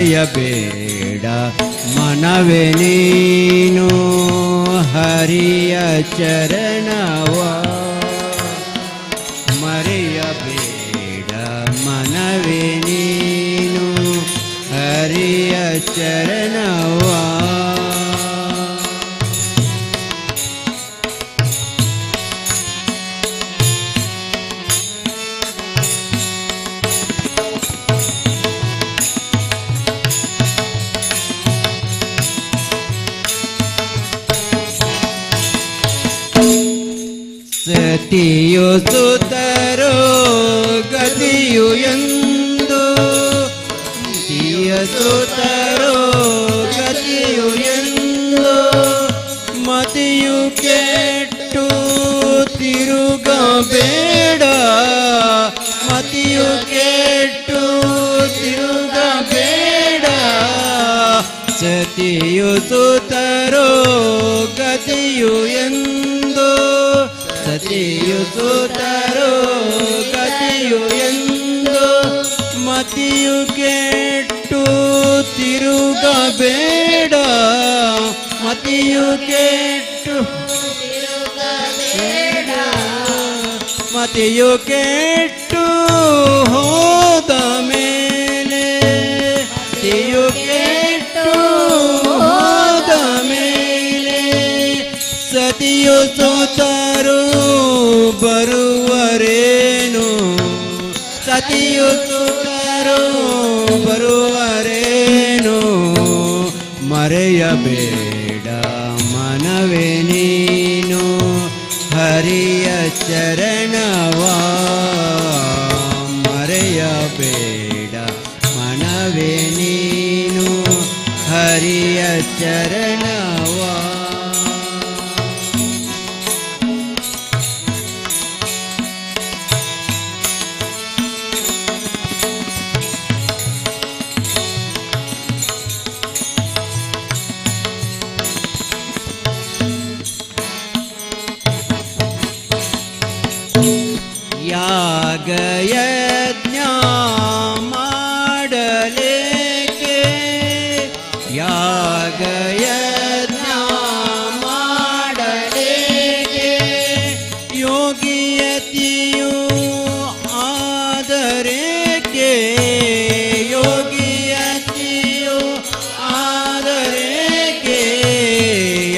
ಬೇಡ ಮನವೇ ನೀನು ಹರಿಯ ಚರಣವ ಮರೆಯಬೇಡ ಮನವೇ ನೀನು ಹರಿಯ ಚರಣವ ಸತಿಯು ಸುತರೋ ಗತಿಯು ಎಂದು ಸತಿಯ ಸುತರೋ ಗತಿಯು ಎಂದು ಮತಿಯು ಕೆಟ್ಟು ತಿರುಗಬೇಡ ಮತಿಯು ಕೆಟ್ಟು ತಿರುಗಬೇಡ ಸತಿಯು ಸುತರೋ ಗತಿಯು ಎಂದು ಸತಿಯು ಸುತರೋ ಗತಿಯು ಎಂದು ಮತಿಯು ಕೆಟ್ಟು ತಿರುಗಬೇಡ ಮತಿಯು ಕೆಟ್ಟು ತಿರುಗಬೇಡ ಮತಿಯು ಕೆಟ್ಟು ಹೋದ ಮೇಲೆ ಮತಿಯು ಕೆಟ್ಟು ಹೋದ ಮೇಲೆ ಸತಿಯು ಸುತರೋ ಬರುವರೇನು ಸತಿಯು ಸುತರೋ ಬರುವರೇನು ಮರೆಯಬೇಡ ಮನವೇ ನೀನು ಹರಿಯ ಚರಣವ ಮರೆಯಬೇಡ ಮನವೇ ನೀನು ಹರಿಯ ಚರಣವ ಯಾಗಯಜ್ಞ ಮಾಡಲೇಕೆ ಯಾಗಯಜ್ಞ ಮಾಡಲೇಕೆ ಯೋಗಿಯತಿಯು ಆದರೇಕೆ ಯೋಗಿಯತಿಯು ಆದರೇಕೆ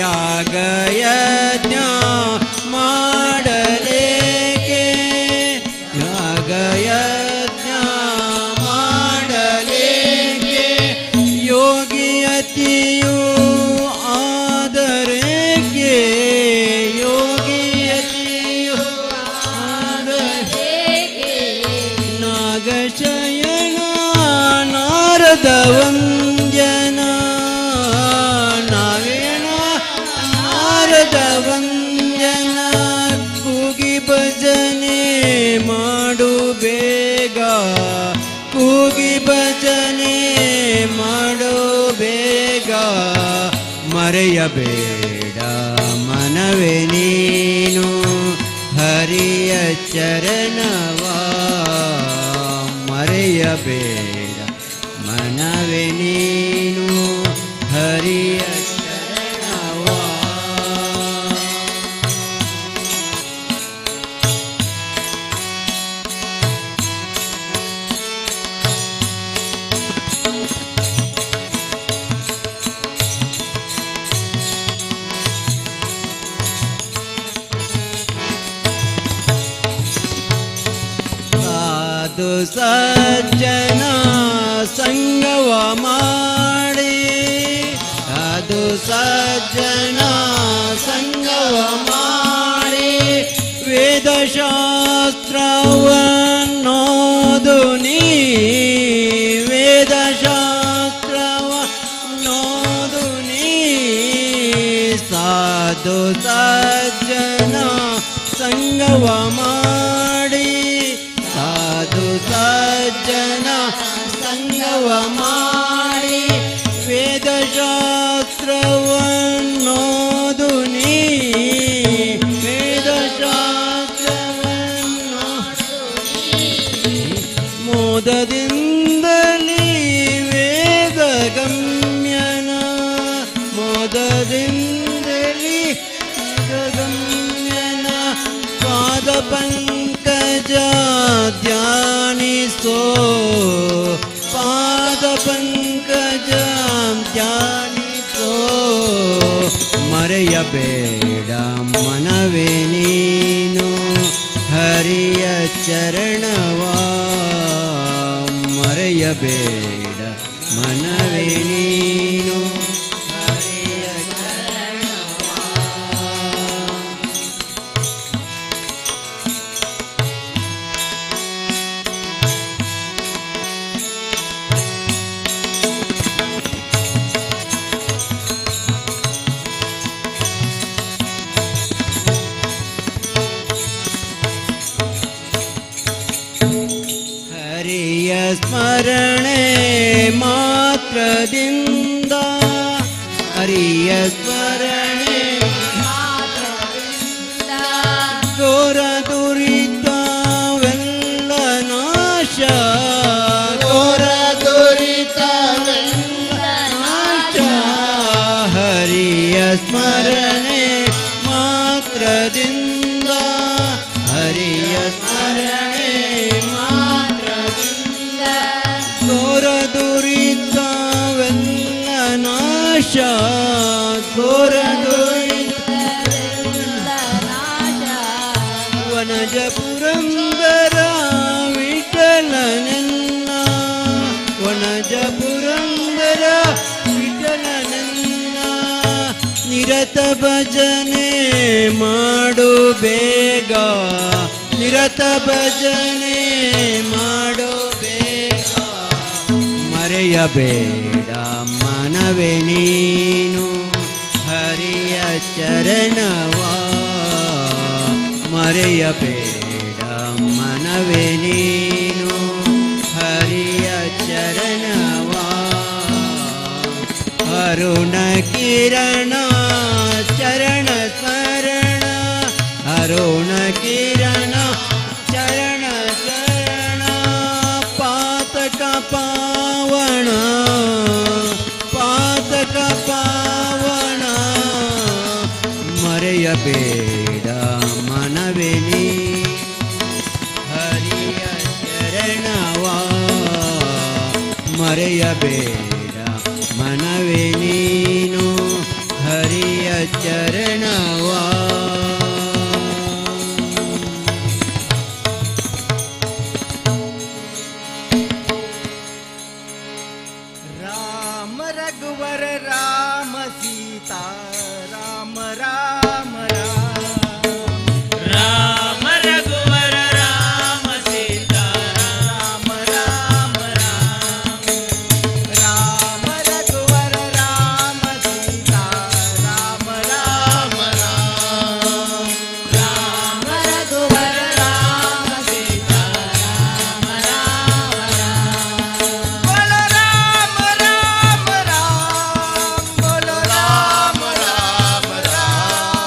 ಯಾಗಯಜ್ಞ ಯಜ್ಞ ಮಾಡಲೇಕೆ ಯೋಗಿಯತಿಯು ಆದರೇಕೆ ಯೋಗಿಯತಿಯು ಆದರೇಕೆ ನಾಗಶಯನ ನಾರದ ವಂದ್ಯನ ನಾಗಯನ ನಾರದ ವಂದ್ಯನ ಕೂಗಿ ಭಜನೆ ಮಾಡು ಬೇಗ ಕೂಗಿ ಭಜನೆ ಮಾಡೋ ಬೇಗ ಮರೆಯಬೇಡ ಮನವೇ ನೀನು ಹರಿಯ ಚರಣವ ಮರೆಯಬೇಡ ಮನವೇ ನೀನು ಹರಿಯ ಸಾಧು ಸಜ್ಜನ ಸಂಗವ ಮಾಡಿ ಸಾಧು ಸಜ್ಜನ ಸಂಗವ ಮಾಡಿ ವೇದಶಾಸ್ತ್ರವನ್ನೋದು ನೀ ವೇದಶಾಸ್ತ್ರವನ್ನೋದು ನೀ ಸಾಧು ಸಜ್ಜನ ಸಂಗವ ಮಾಡಿ ಸಾಧು ಸಜ್ಜನ ಸಂಗವ ಮಾಡಿ ವೇದಶಾಸ್ತ್ರವನ್ನೋದು ನೀ ವೇದಶಾಸ್ತ್ರವನ್ನೋದು ಮೋದದಿಂದಲೇ ವೇದ ಮಾತ್ರದಿಂದಲಿ ಗಮ್ಯನ ಪಾದ ಪಂಕಜ ಧ್ಯಾನಿಸೋ ಪಾದ ಪಂಕಜ ಧ್ಯಾನಿಸೋ ಮರೆಯಬೇಡ ಮನವೇ ನೀನು ಹರಿಯ ಚರಣವಾ ಮರೆಯಬೇಡ ಮನವೇ ನೀನು ಹರಿಯ ಚರಣವಾ ಹರಿಯ ಸ್ಮರಣೆ ಮಾತ್ರದಿಂದ ಹರಿಯ ಸ್ಮರಣೆ ಘೋರ ದುರಿತವೆಲ್ಲ ನಾಶ ಘೋರ ದುರಿತವೆಲ್ಲ ನಾಶ ಹರಿಯ ಸ್ಮರಣೆ ಮಾತ್ರದಿಂದ ಹರಿಯ ಸ್ಮರಣೆ ಘೋರ ದುರಿತವೆಲ್ಲ ನಾಶ ಘೋರ ದುರಿತವೆಲ್ಲ ನಾಶ ವನಜ ಪುರಂದರ ವಿಠಲನೆನ್ನ ವನಜ ಪುರಂದರ ವಿಠಲನೆನ್ನ ನಿರತ ಭಜನೆ ಮಾಡು ಬೇಗ ನಿರತ ಭಜನೆ ಮಾಡು ಮರೆಯಬೇಡ ಮನವೇ ನೀನು ಹರಿಯ ಚರಣವಾ ಮರೆಯಬೇಡ ಮನವೇ ನೀನು ಹರಿಯ ಚರಣವಾ ಅರುಣ ಕಿರಣ ಚರಣ ಸ್ಮರಣ ಅರುಣ ಕಿರಣ ಚರಣ ಚರಣ ಪಾತಕ ಪಾವನ ಪಾತಕ ಪಾವನ ಮರೆಯಬೇಡ ಮನವೇ ನೀ ಹರಿಯ ಚರಣವಾ ಮರೆಯಬೇಡ ಮನವೇ ನೀನು ಹರಿಯ ಚರಣವಾ राम रघुवर राम सीता राम राम राम राम रघुवर राम सीता राम राम राम राम रघुवर राम सीता राम राम राम राम रघुवर राम सीता राम राम राम बोलो राम राम राम बोलो राम राम राम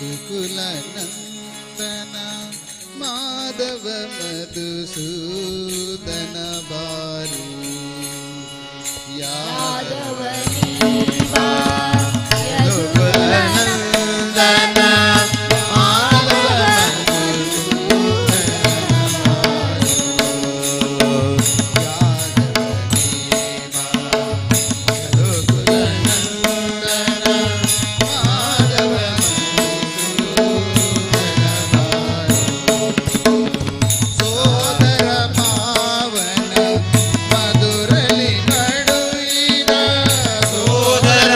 ಯದುಕುಲ ನಂದನ ಮಾಧವ ಮಧುಸೂದನ ಬಾರಿ ಯಾದವನೀವಾ ಯದುಕುಲ ನಂದನ ಮಾಧವ ಸೋದರ ಮಾವನ ಮಧುರಲಿ ಬಡುಯಿದ ಸೋದರ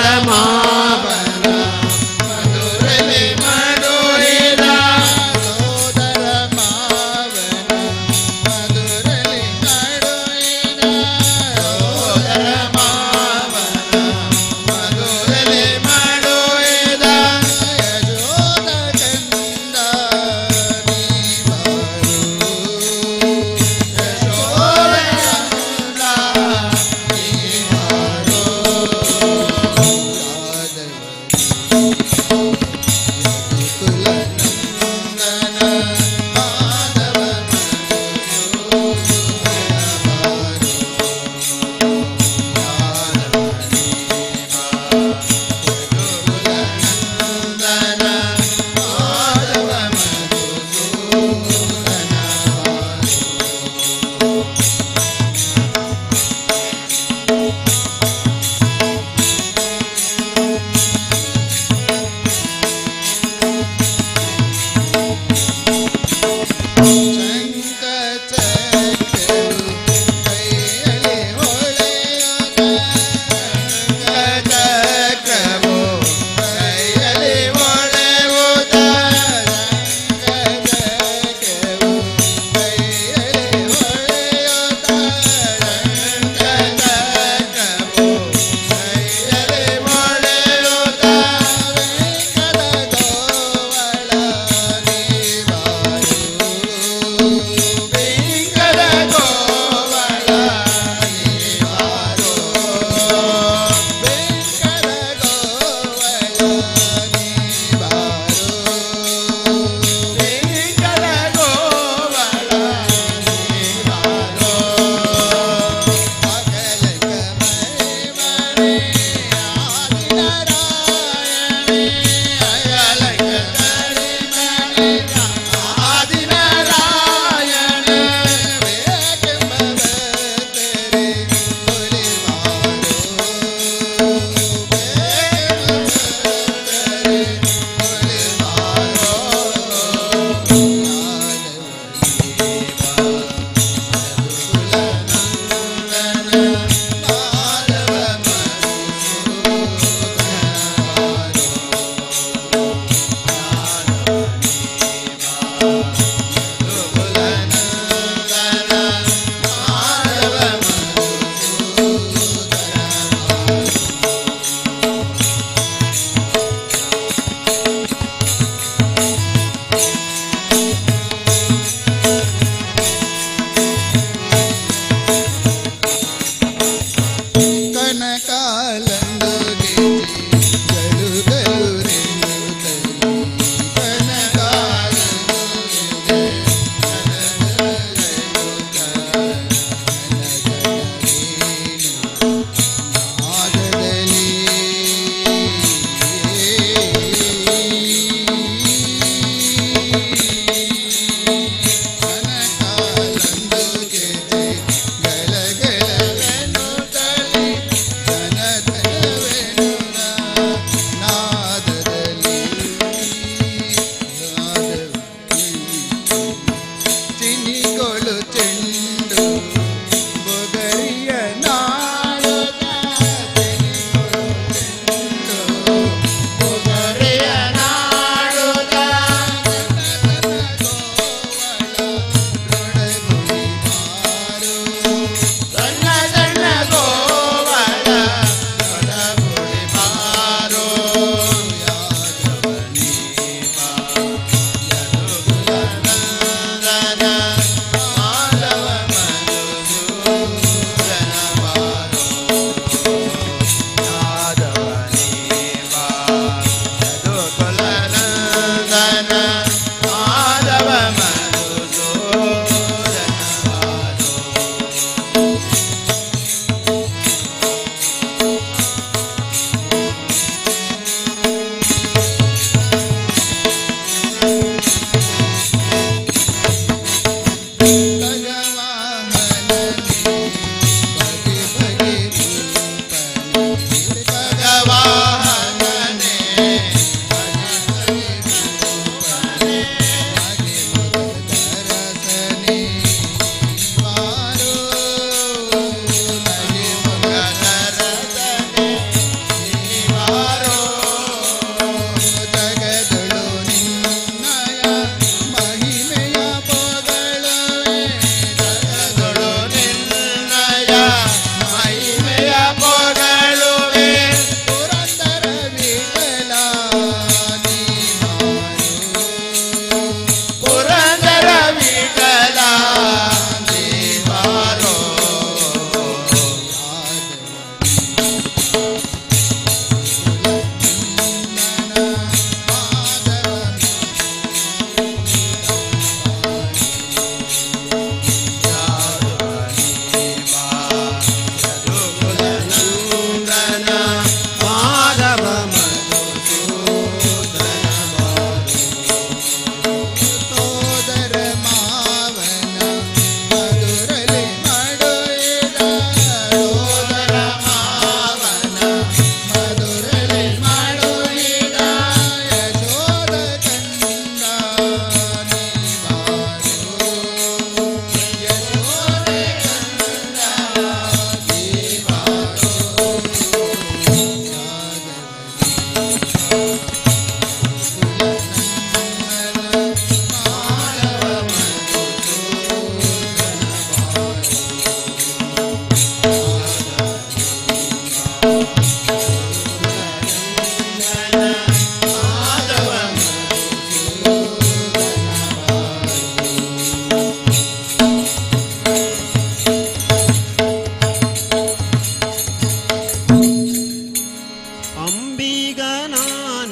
ಅಂಬಿಗ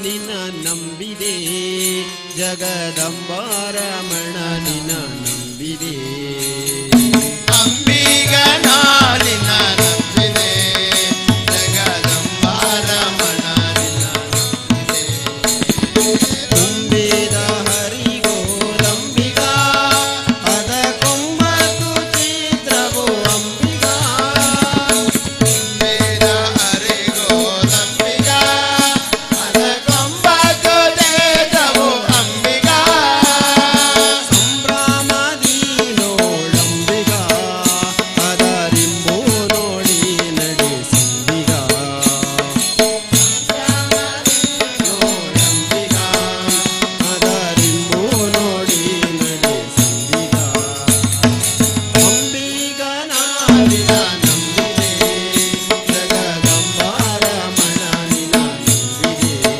ನಿನ್ನ ನಂಬಿದೆ ಜಗದಂಬಾರಮಣ ನಿನ್ನ ನಂಬಿದೆ ಅಂಬಿಗ ನಿನ್ನ ನಂಬಿದೆ ಜಗದಂಬಾರಮಣ ನಿನ್ನ ನಂಬಿದೆ ತುಂಬಿದ ಹರಿಗೋರಂಬಿಗ ಅದ ಕೊಂಬತ್ತು ಚಿತ್ರವು ಅಂಬಿಗ ತುಂಬಿದ ಹರಿಗೋರಂಬಿಗ ಅದ ಕೊಂಬತ್ತು ದೇಶವು ಅಂಬಿಗ ಸಂಭ್ರಮದಿ ನೋಡಂಬಿಗ ಅದರಿಂಬು ನೋಡಿ ನಡೆಸಂಬಿಗ ನೋಡಂಬಿಗ ಅದರಿಂಬು ನೋಡಿ ನಡೆಸಂಬಿಗ ಅಂಬಿಗ ನಾಡಿನ ನಂಬಿದೆ ಜಗದಂಬಾರಮಣ ನಿನ ನಂಬಿದೆ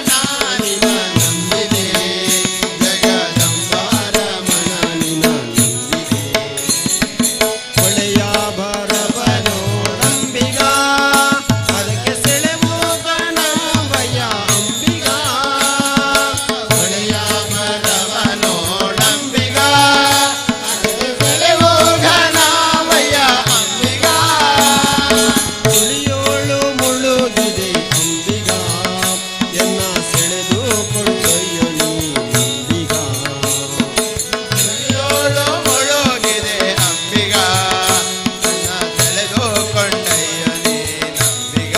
ನಾನಿನ ನಂಬಿದೆ ಜಗದಂಬಾರಮಣ ನಿನ ನಂಬಿದೆ ಹೊಳೆಯ ಬರಬನೋಡಂಬಿಗ ಅದಕ್ಕೆ ಸೆಳೆವು ಗಣವಯ್ಯ ಅಂಬಿಗ ಹೊಳೆಯ ಬರವನೋಡಂಬಿಗ ಅದಕ್ಕೆ ಸೆಳೆವು ಘನವಯ್ಯ ಅಂಬಿಗ ಸುಳಿಯೋಳು ಮುಳುಗಿದೆ ಅಂಬಿಗ ಎನ್ನ ಸೆಳೆದು ಕೊಂಡೊಯ್ಯ ನೀ ಅಂಬಿಗ ಸುಳಿಯೋಳು ಮುಳುಗಿದೆ ಅಂಬಿಗ ನನ್ನ ಸೆಳೆದುಕೊಂಡಯ್ಯ ನೀನಂಬಿಗ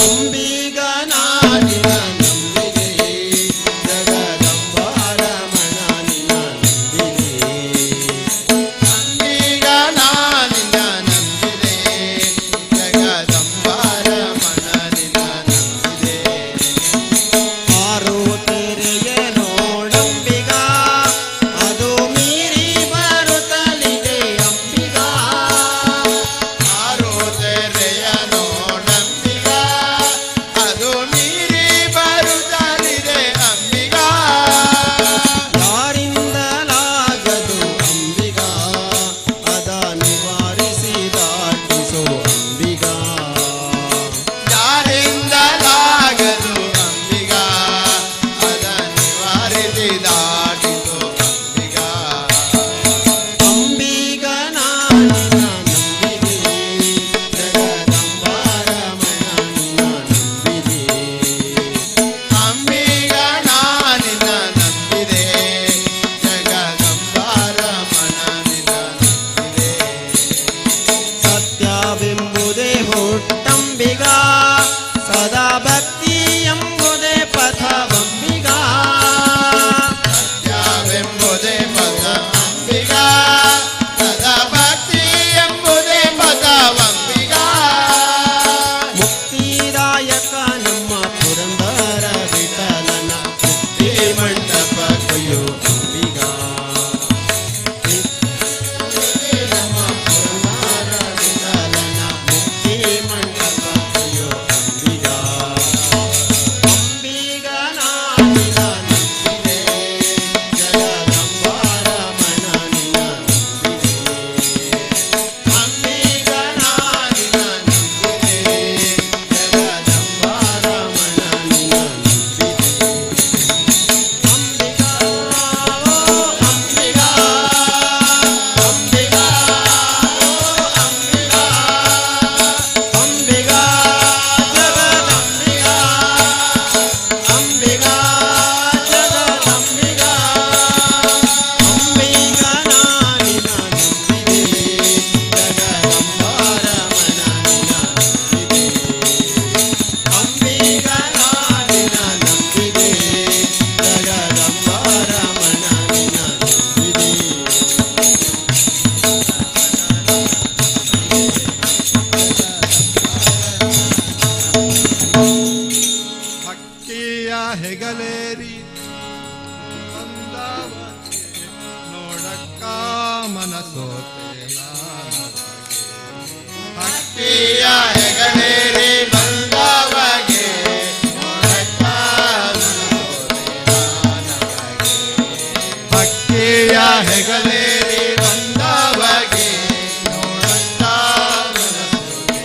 ಅಂಬಿಗ ನಾನಿನ ನಂಬಿದೆ ಜಗದಂಬಾರಮಣ ನಿನ ನಂಬಿದೆ ಅಂಬಿಗ ನಾನಿನ ನಂಬಿದೆ ಜಗದಂಬಾರಮಣ ನಿನ ನಂಬಿದೆ ಆರು ತೆರೆಯ ನೋಡಂಬಿಗ ಅದು ಮೀರಿ ಬರುತ್ತಲಿದೆ ಅಂಬಿಗ ಆರು ತೆರೆಯ ನೋಡಂಬಿಗ ಅದು ಮೀರಿ ಬರುತ್ತಲಿದೆ ಅಂಬಿಗ ಯಾರಿಂದಲಾಗದು ಅಂಬಿಗ ಅದ ನಿವಾರಿಸಿ ದಾಟಿಸೋ ಅಂಬಿಗ ಯಾರಿಂದಲಾಗದು ಅಂಬಿಗ ಅದ ನಿವಾರಿಸಿ ದಾಟಿಸು ಅಂಬಿಗ ಅಂಬಿಗ ನಾನಿನ ನಂಬಿದೆ ಜಗದಂಬಾರಮಣ ನಿನ ನಂಬಿದೆ ಅಂಬಿಗ ನಾನಿನ ನಂಬಿದೆ ಜಗದಂಬಾರಮಣ ನಿನ ನಂಬಿದೆ ಸತ್ಯವೆಂಬುದೇ ಹುಟ್ಟಂಬಿಗ ಸದಾ ಭಕ್ತಿ ಎಂಬುದೇ ಪಥವಂಬಿಗ ಯಾವೆಂಬುದೇ ಪದ ಅಂಬಿಗ ಸದಾ ಭಕ್ತಿ ಎಂಬುದೇ ಪದವಂಬಿಗ ಮುಕ್ತಿದಾಯಕ ನಮ್ಮ ಪುರಂದರ ವಿಠಲನ ಮುಕ್ತಿ ಮಂಟಪ ಕೊಯ್ಯೋ ಅಂಬಿಗ ನಮ್ಮ ಪುರಂದರ ವಿಠಲನ ಮುಕ್ತಿ ಮಂಟಪ ಕೊಯ್ಯೋ ಅಂಬಿಗ ಅಂಬಿಗ ನಾನಿನ ನಂಬಿದೆ ಜಗದಂಬಾರಮಣ ನಿನ ನಂಬಿದೆ ಅಂಬಿಗ ನಾನಿನ ನಂಬಿದೆ ಜಗದಂಬಾರಮಣ ನಿನ ನಂಬಿದೆ ಅಂಬಿಗ ಅಂಬಿಗ ಅಂಬಿಗ ಅಂಬಿಗ ಜಗದಂಬಿಗ ಅಂಬಿಗ ಜಗದಂಬಿಗ ಅಂಬಿಗ ನಾನಿನ ನಂಬಿದೆ ಜಗದಂಬಾರಮಣ ನಿನ ನಂಬಿದೆ ಅಂಬಿಗ ನಾನಿನ ನಂಬಿದೆ ಜಗದಂಬಾರಮಣ ನಿನ ನಂಬಿದೆ ಭಕ್ತಿಯ ಹೆಗಲೇರಿ ಬಂದವಕ್ಕೆ ನೋಡಕ್ಕ ಮನಸೋತೆ ಭಕ್ತಿಯ ಹೆಗಲೇರಿ ಬಂದವಗೆ ನೋಡಕ್ಕ ಮನಸೋತೆ ಭಕ್ತಿಯ ಹೆಗಲೇರಿ ಬಂದವಗೆ ನೋಡಕ್ಕ ಮನಸೋತೆ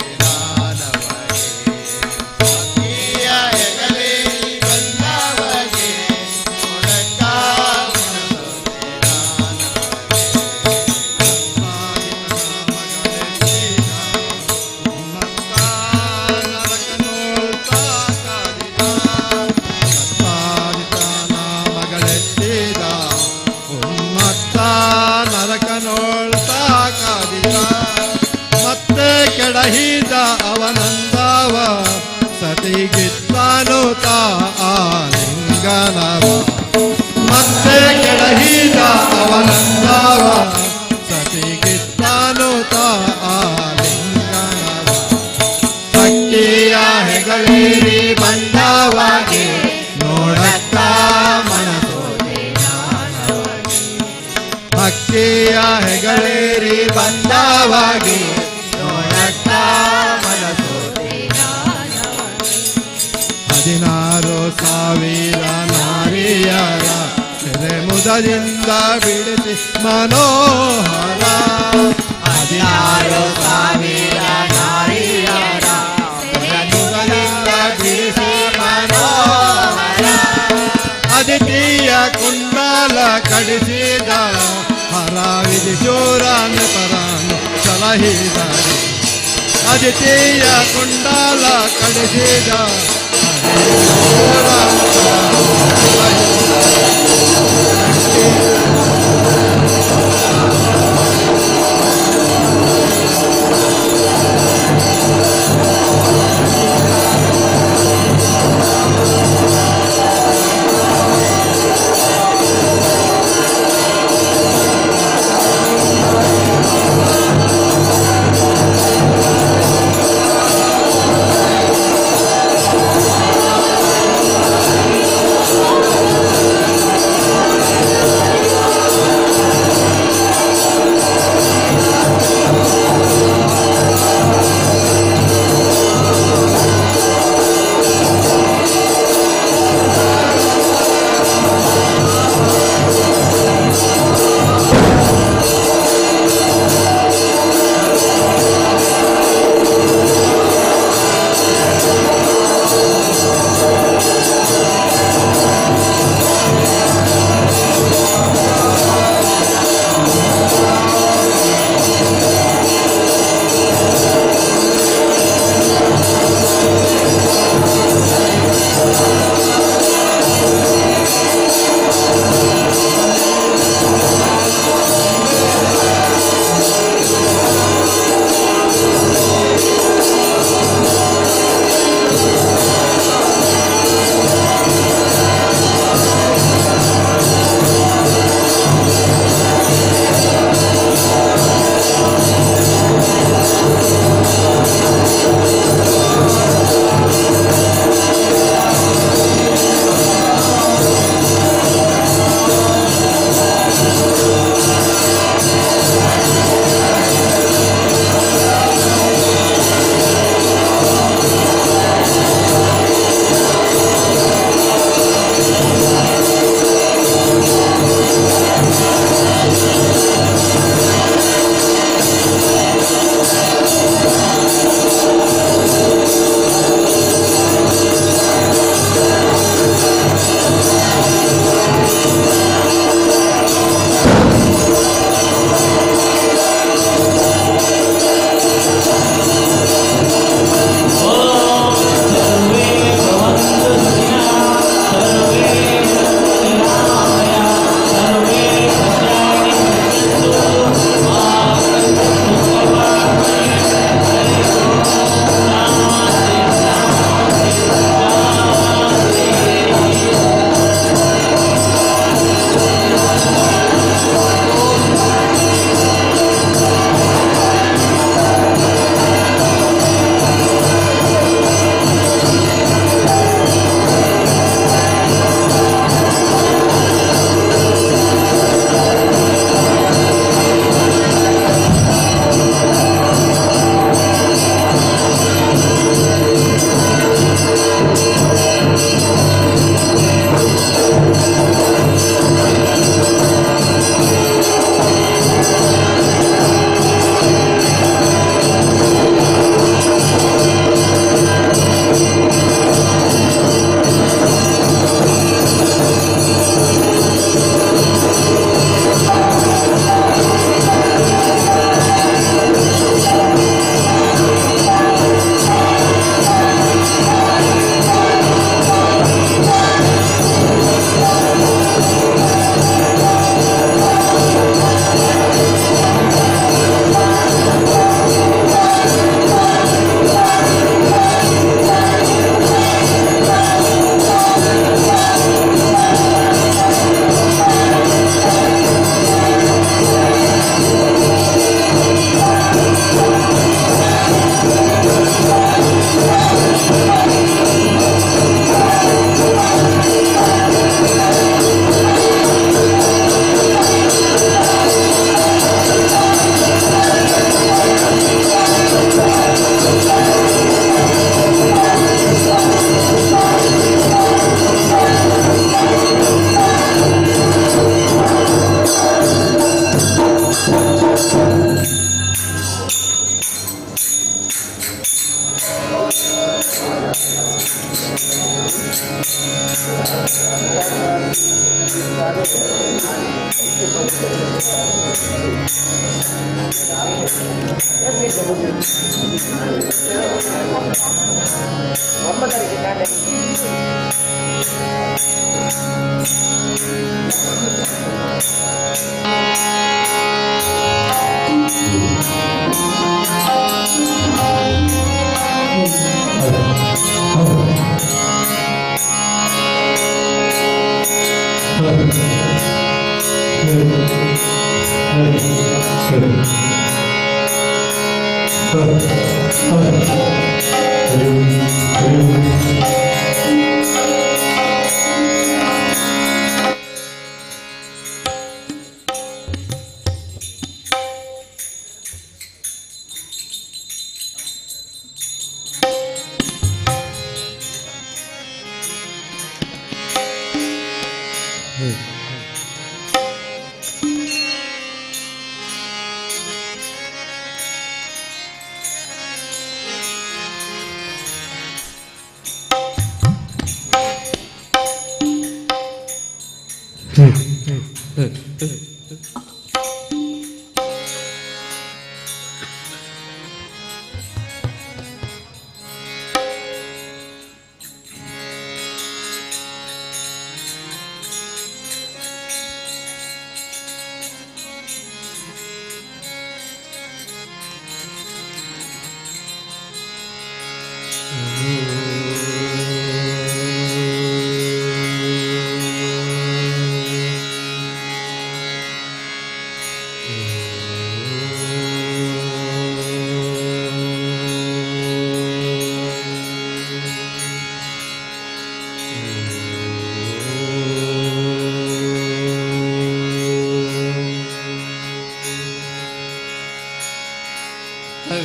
ಹೆಗಲೇರಿ ಬಂದವಾಗೆ ನೋಡಕ್ಕ ಮನಸೋದೆ ನಾನವಗೆ. ಭಕ್ತಿಯ ಹೆಗಲೇರಿ ಬಂದವಾಗೆ ನೋಡಕ್ಕ ಮನಸೋದೆ ನಾನವಗೆ. 16,000 ನಾರಿಯರ ಸೆರೆ ಮುದದಿಂದ ಬಿಡಿಸಿ ಮನೋಹರ. 16,000 ನಾರಿಯರ ಸೆರೆ ಮುದದಿಂದ ಬಿಡಿಸಿ ಮನೋಹರ. ಅದಿತಿಯ ಕುಂಡಲ ಕಡಿಸಿದ ಹರ ವಿಧಿಶೂರನ ಪರನು ಸಲಹಿದರು. ಅದಿತಿಯ ಕುಂಡಲ ಕಡಿಸಿದ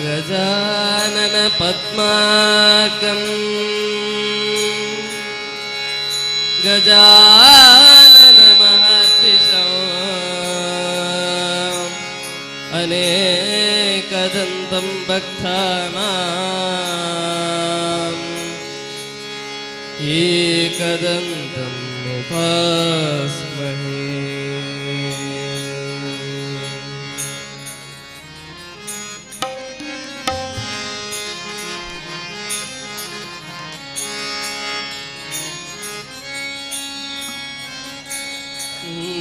गजानन पद्मार्कं गजानन महर्निशम् अनेकदन्तं भक्तानाम् एकदन्तम् उपास्महे।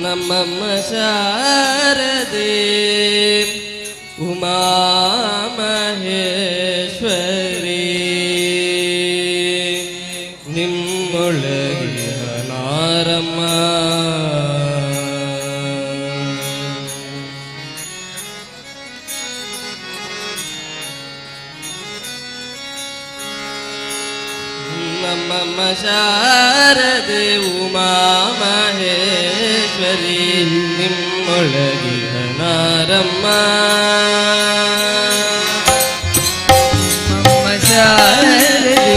नमः शारदे उमा महेश्वरी निम्मೊಳಗಿಹ ನಾರಮ್ಮ नमः शारदे उमा महेश्वरी निम्मೊಳಗಿಹ ನಾರಮ್ಮ मम शारदे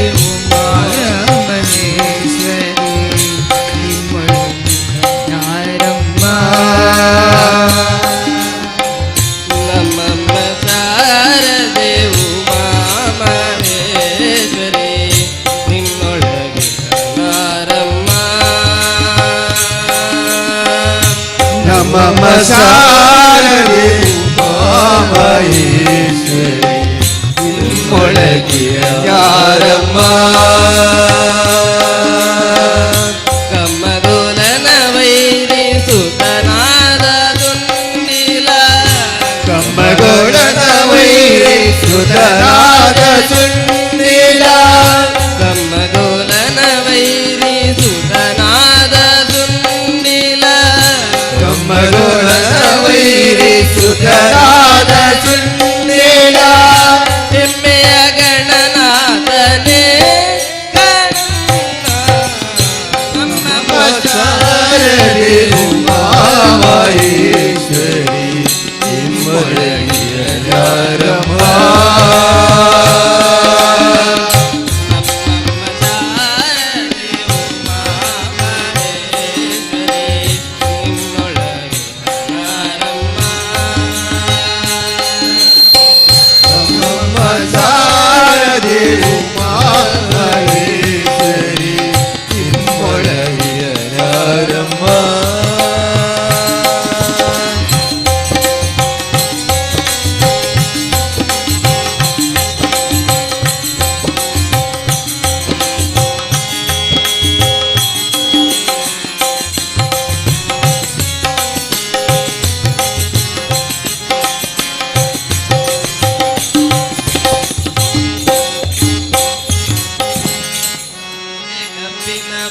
उमा महेश्वरी निम्मೊಳಗಿಹ ನಾರಮ್ಮ नमः शारदे उमा महेश्वरी निम्मೊಳಗಿಹ ನಾರಮ್ಮ नमः शारदे उमा महेश्वरी निम्मೊಳಗಿಹ ನಾರಮ್ಮ ಕಮ್ಮಗೋಲನ ವೈರಿ ಸುತನಾದ ದುಂಡಿಲ ಕಮ್ಮಗೋಳನ ವೈರಿ ಸುತನಾದ ಸುಂದಿಲ ಕಮ್ಮಗೋಲನ ವೈರಿ ಸುತನಾದ ದುಂಡಿಲ ಕಮ್ಮಗೋಳನ ವೈರಿ ಸುತನಾದ ಸುಂದಿಲ ಹೆಮ್ಮೆಯ ಗಣನಾಥನೇ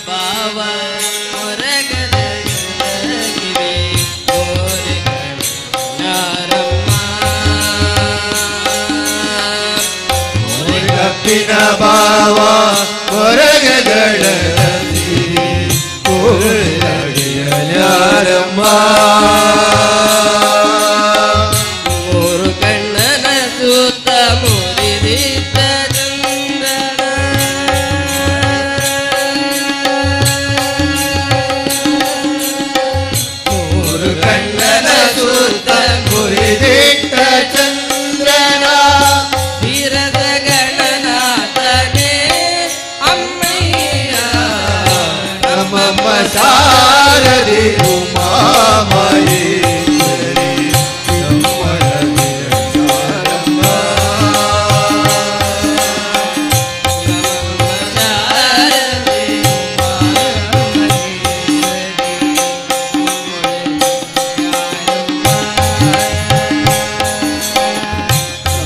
ಭಾವ ಹೊರಗದಗಿವೆ ಗೋರೆಗಣ್ಣಾರಮ್ಮ ಕಪ್ಪಿನ ಭಾವ ಹೊರಗಗಳ ಯಾರಮ್ಮ ಮೂರು ಕಣ್ಣನ ಸೂತ ಮುರಿದಿದ್ದ ಚಂದ್ರನ ಮೂರು ಕಣ್ಣನ ಸೂತ ಮುರಿದಿಟ್ಟ ಚಂದ್ರನ ತೀರದ ಗಣನಾಥನೇ ಅಮ್ಮಯ್ಯ ನಮ್ಮಮ್ಮ ಶಾರದಿ ಉಮಾಮಹೇಶ್ವರಿ ನಮ್ಮರಮ್ಮ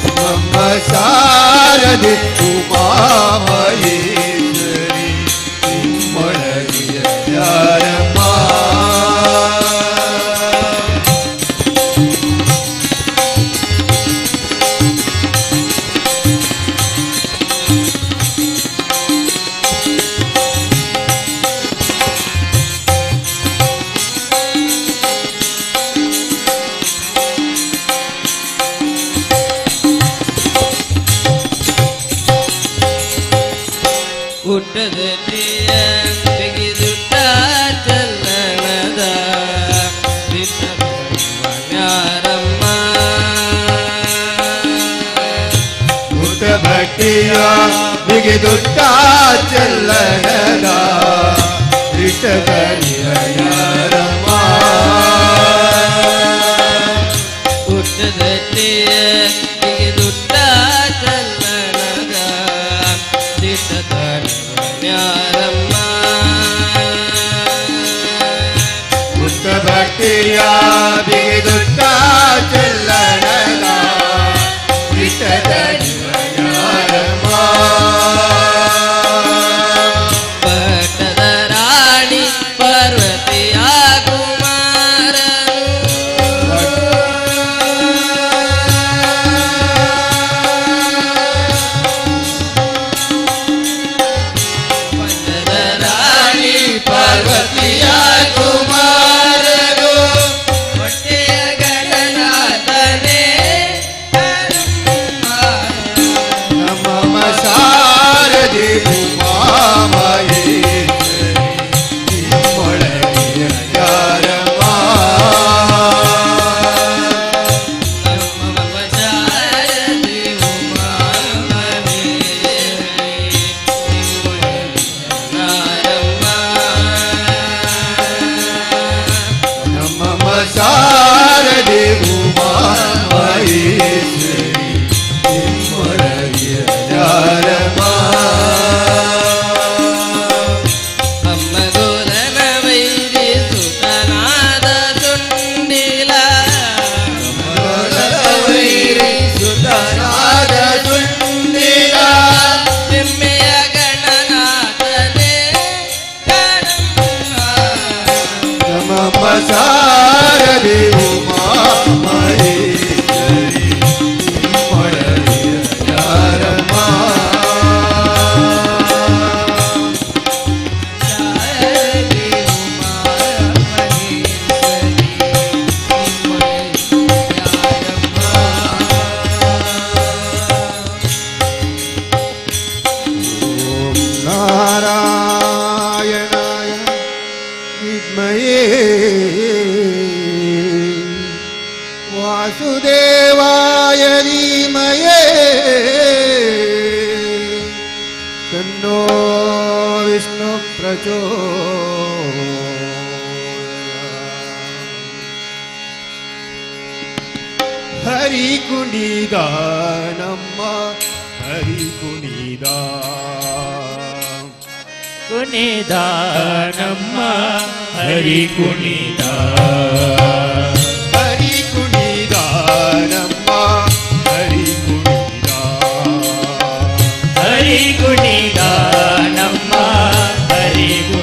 ನಮ್ಮಮ್ಮ ಶಾರದಿ ಉಮಾಮಹೇಶ್ವರಿ ನಿಮ್ಮೊಳಗಿಯ ಯಾರಮ್ಮ ಹುಟ್ಟದ ಬಿಗಿದುಟ್ಟ ಚಲ್ಲಣದ ಯಾರಮ್ಮ ಹುಟ್ಟ ಭಟ್ಟಿಯ ಬಿಗಿದುಟ್ಟ ಚಲ್ಲಣದ ಇಷ್ಟದಲ್ಲಿಯ ಯಾರಮ್ಮ ಹುಟ್ಟದ ಬಿಗಿದುಟ್ಟ ಚಲ್ಲಣದ ಯಾರಮ್ಮ ಹುಟ್ಟ ಭಟ್ಟಿಯ ಬಿಗಿದುಟ್ಟ ಚಲ್ಲಣದ ಇಷ್ಟದಲ್ಲಿಯ ಯಾರಮ್ಮ ಪಟ್ಟದ ರಾಣಿ ಪಾರ್ವತಿಯ ಕುಮಾರನು ಪಟ್ಟದ ರಾಣಿ ಪಾರ್ವತಿಯ ಕುಮಾರರು ಹೊಟ್ಟೆಯ ಗಣನಾಥನೇ ನಮ್ಮಮ್ಮ ಶಾರದಿ ಉಮಾಮಹೇಶ್ವರಿ ನಿಮ್ಮೊಳಗಿಯ ಯಾರಮ್ಮ ನಮ್ಮ ಶಾರದಿ ನಮ್ಮಮ್ಮ ಶಾರದಿ ಉಮಾಮಹೇಶ್ವರಿ ನಿಮ್ಮೊಳಗಿಯ ಯಾರಮ್ಮ ಅಮ್ಮ ಗೋದನ ವೈರಿ ಸುತನಾದ ಸುಂಡಿಲ ವೈರಿ ಸುತನಾದ ತುಂಡಿಲ ಹೆಮ್ಮೆಯ ಗಣನಾಥನೇ ನಮ್ಮಮ್ಮ ಶಾರದಿ ಉಮಾಮಹೇಶ್ವರಿ ನಿಮ್ಮೊಳಗಿಯ ಯಾರಮ್ಮ ಓಂ ನಾರಾಯಣಾಯ ವಿದ್ಮಹೇ ವಾಸುದೇವಾಯ ಧೀಮಹಿ ತನ್ನೋ ವಿಷ್ಣು ಪ್ರಚೋದಯಾತ್ ಹರಿ ಕುಣಿದ ನಮ್ಮ ಹರಿ ಕುಣಿದ ಕುಣಿದ ನಮ್ಮ ಹರಿ ಕುಣಿದ ಹರಿ ಕುಣಿದ ನಮ್ಮ ಹರಿ ಕುಣಿದ ಹರಿ ಕುಣಿದ ನಮ್ಮ ಹರಿ ಕುಣಿದ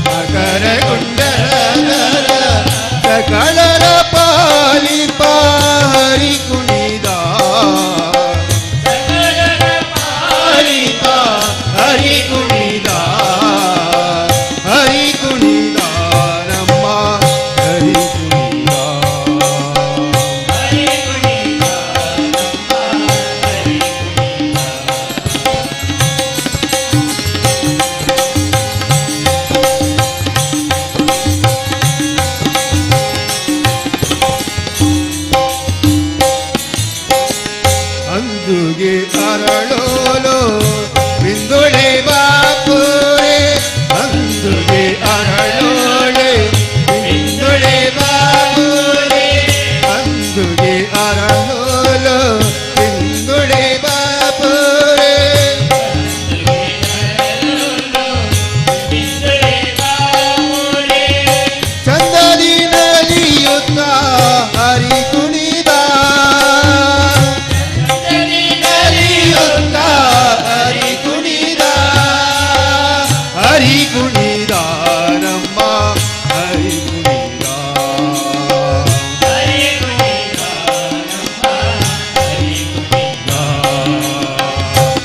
ಮಕರ ಕುಂಡಲಧರ ಸಕಲರ ಪಾಲಿಪ ಹರಿ ಕುಣಿದ ಪಾಲಿಪ ಹರಿ ಕುಣಿದ ಹರಿ ಕುಣಿದ ನಮ್ಮ ಹರಿ ಕುಣಿದ ಅಂದುಗೆ ಅರಳೋಲು ಬಿಂದುಳೆ ಬಾಪುರೆ ಅಂದುಗೆ ಅರಳೋಳೆ ಬಿಂದುಳೆ ಬಾಪುರೆ ಅಂದುಗೆ ಅರಳೋಲು ಬಿಂದುಳೆ ಬಾಪುರೆ ಚಂದದಿ ನಲಿಯುತ್ತ ಹರಿ ಕುಣಿದ ಹರಿ ಕುಣಿದ ಹರಿ ಕುಣಿದ ನಮ್ಮ ಹರಿ ಕುಣಿದ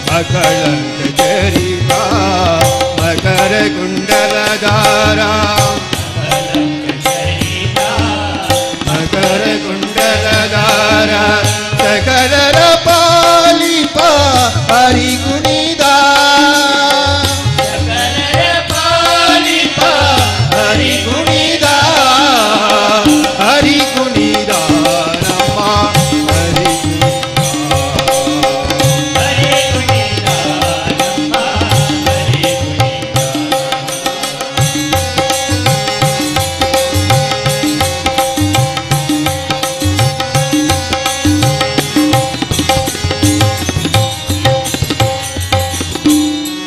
ಮಕಳಂಕ ಚರಿತ ಮಕರ ಕುಂಡಲಧಾರ ಮಕರ ಕುಂಡಲಧಾರ ಸಕಲರ ಪಾಲಿಪ ಹರಿ ಕುಣಿದ ಪಾಲಿಪ ಹರಿ ಕುಣಿದ ಹರಿ ಕುಣಿದ ನಮ್ಮ ಹರಿ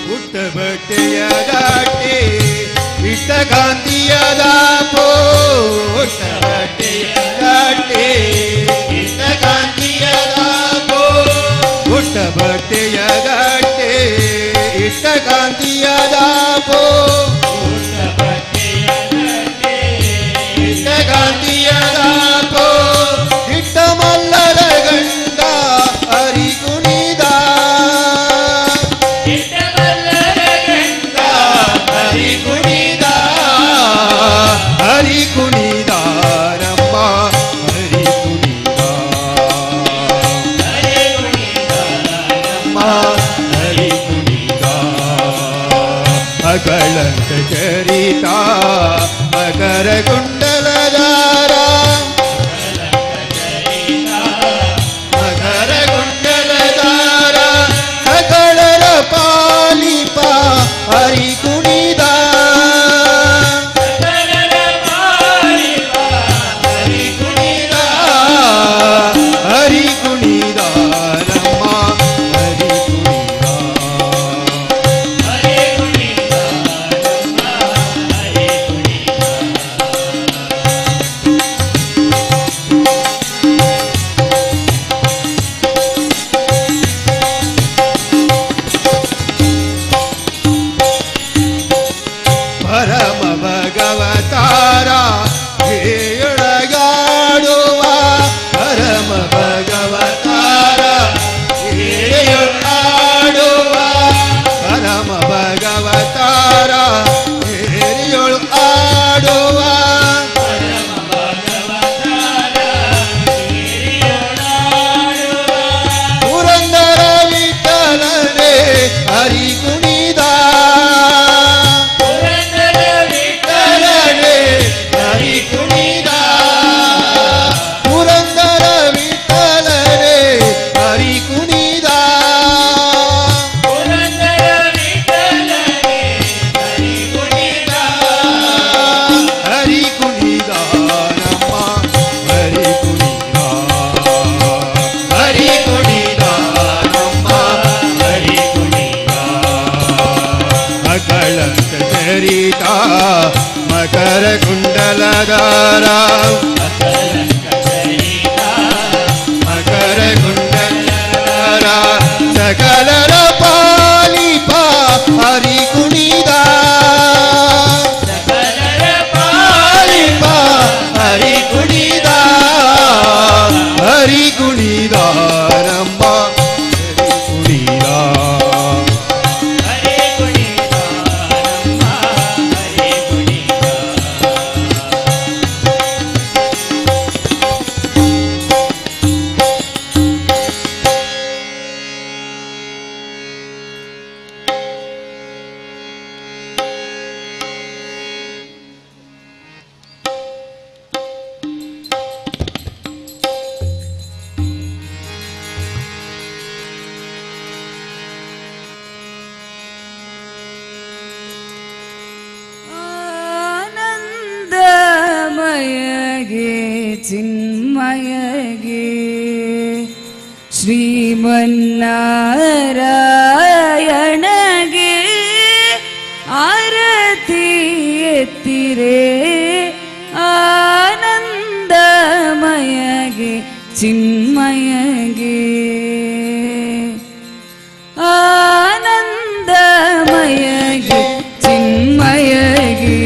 ಪುಟ್ಟ ಬಟ್ಟೆಯ ದಾಟೆ ಇಟ್ಟ ಗಾಂಧಿಯ ದಾಪೋ ಪುಟ್ಟ ಬಟ್ಟೆಯ ದಾಟೆ ಇಟ್ಟ ಗಾಂಧಿಯ ದಾಪೋ ಪುಟ್ಟ ಬಟ್ಟೆಯ ದಾಟೆ ಇಟ್ಟ ಗಾಂಧಿಯ ದಾಪೋ ಇಟ್ಟ ಗಾಂಧಿಯ ದಾಪೋ ಇಟ್ಟ ಮಲ್ಲರ ಗಂಡ ಹರಿ ಕುಣಿದ ಹರಿ ಕುಣಿದ ಹರಿ ಕುಣಿದ ನಮ್ಮ ಹರಿ ಕುಣಿದ ನಮ್ಮ ಹರಿ ಕುಣಿದ ಮಕಳಂಕ ಚರಿತ ಮಕರ ಕುಂಡಲಧಾರ ಮಕರ ಕುಂಡಲಧಾರ ಸಕಲರ ಪಾಲಿಪ ಹರಿ ಕುಣಿದ ಹರಿ ಕುಣಿದ ಹರಿ ಕುಣಿದ ನಮ್ಮ ಹರಿ ಕುಣಿದ ಪರಮ ಭಗವತಾರ ಹೇಯೊಳಗಾಡುವ ಪರಮ ಭಗವತಾರ ಹೇಯೊಳಗಾಡುವ ಪರಮ ಭಗವತಾರ ಹೇಯೊಳು ಆಡುವ ಪುರಂದರ ವಿಠಲನೆ ಹರಿ ಕುಣಿದ ಹರಿ ಕುಣಿದ ಪುರಂದರ ವಿಠಲನೆ ಹರಿ ಕುಣಿದ ಹರಿ ಕುಣಿದ ನಮ್ಮ ಹರಿ ಕುಣಿದ ಹರಿ ಕುಣಿದ ನಮ್ಮ ಹರಿ ಕುಣಿದ ಮಕಳಂಕ ಚರಿತ ಮಕರ ಕುಂಡಲಧಾರ ಮಕರ ಕುಂಡಲಧಾರ ಸಕಲರ ಪಾಲಿ ಚಿನ್ಮಯಗೆ ಶ್ರೀಮನ್ನಾರಾಯಣಗೆ ಆರತಿ ಎತ್ತಿರೆ ಆನಂದಮಯಗೆ ಚಿನ್ಮಯಗೆ ಆನಂದಮಯಗೆ ಚಿನ್ಮಯಗೆ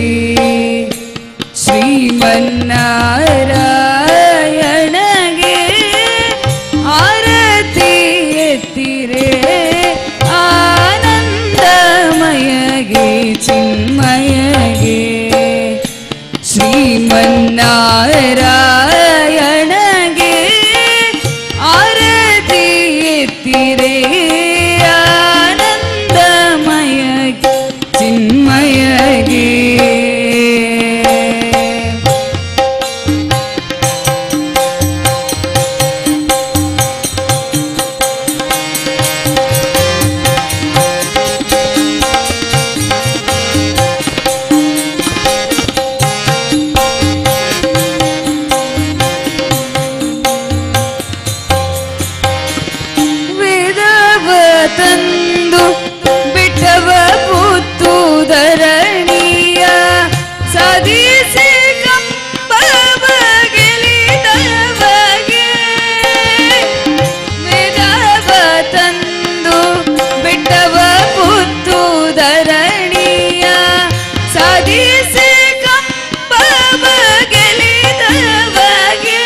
ಶ್ರೀಮನ್ನಾರಾಯಣಗೆ ಆರತಿ ಎತ್ತಿರೆ ಆನಂದಮಯಗೆ ಚಿನ್ಮಯಗೆ ಶ್ರೀಮನ್ನಾರಾಯಣಗೆ ಆರತಿ ಎತ್ತಿರೆ ಆನಂದಮಯಗೆ ಚಿನ್ಮಯಗೆ ತಂದು ಬಿಟ್ಟವ ಪುತ್ತೂದರಣಿಯ ಸಾಧಿಸಿ ಕಂಬವ ಗೆಲಿದವಗೆ ವೇದವ ತಂದು ಬಿಟ್ಟವ ಪುತ್ತೂದರಣಿಯ ಸಾಧಿಸಿ ಕಂಬವ ಗೆಲಿದವಗೆ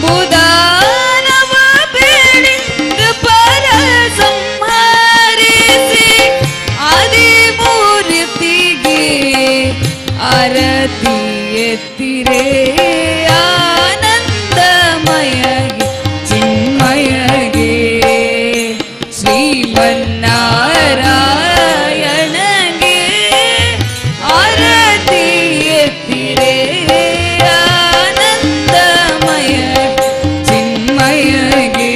ಬುಧಾನವ ಬೇಡಿ ಪರ ಸಂಹರಿಸಿ ಆದಿಮೂರ್ತಿಗೆ ಆರತಿ ಎತ್ತಿರೆ ಆನಂದಮಯಗೆ ಚಿನ್ಮಯಗೆ ಶ್ರೀಮನ್ನಾರಾಯಣಗೆ ಆರತಿ ಎತ್ತಿರೆ ಆನಂದಮಯಗೆ ಚಿನ್ಮಯಗೆ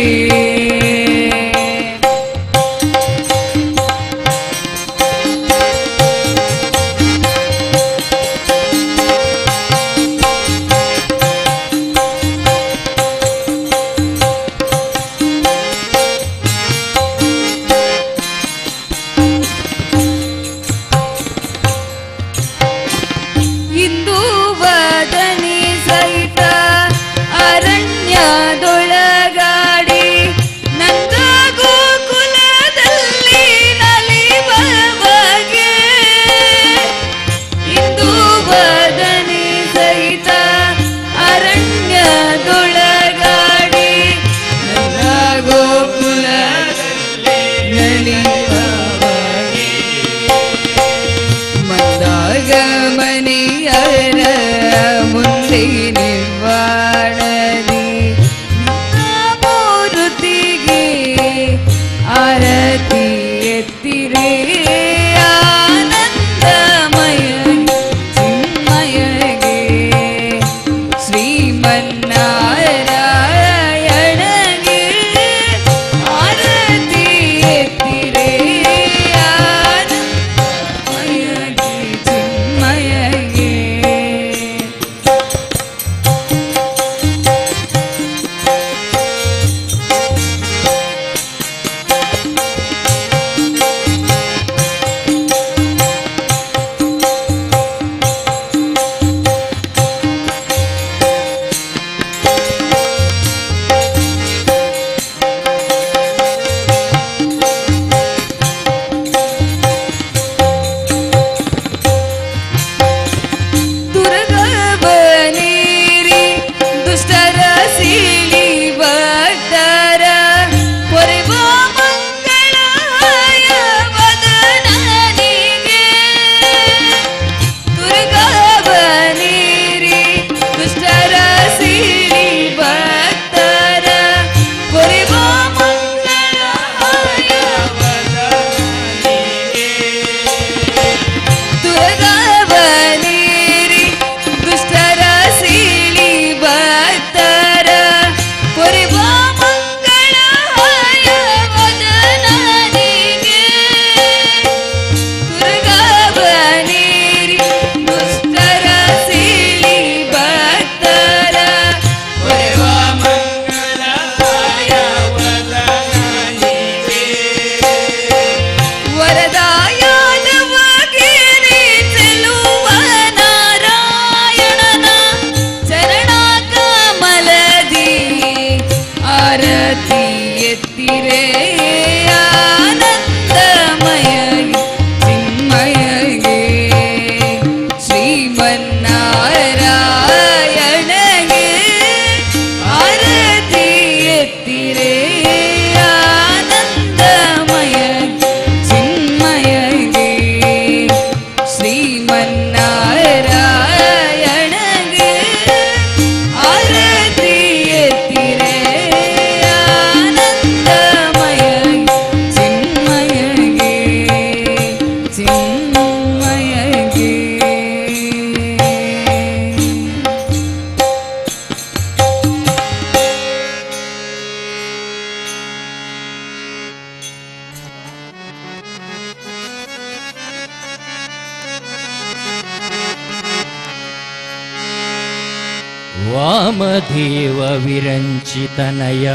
ವಾಮದೇವ ವಿರಂಚಿತನಯ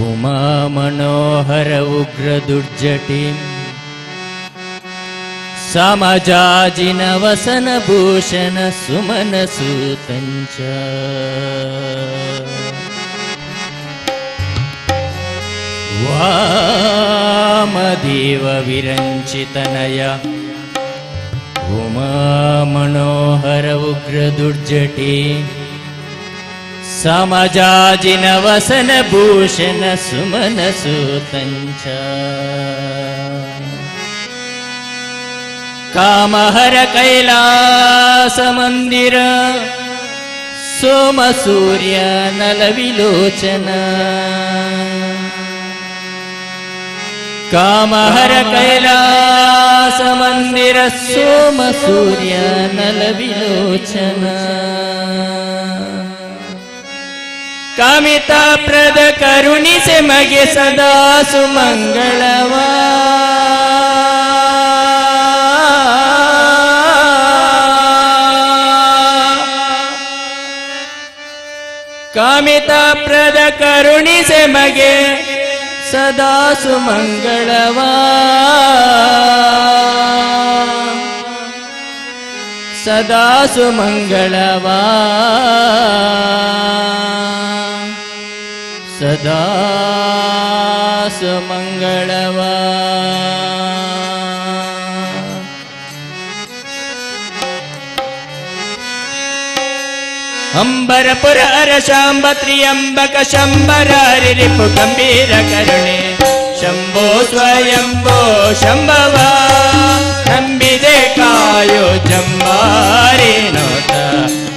ಉಮಾ ಮನೋಹರ ಉಗ್ರ ದುರ್ಜಟಿ ಸಮಜಾಜಿನ ವಸನ ಭೂಷಣ ಸುಮನ ಸೂತಂಚ ವಾಮದೇವ ವಿರಂಚಿತನಯ ಉಮಾ ಮನೋಹರ ಉಗ್ರ ದುರ್ಜಟಿ ಸಮಜಾಜಿನ ವಸನ ಭೂಷಣ ಸುಮನ ಸೂತಂಚ ಕಾಮಹರ ಕೈಲಾಸ ಮಂದಿರ ಸೋಮ ಸೂರ್ಯ ನಲವಿಲೋಚನ ಕಾಮಹರ ಕೈಲಾಸ ಮಂದಿರ ಸೋಮ ಸೂರ್ಯ ನಲವಿಲೋಚನ ಕಾಮಿತ ಪ್ರದ ಕರುಣಿಸೆ ಮಗೆ ಸದಾ ಸುಮಂಗಳವಾ ಕಾಮಿತ ಪ್ರದ ಕರುಣಿಸೆ ಮಗೆ ಸದಾ ಸುಮಂಗಳವಾ ಸದಾ ಸುಮಂಗಳವಾ ಸದಾ ಸುಮಂಗಳವಾ ಅಂಬರಪುರ ಅರಶಾಂಬ ತ್ರಿಯಂಬಕ ಶಂಬರ ರಿಪು ಗಂಭೀರ ಕರುಣೆ ಶಂಭೋ ಸ್ವಯಂಭೋ ಶಂಭವ ನಂಬಿದೆ ಕಾಯೋ ಜಂಬಾರಿ ನೋತ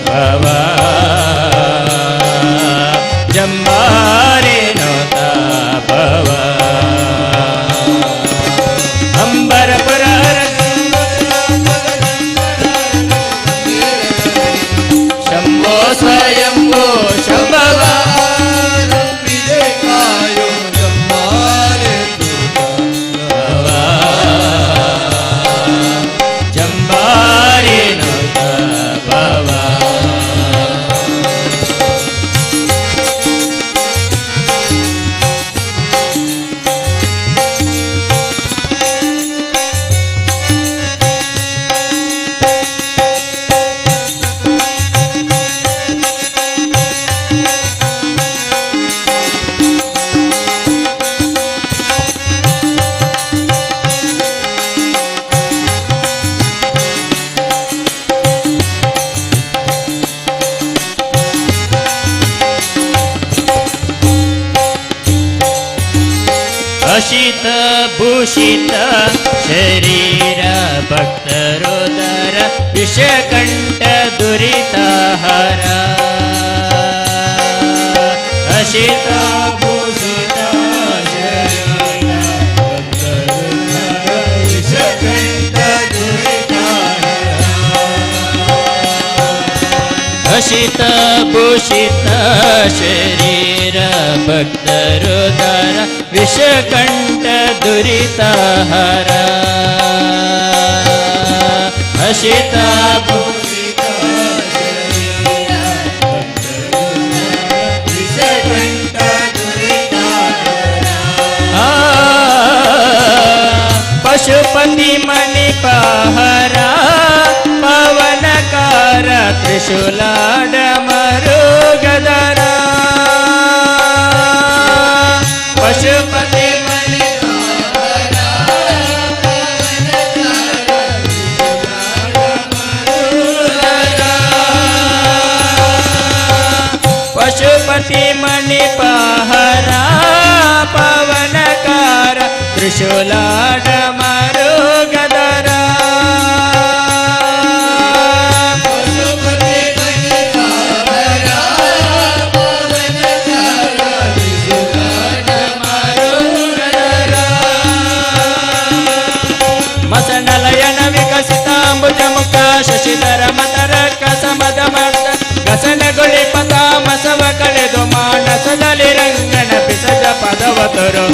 ಭವ ಜಂಬಾರಿ ನೋತ ಭವ ಅಂಬರಪುರ ಶಂಭೋ ಸ್ವಯಂಭೋ ಶಂಭವ ನಂಬಿದೆ ಕಾಯೋ ಜಂಬಾರೆ ಭವ ಜಂಬಾರಿ ನೋತ ಭವ ಅಶಿತ ಭೂಷಿತ ಶರೀರ ಭಕ್ತರೋದರ ವಿಷಕಂಠ ದುರಿತಹರ ಅಶಿತ ಭೂಷಿತ ಶರೀರ ಭಕ್ತರೋದರ ವಿಷಕಂಠ ದುರಿತಹರ ಅಶಿತ ಭೂಷಿತ ಶರೀರ ಭಕ್ತರುದರ ವಿಷಕಂಠ ದುರಿತಹರ ಅಶಿತ ಭೂಷಿತ ಶರೀರ ಭಕ್ತರುದರ ವಿಷಕಂಠ ದುರಿತಹರ ಪಶುಪತಿ ಮಣಿಪಹರ ಪವನಕಾರ ತ್ರಿಶೂಲಾಡ ಮರುಗದರ ಪಶುಪತಿ ಮಣಿಪಹರ ಪಶುಪತಿ ಮಣಿಪಹರ ಪವನಕಾರ ತ್ರಿಶೂಲಾಡ ಮರುಗದರ ಮಸನಲಯನ ವಿಕಸಿತಾಂಬುಜ ಮುಖ ಶಶಿಧರ ಮತರ ಕಸಮದ ಮರ್ದ ಗಸನಗುಳಿ ಪತಾಮಸವ ಕಳೆದು ಮಾನಸದಲ್ಲಿ ರಂಗನ ಪಿಸದ ಪದವತರು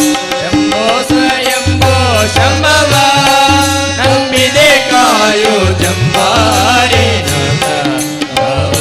ಶಂಭೋ ಸ್ವಯಂಭೋ ಶಂಭವ ನಂಬಿದೆ ಕಾಯೋ ಜಂಬಾರಿ ನಾಥ ಭವ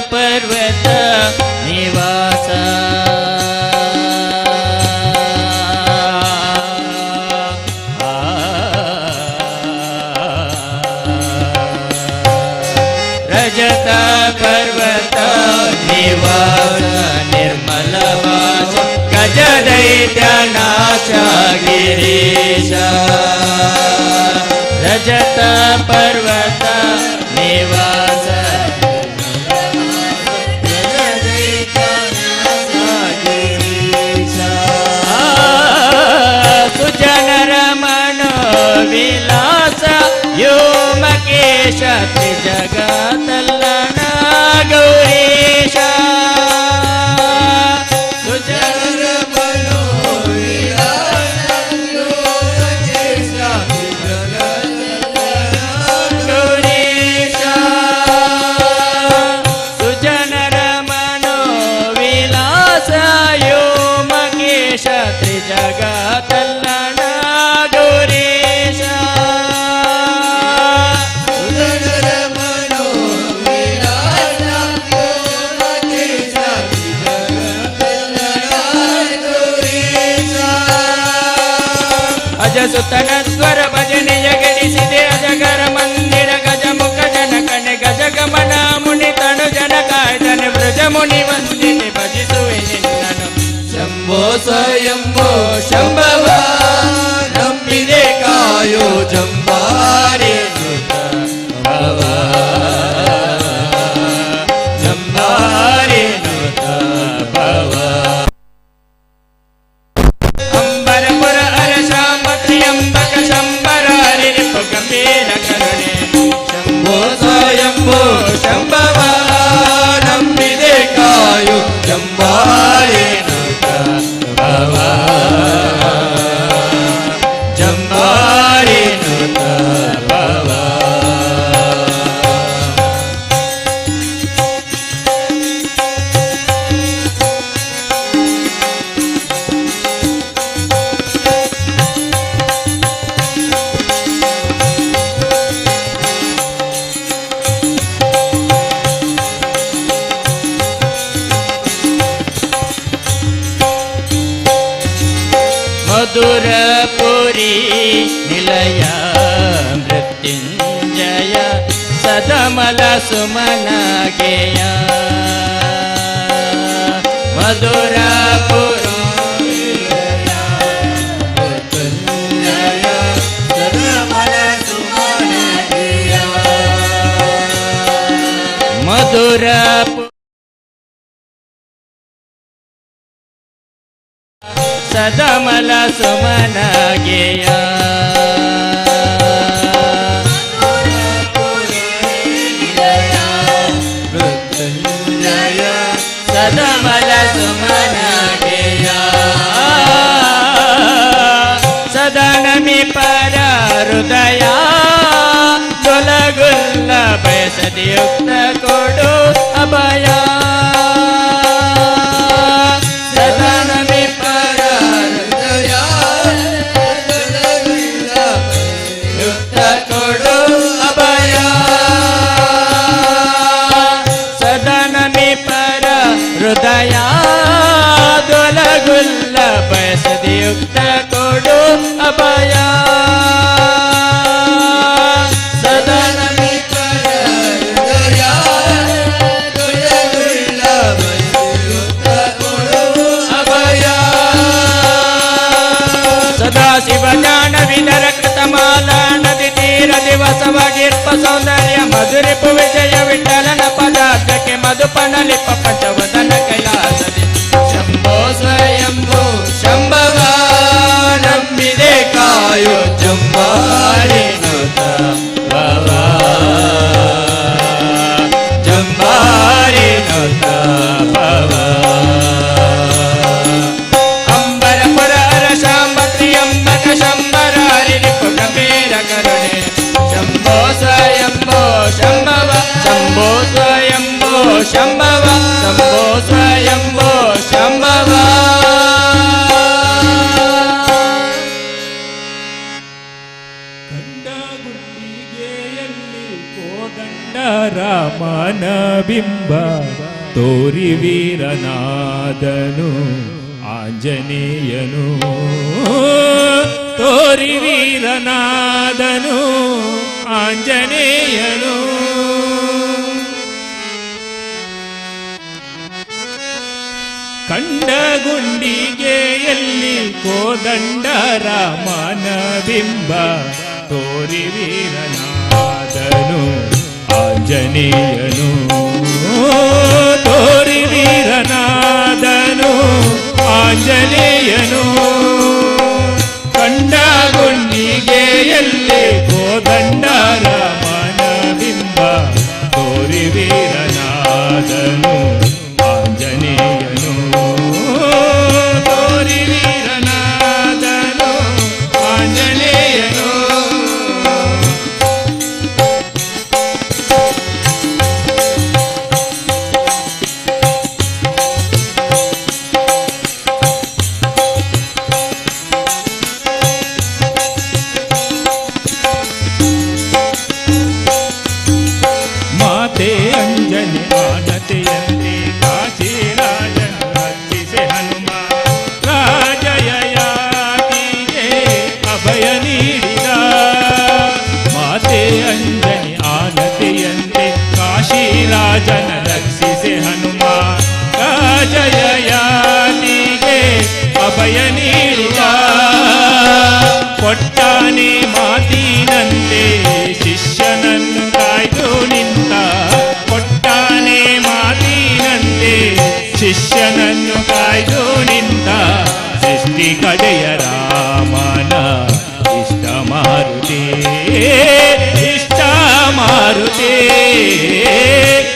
ಪರ್ವತ ನಿವಾಸ ರಜತ ಪರ್ವತ ನಿವಾಸ ನಿರ್ಮಲ ವಾಸ ಗಜ ದೈತ್ಯ ನಾಶ ಗಿರೀಶ ರಜತ ಪರ್ವತ ನಿವಾಸ ಸುಜನರ ಮನೋ ವಿಲಾಸ ವ್ಯೋಮಕೇಶ ತ್ರಿಜಗತಲ್ಲಣ ಗೌರೀಶ ಸುಜನರ ಮನೋ ಗೌರೀಶ ಸುಜನರ ಮನೋ ವಿಲಾಸ ವ್ಯೋಮಕೇಶ ತ್ರಿಜಗತಲ್ಲಣ ಗೌರೀಶ ಅಜಸುತನ ಸ್ವರ ಭಜನೆಯ ಗಳಿಸಿದೆ ಅಜಗರ ಮಂದಿರ ಗಜಮುಖ ಜನಕಣೆ ಗಜಗಮನ ಮುನಿ ತನು ಜನ ಕಾಯ್ದನೆ ಬ್ರಜ ಮುನಿ ವಂದಿತೆ ಭಜಿಸುವೆ ನಿನ್ನನು ಶಂಭೋ ಸ್ವಯಂಭೋ ಶಂಭವ ನಂಬಿದೆ ಕಾಯೋ ಜಂಬಾರಿ ಭವ ಜಂಬಾರಿ ನುತ ಭವ ಅಂಬರಪುರ ಅರಸ ಮತ್ರಿಯಂಬಕ ಶಂಬರ ಹರಿರಿಪು ಗಂಭೀರ ಕರುಣೆ ಶಂಭೋ ಸ್ವಯಂಭೋ ಶಂಭವ ನಂಬಿದೆ ಕಾಯೋ ಜಂಬಾರಿ ಭವ ಜಂಬಾರಿ ನುತ ಭವ ಮಧುರಪುರಿ ನಿಲಯ ಮೃತ್ಯುಂಜಯ ಸದಮಲ ಸುಮನ ಗೆಯ ಮಧುರಪುರ ಮಧುರಪುರ ಸದಮಲ ಸುಮನ ಗೆಯ ಸದಮಲ ಸುಮನ ಗೆಯ ಸದನಮಿ ಪರ ಹೃದಯ ತೊಲಗುಲ್ಲ ಬಯಸದಿಯುಕ್ತ ಕೊಡು ಅಭಯ ಸದನಮಿ ಪರ ಹೃದಯ ಯುಕ್ತ ಕೊಡು ಅಭಯ ಸದನಮಿ ಪರ ಹೃದಯ ತೊಲಗುಲ್ಲ ಬಯಸದಿಯುಕ್ತ ಕೊಡು ಅಭಯ ಸದನಮಿ ಪರ ಹೃದಯ ತೊಲಗುಲ್ಲ ಬಯಸದಿಯುಕ್ತ ಕೊಡು ಅಭಯ ಸದಾ ಶಿವ ಜ್ಞಾನ ವಿನರ ಕೃತಮಾಲ ನದಿ ತೀರ ದಿವಸವಾಗಿರ್ಪ ಸೌಂದರ್ಯ ಮಧುರಿಪು ವಿಜಯ ವಿಠಲನ ಪದಾರ್ಥಕ್ಕೆ ಮಧುಪನ ಲಿಪ ಪಂಚವದನ ಕೈಲಾಸದಿ ಶಂಭೋ ಸ್ವಯಂಭೋ ಶಂಭವ ನಂಬಿದೆ ಕಾಯೋ ಜಂಬಾರಿ ನುತ ಭವ ಜಂಬಾರಿ ನುತ ಭವ ಅಂಬರಪುರ ಅರಸ ಮತ್ರಿಯಂಬಕ ಶಂಬರ ಹರಿರಿಪು ಗಂಭೀರ ಕರುಣೆ ಶಂಭೋ ಸ್ವಯಂಭೋ ಶಂಭವ ಶಂಭೋ ಸ್ವಯಂಭೋ ಶಂಭವ ಶಂಭೋ ಸ್ವಯಂಭೋ ಶಂಭವ ಕಂಡ ಗುಂಡಿಗೆಯಲ್ಲಿ ಕೋದಂಡ ರಾಮನ ಬಿಂಬ ತೋರಿ ವೀರನಾದನು ಆಂಜನೇಯನು ತೋರಿ ವೀರನಾದನು ಆಂಜನೇಯನು ಕಂಡ ಗುಂಡಿಗೆಯಲ್ಲಿ ಕೋದಂಡ ರಾಮನ ಬಿಂಬ ತೋರಿ ವೀರನಾದನು ಆಂಜನೇಯನು ತೋರಿ ವೀರನಾದನು ಆಂಜನೇಯನು ಕಂಡ ಗುಂಡಿಗೆಯಲ್ಲಿ ಕೋದಂಡ ರಾಮನ ಬಿಂಬ ತೋರಿ ವೀರನಾದನು ಆಂಜನೇಯನು ತೋರಿ ವೀರನಾದನು ಆಂಜನೇಯನು ಮಾತೆ ಅಂಜನೆ ಆನತೆಯಂತೆ ಕಾಶಿರಾಜನ ರಕ್ಷಿಸೆ ಹನುಮ ರಾಜಯಯಾತಿಗೆ ಅಭಯ ನೀಡಿದ ಮಾತೆ ಅಂಜನೆ ಆನತೆಯಂತೆ ಕಾಶಿರಾಜನ ರಕ್ಷಿಸೆ ಹನುಮ ರಾಜಯಯಾತಿಗೆ ಅಭಯ ನೀಡಿದ ಕೊಟ್ಟಾನೆ ಮಾತಿನಂತೆ ಶಿಷ್ಯನನ್ನು ಕಾಯ್ದು ನಿಂತ ಕೊಟ್ಟಾನೆ ಮಾತಿನಂತೆ ಶಿಷ್ಯನನ್ನು ಕಾಯ್ದು ನಿಂತ ಸೃಷ್ಟಿ ಕಡೆಯ ರಾಮನ ಇಷ್ಟ ಮಾರುತಿ ಇಷ್ಟ ಮಾರುತಿ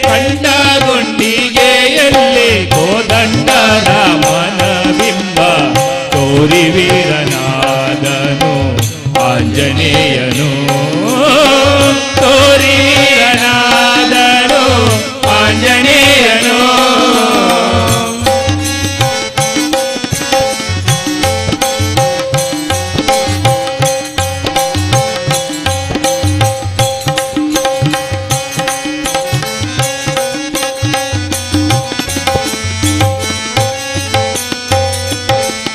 ಕಂಡ ಗುಂಡಿಗೆಯಲ್ಲಿ ಕೋದಂಡ ರಾಮನ ಬಿಂಬ ತೋರಿ ವೀರನಾದನು ಆಂಜನೇಯನು ತೋರಿ ವೀರನಾದನು ಆಂಜನೇಯನು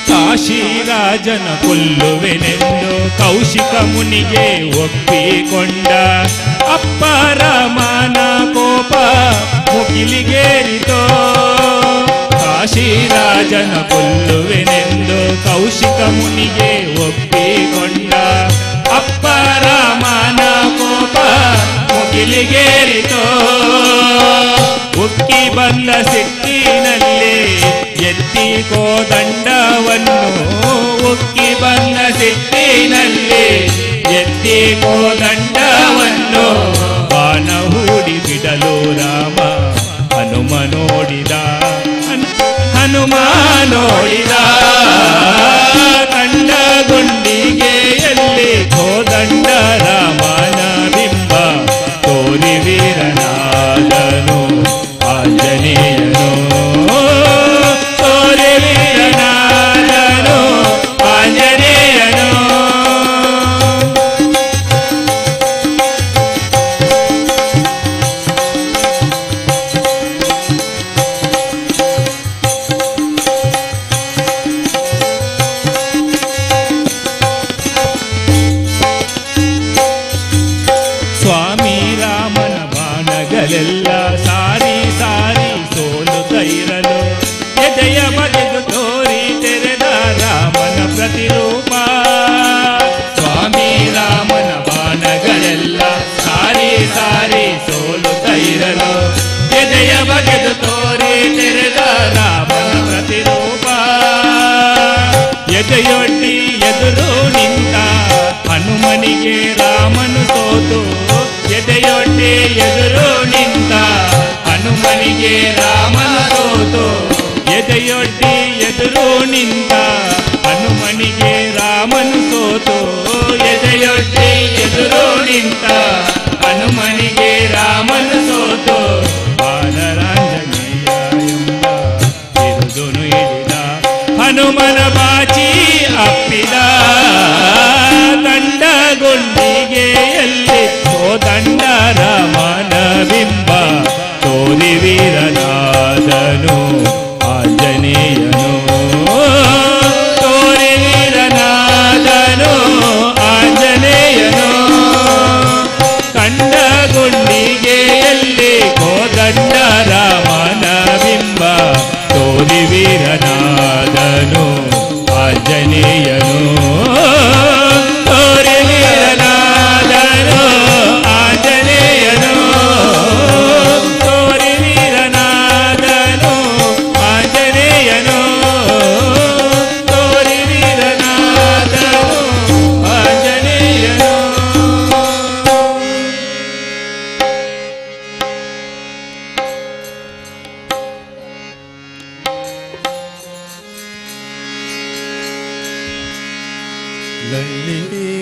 ಕಾಶಿರಾಜನ ಕೊಲ್ಲುವೆನೆಂದು ಕೌಶಿಕ ಮುನಿಗೆ ಒಪ್ಪಿಕೊಂಡ ಅಪ್ಪ ರಾಮನ ಕೋಪ ಮುಗಿಲಿಗೇರಿತೋ ಕಾಶಿರಾಜನ ಕೊಲ್ಲುವೆನೆಂದು ಕೌಶಿಕ ಮುನಿಗೆ ಒಪ್ಪಿಕೊಂಡ ಅಪ್ಪ ರಾಮನ ಕೋಪ ಮುಗಿಲಿಗೇರಿತೋ ಉಕ್ಕಿ ಬಂದ ಸಿಟ್ಟಿನಲ್ಲಿ ಎತ್ತಿ ಕೋದಂಡವನ್ನು ಉಕ್ಕಿ ಬಂದ ಸಿಟ್ಟಿನಲ್ಲಿ ಎತ್ತಿ ಕೋದಂಡವನ್ನು ಬಾಣ ಹೂಡಿ ಬಿಡಲು ರಾಮ ಹನುಮ ನೋಡಿದ ಹನುಮ ನೋಡಿದ ಕಂಡ ಗುಂಡಿಗೆಯಲ್ಲಿ ಕೋದಂಡ ರಾಮನ ಬಿಂಬ ತೋರಿ ವೀರನಾದನು ಆಂಜನೇಯನು ತೋರಿ ವೀರನಾದನು ಆಂಜನೇಯನು ಸ್ವಾಮಿ ರಾಮನ ಬಾಣಗಳೆಲ್ಲ ಸಾರಿ ಸಾರಿ ಸೋಲುತ್ತೈರಲು ಎದೆಯ ಬಗೆದು ತೋರಿ ತೆರೆದ ರಾಮನ ಪ್ರತಿರೂಪ ಸ್ವಾಮಿ ರಾಮನ ಬಾಣಗಳೆಲ್ಲ ಸಾರಿ ಸಾರಿ ಸೋಲುತ್ತೈರಲು ಎದೆಯ ಬಗೆದು ತೋರಿ ತೆರೆದ ರಾಮನ ಪ್ರತಿರೂಪ ಎದೆಯೊಡ್ಡಿ ಎದುರು ನಿಂತ ಹನುಮನಿಗೆ ರಾಮನು ಸೋತು ಎದೆಯೊಡ್ಡಿ ಎದುರು ನಿಂತ ಹನುಮನಿಗೆ ರಾಮನು ಸೋತು ಎದೆಯೊಡ್ಡಿ ಎದುರು ನಿಂತ ಹನುಮನಿಗೆ ರಾಮನು ಸೋತು ಎದೆಯೊಡ್ಡಿ ಎದುರು ನಿಂತ ಹನುಮನಿಗೆ ರಾಮನು ಸೋತು ಬಾಲರಾಂಜನೇಯ ಎಂಬ ಬಿರುದುನು ಹಿಡಿದ ಹನುಮನ ಬಾಚಿ ಅಪ್ಪಿದ ದಂಡ ಗುಂಡಿಗೆಯಲ್ಲಿ ಕೋದಂಡ ರಾಮನ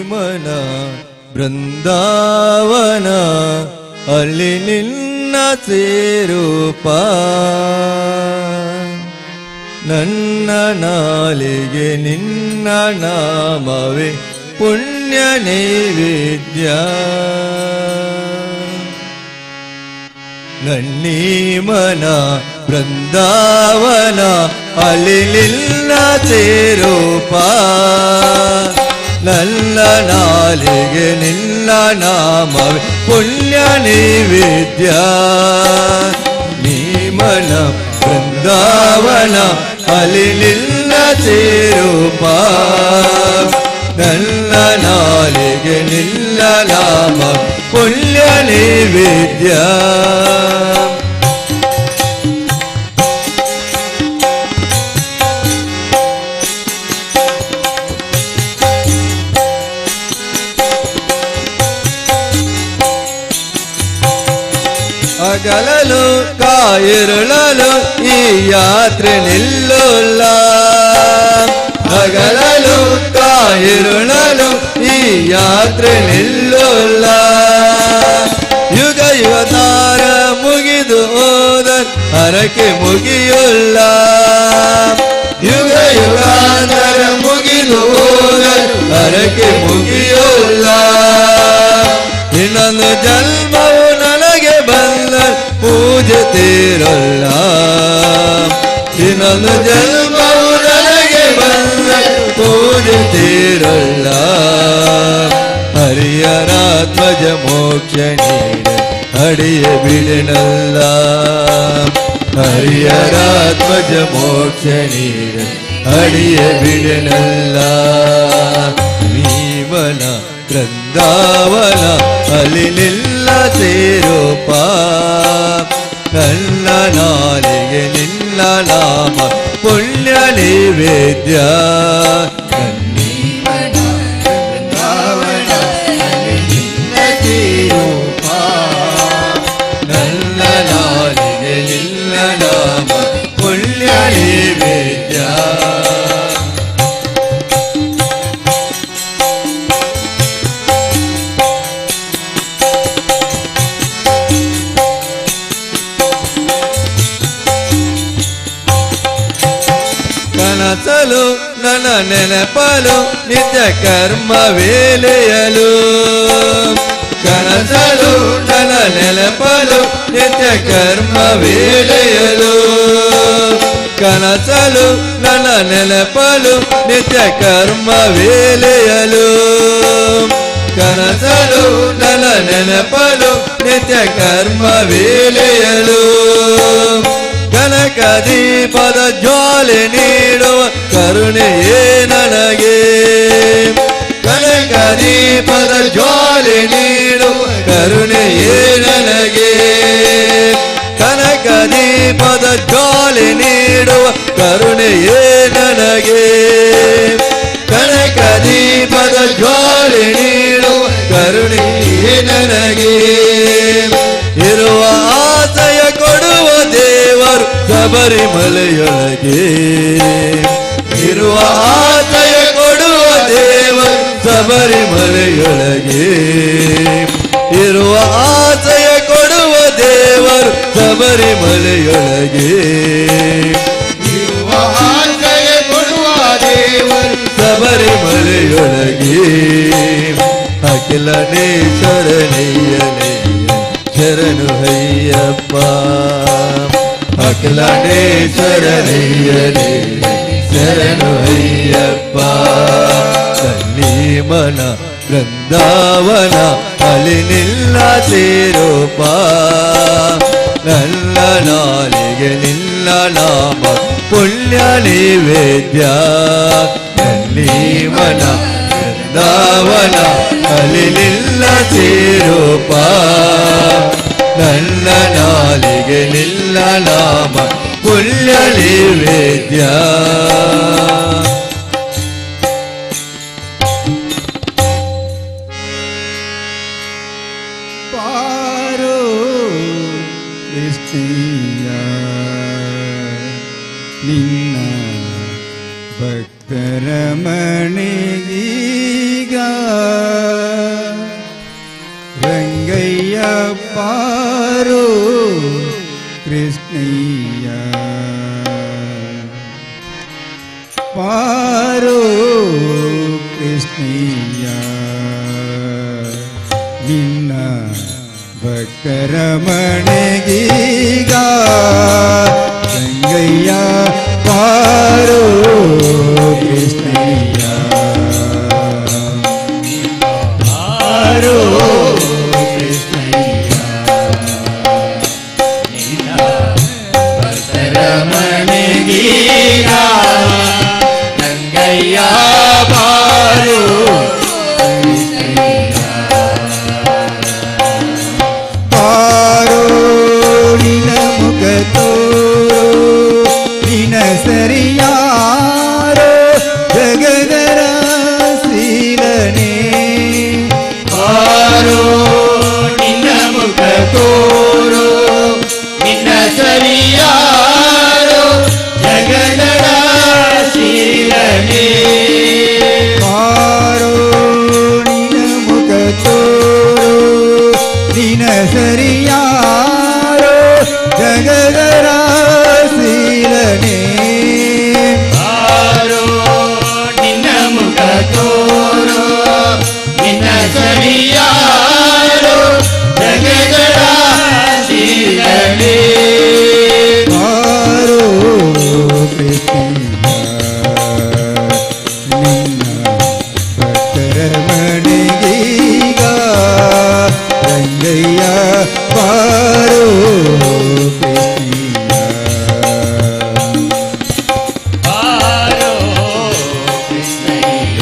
ಮನ ಬೃಂದಾವನ ಅಲ್ಲಿ ನಿನ್ನ ಸೇರೂಪ ನನ್ನ ನಾಲಿಗೆ ನಿನ್ನ ನಾಮವೇ ಪುಣ್ಯ ನೈವೇದ್ಯ ನನ್ನೀ ಮನ ಬೃಂದಾವನ ಅಲ್ಲಿ ನಿನ್ನ ಸೇರೂಪ ನನ್ನ ನಾಲಿಗೆ ನಿನ್ನ ನಾಮವೇ ಪುಣ್ಯ ನೈವೇದ್ಯ ನೀ ಮನ ಬೃಂದಾವನ ಅಲ್ಲಿ ನಿನ್ನ ಸೇರೂಪ ನನ್ನ ನಾಲಿಗೆ ನಿನ್ನ ನಾಮ ಪುಣ್ಯ ನೈವೇದ್ಯ ಅಗಲಲು ಕಾಯಿರುಳಲು ಈ ಯಾತ್ರೆ ನಿಲ್ಲುಲ್ಲ ಅಗಲಲು ಕಾಯಿರುಳಲು ಈ ಯಾತ್ರೆ ನಿಲ್ಲುಲ್ಲ ಯುಗ ಯುಗತಾರ ಮುಗಿದು ಹೋದ ಹರಕೆ ಮುಗಿಯುಲ್ಲ ಯುಗ ಯುಗಾಂತರ ಮುಗಿದು ಹೋದ ಹರಕೆ ಮುಗಿಯುಲ್ಲ ಇನ್ನೊಂದು ಜನ್ಮವು ನನಗೆ ಬಂದ ಪೂಜೆ ತೀರಲ್ಲ ಇನ್ನೊಂದು ಜನ್ಮವು ನನಗೆ ಬಂದ ಪೂಜೆ ತೀರಲ್ಲ ಹರಿಯರಾತ್ಮಜ ಮೋಕ್ಷ ನೀಡ ಅಡಿಯ ಬಿಡನಲ್ಲ ಹರಿಯರಾತ್ಮಜ ಮೋಕ್ಷ ನೀಡ ಅಡಿಯ ಬಿಡನಲ್ಲ ನೀವನ ಬೃಂದಾವನ ಅಲ್ಲಿ ನಿಲ್ಲ ಸೇರೂಪ ನನ್ನ ನಾಲಿಗೆ ನಿನ್ನ ನಾಮ ಪುಣ್ಯ ನೈವೇದ್ಯ ನನ್ನೀ ಮನ ಬೃಂದಾವನ ಅಲ್ಲಿ ನಿನ್ನ ಸೇರೂಪ ನನ್ನ ನಾಲಿಗೆ ನಿನ್ನ ನಾಮ ಪುಣ್ಯ ನೈವೇದ್ಯ ಕನಸಲು ನನ್ನ ನೆನಪಲು ನಿತ್ಯ ಕರ್ಮ ವೇಲೆಯಲು ಕನಸಲು ನನ್ನ ನೆನಪಲು ನಿತ್ಯ ಕರ್ಮ ವೇಲೆಯಲು ಕನಸಲು ನನ್ನ ನೆನಪಲು ನಿತ್ಯ ಕರ್ಮ ವೇಲೆಯಲು ಕನಸಲು ನನ್ನ ನೆನಪಲು ನಿತ್ಯ ಕರ್ಮ ವೇಲೆಯಲು ಕನಕ ದೀಪದ ಜ್ವಾಲೆ ನೀಡುವ ಕರುಣೆಯೇ ನನಗೆ ಕನಕ ದೀಪದ ಜ್ವಾಲೆ ನೀಡುವ ಕರುಣೆಯೇ ನನಗೆ ಕನಕ ದೀಪದ ಜ್ವಾಲೆ ನೀಡುವ ಕರುಣೆಯೇ ನನಗೆ ಕನಕ ದೀಪದ ಜ್ವಾಲೆ ನೀಡುವ ಕರುಣೆಯೇ ನನಗೆ ಇರುವ ಆಸೆಯ ಕೊಡುವ ದೇವರು ಶಬರಿಮಲೆಯೊಳಗೆ ಇರುವ ಆಸೆಯ ಕೊಡುವ ದೇವರು ಶಬರಿಮಲೆಯೊಳಗೆ ಇರುವ ಆಸೆಯ ಕೊಡುವ ದೇವರು ಶಬರಿಮಲೆಯೊಳಗೆ ಇರುವ ಆಸೆಯ ಕೊಡುವ ದೇವರು ಶಬರಿಮಲೆಯೊಳಗೆ ಅಖಿಲನೇಶ್ವರನಯ್ಯನೇ ಶರಣು ಅಯ್ಯಪ್ಪ ಅಖಿಲನೇಶ್ವರನಯ್ಯನೇ ಶರಣು ಅಯ್ಯಪ್ಪ ತನ್ನಿ ಮನ ಬೃಂದಾವನ ಅಲ್ಲಿ ನಿಲ್ಲ ಸೇರೂಪ ನನ್ನ ನಾಲಿಗೆ ನಿನ್ನ ನಾಮ ಪುಣ್ಯ ನೈವೇದ್ಯ ತನ್ನಿ ಮನ ಬೃಂದಾವನ ಅಲ್ಲಿ ನಿಲ್ಲ ಸೇರೂಪ ನನ್ನ ನಾಲಿಗೆ ನಿಲ್ಲ ನಾಮ ಪುಣ್ಯ ನೈವೇದ್ಯ ಪಾರೋ ಕೃಷ್ಣಯ್ಯ ನಿನ್ನ ಭಕ್ತರ ಮನೆಗೀಗ ಬಾರೋ ಕೃಷ್ಣಯ್ಯ ಬಾರೋ ಕೃಷ್ಣಯ್ಯ ನಿನ್ನ ಭಕ್ತರ ಮನೆಗೀಗ ರಂಗಯ್ಯ ಬಾರೋ ಕೃಷ್ಣಯ್ಯ ಬಾರೋ ಕೃಷ್ಣಯ್ಯ ನಿನ್ನ ಭಕ್ತರ ಮನೆಗೀಗ ರಂಗಯ್ಯ ಬಾರೋ ಸರಿಯಾರೋ ಜಗದರ ಶೀಲನೆ ಬಾರೋ ನಿನ್ನ ಮುಖ ತೋರೋ ನಿನ್ನ ಸರಿಯಾರೋ ಜಗದರ ಶೀಲನೆ ಬಾರೋ ನಿನ್ನ ಮುಖ ತೋರೋ ನಿನ್ನ ಸರಿಯಾರೋ ಜಗದರ ಶೀಲನೆ ಸರಿಯಾರೋ ಜಗದರ ಶೀಲನೆ ಬಾರೋ ಕೃಷ್ಣಯ್ಯ ನಿನ್ನ ಭಕ್ತರ ಮನೆಗೀಗ ರಂಗಯ್ಯ ಬಾರೋ ಕೃಷ್ಣಯ್ಯ ಬಾರೋ ಕೃಷ್ಣಯ್ಯ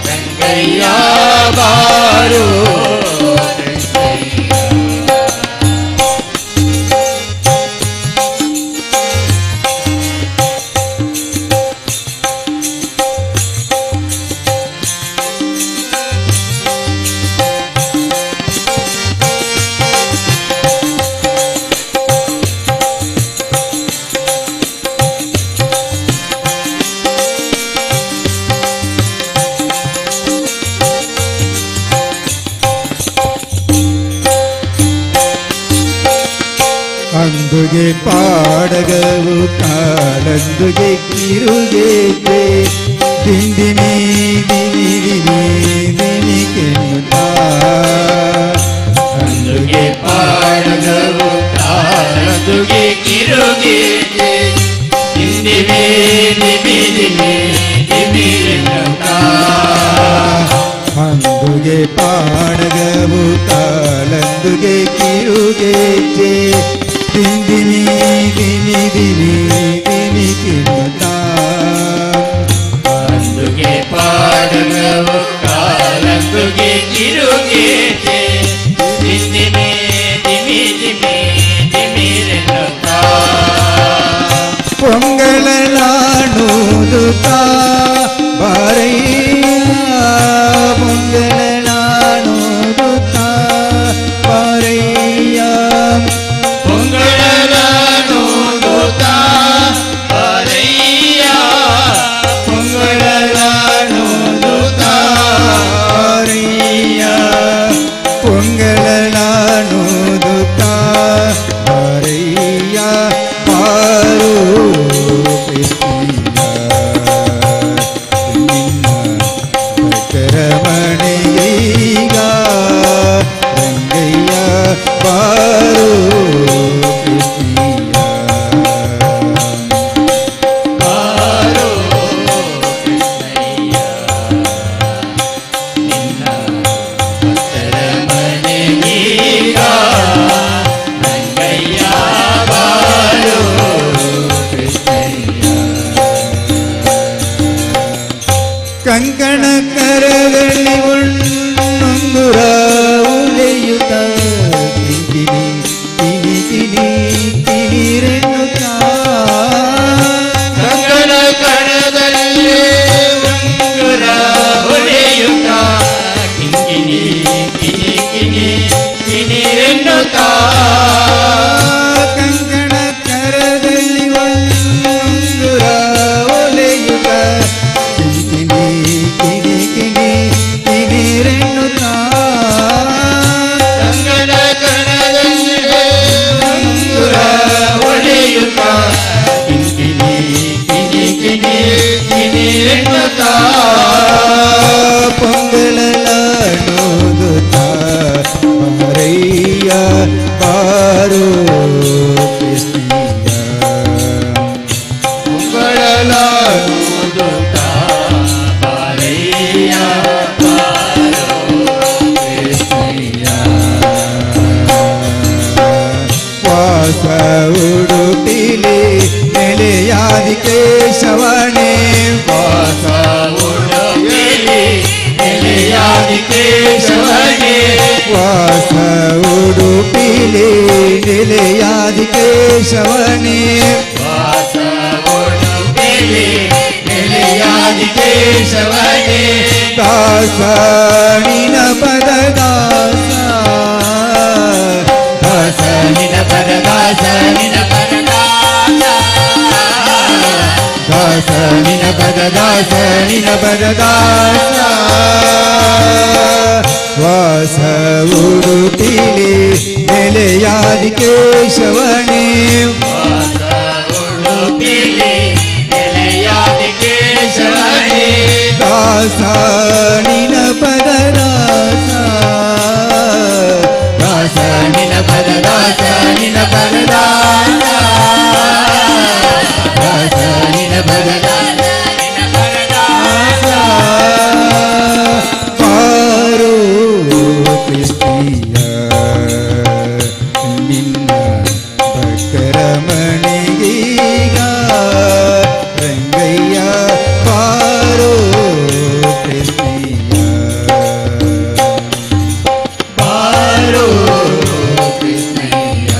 ರಂಗಯ್ಯ ಬಾರೋ ಅಂದುಗೆ ಪಾಡಗವು ಕಾಲಂದುಗೆ ಕಿರುಗೆಗೆ ದಿಂದಿನಿ ದಿನಿ ದಿನಿ ಕೆನ್ನುತ್ತಾ ಅಂದುಗೆ ಪಾಡಗವು ಕಾಲಂದುಗೆ ಕಿರುಗೆಗೆ ದಿಂದಿನಿ ದಿನಿ ದಿನಿ ದಿನಿ ಕೆನ್ನುತ್ತಾ ಅಂದುಗೆ ಪಾಡಗವು ಕಾಲಂದುಗೆ ಕಿರುಗೆಗೆ ದಿನಿ ದಿನಿ ದಿನಿ ದಿನಿ ಕಿನ್ನುತ್ತಾ ಅಂದುಗೆ ಪಾಡಗವು ಕಾಲಂದುಗೆ ಕಿರುಗೆಗೆ ದಿನಿ ದಿನಿ ದಿನಿ ದಿನಿ ಎನ್ನುತ್ತಾ ಪೊಂಗಲಲಾಡುತ್ತಾ ಬಾರಯ್ಯ ಪೊಂಗಲಲಾಡುತ್ತಾ ಬಾರಯ್ಯ ಪೊಂಗಲಲಾಡುತ್ತಾ ಬಾರಯ್ಯ ಪೊಂಗಲಲಾಡುತ್ತಾ ಬಾರಯ್ಯ ಪೊಂಗಲಲಾಡುತ್ತಾ ಬಾರಯ್ಯ ಬಾರೋ ಕೃಷ್ಣಯ್ಯ ನಿನ್ನ ಭಕ್ತರ ಮನೆಗೀಗ ರಂಗಯ್ಯ ಬಾರೋ ಕೃಷ್ಣಯ್ಯ ಬಾರೋ ಕೃಷ್ಣಯ್ಯ ನಿನ್ನ ಭಕ್ತರ ಮನೆಗೀಗ ರಂಗಯ್ಯ ಬಾರೋ ಕೃಷ್ಣಯ್ಯ ಕಂಕಣ ಕರದಲ್ಲಿ ಉಣ್ಣುಂಗುರ ಉಳೆಯುತ್ತ ಕಿಣಿ ಕಿಣಿ ಕಿಣಿ ಕಿಣಿರೆನ್ನುತ್ತಾ ಕಂಕಣ ಕರದಲ್ಲಿ ಉಂಗುರ ಉಳೆಯುತ್ತ ಕಿಣಿ ಕಿಣಿ ಕಿಣಿ ಕಿಣಿರೆನ್ನುತ್ತಾ ಕಂಕಣ ಕರದಲ್ಲಿ ಉಂಗುರ ಉಳೆಯುತ್ತ ಕಿಣಿ ನೆಲೆಯಾದಿ ಕೇಶವನೇ ವಾಸ ಉಡುಪಿಲಿ ನೆಲೆಯಾದಿ ಕೇಶವನೇ ವಾಸ ಉಡುಪಿಲಿ ನೆಲೆಯಾದಿ ಕೇಶವನೇ ವಾಸ ಉಡುಪಿಲಿ ನೆಲೆಯಾದಿ ಕೇಶವನೇ ದಾಸ ನಿನ ಪದ ದಾಸ ದಾಸ ನಿನ ಪರ ದಾಸ ನಿನ ಪರ ದಾಸ ನಿನ ಪದ ದಾಸ ನಿನ ಪರ ದಾಸ ವಾಸ ಉಡುಪಿಲಿ ನೆಲೆಯಾದಿ ಕೇಶವನೇ ವಾಸ ಉಡುಪಿಲಿ ನೆಲೆಯಾದಿ ಕೇಶವನೇ ದಾಸ ನಿನ ಪದ ದಾಸ ದಾಸ ನಿನ ಪದ ದಾಸ ನಿನ ಪರ ದಾಸ ದಾಸ ನಿನ ಪದ ದಾಸ ನಿನ ಪರ ದಾಸ ಪಾರೋ ಕ್ರಿಸ್ತಿಯ ನಿನ್ನ ಭಕ್ತರ ಮನೆಗೀಗ ರಂಗಯ್ಯ ಪಾರೋ ಕ್ರಿಸ್ತಿಯ ಬಾರೋ ಕೃಷ್ಣಯ್ಯ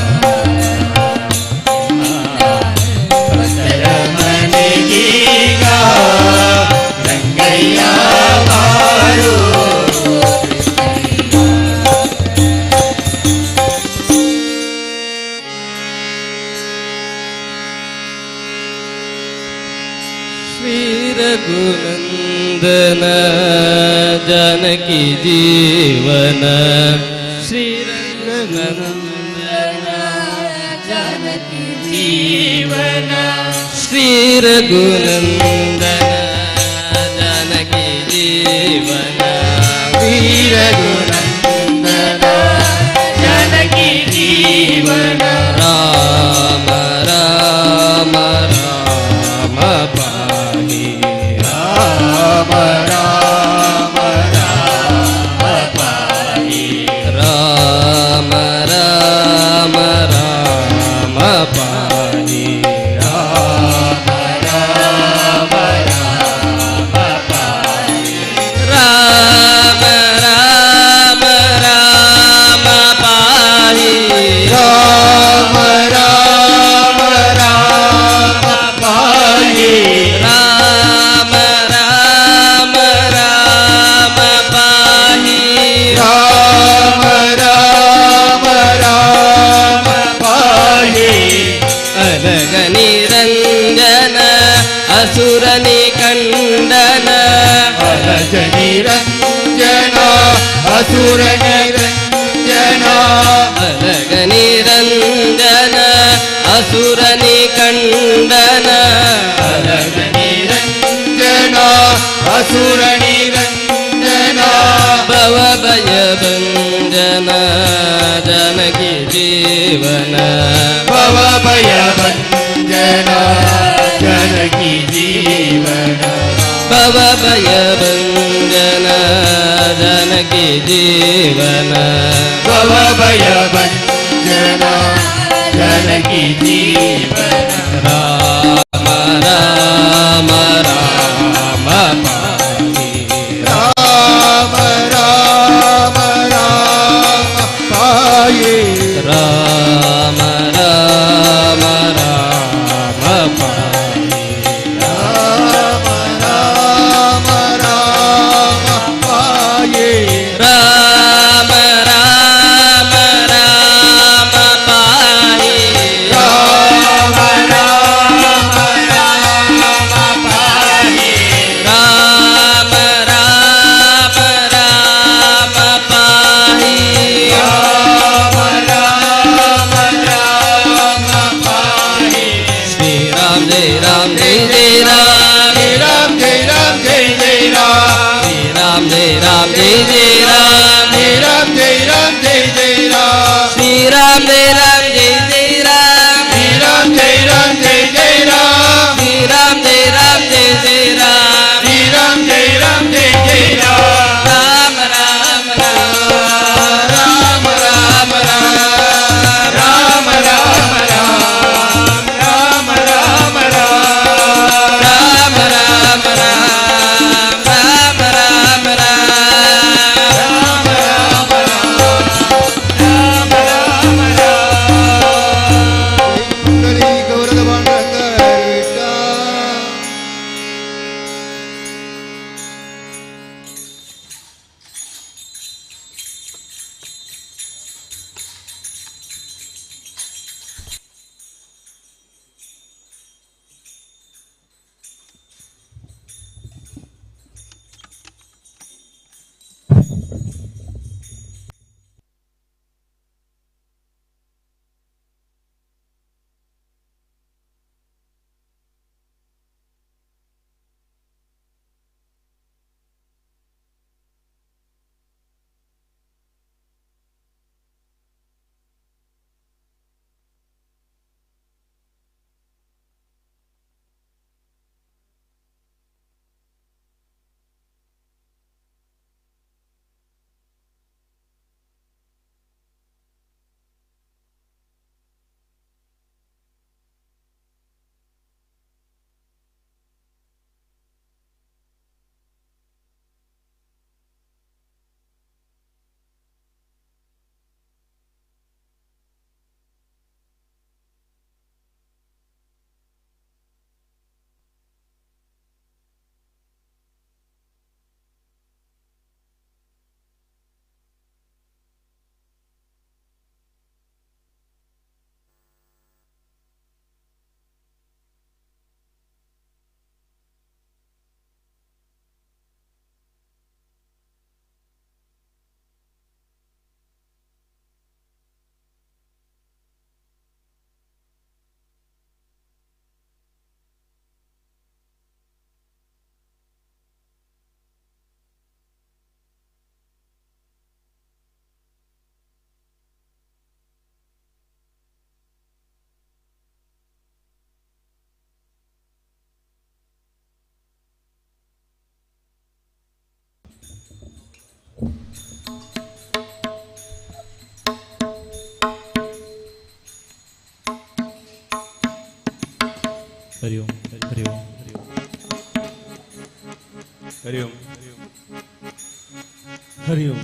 ಭಕ್ತರ ಮನೆಗೀಗ ರಂಗಯ್ಯ ಬಾರೋ ಶ್ರೀರಘುನಂದನ ಜಾನಕಿ ಜೀವನ ಶ್ರೀರಘುನಂದನ ಜಾನಕಿ ಜೀವನ ಶ್ರೀರಘುನಂದನ ಜಾನಕಿ ಜೀವನ ವೀರಗುನಂದನ ಜಾನಕಿ ಜೀವನ ರಾಮ ರಾಮ ರಾಮ ಪಾಹಿ ರಾಮ ರಾಮ ರಾಮ ಪಾಹಿ ರಾಮ ರಾಮ ರಾಮ ಪಾಹಿ ರಾಮ ರಾಮ ರಾಮ ಪಾಹಿ ರಾಮ ರಾಮ ರಾಮ ಪಾಹಿ ರಾಮ ರಾಮ ರಾಮ ಪಾಹಿ ರಾಮ ರಾಮ ರಾಮ ಪಾಹಿ ರಾಮ ರಾಮ ರಾಮ ಪಾಹಿ ಅನಗ ನಿರಂಜನ ಅಸುರನಿ ಕಂಡನ ಅನಜ ನಿರಂಜನ ಅಸುರ ನಿರಂಜನ ಅನಗ ನಿರಂಜನ ಅಸುರನಿ ಕಂಡನ ಅನಜ ನಿರಂಜನ ಅಸುರ ನಿರಂಜನ ಭವ ಭಯ ಭಂಜನ ಜನಕಿ ಜೀವನ ಭವ ಭಯ ಭಂಜನ ಜನಕಿ ಜೀವನ ಭವ ಭಯ ಭಂಜನ ಜನಕಿ ಜೀವನ ಭವ ಭಯ ಭಂಜನ ಜನಕಿ ಜೀವನ ರಾಮ ರಾಮ ರಾಮ ಪಾಹಿ ರಾಮ ರಾಮ ರಾಮ ಪಾಹಿ ರಾಮ ರಾಮ ರಾಮ ಪಾಹಿ ರಾಮ ರಾಮ ರಾಮ ಪಾಹಿ ರಾಮ ರಾಮ ರಾಮ ಪಾಹಿ ರಾಮ ರಾಮ ರಾಮ ಪಾಹಿ ರಾಮ ರಾಮ ರಾಮ ಪಾಹಿ ರಾಮ ರಾಮ ರಾಮ ಪಾಹಿ ಶ್ರೀ ರಾಮ ಜೈ ರಾಮ ಜೈ ಜೈ ರಾಮ ಜೈ ರಾಮ ಜೈ ರಾಮ ಜೈ ಜೈ ರಾಮ ಶ್ರೀ ರಾಮ ಜೈ ರಾಮ ಜೈ ಜೈ ರಾಮ ಜೈ ರಾಮ ಜೈ ರಾಮ ಜೈ ಜೈ ರಾಮ ಶ್ರೀ ರಾಮ ಜೈ ರಾಮ ಜೈ ಜೈ ರಾಮ ಜೈ ರಾಮ ಜೈ ರಾಮ ಜೈ ಜೈ ರಾಮ ಶ್ರೀ ರಾಮ ಜೈ ರಾಮ ಜೈ ಜೈ ರಾಮ ಜೈ ರಾಮ ಜೈ ರಾಮ ಜೈ ಜೈ ರಾಮ ರಾಮ ರಾಮ ರಾಮ ರಾಮ ರಾಮ ರಾಮ ರಾಮ ರಾಮ ರಾಮ ರಾಮ ರಾಮ ರಾಮ ಹರಿ ಓಂ ಹರಿ ಓಂ ಹರಿ ಓಂ ಹರಿ ಓಂ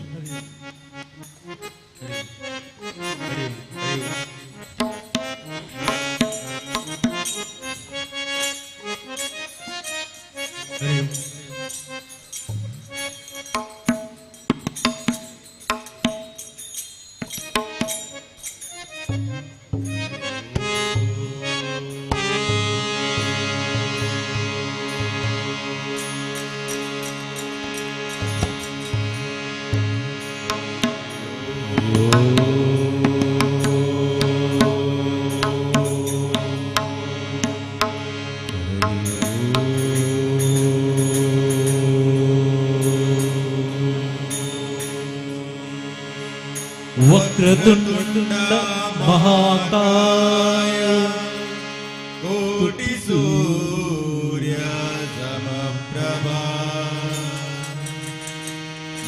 ವಕ್ರತುಂಡ ಮಹಾಕಾಯ ಕೋಟಿ ಸೂರ್ಯ ಸಮಪ್ರಭಾ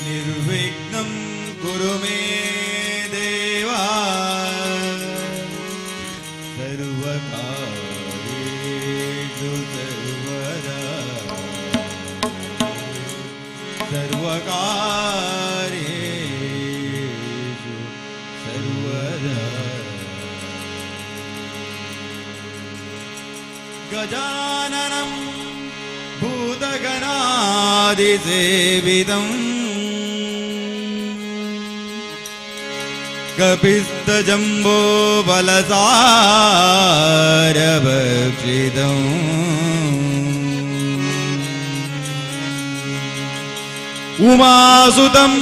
ನಿರ್ವಿಘ್ನಂ ಕುರು ಮೇ ದೇವಾ ಸರ್ವಕಾರ್ಯೇಷು ಸರ್ವದಾ ಸರ್ವಕಾರ್ಯೇಷು ಸರ್ವದಾ ಗಜಾನನಂ ಭೂತಗಣಾದಿಸೇವಿತಂ ಕಪಿಸ್ತಜಂಬೋ ಬಲಸಾರಭಕ್ಷಿತಂ ಉಮಾಸುತಂ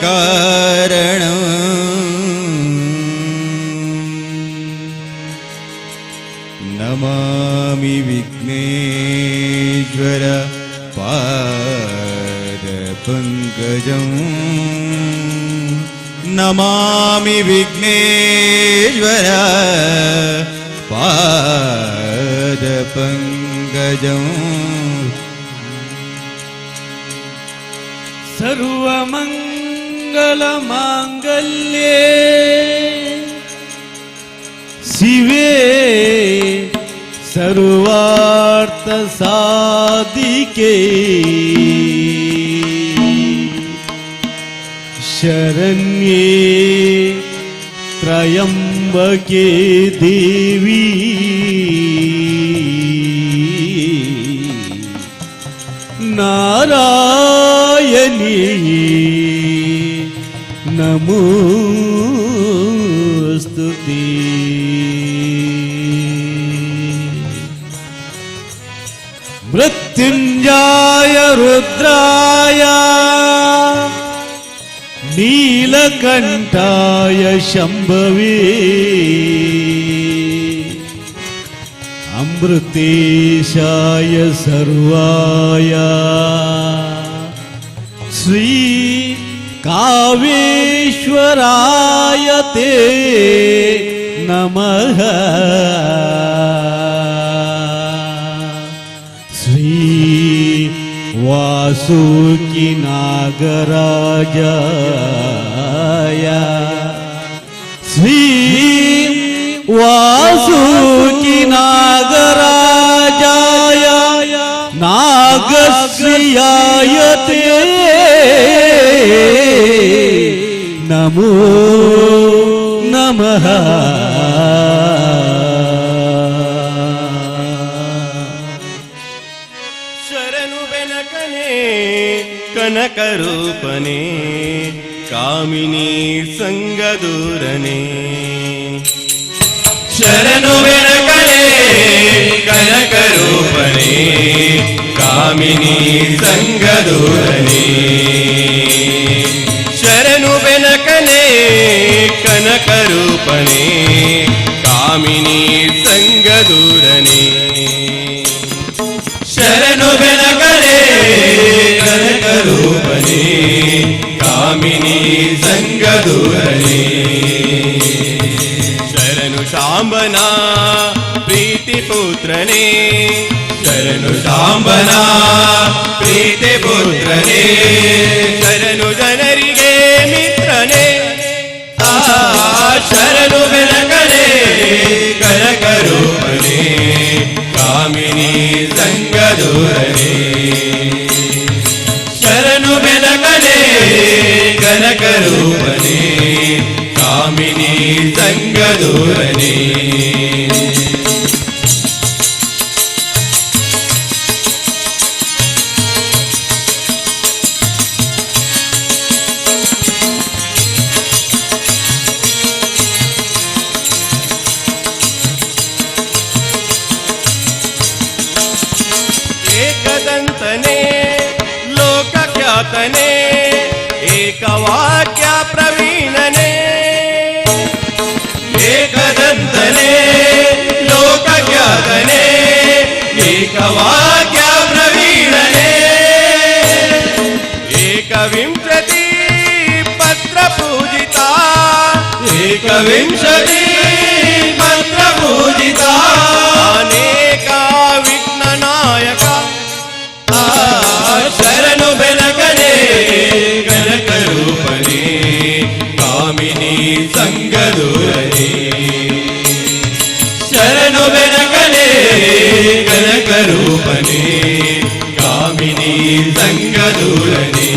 ಶೋಕವಿನಾಶಕಾರಣಂ ನಮಾಮಿ ವಿಘ್ನೇಶ್ವರ ಪಾದಪಂಕಜಂ ನಮಾಮಿ ವಿಘ್ನೇಶ್ವರ ಪಾದಪಂಕಜಂ ಸರ್ವಮಂಗಲ ಮಾಂಗಲ್ಯೇ ಶಿವೆ ಸರ್ವಾರ್ಥ ಸಾಧಿಕೆ ಶರಣ್ಯೇ ತ್ರಯಂಬಕೆ ದೇವಿ ನಾರಾಯಣಿ ನಮೋಸ್ತುತೇ ಮೃತ್ಯುಂಜಯ ರುದ್ರಾಯ ನೀಲಕಂಠಾಯ ಶಂಭವೇ ಅಮೃತೇಶಾಯ ಸರ್ವಾಯ ಶ್ರೀ ಕಾವೇಶ್ವರಾಯ ತೇ ನಮಃ ಶ್ರೀ ವಾಸುಕಿ ನಾಗರಾಜಾಯ ಶ್ರೀ ವಾಸುಕಿ ನಾಗರಾಜಾಯ ನಾಗಶ್ರಿಯಾಯ ತೇ ನಮೋ ನಮಃ ಶರಣು ಬೆನಕನೆ ಕನಕರೂಪನೆ ಕಾಮಿನಿ ಸಂಗದೂರನೆ ಶರಣು ಬೆನಕನೆ ಕನಕರೂಪನೆ ಕಾಮಿನಿ ಸಂಗದೂರನೆ ಶರಣು ಬೆನಕನೆ ಕನಕರೂಪನೆ ಕಾಮಿನಿ ಸಂಗದೂರನೆ ಶರಣು ಬೆನಕನೆ ಕನಕರೂಪನೆ ಕಾಮಿನಿ ಸಂಗದೂರನೆ ಶರಣು ಶಾಂಬನ ಪ್ರೀತಿ ಪುತ್ರನೇ ಶರಣು ಶಾಂಬನ ಪ್ರೀತಿ ಪುತ್ರನೇ ಶರಣು ಜನರಿಗೆ ಮಿತ್ರನೇ ಶರಣು ಬೆನಕನೆ ರೂಪನೇ ಕಾಮಿನಿ ಸಂಗದೂರನೇ ಶರಣು ಬೆನಕನೇ ಕನಕ ರೂಪನೇ ಕಾಮಿನಿ ಸಂಗದೂರನೇ ಏಕದಂತನೇ ಲೋಕಖ್ಯಾತನೇ ಏಕವಾಕ್ಯ ಪ್ರವೀಣನೇ ಏಕದಂತನೇ ಲೋಕಖ್ಯಾತನೇ ಏಕವಾಕ್ಯ ಪ್ರವೀಣನೇ ಏಕವಿಂಶತಿ ಪತ್ರ ಪೂಜಿತ ಏಕವಿಂಶತಿ ಪತ್ರ ಪೂಜಿತ ಅನೇಕ ವಿಘ್ನ ನಾಯಕ ಶರಣು ಬೆನಕನೇ ಕನಕ ರೂಪನೇ ಕಾಮಿನಿ ಸಂಗದೂರನೇ ಶರಣು ಬೆನಕನೇ ಕನಕ ರೂಪನೇ ಕಾಮಿನಿ ಸಂಗದೂರನೇ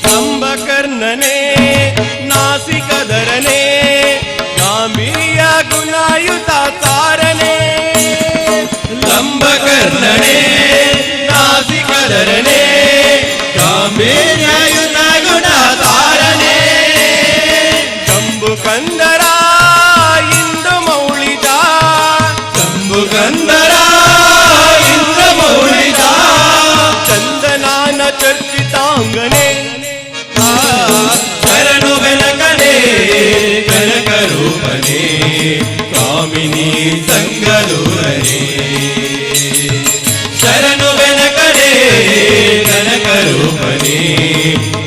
ಕಂಬಕರ್ಣನೇ ನಾಸಿಕಧರನೇ ಗಾಂಭೀರ್ಯ ಗುಣಾಯುತ ತಾರನೇ ಲಂಬಕರ್ಣನೇ ನಾಸಿಕಧರನೇ ಗಾಂಭೀರ್ಯಯುತ ಗುಣ ತಾರನೇ ಕಂಬು ಕಂದರ ಇಂದು ಮೌಳಿದ ಕಂಬು ಕಂದರ ಇಂದು ಮೌಳಿದ ಚಂದನಾನ ಚರ್ಚಿತಾಂಗನೇ ಶರಣು ಬೆನಕನೇ ಕನಕ ರೂಪನೇ ಕಾಮಿನಿ ಸಂಗದೂರನೇ ಶರಣು ಬೆನಕನೇ ಕನಕ ರೂಪನೇ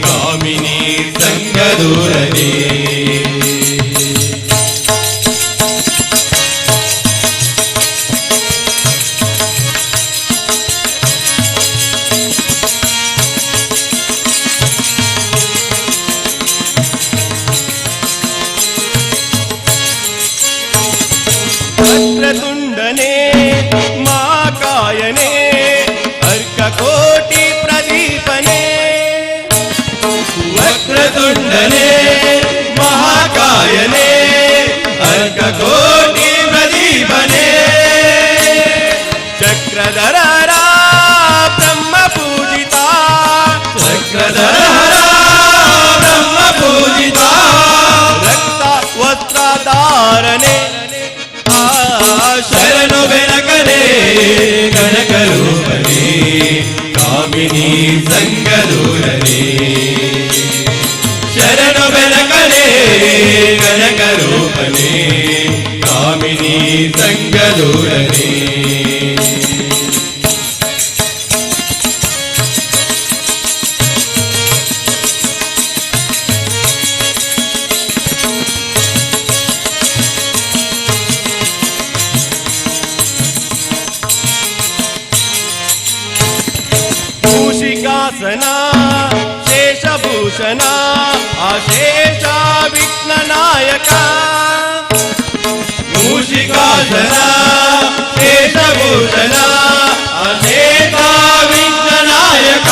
ಕಾಮಿನಿ ಸಂಗದೂರನೇ ವಕ್ರತುಂಡನೇ ಮಾಕಾಯನೇ ಅರ್ಕಕೋಟಿ ಪ್ರದೀಪನೇ ವಕ್ರತುಂಡನೇ ಮಹಾಕಾಯನೇ ಅರ್ಕಕೋಟಿ ಪ್ರದೀಪನೇ ಚಕ್ರಧರ ಬ್ರಹ್ಮ ಪೂಜಿತ ಚಕ್ರಧರ ಬ್ರಹ್ಮ ಪೂಜಿತ ರಕ್ತ ವಸ್ತ್ರಧಾರನೆ ಶರಣು ಬೆನಕನೇ ಕನಕ ರೂಪನೇ ಕಾಮಿನಿ ಸಂಗದೂರನೇ ಶರಣು ಬೆನಕನೇ ಕನಕ ರೂಪನೇ ಕಾಮಿನಿ ಸಂಗದೂರನೇ ಮೂಷಿಕಾಸನ ಶೇಷಭೂಷಣ ಅಶೇಷ ವಿಘ್ನ ನಾಯಕ ಮೂಷಿಕಾಸನ ಶೇಷಭೂಷಣ ಅಶೇಷ ವಿಘ್ನ ನಾಯಕ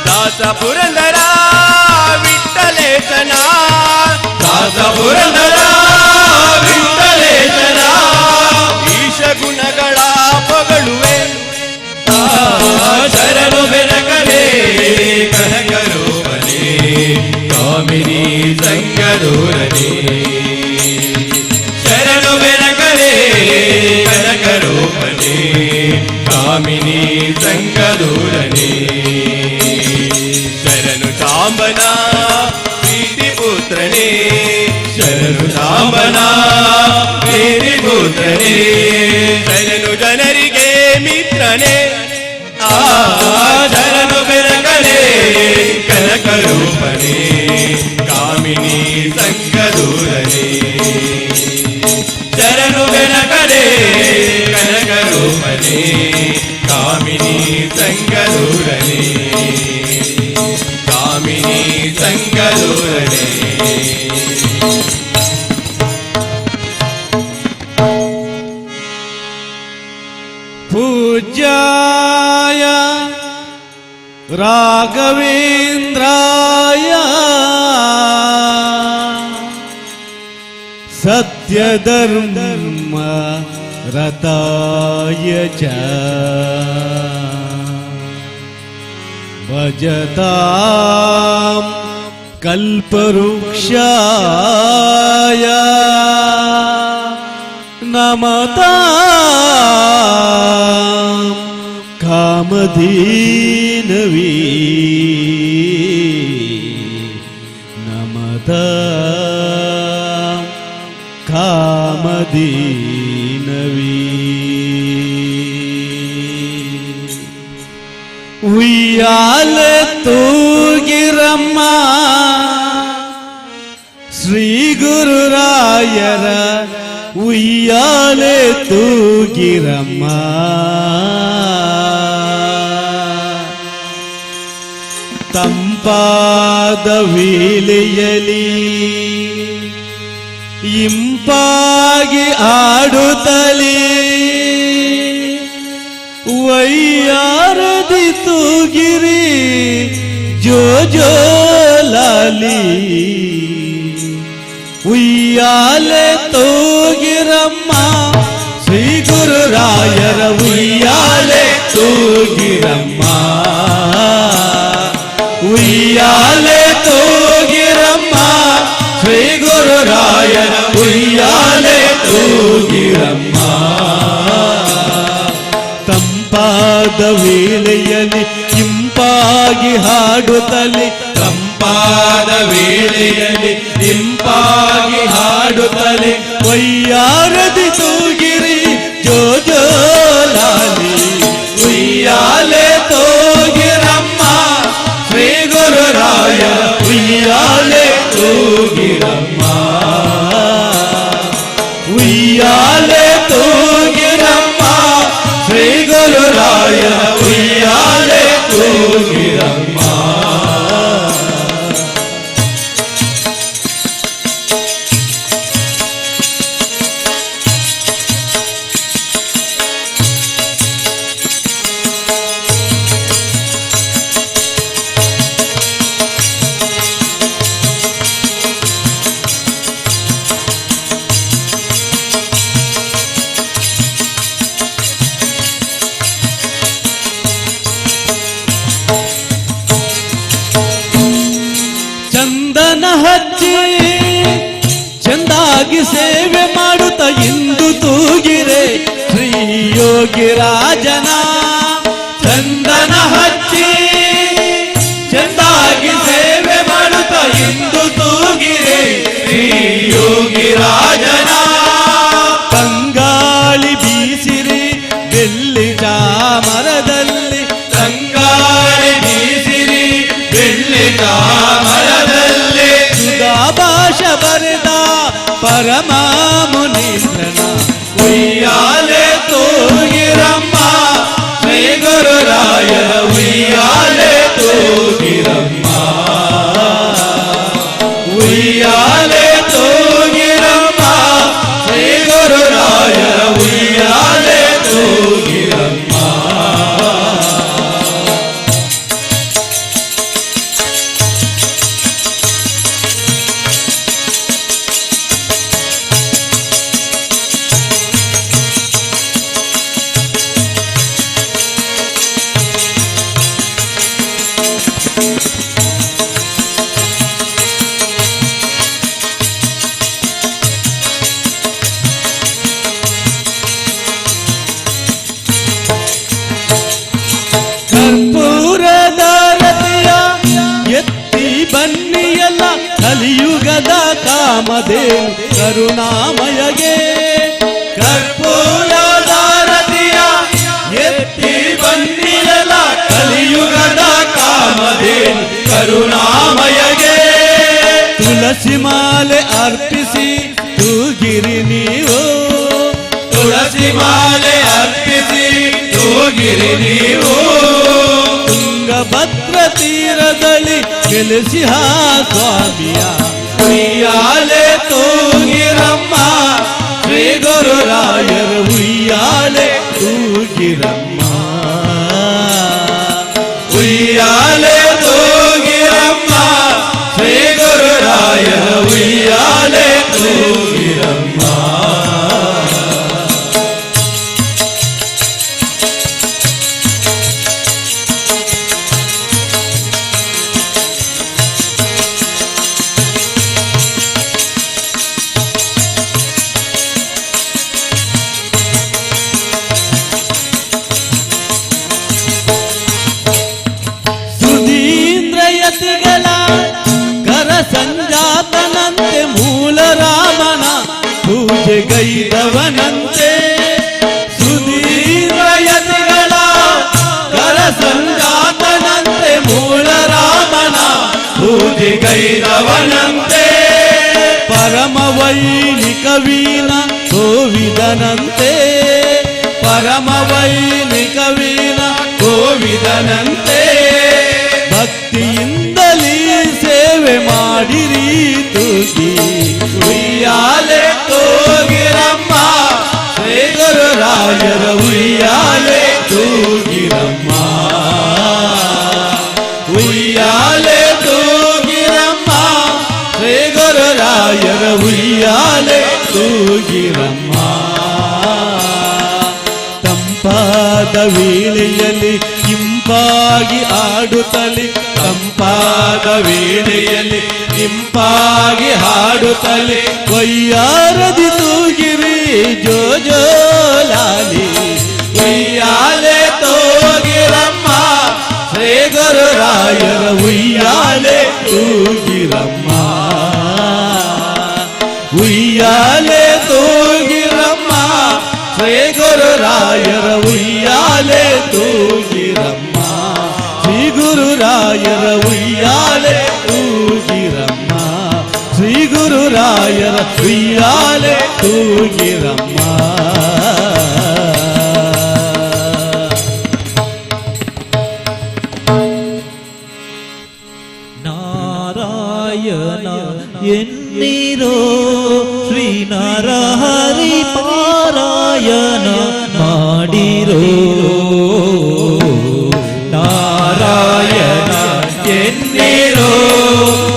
ದಾಸ ಪುರಂದರ ವಿಠಲೇಶನ ದಾಸ ಪುರಂದರ ವಿಠಲೇಶನ ಈಶ ಗುಣಗಳ ಪೊಗಳುವೆ ಶರಣು ಬೆನಕನೇ ಕನಕ ರೂಪನೇ ಕಾಮಿನಿ ಸಂಗದೂರನೇ ಶರಣು ಬೆನಕನೇ ಕನಕ ರೂಪನೇ ಕಾಮಿನಿ ಸಂಗದೂರನೇ ಶರಣು ಶಾಂಬನ ಪ್ರೀತಿ ಪುತ್ರನೇ ಶರಣು ಶಾಂಬನ ಪ್ರೀತಿ ಪುತ್ರನೇ ಶರಣು ಜನರಿಗೆ ಮಿತ್ರನೇ ಶರಣು ಬೆನಕನೇ ಕನಕ ರೂಪನೇ ಕಾಮಿನಿ ಕಾಮಿನಿ ಸಂಗದೂರನೆ ಶರಣು ಬೆನಕಡೆ ಕನಕ ರೂಪನೆ ಕಾಮಿನಿ ಸಂಗದೂರನೆ ಕಾಮಿನಿ ಸಂಗದೂರನೆ पूज्याय राघवेन्द्राय सत्यधर्म रताय च भजतां कल्पवृक्षाय नमतां कामधेनवे नमतां कामधेनवे उय्याले तूगिरम्म ಶ್ರೀ ಗುರುರಾಯರ ಉಯ್ಯಾಲೆ ತೂಗಿರಮ್ಮ ತಂಪಾದ ವೇಳೆಯಲಿ ಇಂಪಾಗಿ ಆಡುತ್ತಲೇ ವೈಯಾರದಿ ತೂಗಿರಿ ಜೋ ಜೋ ಲಾಲಿ ಉಯ್ಯಾಲೆ ತೂಗಿರಮ್ಮ ಶ್ರೀ ಗುರುರಾಯರ ಉಯ್ಯಾಲೆ ತೂಗಿರಮ್ಮ ಉಯ್ಯಾಲೆ ತೂಗಿರಮ್ಮ ಶ್ರೀ ಗುರುರಾಯರ ಉಯ್ಯಾಲೆ ತೂಗಿರಮ್ಮ ತಂಪಾದ ವೇಳೆಯಲ್ಲಿ ಇಂಪಾಗಿ ಹಾಡುತ್ತಲೇ ತಂಪಾದ ವೇಳೆಯಲ್ಲಿ ಇಂಪಾಗಿ ಹಾಡುತ್ತಲೇ ವೈಯಾರದಿ ತೂಗಿರಿ ಜೋ ಜೋ ಲಾಲಿ ಉಯ್ಯಾಲೆ ತೂಗಿರಮ್ಮ ಶ್ರೀ ಗುರುರಾಯ ಉಯ್ಯಾಲೆ ತೂಗಿರಮ್ಮ ಉಯ್ಯಾಲೆ ತೂಗಿರಮ್ಮ ಶ್ರೀ ಗುರುರಾಯ ಉಯ್ಯಾಲೆ ತೂಗಿರಮ್ಮ ಚಂದನ ಹಚ್ಚಿ ಚಂದಾಗಿ ಸೇವೆ ಮಾಡುತ್ತ ಇಂದು ತೂಗಿರೆ ಶ್ರೀ ಯೋಗಿ ರಾಜನ ಚಂದನ ಹಚ್ಚಿ ಚಂದಾಗಿ ಸೇವೆ ಮಾಡುತ್ತ ಇಂದು ತೂಗಿರೆ ಶ್ರೀ ಯೋಗಿ ರಾಜನ ತಂಗಾಳಿ ಬೀಸಿರಿ ಬೆಳ್ಳಿ ಚಾಮರದಲ್ಲಿ ತಂಗಾಳಿ ಬೀಸಿರಿ ಬೆಳ್ಳಿ ಚಾಮರದಲ್ಲಿ ಸುಧಾಭಾಷ ಬರೆದ ಪರಮ ಮುನೀಂದ್ರನ ಉಯ್ಯಾಲೆ ತೂಗಿರಮ್ಮ ಶ್ರೀ ಗುರುರಾಯರ ಉಯ್ಯಾಲೆ ತೂಗಿರಮ್ಮ ಉಯ್ಯಾಲೆ ತೂಗಿರಮ್ಮ ಶ್ರೀ ಗುರುರಾಯರ ಉಯ್ಯಾಲೆ ತೂಗಿರಮ್ಮ ಕರ್ಪೂರದಾರತಿಯ ಎತ್ತಿ ಬನ್ನಿಯಲ್ಲ ಕಲಿಯುಗದ ಕಾಮಧೇನು ಕರುಣಾಮಯಗೆ ಕರ್ಪೂರದಾರತಿಯ ಎತ್ತಿ ಬನ್ನಿಯಲ್ಲ ಕಲಿಯುಗದ ಕಾಮಧೇನು ಕರುಣಾಮಯಗೆ ತುಳಸಿ ಅರ್ಪಿಸಿ ತೂಗಿರಿ ನೀವು, ತುಳಸಿ ಮಾಲೆ ಅರ್ಪಿಸಿ ತೂಗಿರಿ ನೀವು. ತುಂಗಭದ್ರ ತೀರದಲ್ಲಿ ಗೆಲಿಸಿಹ ಸ್ವಾಮಿಯ ಉಯ್ಯಾಲೆ ತೂಗಿರಮ್ಮ ಶ್ರೀ ಗುರುರಾಯರ ಉಯ್ಯಾಲೆ ತೂಗಿರಮ್ಮ. ಉಯ್ಯಾಲೆ ತೂಗಿರಮ್ಮ ಶ್ರೀ ಗುರುರಾಯರ ಉಯ್ಯಾಲೆ ತೂಗಿರಮ್ಮ. ಸುಧೀಂದ್ರಯತಿಗಳ ಕರ ಸಂಜಾತನಂತೆ ಮೂಲ ರಾಮನ ಪೂಜೆಗೈದವನಂತೆ. ಸುಧೀಂದ್ರಯತಿಗಳ ಕರ ಸಂಜಾತನಂತೆ ಮೂಲ ರಾಮನ ಪೂಜೆಗೈದವನಂತೆ. ಪರಮ ವೈಣಿಕ ವೀಣ ಕೋವಿದನಂತೆ, ಪರಮ ವೈಣಿಕ ವೀಣ ಕೋವಿದನಂತೆ. ಭಕ್ತಿಯಿಂದಲೇ ಸೇವೆ ಮಾಡಿರಿ ತೂಗಿ ಉಯ್ಯಾಲೆ ತೂಗಿರಮ್ಮ ಶ್ರೀ ಗುರುರಾಯರ ಉಯ್ಯಾಲೆ ತೂಗಿರಮ್ಮ. ಉಯ್ಯಾಲೆ ತೂಗಿರಮ್ಮ ಶ್ರೀ ಗುರುರಾಯರ ಉಯ್ಯಾಲೆ ತೂಗಿರಮ್ಮ. ತಂಪಾದ ವೇಳೆಯಲ್ಲಿ ಇಂಪಾಗಿ ಆಡುತ್ತಲಿ, ತಂಪಾದ ವೇಳೆಯಲ್ಲಿ ಇಂಪಾಗಿ ಹಾಡುತ್ತಲೇ ವಯ್ಯಾರದಿ ತೂಗಿರಿ ಜೋ ಜೋ ಲಾಲಿ. ಉಯ್ಯಾಲೆ ತೂಗಿರಮ್ಮ ಶ್ರೀ ಗುರುರಾಯರ ಉಯ್ಯಾಲೆ ತೂಗಿರಮ್ಮ. ಉಯ್ಯಾಲೆ ತೂಗಿರಮ್ಮ ಶ್ರೀ ಗುರುರಾಯರ ಉಯ್ಯಾಲೆ ತೂಗಿರಮ್ಮ. ಶ್ರೀ ಗುರುರಾಯರ ಉಯ್ಯಾಲೆ ತೂಗಿರಮ್ಮ, ಶ್ರೀ ಗುರುರಾಯರ ಉಯ್ಯಾಲೆ ತೂಗಿರಮ್ಮ. ನಾರಾಯಣ ಎನ್ನಿರೋ ಶ್ರೀ ನರಹರಿ ಪಾರಾಯಣ ಮಾಡಿರೋ. ನಾರಾಯಣ ಎನ್ನಿರೋ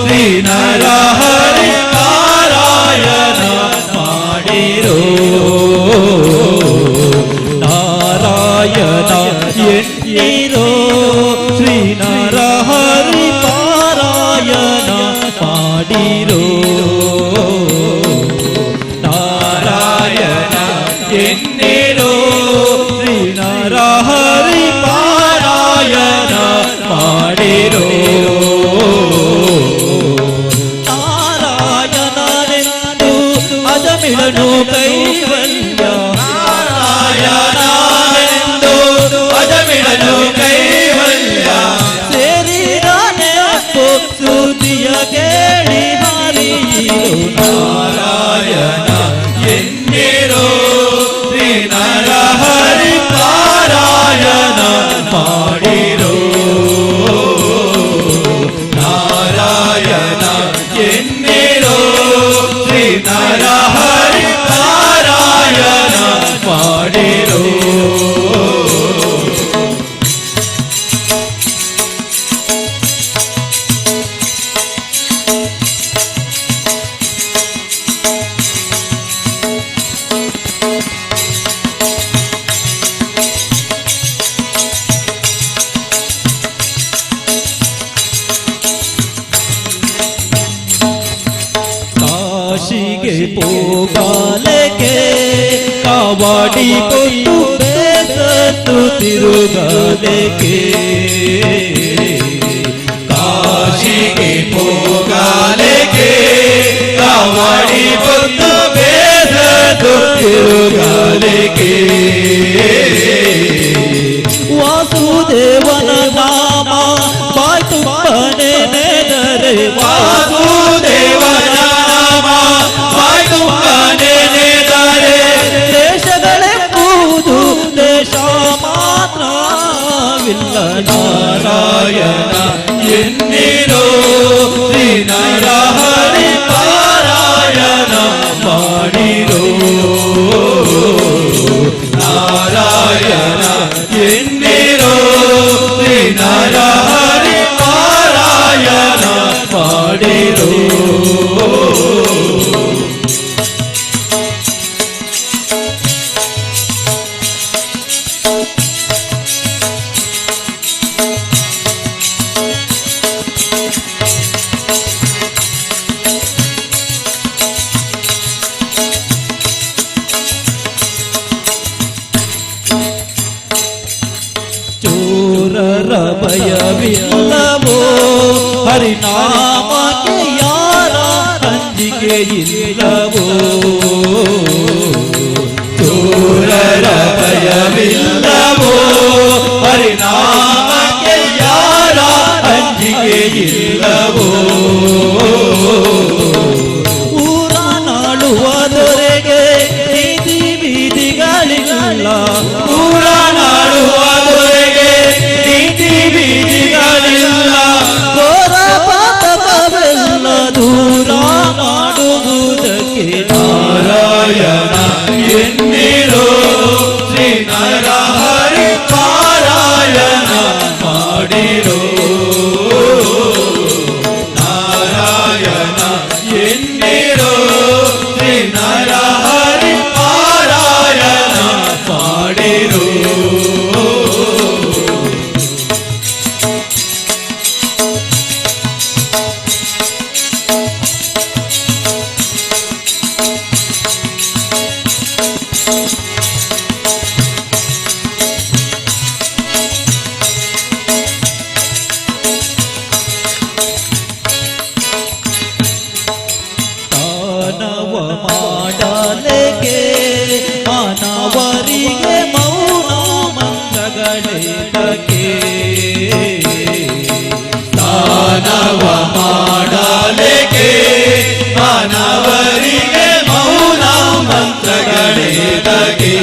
ಶ್ರೀ ನರಹರಿ ಪಾರಾಯಣ ಮಾಡಿರೋ. ನಾರಾಯಣ ಎನ್ನಿರೋ ಶ್ರೀ ನರಹರಿ ಪಾರಾಯಣ ಮಾಡಿರೋ. ನಾರಾಯಣ ಎನ್ನಿರೋ ಶ್ರೀ ನರಹರಿ ಪಾರಾಯಣ ಮಾಡಿರೋ. ನಾರಾಯಣನೆಂದು ಅಜಮಿಳನು ಕೈವಲ್ಯ, ನಾರಾಯಣನೆಂದು ಅಜಮಿಳನು ಕೈವಲ್ಯ. ಸೇರಿದಾನೆ ಸ್ತುತಿಯ ಕೇಳಿ ಹರಿಯಿರು. ನಾರಾಯಣ ಎನ್ನಿರೋ ಶ್ರೀ ನರಹರಿ ಪಾರಾಯಣ ಮಾಡಿರೋ. ನಾರಾಯಣ ಎನ್ನಿರೋ ಶ್ರೀ ನರಹರಿ ಪಾರಾಯಣ ಮಾಡಿರೋ. ಕಾಶಿಗೆ ಪೋಗಾಲೆಗೆ ಕಾವಾಡಿ ಕೊಟ್ಟು ಬೇಸತ್ತು ತಿರುಗಾಲೆಗೆ. ಕಾಶಿಗೆ ಪೋಗಾಲೆಗೆ ಕಾವಡಿ ಬಂದು ಬೇಸದು ತಿರುಗಾಲೆಗೆ. ವಾಸುದೇವನ ನಾಮ ಬಾಯ್ತು ಮನೆ ನೆನೆದರೆ, ವಾಸುದೇವನ ನಾಮ ಭಯವಿಲ್ಲವೋ ಹರಿನಾಮಕ್ಕೆ ಯಾರ ಅಂಜಿಕೆ ಇಲ್ಲವೋ ಚೋರರ ಭಯವಿಲ್ಲವೋ ಹರಿನಾಮಕ್ಕೆ ಯಾರ ಅಂಜಿಕೆ ಇಲ್ಲವೋ ಊರ ನಾಡುವ ದೊರೆಗೆ ನೀತಿ ಬೀದಿಗಳಿಲ್ಲ ಊರ ನಾಡುವ ದೊರೆಗೆ ನೀತಿ ಬೀದಿಗಳಿಲ್ಲ ಘೋರ ಪಾತಕವೆಲ್ಲ ದೂರ ಮಾಡುವುದಕ್ಕೆ ನಾರಾಯಣ ಎನ್ನಿರೋ ಶ್ರೀ ನರಹರಿ ಪಾರಾಯಣ ಮಾಡಿರೋ ನಾರಾಯಣ ಎನ್ನಿರೋ ಶ್ರೀ ನರಹರಿ ಪಾರಾಯಣ ಮಾಡಿರೋ ಮಾನವ ಮಾಡಲೆಗೆ ಮಾನವರಿಗೆ ಮೌನ ಮಂತ್ರಗಳೇತಕ್ಕೆ ಮಾನವ ಮಾಡಲೆಗೆ ಮಾನವರಿಗೆ ಮೌನ ಮಂತ್ರಗಳೇತಕ್ಕೆ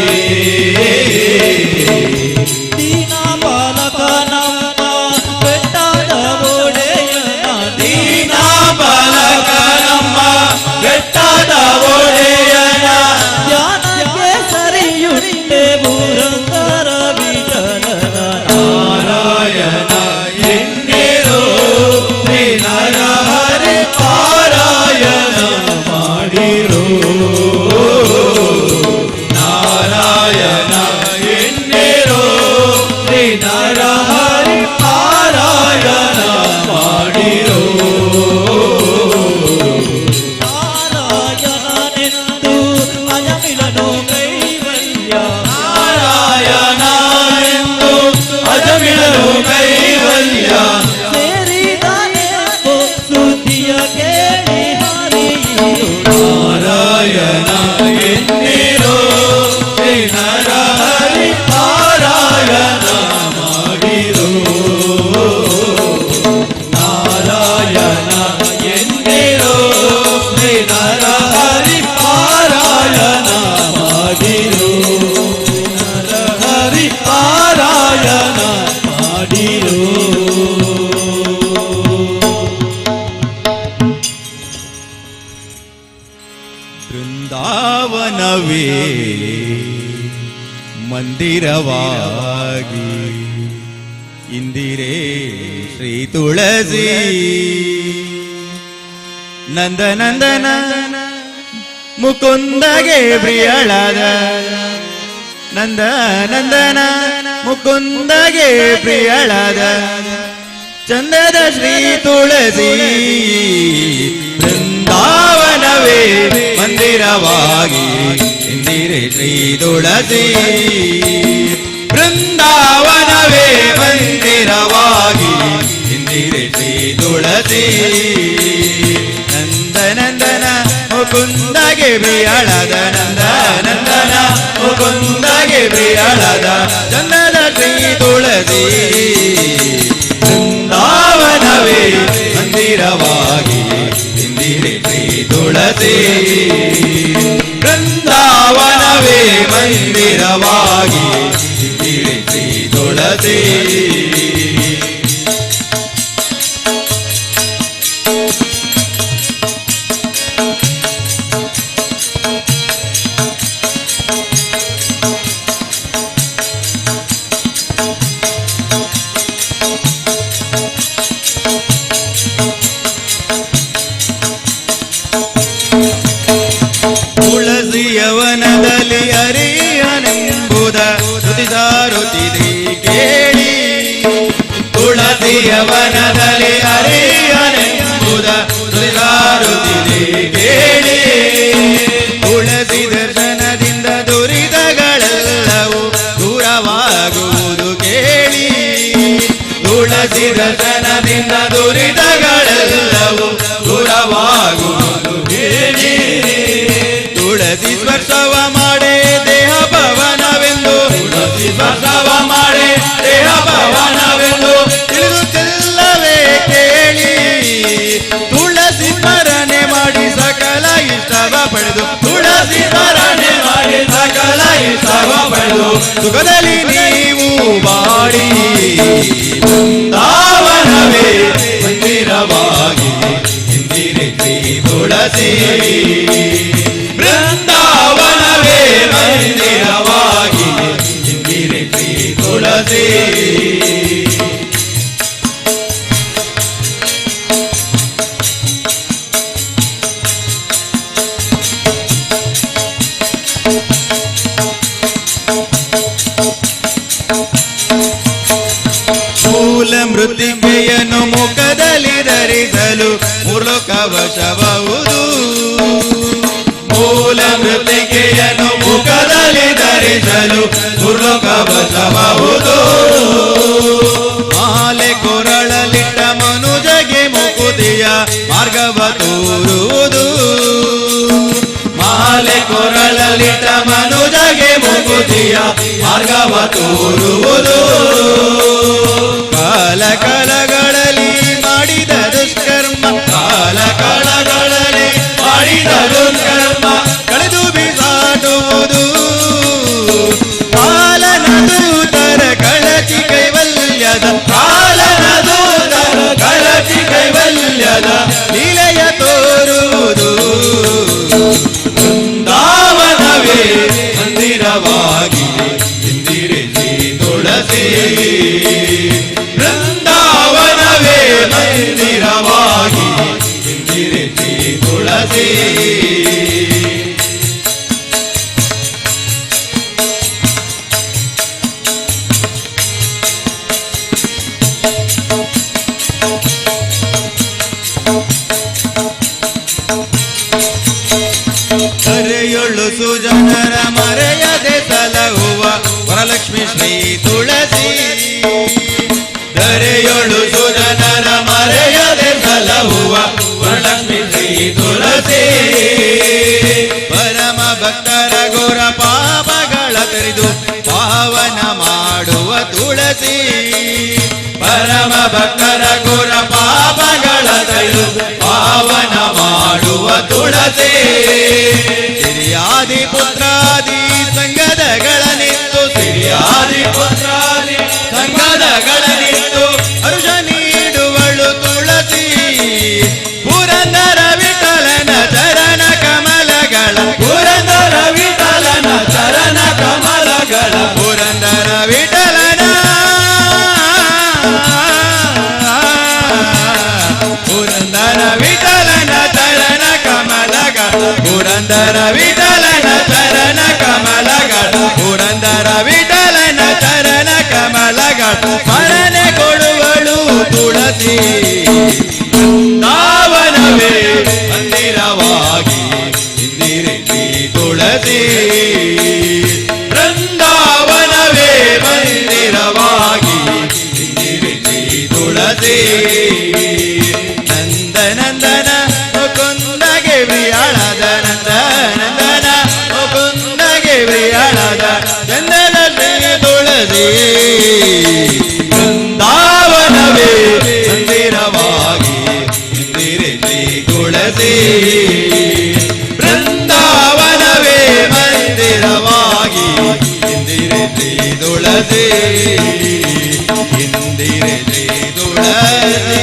ದೀನ ಬಾಲಕ ನಮ್ಮ ಬೆಟ್ಟದ ಒಡೆಯನ ದೀನ ಬಾಲಕ ನಮ್ಮ ಬೆಟ್ಟದ ಒಡೆಯನ ಧ್ಯಾನಕ್ಕೆ ಸರಿಯುಂಟೆ ಪುರಂದರ ವಿಠಲನ ನಾರಾಯಣ ಎನ್ನಿರೋ ಶ್ರೀ ನರಹರಿ ಪಾರಾಯಣ ಮಾಡಿರೋ ನಾರಾಯಣ ಎನ್ನಿರೋ ಶ್ರೀ ನರಹರಿ ಪಾರಾಯಣ ಮಾಡಿರೋ ನಾರಾಯಣನೆಂದು ಅಜಮಿಳನು ಕೈವಲ್ಯ ನಾರಾಯಣ ಎಂದು ಅಜಮಿಳನು ಕೈವಲ್ಯ ಸೇರಿದನೆಂದು ಸುದ್ದಿಯ ಕೇಳಿ ಹರಿಯಿರು ನಾರಾಯಣ ಎನ್ನಿರೋ ಶ್ರೀ ನರಹರಿ ಪಾರಾಯಣ ಮಾಡಿರೋ ನಾರಾಯಣ ಎನ್ನಿರೋ ಶ್ರೀ ನರಹರಿ ಪಾರಾಯಣ ಮಾಡಿರೋ ನರಹರಿ ಪಾರಾಯಣ ಮಾಡಿರೋ ಬೃಂದಾವನವೇ ಮಂದಿರವಾಗಿ ಇಂದಿರೇ ಶ್ರೀ ತುಳಸಿ ನಂದನಂದನ ಮುಕುಂದಗೆ ಪ್ರಿಯಳಾದ ನಂದನಂದನ ಮುಕುಂದಗೆ ಪ್ರಿಯಳಾದ ಚಂದದ ಶ್ರೀ ತುಳಸಿ ಬೃಂದಾವನವೇ ಮಂದಿರವಾಗಿ ಇಂದಿರೆ ಶ್ರೀ ತುಳಸಿ ಬೃಂದಾವನವೇ ಮಂದಿರವಾಗಿ ಇಂದಿರೆ ಶ್ರೀ ತುಳಸಿ ನಂದನಂದನ ಮುಕುಂದಗೆ ಪ್ರಿಯಳಾದ ನಂದನಂದನ ಮುಕುಂದಗೆ ಪ್ರಿಯಳಾದ ಚಂದದ ಶ್ರೀ ತುಳಸಿ ಬೃಂದಾವನವೇ ಮಂದಿರವಾಗಿ ಇಂದಿರೆ ಶ್ರೀ ತುಳಸಿ ಬೃಂದಾವನವೇ ಮಂದಿರವಾಗಿ ಇಂದಿರೆ ಶ್ರೀ ತುಳಸಿ ತುಳಸಿಯವನದಲ್ಲಿ ಹರಿಯನ ದರ್ಶನದಿಂದ ದುರಿತಗಳೆಲ್ಲವೂ ದೂರವಾಗುವುದು ಹೇಳಿ. ತುಳಸಿ ಸ್ಪರ್ಶವ ಮಾಡೆ ದೇಹ ಪವನವೆಂದು, ತುಳಸಿ ಸ್ಪರ್ಶವ ಮಾಡೆ ದೇಹ ಪವನವೆಂದು ತಿಳಿದುತ್ತಿಲ್ಲವೇ ಕೇಳಿ. ತುಳಸಿ ಸ್ಮರಣೆ ಮಾಡಿ ಸಕಲ ಇಷ್ಟವ ಪಡೆದು, ತುಳಸಿ ಸ್ಮರಣೆ ಮಾಡಿ ಸಕಲ ಇಷ್ಟವ ಪಡೆದು ಸುಖದಲ್ಲಿ ನೀವು ಬಾಡಿ. ಬೃಂದಾವನವೇ ಮಂದಿರವಾಗಿ ಇಂದಿರೆ ಶ್ರೀ ತುಳಸಿ. ಬೃಂದಾವನವೇ ಮಂದಿರವಾಗಿ ಇಂದಿರೆ ಶ್ರೀ ತುಳಸಿ. ಮೂಲ ಮೃತ್ತಿಕೆಯನ್ನು ಮುಖದಲ್ಲಿ ಧರಿಸಲು ಮೂರ್ಲೋಕ ವಶಬಹುದು. ಮೂಲ ಮೃತ್ತಿಕೆಯನ್ನು ಮುಖದಲ್ಲಿ ಧರಿಸಲು ಮೂರ್ಲೋಕ ವಶಬಹುದು. ಮಾಲೆ ಕೊರಳಲಿಟ್ಟ ಮನುಜಗೆ ಮುಕುತಿಯ ಮಾರ್ಗವ ತೋರುವುದು. ಮಾಲೆ ಕೊರಳಲಿಟ್ಟ ಮನುಜಗೆ ಮುಕುತಿಯ ಮಾರ್ಗವ ತೋರುವುದು. ಕಾಲಗಳಲ್ಲಿ ಮಾಡಿದ ದುಷ್ಕರ್ಮ, ಕಾಲಗಳಲ್ಲಿ ಮಾಡಿದ ದುಷ್ಕರ್ಮ ಕಳೆದು ಬಿಸಾಡುವುದು. ಪಾಲನ ದೂತರ ಕಳಚಿ ಕೈವಲ್ಯದ, ಪಾಲನ ದೂತರ ಕಳಚಿ ಕೈವಲ್ಯದ ಲೀಲೆಯ ತೋರುವುದು. ಬೃಂದಾವನವೇ ಮಂದಿರವಾಗಿ ಇಂದಿರೆ ಶ್ರೀ ತುಳಸಿ. ಬೃಂದಾವನವೇ ಮಂದಿರವಾಗಿ ಇಂದಿರೆ ಶ್ರೀ ತುಳಸಿ. ಕರೆಯೊಳ್ಳು ಸುಜನರ ಮರೆಯದೆ ಸಲಹುವ ವರಲಕ್ಷ್ಮಿ ಶ್ರೀ ತುಳಸಿ. ಧರೆಯೊಳು ಸುಜನರ ಮರೆಯದೆ ಸಲಹುವ ವರಲಕ್ಷ್ಮಿ ಶ್ರೀ ತುಳಸಿ. ಪರಮ ಭಕ್ತರ ಘೋರ ಪಾಪಗಳ ತೆರೆದು ಪಾವನ ಮಾಡುವ ತುಳಸಿ. ಪರಮ ಭಕ್ತರ ಘೋರ ಪಾಪಗಳ ತೆರೆದು ಪಾವನ ಮಾಡುವ ತುಳಸಿ. ಸಿರಿಯಾದಿ ಪುತ್ರಾದಿ ಸಂಗದಗಳನಿತ್ತು, ಸಿರಿಯಾದಿ ಪುತ್ರಾದಿ ಸಂಗದಗಳನಿತ್ತು ಹರುಷ ನೀಡುವಳು ತುಳಸಿ. ಪುರಂದರ ವಿಠಲನ ಚರಣ ಕಮಲಗಳ, ಪುರಂದರ ವಿಠಲನ ಚರಣ ಕಮಲಗಳ, ಪುರಂದರ ವಿಠಲನ, ಪುರಂದರ ವಿಠಲನ ಚರಣ ಕಮಲಗಳ, ಪುರಂದರ ವಿಠಲನ ಚರಣ ಕಮಲಗಳ, ಪುರಂದರ ವಿಠಲನ ಚರಣ ಕಮಲಗಳ ಸ್ಮರಣೆ ಕೊಡುವಳು ತುಳಸಿ. ಬೃಂದಾವನವೇ ಮಂದಿರವಾಗಿ ಇಂದಿರೆ ಶ್ರೀ ತುಳಸಿ. ಬೃಂದಾವನವೇ ಮಂದಿರವಾಗಿ ಇಂದಿರೆ ಶ್ರೀ ತುಳಸಿ. ನಂದನಂದನ ಮುಕುಂದಗೆ ಪ್ರಿಯಾಳದ, ನಂದನಂದನ ಮುಕುಂದಗೆ ಪ್ರಿಯಾಳದ ಚಂದದಲ್ಲಿ ತುಳಸಿ. ಬೃಂದಾವನವೇ ಮಂದಿರವಾಗಿ ಇಂದಿರೆ ಶ್ರೀ ತುಳಸಿ. ಬೃಂದಾವನವೇ ಮಂದಿರವಾಗಿ ಇಂದಿರೆ ಶ್ರೀ ತುಳಸಿ. ಇಂದಿರೆ ಶ್ರೀ ತುಳಸಿ.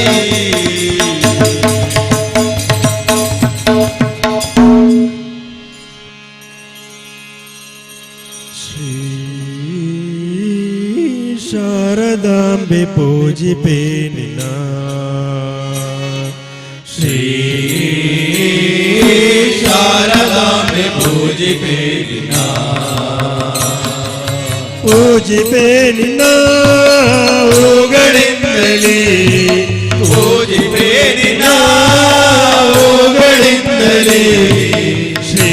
ಶಾರದಾಂಬೆ ಪೂಜಿಪೆ ನಿನ್ನ, ಶ್ರೀ ಶಾರದಾಂಬೆ ಪೂಜಿಪೆ ನಿನ್ನ, ಪೂಜಿಪೆ ನಿನ್ನ ಹೂಗಳಿಂದಲೇ, ಪೂಜಿಪೆ ನಿನ್ನ ಹೂಗಳಿಂದಲೇ. ಶ್ರೀ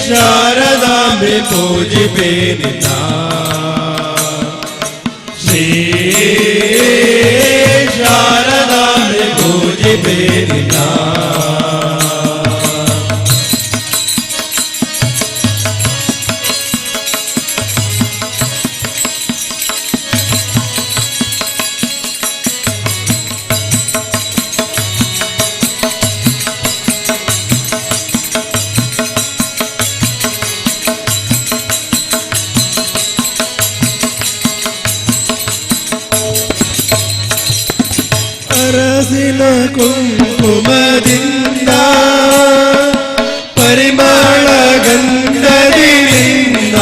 ಶಾರದಾಂಬೆ ಪೂಜಿಪೆ ನಿನ್ನ, ಶ್ರೀ ಶಾರದಾಂಬೆ ಪೂಜಿಪೆ ನಿನ್ನ ಅರಸಿನ ಕುಂಕುಮದಿಂದ ಪರಿಮಳ ಗಂಧದಿಂದ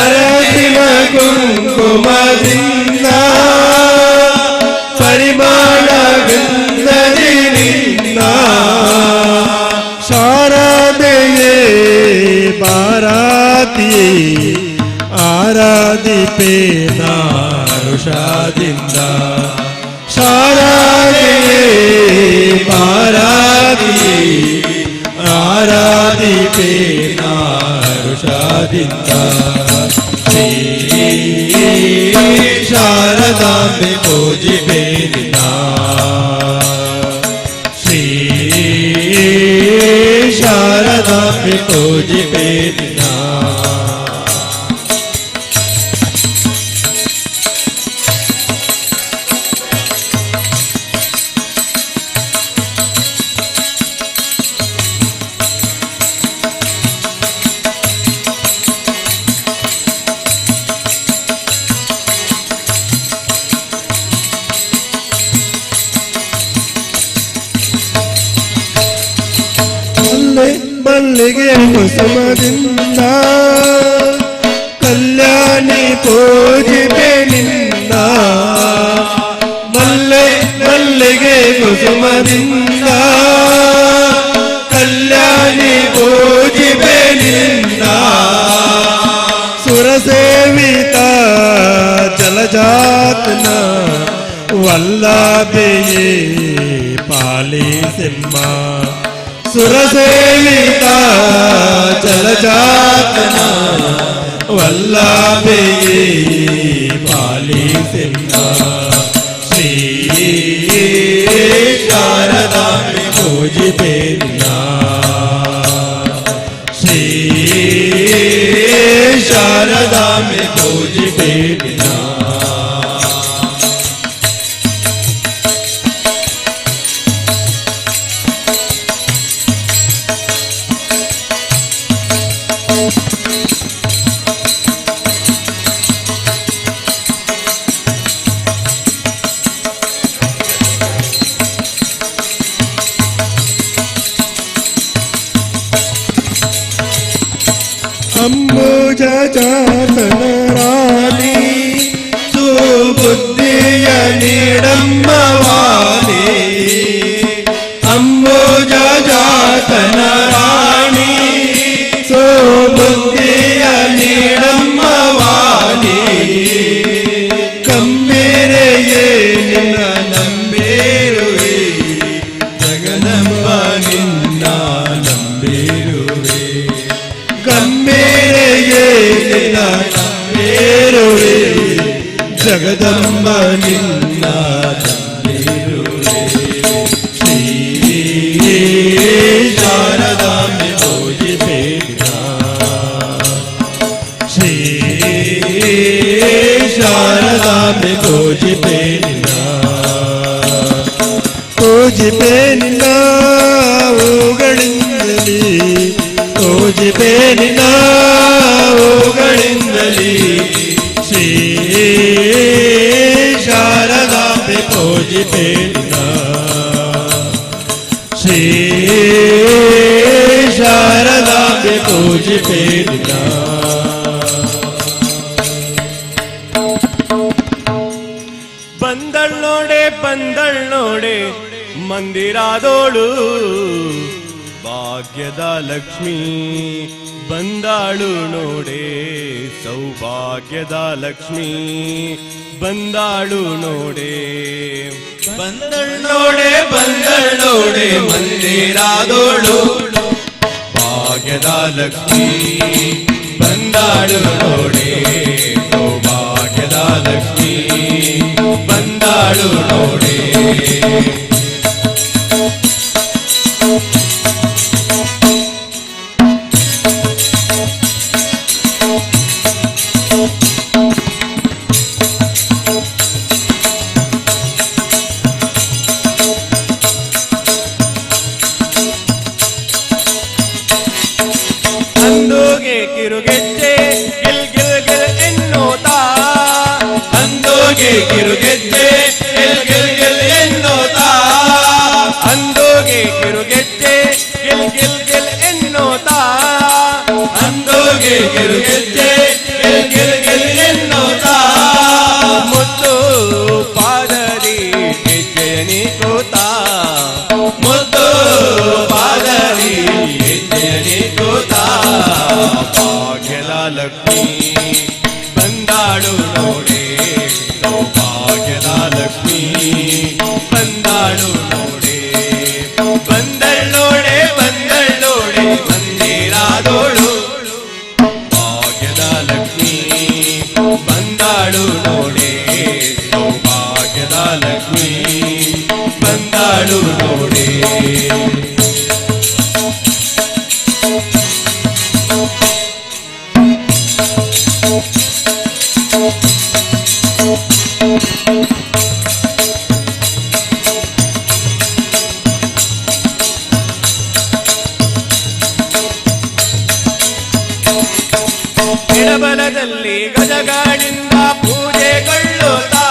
ಅರಸಿನ ಕುಂಕುಮದಿಂದ ಪರಿಮಳ ಗಂಧದಿಂದ ಶಾರದೆಯೇ ಬಾರಾತಿಯೇ ಆರಾಧಿಪೆ ನಾರುಷದಿಂದ ಶಾರದೆಯೇ ಪಾರಾದಿಯೇ ಆರಾಧಿಪೆ ನಾರುಷದಿಂದ ಶ್ರೀ ಶಾರದಾಂಬೆ ಪೂಜಿಪೆ ನಿನ್ನ ಶ್ರೀ ಶಾರದಾಂಬೆ ಪೂಜಿಪೆ ನಿನ್ನ ಮಲ್ಲಿಗೆ ಕುಸುಮದಿಂದ ಕಲ್ಯಾಣಿ ಪೂಜಿಪೆ ನಿನ್ನ ಮಲ್ಲಿಗೆ ಕುಸುಮದಿಂದ ಕಲ್ಯಾಣಿ ಪೂಜಿಪೆ ನಿನ್ನ ಸುರಸೇವಿತ ಜಲಜಾತನ ವಲ್ಲಭೆಯೇ ಪಾಲಿಸಿಮ್ಮ ಸುರಸೇವಿತ ಜಲಜಾತನ ವಲ್ಲಭೆಯೇ ಪಾಲಿಸಿನ್ನ ಶ್ರೀ ಶಾರದಾಂಬೆ ಪೂಜಿಪೆ ನಿನ್ನ ಶ್ರೀ ಶಾರದಾಂಬೆ ಪೂಜಿಪೆ ನಿನ್ನ ಅಂಬುಜಾತನ ರಾಣಿ ಸುಬುದ್ಧಿಯ ನೀಡಮ್ಮ ವಾಣಿ ಅಂಬುಜಾತನ ರಾಣಿ ಸುಬುದ್ಧಿಯ ನೀಡಮ್ಮ ವಾಣಿ ಕಂಬೇರೆಯೇ ನಿನ್ನ ನಂಬೇರುವೆ ಜಗದಂಬ ನಿನ್ನ ನಂಬೇರುವೆ ಕಂಬೇರೆಯೇ ನಿನ್ನ ನಂಬೇರುವೆ ಜಗದಂಬ ನಿನ್ನ ನಂಬೇರುವೆ ಶ್ರೀ ಶಾರದಾಂಬೆ ಪೂಜಿಪೆ ನಿನ್ನ ಶ್ರೀ ಶಾರದಾಂಬೆ ಪೂಜಿಪೆ ನಿನ್ನ ಪೂಜಿಪೆ ನಿನ್ನ ಹೂಗಳಿಂದಲೇ ಪೂಜಿಪೆ ನಿನ್ನ ಹೂಗಳಿಂದಲೇ ಶ್ರೀ ಶಾರದಾಂಬೆ ಪೂಜಿಪೆ ನಿನ್ನ ಶ್ರೀ ಶಾರದಾಂಬೆ ಪೂಜಿಪೆ ನಿನ್ನ ಬಂದಳ್ನೋಡೆ ಮಂದಿರಾದೋಳು ಭಾಗ್ಯದ ಲಕ್ಷ್ಮೀ ಬಂದಾಳು ನೋಡೆ ಸೌಭಾಗ್ಯದ ಲಕ್ಷ್ಮೀ ಬಂದಾಳು ನೋಡೆ ಬಂದಳ್ನೋಡೆ ಮಂದಿರಾದೋಳು ಭಾಗ್ಯದ ಲಕ್ಷ್ಮೀ ಬಂದಾಳು ನೋಡೆ ಸೌಭಾಗ್ಯದ ಸೌಭಾಗ್ಯದ ಲಕ್ಷ್ಮೀ ಬಂದಾಳು ನೋಡೆ. ಅಂದೋಗೆ ಕಿರುಗೆಜ್ಜೆ ಗಿಲ್ ಗಿಲ್ ಗಿಲ್ ಎನ್ನುತ್ತಾ, ಅಂದೋಗೆ ಕಿರುಗೆಜ್ಜೆ ಗಿಲ್ ಗಿಲ್ ಗಿಲ್ ಎನ್ನುತ್ತಾ, ಅಂದೋಗೆ ಕಿರುಗೆಜ್ಜೆ ಗಿಲ್ ಗಿಲ್ ಗಿಲ್ ಎನ್ನುತ್ತಾ, ಅಂದೋಗೆ ಕಿರುಗೆಜ್ಜೆ ಗಿಲ್ ಗಿಲ್ ಗಿಲ್ ಎನ್ನುತ್ತಾ, ಮುದ್ದು ಪಾದರಿ ಹೆಜ್ಜೆಯನಿ ಕೂತಾ, ಮುದ್ದು ಪಾದರಿ ಹೆಜ್ಜೆಯನಿ ಕೂತಾ, ಭಾಗ್ಯದ ಲಕ್ಷ್ಮೀ ಬಂದಾಳು ನೋಡೆ, ಸೌಭಾಗ್ಯದ ಲಕ್ಷ್ಮೀ ಬಂದಾಳು ನೋಡೆ. ಬಂದಳ್ಳೋಡೆ ಬಂದಳ್ಳೋಡೆ ಮಂದಿರಾದೋಳು, ಭಾಗ್ಯದ ಲಕ್ಷ್ಮೀ ಬಂದಾಳು ನೋಡೆ, ಸೌಭಾಗ್ಯದ ಲಕ್ಷ್ಮೀ ಬಂದಾಳು ನೋಡೆ. ಎಡಬಲದಲ್ಲಿ ಗಜಗಾಡಿಂದ ಪೂಜೆಗೊಳ್ಳುತ್ತಾ,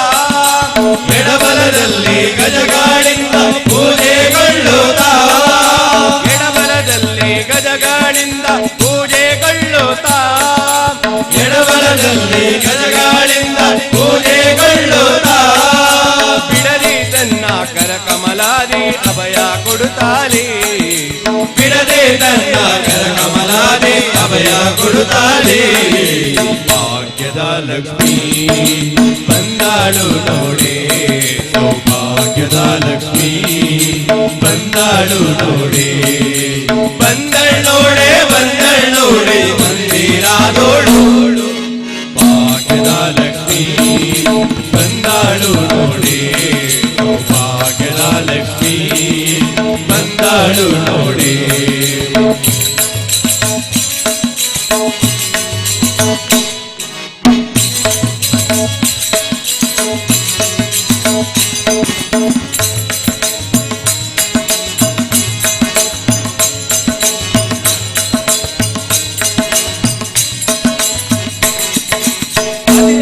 ಎಡಬಲದಲ್ಲಿ ಗಜಗಾಡಿಂದ ಪೂಜೆಗೊಳ್ಳುತ್ತಾ, ಎಡಬಲದಲ್ಲಿ ಗಜಗಾಡಿಂದ ಪೂಜೆಗೊಳ್ಳುತ್ತಾ, ಎಡಬಲದಲ್ಲಿ ಗಜಗಾಡಿಂದ ಪೂಜೆಗೊಳ್ಳುತ್ತಾ, ಬಿಡದಿ ತನ್ನ ಕರಕಮಲಾದಿ ಅಭಯ ಕೊಡುತ್ತಾಳೆ, ಬಿಡದೆ ತನ್ನ ಕರಕಮಲಾದಿ ಅಭಯ ಕೊಡುತ್ತಾಳೆ, ಭಾಗ್ಯದ ಲಕ್ಷ್ಮೀ ಬಂದಾಳು ನೋಡೆ, ಸೌಭಾಗ್ಯದ ಲಕ್ಷ್ಮೀ ಬಂದಾಳು ನೋಡೆ. ಬಂದಳ್ಳೋಡೆ ಬಂದಳ್ಳೋಡೆ ಮಂದಿರಾದೋಳು, ಭಾಗ್ಯದ ಲಕ್ಷ್ಮೀ ಬಂದಾಳು ನೋಡೆ, ಸೌಭಾಗ್ಯದ ಲಕ್ಷ್ಮೀ ಬಂದಾಳು ನೋಡೆ.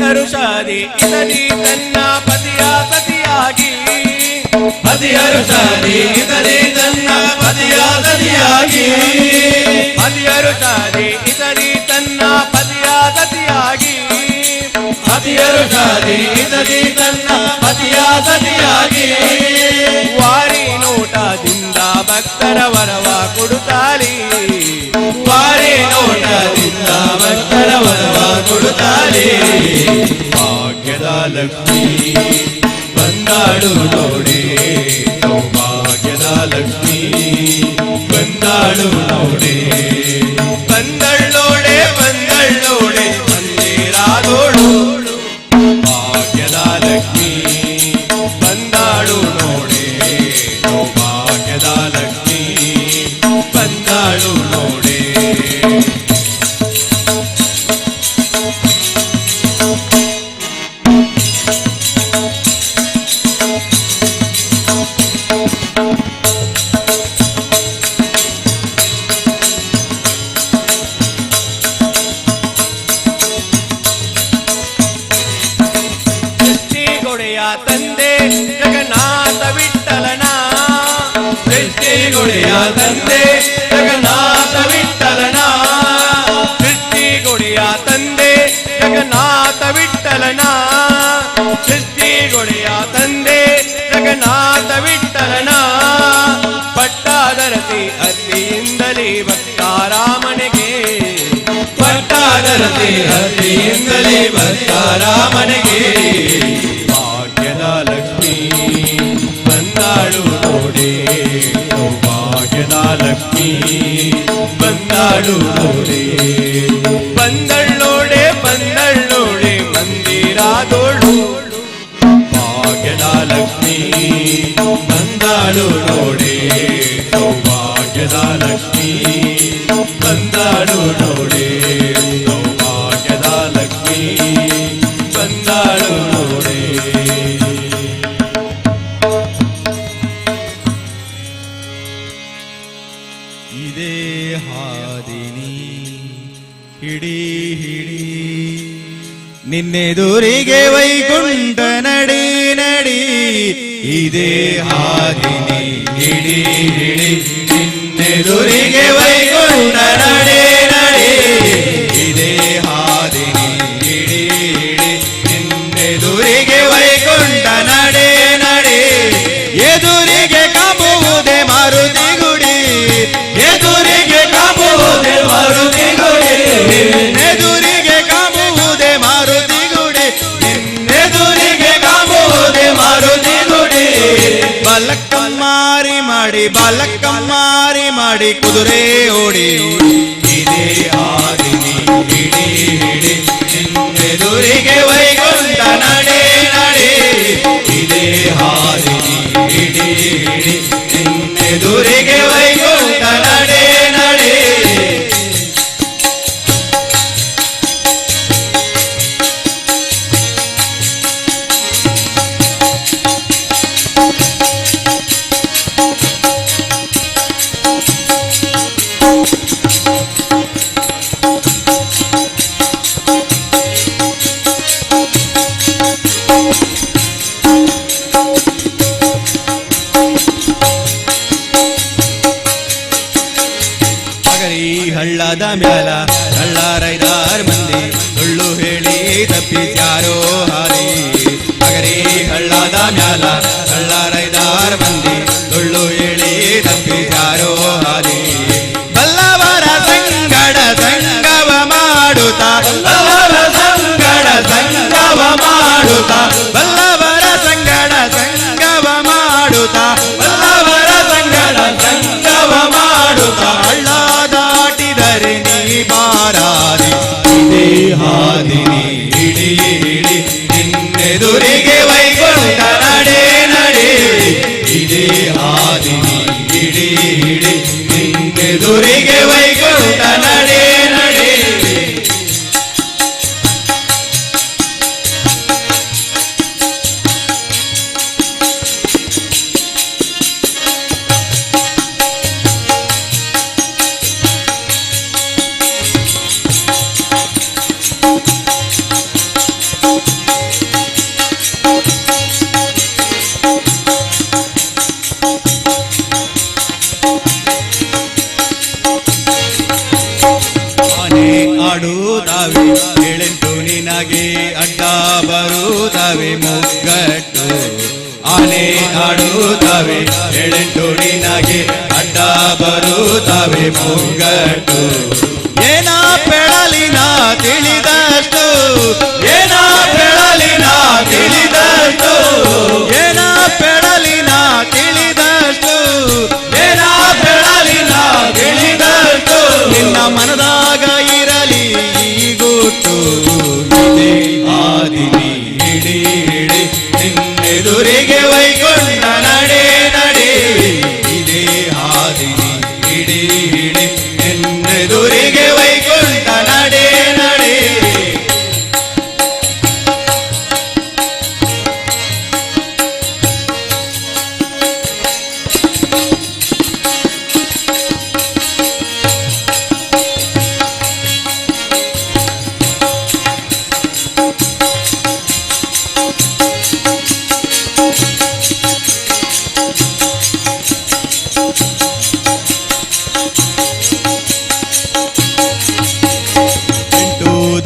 ಹರುಷಾದಿ ಇದರಿ ತನ್ನ ಪತಿಯ ಸತಿಯಾಗಿ, ಹದಿಹರುಷಾದಿ ಇದರಿ ತನ್ನ ಪತಿಯ ಸತಿಯಾಗಿ, ಹದಿಹರುಷಾದಿ ಇದರಿ ತನ್ನ ಪತಿಯ ಸತಿಯಾಗಿ, ಹದಿಹರುಷಾದಿ ಇದರಿ ತನ್ನ ಪತಿಯ ಸತಿಯಾಗಿ, ವಾರಿ ನೋಟದಿಂದ ಭಕ್ತರ ವರವ ಕೊಡುತ್ತಾಳೆ, ವಾರಿ ನೋಟದಿಂದ ಭಕ್ತರ ವರವ ಕೊಡುತ್ತಾಳೆ, ಭಾಗ್ಯದ ಲಕ್ಷ್ಮೀ ಬಂದಾಳು ನೋಡೆ, ಸೌಭಾಗ್ಯದ ಲಕ್ಷ್ಮೀ ಬಂದಾಳು ನೋಡೆ. ಬಂದಳ್ಳೋಡೆ ಬಂದಳ್ಳೋಡೆ ಮಂದಿರಾದೋಳು, ಭಾಗ್ಯದ ಲಕ್ಷ್ಮೀ ಬಂದಾಳು ನೋಡೆ, ಸೌಭಾಗ್ಯದ ಲಕ್ಷ್ಮೀ ಬಂದಾಳು ನೋಡೆ. ಸೃಷ್ಟಿಗೊಡೆಯ ತಂದೆ ಜಗನ್ನಾಥ ವಿಠ್ಠಲನ, ಸೃಷ್ಟಿಗೊಡೆಯ ತಂದೆ ಜಗನ್ನಾಥ ವಿಠ್ಠಲನ, ಸೃಷ್ಟಿಗೊಡೆಯ ತಂದೆ ಜಗನ್ನಾಥ ವಿಠ್ಠಲನ, ಸೃಷ್ಟಿಗೊಡೆಯ ತಂದೆ ಜಗನ್ನಾಥ ವಿಠ್ಠಲನ, ಪಟ್ಟಾದರತಿ ಅಲ್ಲಿಯಿಂದಲೇ ಭಕ್ತಾರಾಮನಿಗೆ, ಪಟ್ಟಾದರತಿ ಅಲ್ಲಿಯಿಂದಲೇ ಭಕ್ತಾರಾಮನಿಗೆ, ಭಾಗ್ಯದ ಲಕ್ಷ್ಮೀ ಬಂದಾಳು ನೋಡೆ, ಸೌಭಾಗ್ಯದ ಲಕ್ಷ್ಮೀ ಬಂದಾಳು ನೋಡೆ. ಬಂದಳ್ಳೋಡೆ ಬಂದಳ್ಳೋಡೆ ಮಂದಿರಾದೋ ಬಂದಾಳು ನೋಡಿ ಸೌಭಾಗ್ಯದ ಲಕ್ಷ್ಮೀ ಬಂದಾಳು ನೋಡಿ ಸೌಭಾಗ್ಯದ ಲಕ್ಷ್ಮೀ ಬಂದಾಳು ನೋಡಿ ಇದೇ ಹಾದಿನಿ ಹಿಡಿ ಹಿಡಿ ನಿನ್ನೆದುರಿಗೆ ವೈಕುಂಠ ನಡಿ ನಡಿ ಇದೇ ಹಾದಿನಿ ಹಿಡಿ ಹಿಡಿ ನಿನ್ನೆದುರಿಗೆ ವೈಕುಂಠ ನಡಿ ನಡಿ ಇದೇ ಹಾದಿನಿ ಹಿಡಿ ಹಿಡಿ ನಿನ್ನೆದುರಿಗೆ ವೈಕುಂಠ ನಡೆ ನಡೆ ಎದುರಿಗೆ ಕಾಂಬುವುದೇ ಮಾರುತಿ ಗುಡಿ ಎದುರಿಗೆ ಕಾಂಬುವುದೇ ಮಾರುತಿ ಗುಡಿ ಎದುರಿಗೆ ಕಾಂಬುವುದೇ ಮಾರುತಿ ಗುಡಿ ಎದುರಿಗೆ ಕಾಂಬುವುದೇ ಮಾರುತಿ ಗುಡಿ ಬಾಲಕಮ್ಮಾರಿ ಮಾಡಿ ಕುದುರೆ ಓಡಿ ಇದೇ ಹಾದಿನಿ ಹಿಡಿ ಹಿಡಿ ನಿನ್ನೆದುರಿಗೆ ವೈಕುಂಠ ನಡೆ ನಡೆ ಇದೇ ಹಾದಿನಿ ಹಿಡಿ ಹಿಡಿ ನಿನ್ನೆದುರಿಗೆ ವೈಕುಂಠ ನಡೆ ನಡೆ ಹಳ್ಳದ ಮ್ಯಾಲ ಹಳ್ಳಾರೈದಾರ್ ಮಂದಿ ಸುಳ್ಳು ಹೇಳಿ ತಪ್ಪಿಸ್ಯಾರೋ ಹಾದಿ ಅಗರಿ ಹಳ್ಳದ ಮ್ಯಾಲ ಹಳ್ಳಾರೈದಾರ್ ಮಂದಿ ಸುಳ್ಳು ಹೇಳಿ ತಪ್ಪಿಸ್ಯಾರೋ ಹಾದಿ ಬಲ್ಲವರ ಸಂಗಡ ಸಂಗವ ಮಾಡುತ್ತಾ ಬಲ್ಲವರ ಸಂಗಡ ಸಂಗವ ಮಾಡುತ್ತಾ ಬಲ್ಲವರ ಸಂಗಡ ಸಂಗವ ಮಾಡುತ್ತಾ ಬಲ್ಲವರ ಸಂಗಡ ಸಂಗವ ಮಾಡುತ್ತಾ ಹಳ್ಳ ದಾಟಿದರೆ ನೀ ಬಾರಾದಿ ಇದೇ ಹಾದಿನಿ ಹಿಡಿ ಹಿಡಿ ನಿನ್ನೆದುರಿಗೆ ವೈಕುಂಠ ನಡೆ ನಡೆ ಇದೇ ಹಾದಿನಿ ಹಿಡಿ ಹಿಡಿ ನಿನ್ನೆದುರಿಗೆ ವೈಕುಂಠ ನಡೆ ನಡೆ ಆಡುತ್ತಾವೆ ಏಳೆಂಟು ನಿನಗೆ ಅಡ್ಡ ಬರುತ್ತವೆ ಮುಗ್ಗಟ್ಟು ಆನೆ ಆಡುತ್ತವೆ ಏಳೆಂಟು ನಿನಗೆ ಅಡ್ಡ ಬರುತ್ತವೆ ಮುಗ್ಗಟ್ಟು ಏನ ಪೆಳಲಿನ ತಿಳಿದಷ್ಟು ಏನ ಪೆಳಲಿನ ತಿಳಿದಷ್ಟು ಏನ ಪೆಳಲಿನ ತಿಳಿದಷ್ಟು ಏನ ಪೆಳಲಿನ ತಿಳಿದಷ್ಟು ನಿನ್ನ ಮನದಾಗ ಇರಲಿ ಗುಟ್ಟು ಇದೇ ಹಾದಿನಿ ಹಿಡಿ ಹಿಡಿ ನಿನ್ನೆದುರಿಗೆ ವೈಕುಂಠ ನಡೆ ನಡೆ ಇದೇ ಹಾದಿನಿ ಹಿಡಿ ಹಿಡಿ ನಿನ್ನೆದುರಿಗೆ ವೈಕುಂಠ ನಡೆ ನಡೆ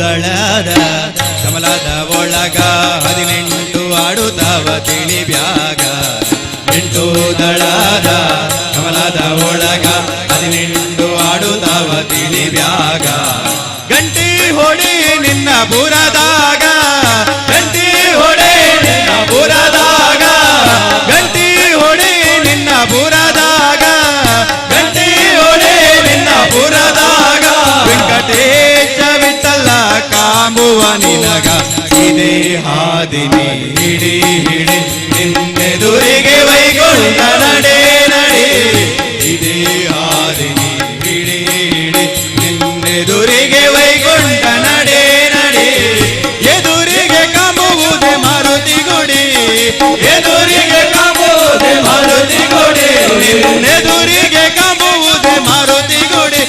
ದಳದ ಕಮಲದ ಒಳಗ 18 ಆಡುತ್ತವ ತಿಳಿ ಬ್ಯಾಗ 8 ದಳದ ಕಮಲದ ಒಳಗ 18 ಆಡುತ್ತವ ತಿಳಿ ಬ್ಯಾಗ ಗಂಟಿ ಹೊಡಿ ನಿನ್ನ ಬುರದಾಗ ಗಂಟಿ ಹೊಡಿ ನಿನ್ನ ಬುರದಾಗ ಗಂಟಿ ಹೊಡಿ ನಿನ್ನ ಬುರದಾಗ ಗಂಟಿ ಹೊಡಿ ನಿನ್ನ ಬುರದಾಗ ವೆಂಕಟೇಶ ವಿಠಲ ಕಾಂಬುವ ನಿನಗ ಇದೇ ಹಾದಿನಿ ಹಿಡಿ ಹಿಡಿ ನಿನ್ನೆದುರಿಗೆ ವೈಕುಂಠ ನಡೆ ವೈಕುಂಠ ನಡೆ ನಡೆ ಎದುರಿಗೆ ಕಾಮುವುದೇ ಮಾರುತಿ ಗುಡಿ ಎದುರಿಗೆ ಕಾಮುವುದೇ ಮಾರುತಿ ಗುಡಿ ನಿನ್ನೆದುರಿಗೆ ಕಾಮುವುದೇ ಮಾರುತಿ ಗುಡಿ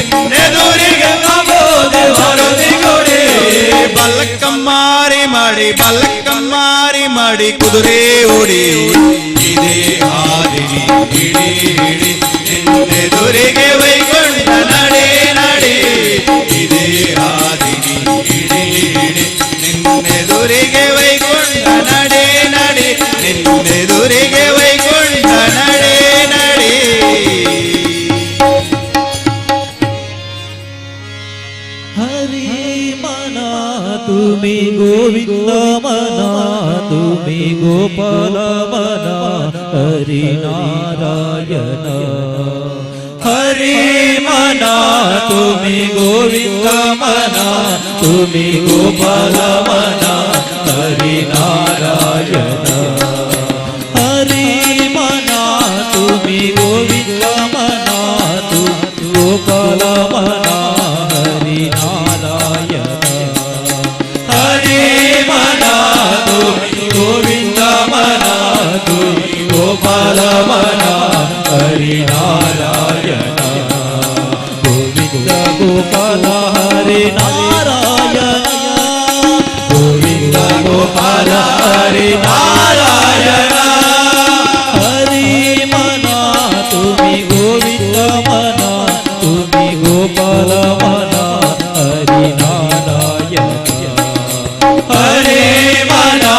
ನಿನ್ನೆದುರಿಗೆ ಕಾಮುವುದೇ ಮಾರುತಿ ಗುಡಿ ಬಲ್ಲಕ್ಕಮ್ಮಾರಿ ಮಾಡಿ ಕುದುರೆ ಓಡಿ ಇದೇ ಹಾದಿನಿ ಹಿಡಿ ಹಿಡಿ ನಿನ್ನೆದುರಿಗೆ ವೈಕುಂಠ ನಡೆ ನಡೆ ಇದೇ ಹಾದಿನಿ ಹಿಡಿ ಹಿಡಿ ನಿನ್ನೆದುರಿಗೆ ವೈಕುಂಠ ನಡೆ ನಡೆ ನಿನ್ನೆದುರಿಗೆ ವೈಕುಂಠ ನಡೆ ನಡೆ हरि मना तुम्ही गोविंद मना तुम्ही गोपाल मना हरि नारायण हरि मना तुम्ही गोविंद मना तुम्ही गोपाल मना हरि नारायण हरि मना तुम्ही गोविंद मना तुम्ही गोपाल मना हरि नारायण हरि मना तुम्ही गोविंद मना तुम्ही गोपाल मना हरि नारायण गोविंद गोपाल हरि नारायण गोविंद गोपाल हरि नारायण हरि मना तुम्ही गोविंद मना तुम्ही गोपाल मना हरि नारायण हरे मना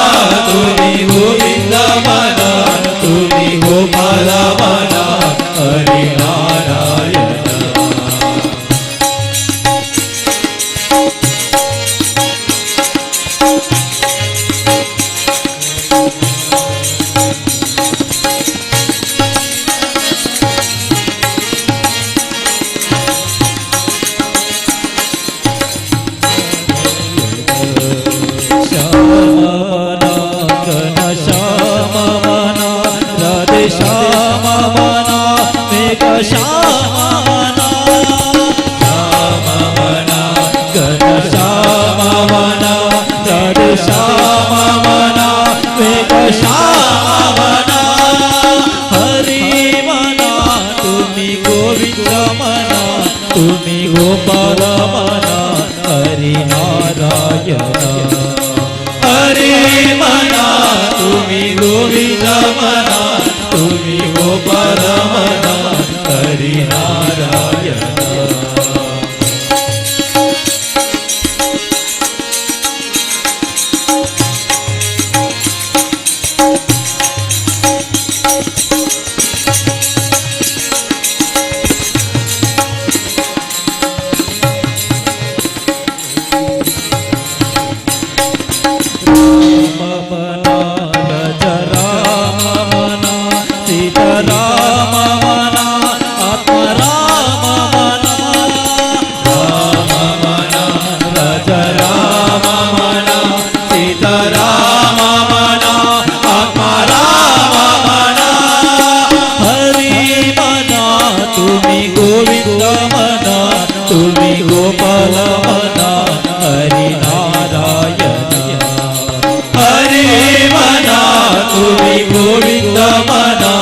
तुम्ही गोविंद मना तुम्ही गोपाल मना हरि नारायण तुम्ही गोपाल मना हरि नारायण हरि मना तुम्ही गोविंद मना तुम्ही गोपाल मना हरि नारायण गोपाल मना हरि नारायण हरि मना तुम्ही गोविंद मना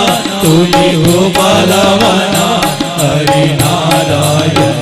तुम्ही गोपाल मना हरि नारायण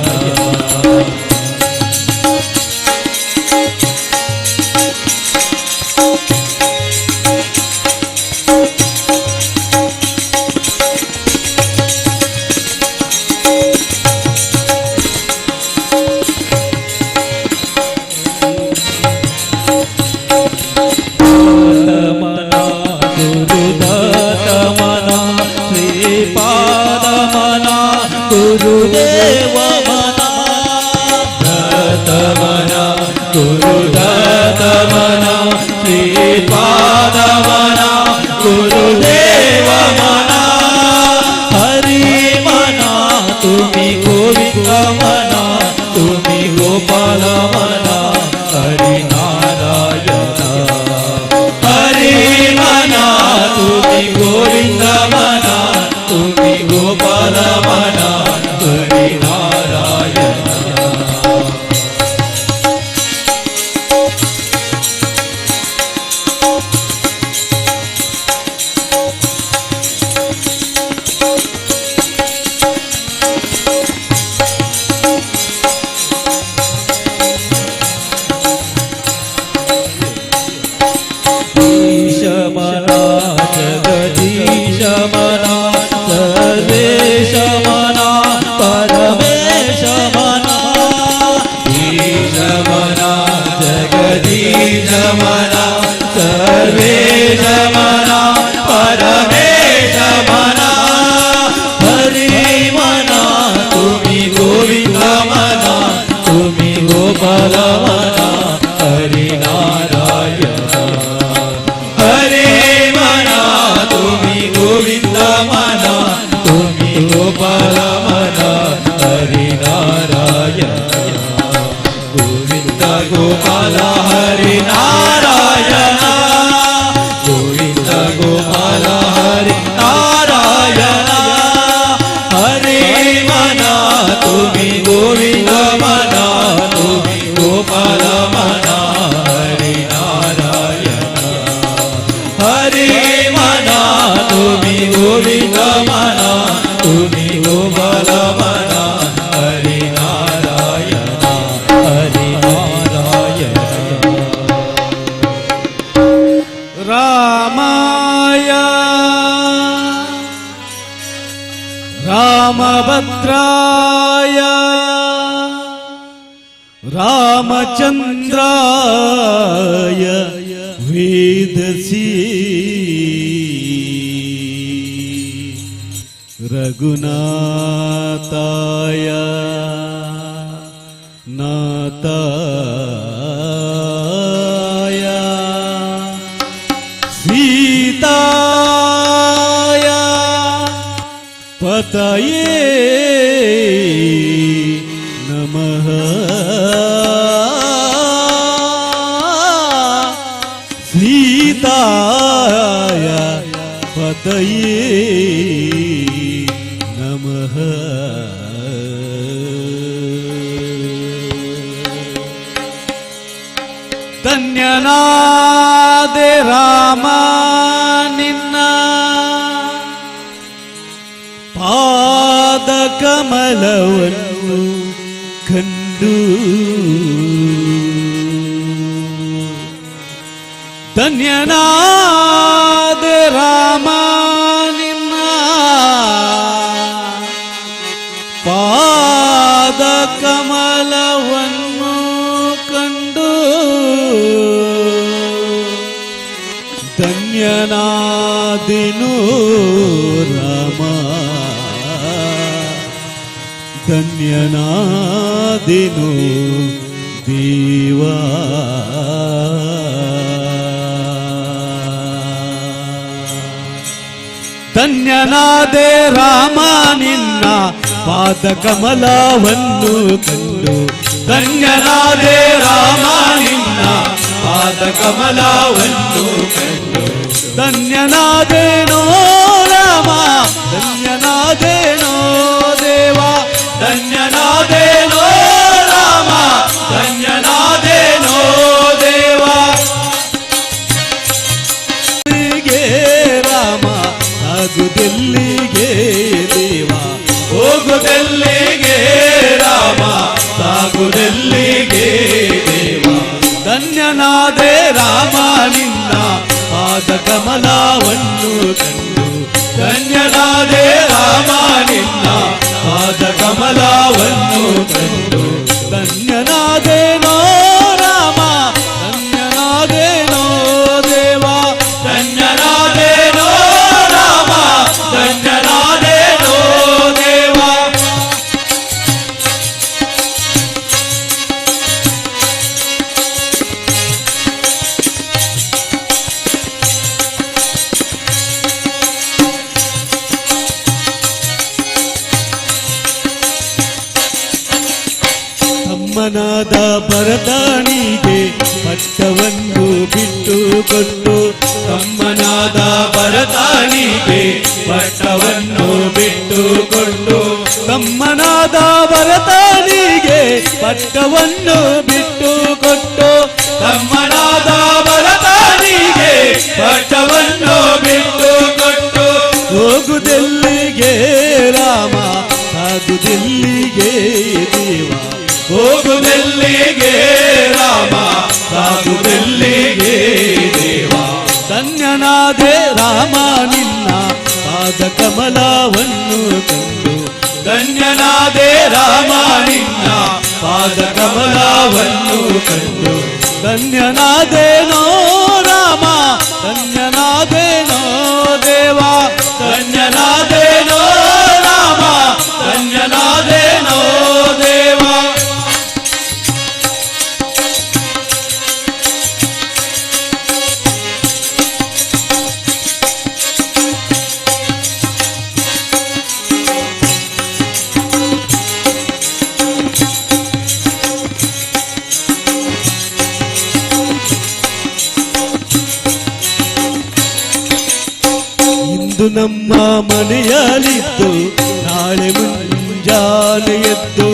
गुरुदेव मना दत्त मना गुरुदत्त मना श्रीपाद मना गुरुदेव मना हरि मना तुम्ही गोविंद मना तुम्ही गोपाल मना हरि नारायण हरि मना तुम्ही गोविंद मना तुम्ही गोपाल मना हरि नारायण गिरीशमन सर्वेशमन परमेशमन हरिमना तुम्ही गोविंदमना तुम्ही गोपालमना हरिनारायण हरिमना तुम्ही गोविंदमना तुम्ही गोपालमना हरिनारायण गोविंद गोपाल हरिनारायण गोविंद गोपाल हरिनारायण हरे मना तुम्ही गोविंद मना तुम्ही गोपाल मना हरिनारायण हरे मना तुम्ही गोविंद मना तुम्ही गोपाल मना हरिनारायण हरिनारायण रामाय रामभद्राय रामचन्द्राय वेदसी रघुनाथाय नाथाय सीताय पतये नमः सीताय पतये नमः ಧನ್ಯನಾದೆ ರಾಮ ನಿನ್ನ ಪಾದ ಕಮಲವನ್ನು ಕಂಡು ಧನ್ಯನಾದೆ ರಾಮ ನಿನ್ನ ಪಾದ ಕಮಲವನ್ನು ಕಂಡು ಧನ್ಯನಾದಿನು ರಾಮ ಧನ್ಯನಾದಿನು ದೇವಾ ಧನ್ಯನಾದೆ ರಾಮ ನಿನ್ನ ಪಾದ ಕಮಲವನ್ನು ಕಂಡು ಧನ್ಯನಾದೆ ರಾಮ ನಿನ್ನ ಪಾದ ಕಮಲವನ್ನು ಕಂಡು ಧನ್ಯನಾದೇನೋ ರಾಮ ಧನ್ಯನಾದೇನೋ ದೇವ ಧನ್ಯನಾದೇನೋ ರಾಮ ಧನ್ಯನಾದೇನೋ ದೇವ ರಾಮ ಸಾಗುದೆಲ್ಲಿಗೆ ದೇವ ಹೋಗುದೆಲ್ಲಿಗೆ ರಾಮ ಸಾಗುದೆಲ್ಲಿಗೆ ದೇವ ಧನ್ಯನಾದೆ ರಾಮ ನಿನ್ನ ಪಾದ ಕಮಲವನ್ನು ಕಂಡು ಧನ್ಯನಾದೆ ರಾಮ ನಿನ್ನ ಪಾದ ಕಮಲವನ್ನು ಕಂಡು ಧನ್ಯನಾದೇನೋ ರಾಮ ಧನ್ಯನಾದೇನೋ ದೇವ ಧನ್ಯನಾದೇನೋ ರಾಮ ಧನ್ಯನಾದೇನೋ ದೇವ ತಮ್ಮನಾದ ಭರತನಿಗೆ ಪಟ್ಟವನ್ನು ಬಿಟ್ಟು ಕೊಟ್ಟು ತಮ್ಮನಾದ ಭರತನಿಗೆ ಪಟ್ಟವನ್ನು ಬಿಟ್ಟು ಕೊಟ್ಟು ತಮ್ಮನಾದ ಭರತನಿಗೆ ಪಟ್ಟವನ್ನು ಬಿಟ್ಟು ಕೊಟ್ಟು ತಮ್ಮನಾದ ಭರತನಿಗೆ ಪಟ್ಟವನ್ನು ಬಿಟ್ಟು ಕೊಟ್ಟು ಹೋಗುದೆಲ್ಲಿಗೆ ರಾಮ ಸಾಗುದೆಲ್ಲಿಗೆ ದೇವ ಹೋಗುದೆಲ್ಲಿಗೆ ರಾಮ ಸಾಗುದೆಲ್ಲಿಗೆ ದೇವ ಧನ್ಯನಾದೆ ರಾಮ ನಿನ್ನ ಪಾದ ಕಮಲವನ್ನು ಕಂಡು ಧನ್ಯನಾದೆ ರಾಮ ನಿನ್ನ ಪಾದ ಕಮಲವನ್ನು ಕಂಡು ಧನ್ಯನಾದೇನೋ ರಾಮ ಧನ್ಯನಾದೇನೋ ದೇವ ಧನ್ಯನಾದೇನೋ ರಾಮ ಧನ್ಯನಾದೇನೋ ದೇವ ಇಂದು ನಮ್ಮ ಮನೆಯಲ್ಲಿದ್ದು ನಾಳೆ ಮುಂಜಾನೆ ಎದ್ದು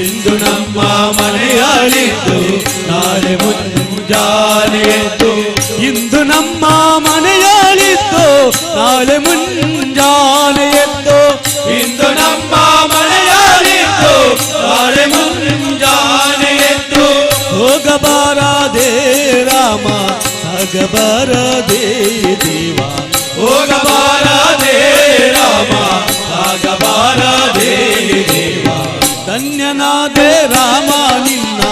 ಇಂದು ನಮ್ಮ ಮನೆಯಲ್ಲಿದ್ದು ನಾಳೆ ಮುಂಜಾನೆ ಎದ್ದು ಇಂದು ನಮ್ಮ ಮನೆಯಲ್ಲಿದ್ದು ನಾಳೆ ಮುಂಜಾನೆ ಎದ್ದು ಇಂದು ನಮ್ಮ ಮನೆಯಲ್ಲಿದ್ದು ನಾಳೆ ಮುಂಜಾನೆ ಎದ್ದು ಹೋಗಬಾರದೆ ರಾಮ ಆಗಬಾರದೆ ದೇವ ಹೋಗಬಾರದೆ ರಾಮ ಆಗಬಾರದೆ ದೇವ ಧನ್ಯನಾದೆ ರಾಮ ನಿನ್ನ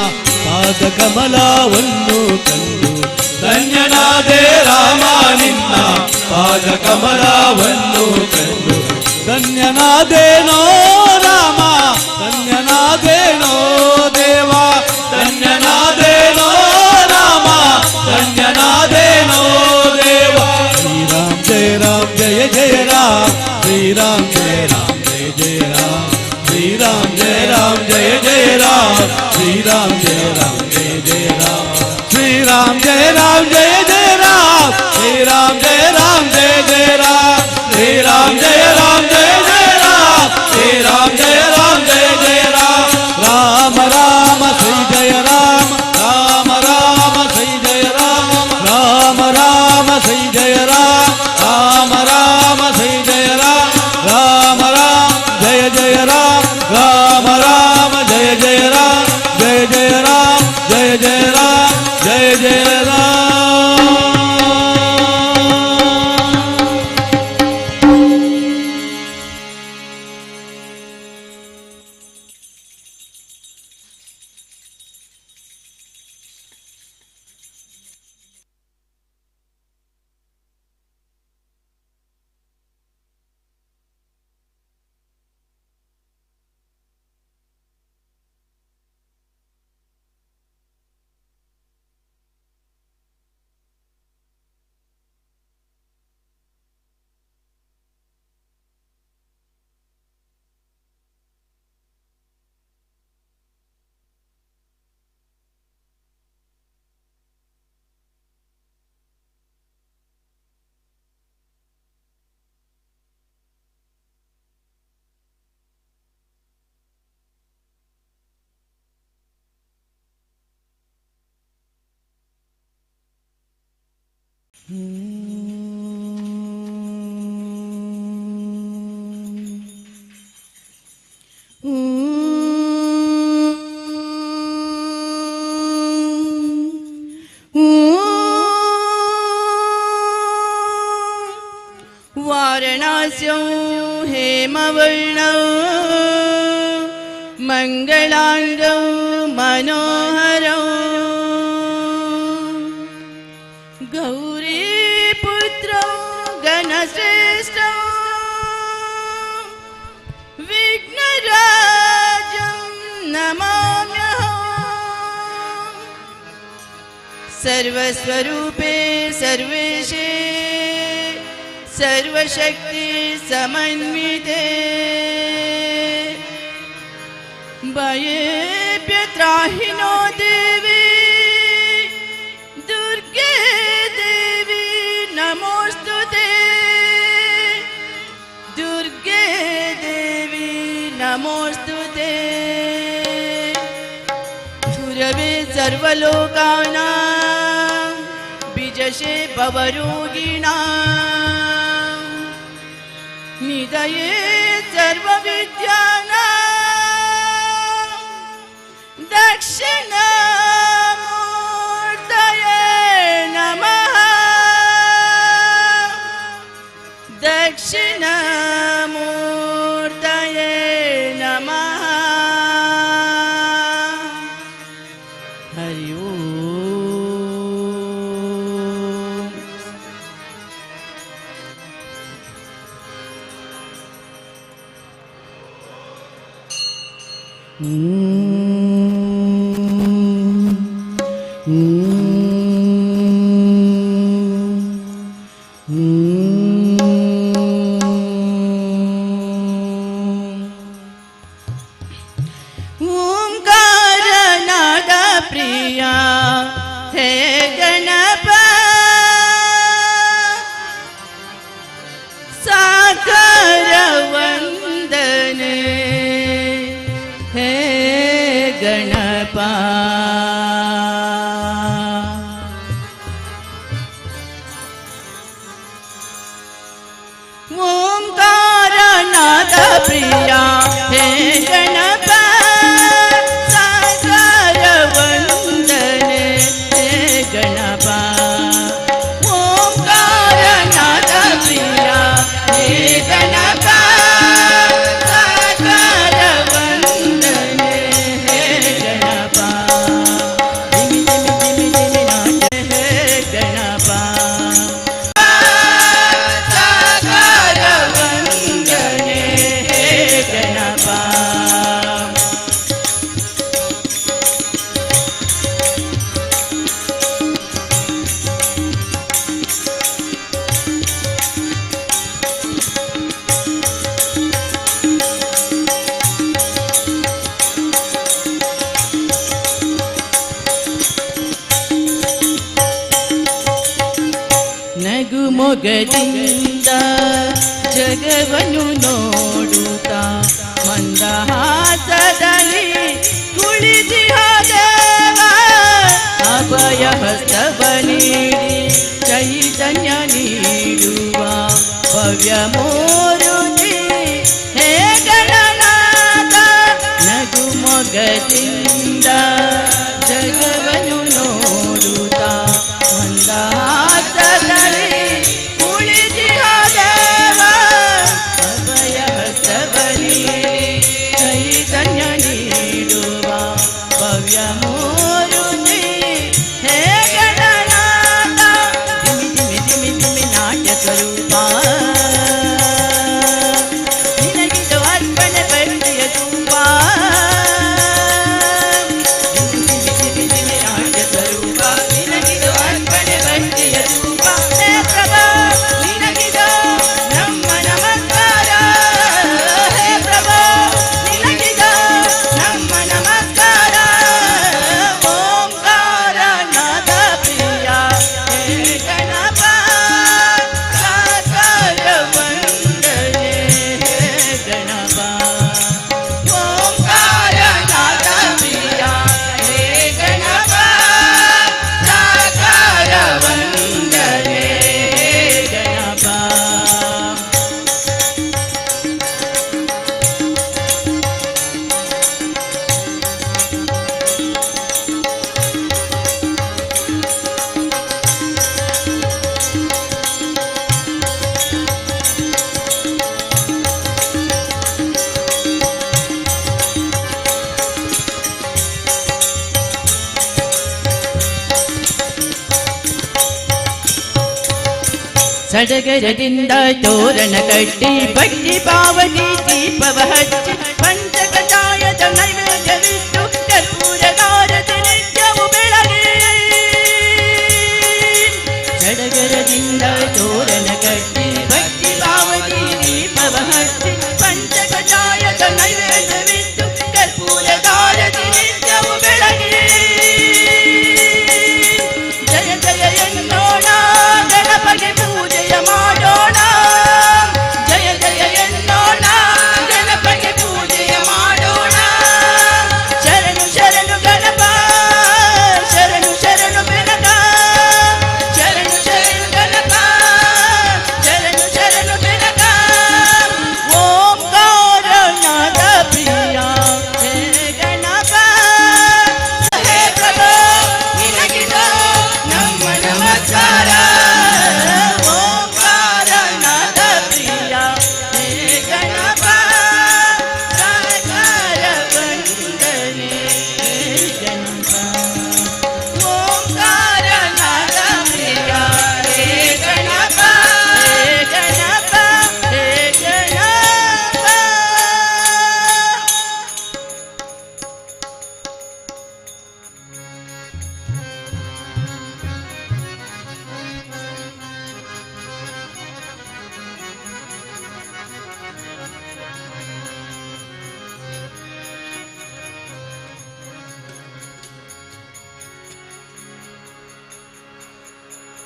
ಪಾದ ಕಮಲವನ್ನು ಕಂಡು ಧನ್ಯನಾದೆ ರಾಮ ನಿನ್ನ ಪಾದ ಕಮಲವನ್ನು ಕಂಡು ಧನ್ಯನಾದೇನೋ ರಾಮ ಧನ್ಯನಾದೇನೋ ದೇವ ಧನ್ಯನಾದೇನೋ ರಾಮ ಧನ್ಯನಾದೇನೋ ದೇವ ರಾಮ್ ಜಯ ಜಯ ರಾಮ್ ಶ್ರೀರಾಮ್ ಜಯ ರಾಮ್ ಜಯ ಜಯ ರಾಮ್ ಶ್ರೀರಾಮ್ ಜಯ ರಾಮ್ ಜಯ ಜಯ ರಾಮ್ ಶ್ರೀರಾಮ್ ಜಯ ರಾಮ್ ಜಯ ಜಯ ರಾಮ್ ಶ್ರೀರಾಮ್ ಜಯ ರಾಮ್ ಜಯ ಜಯ ರಾಮ್ ಶ್ರೀರಾಮ್ ಜಯ ರಾಮ್ ಜಯ ಜಯ ರಾಮ್ ಶ್ರೀರಾಮ್ ಜಯ ರಾಮ್ ಜಯ ಜಯ ರಾಮ್ ಶ್ರೀರಾಮ್ ಜಯ ರಾಮ್ ಜಯ ಜಯ ರಾಮ್ ರಾಮ ರಾಮ ಶ್ರೀ ಜಯ ರಾಮ ರಾಮ ರಾಮ ಶ್ರೀ ಜಯ ರಾಮ ರಾಮ ರಾಮ ಶ್ರೀ ಜಯ ರಾಮ ರಾಮ ರಾಮ ಶ್ರೀ ಜಯ ರಾಮ ರಾಮ ರಾಮ ಜಯ ಜಯ ರಾಮ ರಾಮ ರಾಮ ಜಯ ಜಯ ರಾಮ ಜಯ ಜಯ ರಾಮ ಜಯ ಜಯ ರಾಮ ಜಯ ಜಯ ರಾಮ वारणास्यों हेमवर्णौ मङ्गलाङ्गौ मनोहरौ गौरीपुत्रौ गणश्रेष्ठौ विघ्नराजं नमाम्यहम् सर्वस्वरूपे सर्वेशे सर्वशक्ति समन्विते भयेभ्य त्राहिनो देवी दुर्गे देवी नमोस्तुते दुर्गे देवी नमोस्तुते गुरवे सर्वलोकानां बीजशे भवरोगिणां निधये सर्वविद्यानां दक्षिणामूर्तये नमः दक्षिणामूर्तये नमः हरि ओम। ಓಂಕಾರನಾದ ಪ್ರಿಯ ಹೇ ಗಣಪ ಸಾಕಾರ ವಂದನೆ ಹೇ ಗಣಪ ಓಂಕಾರನಾದ ಪ್ರಿಯ ಹೇ ಗಣಪ ಸಾಕಾರ ವಂದನೆ ಹೇ ಗಣಪ ಓಂಕಾರನಾದ ಪ್ರಿಯ ಹೇ ಗಣಪ ಸಾಕಾರ ವಂದನೆ ಹೇ ಗಣಪ ದಿಮಿ ದಿಮಿ ದಿಮಿ ದಿಮಿ ನಾಟ್ಯ ಹೇ ಗಣಪ ಸಾಕಾರ ವಂದನೆ ಹೇ ಗಣಪ ನಗು ಮೊಗದಿಂದ ಜಗವನ್ನು ನೋಡುತ್ತಾ ಮಂದಹಾಸದಲ್ಲಿ ಕುಳಿತಿಹ ದೇವ ಅಭಯ ಹಸ್ತವ ನೀಡಿ ಚೈತನ್ಯ ನೀಡುವ ಭವ್ಯ ಮೂರುತಿ ಹೇ ಗಣನಾಥ ನಗು ಮೊಗದಿಂದ ಜಗವನ್ನು ನೋಡುತ್ತಾ ಮಂದಹಾಸದಲ್ಲಿ ಕುಳಿತಿಹ ದೇವ ಅಭಯ ಹಸ್ತವ ನೀಡಿ ಚೈತನ್ಯ ನೀಡುವ ಭವ್ಯ ಮೂರುತಿ ಹೇ ಗಣನಾಥ ದಿಮಿ ದಿಮಿ ದಿಮಿ ದಿಮಿ ನಾಟ್ಯ ಸ್ವರೂಪ ನಿನಗಿದು ಅರ್ಪಣೆ ಭಕ್ತಿಯ ಧೂಪ ದಿಮಿ ದಿಮಿ ದಿಮಿ ದಿಮಿ ನಾಟ್ಯ ಸ್ವರೂಪ ನಿನಗಿದು ಅರ್ಪಣೆ ಭಕ್ತಿಯ ಧೂಪ ಹೇ ಪ್ರಭಾ ನಿನಗಿದು ನಮ್ಮ ನಮಸ್ಕಾರ ಹೇ ಪ್ರಭಾ ನಿನಗಿದು ನಮ್ಮ ನಮಸ್ಕಾರ ಓಂಕಾರನಾದ ಪ್ರಿಯ ಹೇ ಗಣಪ ಸಾಕಾರ ವಂದನೆ ಹೇ ಗಣಪ ಓಂಕಾರನಾದ ಪ್ರಿಯ ಹೇ ಗಣಪ ಸಾಕಾರ ವಂದನೆ ಹೇ ಗಣಪ ಸಡಗರದಿಂದ ತೋರಣ ಕಟ್ಟಿ ಭಕ್ತಿ ಪಾವನಿ ದೀಪವ ಹಚ್ಚಿ ಪಂಚಕಚಾಯದ ನೈವೇದ್ಯವಿಟ್ಟು ಕರ್ಪೂರಗಾರತಿ ನಿತ್ಯವು ಬೆಳಗಿ ಸಡಗರದಿಂದ ತೋರಣ ಕಟ್ಟಿ ಭಕ್ತಿ ಪಾವನಿ ದೀಪವ ಹಚ್ಚಿ ಪಂಚಕಚಾಯದ ನೈವೇದ್ಯವಿಟ್ಟು ಕರ್ಪೂರಗಾರತಿ ನಿತ್ಯವು ಬೆಳಗಿ ಜಯ ಜಯ ಎನ್ನೋಣ ಗಣಪಗೆ ಪೂಜೆಯ ಮಾಡೋಣ ಜಯ ಜಯ ಎನ್ನೋಣ ಗಣಪಗೆ ಪೂಜೆಯ ಮಾಡೋಣ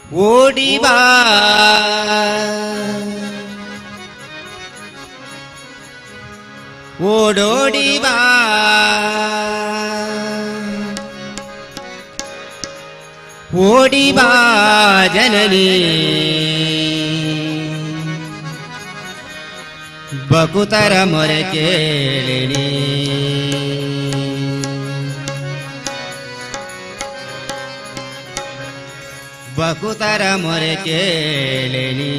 ಓಡಿ ಬಾ ಓಡೋಡಿ ಬಾ ಓಡಿ ಬಾ ಜನನಿ ಬಕುತರ ಮೊರೆ ಕೇಳಿನಿ ಬಕುತರ ಮೊರೆ ಕೇಳಿನಿ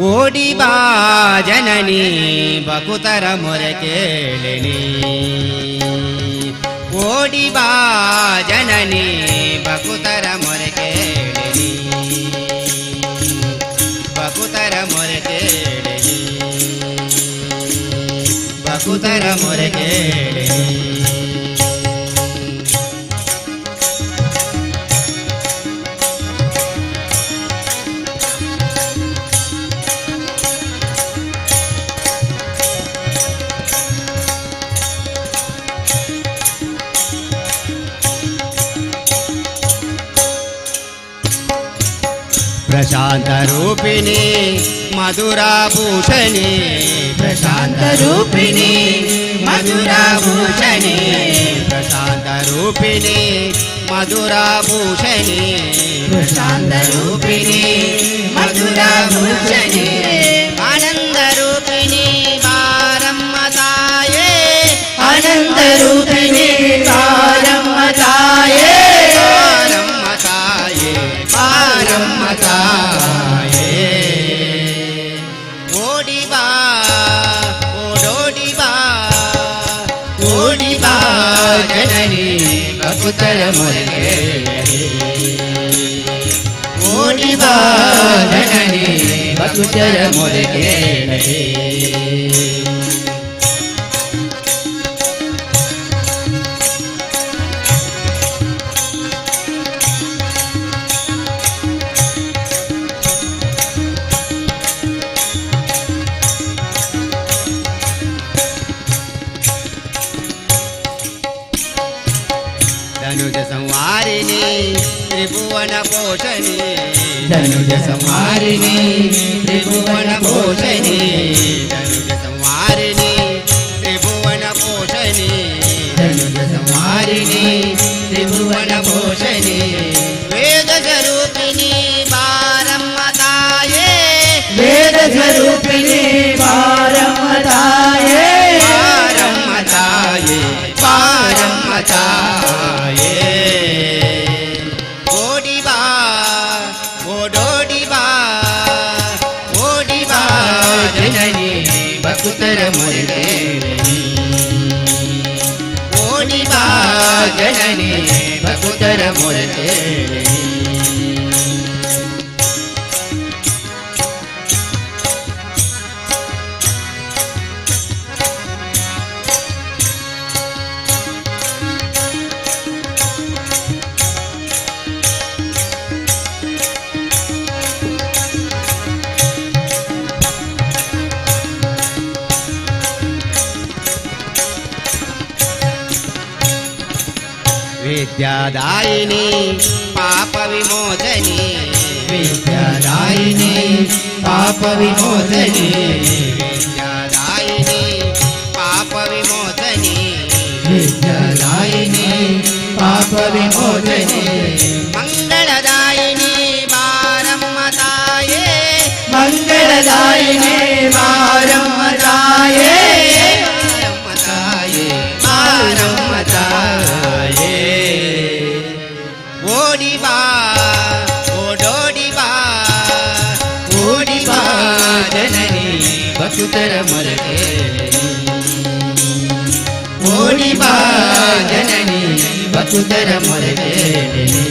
ಓಡಿ ಬಾ ಜನನಿ ಬಕುತರ ಮೊರೆ ಕೇಳಿನಿ ಓಡಿ ಬಾ ಜನನಿ ಬಕುತರ ಮೊರೆ ಕೇಳಿನಿ ಬಕುತರ ಮೊರೆ ಕೇಳಿನಿ ಬಕುತರ ಮೊರೆ ಕೇಳಿನಿ ಪ್ರಶಾಂತ ರೂಪಿಣಿ ಮಧುರಾಭೂಷಣಿ ಪ್ರಶಾಂತ ರೂಪಿಣಿ ಮಧುರಾಭೂಷಣಿ ಪ್ರಶಾಂತ ರೂಪಿಣಿ ಮಧುರಾಭೂಷಣಿ ಪ್ರಶಾಂತ ರೂಪಿಣಿ ಮಧುರಾಭೂಷಣಿ ಆನಂದ ರೂಪಿಣಿ ಬಾರಮ್ಮ ತಾಯೇ ಆನಂದ ರೂಪಿಣಿ ಬಾರಮ್ಮ ತಾಯೇ ಬಾರಮ್ಮ ತಾಯೇ ಬಾರಮ್ಮ ತಾಯೇ ಓಡಿ ಬಾ ಓಡೋಡಿ ಬಾ ಓಡಿ ಬಾ ಜನನಿ ಬಕುತರ ಮೊರೆ ಓಡಿ ಬಾ ಜನನಿ ಬಕುತರ ಮೊರೆ ಧನುಜ ಸಂಹಾರಿಣಿ ತ್ರಿಭುವನ ಪೋಷಣಿ ಧನುಜ ಸಂಹಾರಿಣಿ ತ್ರಿಭುವನ ಪೋಷಣಿ ಧನುಜ ಸಂಹಾರಿಣಿ ತ್ರಿಭುವನ ಪೋಷಣಿ ಧನುಜ ಸಂಹಾರಿಣಿ ತ್ರಿಭುವನ ಪೋಷಣಿ ವೇದ ಸ್ವರೂಪಿಣಿ ಬಾರಮ್ಮ ತಾಯೇ ವೇದ ಸ್ವರೂಪಿಣಿ ಬಾರಮ್ಮ ತಾಯೇ ಬಾರಮ್ಮ ತಾಯೇ ಬಾರಮ್ಮ ತಾಯೇ ಓಡಿ ಬಾ ಓಡೋಡಿ ಬಾ ಓಡಿ ಬಾ ಜನನಿ ಬಕುತರ ಮೊರೆ ಕೇಳಿನಿ ಓಡಿ ಬಾ ಜನನಿ ಬಕುತರ ಮೊರೆ ಕೇಳಿನಿ विद्यादायिनी पाप विमोचनी विद्यादायिनी पाप विमोचनी विद्यादायिनी पाप विमोचनी विद्यादायिनी पाप विमोचनी मंगलदायिनी बारम्म ताये मंगलदायिनी बारम्म ताये बारम्म ताये बारम्म ताये ಓಡಿ ಬಾ ಓಡೋಡಿ ಬಾ ಓಡಿ ಬಾ ಜನನಿ ಬಕುತರ ಮೊರೆ ಕೇಳಿನಿ ಓಡಿ ಬಾ ಜನನಿ ಬಕುತರ ಮೊರೆ ಕೇಳಿನಿ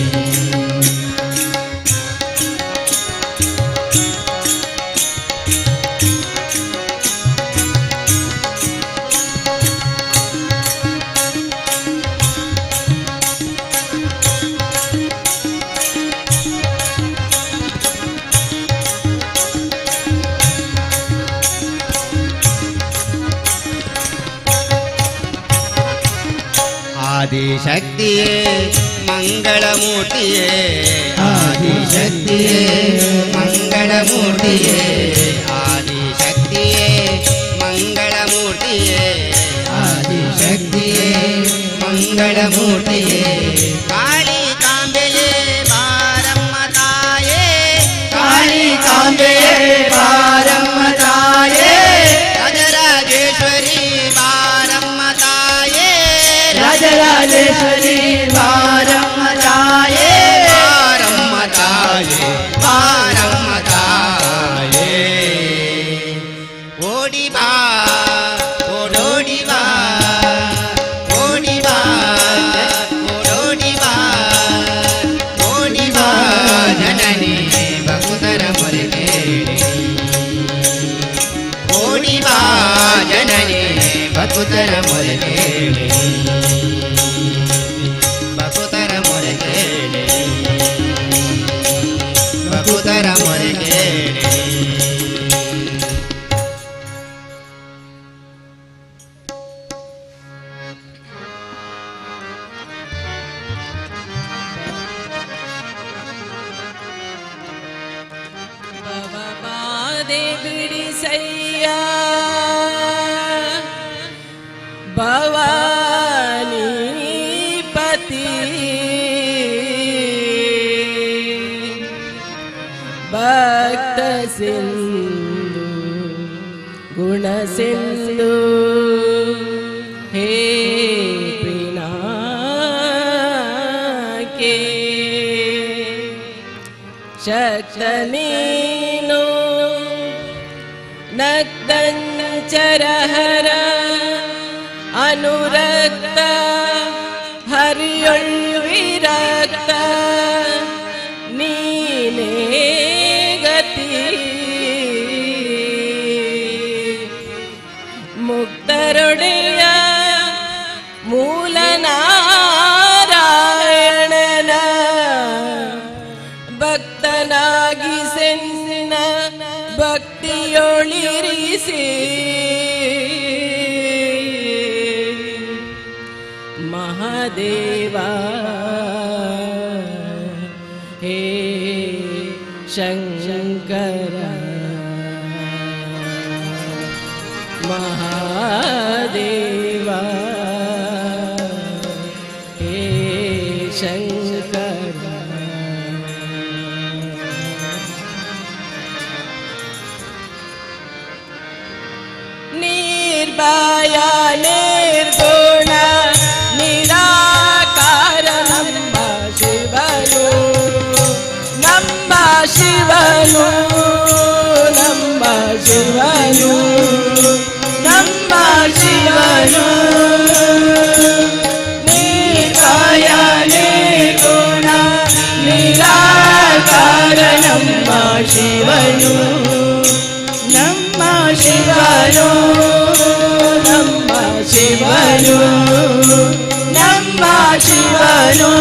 ಆದಿಶಕ್ತಿಯೇ ಮಂಗಳಮೂರ್ತಿಯೇ ಆದಿಶಕ್ತಿಯೇ ಮಂಗಳಮೂರ್ತಿಯೇ ಆದಿಶಕ್ತಿಯೇ ಮಂಗಳಮೂರ್ತಿಯೇ ಆದಿಶಕ್ತಿಯೇ ಮಂಗಳಮೂರ್ತಿಯೇ ಕಾಳಿಕಾಂಬೆಯೇ ಬಾರಮ್ಮ ತಾಯೇ ಕಾಳಿಕಾಂಬೆಯೇ ಬಾರಮ್ಮ ತಾಯೇ ರಾಜರಾಜೇಶ್ವರಿ ಬಾರಮ್ಮ ತಾಯೇ ರಾಜರಾಜೇಶ್ವರಿ ಬಾರಮ್ಮ ತಾಯೇ ಬಾರಮ್ಮ ತಾಯೇ ಬಾರಮ್ಮ ತಾಯೇ ಓಡಿ ಬಾ ಓಡೋಡಿ ಬಾ ಓಡಿ ಬಾ ಓಡೋಡಿ ಬಾ ಓಡಿ ಬಾ ಜನನಿ ಭಕ್ತರ ಮೊರೆಗೆ ಓಡಿ ಬಾ ಜನನಿ ಭಕ್ತರ ಮೊರೆಗೆ ಭಕ್ತರ ಮೊರೆಗೆ ಭಕ್ತರ ಮೊರೆಗೆ ಬಾದೆ ಬಿಡಿಸಯ್ಯ ಭವಾನಿ ಪತಿ ಭಕ್ತ ಸಿಂಧು ಗುಣ ಸಿಂಧು ಹೇ ಪಿನಾಕೆ ಶಕ್ತ ನೀನು ನಕ್ತಂಚರಹರ ಅನುರಕ್ತ ಹರಿಯೊಳ್ ವಿರಕ್ತ ನೀನೇ ಗತಿ ಮುಕ್ತರೊಡೆಯ ಮೂಲನಾರಾಯಣನ ಭಕ್ತನಾಗಿ ಸೆನ್ನ ಭಕ್ತಿಯೊಳಿರಿಸಿ ಮಹಾದೇವ ಹೇ ಶಂಕರ ಮಹಾದೇವ ಹೇ ಶಂಕರ ನಿರ್ಭಯ ನಿರ್ಗುಣ ನಿರಾಕಾರ ನಮ್ಮ ಶಿವನು ನಮ್ಮ ಶಿವನು ನಮ್ಮ ಶಿವನು ನಮ್ಮ ಶಿವನು ನಿರ್ಭಯ ನಿರ್ಗುಣ ನಿರಾಕಾರ ನಮ್ಮ ಶಿವನು ನಮ್ಮ ಶಿವನು ನಮ್ಮ ಶಿವನು ನಮ್ಮ ಶಿವನು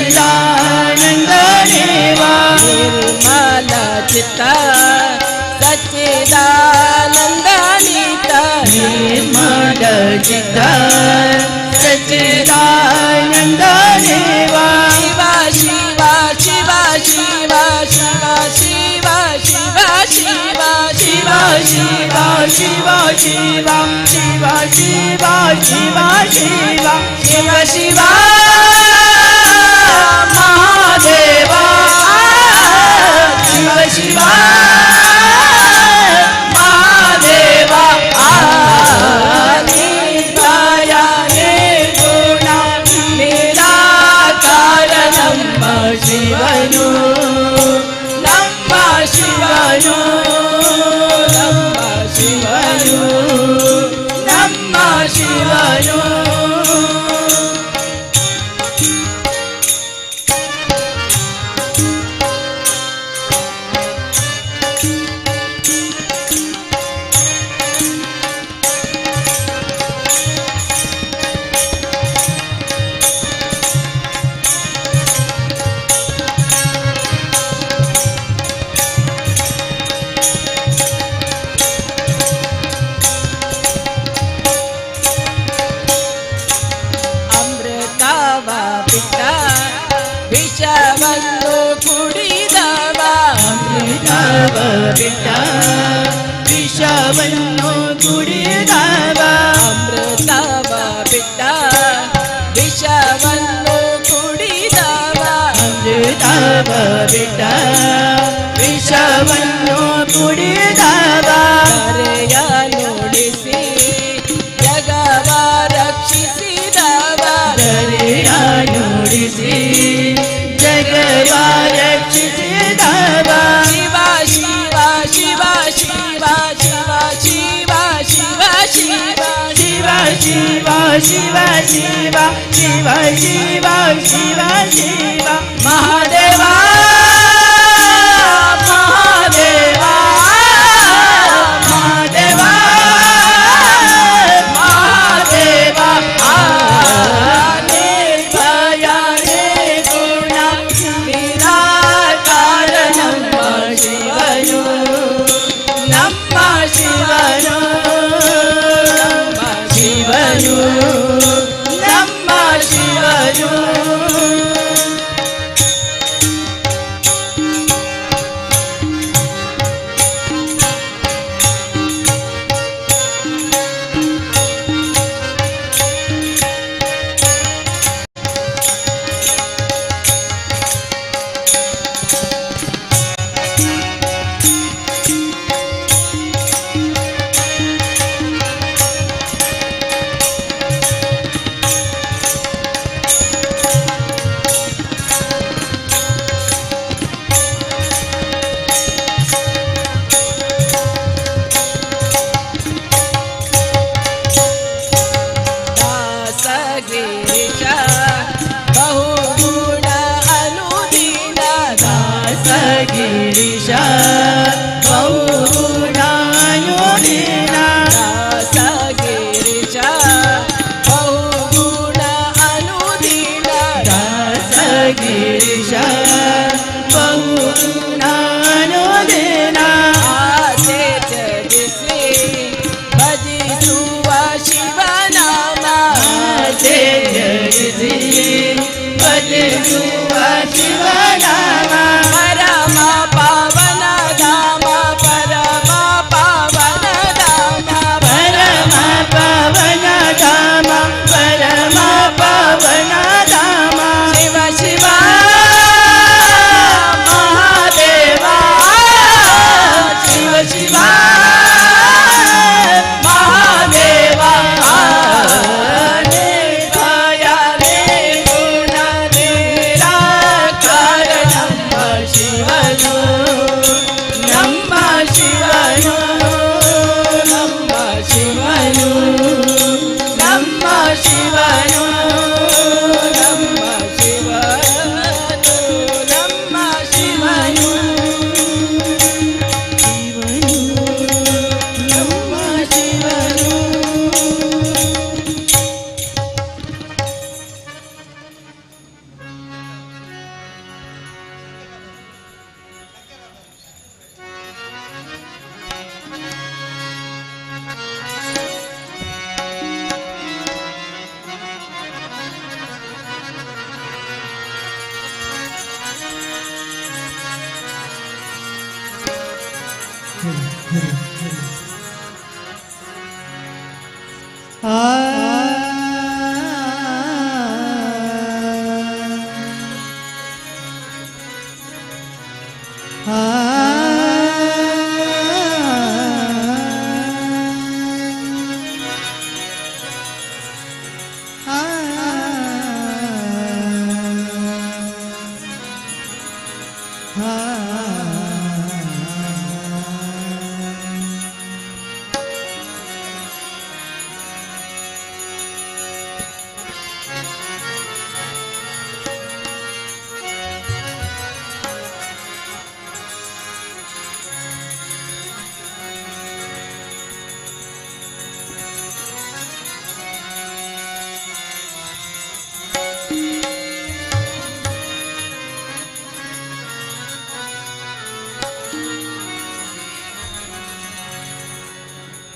सच्चिदानंद देवा निर्मल चित्त सच्चिदानंद नीता निर्मल चित्त सच्चिदानंद देवा शिवा शिवा शिवा शिवा शिवा शिवा शिवा शिवा शिवा शिवा शिवा शिवा शिवा शिवा शिवा शिवा शिवा शिवा महादेवा शिवा शिवा महादेवा नित्याय निर्गुण निराकार ಶಿವನು ವಿಷವನ್ನು ಕುಡಿದವ ಬಿಟ್ಟ ವಿಷವನ್ನು ಕುಡಿದವ ಅಮೃತವ ಬಿಟ್ಟ ವಿಷವನ್ನು ಕುಡಿದವ ಅಮೃತವ ಬಿಟ್ಟ ವಿಷವನ್ನು ಕುಡಿದವ ಕರೆಯ ನುಡಿಸಿ ಜಗವ ರಕ್ಷಿಸಿದವ ಕರೆಯ ನುಡಿಸಿ ಜಗವ ರಕ್ಷಿಸಿದವ ಶಿವ ಶಿವ ಶಿವ ಶಿವ ಶಿವ ಶಿವ ಶಿವ ಶಿವ ಶಿವ ಶಿವ ಶಿವ ಶಿವ ಶಿವ ಶಿವ ಶಿವ ಮಹಾದೇವ ಮಹಾದೇವ ಮಹಾದೇವ ಮಹಾದೇವ ನಿರ್ಭಯ ನಿರ್ಗುಣ ನಿರಾಕಾರ ನಮ್ಮ ಶಿವನು ನಮ್ಮ ಶಿವನು ಶಿವನು ನಮ್ಮ ಶಿವನು ದಾಸಗಿರಿಶ ಬಹುಗುಣ ಅನುದೀನ ಗಿರೀಶ ಬಹುಗುಣಾನುದೀನ ದಾಸಗಿರಿಶ ಬಹುಗುಣ ಅನುದೀನ ಗಿರೀಶ ಬಹುಗುಣಾನುದೀನ ಆಸೆ ತ್ಯಜಿಸಿ ಭಜಿಸುವ ಶಿವನಾಮ ಜಯಿಸಿ ಭಜಿಸುವ ಶಿವನಾಮ ಪರಮ ಪಾವನ ಧಾಮ ಪರಮ ಪಾವನ ಧಾಮ ಪರಮ ಪಾವನ ಧಾಮ ಪರಮ ಪಾವನ ಧಾಮ ಶಿವ ಶಿವ ಮಹಾದೇವ ಶಿವ ಶಿವ ಮಹಾದೇವ ನಿರ್ಭಯ ನಿರ್ಗುಣ ನಿರಾಕಾರ ನಮ್ಮ ಶಿವನು ನಮ್ಮ ಶಿವನು ನಮ್ಮ ಶಿವನು ನಮ್ಮ ಶಿವನು ನಮ್ಮ ಶಿವನು ನಮ್ಮ ಶಿವನು ನಮ್ಮ ಶಿವನು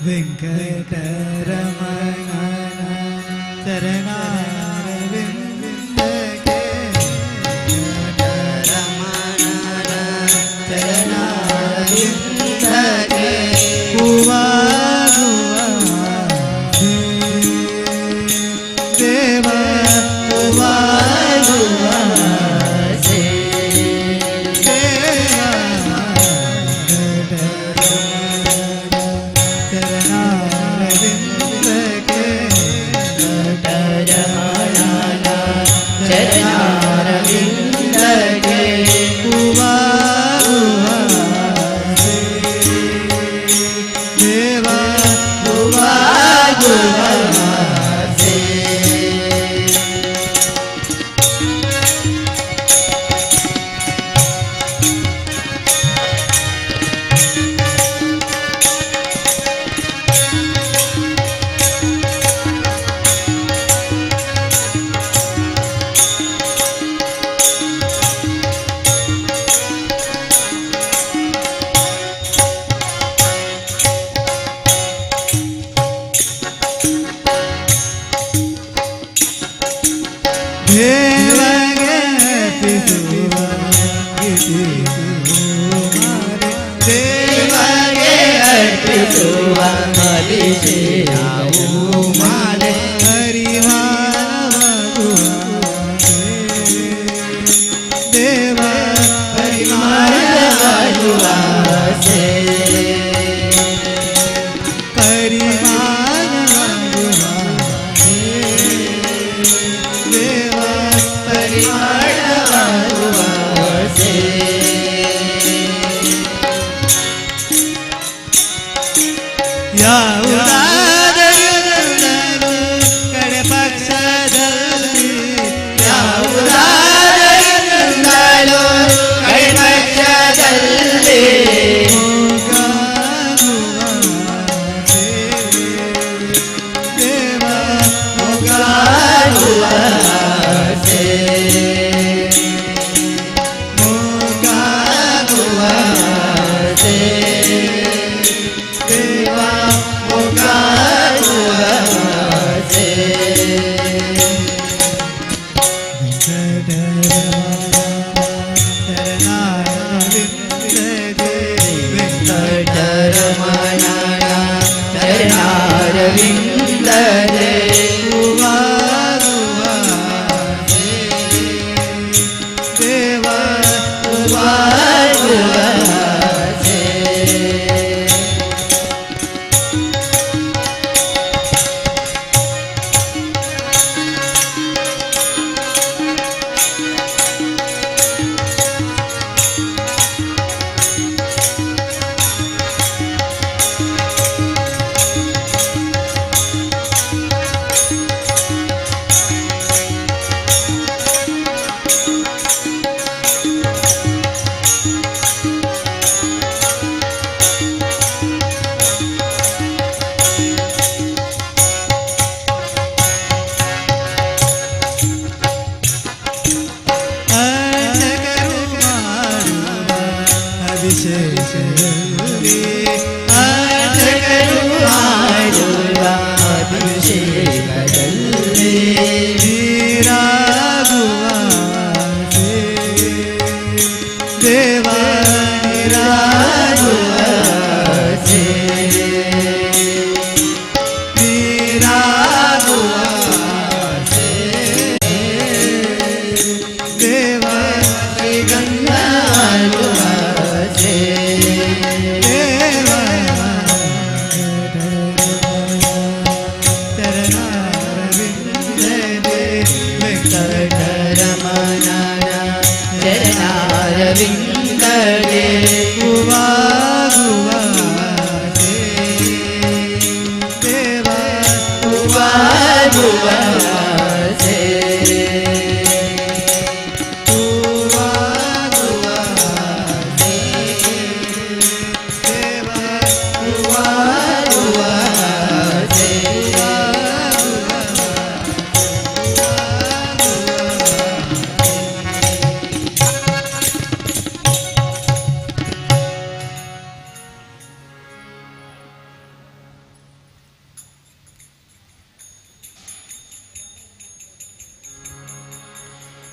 ವೆಂಕಟರಮಣ ಚರಣಾರವಿಂದಕ್ಕೆ ಚರಣಾರವಿಂದಕ್ಕೆ ಹೂವಾಗುವ ದೇವ ಹೂವಾಗುವ ದೇವಗೆ ಅರ್ಪಿಸುವ ದೇವಗೆ ಅರ್ಪಿಸುವ ಮಲಿಷೆಯಾವು ಮಾಲೆ ಪರಿಮಾಣವಾಗುವ ದೇವ ಪರಿಮಾಣವಾಗುವ ಯಾವುದಾದರೂ ಕಡೆ ಪಕ್ಷದಲ್ಲಿ ಯಾವುದಾದರೂ ಕಡೆ ಪಕ್ಷದಲ್ಲಿ ದೇವ ಮೊಗಾಡುವ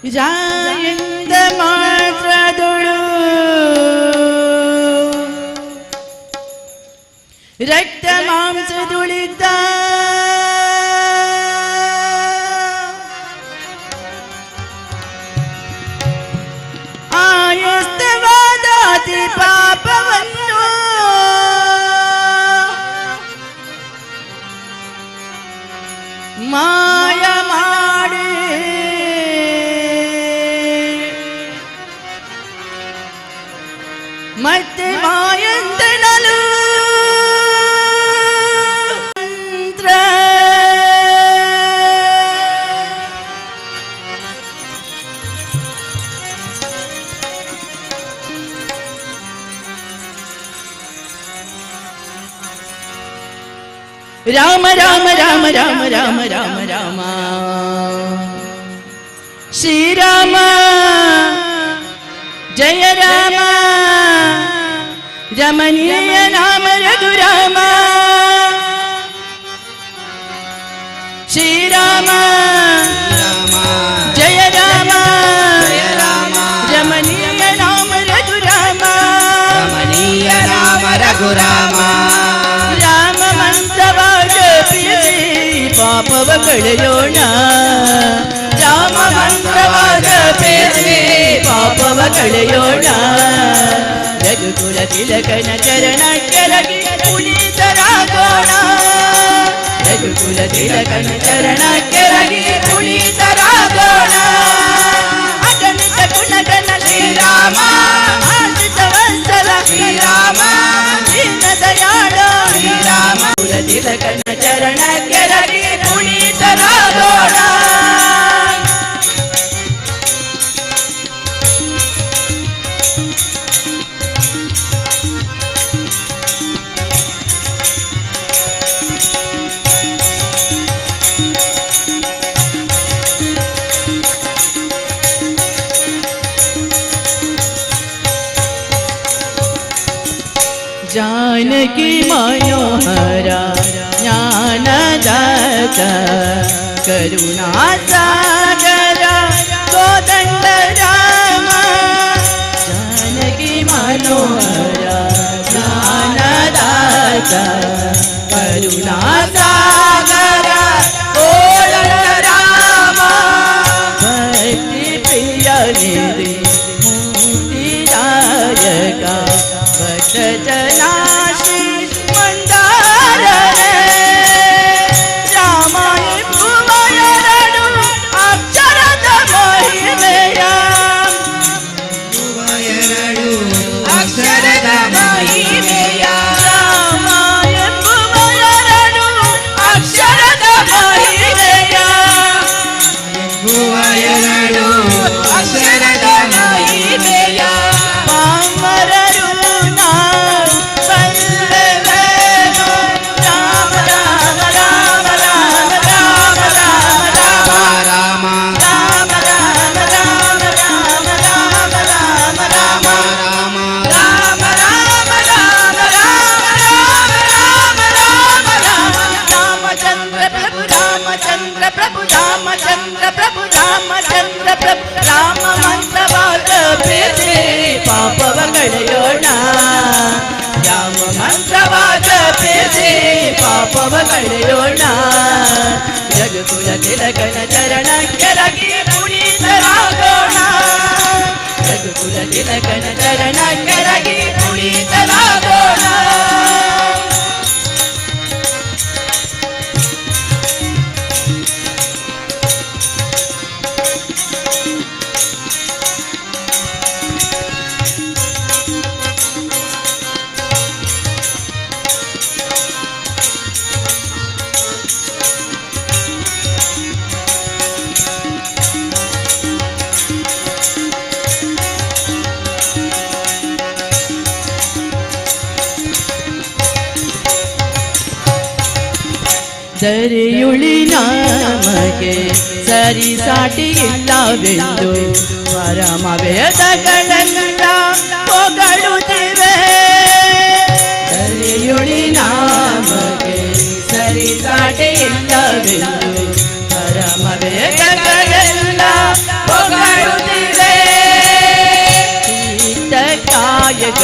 ಜಾಯಂದ ಮಾತ್ರದೊಳು ರಕ್ತ ಮಾಂಸದುಳಿದ್ದ ಆಯಸ್ತವಾದಾತಿ ಪಾಪವನ್ನು ಮಾಯ ಮಾಡಿ ಮತ್ತೆ ಮಾಯಂದನಲು ರಾಮ ರಾಮ ರಾಮ ರಾಮ ರಾಮ ರಾಮ ರಾಮ ಶ್ರೀರಾಮ ಜಯ ರಾಮ ರಮಣೀಯ ನಾಮ ರಘುರಾಮ ಶ್ರೀರಾಮ ಜಯ ರಾಮ ರಮಣೀಯ ನಾಮ ರಘುರಾಮ ರಮಣೀಯ ನಾಮ ರಘುರಾಮ ರಾಮ ಮಂತ್ರವಾದ ಪ್ರಿಯಸಿ ಪಾಪವ ಕಳೆಯೋಣ ರಾಮ ಮಂತ್ರವಾದ ಪ್ರಿಯಸಿ ಪಾಪವ ಕಳೆಯೋಣ ರಘುಕುಲ ತಿಲಕನ ಚರಣ ಕೆಳಗೆ ಪುನೀತರಾಗೋಣ ರಘುಕುಲ ತಿಲಕನ ಚರಣ ಕೆಳಗೆ ಪುನೀತರಾಗೋಣ ಅಗಣಿತ ಗುಣಗಣ ಶ್ರೀರಾಮ ಆಶ್ರಿತ ವತ್ಸಲ ಶ್ರೀರಾಮ ದೀನ ದಯಾಳ ಶ್ರೀರಾಮ ಕುಲ ತಿಲಕನ ಚರಣ ಕೆಳಗೆ ಪುನೀತರಾಗೋಣ जानकी मनोहर ज्ञानदात करुणा सागर कोदंड राम जानकी मनोहर ज्ञानदात करुणा सागर कोदंड राम भक्ति प्रिय निधि मुक्तिदायक भक्त जनाशी मंदार रामाय भुवयरಡು ಅಕ್ಷರದ ಮಹಿಮೆಯ ಅಕ್ಷರದ ಮಹಿಮೆಯ ರಾಮಾಯ ಭುವಯರಡು ಅಕ್ಷರದ ಮಹಿಮೆಯ ಭುವಯರಡು ಅಕ್ಷರದ ಮಹಿಮೆಯ ಪಾಮರರು ರಾಮ ಮಂತ್ರವಾದ ಪ್ರೀತಿ ಪಾಪವ ಕಳೆಯೋಣ ರಾಮ ಮಂತ್ರವಾದ ಪ್ರೀತಿ ಪಾಪವ ಕಳೆಯೋಣ ರಘುಕುಲ ತಿಲಕನ ಚರಣ ಕೆಳಗೆ ಪುನೀತರಾಗೋಣ ರಘುಕುಲ ತಿಲಕನ ಚರಣ ಕೆಳಗೆ ಪುನೀತರಾಗೋಣ ದರಿಯುಳಿ ನಮಗೆ ಸರಿ ಸಾಟಿ ಇಲ್ಲವೆಂದು ಪರಮ ವೇದಗಳೆಲ್ಲ ಹೊಗಳುತ್ತಿವೆ ದರಿಯುಳಿ ನಮಗೆ ಸರಿ ಸಾಟಿ ಇಲ್ಲವೆಂದು ಪರಮ ವೇದಗಳೆಲ್ಲ ಹೊಗಳುತ್ತಿವೆ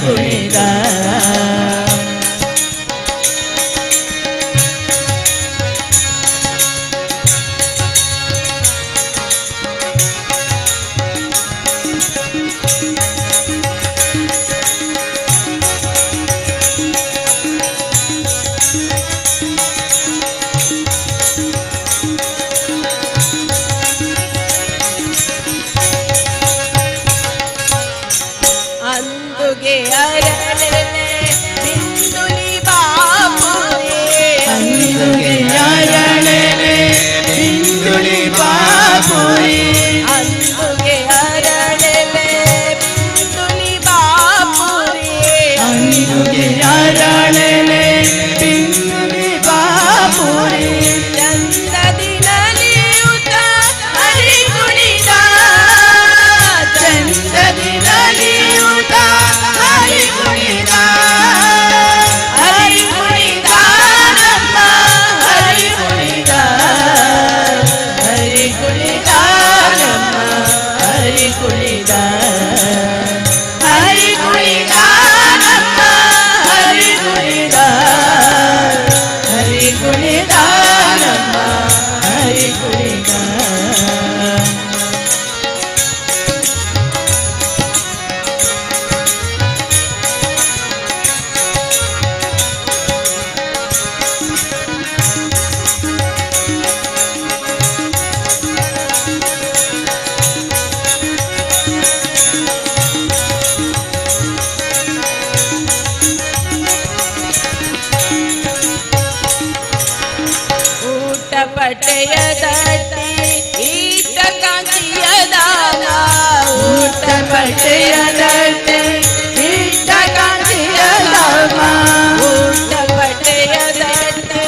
ಕುಣಿದ ಅಂದುಗೆ ಅರಳೆಲೆ ಬಿಂದುಲಿ ಬಾಪುರೆ ಅಂದುಗೆ ಅರಳೆಲೆ ಬಿಂದುಲಿ ಬಾಪುರೆ ಅಂದುಗೆ ಅರಳೆಲೆ ಬಿಂದುಲಿ ಬಾಪುರೆ ಅಂದುಗೆ ಅರಳೆಲೆ ಬಿಂದುಲಿ ಬಾಪುರೆ ಚಂದದಿ ನಲಿಯುತ್ತ ಹರಿ ಕುಣಿದ ಚಂದದಿ ನಲಿಯುತ್ತ ಹರಿ ಕುಣಿದ ಹರಿ ಕುಣಿದ ನಮ್ಮ ಹರಿ ಕುಣಿದ ಹರಿ ಕುಣಿದ ನಮ್ಮ ಹರಿ ಕುಣಿದ ಹರಿ ಕುಣಿದ ನಮ್ಮ ಹರಿ ಕುಣಿದ ಹರಿ ಕುಣಿದ ನಮ್ಮ ಹರಿ ಕುಣಿದ ಊಟ ಪಟ್ಟೆಯ ದಟ್ಟಿ ಈಟ ಕಾಂತಿಯ ದಾನ ಊಟ ಪಟ್ಟೆಯ ದಟ್ಟಿ ಈಟ ಕಾಂತಿಯ ದಾಮ ಊಟ ಪಟ್ಟೆಯ ದಟ್ಟಿ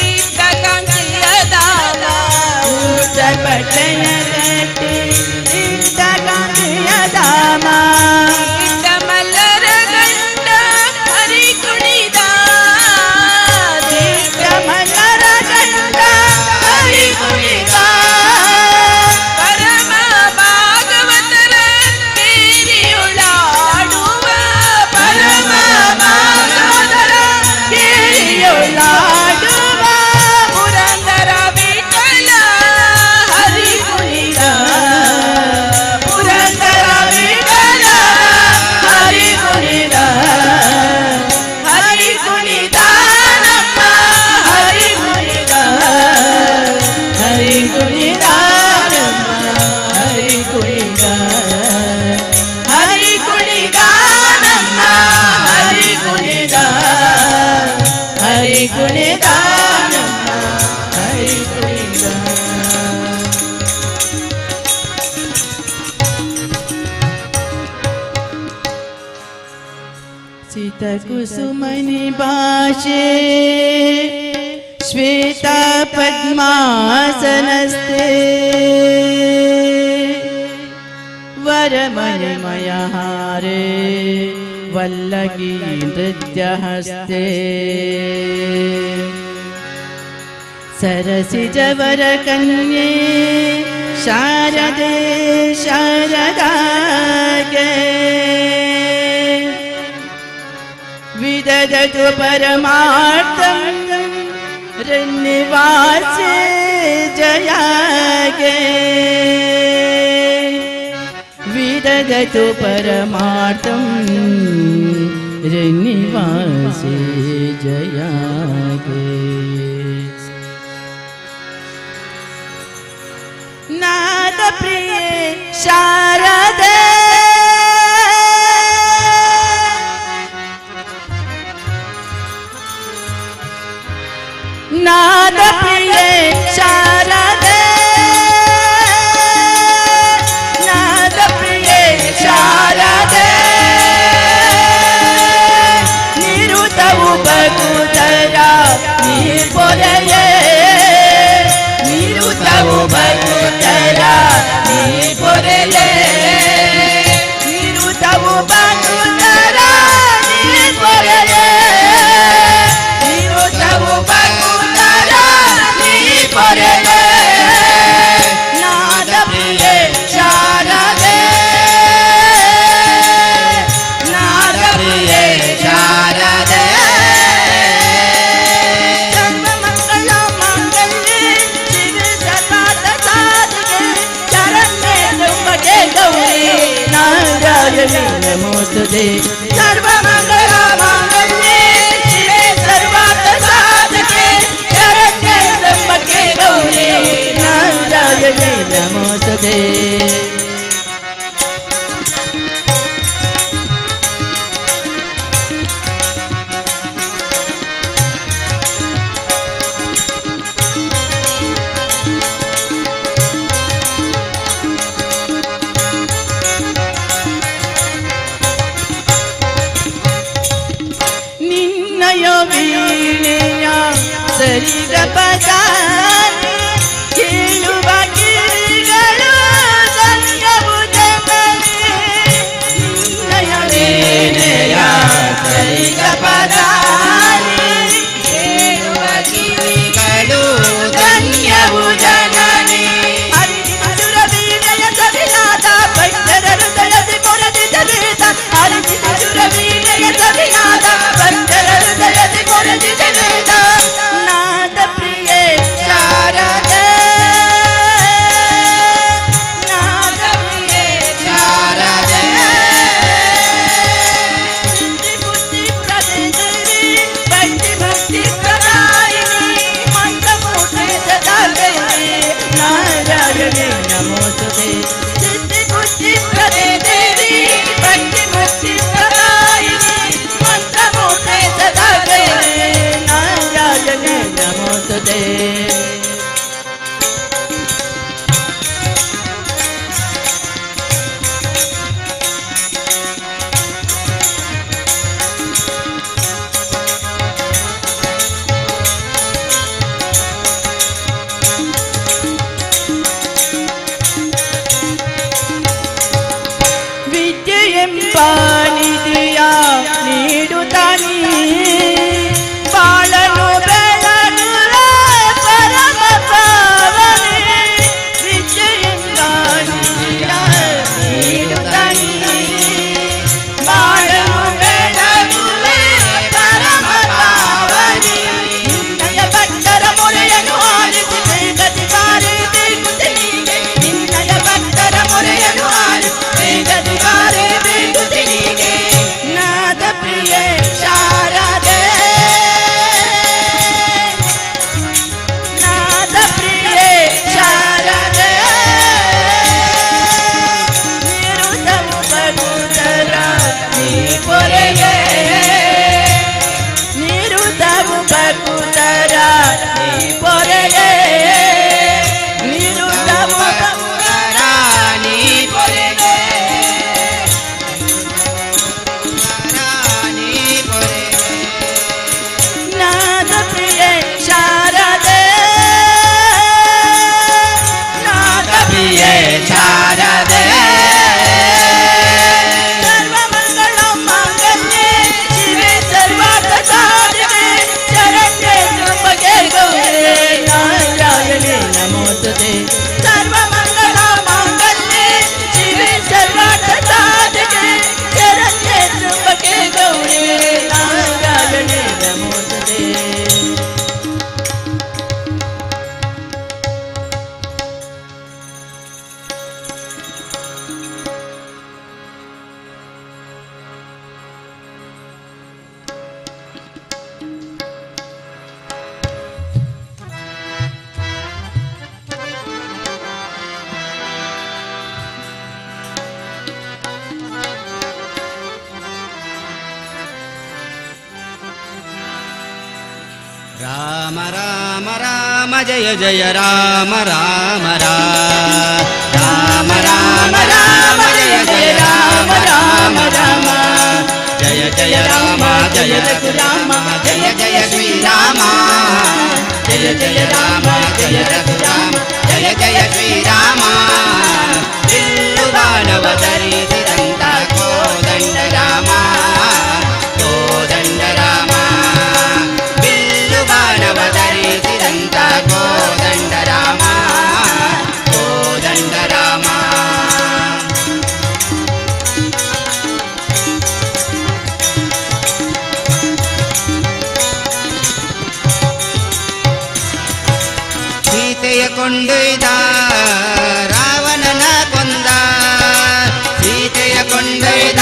ಈಟ ಕಾಂತಿಯ ದಾನ ಊಟ ಪಟ್ಟೆಯ ದಟ್ಟಿ ಈಟ ಕಾಂತಿಯ ದಾಮ ಈಟ ಮಲ್ಲರ ಗಂಡ ಹರಿ ಕುಣಿದ ಈಟ ಮಲ್ಲರ ಗಂಡ ಹರಿ ಕುಣಿದ ಪರಮ ಭಾಗವತರ ಕೇರಿಯುಳಾಡುವ ಪರಮ ಭಾಗವತರ ಕೇರಿಯುಳಾಡುವ ಪುರಂದರ ವಿಠಲ ಹರಿ ಕುಣಿದ ಪುರಂದರ ವಿಠಲ ಹರಿ ಕುಣಿದ ಹರಿ ಕುಣಿದ ನಮ್ಮ ಹರಿ ಕುಣಿದ ಹರಿ ಕುಣಿದ ನಮ್ಮ ಹರಿ ಕುಣಿದ ಹರಿ ಕುಣಿದ ನಮ್ಮ ಹರಿ ಕುಣಿದ ಹರಿ ಕುಣಿದ ನಮ್ಮ ಹರಿ ಕುಣಿದ ಸಿತಕುಸುಮನಿ ಭಾಷೆ ಶ್ವೇತ ಪದ್ಮಾಸನಸ್ತೆ ವರಮಣಿಮಯ ಹಾರೆ ವಲ್ಲಕಿ ನೃತ್ಯಹಸ್ತೆ ಸರಸಿಜವರ ಕನ್ಯೆ ಶಾರದೆ ಶಾರದಾಗೆ ವಿದದತು ಪರಮಾರ್ಥಂ ಋನ್ನಿವಾಸೆ ಜಯಾಗೆ ವಿದದತು ಪರಮಾರ್ಥಂ ಋನ್ನಿವಾಸೆ ಜಯಾಗೆ ನಾದ ಪ್ರಿಯೆ ಶಾರದೆ ನಾದ ಪ್ರಿಯೆ ಶಾರದೆ ನಾದ ಪ್ರಿಯೆ ಶಾರದೆ ನಿರುತವು ಬಗುದರ ನೀರ್ಪೊರೆಯೇ ನಿರುತವು ಬಗುದರ ನೀರ್ಪೊರೆಯೇ ನಮೋಸ್ತುತೆ ಸರ್ವಮಂಗಳ ಮಾಂಗಲ್ಯೆ ಶಿವೆ ಸರ್ವಾರ್ಥ ಸಾಧಕೆ ಶರಣ್ಯೆ ತ್ರ್ಯಂಬಕೆ ಗೌರಿ ನಾರಾಯಣಿ ನಮೋಸ್ತುತೆ ವೀಣೆಯ ಸರಿದ ಪದಾನಿ ಕೇಳುವ ಕಿರಿಗಳು ಸಂಗವು ಜನನಿ ನಿನ್ನಯ ವೀಣೆಯ ಸರಿದ ಪದಾನಿ ಕೇಳುವ ಕಿರಿಗಳು ಧನ್ಯವು ಜನನಿ ಹರಿಸುರ ವೀಣೆಯ ಸವಿನಾದ ಭಕ್ತರ ಹೃದಯದಿ ಕೊರದಿದ ವೇದ ಹರಿಸುರ ವೀಣೆಯ ಸವಿನಾದ ಭಕ್ತರ ಹೃದಯದಿ ಕೊರದಿದ ವೇದ ನಾದ ಪ್ರಿಯೆ ಶಾರದೆ ನಾದ ಪ್ರಿಯೆ ಶಾರದೆ ಬುದ್ಧಿ ಪ್ರದೇಶಿ ಭಕ್ತಿ ಭಕ್ತಿ ಪ್ರದಾಯಿನಿ ಮಂತ್ರಮೂರ್ತಿ ಸದಾ ದೇವಿ ನಾರಾಯಣಿ ನಮೋಸ್ತುತೆ ಸಿದ್ಧಿ ಬುದ್ಧಿ ಪ್ರದೇಶಿ ಭಕ್ತಿ ಭಕ್ತಿ ಪ್ರದಾಯಿನಿ ಮಂತ್ರಮೂರ್ತಿ ಸದಾ ದೇವಿ ನಾರಾಯಣಿ ನಮೋಸ್ತುತೆ ವಿದ್ಯೆಯೆಂಬಾನಿದೆಯ ನೀಡುತ್ತಾನಿ ಬಾಳನು ಬೆಳಗುವ ಪರಮ ಪಾವನೆ ವಿದ್ಯೆಯೆಂಬಾನಿದೆಯ ನೀಡುತ್ತಾನಿ ಬಾಳನು ಬೆಳಗುವ ಪರಮ ಪಾವನೆ ನಿನ್ನಯ ಭಕ್ತರ ಮೊರೆಯನ್ನು ಆಲಿಸಿ ಬೇಗದಿ ಬಾರಿ ಬೇಗುತ್ತನಿಗೆ ನಿನ್ನಯ ಭಕ್ತರ ಮೊರೆಯನ್ನು ಆಲಿಸಿ ಬೇಗದಿ ಬಾರಿ ಬೇಗುತ್ತನಿಗೆ ನಾದ ಪ್ರಿಯೆ ಶಾರದೆ ನಾದ ಪ್ರಿಯೆ ಶಾರದೆ ನಿರುತವು ಬಗುದರ ನೀ ಪೊರೆಗೆ ನಿರುತವು ಬಗುದರ ನೀ ಪೊರೆಗೆ ನಿರುತವು ಬಗುದರ ನೀ ಪೊರೆಗೆ ನಾದ ಪ್ರಿಯೆ ಶಾರದೆ ನಾದ ಪ್ರಿಯೆ ಶಾರದೆ ಸರ್ವಮಂಗಳ ಮಾಂಗಲ್ಯೆ ಶಿವೆ ಸರ್ವಾರ್ಥ ಸಾಧಕೆ ಶರಣ್ಯೆ ತ್ರ್ಯಂಬಕೆ ಗೌರಿ ನಾರಾಯಣಿ ನಮೋಸ್ತುತೆ ಸರ್ವಮಂಗಳ ಮಾಂಗಲ್ಯೆ ಶಿವೆ ಸರ್ವಾರ್ಥ ಸಾಧಕೆ ಶರಣ್ಯೆ ತ್ರ್ಯಂಬಕೆ ಗೌರಿ ನಾರಾಯಣಿ ನಮೋಸ್ತುತೆ ರಾಮ ರಾಮ ರಾಮ ಜಯ ಜಯ ರಾಮ ರಾಮ ರಾಮ ರಾಮ ರಾಮ ಜಯ ಜಯ ರಾಮ ರಾಮ ರಾಮ ಜಯ ಜಯ ರಾಮ ಜಯ ರಘುರಾಮ ಜಯ ಜಯ ಶ್ರೀರಾಮ ಜಯ ಜಯ ರಾಮ ಜಯ ರಘುರಾಮ ಜಯ ಜಯ ಶ್ರೀರಾಮ ಬಿಲ್ಲು ಬಾಣವ ಧರಿಸಿದಂತ ಕೋದಂಡ ರಾಮ ಕೋದಂಡ ರಾಮ ಬಿಲ್ಲು ಬಾಣವ ಧರಿಸಿದಂತ ಕೋದಂಡ ರಾಮ ಕೋದಂಡ ರಾಮ ಸೀತೆಯ ಕೊಂಡೊಯ್ದ ರಾವಣನ ಕೊಂದ ಸೀತೆಯ ಕೊಂಡೊಯ್ದ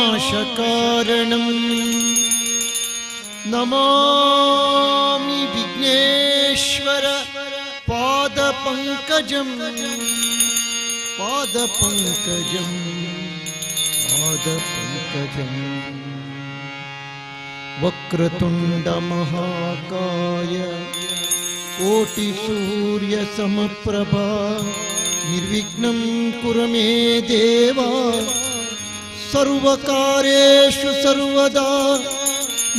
शोकविनाशकारणं नमामि विघ्नेश्वर पादपङ्कजं पादपङ्कजं पादपङ्कजं वक्रतुण्डमहाकाय कोटिसूर्यसमप्रभा निर्विघ्नं कुरु मे देव सर्वकार्येषु सर्वदा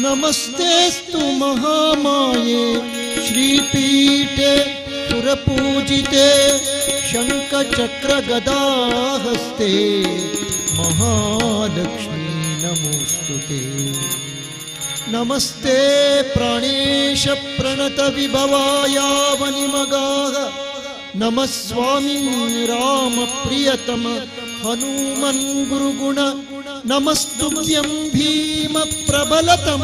नमस्तेस्तु महामाये श्रीपीठे सुरपूजिते शङ्खचक्रगदाहस्ते महालक्ष्मी नमोस्तुते नमस्ते प्राणेश प्रणतविभवायावनिमगाः नमः स्वामी रामप्रियतम हनुमन् गुरुगुण नमस्तुभ्यं भीम प्रबलतम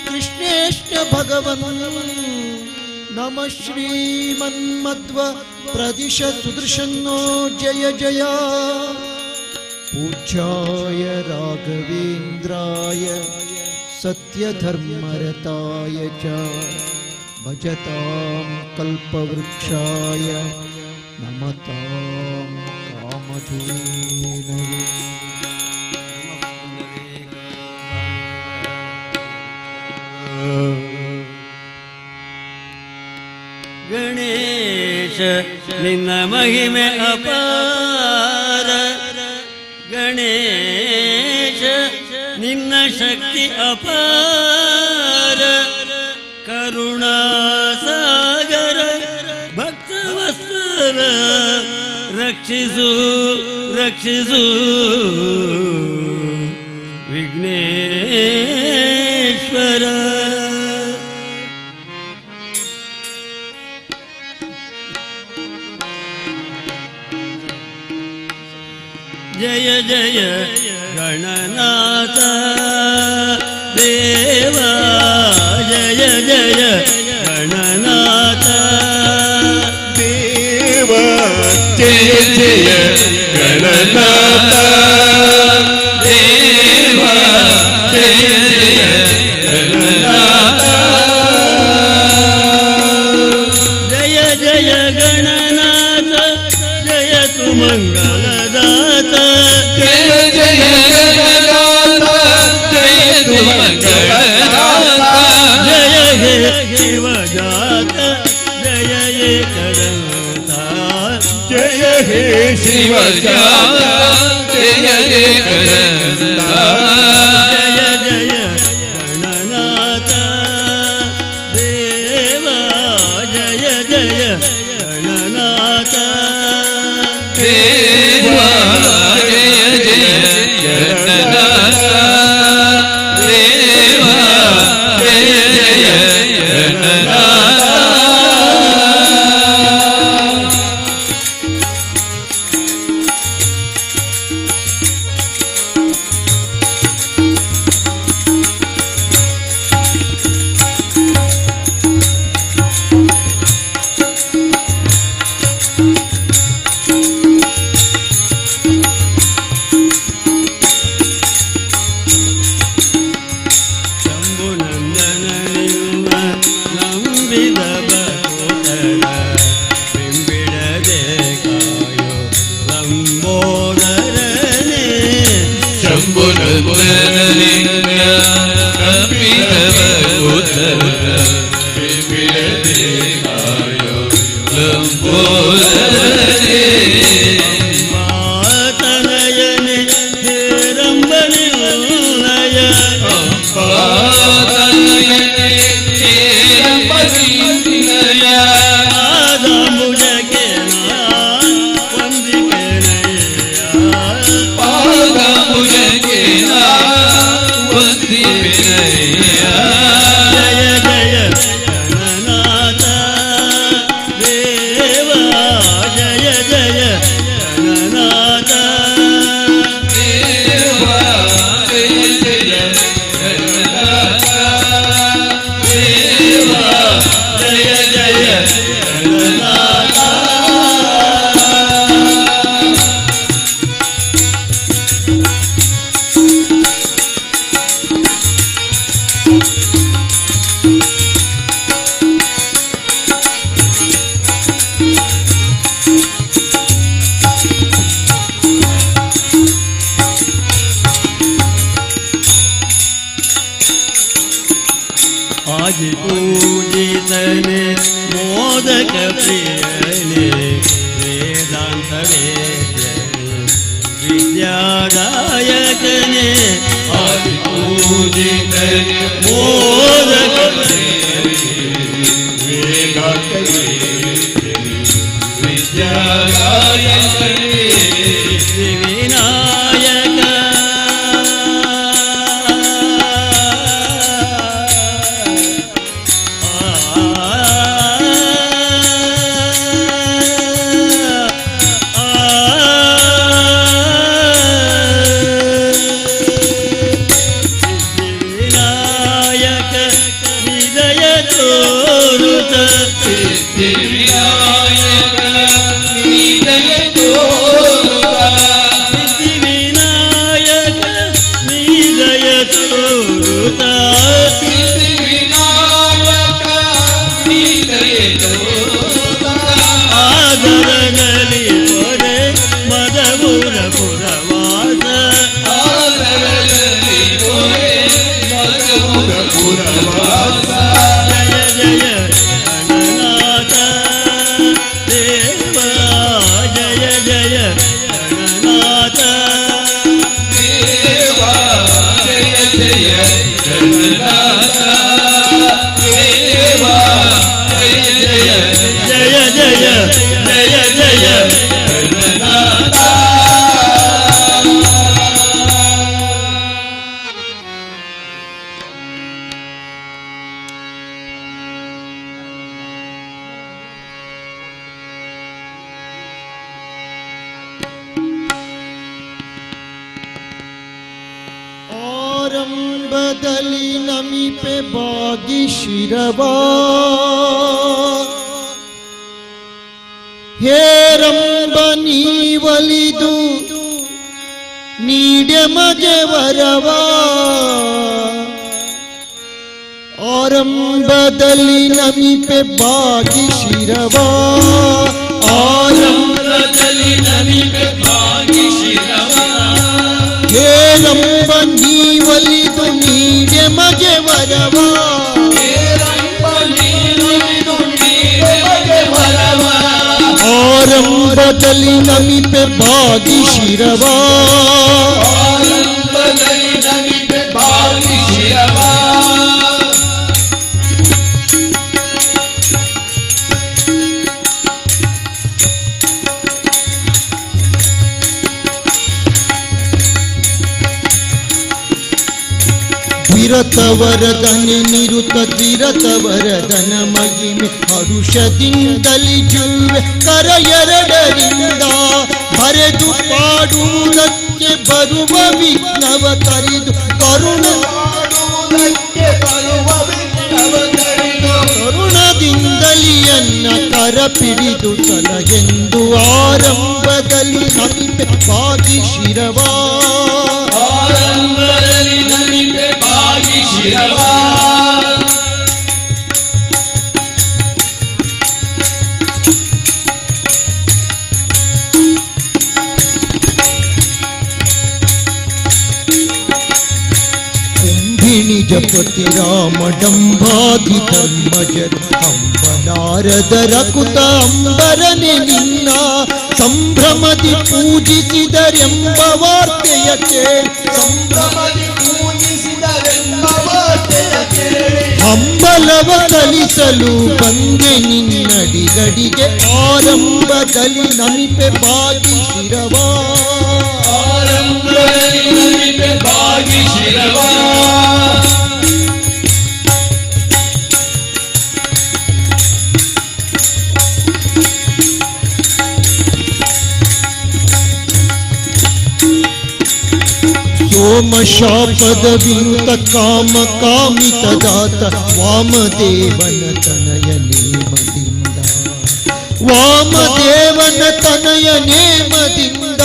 कृष्णेष्ट भगवन् नमः श्रीमन्मध्व प्रदिश सुदर्शनो जय जय पूज्याय राघवेन्द्राय सत्यधर्मरताय च भजतां कल्पवृक्षाय नमतां कामधेनवे ಗಣೇಶ ನಿನ್ನ ಮಹಿಮೆ ಅಪಾರ ಗಣೇಶ ನಿನ್ನ ಶಕ್ತಿ ಅಪಾರ ಕರುಣಾಸಾಗರ ಭಕ್ತವತ್ಸಲ ರಕ್ಷಿಸು ರಕ್ಷಿಸು ವಿಘ್ನೇಶ್ವರ ಜಯ ಜಯ ಗಣನಾಥ ದೇವ ಜಯ ಜಯ ಗಣನಾಥ ದೇವ ಜಯ ಜಯ ಗಣನಾಥ ದೇವ ಜಯ ಜಯ ಗಣನಾಥ ಜಯ ಜಯ ಗಣನಾಥ ಜಯ ತು ಮಂಗಲದಾತ ಜಯ ಜಯ ಗಣನಾಥ ಜಯ ತು ಮಂಗಳದಾತ ಜಯ ಹೇ ಶಿವಜಾತ ಜಯ ಏಕದಂತ ಜಯ ಹೇ ಶಿವಜಾತ ಜಯ ಏಕದಂತ ಜಯ ಜಯ ಗಣನಾಥ ದೇವ ಜಯ ಜಯ ಗಣನಾಥ ದೇವ ಜಯ ಜಯ ಗಣನಾಥ ದೇವ ಜಯ ಜಯ ಗಣನಾಥ ಶಂಭುನಂದನ ನಿಮ್ಮ ನಂಬಿದ ಭಕ್ತರ ಬಿಂಬಿಡದೆ ಕಾಯೋ ಲಂಬೋದರನೇ ಶಂಭುನಂದನಲಿಂಗ ಕಪಿಲವ ಉತ್ತರ ಬಿಡದೆ ಕಾಯೋ ಲಂಬೋದರನೇ ಮಾತನಯನೆ ಹೇರಂಬನಿಲಯ ಪಾದಯನೆ ಹೇರಂಬನಿಲಯ ಪಾದಮುಜಕ್ಕೆ ವಂದಿಕೆನಯ್ಯ ಪಾದಮುಜಕ್ಕೆ ಆದಿಪೂಜಿತನೆ ಮೋದಕ ಪ್ರಿಯನೆ ವೇದಾಂತ ವೇದ್ಯನೆ ವಿದ್ಯಾದಾಯಕನೆ ಆದಿಪೂಜಿತನೆ ಮೋದಕ ಪ್ರಿಯನೆ ವೇದಾಂತ ವೇದ್ಯನೆ ವಿದ್ಯಾದಾಯಕನೆ ವಿನಾಯಕ ಆರಂಭದಲ್ಲಿ ನಮಿಪೆ ಬಾಗಿ ಶಿರವಾ ಹೇರಂಬ ನೀವಲಿದು ನೀಡೆ ಮಗೆ ವರವಾ ಆರಂಭದಲ್ಲಿ ನಮಿಪೆ ಬಾಗಿ ಶಿರವಾ ಆರಂಭದಲ್ಲಿ ನಮಿಪೆ ಬಾಗಿ ಶಿರವಾ ಹೇರಂಬ ನೀವಲಿದು ನೀಡೆ ಮಗೆ ವರವಾ ಆರಂಭದಲ್ಲಿ ನಮಿಪೆ ಬಾಗಿ ಶಿರವಾ ಆರಂಭದಲ್ಲಿ ನಮಿಪೆ ಬಾಗಿ ಶಿರವಾ ದ್ವಿರತವರದನೆ ನಿರುತ ದ್ವಿರತವರದನ ಮಹಿಮೆ ಹರುಷದಿಂದಲಿ ಜುಲ್ವೆ ಕರ ಎರಡರಿಂದ ಬರೆದು ಪಾಡುವುದಕ್ಕೆ ಬರುವ ವಿಘ್ನವ ತರಿದು ಕರುಣದಿಂದಲಿ ಎನ್ನ ಕರ ಪಿಡಿದು ಸಲಗೆಂದು ಆರಂಭದಲ್ಲಿ ನಮಿಪೆ ಬಾಗಿ ಶಿರವಾ ಆರಂಭದಲ್ಲಿ ನಮಿಪೆ ಬಾಗಿ ಶಿರವಾ ಜಪತಿ ರಾಮ ಡಂಭಾದಿ ಧರ್ಮಜರು ಅಂಬನಾರದ ರಕುತ ಅಂಬರನೆ ನಿನ್ನ ಸಂಭ್ರಮದಿ ಪೂಜಿಸಿದರೆಂಬ ವಾರ್ತೆಯ ಕೇಳಿ ಹಂಬಲವ ಕಲಿಸಲು ಬಂದೆ ನಿನ್ನಡಿಗಡಿಗೆ ಆರಂಭದಲ್ಲಿ ನಮಿಪೆ ಬಾಗಿ ಶಿರವಾ ಆರಂಭದಲ್ಲಿ ನಮಿಪೆ ಬಾಗಿ ಶಿರವಾ ಸೋಮ ಶಾಪದ ವಿನುತ ಕಾಮ ಕಾಮಿತ ದಾತ ವಾಮದೇವನ ತನಯ ನೇಮದಿಂದ ವಾಮದೇವನ ತನಯ ನೇಮದಿಂದ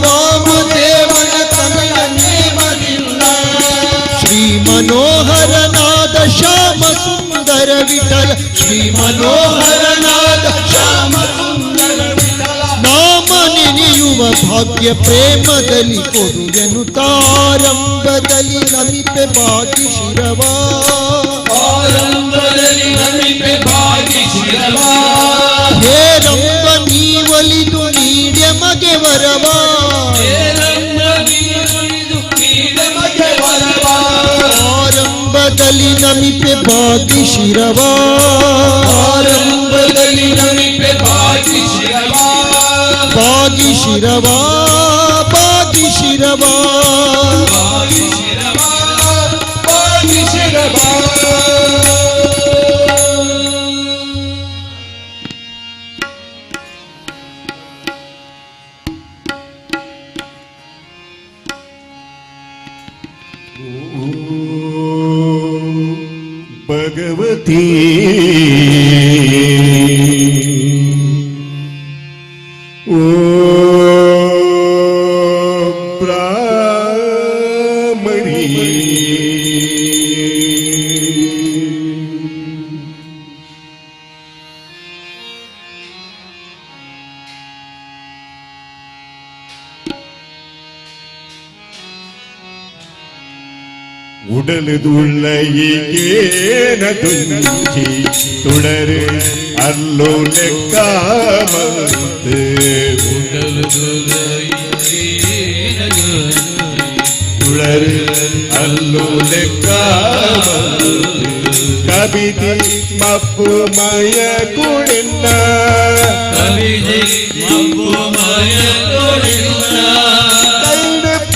ವಾಮದೇವನ ತನಯ ನೇಮದಿಂದ ಶ್ರೀ ಮನೋಹರನಾದ ಶ್ಯಾಮ ಸುಂದರ ವಿಠಲ ಶ್ರೀ ಮನೋಹರನಾದ ಶ್ಯಾಮ ಸುಂದರ ನಾಮ ನೆನೆಯುವ ಭಾಗ್ಯ ಪ್ರೇಮದಲ್ಲಿ ಕೊಡುವೆನು ತಾರಂಭದಲ್ಲಿ ನಮಿಪೆ ಬಾಗಿ ಶಿರವಾ ವರವ ಆರಂಭದಲ್ಲಿ ನಮಿಪೆ ಭಾಗಿ ಶಿರವ ಆರಂಭದಲ್ಲಿ ನಮಿಪೆ ಭಾಗಿ ಶಿರವ ಭಾಗಿ ಶಿರವ ಭಾಗಿ ಶಿರವ ಭಾಗಿ ಶಿರವ ಭಾಗಿ ಶಿರವ ಭಗವತಿ ಓ ಬ್ರಾಹ್ಮಣಿ ഉടലുതുള്ള ഈകേന തുഞ്ചി തുടര് അല്ലോലക്കാമത്ത് തുടര് അല്ലോലക്കാമത്ത് കവിതി മപ്പു മയ കുടിന്ന കവിതി മപ്പു മയ കുടിന്ന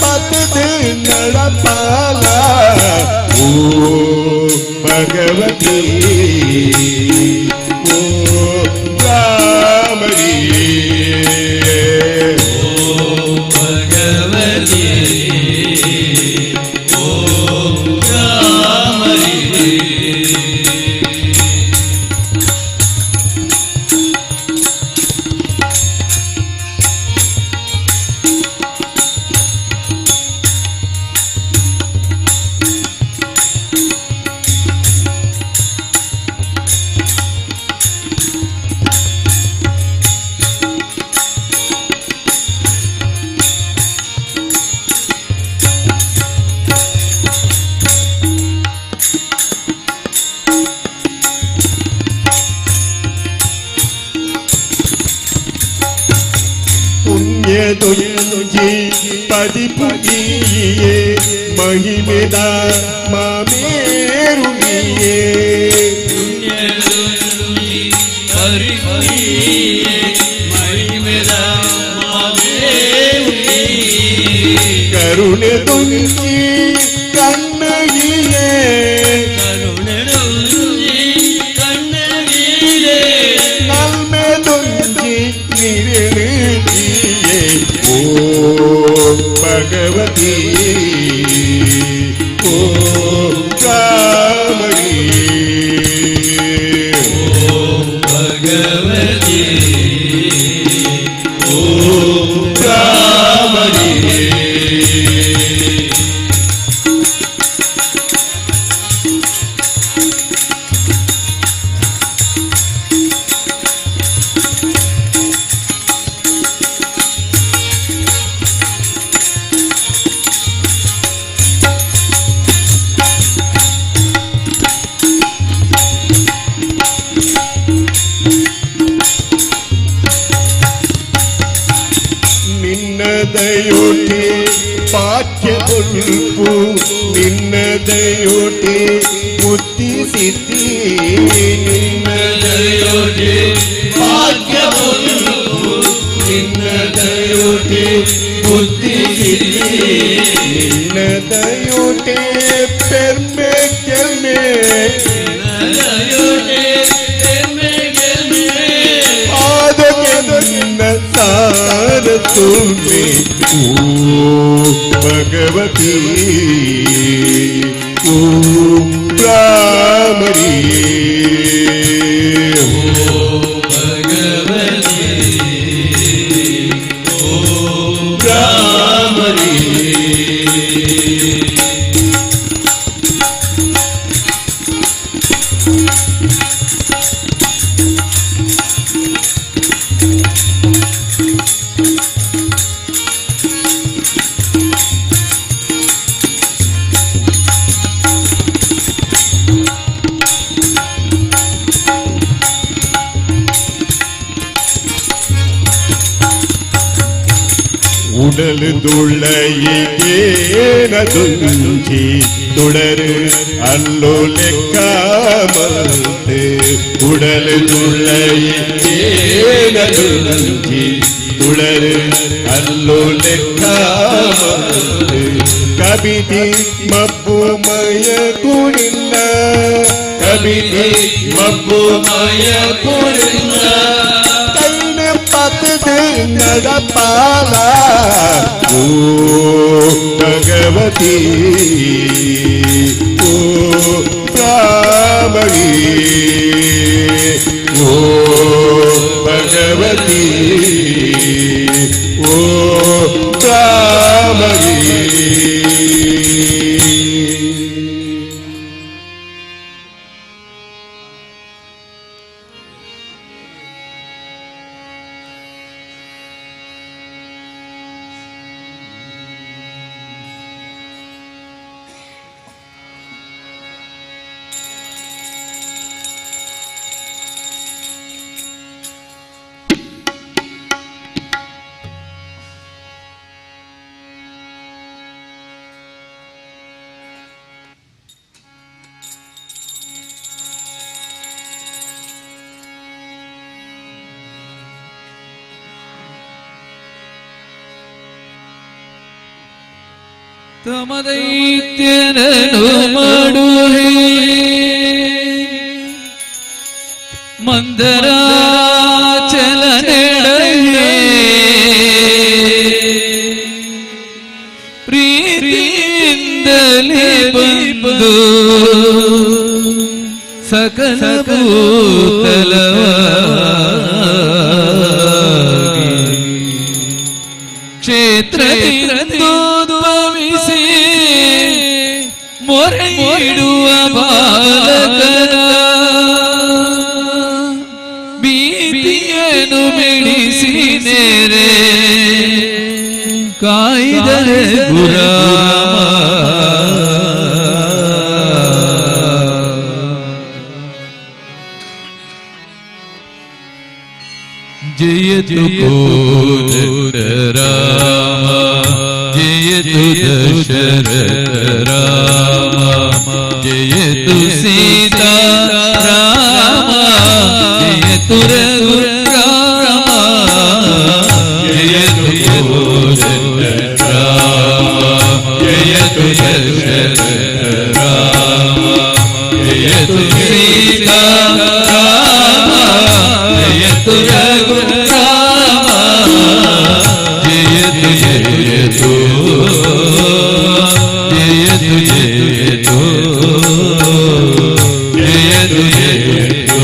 പത്തത് നടപ്പാല ഓ ഭഗവതി ഓ രാമരി ഓ ഭഗവതി ഓ രാമരി പുണ്യതുഞ്ചി പതിപുകിയേ മഹിമിത മാമേരുമിയേ കരുണെ തുഞ്ചി കണ്ണകിയേ നന്മ തുഞ്ചി നിരളിയേ ഓ ഭഗവതി ഓ കാമരി ഓ ഭഗവതി ഓ രാമരി ನಿನ್ನದಯೋಟಿ ಪಾಠ್ಯ ಕೊಲ್ಪು ನಿನ್ನದಯೋಟಿ ಬುದ್ಧಿ ಸಿದ್ಧಿ ನಿನ್ನದಯೋಟಿ ಭಾಗ್ಯ ನಿನ್ನದಯೋಟಿ ಬುದ್ಧಿ ನಿನ್ನದಯೋಟಿ ಪೆರ್ಮೆ ಕೆಲ್ಮೆ ಸಾರ ತುಂಬೆ ಓ ಭಗವತಿ ಓ ರಾಮರಿ ಓ ಭಗವತಿ ಓ ರಾಮರಿ உடல் துள்ளையேனதுஞ்சி தொடரு அல்லோ ಲೆಕ್ಕಮಂತೆ உடல் துள்ளையேனதுஞ்சி தொடரு அல்லோ ಲೆಕ್ಕಮಂತೆ ಕಬಿದಿ ಮಬ್ಬುಮಯ ಕುಣಿಲ್ಲ ಕಬಿದಿ ಮಬ್ಬುಮಯ ಕುಣಿಲ್ಲ ಕೈನ ಪತದೆ ನಡಪಾಲ ಓ ಭಗವತಿ ಓ ಬ್ರಾಹ್ಮಣಿ ಓ ಭಗವತಿ ಓ ಬ್ರಾಹ್ಮಣಿ ತಮದೈತ್ಯನನು ಮಾಡುವೆ ಮಂದರಾಚಲ ನೆಡೆಯೇ ಪ್ರೀತಿಯಿಂದಲೇ ಬಂದು ಸಕಲ ಭೂತಲವ ಕ್ಷೇತ್ರದಿಂದೋದ್ಭವಿಸಿ ಮೊರೆಯಿಡುವ ಬಾಲಕನ ಭೀತಿಯನ್ನು ಬಿಡಿಸಿ ನೆರೆ ಕಾಯ್ದರೆ ಗುರಾಮ ಜಯತು ಕೋದಂಡ ರಾಮ ಜಯತು ದಶರಥ ರಾಮ ಜಯತು ಸೀತಾ ರಾಮ ಜಯತು ರಘುರಾಮ ಜಯತು ಕೋದಂಡ ರಾಮ ಜಯತು ದಶರಥ ರಾಮ ಜಯತು ಸೀತಾ ರಾಮ ಜಯತು ರಘುರಾಮ ಜಯತು ಜಯತು ಜಯತು ಜಯತು ಜಯತು ಜಯತು ಜಯತು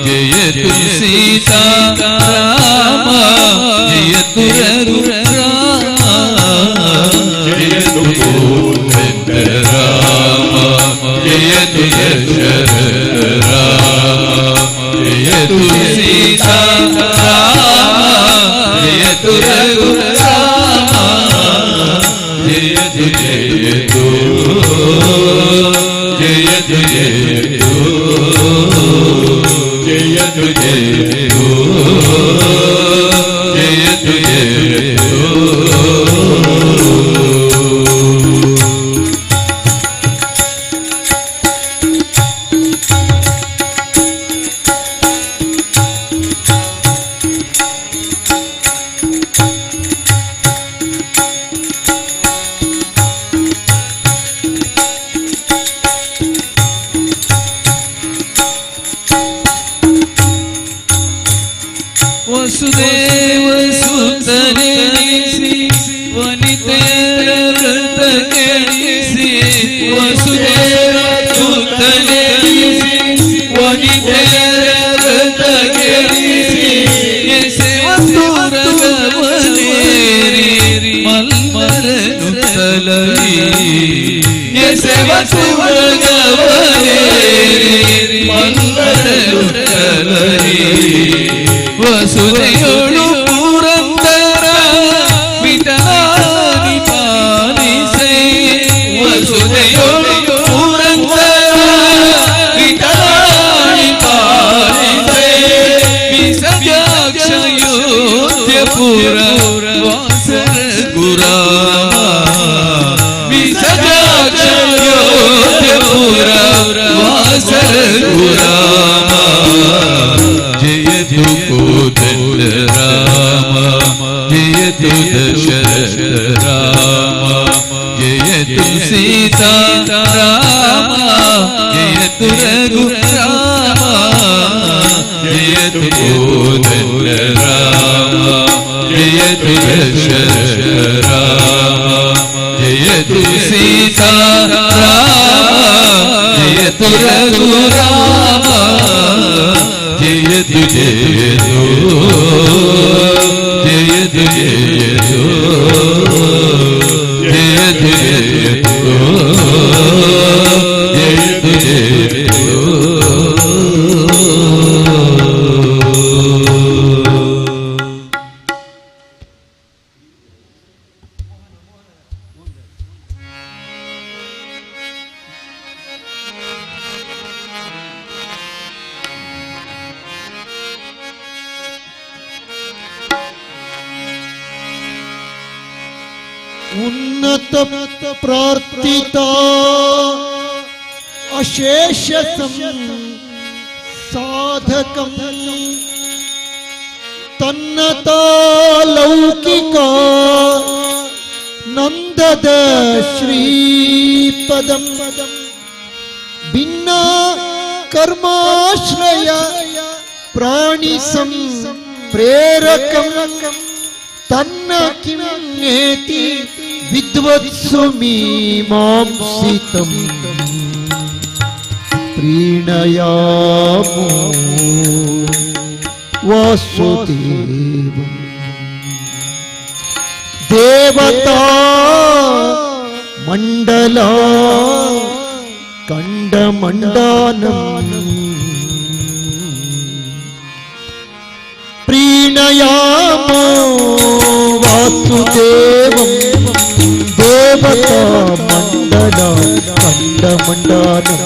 ಜಯತು सीता राम जयतु रघुराम ವಸುದೆಯೋಳು ಪುರಂದರ ವಿಠಲಾನಿ ಪಾಲಿಸೆ ವಸುದೆಯೋಳು ಪುರಂದರ ವಿಠಲಾನಿ ಪಾಲಿಸೆ ವಿಸಜಾಕ್ಷಯೋಧ್ಯಪುರ ವಾಸರ ಗುರಾಮ ವಿಸಜಾಕ್ಷಯೋಧ್ಯಪುರ ವಾಸರ ಗುರಾಮ जयतु कोदंड राम जयतु दशरथ राम जयतु सीता राम जयतु रघु राम जयतु कोदंड राम जयतु दशरथ राम जयतु सीता राम जयतु रघु राम जयतु जयतु जयतु जयतु जयतु जयतु जयतु उन्नत प्रार्थिता अशेष साधकं तन्नता लौकिका नंदद श्रीपदं भिन्ना कर्माश्रय प्राणिसं प्रेरकं तन्न किमेति विद्वत्सु मीमांसितं प्रीणयामो वासुदेवं देवता मंडला कंडमंडानं प्रीणयामो वासुदेवं देवता मंडला कंडमंडानं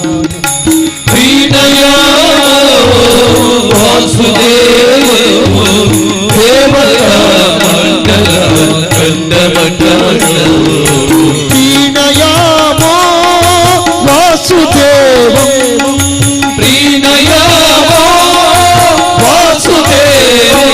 प्रीणयामो वासुदेवं देवता मंडला कंडमंडानं प्रीणयामो वासुदेवं प्रीणयामो वासुदेवं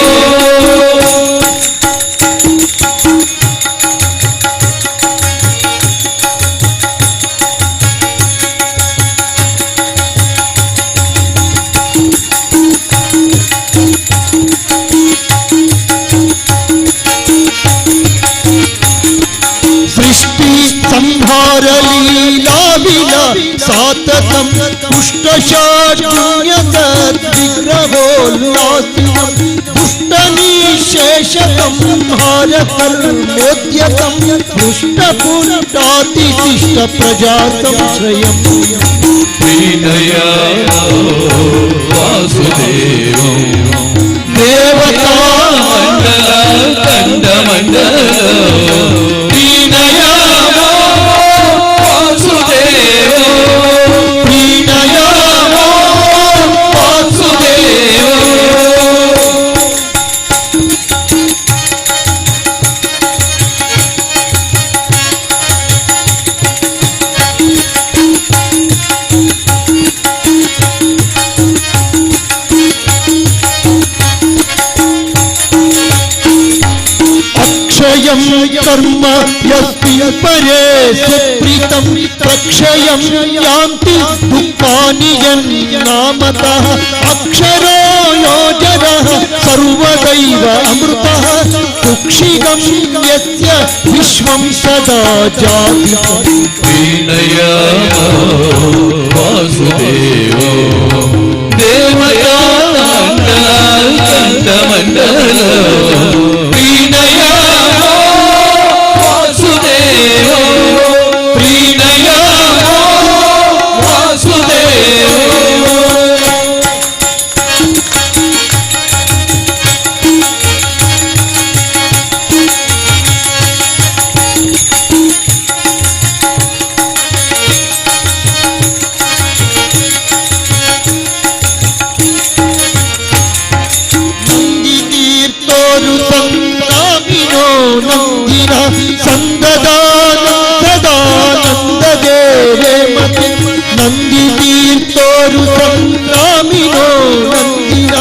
सृष्टि संहार लीला विला साततं पुष्टशाढ्यत विग्रहोल्लासितं पुष्टनिशेषतं हारकर्मोद्यतं पुष्टपुष्टातिशिष्ट प्रजातं श्रयम् प्रीणयामो वासुदेवं देवता मंडला कंडमंडलं प्रीणयामो वासुदेवं प्रीणयामो वासुदेवं अक्षयं कर्म यस्मिन् परे सुप्रीतं तक्षयं यान्ति दुःखानि यन्नामतः अक्षरो योजनः सर्वदैव अमृतः कुक्षिगं यस्य विश्वं सदा जातिः प्रीणयामो वासुदेवं देवता मंडला कंडमंडलं प्रीणयामो वासुदेवं प्रीणयामो ಸಂದದಾನಂದ ದೇವೆ ಮತಿ ನಂದಿ ತೀರ್ಥೋರು ಸಂಗ್ರಾಮಿನೋ ನಂದಿನ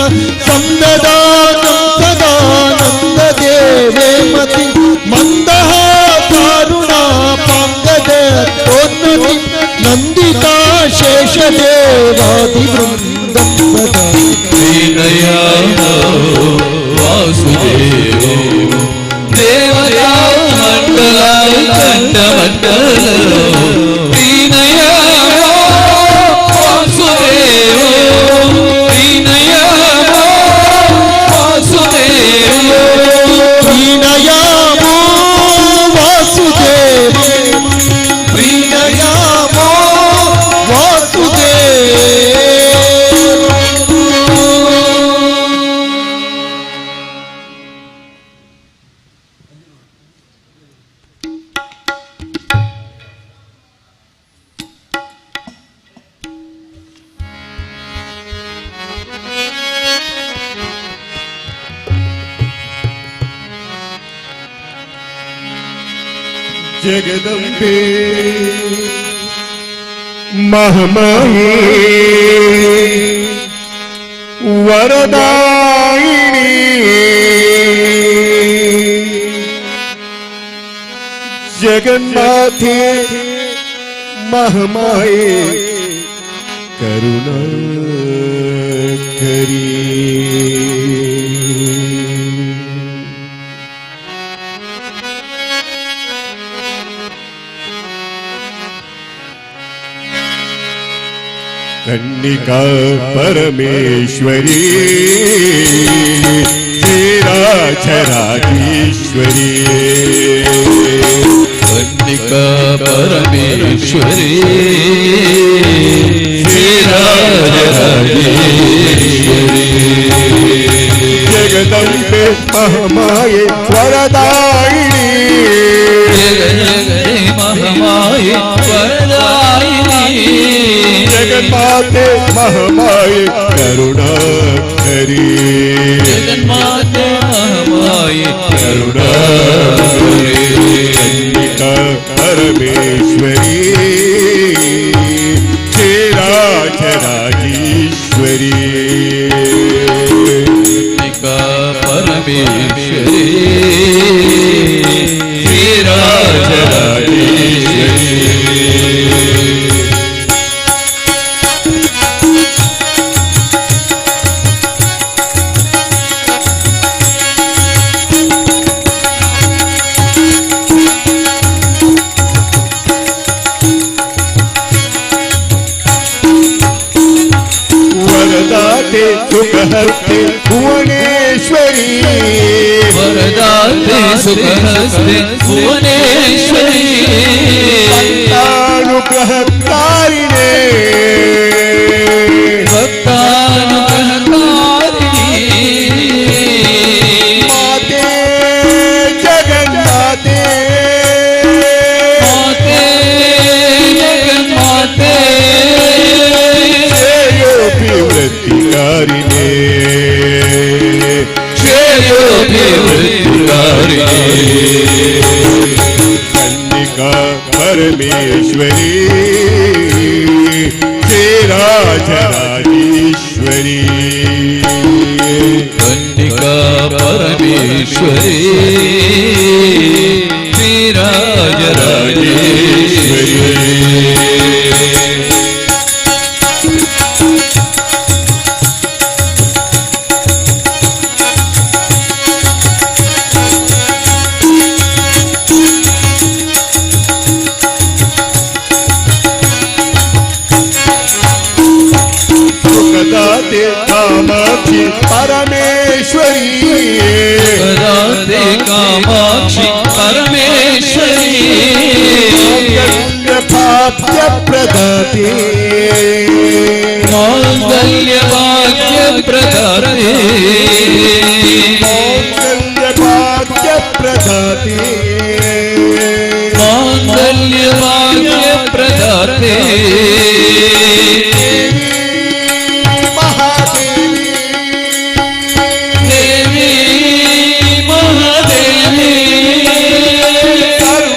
ಸಂದದಾನಂದ ದೇವೆ ಮತಿ ಮಂದಹ ಕಾರುಣ ಪಾಂಗದ ತೋನ್ನತಿ ನಂದಿತಾ ಶೇಷ ದೇವಾದಿ ವೃಂದಂ ಸದಾ ವಾಸುದೇವ ದೇವತಾ ಮಂಡಲ ಕಂಡ ಮಂಡಲ ದೀನಯ ವಾಸುದೇವ ದೀನಯ ವಾಸುದೇವ ಪ್ರೀಣಯಾಮೋ ವಾಸುದೇವ ಪ್ರೀಣಯಾಮೋ ವಾಸುದೇವ. ಜಗದಂಬೆ ಮಹಾಮಾಯೆ ವರದಾಯಿನಿ ಜಗನ್ಮಾತೆ ಮಹಾಮಾಯೆ ಕರುಣಾಕರಿ कन्निका परमेश्वरी चराचराधीश्वरी कन्निका परमेश्वरी राजराजेश्वरी जगदम्बे महामाये वरदायिनी जगदम्बे महामाये वरदायिनी जगन्माते महामाये करुणाकरी जगन्माते महामाये करुणाकरी कन्निका परमेश्वरी चराचराधीश्वरी कन्निका परमेश्वरी राजराजेश्वरी वरदाते सुखहस्ते भुवनेश्वरी वरदाते सुखहस्ते भुवनेश्वरी भक्तानुग्रहकारिणे भक्तानुग्रहकारिणी माते जगन्माते माते जगन्माते वृत्तिकारिणे कन्निका परमेश्वरी चराचराधीश्वरी कन्निका परमेश्वरी राजराजेश्वरी सुखदाते कामाक्षी परमेश्वरी राधे कामाक्षी परमेश्वरी भाग्य प्रदाते मांगल्य भाग्य प्रदाते भाग्य प्रदाते मांगल्य भाग्य प्रदाते सर्व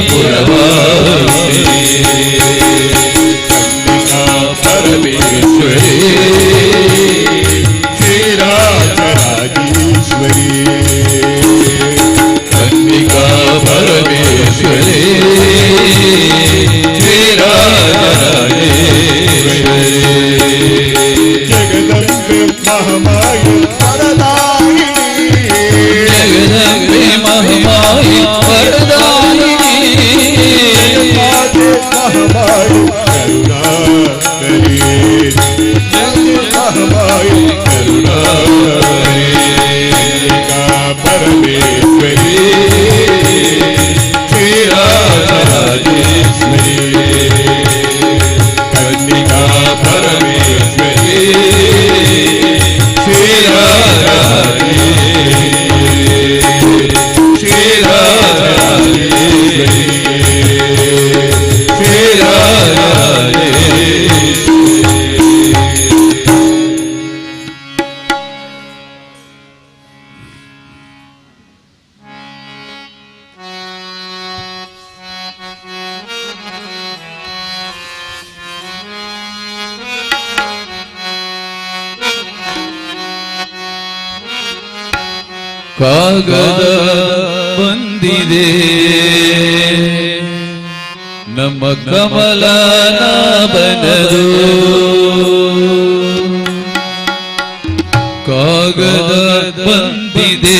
ಪುರವಾಸಿನಿ ಚಂಡಿಕಾ ಪರಮೇಶ್ವರಿ ಶ್ರೀರಾಜರಾಜೇಶ್ವರಿ ಚಂಡಿಕಾ ಪರಮೇಶ್ವರಿ ಶ್ರೀರಾಜರಾಜೇಶ್ವರಿ ಜಗದಂಬೆ ಮಹಾಮಾಯಿ ವರದಾಯಿನಿ ಜಗದಂಬೆ ಮಹಾಮಾಯಿ ವರದಾಯಿನಿ ಮಾತೆ ಮಹಾಮಾಯಿ ಕರುಣಾಕರಿ ಮಹಾಮಾಯಿ ಕರುಣಾಕರಿ ಚಂಡಿಕಾ ಪರಮೇಶ್ವರಿ ಶ್ರೀರಾಜರಾಜೇಶ್ವರಿ ಚಂಡಿಕಾ ಪರಮೇಶ್ವರಿ ಶ್ರೀರಾಜರಾಜೇಶ್ವರಿ ಶ್ರೀರಾಜರಾಜೇಶ್ವರಿ ಕಾಗದ ಬಂದಿದೆ ನಮ್ಮ ಕಮಲನಾಭನದು ಕಾಗದ ಬಂದಿದೆ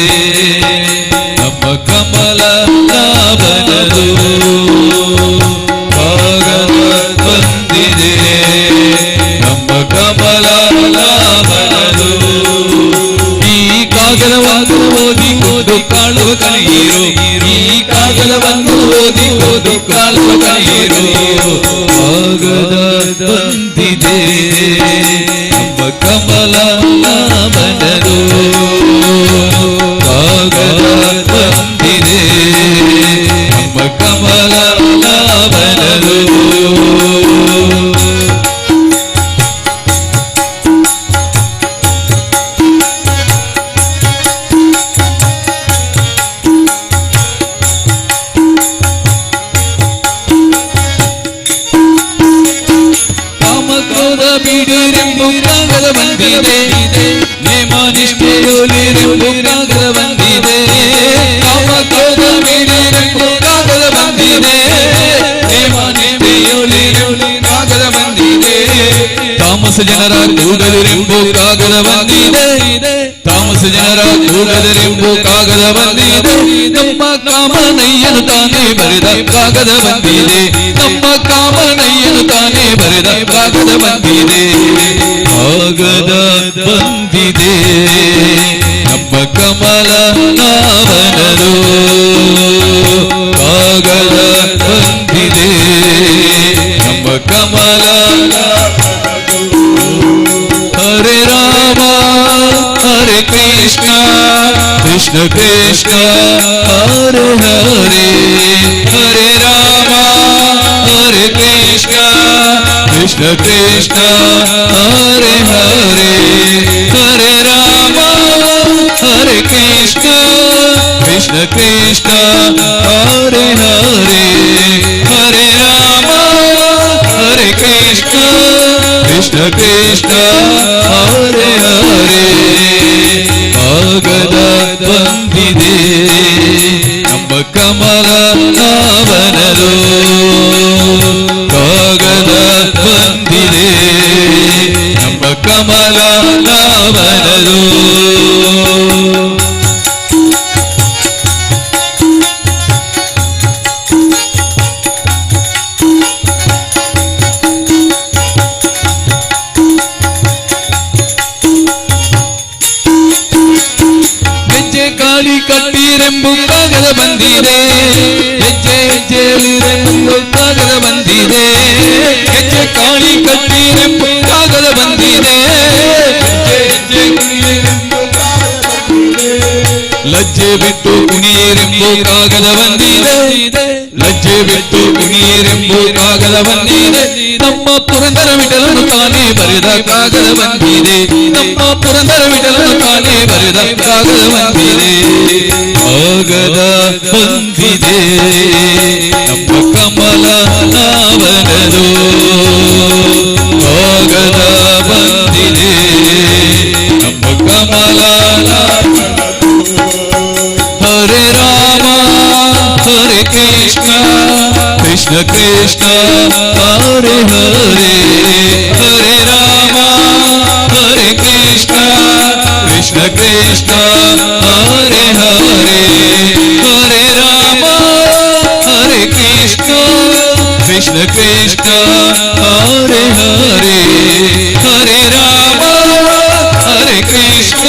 ನಮ್ಮ ಕಮಲನಾಭನದು ಕಾಗದ ಬಂದಿದೆ ನಮ್ಮ ಕಮಲನಾಭನದು ಈ ಕಾಗದವನ್ನು ಓದಿಕೊಂಡು ಕಾಳುವ ಕಲಿಯಿರು ಈ ಕಾಗದವನ್ನು ಓದಿಕೊಂಡು ಕಾಳುವ ಕಲಿಯಿರು ಕಾಗದ ಬಂದಿದೆ ನಮ್ಮ ಕಮಲನಾಭನದು ಕಾಗದ ಬಂದಿದೆ ನಮ್ಮ ಕಮಲನಾಭನದು ಕಾಮಕ್ರೋಧ ಬಿಡಿರೆಂಬು ಕಾಗದ ಬಂದಿದೆ ನೇಮ ನಿಷ್ಠೆಯೋಲಿರೆಂಬು ಕಾಗದ ಬಂದಿದೆ ಕಾಮಕ್ರೋಧ ಬಿಡಿರೆಂಬು ಕಾಗದ ಬಂದಿದೆ ನೇಮ ನಿಷ್ಠೆಯೋಲಿರೆಂಬು ಕಾಗದ ಬಂದಿದೆ ತಾಮಸ ಜನರ ಕೂಗಲಿರೆಂಬು ಕಾಗದ ಬಂದಿದೆ ತಾಮಸ ಜನರ ಕೂಗಲಿರೆಂಬು ಕಾಗದ ಬಂದಿದೆ ನಮ್ಮ ಕಾಮನಯ್ಯನು ತಾನೇ ಬರೆದ ಕಾಗದ ಬಂದಿದೆ ನಮ್ಮ ಕಾಮನಯ್ಯನು ತಾನೇ ಬರೆದ ಕಾಗದ ಬಂದಿದೆ ಕಾಗದ ಬಂದಿದೆ ನಮ್ಮ ಕಮಲನಾಭನದು ಕಾಗದ ಬಂದಿದೆ ನಮ್ಮ ಕಮಲನಾಭನದು ಹರೇ ರಾಮ ಹರೇ ಕೃಷ್ಣ ಕೃಷ್ಣ ಕೃಷ್ಣ ಹರೇ ಹರೇ ಹರೇ ರಾಮ ಹರೇ ಕೃಷ್ಣ ಕೃಷ್ಣ ಕೃಷ್ಣ ಹರೇ ಹರೇ ಹರೇ ರಾಮ ಹರೇ ಕೃಷ್ಣ ಕೃಷ್ಣ ಕೃಷ್ಣ ಹರೇ ಹರೇ ಹರೇ ರಾಮ ಹರೇ ಕೃಷ್ಣ ಕೃಷ್ಣ ಕೃಷ್ಣ ಹರೇ ಹರೇ ಕಾಗದ ಬಂದಿದೆ ನಮ್ಮ ಕಮಲನಾಭನದು ಕಾಗದ ಬಂದಿದೆ ನಮ್ಮ ಕಮಲನಾಭನದು ಹೆಜ್ಜೆ ಕಾಳಿ ಕಟ್ಟಿರೆಂಬು ಕಾಗದ ಬಂದಿದೆ ಹೆಜ್ಜೆ ಹೆಜ್ಜೆಯಲ್ಲಿರೆಂಬು ಕಾಗದ ಬಂದಿದೆ ಹೆಜ್ಜೆ ಕಾಳಿ ಕಟ್ಟಿರೆಂಬು ಕಾಗದ ಬಂದಿದೆ ಹೆಜ್ಜೆ ಹೆಜ್ಜೆ ಕುಣಿಯರೆಂಬು ಕಾಗದ ಬಂದಿದೆ ಲಜ್ಜೆ ಬಿಟ್ಟು ಕುಣಿಯರೆಂಬು ಕಾಗದ ಬಂದಿದೆ ಲಜ್ಜೆ ಬಿಟ್ಟು ಕುಣಿಯರೆಂಬು ಕಾಗದ ಬಂದಿದೆ ನಮ್ಮ ಪುರಂದರ ವಿಠಲನು ತಾನೇ ಬರೆದ ಕಾಗದ ಬಂದಿದೆ ನಮ್ಮ ಪುರಂದರ ವಿಠಲನು ತಾನೇ ಬರೆದ ಕಾಗದ ಬಂದಿದೆ ಕಾಗದ ಬಂದಿದೆ ಬಂದಿದೆ ನಮ್ಮ ಕಮಲ ನಾವನದು ಕಾಗದ ಬಂದಿದೆ ನಮ್ಮ ಕಮಲ ಹರೇ ರಾಮ ಹರೇ ಕೃಷ್ಣ ಕೃಷ್ಣ ಕೃಷ್ಣ ಹರೇ ಹರೇ ಹರೇ ರಾಮ ಹರೇ ಕೃಷ್ಣ ಕೃಷ್ಣ ಕೃಷ್ಣ ಹರೇ ಹರೇ ಹರೇ ರಾಮ ಹರೇ ಕೃಷ್ಣ ಕೃಷ್ಣ ಕೃಷ್ಣ ಹರೇ ಹರೇ ಹರೇ ರಾಮ ಹರೇ ಕೃಷ್ಣ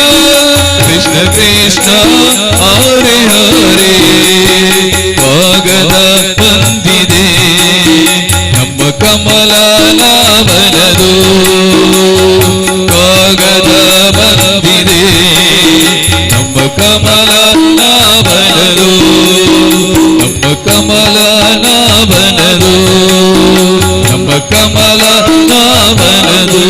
ಕೃಷ್ಣ ಕೃಷ್ಣ ಹರೇ ಹರೇ ಕಾಗದ ಬಂದಿದೆ ನಮ್ಮ ಕಮಲ ನಾವನದು ಕಾಗದ ಬಂದಿದೆ ನಮ್ಮ ಕಮಲ ನಾವನದು ನಮ್ಮ ಕಮಲ ನಾವನದು ನಮ್ಮ ಕಮಲ ನಾವನದು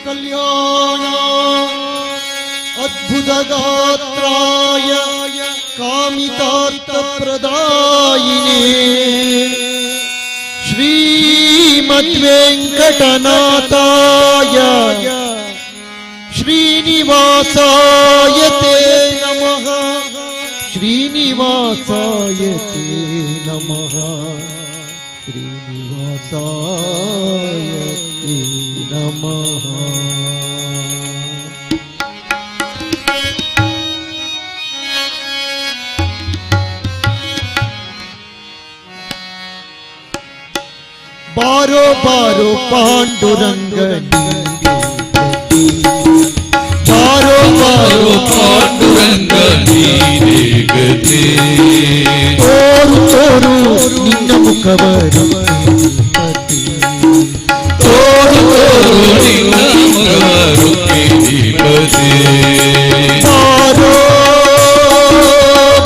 ಕಲ್ಯಾಣ ಅದ್ಭುತ ಗಾತ್ರಾಯ ಕಾಮಿತಾರ್ಥ ಪ್ರದಾಯಿನೇ ಶ್ರೀಮದ್ವೆಂಕಟನಾಥಾಯ ಶ್ರೀನಿವಾಸಾಯ ತೇ ನಮಃ ಶ್ರೀನಿವಾಸಾಯ ತೇ ನಮಃ ಶ್ರೀನಿವಾಸಾಯ ತೇ ನಮಃ. ಬಾರೋ ಬಾರೋ ಪಾಂಡುರಂಗ ಬಾರೋ ಬಾರೋ ಪಾಂಡುರಂಗ ನೀನೇ ಗತಿ ತೋರು ತೋರು ನಿನ್ನ ಮುಖವರು ತೋರು ತೋರು ನಿನ್ನ ಮುಖವರು ಕಿಡಿಪತಿ ಬಾರೋ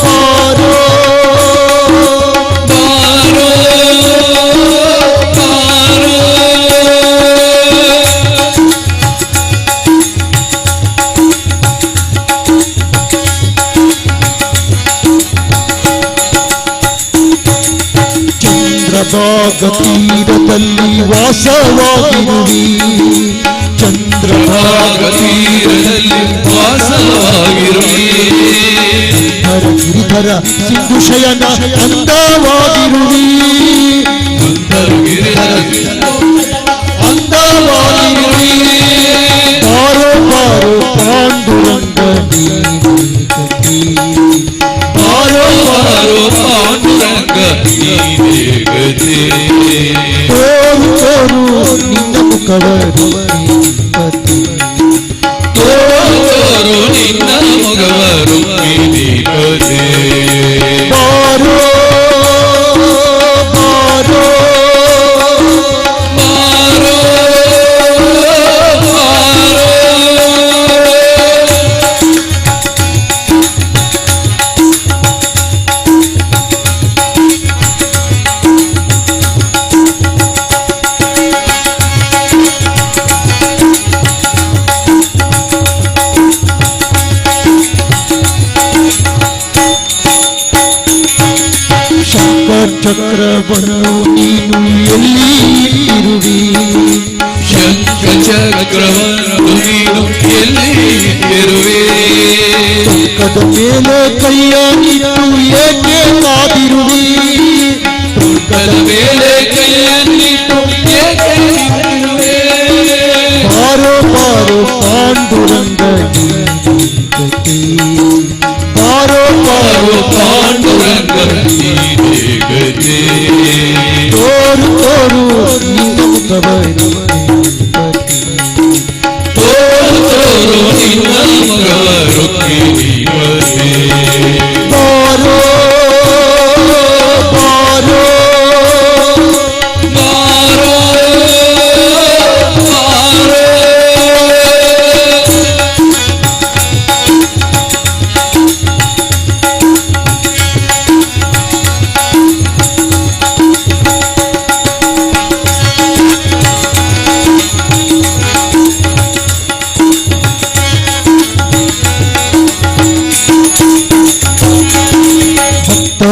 ಬಾರೋ ಚಂದ್ರಭಾಗ ತೀರದಲ್ಲಿ ವಾಸವಾಗಿರುವಿ ಚಂದ್ರಭಾಗ ತೀರದಲ್ಲಿ ವಾಸವಾಗಿರುವೆ ಗಿರಿಧರ ಸಿಂಧು ಶಯನ ಅಂದವಾಗಿರುವಿ ಅಂದವಾಗಿರುವಿ ಬಾರೋ ಬಾರೋ ಪಾಂಡುರಂಗ ಬಾರೋ ಬಾರೋ ಪಾಂಡುರಂಗ ನೀನೇ ಗತಿ ತೋರು ತೋರು ನಿನ್ನ ಮುಖವರು ತೋರು ತೋರು ನಿನ್ನ ಮುಖವರು ಕಿಡಿಪತಿ ಬಾರೋ ಬಾರೋ ಬಾರೋ ಬಾರೋ ಚಕ್ರವನ್ನು ನೀನು ಎಲ್ಲಿ ಇರುವಿ ಶಂಖ ಚಕ್ರವನ್ನು ನೀನು ಎಲ್ಲಿ ಇರುವೆ ಪಕ್ಕದ ಮೇಲೆ ಕೈಯ ನಿಟ್ಟು ಏಕೆ ಕಾದಿರುವಿ ಪಕ್ಕದ ಮೇಲೆ ಕೈಯನ್ನಿಟ್ಟು ಏಕೆ ನಿಂತಿರುವೆ ಬಾರೋ ಬಾರೋ ಪಾಂಡುರಂಗ ಬಾರೋ ಬಾರೋ ಪಾಂಡುರಂಗ ನೀನೇ ಗತಿ ತೋರು ತೋರು ನಿನ್ನ ಮುಖವರು ತೋರು ತೋರು ನಿನ್ನ ಮುಖವರು ಕಿಡಿಪತಿ ಬಾರೋ ಬಾರೋ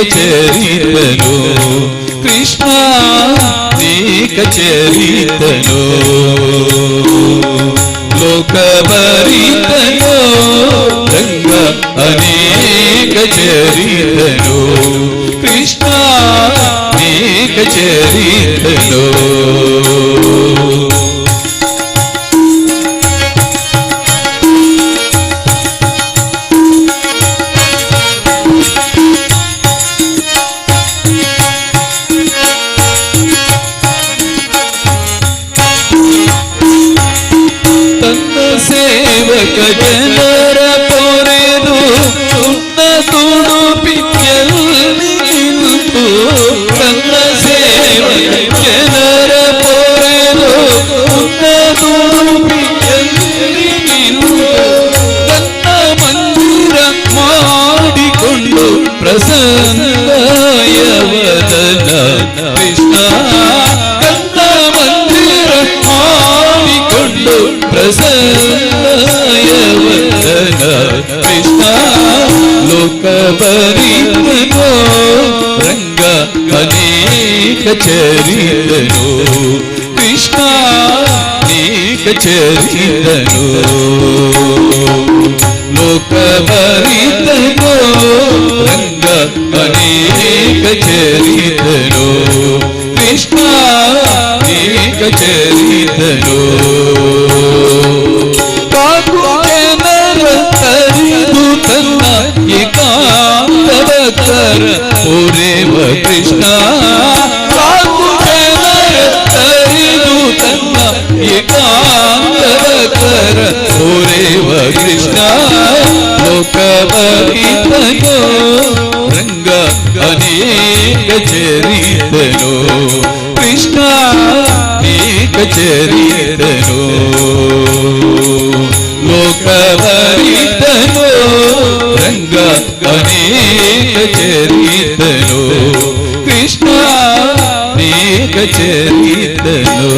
కచేరితను కృష్ణ నీ కచేరితను లోకభరితను రంగ అనేక చరితను కృష్ణ అనేక చరితను ಸೇವಕ ಜನರ ಪೊರೆದು ಸುತ್ತ ತುಡುಪಿಯಲ್ಲಿ ನಿಂತು ತನ್ನ ಸೇವಕ ಜನರ ಪೊರೆದು ಸುತ್ತ ತುಡುಪಿಯಲ್ಲಿ ನಿಂತು ತನ್ನ ಮಂದಿರ ಮಾಡಿಕೊಂಡು ಪ್ರಸನ್ನಯವದನ ಕೃಷ್ಣ ತನ್ನ ಮಂದಿರ ಮಾಡಿಕೊಂಡು ಪ್ರಸನ್ನಯವದನ ಕೃಷ್ಣ ಲೋಕಭರಿತನೋ ರಂಗ ಅನೇಕ ಚರಿತನು ಕೃಷ್ಣ ಅನೇಕ ಚರಿತನು ಲೋಕಭರಿತನೋ ರಂಗ ಅನೇಕ ಚರಿತನು ಕೃಷ್ಣ ಅನೇಕ ಚರಿತನು ಕಾಕು ಜನರ ತರಿದು ತನ್ನ ಏಕಾಂತವಕರ ಪೂರೇವ ಕೃಷ್ಣ ಕಾಕು ಜನರ ತರಿದು ತನ್ನ ಏಕಾಂತವಕರ ಪೂರೇವ ಕೃಷ್ಣ ಲೋಕಭರಿತನೋ ರಂಗ ಅನೇಕ ಚರಿತನೋ ಕೃಷ್ಣ ಅನೇಕ ಚರಿತನೋ ಲೋಕಭರಿತನೋ ರಂಗ ಅನೇಕ ಚರಿತನೋ ಕೃಷ್ಣ ಅನೇಕ ಚರಿತನೋ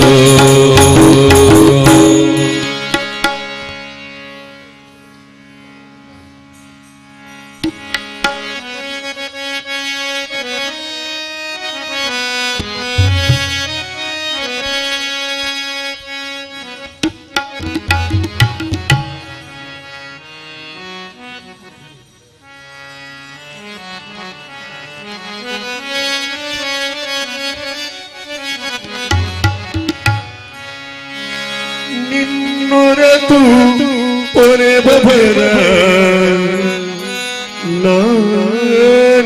ನಿನ್ನೊರತು ಪೊರೆಬರ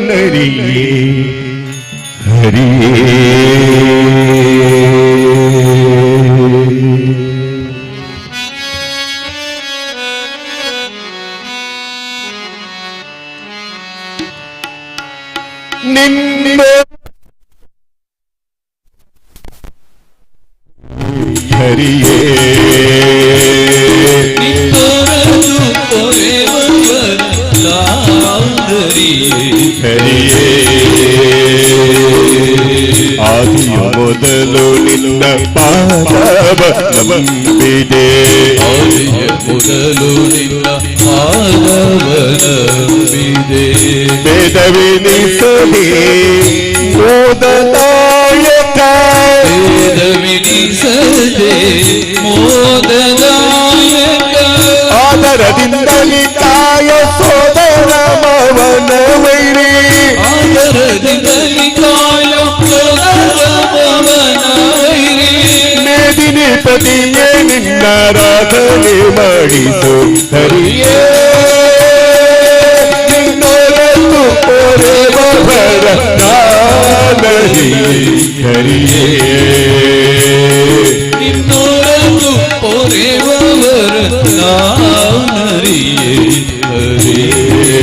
ನರಿಯೇ ಹರಿಯೇ ನಿನ್ನ ಹರಿಯೇ ನಿನ್ನೊರತು ಪೊರೆಬರ ಹರಿಯೇ ಆದಿಯ ಮೊದಲು ನಿನ್ನ ಪಾದವ ನಂಬಿದೆ ಆದಿಯ ಮೊದಲು ನಿನ್ನ ಪಾದವ ನಂಬಿದೆ ವೇದವಿನಿಸದೆ ಮೋದದಾಯಕ ವೇದವಿನಿಸದೆ ಮೋದದಾಯಕ ಆದರದಿಂದಲಿ ಕಾಯ ಸೋದರ ಮವನ ವೈರಿ ಆದರದಿಂದಲಿ ಕಾಯ ಸೋದರ ಮವನ ವೈರಿ ಮೇದಿನಿ ಪತಿಯೇ ನಿನ್ನಾರಾಧನೆ ಮಾಡಿಸು ಹರಿಯೇ ನಿನ್ನೊರತು ಪೊರೆಬರ ಹರಿಯೇ ನಿನ್ನೊರತು ಪೊರೆಬರ ನಾನರಿಯೇ ಹರಿಯೇ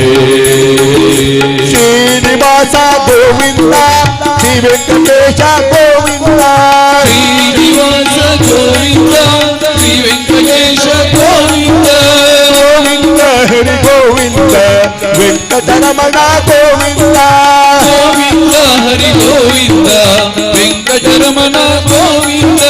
ಶ್ರೀನಿವಾಸ ಗೋವಿಂದ ಶ್ರೀ ವೆಂಕಟೇಶ ಗೋವಿಂದ ಶ್ರೀನಿವಾಸ ಗೋವಿಂದ ಶ್ರೀ ವೆಂಕಟೇಶ ಗೋವಿಂದ ಗೋವಿಂದ ಹರಿ ಗೋವಿಂದ ವೆಂಕಟರಮಣ ಗೋವಿಂದ ಗೋವಿಂದ ಹರಿ ಗೋವಿಂದ ವೆಂಕಟರಮಣ ಗೋವಿಂದ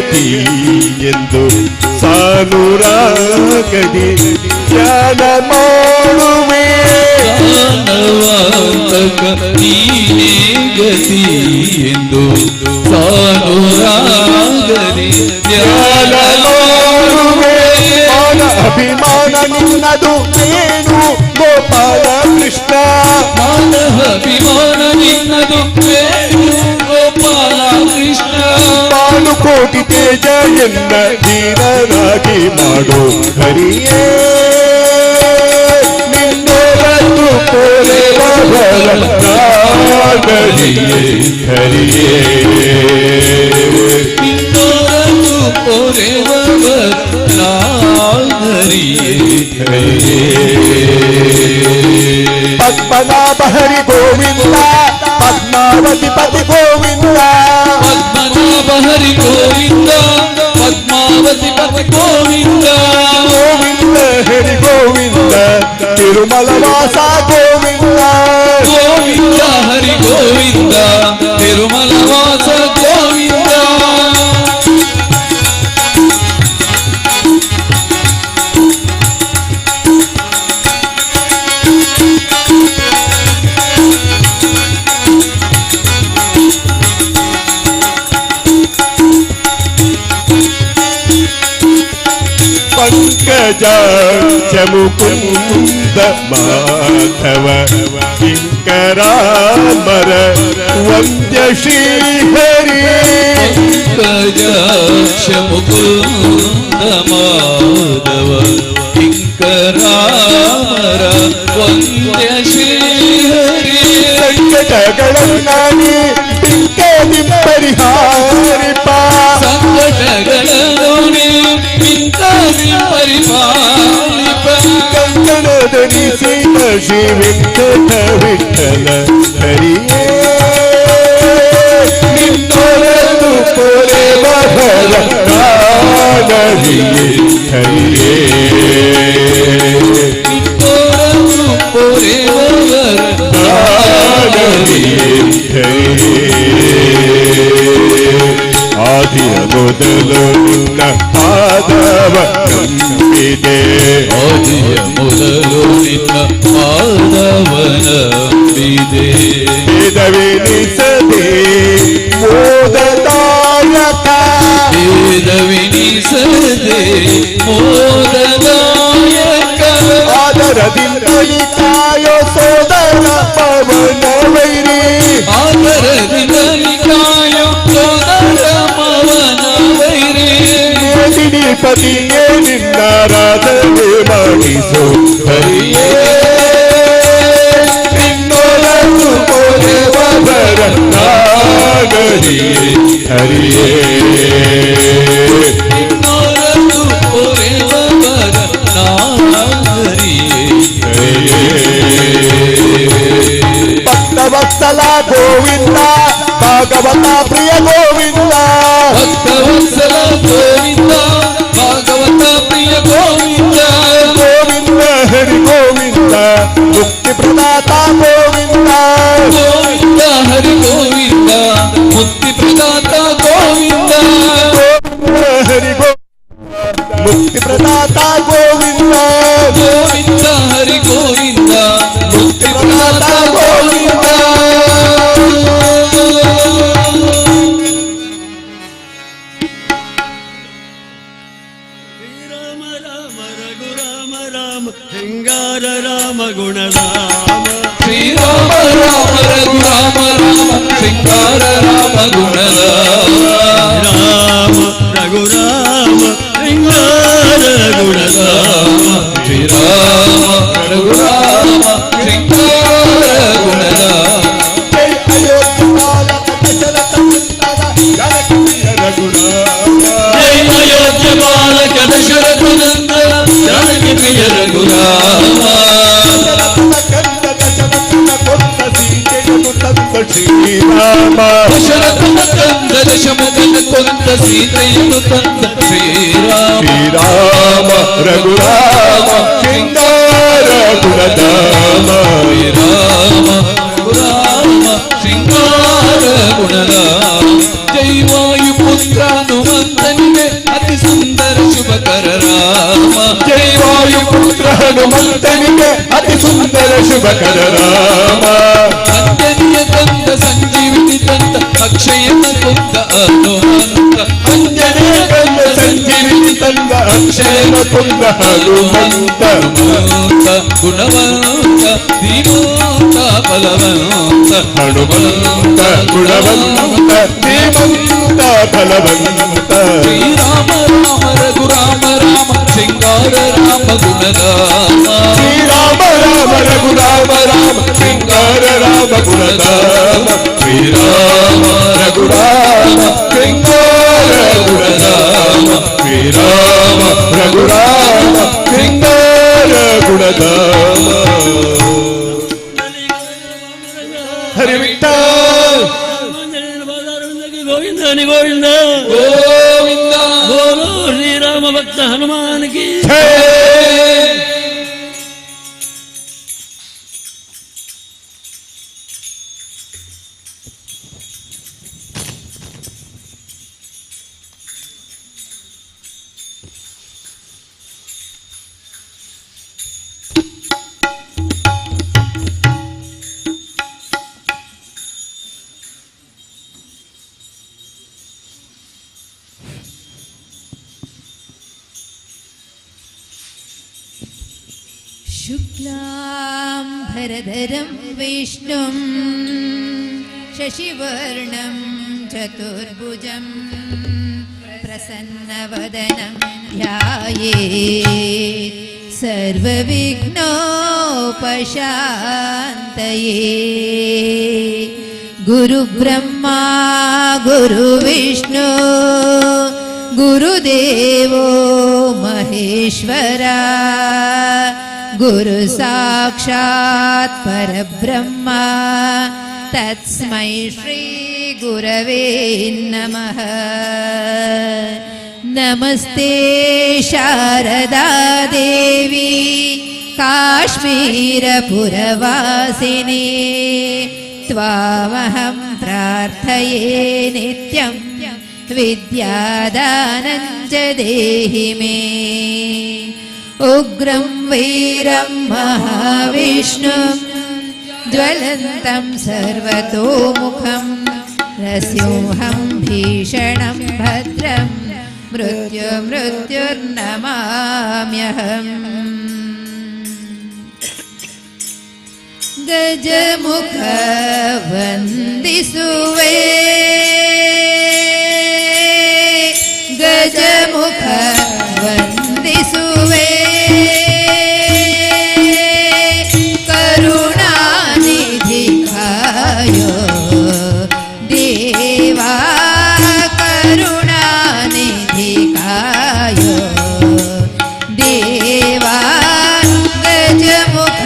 ಗತಿ ಎಂದು ಸಾನುರಾಗದಿ ಧ್ಯಾನ ಮಾಡುವೆ ಜ್ಞಾನವಂತಕ ನೀನೇ ಗತಿ ಎಂದು ಸಾನುರಾಗದಿ ಧ್ಯಾನ ಮಾಡುವೆ ಮಾನ ಅಭಿಮಾನ ನಿನ್ನದು ಏನು ಗೋಪಾಲ ಕೃಷ್ಣ ಮಾನವಾಭಿಮಾನ ನಿನ್ನದು ಗೋಪಾಲ ಕೃಷ್ಣ ಬಾಳು ಕೋಟಿ ತೇಜ ಎನ್ನ ಧೀರರಾಗಿ ಮಾಡು ಹರಿಯೇ ನಿನ್ನೊರತು ಪೋಲೆವರಿಯೇ ಹರಿಯೇ ನಿನ್ನೊರತು ಪೋರೆವರಿಯೇ ಹರಿಯೇ ಪದ್ಮನಾಭ ಹರಿ ಗೋವಿಂದ ಪದ್ಮಾವತಿ ಪತಿ ಗೋವಿಂದ ಪದ್ಮನಾಭ ಹರಿ ಗೋವಿಂದ ಪದ್ಮಾವತಿ ಪತಿ ಗೋವಿಂದ ಗೋವಿಂದ ಹರಿ ಗೋವಿಂದ ತಿರುಮಲ ವಾಸ ಗೋವಿಂದ ಗೋವಿಂದ ಹರಿ ಗೋವಿಂದ ತಿರುಮಲ ವಾಸ ಗೋವಿಂದ पंकज मुकुंद माधव किंकरामर वंद्य श्री हरि पंकजाक्ष मुकुंद माधव किंकरामर वंद्य श्री हरि संकटगळन्नानि बिंकेदि परिहारिप ಸಂಕಟಗಳನ್ನು ಬಿಂಕದಿ ಪರಿಪಾಲಿಪ ಕಂಕಣದಲ್ಲಿ ಶ್ರೀ ಶ್ರೀ ವೆಂಕಟ ವಿಠಲ ಹರಿಯೇ ನಿನ್ನೊರತು ಪೊರೆವರ ಕಾಣರಿಯೇ ಹರಿಯೇ ನಿನ್ನೊರತು ಪೊರೆವರ ಕಾಣರಿಯೇ ಹರಿಯೇ ಆದಿಯ ಮೊದಲು ನಿನ್ನ ಪಾದವ ನಂಬಿದೆ ಆದಿಯ ಮೊದಲು ನಿನ್ನ ಪಾದವನ ಬಿದೆ ವೇದವೆನಿಸದೆ ಮೋದದಾಯಕ ವೇದವೆನಿಸದೆ ಮೋದದಾಯಕ ಆದರದಿಂದಲಿ ಕಾಯೋ ಸೋದರ ಪವನ ವೈರಿ ಆದರದಿಂದಲಿ ಕಾಯೋ ಸೋದರ ಪವನ ವೈರಿ ಪತಿಯೇ ನಿನ್ನಾರಾಧನೆ ಮಾಡಿಸೋ ಹರಿಯೇ ನಿನ್ನೊರತು ಪೊರೆವರ ನಾಗರಿಯೇ ಹರಿಯೇ ನಿನ್ನೊರತು ಪೊರೆವರ ನಾಗರಿಯೇ ಭಕ್ತವತ್ಸಲ ಗೋವಿಂದ ಭಾಗವತ ಪ್ರಿಯ ಗೋವಿಂದ ಭಕ್ತವತ್ಸಲ ಗೋವಿಂದ ಭಾಗವತ ಪ್ರಿಯ ಗೋವಿಂದ ಗೋವಿಂದ ಹರಿ ಗೋವಿಂದ ಮುಕ್ತಿ ಪ್ರದಾತ ಗೋವಿಂದ ಗೋವಿಂದ ಹರಿ ಗೋವಿಂದ ಮುಕ್ತಿ ಪ್ರದಾತ ಗೋವಿಂದ ಹರಿ ಮುಕ್ತಿ ಪ್ರದಾತ ಗೋವಿಂದ ಗೋವಿಂದ ಹರಿ ಗೋವಿಂದ ಮುಕ್ತಿ ಪ್ರದಾತ ಗೋವಿಂದ ಶ್ರೀರಾಮ ರಾಮ ರಘುರಾಮ ರಾಮ ಶೃಂಗಾರ ರಾಮ ಗುಣರಾಮ ಶ್ರೀರಾಮ ರಾಮ ರಘುರಾಮ ರಾಮ ಶೃಂಗಾರ ರಾಮ ಗುಣರಾಮ ರಾಮ ರಘುರಾಮ ಶೃಂಗಾರ ಗುಣರಾಮ ಶ್ರೀರಾಮ ರಘುರಾಮ ಶೃಂಗಾರ ಗುಣರಾಮ ಜೈ ಜಯ ಅಯೋಧ್ಯ ಬಾಲಕ ಅಯೋಧ್ಯ ಬಾಲಕ ದಶರಥ ನಂದನ ಜಾನಕಿ ಪ್ರಿಯ ರಘುರಾಮ ಶ್ರೀರಾಮ ದಶರಥನ ತಂದ ದಶಮುಖನ ಕೊಂದ ಸೀತೆಯನ್ನು ತಂದ ಶ್ರೀರಾಮ ಶ್ರೀರಾಮ ರಘುರಾಮ ಶೃಂಗಾರ ಗುಣಧಾಮ ಶ್ರೀರಾಮ ರಘುರಾಮ ಶೃಂಗಾರ ಗುಣರಾಮ ಜೈ ವಾಯುಪುತ್ರ ಹನುಮಂತನಿ ಹನುಮಂತನಿಗೆ ಅತಿ ಸುಂದರ ಶುಭಕರ ರಾಮ ಅಂಜನಿಯ ತಂದ ಸಂಜೀವಿನಿ ತಂದ ಅಕ್ಷಯನ ಕೊಂದ ಹನುಮಂತ ಅಂಜನೆಯ ಕಂದ ಸಂಜೀವಿನಿ ತಂದ ಅಕ್ಷಯನ ಕೊಂದ ಹನುಮಂತ ಗುಣವಂತ ಧೀಮಂತ ಬಲವಂತ ಹನುಮಂತ ಗುಣವಂತ ಧೀಮಂತ ಫಲವಂತ ಶ್ರೀರಾಮ ರಾಮ ರಘುರಾಮ ರಾಮ ಶೃಂಗಾರ ರಾಮ ಗುಣರಾಮ ಶ್ರೀರಾಮ ರಾಮ ರಘುರಾಮ ರಾಮ ಶೃಂಗಾರ ರಾಮ ಗುಣರಾಮ ಶ್ರೀರಾಮ ರಘುರಾಮ ಶೃಂಗಾರ ಗುಣರಾಮ ಶ್ರೀರಾಮ ರಘುರಾಮ ಶೃಂಗಾರ ಗುಣಧಾಮ ಹರಿ ವಿಠ್ಠಲ್ ಗೋವಿಂದ ಗೋವಿಂದ ಗೋವಿಂದ ಗೋಲೋ ಶ್ರೀರಾಮ ಭಕ್ತ ಹನುಮಾನ್ ಕಿ शुक्लाम्बरधरं विष्णुं शशिवर्णं चतुर्भुजं प्रसन्नवदनं ध्यायेत् सर्वविघ्नोपशान्तये गुरुब्रह्मा गुरुविष्णु गुरुदेवो महेश्वरा गुरु साक्षात् परब्रह्मा तस्मै श्री गुरवे नमः नमस्ते शारदा देवी काश्मीरपुरवासिनी त्वामहं प्रार्थये नित्यं विद्यादानं च देहि मे उग्रं वीरं महाविष्णुं ज्वलन्तं सर्वतोमुखं नृसिंहं भीषणं भद्रं मृत्युर्नमाम्यहम् गजमुख वन्दिसुवे गजमुख वन्दिसुवे करुणानिधि खायो देवा करुणानिधि खायो देवा गजमुख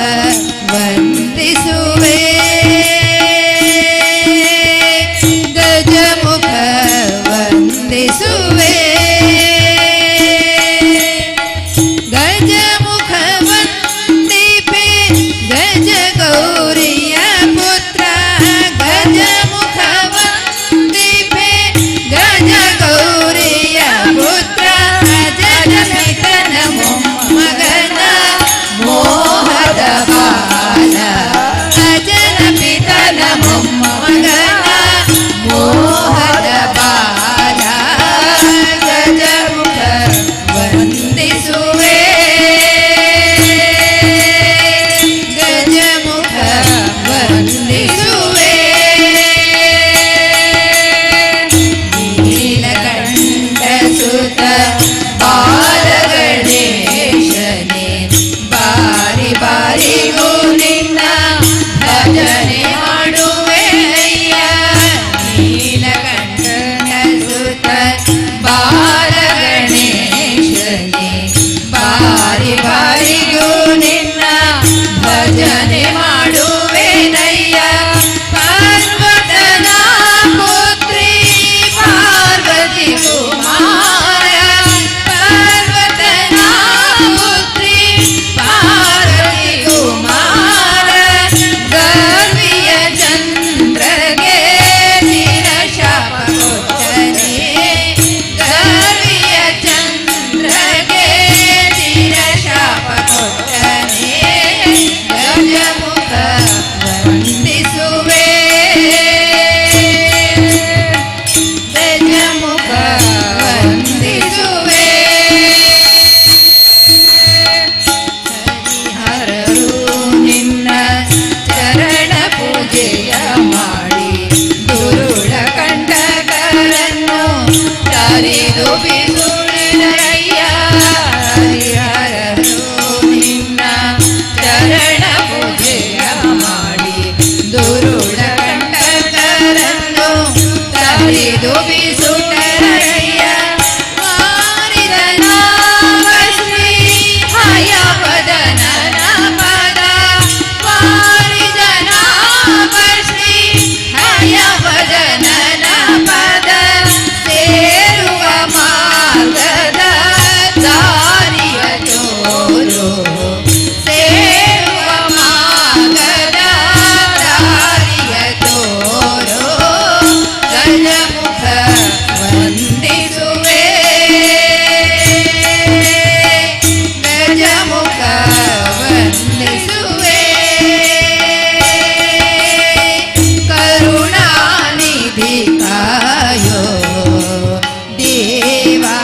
वन्दिसुवे ಸೇರುವ ಮಾರ್ಗದ ದಾರಿಯ ತೋರೋ ಗಜಮುಖ ವಂದಿಸುವೆ ಗಜಮುಖ ವಂದಿಸುವೆ ಕರುಣಾನಿಧಿ ಕಾಯೋ ದೇವಾ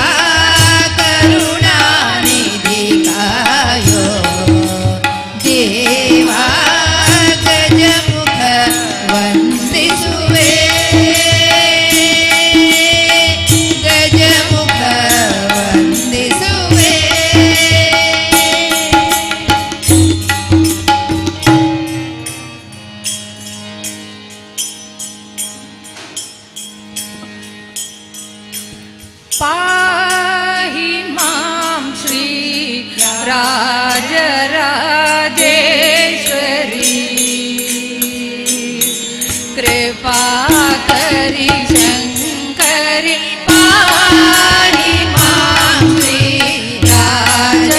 ಕರುಣಾನಿಧಿ ಕಾಯೋ ದೇವಾ ಗಜಮುಖ ವಂದಿಸುವೆ ಗಜಮುಖ ವಂದಿಸುವೆ पाहि मां श्री राजराजेश्वरी कृपा करि शङ्करि पाहि मां श्री राजराजेश्वरी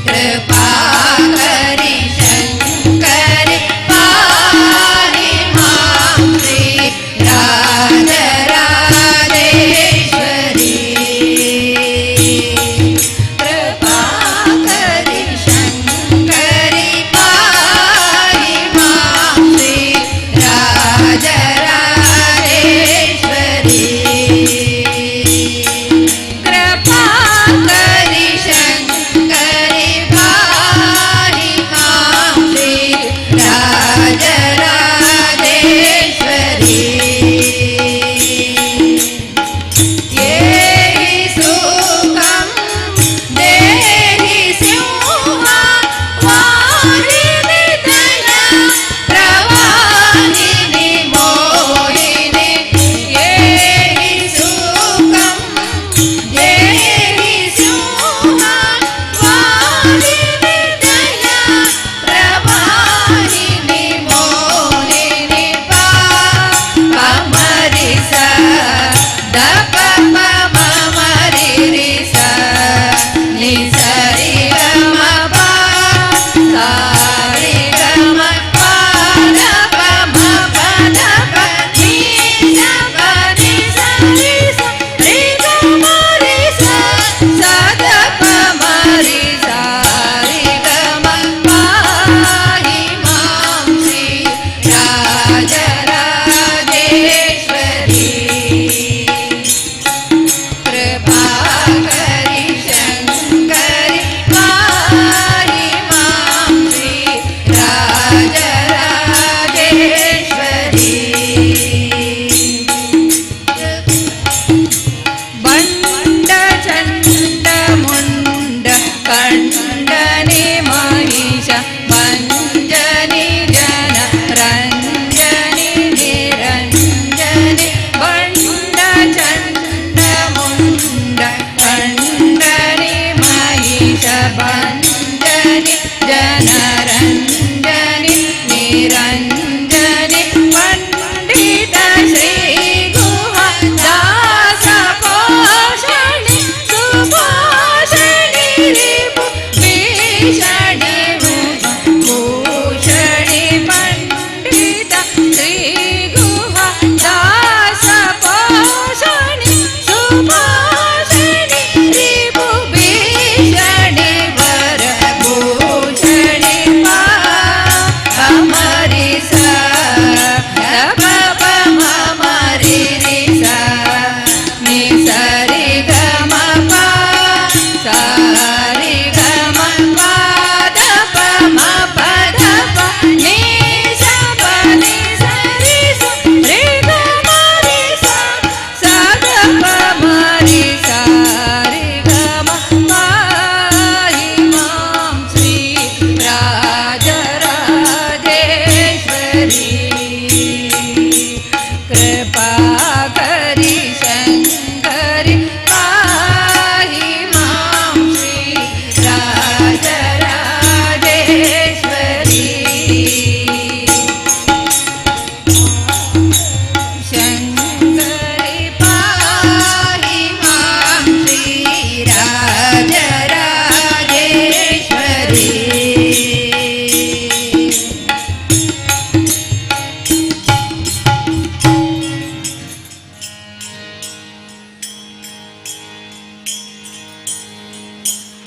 कृपा करि शङ्करि पाहि मां श्री राजराजेश्वरी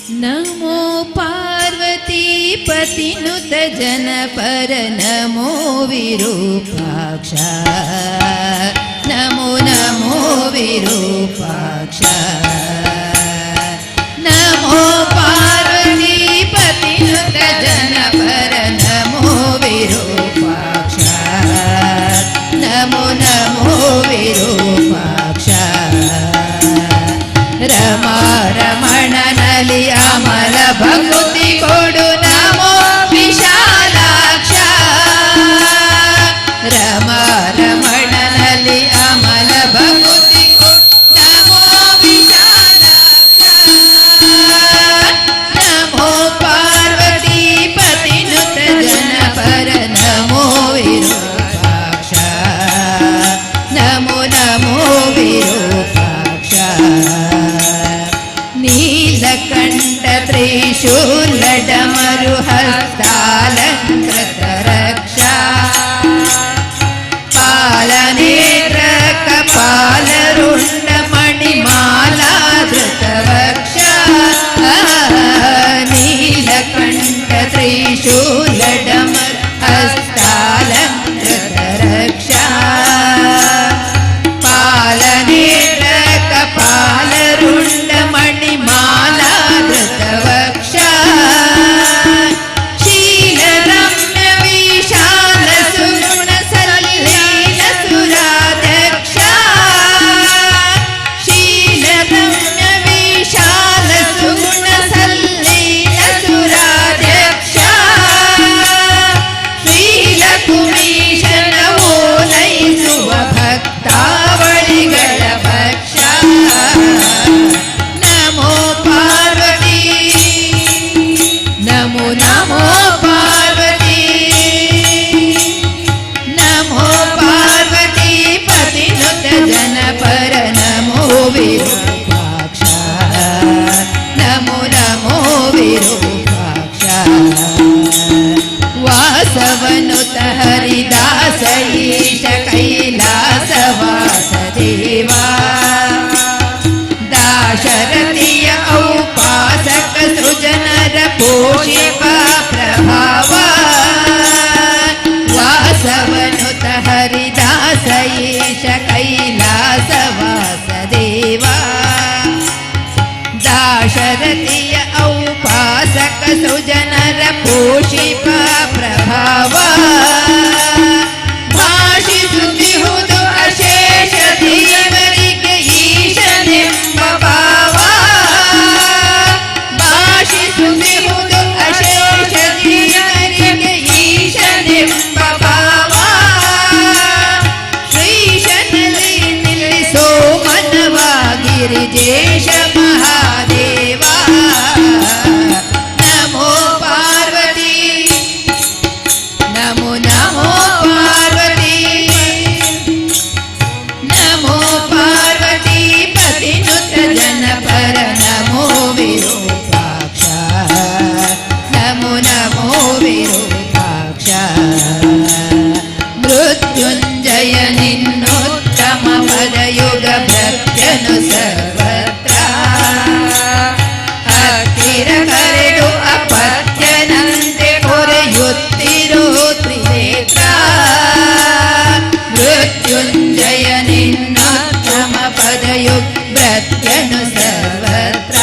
नमो पार्वतीपतिनुत जनपर नमो विरूपाक्ष नमो नमो विरूपाक्ष नमो पार्वतीपतिनुत जनपर नमो विरूपाक्ष नमो नमो विरूपाक्ष रमा रमणनलि अमल भक्ति कोडु नमो विशालाक्ष रमा रमणनलि अमल भक्ति कोडु नमो विशालाक्ष नमो पार्वतीपतिनुत जनपर नमो विरूपाक्ष नमो नमो विरूपाक्ष नीलकण्ठ त्रिशूलडमरुहस्तालङ्कृत रक्षा पालनेत्रकपालरुण्डमणिमालाधृतवक्षा नीलकण्ठ त्रिशूलडमरुहस्तालङ्कृत रक्षा पालनेत्रकपालरुण्डमणिमालाधृतवक्षा शीलरम्य विशाल सुगुण सल्लील सुराध्यक्षा शीलरम्य विशाल सुगुण सल्लील सुराध्यक्षा ಶ್ರೀಲಕುಮೀಶನ ಓಲೈಸುವ ಭಕ್ತಾವಳಿಗಳ ಭಕ್ಷ ನಮೋ ಪಾರ್ವತಿ ನಮೋ ನಮೋ ಪಾರ್ವತಿ ನಮೋ ಪಾರ್ವತಿ ಪತಿನುತ ಜನಪರ ನಮೋ ವಿರೂಪಾಕ್ಷ ನಮೋ ನಮೋ ವಿರೂಪಾಕ್ಷ ವಾಸವನುತ ಹರಿದಾಸ ಈಶ ಕೈಲಾಸ ವಾಸದೇವಾ ದಾಶರಥಿಯ ಔಪಾಸಕ ಸೃಜನರ ಪೋಷಿಪ ಪ್ರಭಾವ ವಾಸವನುತ ಹರಿದಾಸ ಈಶ ಕೈಲಾಸ ವಾಸದೇವಾ दाशरथिय औपासक सुजनर पोषिप प्रभाव भाषिसुतिहुदु अशेष देवरिगे ईशನೆಂಬ ಭಾವ ಭಾಷಿಸುತ್ತಿಹುದು ಅಶೇಷ ದೇವರಿಗೆ ಈಶನೆಂಬ ಭಾವ ಶ್ರೀಶನಲ್ಲಿ ನಿಲ್ಲಿಸೋ ಮನವಾಗಿರಿಜೇಶ ಮಹಾದೇವ ನಮೋ ಪಾರ್ವತಿ ನಮೋ ನಮೋ ಪಾರ್ವತಿ ನಮೋ ಪಾರ್ವತಿ ಪತಿನುತ ಜನಪರ ನಮೋ ವಿರೂಪಾಕ್ಷ ನಮೋ ನಮೋ ವಿರೂಪಾಕ್ಷ ಮೃತ್ಯುಂಜಯ ನಿನ್ನೋತ್ತಮ ಪದಯುಗ ಭಕ್ತನು ಸರ್ವತ್ರ ಹತ್ತಿರ ಕರೆದು ಅಪತ್ಯನಂತೆ ಕೊರೆಯುತ್ತಿರೋ ತ್ರಿನೇತ್ರ ಮೃತ್ಯುಂಜಯ ನಿನ್ನೋತ್ತಮ ಪದಯುಗ ಭಕ್ತನು ಸರ್ವತ್ರ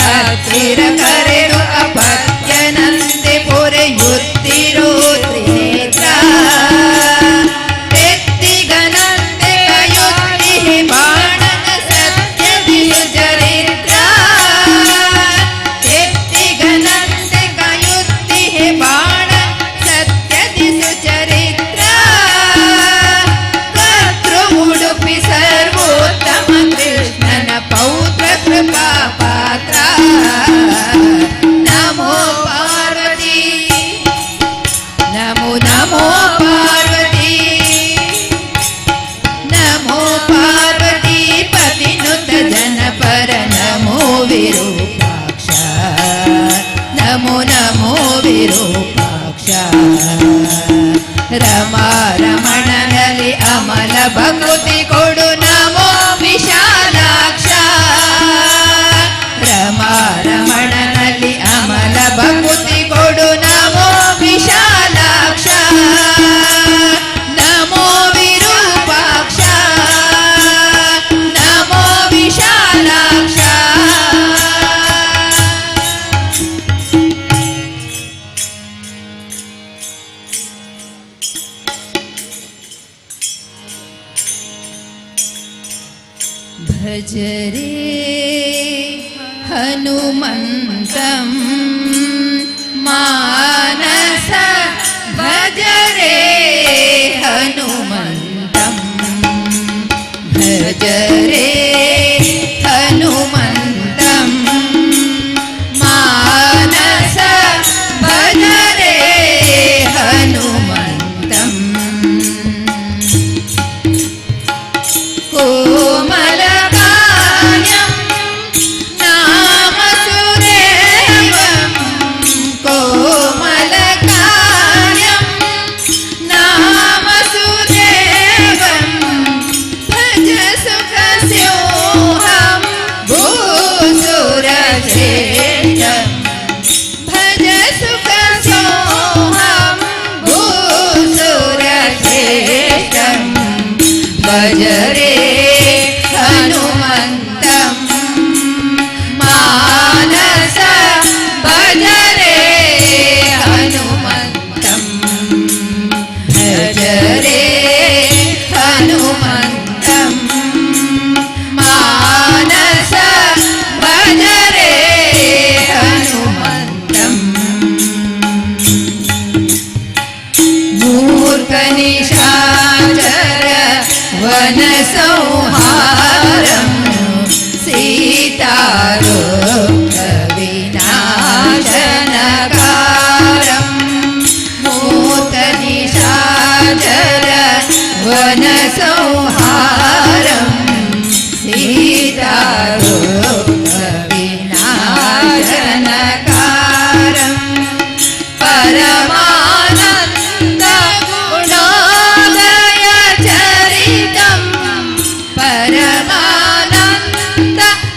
ಹತ್ತಿರ ಕರೆದು ಅಪತ್ಯನಂತೆ ಕೊರೆಯುತ್ತಿರೋ ತ್ರಿನೇತ್ರ ವ್ಯಕ್ತಿಗನಂತೆ ಕಯುತ್ತಿ ಬಾಣನ ಸತ್ಯದಿ ಚರಿತ್ರ ವ್ಯಕ್ತಿಗನಂತೆ ಕಯುತ್ತಿ ಬಾಣ ಸತ್ಯದಿ ಸುಚರಿತ್ರ ಕರ್ತೃ ಉಡುಪಿ ಸರ್ವೋತ್ತಮ भज रे हनुमन्तं मानस भज रे हनुमन्तं भज रे हनुमन्तं मानस भज रे हनुमन्तं कोमलकायं नाम सुरेवं कोमलकायं नाम सुरेवं भज सुखस्योऽहं भूसुरश्रेष्ठं भज सुखस्योऽहं भूसुरश्रेष्ठं भज रे हनुमन्तं मानस भज रे हनुमन्तं भज रे हनुमन्तं मानस भज रे हनुमन्तं मूर्खनिशाचर वनसंहारं सीतारोगविनाशनकारं मूर्खनिशाचर वनसंहारं सीतारोगविनाशनकारं परमानन्द गुणोदय चरितं परमानन्द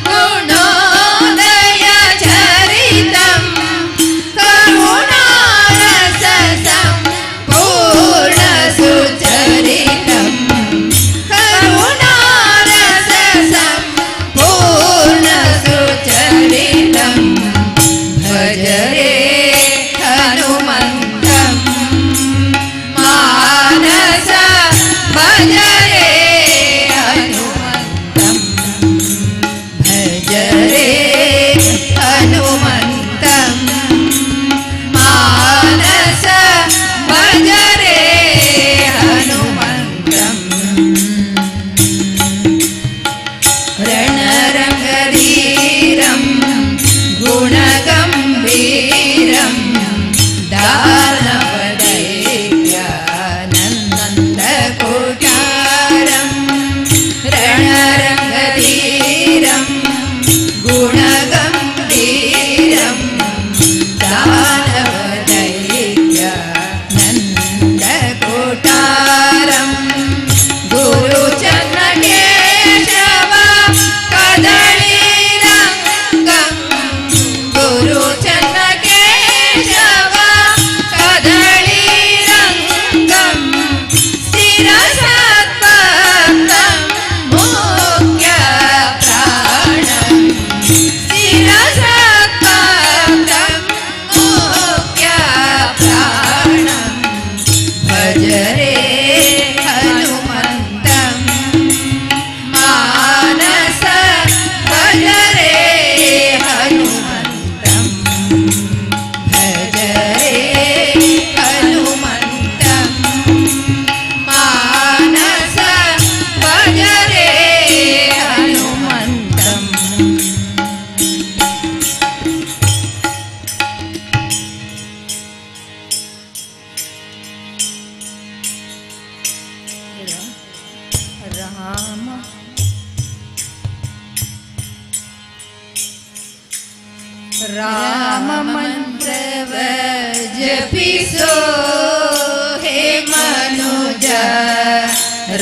गुणोदय चरितं करुणारस सम्पूर्ण सुचरितं करुणारस सम्पूर्ण सुचरितं भज रे हनुमन्तं मानस भज रे हनुमन्तं भज रे हनुमन्तं मानस भज रे हनुमन्तं रणरङ्गधीरं गुणगम्भीरं दानवदैत्यानन्दकुटारं रणरङ्गधीरं गुणगम्भीरं दानवदैत्यानन्दकुटारं गुरुचन्द्रकेशव कदलीरङ्गं गुरुचन्द्रकेशव कदलीरङ्गं स्थिरसत्त्वं मुख्यप्राणं स्थिरसत्त्वं मुख्यप्राणं भज रे हनुमन्तं मानस भज रे हनुमन्तं भज रे हनुमन्तं मानस भज रे हनुमन्तं राम राम मंत्रव जपिसो हे मनुज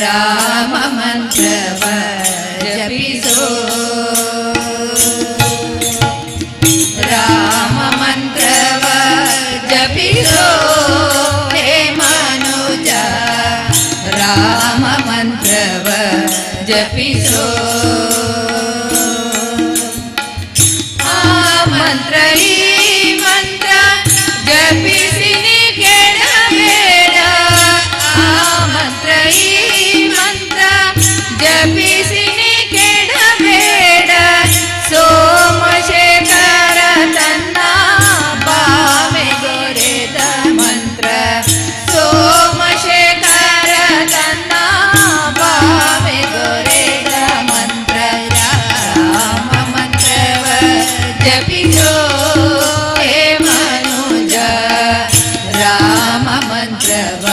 राम मंत्रव जपिसो राम मंत्रव जपिसो हे मनुज राम मंत्रव जपिसो मंत्र ही मंत्र जपिसिनी केळಬೇಡ आ मंत्र ही मंत्र जपिसिनी केळಬೇಡ ಜಪಿಸೋ ಹೇ ಮನುಜ ರಾಮ ಮಂತ್ರವ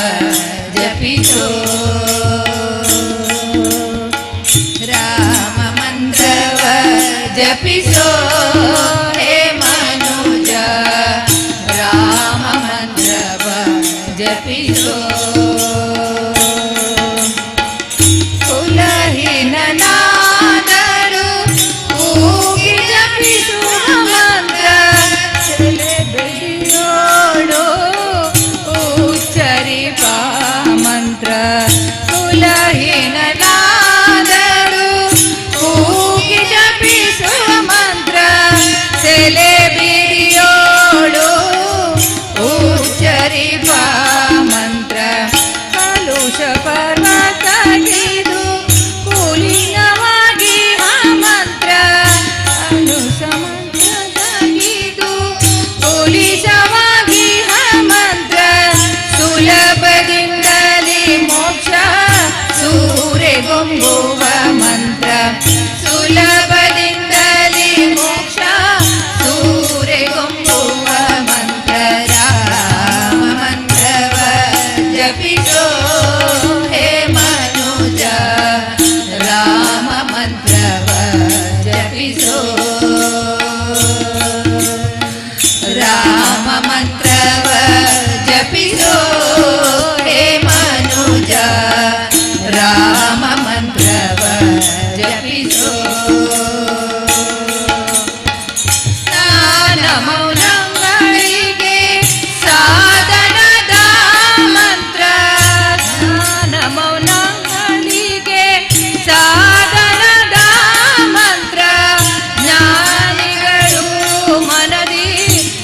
ಜಪಿಸೋ ರಾಮ ಮಂತ್ರವ ಜಪಿಸೋ ಹೇ ಮನುಜ ರಾಮ ಮಂತ್ರವ ಜಪಿಸೋ ಕುಲಹೀನನಾದರೂ ಕೂಗಿ ಜಪಿಸುವ ಮಂತ್ರ ತಲೆ ಬೆಳೆಯೋಳು ಉಚ್ಚರಿಪ ಮಂತ್ರ ಕುಲಹೀನನಾದರೂ ಕೂಗಿ ಜಪಿಸುವ ಮಂತ್ರ ಸೆಲೆ ಬಿರಿಯೋಳು ಉಚ್ಚರಿಪ ಮಂತ್ರ ಕಲುಷ ಪರ್ವತಗಿದು ಕುಲೀನವಾಗಿ ಆ ಮಂತ್ರ ಅನುಷ ಮಂತ್ರದಗಿದು ಕುಲಿಸವಾಗಿ ಆ ಮಂತ್ರ ಸುಲಭದಿಂದಲೇ ಮೋಕ್ಷ ಸೂರೆಗೊಂಬುವ ಮಂತ್ರ ಸುಲಭದಿಂದಲೇ ಮೋಕ್ಷ ಸೂರೆಗೊಂಬುವ ಮಂತ್ರ ರಾಮ ಮಂತ್ರವ ಜಪಿಸೋ ಹೇ ಮನುಜ ರಾಮ ಮಂತ್ರವ ಜಪಿಸೋ ರಾಮ ಮಂತ್ರವ ಜಪಿಸೋ ಹೇ ಮನುಜ ರಾಮ ಮಂತ್ರವ ಜಪಿಸೋ ಸ್ನಾನ ಮೌನಗಳಿಗೆ ಸಾಧನದ ಮಂತ್ರ ಸ್ನಾನ ಮೌನಗಳಿಗೆ ಸಾಧನದ ಮಂತ್ರ ಜ್ಞಾನಿಗಳು ಮನದಿ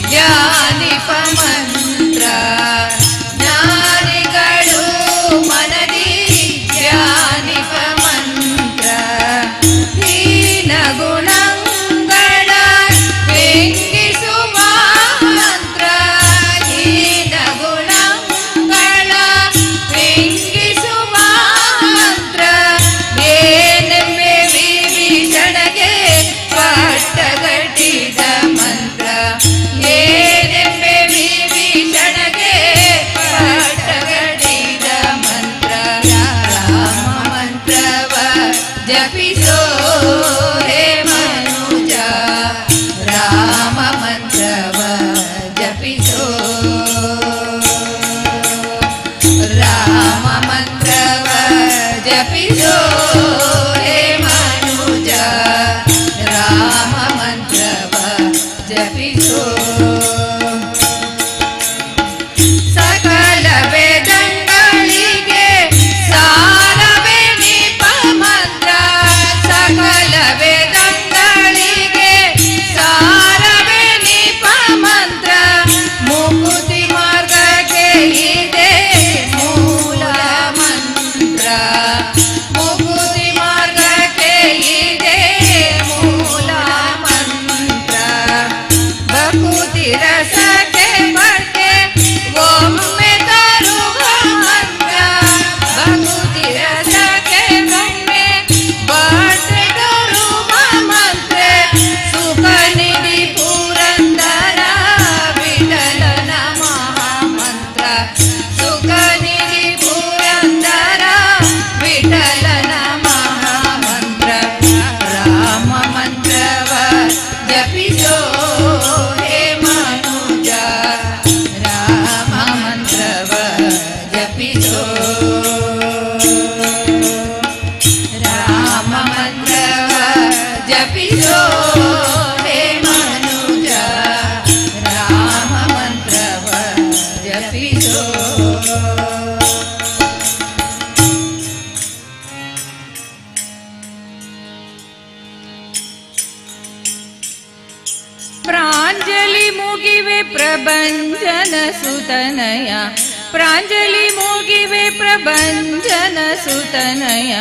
ಧ್ಯಾನಿಪ ಮಂತ್ರ ಜ್ಞಾನಿಗಳು ಮನದಿ ಧ್ಯಾನಿಪ ಮಂತ್ರ ಹೀನ ಗುಣಗಳ ವ್ಯಂಗಿಸುವ ಮಂತ್ರ ಹೀನ ಗುಣಗಳ ವ್ಯಂಗಿಸುವ ಮಂತ್ರ ಏನೆಂಬೆ ವಿಭೀಷಣಗೆ ಪಟ್ಟಗಟ್ಟಿದ ಮಂತ್ರ ಏನೆಂಬೆ ವಿಭೀಷಣಗೆ ಪಟ್ಟಗಟ್ಟಿದ ಮಂತ್ರ ರಾಮ ಮಂತ್ರವ ಜಪಿಸೋ ಹೇ ಮನುಜ ರಾಮ ಮಂತ್ರವ ಜಪಿಸೋ ರಾಮ ಮಂತ್ರವ ಜಪಿಸೋ ಹೇ ಮನುಜ ರಾಮ ಮಂತ್ರವ ಜಪಿಸೋ ಸಕಲ ವೇದಗಳಿಗೆ ಸಾರವೇ ನಿಪ ಮಂತ್ರ ಸಕಲ ವೇದಗಳಿಗೆ ಸಾರವೇ ನಿಪ ಮಂತ್ರ ಮುಕುತಿ ಮಾರ್ಗಕ್ಕೆ ಇದೆ ಮೂಲ ಮಂತ್ರ ಮುಕುತಿ ಮಾರ್ಗಕ್ಕೆ ಇದೆ ಮೂಲ ಮಂತ್ರ ಭಕುತಿ ರಸಕ್ಕೆ ಬಟ್ಟೆ ಒಮ್ಮೆ ತರುವ ಮಂತ್ರ ಭಕುತಿ ರಸಕ್ಕೆ ಒಮ್ಮೆ ಬಟ್ಟೆ ತರುವ ಮಂತ್ರ ಸುಖ ನಿಧಿ ಪುರಂದರ ವಿಠಲನ ಮಹಾಮಂತ್ರ ಸುಖ ನಿಧಿ ಪುರಂದರ ವಿಠಲನ ಮಹಾಮಂತ್ರ ರಾಮ ಮಂತ್ರವ ಜಪಿಸೋ ಹೇ ಮನುಜ ರಾಮ ಮಂತ್ರವ ಜಪಿಸೋ ರಾಮ ಮಂತ್ರವ ಜಪಿಸೋ ಹೇ ಮನುಜ ರಾಮ ಮಂತ್ರವ ಜಪಿಸೋ ಪ್ರಾಂಜಲಿ ಮುಗಿವೆ ಪ್ರಭಂಜನ ಸುತನಯ ಪ್ರಾಂಜಲಿ ಮುಗಿವೆ ಪ್ರಭಂಜನ ಸುತನಯ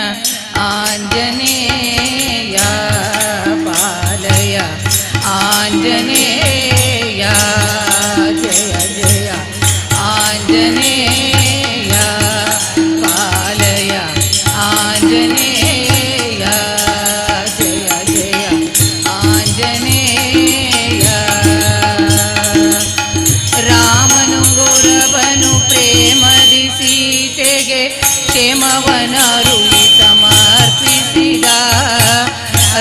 ಆಂಜನೇಯ ಪಾಲಯ ಆಂಜನೇಯ ಜಯ ಜಯ ಆಂಜನೇಯ ಪಾಲಯ ಆಂಜನೇಯ ಜಯ ಜಯ ಆಂಜನೇಯ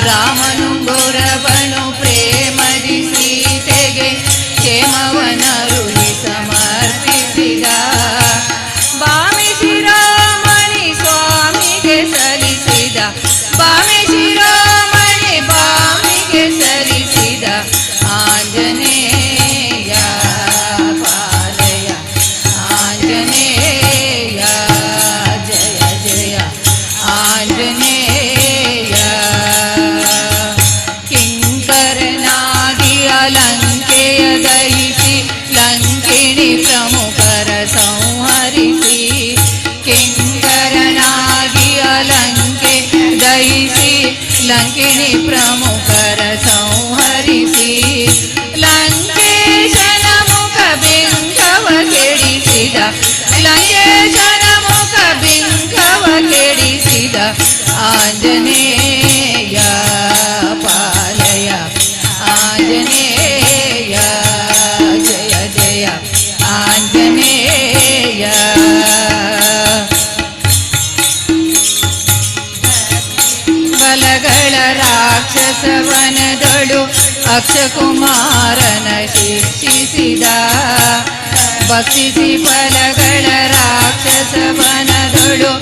ರಾಮನು ಗೌರವನು ಪ್ರೇಮದಿ ಸೀತೆಗೆ ಕ್ಷೇಮವನರುಳಿ ಸಮರ್ಪಿಸಿದ. ಬಾಮಿ ಶಿರೋಮಣಿ ಸ್ವಾಮಿಗೆ ಸಲ್ಲಿಸಿದ, ಬಾಮಿ ಶಿರೋಮಣಿ ಬಾಮಿಗೆ ಸಲ್ಲಿಸಿದ. ಆಂಜನೇಯ ಪಾಲಯ ಆಂಜನೇಯ, ಜಯ ಜಯ ಆಂಜನೇಯ. ಕಿಂಕರನಾಗಿ ಅಲಂಕೆಯ ದಹಿಸಿ ಲಂಕಿಣಿ ಪ್ರಮುಖರ ಸಂಹರಿಸಿ, ಕಿಂಕರನಾಗಿ ಅಲಂಕೆ ದಹಿಸಿ ಲಂಕಿಣಿ ಪ್ರಮುಖರ ಸಂಹರಿಸಿ, ಲಂಕೇಶನ ಮುಖ ಬಿಂಕವ ಕೆಡಿಸಿದ, ಲಂಕೇಶನ ಮುಖ ಬಿಂಕವ ಕೆಡಿಸಿದ. ಆಂಜನೇಯ ಪಾಲಯ ಆಂಜನೇಯ, ಜಯ ಜಯ ಆಂಜನೇಯ. ಬಲಗಳ ರಾಕ್ಷಸವನದಳು ಅಕ್ಷಕುಮಾರನ ಶಿಕ್ಷಿಸಿದ, ಭಕ್ಷಿಸಿ ಫಲಗಳ ರಾಕ್ಷಸವನದಳು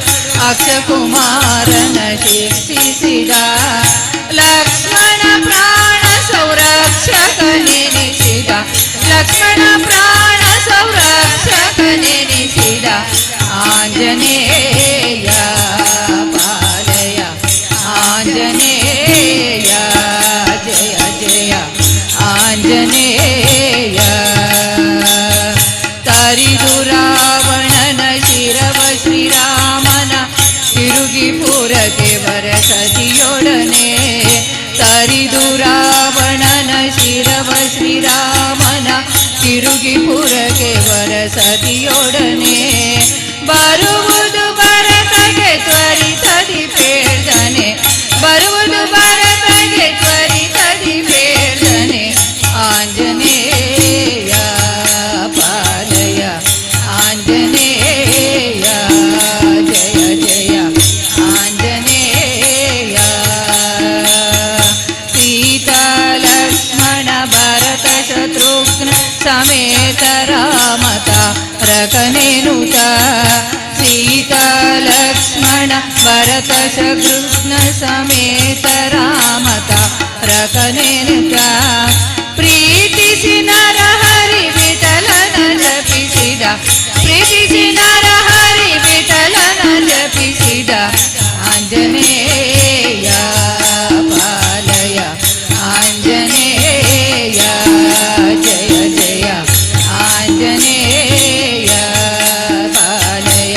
ಅಕ್ಷಕುಮಾರನ ಶಿಕ್ಷಿಸಿದ. ಲಕ್ಷ್ಮಣ ಪ್ರಾಣ ಸಂರಕ್ಷಕನೆನಿಸಿದ, ಲಕ್ಷ್ಮಣ ಪ್ರಾಣ ಸಂರಕ್ಷಕನೆನಿಸಿದ. ಆಂಜನೇಯ ಪಾಲಯ ಆಂಜನೇಯ, ಜಯ ಜಯ ಆಂಜನೇಯ. ತರಿದು ರಾವಣನ ಶಿರವ ಶ್ರೀರಾಮನ ತಿರುಗಿ ಪುರಕ್ಕೆ ಬರಸತಿಯೊಡನೆ, ತರಿದು ರಾವಣನ ಶಿರವ ಶ್ರೀರಾಮನ ತಿರುಗಿ ಪುರಕ್ಕೆ ಬರಸತಿಯೊಡನೆ. ಬರುವುದು ಭರತಗೆ ತ್ವರಿತದಿ ಬೇಡ್ದನೆ, ಬರುವುದು ಭರತಗೆ ತ್ವರಿತದಿ ಬೇಡ್ದನೆ. ಆಂಜನೇಯ ಪಾಲಯ ಆಂಜನೇಯ, ಜಯ ಜಯ ಆಂಜನೇಯ. ಸೀತಾ ಲಕ್ಷ್ಮಣ ಭರತ ಶತ್ರುಘ್ನ ಸಮೇತ ರಾಮತ ರಕನೆನುತ, ಸೀತಾ ಲಕ್ಷ್ಮಣ ಭರತ ಶತ್ರುಘ್ನ ಸಮೇತ ರಾಮತ ರಕನೆನುತ. ಪ್ರೀತಿಸಿ ನರಹರಿ ವಿಠಲನ ಜಪಿಸಿದ, ಪ್ರೀತಿಸಿ ನರಹರಿ ವಿಠಲನ ಜಪಿಸಿದ. ಆಂಜನೇಯ ಪಾಲಯ ಆಂಜನೇಯ, ಜಯ ಜಯ ಆಂಜನೇಯ ಪಾಲಯ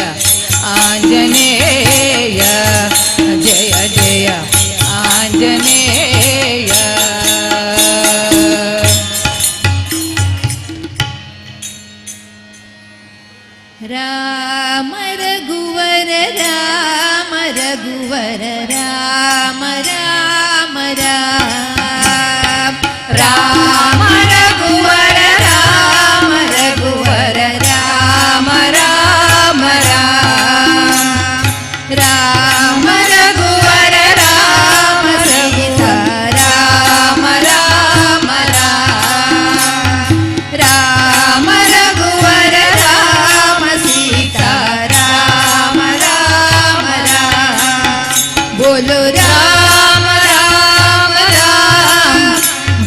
ಆಂಜನೇಯ, ಜಯ ಜಯ ಆಂಜನೇಯ. ರಾಮ ರಘುವರ ರಾಮ ರಘುವರ ರಾಮ ರಾಮ ರಾಮ, ರಾಮ ರಘುವರ ರಾಮ ರಘುವರ ರಾಮ ರಾಮ ರಾಮ, ರಾಮ ರಘುವರ ರಾಮ ಸೀತಾ ರಾಮ ರಾಮ ರಾಮ, ರಾಮ ರಘುವರ ರಾಮ ಸೀತಾ ರಾಮ ರಾಮ ರಾಮ. बोलो राम राम राम,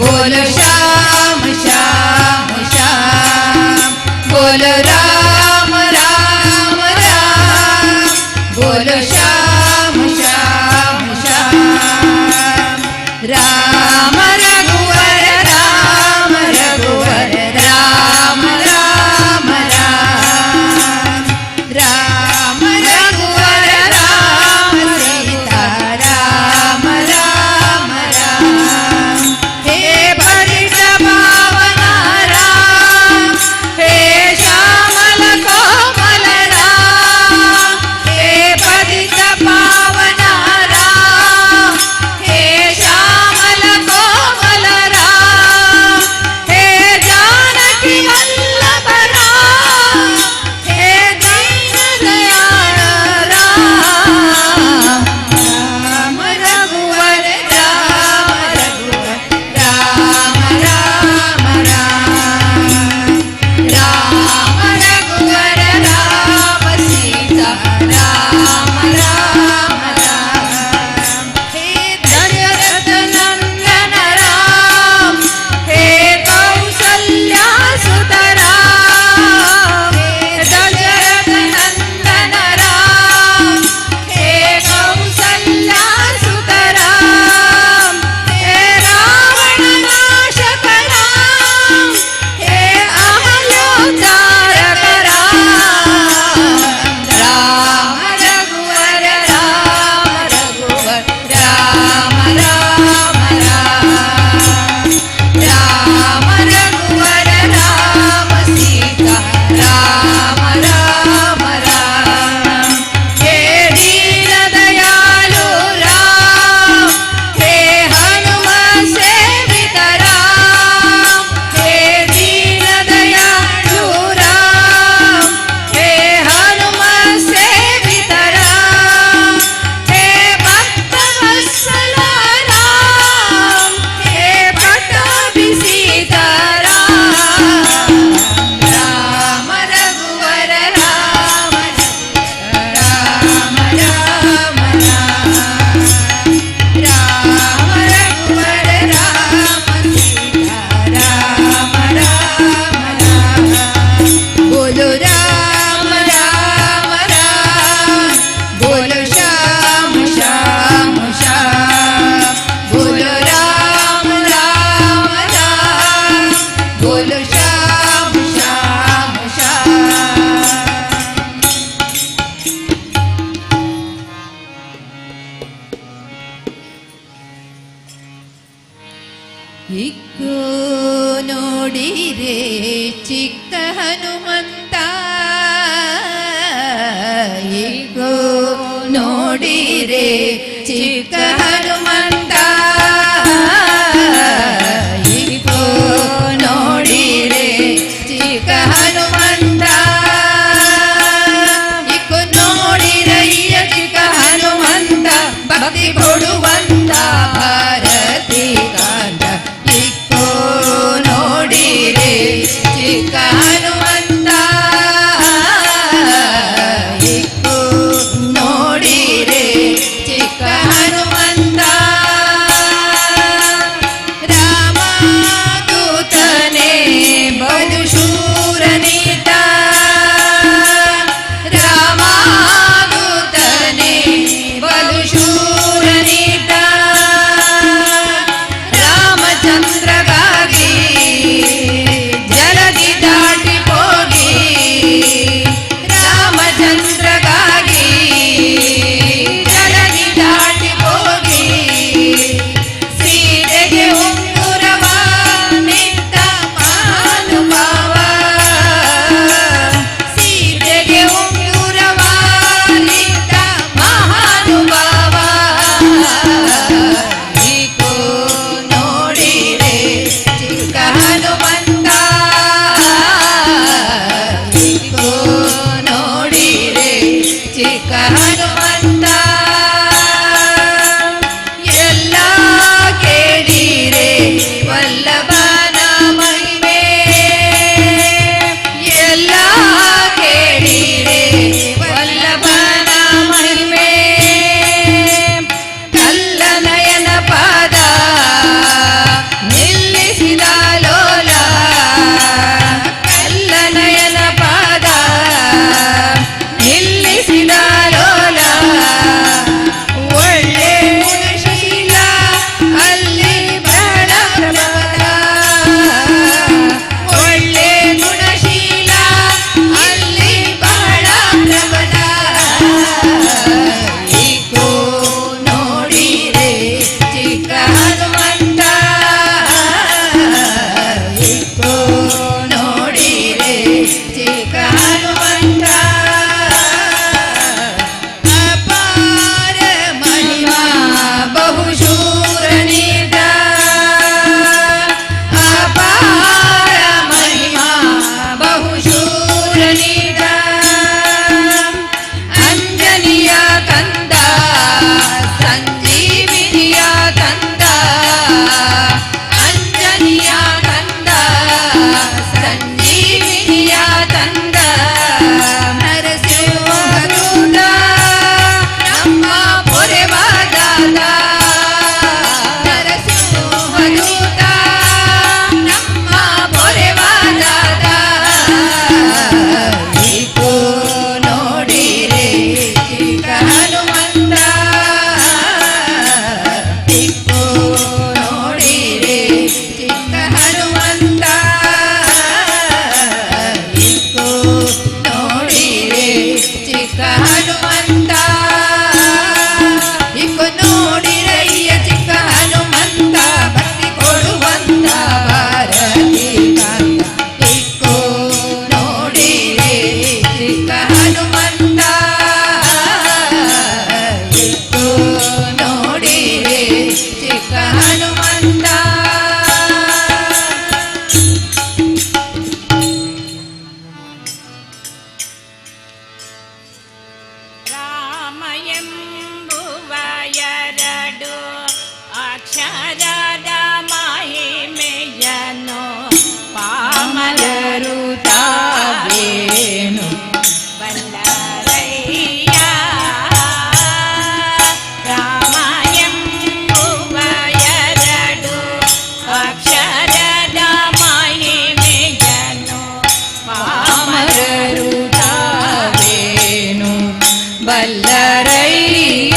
बोलो श्याम श्याम श्याम, बोलो राम राम राम, बोलो श्याम श्याम श्याम. राम रघुवर राम रघुवर राम राम राम, राम रघुवर राम सीता राम राम राम. हे पतित पावन राम, हे श्यामल कोमल राम, हे पतित पावन राम, हे श्यामल ಇಕ್ಕೋ ನೋಡಿರೆ ಚಿಕ್ಕ ಹನುಮಂತ, ಇಕ್ಕೋ ನೋಡಿರೆ ಚಿಕ್ಕ ಹನುಮಂತ, ಇಕ್ಕೋ ನೋಡಿರೆ ಚಿಕ್ಕ ಹನುಮಂತ, ಇಕ್ಕೋ ನೋಡಿರಯ್ಯ ಚಿಕ್ಕ ಹನುಮಂತ, ಭಕ್ತಿ ಕೊಡುವಂತ ಭಾರತಿ ಕಾಂತ, ಇಕ್ಕೋ ನೋಡಿರೆ ಚಿಕ್ಕ ಹನುಮಂತ, ಇಕ್ಕೋ ನೋಡಿರೆ ಚಿಕ್ಕ ಹನುಮಂತ, ರಾಮದೂತನೇ ಬಲು ಶೂರನೀತ, ರಾಮದೂತನೇ ಬಲು ಶೂರನೀತ, ರಾಮಚಂದ್ರಗಾಗಿ ಜಲದಿ ದಾಟಿ ಹೋಗಿ, ರಾಮಚಂದ್ರಗಾಗಿ ಜಲದಿ ದಾಟಿ ಹೋಗಿ, ಸೀತೆಗೆ ಉಂಗುರವ ನಿತ್ತ ಮಹಾನುಭಾವ, ಸೀತೆಗೆ ಉಂಗುರವ ನಿತ್ತ ಮಹಾನುಭಾವ, ಇಕ್ಕೋ ನೋಡಿರೆ ಚಿಕ್ಕ ಹನುಮಂತ, ಇಕ್ಕೋ ನೋಡಿರೆ ಚಿಕ್ಕ ಹನುಮಂತ, ಎಲ್ಲ ಕೇಳಿರೆ ವಲ್ಲಭನ ಮಹಿಮೆ, ಎಲ್ಲ ಕೇಳಿರೆ ವಲ್ಲಭನ ಮಹಿಮೆ, ಕಲ್ಲನಯನ ಪಾದ ನಿಲ್ಲಿಸಿದ ಲೋಲ, ಕಲ್ಲನಯನ ಪಾದ ನಿಲ್ಲಿಸಿದ ಲೋಲ, ಒಳ್ಳೆ ಗುಣಶೀಲ ಅಲ್ಲಿ ಬಹಳ ಪ್ರಬಲ, ಒಳ್ಳೆ ಗುಣಶೀಲ ಅಲ್ಲಿ ಬಹಳ ಪ್ರಬಲ, ಇಕ್ಕೋ ನೋಡಿರೆ ಚಿಕ್ಕ ಹನುಮಂತ, ಇಕ್ಕೋ ನೋಡಿರೆ ಚಿಕ್ಕ ಹನುಮಂತ, ಅಪಾರ ಮಹಿಮಾ ಬಹುಶೂರನಿದ, ಅಪಾರ ಮಹಿಮಾ ಬಹುಶೂರನಿದ, ಅಂಜನಿಯ ಕಂದ ಸಂಜೀವಿನಿಯ ತಂದ, ಅಂಜನಿಯ ಕಂದ ಸಂಜೀವಿನಿಯ ತಂದ, ನರಸಿಂಹದೂತ ನಮ್ಮ ಪೊರೆವಾದಾದ, ನರಸಿಂಹದೂತ ನಮ್ಮ ಪೊರೆವಾದಾದ, ಇಕ್ಕೋ ನೋಡಿರೆ ಚಿಕ್ಕ ಹನುಮಂತ, ಇಕ್ಕೋ ನೋಡಿರೆ ಚಿಕ್ಕ ಹನುಮಂತ, ಇಕ್ಕೋ ನೋಡಿರೆ ಚಿಕ್ಕ ಹನುಮಂತ, ಇಕ್ಕೋ ನೋಡಿರಯ್ಯ ಚಿಕ್ಕ ಹನುಮಂತ, ಭಕ್ತಿ ಕೊಡುವಂತ ಭಾರತಿ ಕಾಂತ, ಇಕ್ಕೋ ನೋಡಿರೆ ಚಿಕ್ಕ ಹನುಮಂತ, ಇಕ್ಕೋ ನೋಡಿರೆ ಚಿಕ್ಕ ಹನುಮಂತ. ರಾಮ ಎಂಬುವ ಎರಡು ಅಕ್ಷರದ ಮಹಿಮೆಯನ್ನು ಪಾಮರರು ತಾವೇನು ಬಲ್ಲರಯ್ಯ, ರಾಮ ಎಂಬುವ ಎರಡು ಅಕ್ಷರದ ಮಹಿಮೆಯನ್ನು ಪಾಮರರು ತಾವೇನು ಬಲ್ಲರಯ್ಯ,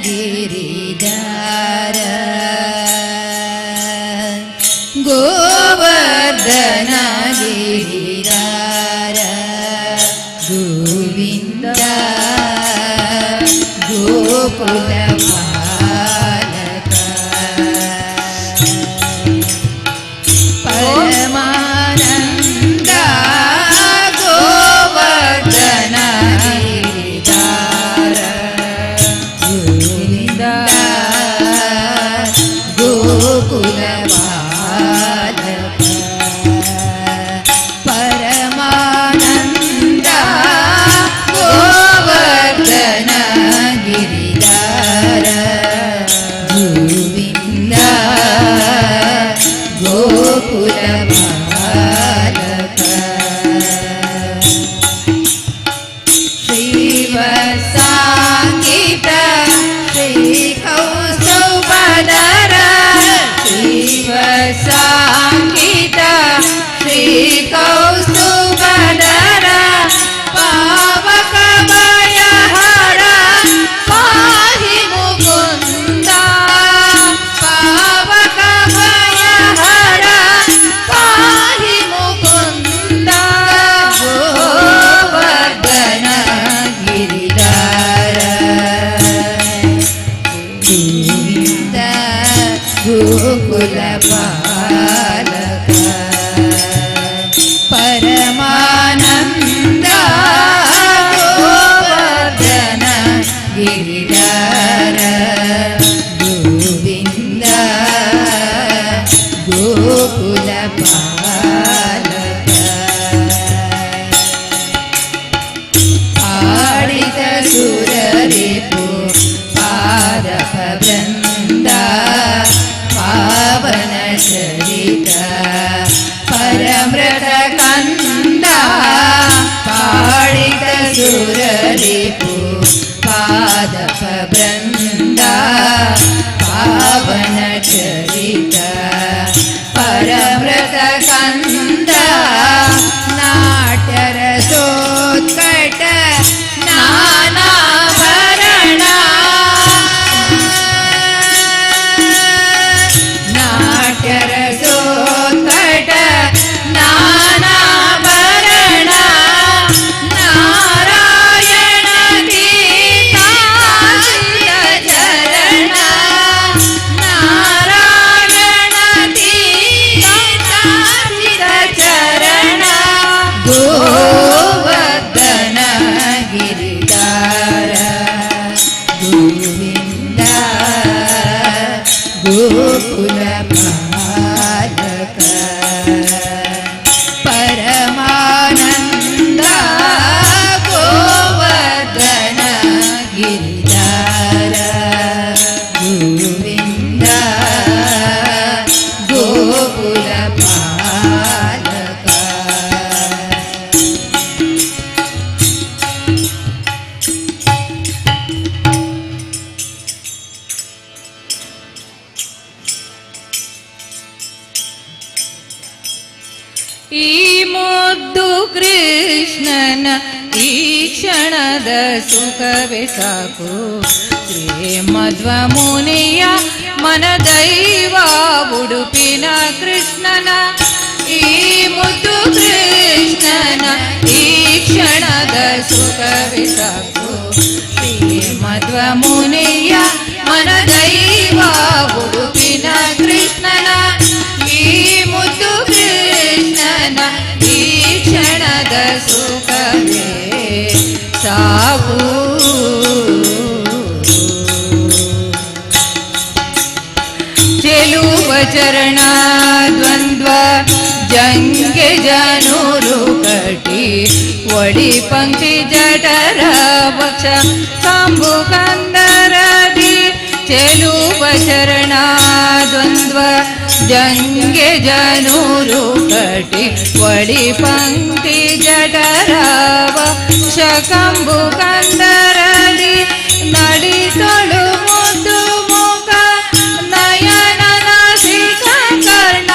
ಗಿರಿಧಾರ ಗೋವರ್ಧನ ಗಿರಿಧಾರ ಗೋವಿಂದ ಗೋಕುಲ ಪಾಲಕ ಪರಮಾನಂದ ಗೋವರ್ಧನ ಗಿರಿಧಾರ ಗೋವಿಂದ ಗೋಕುಲ ಪಾಲಕ ಪರಮಾನಂದ ಗೋವರ್ಧನ ಗಿರಿಧಾರ ಗೋವಿಂದ ಗೋಕುಲ ಪಾಲಕ ಶ್ರೀವತ್ಸಾಂಕಿತ ಶ್ರೀಕೌಸ್ತುಭಧರ ಶ್ರೀವತ್ಸಾಂಕಿತ ಶ್ರೀಕೌಸ್ತುಭಧರ ಪಾವಕ ಭಯಹರ ಪಾಹಿ ಮುಕುಂದ ಪಾವಕ ಭಯಹರ ಪಾಹಿ ಮುಕುಂದ ಗೋವರ್ಧನ ಗಿರಿಧಾರ ಗೋವಿಂದ ಗೋಕುಲ ಪಾಲಕ ಪರಮಾನಂದ ಗೋವರ್ಧನ ಗಿರಿಧಾರ ಗೋವಿಂದ ಗೋಕುಲ ಪಾಲಕ ಆಡಿದ ಸುರರಿಪು ಪಾದಪ ವೃಂದ ಪಾವನ ಚರಿತ ಪರಮೃತ ಕಂದ ಪಾಡಿದ ಸುರರಿಪು ಪಾದಪ ವೃಂದ ಪಾವನ ಚರಿತ ಪರಮೃತ ಕಂದ ನಾಟ್ಯರ ಸೋತ್ಕಟ ನಾನಾಭರಣ ನಾಟ್ಯರ ಸೋತ್ಕಟ ನಾನಾಭರಣ ನಾರಾಯಣ ಗೀತಾಸಿತ ಚರಣ ನಾರಾಯಣ ಗೀತಾಸಿತ ಚರಣ ಗೋವರ್ಧನ ಗಿರಿಧಾರ ಗೋವಿಂದ ಗೋಕುಲ ಪಾಲಕ ಪರಮಾನಂದ ಗೋವರ್ಧನ ಗಿರಿಧಾರ ಗೋವಿಂದ ಗೋಕುಲ ಪಾಲಕ ಈ ಮುದ್ದು ಕೃಷ್ಣನ ಈ ಕ್ಷಣದ ಸುಖವೇ ಸಾಕು ಶ್ರೀ ಮಧ್ವ ಮುನಿಯ ಮನದೈವ ಉಡುಪಿನ ಕೃಷ್ಣನ ಈ ಮುದ್ದು ಕೃಷ್ಣನ ಈ ಕ್ಷಣದ ಸುಖವೇ ಸಾಕು ಶ್ರೀ ಮಧ್ವ ಮುನಿಯ ಮನದೈವ ಉಡುಪಿನ ಕೃಷ್ಣನ ಈ ಮುದ್ದು ಕೃಷ್ಣನ ಈ ಕ್ಷಣದ ಸುಖವೇ ಸಾಕು ಚೆಲುವ ಚರಣ ದ್ವಂದ್ವ ಜಂಗೆ ಜನೂರು ಕಟಿ ಒಡಿ ಪಂಕ್ತಿ ಜಠರ ವಕ್ಷ ಕಂಬು ಕಂದರದಿ ಚೆಲುವ ಚರಣ ದ್ವಂದ್ವ ಜಂಗೆ ಜನೂರು ಕಟಿ ಒಡಿ ಪಂಕ್ತಿ ಜಠರ ವಕ್ಷ ಕಂಬು ಕಂದರದಿ ನಡಿತೊಳು ಮುದ್ದು ಮುಖ ನಯನ ನಾಸಿಕ ಕರ್ಣ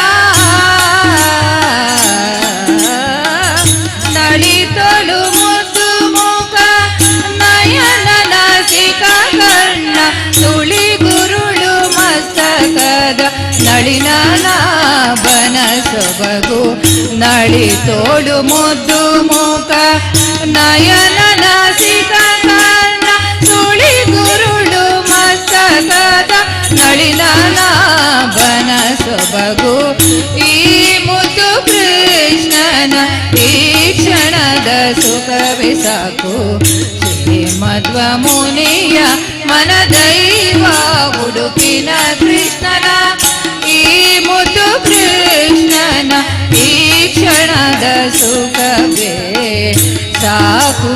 ನಡಿತೊಳು ಮುದ್ದು ಮುಖ ನಯನ ನಾಸಿಕ ಸೊಬಗು ನಳಿ ತೋಳು ಮುದ್ದು ಮುಖ ನಯನ ನಾಸಿಕ ಕರ್ಣ ಸುಳಿ ಗುರುಳು ಮಸ್ತಕದ ನಳಿನಾಭನ ಸೊಬಗು ಈ ಮುದ್ದು ಕೃಷ್ಣನ ಈ ಕ್ಷಣದ ಸುಖವೇ ಸಾಕು. ಶ್ರೀಮಧ್ವ ಮುನಿಯ ಮನದೈವ ಉಡುಪಿನ ಕೃಷ್ಣನ ಈ ಮುದ್ದು ಕೃಷ್ಣನ ಈ ಕ್ಷಣದ ಸುಖವೇ ಸಾಕು.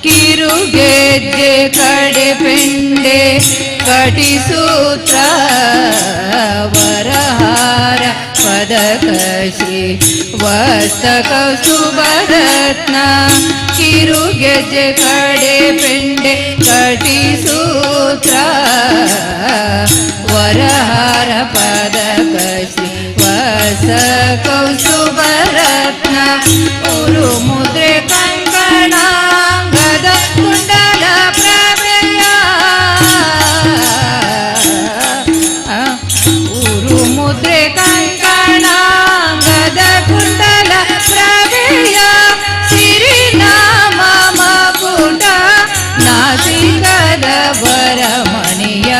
ಕಿರುಗೆಜ್ಜೆ ಕಡೆ ಪೆಂಡೆ ಕಟಿಸೂತ್ರ ವರಹಾರ ಪದಕ ಶ್ರೀ ವಸ್ತಕ ಸುಭರತ್ನ ಕಿರುಗೆಜ್ಜೆ ಕಡೆ ಪೆಂಡೆ ಕಟಿಸೂತ್ರ ವರಹಾರ ಪದಕ ಶ್ರೀ ವಸ್ತಕ ಸುಭರತ್ನ ಉರು ಮುದ್ರೆ ಕಂಕಣ ಗದ ಕುಂಡಲ ಪ್ರಭೆಯ ಉರು ಮುದ್ರೆ ಕಂಕಣ ಗದ ಕುಂಡಲ ಪ್ರಭೆಯ ಸಿರಿನಾಮ ಮಕುಟ ನಾಸಿಕದ ವರಮಣಿಯ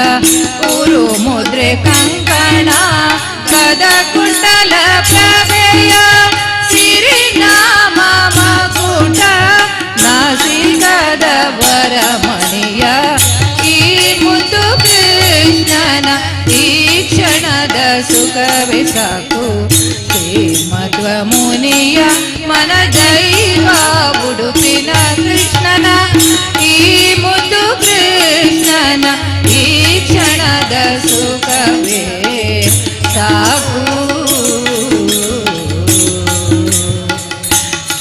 ಉರು ಮುದ್ರೆ ಕಂಕಣ ಗದ ಕುಂಡಲ ಪ್ರಭೆಯ ಸಿರಿನಾಮ ಮಕುಟ ನಾಸಿಕದ ವರಮಣಿಯ ಈ ಮುದ್ದು ಕೃಷ್ಣನ ಈ ಕ್ಷಣದ ಸುಖವೇ ಸಾಕು. ಶ್ರೀಮಧ್ವ ಮುನಿಯ ಮನದೈವ ಉಡುಪಿನ ಕೃಷ್ಣನ ಈ ಮುದ್ದು ಕೃಷ್ಣನ ಈ ಕ್ಷಣದ ಸುಖವೇ ಸಾಕು.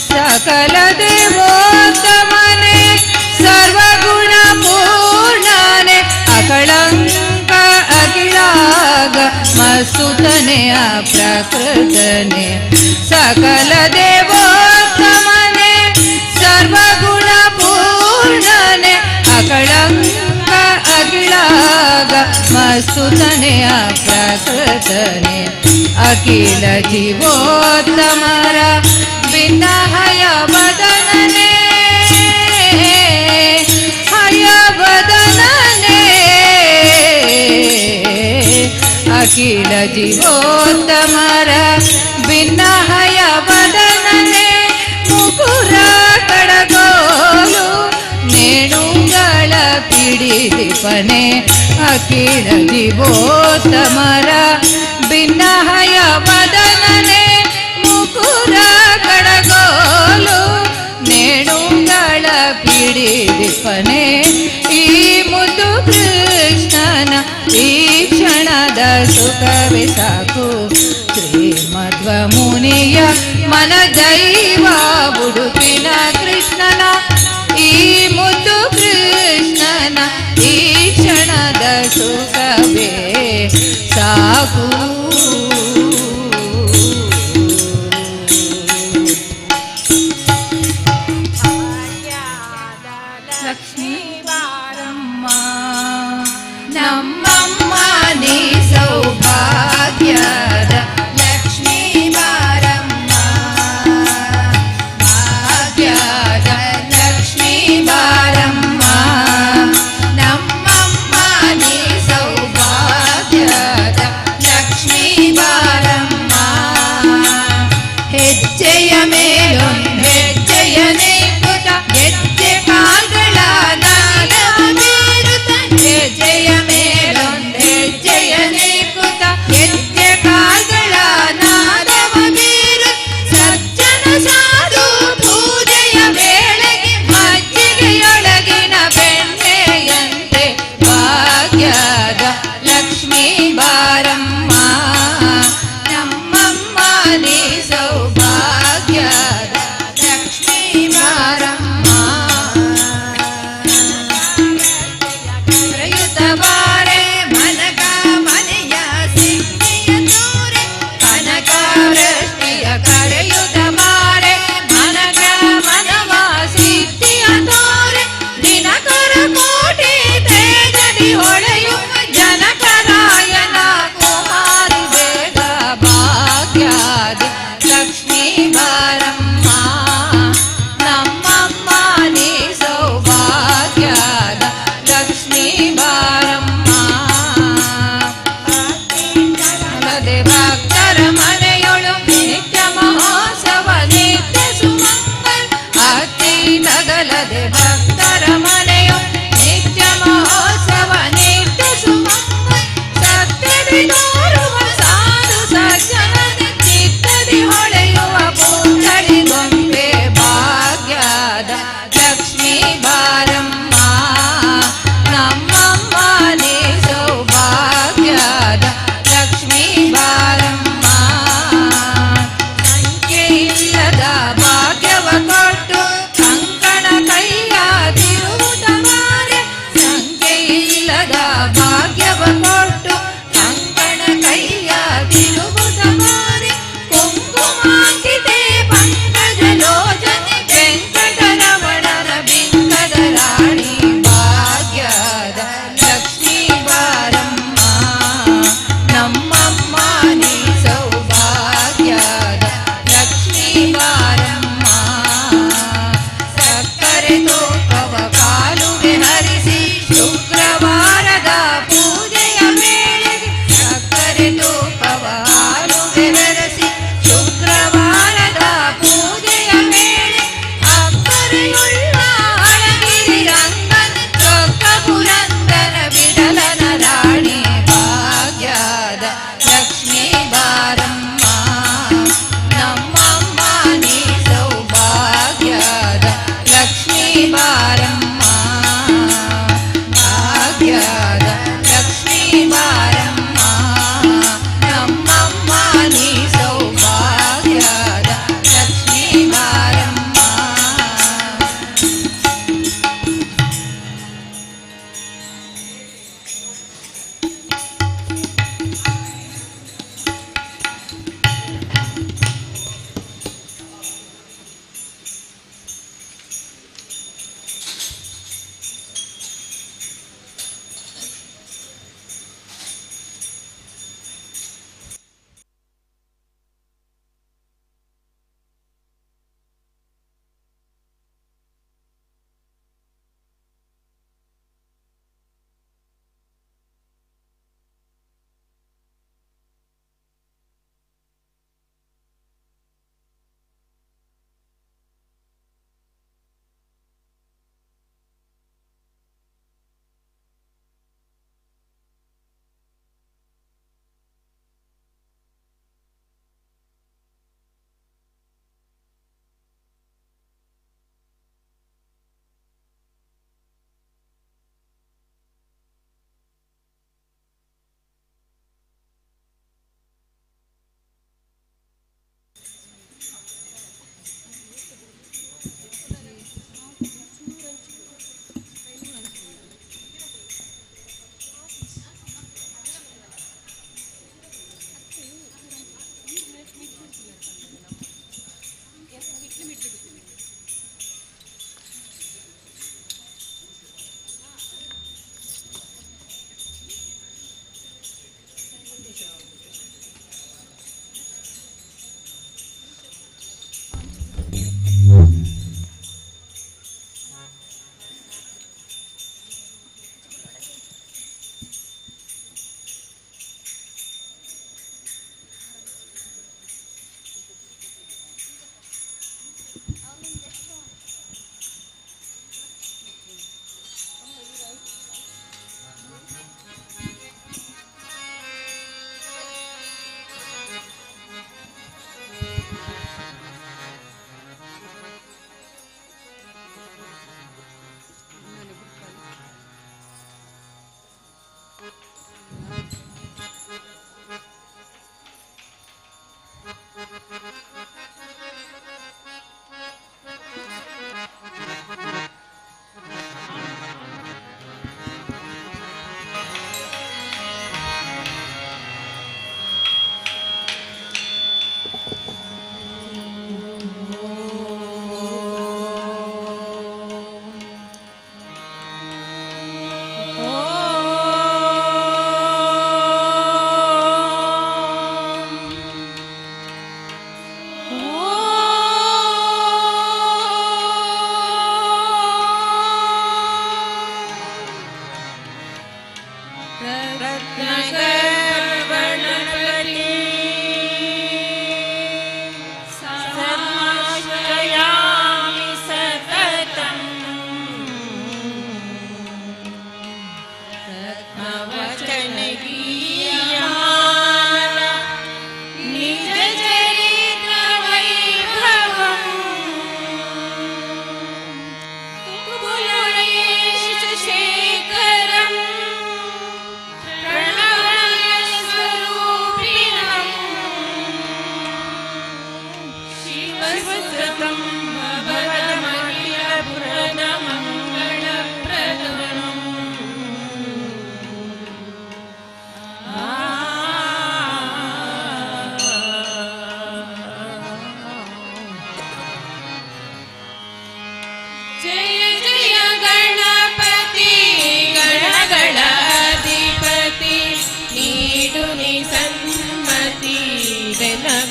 ಸಕಲ ದೇವೋತ್ತಮನೆ ಸರ್ವಗುಣ ಪೂರ್ಣನೆ ಅಕಳಂಕ ಅಖಿಲಾಗ ಮಸ್ತುತನೆ ಅಪ್ರಕೃತನೆ ಸಕಲ ದೇವೋತ್ತಮನೆ ಸರ್ವಗುಣ ಪೂರ್ಣನೆ ಅಕಳಂಕ ಅಖಿಲಾಗ ಮಸ್ತುತನೆ ಅಪ್ರಕೃತನೆ ಅಖಿಲ ಜೀವೋತ್ತಮರ ಭಿನ್ನ ಹಯ ಬದನನೆ ಹಯ ಬದನನೆ ಅಖಿಲ ಜೀವೋತ್ತಮರ ಭಿನ್ನ ಹಯ ಬದನನೆ ಮುಕುರ ಕಡಗೋಲು ನೇಣುಗಳ ಪಿಡಿದಿಪನೆ ಅಖಿಲ ಜೀವೋತ್ತಮರ ಭಿನ್ನ ಹಯ ಬದನನೆ ಮುಕುರ ಕಡಗೋಲು ನೇಣುಗಳ ಪಿಡಿದಿಪನೆ ಈ ಮುದ್ದು ಕೃಷ್ಣನ ಈ ಕ್ಷಣದ ಸುಖವೇ ಸಾಕು. ಶ್ರೀಮಧ್ವ ಮುನಿಯ ಮನದೈವ ಉಡುಪಿನ ಕೃಷ್ಣನ ಈ ಮುದ್ದು ಕೃಷ್ಣನ ಈ ಕ್ಷಣದ ಸುಖವೇ ಸಾಕು. ಲಕ್ಷ್ಮೀ ಬಾರಮ್ಮ ನಮ್ಮಮ್ಮ ನೀ ಸೌಭಾಗ್ಯದ ಲಕ್ಷ್ಮೀ ಬಾರಮ್ಮ ಭಾಗ್ಯದ ಲಕ್ಷ್ಮೀ ಬಾರಮ್ಮ ನಮ್ಮಮ್ಮ ನೀ ಸೌಭಾಗ್ಯದ ಲಕ್ಷ್ಮೀ ಬಾರಮ್ಮ ಹೆಜ್ಜೆಯ ಮೇಲೊಂದು ಹೆಜ್ಜೆಯ ನೇಕುತ ಹೆಜ್ಜೆ ಕಾಲ್ಗಳ ನಾದವ ಬೀರುತ್ತ ಹೆಜ್ಜೆಯ ಮೇಲೊಂದು ಹೆಜ್ಜೆಯ ನೇಕುತ ಹೆಜ್ಜೆ ಕಾಲ್ಗಳ ನಾದವ ಬೀರುತ್ತ ಸಜ್ಜನ ಸಾಧು ಪೂಜೆಯ ವೇಳೆಗೆ ಮಜ್ಜಿಗೆಯೊಳಗಿನ ಬೆಣ್ಣೆಯಂತೆ ಭಾಗ್ಯದ ಲಕ್ಷ್ಮೀ ಬಾರಮ್ಮ ನಮ್ಮಮ್ಮ ನೀ ಸೌಭಾಗ್ಯದ ಲಕ್ಷ್ಮೀ ಬಾರಮ್ಮ ಪ್ರಯುತ ಬಾರೆ ಮನಕ ಮನೆಯ ಸಿದ್ಧಿಯ ತೋರೆ ಕನಕ ವೃಷ್ಟಿಯ ಕರೆಯುತ ಬಾರೆ ಮನಕ ಮನವ ಸಿದ್ಧಿಯ ತೋರೆ ದಿನಕರ ಕೋಟಿ ತೇಜದಿ ಹೊಳೆಯುವ ಜನಕರಾಯ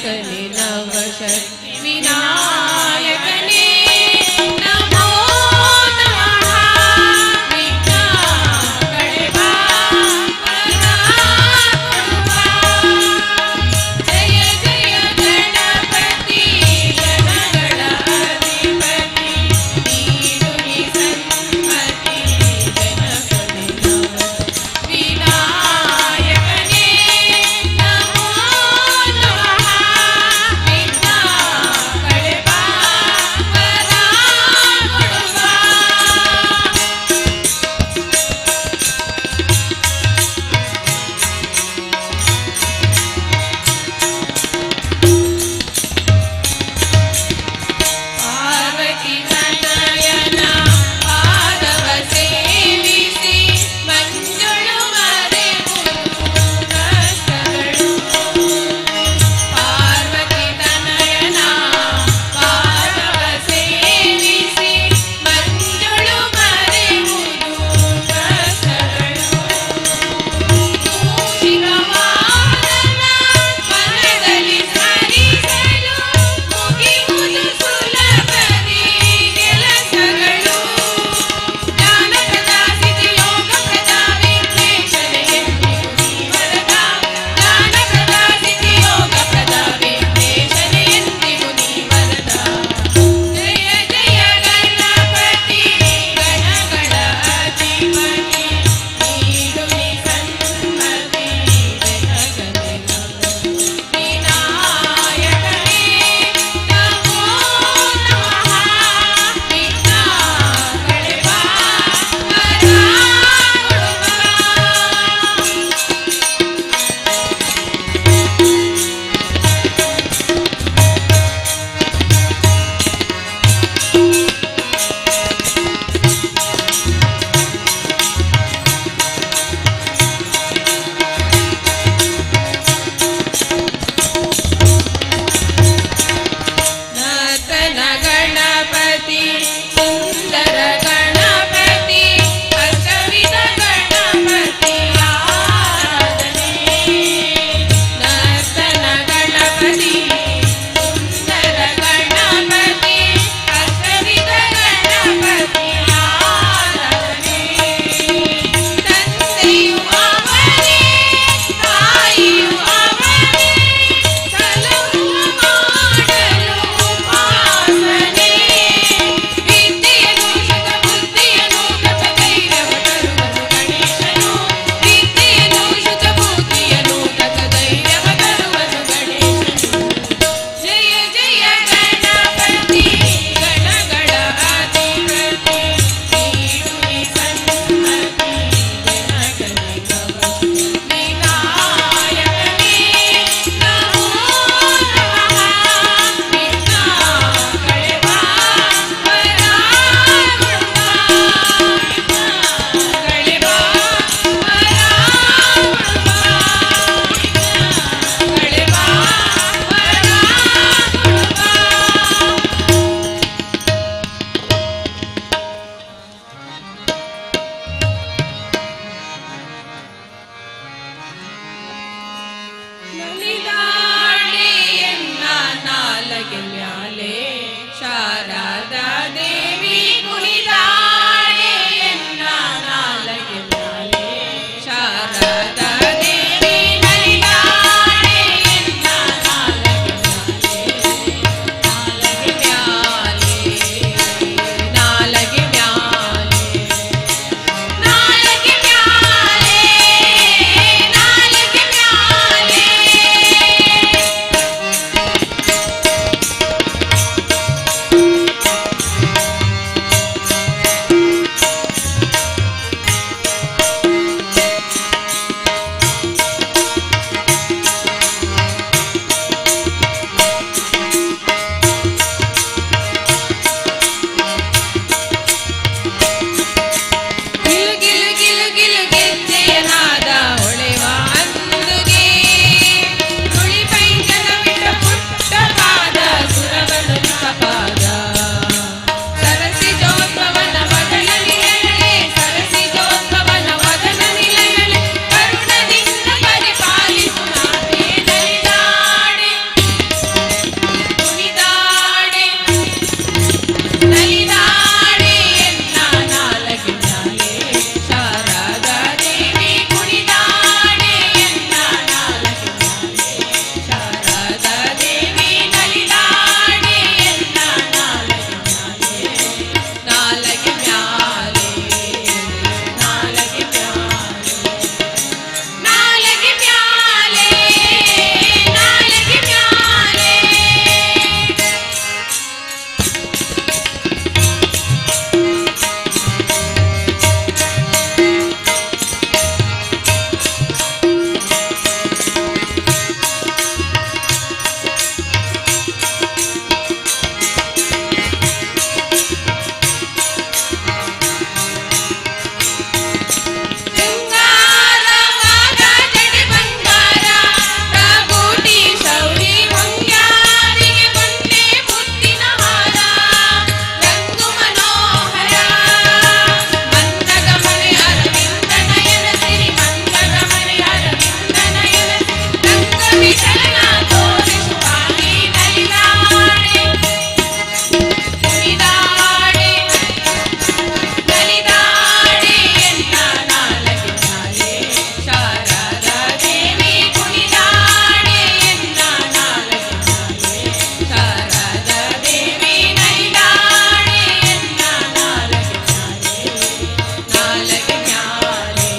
जनकने नवशक्ति विनायकने नमो नमः विघ्नकर्ता परात्परा जय जय गणपति गणगण अधिपति नीडुनि सन्मति जनकने नवशक्ति विनायकने नमो नमः विघ्नकर्ता ಪಾರ್ವತಿ ತನಯನ ಪಾದವ ಸೇವಿಸಿ ಮಂಜುಳು ಮರೆಯುವುದು ಕಷ್ಟಗಳು ಪಾರ್ವತಿ ತನಯನ ಪಾದವ ಸೇವಿಸಿ ಮಂಜುಳು ಮರೆಯುವುದು ಕಷ್ಟಗಳು ಮೂಷಿಕವಾಹನ ಮನದಲ್ಲಿ ಸ್ಮರಿಸಲು ಮುಗಿಯುವುದು ಸುಲಭದಿ ಕೆಲಸಗಳು ಜ್ಞಾನಪ್ರದ ಸಿದ್ಧಿಯೋಗಪ್ರದ ವಿಘ್ನೇಶನೇ ಎಂದಿಗೂ ನೀ ವರದ ಜ್ಞಾನಪ್ರದ ಸಿದ್ಧಿಯೋಗಪ್ರದ ವಿಘ್ನೇಶನೇ ಎಂದಿಗೂ ನೀ ವರದ ಜಯ ಜಯ ಗಣಪತಿ ಗಣಗಳ ಅಧಿಪತಿ ನೀಡುನಿ ಸನ್ಮತಿ ಜನಗಣೆ ವಿನಾಯಕನೇ ನಮೋ ನಮಃ ವಿಘ್ನಕರ್ತಾ ನರ್ತನ ಗಣಪತಿ ಸುಂದರ ಗಣಪತಿ ಅಷ್ಟವಿಧ ಗಣಪತಿ ಆರಾಧನೆ ನರ್ತನ ಗಣಪತಿ ಸುಂದರ ಗಣಪತಿ ಅಷ್ಟವಿಧ ಗಣಪತಿ ಆರಾಧನೆ ತಂದೆಯು ಅವನೇ ತಾಯಿಯು ಅವನೇ ಸಲಹು ಮಾಡಲು ಉಪಾಸನೆ ವಿದ್ಯೆಯನ್ನು ಶತ ಬುದ್ಧಿಯನ್ನು ಗತ ಧೈರ್ಯವ ತರುವನು ಗಣೇಶನು ವಿದ್ಯೆಯನ್ನು ಶತ ಬುದ್ಧಿಯನ್ನು ಗತ ಧೈರ್ಯವ ತರುವನು ಗಣೇಶನು ಜಯ ಜಯ ಗಣಪತಿ ಗಣಗಳ ಅಧಿಪತಿ ನೀಡುನಿ ಸನ್ಮತಿ ಜನಗಣೆ ನವಶಕ್ತಿ ವಿನಾಯಕನೇ ನಮೋ ನಮಃ ವಿಘ್ನಕರ್ತಾ ನಲಿದಾಡೆಯನ್ನ ನಾಲಗೆ ಮ್ಯಾಲೆ ಶಾರದಾ ದೇವಿ ಕುಣಿದಾಡೆಯನ್ನ ನಾಲಗೆ ಮ್ಯಾಲೆ ಶಾರದಾ ದೇವಿ ನಲಿದಾಡೆಯನ್ನ ನಾಲಗೆ ಮ್ಯಾಲೆ ನಾಲಗೆ ಮ್ಯಾಲೆ ನಾಲಗೆ ಮ್ಯಾಲೆ ನಾಲಗೆ ಮ್ಯಾಲೆ ವಿಠಲನ ತೋರಿಸು ಪಾಲಿ ನಲಿದಾಡೆ ಕುಣಿದಾಡೆ ನಲಿದಾಡೆ ಎನ್ನ ನಾಲಗೆ ಮ್ಯಾಲೆ ಶಾರದಾ ದೇವಿ ಕುಣಿದಾಡೆ ಎನ್ನ ನಾಲಗೆ ಮ್ಯಾಲೆ ಶಾರದಾ ದೇವಿ ನಲಿದಾಡೆ ಎನ್ನ ನಾಲಗೆ ಮ್ಯಾಲೆ ನಾಲಗೆ ಮ್ಯಾಲೆ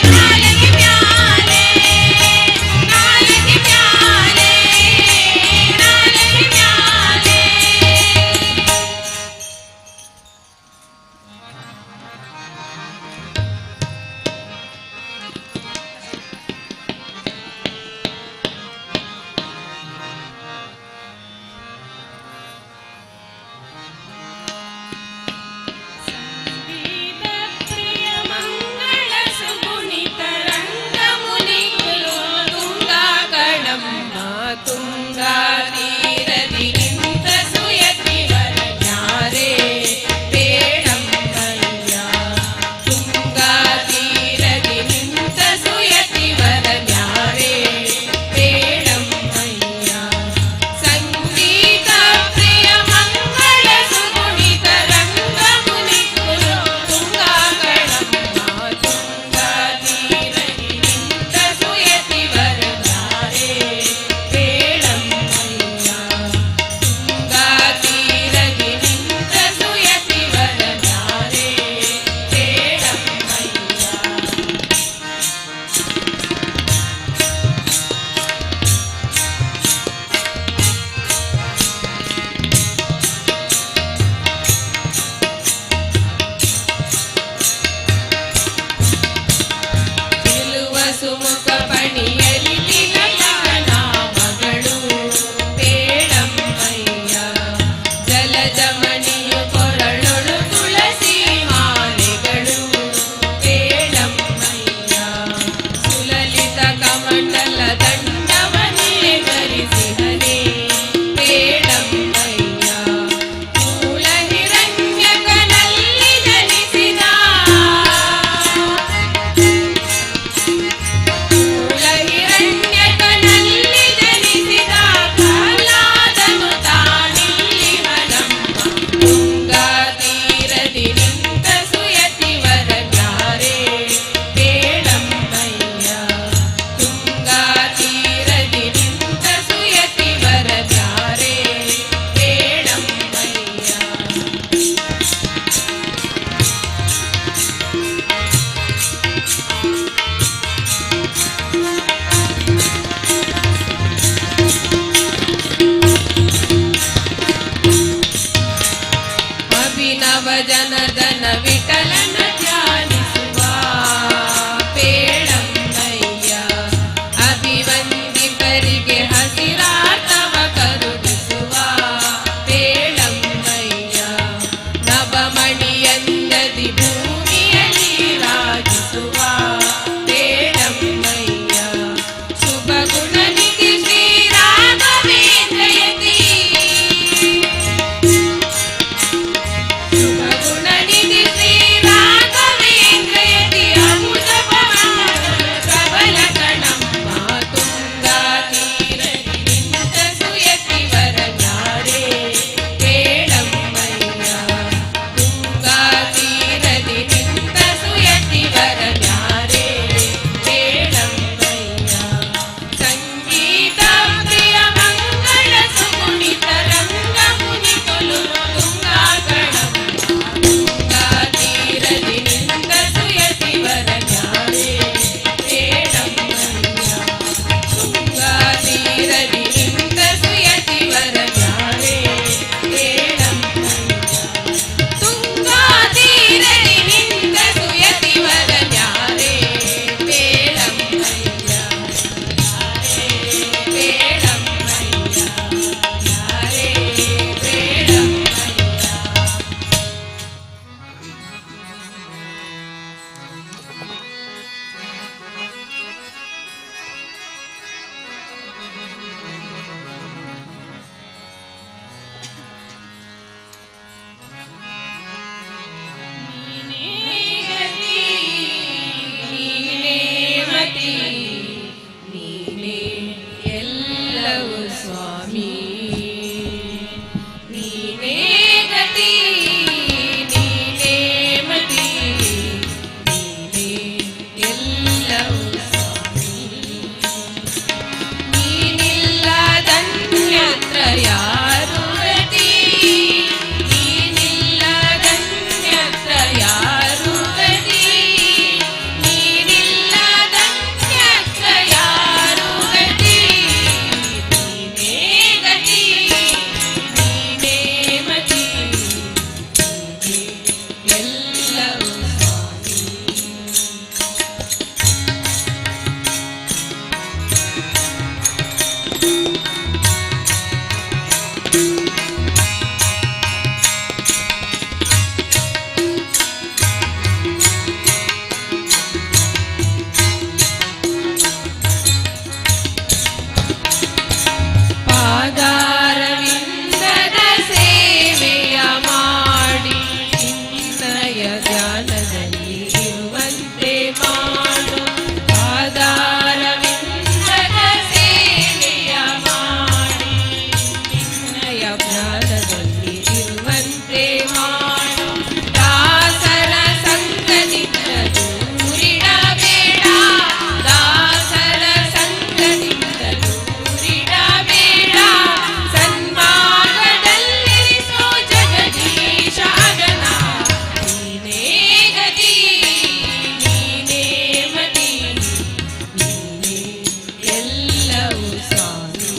ನಾಲಗೆ ಮ್ಯಾಲೆ ನಾಲಗೆ ಮ್ಯಾಲೆ ನಾಲಗೆ ಮ್ಯಾಲೆ ಸಂಗೀತ ಪ್ರಿಯ ಮಂಗಳ ಸುಗುಣಿತ ರಂಗ ಮುನಿ ಗುರು ತುಂಗಾ ಕಡಂಬ ತುಂಗಾ ತೀರದಿ ನಿಂತ ಸುಯತಿವರ ಜ್ಞಾರೆ ಬೇಡಂಬಯ್ಯ ತುಂಗಾ ತೀರದಿ ನಿಂತ ಸುಯತಿವರ ಜ್ಞಾರೆ ಬೇಡಂಬಯ್ಯ ಸಂಗೀತ ಪ್ರಿಯ ಮಂಗಳ ಸುಗುಣಿತ ರಂಗ ಮುನಿ ಗುರು ತುಂಗಾ ಕಡಂಬ ತುಂಗಾ ತೀರದಿ ನಿಂತ ಸುಯತಿವರ ಜ್ಞಾರೆ ಬೇಡಂಬಯ್ಯ ತುಂಗಾ ತೀರದಿ ನಿಂತ ಸುಯತಿವರ ಜ್ಞಾರೆ ಬೇಡಂಬಯ್ಯ ನಿಲ್ಲುವ ಸುಮುಖ ಪಣಿಯಲಿ ನಿಲಯನ ಮಗಳು ಬೇಡಂಬಯ್ಯ ಜಲಜಮಣಿಯು ಕೊರಳೊಳು ತುಳಸಿ ಮಾಲೆಗಳು ಬೇಡಂಬಯ್ಯ ಸುಲಲಿತ ಕಮಂಡಲ ದಂಡವನೇ ಧರಿಸಿದನೇ ಬೇಡಂಬಯ್ಯ ಮೂಲ ಹಿರಣ್ಯಕನಲ್ಲಿ ಜನಿಸಿದ ಮೂಲ ಹಿರಣ್ಯಕನಲ್ಲಿ ಜನಿಸಿದ ಪ್ರಹ್ಲಾದನು ತಾನಿಲ್ಲಿ ಹರಮ್ಮ ತುಂಗಾ ತೀರದಿ ನಿಂತ ಸುಯತಿವರ ಜ್ಞಾರೆ ಬೇಡಂಬಯ್ಯ ತುಂಗಾ ತೀರದಿ ನಿಂತ ಸುಯತಿವರ ಜ್ಞಾರೆ ಬೇಡಂಬಯ್ಯ ಅಭಿನವ ಜನದನ ವಿಠಲನ ಧ್ಯಾನಿಸುವ ಬೇಡಂಬಯ್ಯ ಅಭಿವಂದಿತರಿಗೆ ಹಸಿರಾರ್ಥವ ಕರುಣಿಸುವ ಬೇಡಂಬಯ್ಯ ನವಮಣಿಯಂದದಿ ಭೂಮಿಯಲ್ಲಿ ರಾಜಿಸುವ ಬೇಡಂಬಯ್ಯ ಶುಭ ಗುಣನಿಧಿ ಶ್ರೀ ರಾಘವೇಂದ್ರಯತಿ ಶುಭ ಗುಣನಿಧಿ ಶ್ರೀ ಧ್ಯಾನದಲ್ಲಿ ಇರುವಂತೆ ಮಾಡು ಆಧಾರವಿಲ್ಲದ ಸೇವೆಯ ಮಾಡಿ ನಿನ್ನಯ ಧ್ಯಾನದಲ್ಲಿ ಇರುವಂತೆ ಮಾಡು ದಾಸರ ಸಂಗದಿಂದ ದೂರಿಡಬೇಡ ದಾಸರ ಸಂಗದಿಂದ ದೂರಿಡಬೇಡ ಸನ್ಮಾರ್ಗದಲ್ಲಿರಿಸೋ ಜಗದೀಶ ಅಗನ ನೀನೇ ಗತಿ ನೀನೇ ಮತಿ ನೀನೇ ಎಲ್ಲವೂ ಸ್ವಾಮಿ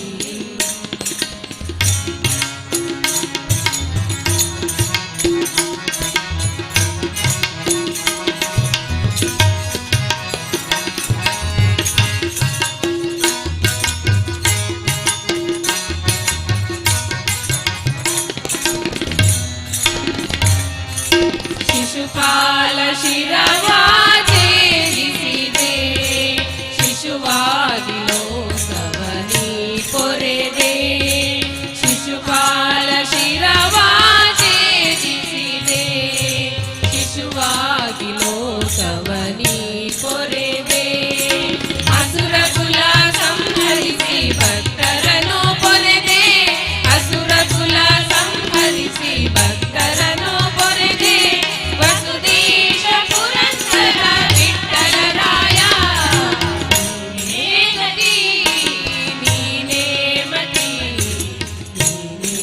ಶಿಶುಪಾಲ ಶಿರವಾಜೇರಿಸಿದೆ ಶಿಶುವಾಗಿ ಲೋಕವನಿ ಪೊರೆದೆ ಶಿಶುಪಾಲ ಶಿರವಾಜೇರಿಸಿದೆ ಶಿಶುವಾಗಿ ಲೋಕವನಿ ಪೊರೆದೆ ಅಸುರ ಕುಲ ಸಂಹರಿಸಿ ಭಕ್ತರನ್ನು ಪೊರೆದೆ ಅಸುರ ಕುಲ ಸಂಹರಿಸಿ ಭಕ್ತರನ್ನು ಪೊರೆದೆ ವಸುದೇಶ ಪುರಂದರ ವಿಠ್ಠಲರಾಯ ನೀನೇ ಗತಿ ನೀನೇ ಮತಿ ನೀನೇ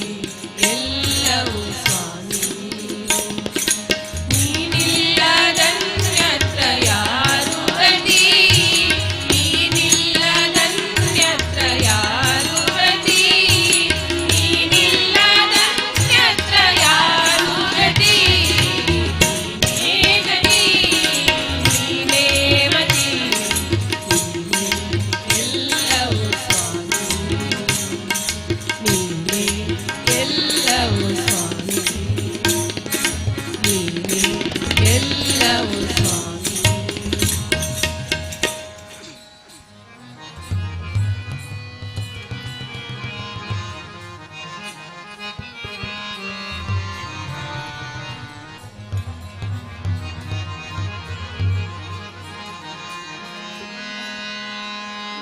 ಎಲ್ಲವೂ ಸ್ವಾಮಿ ನೀನಿಲ್ಲದನ್ಯತ್ರ ಯಾರು ಗತಿ ನೀನಿಲ್ಲದನ್ಯತ್ರ ಯಾರು ಗತಿ ನೀನಿಲ್ಲದನ್ಯತ್ರ ಯಾರು ಗತಿ ನೀನೇ ಗತಿ ನೀನೇ ಮತಿ ಎಲ್ಲವೂ ಸ್ವಾಮಿ ನೀನೇ ಎಲ್ಲವೂ ಸ್ವಾಮಿ ನೀನೇ ಎಲ್ಲವೂ ಸ್ವಾಮಿ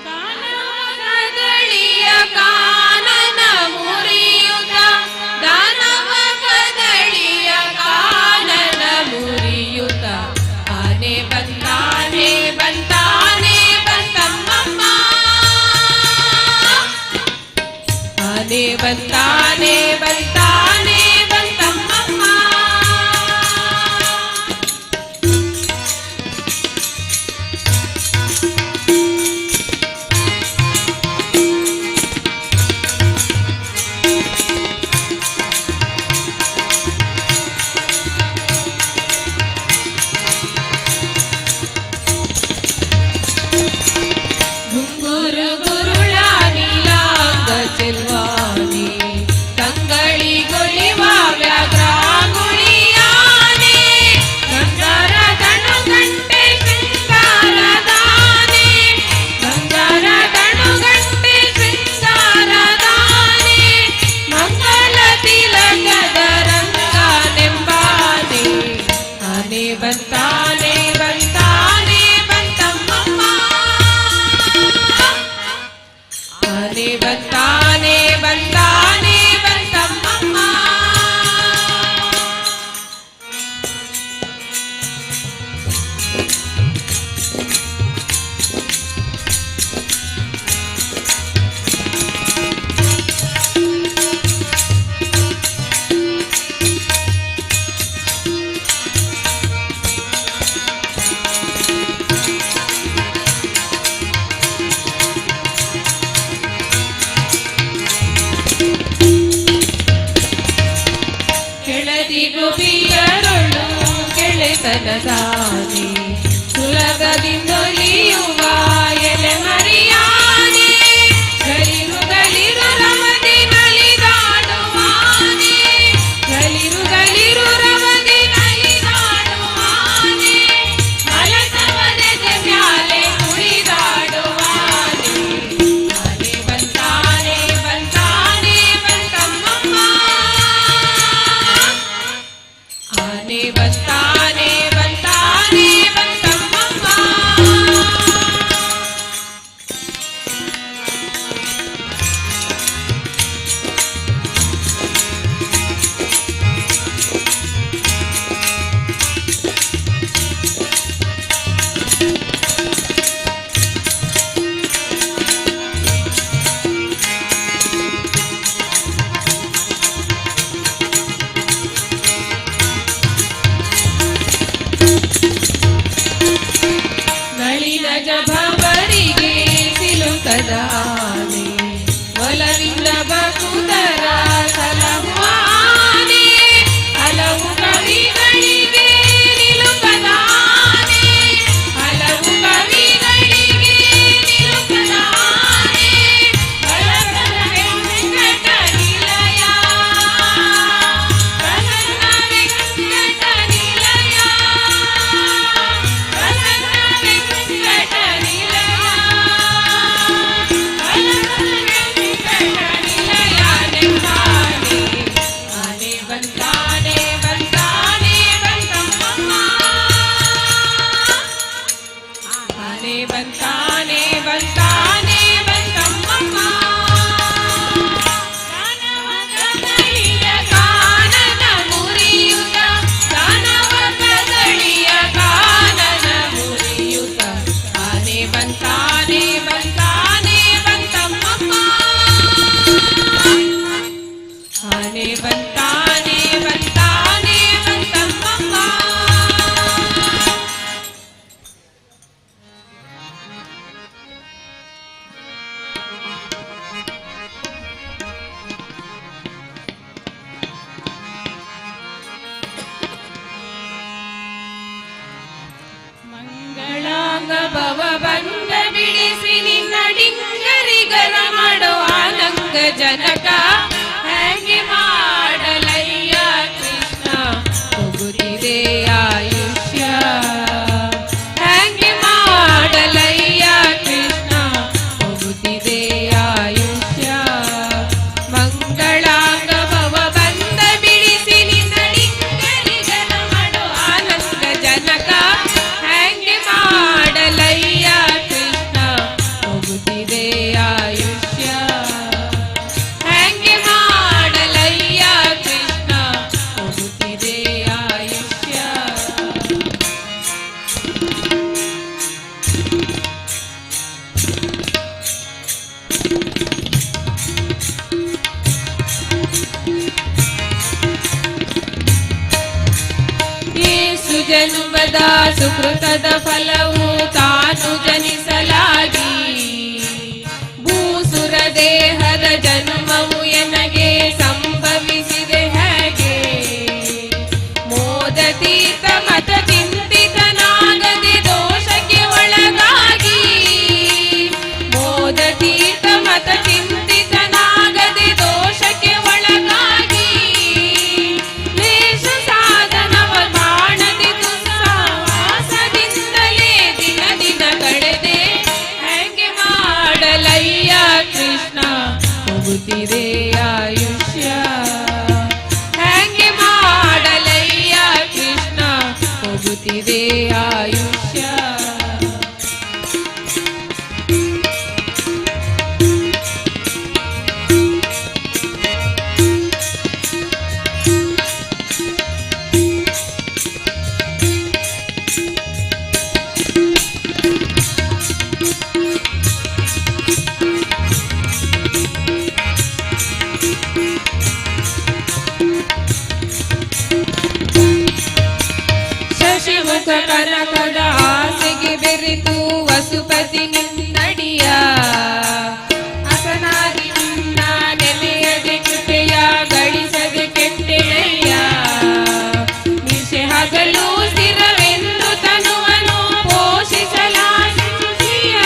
ದಾನವ ಕಾನನ ಮುರಿಯುತ್ತ ದಾನವ ಕದಳಿಯ ಕಾನನ ಮುರಿಯುತ್ತ ಆನೆ ಬಂತಾನೆ ಬಂತಾನೆ ಬಂತಮ್ಮಮ್ಮ ಆನೆ ಬಂತಾನೆ ಬಂತಾನೆ ಬಂತಮ್ಮಮ್ಮ ಗುಂಗುರು ಗುರುಳ ನೀಲಾಂಗ ಚೆಲ್ವಾನಿ ತಂಗಳಿಗೊಳಿವ ವ್ಯಾಘ್ರಾಗುಳಿಯಾನೆ ಗಂಗಾರ ತಣುಗಂಟೆ ಶೃಂಗಾರದಾನೆ ಗಂಗಾರ ತಣುಗಂಟೆ ಶೃಂಗಾರದಾನೆ ಮಂಗಲ ತಿಲಕದ ರಂಗಾನೆಂಬಾನೆ ಆನೆ ಬಂತಾನೆ ಬಂತಾನೆ ಬಂತಮ್ಮಮ್ಮ ಆನೆ ಬಂತಾನೆ ಬಂತಾನೆ ಬಂತಮ್ಮಮ್ಮ ಕೆಳದಿ ಗುಬಿಯರೊಳು ಗೆಳೆತನದಾನೆ ಸುಲಭದಿಂದೊಲಿಯುವ ಎಲೆ ಮರಿಯಾನೆ ಗಲಿರು ಗಲಿರು ರಮದಿ ನಲಿದಾಡುವಾನೆ ಗಲಿರು ಗಲಿರು ರಮದಿ ನಲಿದಾಡುವಾನೆ ಮಲಸವದೆದೆ ಮ್ಯಾಲೆ ಕುಣಿದಾಡುವಾನೆ ಆನೆ ಬಂತಾನೆ ಬಂತಾನೆ ಬಂತಮ್ಮಮ್ಮ ಆನೆ ಬಂತಾನೆ ಭವ ಬಂದ ಬಿಡಿಸಿ ನಿನ್ನ ಡಿಂಗರಿಗರ ಮಾಡೋ ಆನಂಗ ಜನಕ ಹೇಗೆ ಮಾಡಲಯ್ಯ ಕೃಷ್ಣ ಹೋಗುತ್ತಿದೆ ಆಯುಷ್ಯ ಹೇಗೆ ಮಾಡಲಯ್ಯ ಕೃಷ್ಣ ಹೋಗುತ್ತಿದೆ ಆಯುಷ್ಯ ಮಂಗಳಾಂಗ ಭವ ಬಂದ ಬಿಡಿಸಿ ನಿನ್ನ ಡಿಂಗರಿಗರ ಮಾಡೋ ಆನಂದ ಜನಕ ಹೇಗೆ ಮಾಡಲಯ್ಯ ಕೃಷ್ಣ ಹೋಗುತ್ತಿದೆ ಆಯುಷ್ಯ ಹೇಗೆ ಮಾಡಲಯ್ಯ ಕೃಷ್ಣ ಹೋಗುತ್ತಿದೆ ಆಯುಷ್ಯ ಯೇಸು ಜನ್ಮದ ಸುಕೃತದ ಫಲವು ತಾನು ಜನಿಸಲಾಗಿ ಭೂಸುರ ದೇಹದ ಜನ್ಮವು ಎನಗೆ ಸಂಭವಿಸಿದೆ ಹೇಗೆ ಮೋದತೀತ ಮತ ಚಿಂತಿತನಾಗದೆ ದೋಷಕ್ಕೆ ಒಳಗಾಗಿ ಮೋದತೀತ ಮತ ಚಿಂತಿತನಾಗದೆ ದೋಷಕ್ಕೆ ಒಳಗಾಗಿ ಲೇಷ ಸಾಧನವ ಕಾಣದೆ ದುಸ್ಸಾಹಸದಿಂದಲೇ ದಿನ ದಿನ ಕಳೆದೆ ಹೇಗೆ ಮಾಡಲಯ್ಯ ಕೃಷ್ಣ ಹೋಗುತ್ತಿದೆ ಆಯುಷ್ಯ ಹೇಗೆ ಮಾಡಲಯ್ಯ ಕೃಷ್ಣ ಹೋಗುತ್ತಿದೆ ಆಯುಷ್ಯ ಶಶಿಮುಖ ಕನಕದ ಆಸೆಗೆ ಬೆರೆತು ವಸುಪತಿ ನಿನ್ನಡಿಯ ಹಸನಾಗಿ ನಿನ್ನ ನೆನೆಯದೆ ಕೃಪೆಯ ಗಳಿಸದೆ ಕೆಟ್ಟೆನಯ್ಯ ನಿಶೆ ಹಗಲು ಸ್ಥಿರವೆಂದು ತನುವನು ಪೋಷಿಸಲಾಶಿಸಿಯ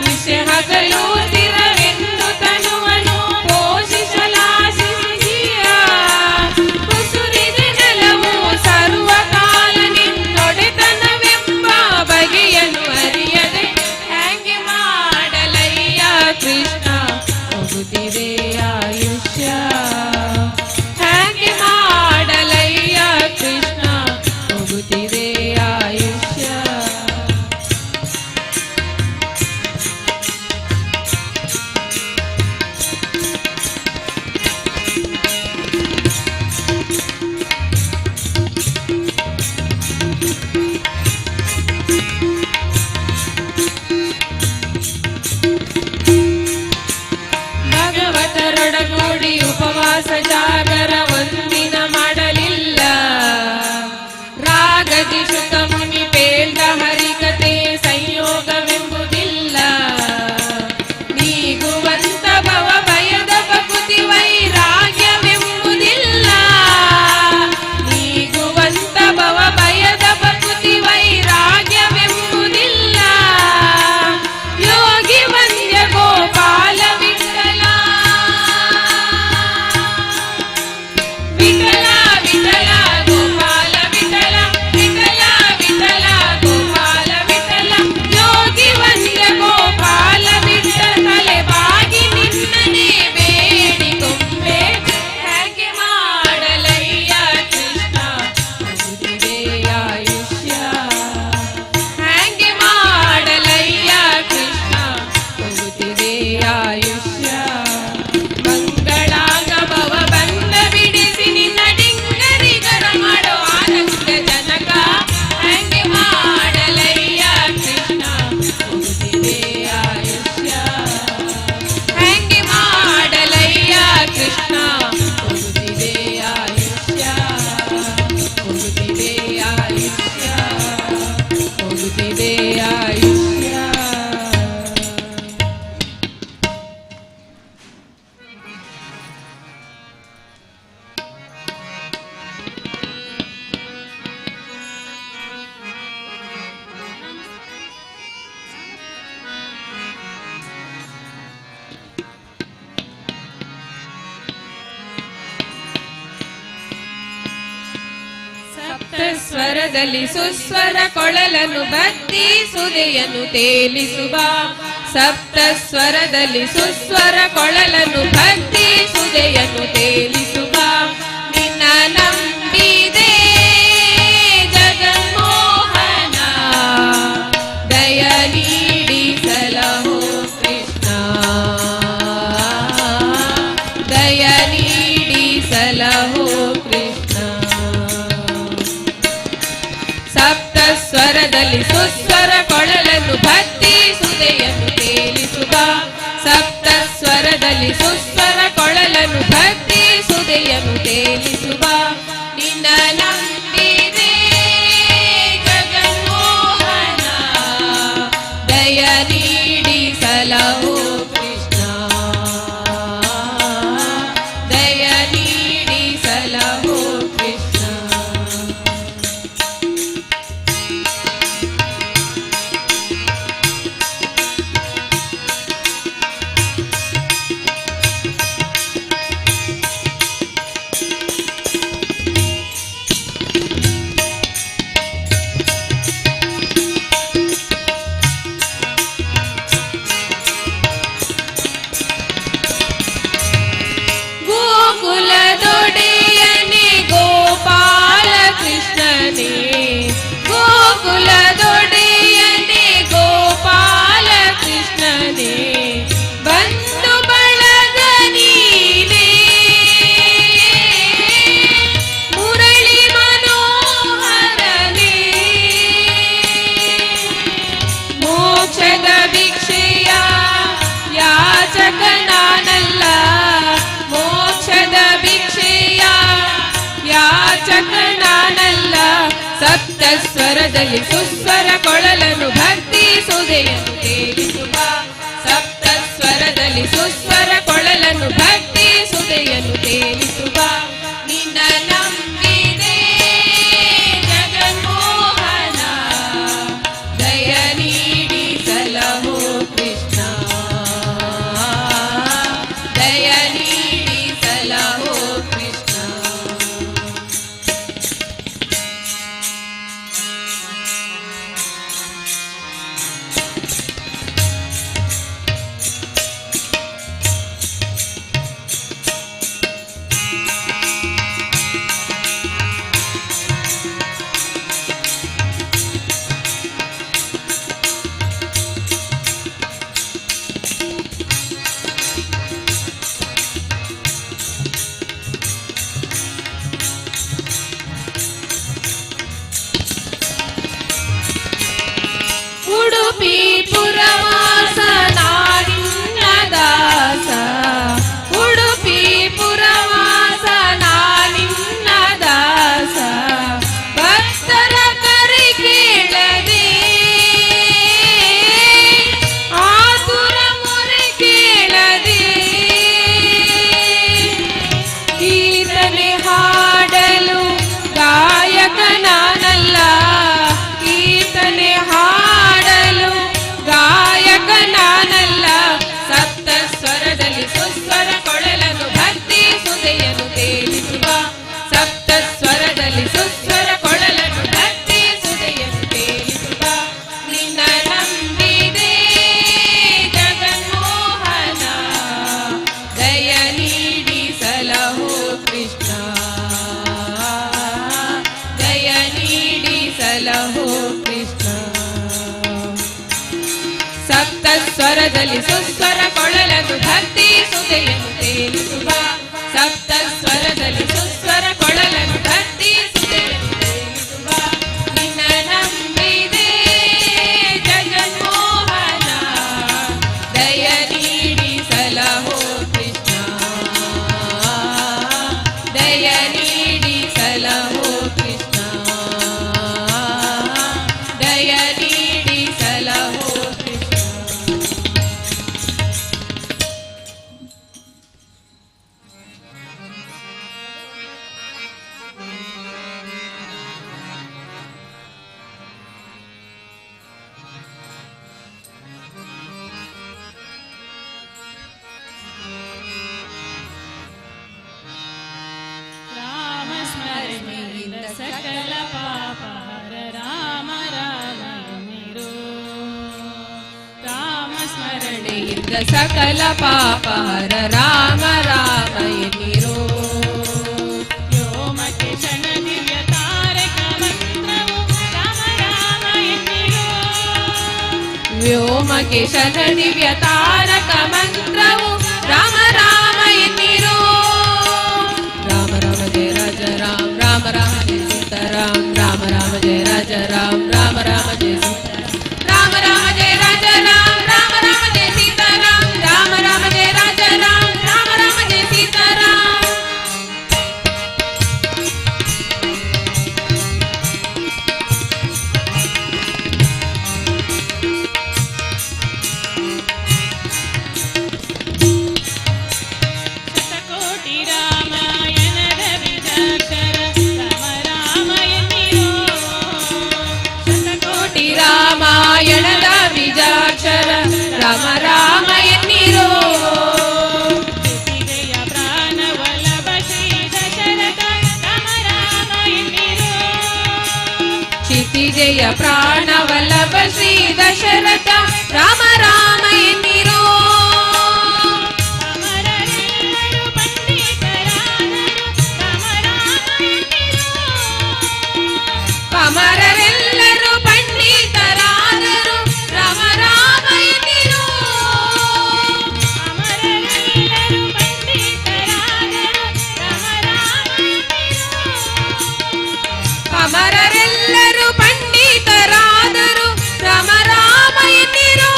ನಿಶೆ ಹಗಲು ಸ್ಥಿರವೆಂದು ತನುವನು ಪೋಷಿಸಲಾಶಿಸಿಯ ಕುಸುರಿದೆ ನೆಲವು ಸರ್ವಕಾಲ ನಿನ್ನೊಡೆತನವೆಂಬ ಬಗೆಯನ್ನು ಅರಿಯದೆ ಹೇಗೆ ಮಾಡಲಯ್ಯ ಕೃಷ್ಣ ಹೋಗುತ್ತಿದೆ ಆಯುಷ್ಯ ಹೇಗೆ ಮಾಡಲಯ್ಯ ಕೃಷ್ಣ ಹೋಗುತ್ತಿದೆ ಆಯುಷ್ಯ ಭಗವತರೊಡಗೂಡಿ ಉಪವಾಸ ಜಾಗರ ಒಂದಿನ ಮಾಡಲಿಲ್ಲ ರಾಗದಿ ಶುಕ ಮುನಿ ಪೇಳ್ದ ಹರಿಕತೆ ಸಂಯೋಗವೆಂಬುದಿಲ್ಲ ನೀಗುವಂತ ಭವ ಭಯದ ಭಕುತಿ ವೈರಾಗ್ಯವೆಂಬುದಿಲ್ಲ ನೀಗುವಂತ ಭವ ಭಯದ ಭಕುತಿ ವೈರಾಗ್ಯವೆಂಬುದಿಲ್ಲ ಯೋಗಿ ವಂದ್ಯ ಗೋಪಾಲ ವಿಠಲ ವಿಠಲ ವಿಠಲ ಗೋಪಾಲ ವಿಠಲ ವಿಠಲ ವಿಠಲ ಗೋಪಾಲ ವಿಠಲ ಯೋಗಿ ವಂದ್ಯ ಗೋಪಾಲ ವಿಠಲಲೆ ಬಾಗಿ ನಿನ್ನನೆ ಬೇಡಿಕೊಂಬೆ ಹೇಗೆ ಮಾಡಲಯ್ಯ ಕೃಷ್ಣ ಹೋಗುತ್ತಿದೆ ಆಯುಷ್ಯ ಹೇಗೆ ಮಾಡಲಯ್ಯ ಕೃಷ್ಣ ಹೋಗುತ್ತಿದೆ ಆಯುಷ್ಯ ಮಂಗಳಾಂಗ ಭವ ಬಂದ ಬಿಡಿಸಿ ನಿನ್ನ ಡಿಂಗರಿಗರ ಮಾಡೋ ಆನಂದ ಜನಕ ಹೇಗೆ ಮಾಡಲಯ್ಯ ಕೃಷ್ಣ ಹೋಗುತ್ತಿದೆ ಆಯುಷ್ಯ ಹೇಗೆ ಮಾಡಲಯ್ಯ ಕೃಷ್ಣ ಹೋಗುತ್ತಿದೆ ಆಯುಷ್ಯ ಹೋಗುತ್ತಿದೆ ಆಯುಷ್ಯ ಹೋಗುತ್ತಿದೆ ಆಯುಷ್ಯ ಸ್ವರದಲ್ಲಿ ಸುಸ್ವರ ಕೊಳಲನ್ನು ಭಕ್ತಿ ಸುದೆಯನ್ನು ತೇಲಿಸುವ ಸಪ್ತ ಸ್ವರದಲ್ಲಿ ಸುಸ್ವರ ಕೊಳಲನ್ನು ಭಕ್ತಿ ಸುದೆಯನ್ನು ತೇಲಿಸುವ ನಿನ್ನ ನಂಬಿದೆ ಜಗನ್ಮೋಹನ ದಯ ನೀಡಿ ಸಲಹೋ ಕೃಷ್ಣ ದಯ ನೀಡಿ ಸಲಹೋ ಕೃಷ್ಣ ಸಪ್ತ ಸ್ವರದಲ್ಲಿ ಸುಸ್ವರ ಕೊಳಲನ್ನು ಭಕ್ತಿ ಸುದೆಯನ್ನು ತೇಲಿಸುವ ಸಪ್ತ ಸ್ವರದಲ್ಲಿ ಸುಸ್ವರ ಕೊಳಲನ್ನು ಭಕ್ತಿ ಸುದೆಯನ್ನು ತೇಲಿಸುವ ನಿನ್ನ ನಂಬಿದೆ ಜಗನ್ಮೋಹನ ದಯ ನೀಡಿ ಸಲಹೋ ಕೃಷ್ಣ ದಯ ನೀಡಿ ಸಲಹೋ ಕೃಷ್ಣ ಗೋಕುಲದೊಡೆಯನೇ ಗೋಪಾಲ ಕೃಷ್ಣನೇ ಗೋಕುಲದೊಡೆಯನೇ ಗೋಪಾಲ ಕೃಷ್ಣನೇ ಬಂಧು ಬಳಗ ನೀನೇ ಮುರಳಿ ಮನೋಹರನೇ ಮೋಕ್ಷದ ಭಿಕ್ಷೆಯ ಯಾಚಕ ನಾನಲ್ಲ ಮೋಕ್ಷದ ಭಿಕ್ಷೆಯ ಯಾಚಕ ನಾನಲ್ಲ ಸಪ್ತ ಸ್ವರದಲ್ಲಿ ಸುಸ್ವರ ಕೊಳಲನ್ನು ಭಕ್ತಿ ಸುದೆಯನ್ನು ತೇಲಿಸುವ ಸಪ್ತ ಸ್ವರದಲ್ಲಿ ಸುಸ್ವರ ಕೊಳಲನ್ನು ಭಕ್ತಿ ಸುದೆಯನ್ನು ತೇಲಿಸುವ ನಿನ್ನ ನಂಬಿದೆ ಜಗನ್ಮೋಹನ ದಯ ನೀಡಿ ಸಲಹೋ ಕೃಷ್ಣ ದಯ ನೀಡಿ ಸಲಹೋ ಕೃಷ್ಣ ಉಡುಪಿ ಪುರವಾಸ ನಾಡಿನ ದಾಸ ಉಡುಪಿ ಪುರವಾಸ ನಾಡಿನ ದಾಸ ಭಕ್ತರ ಕರೆ ಕೇಳದೆ ಆತುರ ಮೊರೆ ಕೇಳದೆ ಕೀರ್ತನೆ ಹಾಡಲು ಗಾಯಕ ನಾನಲ್ಲ ಕೀರ್ತನೆ ಹಾಡಲು ಗಾಯಕ ನಾನಲ್ಲ ಸಪ್ತ ಸ್ವರದಲ್ಲಿ ಸುಸ್ವರ ಕೊಳಲನ್ನು ಭಕ್ತಿ ಸುದೆಯನ್ನು ತೇಲಿಸುವ ಸಪ್ತ ಸ್ವರದಲ್ಲಿ ಸುಸ್ವರ ಕೊಳಲನ್ನು ಭಕ್ತಿ ಸುದೆಯನ್ನು ತೇಲಿಸುವ ನಿನ್ನ ನಂಬಿದೆ ಜಗನ್ಮೋಹನ ದಯ ನೀಡಿ ಸಲಹೋ ಕೃಷ್ಣ ದಯ ನೀಡಿ ಸಲಹೋ ಕೃಷ್ಣ ಸಪ್ತ ಸ್ವರದಲ್ಲಿ ಸುಸ್ವರ ಕೊಳಲನ್ನು ಭಕ್ತಿ ಸುದೆಯನ್ನು ತೇಲಿಸುವ ಸಪ್ತ ಸ್ವರದಲ್ಲಿ ಸುಸ್ವರ ಕೊಳಲನ್ನು ಭಕ್ತಿ ಸುದೆಯನ್ನು ತೇಲಿಸುವ ನಿನ್ನ ನಂಬಿದೆ ಜಗನ್ಮೋಹನ ದಯ ನೀಡಿ ಸಲಹೋ ಕೃಷ್ಣ ದಯ ನೀಡಿ ಸಲಹೋ ಕೃಷ್ಣ ದಯ ನೀಡಿ ಸಲಹೋ ಕೃಷ್ಣ ಸಕಲ ಪಾಪಹರ ರಾಮ ರಾಮ ಎನ್ನಿರೋ. ವ್ಯೋಮಕೇಶನ ದಿವ್ಯ ತಾರಕ ಮಂತ್ರವು ರಾಮ ರಾಮ ಎನ್ನಿರೋ. ವ್ಯೋಮಕೇಶನ ದಿವ್ಯ ತಾರಕ ಮಂತ್ರವು ರಾಮ ರಾಮ ಎನ್ನಿರೋ. ರಾಮ ರಾಮ ಜಯ ರಾಜ ರಾಮ ರಾಮ ರಾಮ ಜಯ ಸೀತಾರಾಮ ರಾಮ ರಾಮ ಜಯ ರಾಜ ರಾಮ ರಾಮ ರಾಮ ಜಯ ರಾಮ ರಾಮ ಜಯ ರಾಜ ರಾಮ ರಾಮ ರಾಮ ಜಯ ಸೀತಾರಾಮ ರಾಮ ರಾಮ ಜಯ ರಾಜ ರಾಮ ರಾಮ ರಾಮ ಜಯ ಸೀತಾರಾಮ. ಶತಕೋಟಿ ರಾಮಾಯಣದ ಬೀಜಾಕ್ಷರ ರಾಮ ರಾಮ ಎನ್ನಿರೋ. ಕೋಟಿ ರಾಮಾಯಣದ ಬೀಜಾಕ್ಷರ ರಾಮ ರಾಮ ಎನ್ನಿರೋ. ಕ್ಷಿತಿಜಯ ಪ್ರಾಣವಲ್ಲಭ ಶ್ರೀ ದಶರಥ ರಾಮ ರಾಮ ಎನ್ನಿರೋ. ಕ್ಷಿತಿಜಯ ಪ್ರಾಣವಲ್ಲಭ ಶ್ರೀ ದಶರಥ ರಾಮ ರಾಮ ಎನ್ನಿರೋ. ಅಮರರೆಲ್ಲರೂ ಪಂಡಿತರಾದರು ರಾಮ ರಾಮ ಎನ್ನಿರೋ. ಅಮರರೆಲ್ಲರೂ ಪಂಡಿತರಾದರು ರಾಮ ರಾಮ ಎನ್ನಿರೋ. ಅಮರರೆಲ್ಲರೂ ಪಂಡಿತರಾದರು ರಾಮ ರಾಮ ಎನ್ನಿರೋ. ಅಮರರೆಲ್ಲರೂ ಪಂಡಿತರಾದರು ರಾಮ ರಾಮ ಎನ್ನಿರೋ.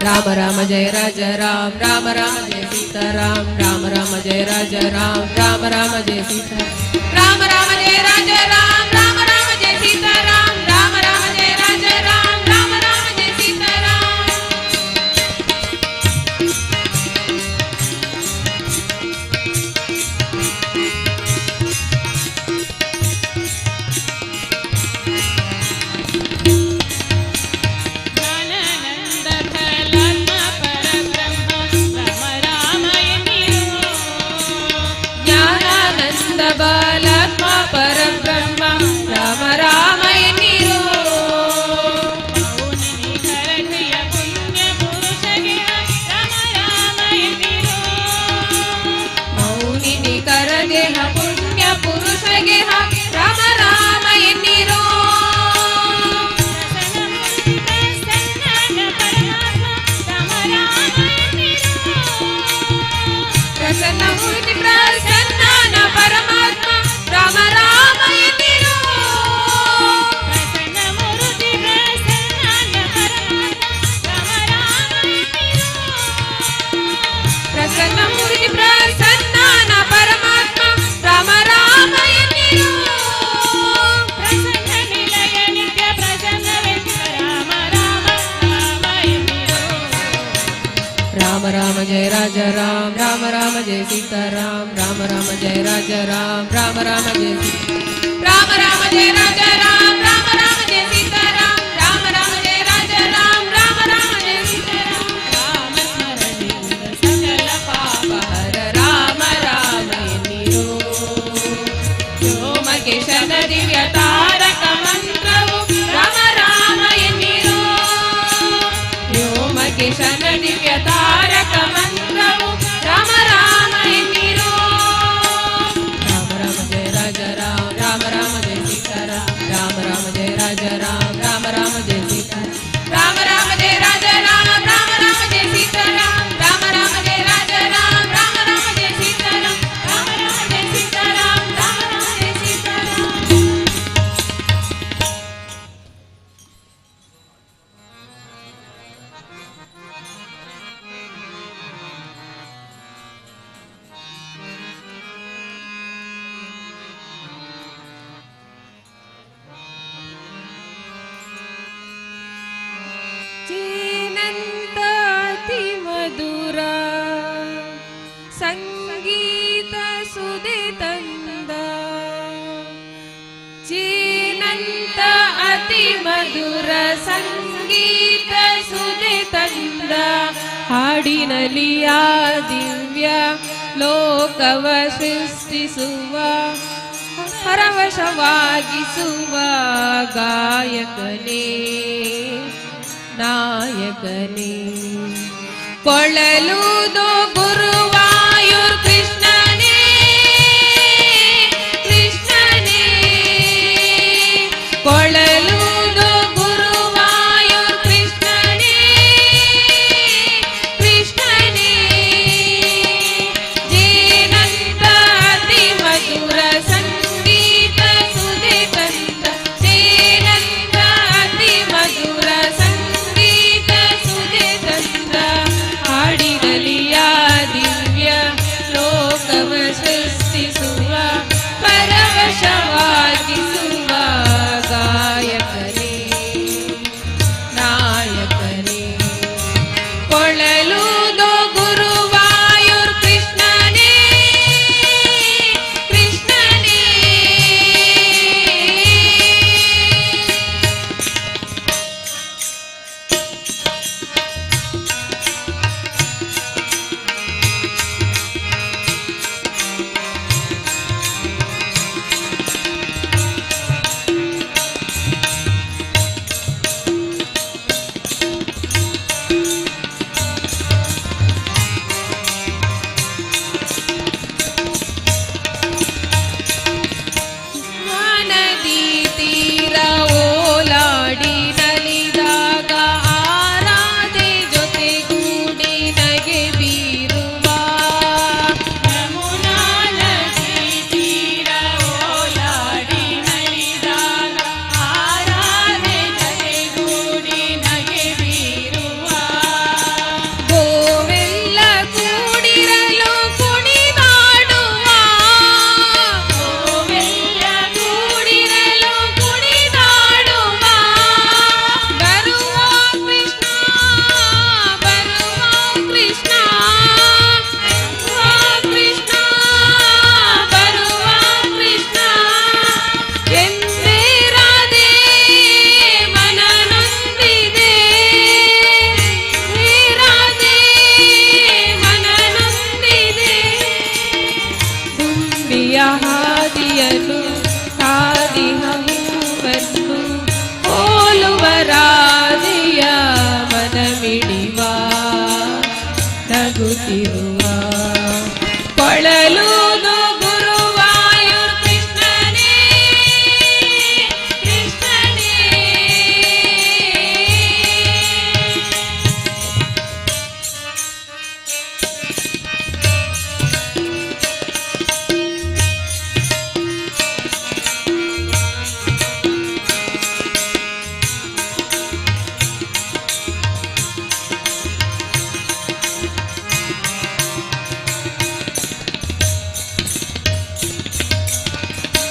ರಾಮ ರಾಮ ಜಯ ರಾಜ ರಾಮ ರಾಮ ರಾಮ ಜಯ ಸೀತಾರಾಮ ರಾಮ ರಾಮ ಜಯ ರಾಜ ರಾಮ ರಾಮ ರಾಮ ಜಯ ಸೀತಾರಾಮ ರಾಮ ರಾಮ ಜಯ ರಾಜ ರಾಮ ರಾಮ ರಾಮ ಜಯ ಸೀತಾರಾಮ ರಾಮ ರಾಮ ಜಯ ರಾಜ ರಾಮ ರಾಮ ರಾಮ ಜಯ ಸೀತಾರಾಮ. ಜ್ಞಾನಾನಂದ ಫಲಾತ್ಮ ಪರಬ್ರಹ್ಮ ರಾಮ ರಾಮ ಎನ್ನಿರೋ. ಜ್ಞಾನಾನಂದ ಬಾಲಾತ್ಮ ಪರಬ್ರಹ್ಮ ರಾಮ ರಾಮ ಎನ್ನಿರೋ. ಮೌನಿನಿ ಕರಘಯ ಪುಣ್ಯ ಪುರುಷಗೆ ರಾಮ ರಾಮ ಎನ್ನಿರೋ. ಮೌನಿನಿ ಕರದೇಹ ಪುಣ್ಯ ಪುರುಷಗೆ ರಾಮ ರಾಮ ಎನ್ನಿರೋ. ಪ್ರಸನ್ನ ಪ್ರಸನ್ನ ಪರಮಾತ್ಮ ರಾಮ ರಾಮ ಎನ್ನಿರೋ. ಪ್ರಸನ್ನ ಮೂರ್ತಿ ಪ್ರಸನ್ನ ಪರಮಾತ್ಮ ರಾಮ ರಾಮ ಎನ್ನಿರೋ. ಪ್ರಸನ್ನ ಮೂರ್ತಿ ಪ್ರಸನ್ನ ಮೂರ್ತಿ ಪ್ರಸನ್ನ ಪ್ರಸನ್ನ ಪರಮಾತ್ಮ ರಾಮ ರಾಮ ಎನ್ನಿರೋ. ಪ್ರಸನ್ನ ನಿಲಯ ನಿತ್ಯ ಪ್ರಸನ್ನವೆಂದ ರಾಮ ರಾಮ ರಾಮ ಎನ್ನಿರೋ. ರಾಮ ರಾಮ ಜಯ ರಾಜ ರಾಮ ರಾಮ ರಾಮ ಜಯ ಸೀತಾರಾಮ ರಾಮ ರಾಮ ಜಯ ರಾಜ ರಾಮ ರಾಮ ರಾಮ ಜಯ ರಾಮ ರಾಮ ಜಯ ರಾಜ ರಾಮ ರಾಮ ರಾಮ ಜಯ ಸೀತಾರಾಮ ರಾಮ ರಾಮ ಜಯ ರಾಜ ರಾಮ ರಾಮ ರಾಮ ಜಯ ಸೀತಾರಾಮ. ರಾಮ ಸ್ಮರಣೆಯಿಂದ ಸಕಲ ಪಾಪ ಹರ ರಾಮ ರಾಮ ಎನ್ನಿರೋ. ವ್ಯೋಮಕೇಶನ ದಿವ್ಯ ತಾರಕ ಮಂತ್ರವು ರಾಮ ರಾಮ ಎನ್ನಿರೋ. ವ್ಯೋಮಕೇಶನ ದಿವ್ಯ ತಾರಕ ಮಂತ್ರವು ರಾಮ ರಾಮ ಎನ್ನಿರೋ. ರಾಮ ರಾಮ ಜಯ ರಾಜ ರಾಮ ರಾಮ ರಾಮ ಜಯ ಸೀತಾರಾಮ ರಾಮ ರಾಮ ಜಯ ರಾಜ ರಾಮ ರಾಮ ರಾಮ ಜಯ ಸೀತಾರಾಮ ರಾಮ ರಾಮ ಜಯ ರಾಜ ರಾಮ ರಾಮ ರಾಮ ಜಯ ಸೀತಾರಾಮ ರಾಮ ರಾಮ ಜಯ ರಾಜ ರಾಮ ರಾಮ ರಾಮ ಜಯ ಸೀತಾರಾಮ ರಾಮ ರಾಮ ಜಯ ಸೀತಾರಾಮ ರಾಮ ರಾಮ ಜಯ ಸೀತಾರಾಮ. ಚೀನಂತ ಅತಿ ಮಧುರ ಸಂಗೀತ ಸುದೆ ತಂದ. ಚೀನಂತ ಅತಿ ಮಧುರ ಸಂಗೀತ ಸುದೆ ತಂದ. ಹಾಡಿನಲ್ಲಿ ಆ ದಿವ್ಯ ಲೋಕವ ಸೃಷ್ಟಿಸುವ ಪರವಶವಾಗಿಸುವ ಗಾಯಕನೇ ನಾಯಕನೇ ಕೊಳ್ಳಲುದೋ ಗುರುವಾಯೂರ್ ಕೃಷ್ಣನೇ ಕೃಷ್ಣನೇ ಕೊಳ್ಳಲುದೋ ಗುರುವಾಯೂರ್ ಕೃಷ್ಣನೇ ಕೃಷ್ಣನೇ ಜೇನಂತ ಅತಿ ಮಧುರ ಸಂಗೀತ ಸುಧೆ ತಂದ ಜೇನಂತ ಅತಿ ಮಧುರ ಸಂಗೀತ ಸುಧೆ ತಂದ ಹಾಡಿನಲಿಯ ದಿವ್ಯ ಲೋಕವ ಸೃಷ್ಟಿಸುವ ಪರವಶವಾಗಿಸುವ ಗಾಯಕನೇ ನಾಯಕನೇ ಕೊಳ್ಳಲುದೋ ಗುರುವಾಯೂರ್ ಕೃಷ್ಣನೇ ಕೃಷ್ಣನೇ ನದಿ ತೀರ ಓಲಾಡಿ ನಲಿದಾಗ ಆರಾಧೆ ಜೊತೆಗೂಡಿ ನಗೆ ಬೀರುವ ಯಮುನಾ ನದಿ ತೀರ ಓಲಾಡಿ ನಲಿದಾಗ ಆರಾಧೆ ಜೊತೆಗೂಡಿ ನಗೆ ಬೀರುವ ಗೋವೆಲ್ಲ ಕೂಡಿರಲು ಕುಣಿದಾಡುವ ಗೋವೆಲ್ಲ ಕೂಡಿರಲು ಕುಣಿದಾಡುವ ಬರುವ ಕೃಷ್ಣ ಬರುವ ಕೃಷ್ಣ ಕೃಷ್ಣ ಬರುವ ಕೃಷ್ಣ ಎಂದೇ ರಾಧೆ ಮನ ನೊಂದಿದೆ ರಾಧೆ ಮನ ನೊಂದಿದೆ ದುಂಬಿಯ ಹಾದಿಯನ್ನು ಹಾದಿಹ ಹೂವನ್ನು ಹೋಲುವ ರಾಧೆಯ ಮನ ಮಿಡಿವ ನಗುತ್ತಿರುವ ಕೊಳಲುದು ಗುರುವಾಯೂರ್ ಕೃಷ್ಣನೇ ಕೃಷ್ಣನೇ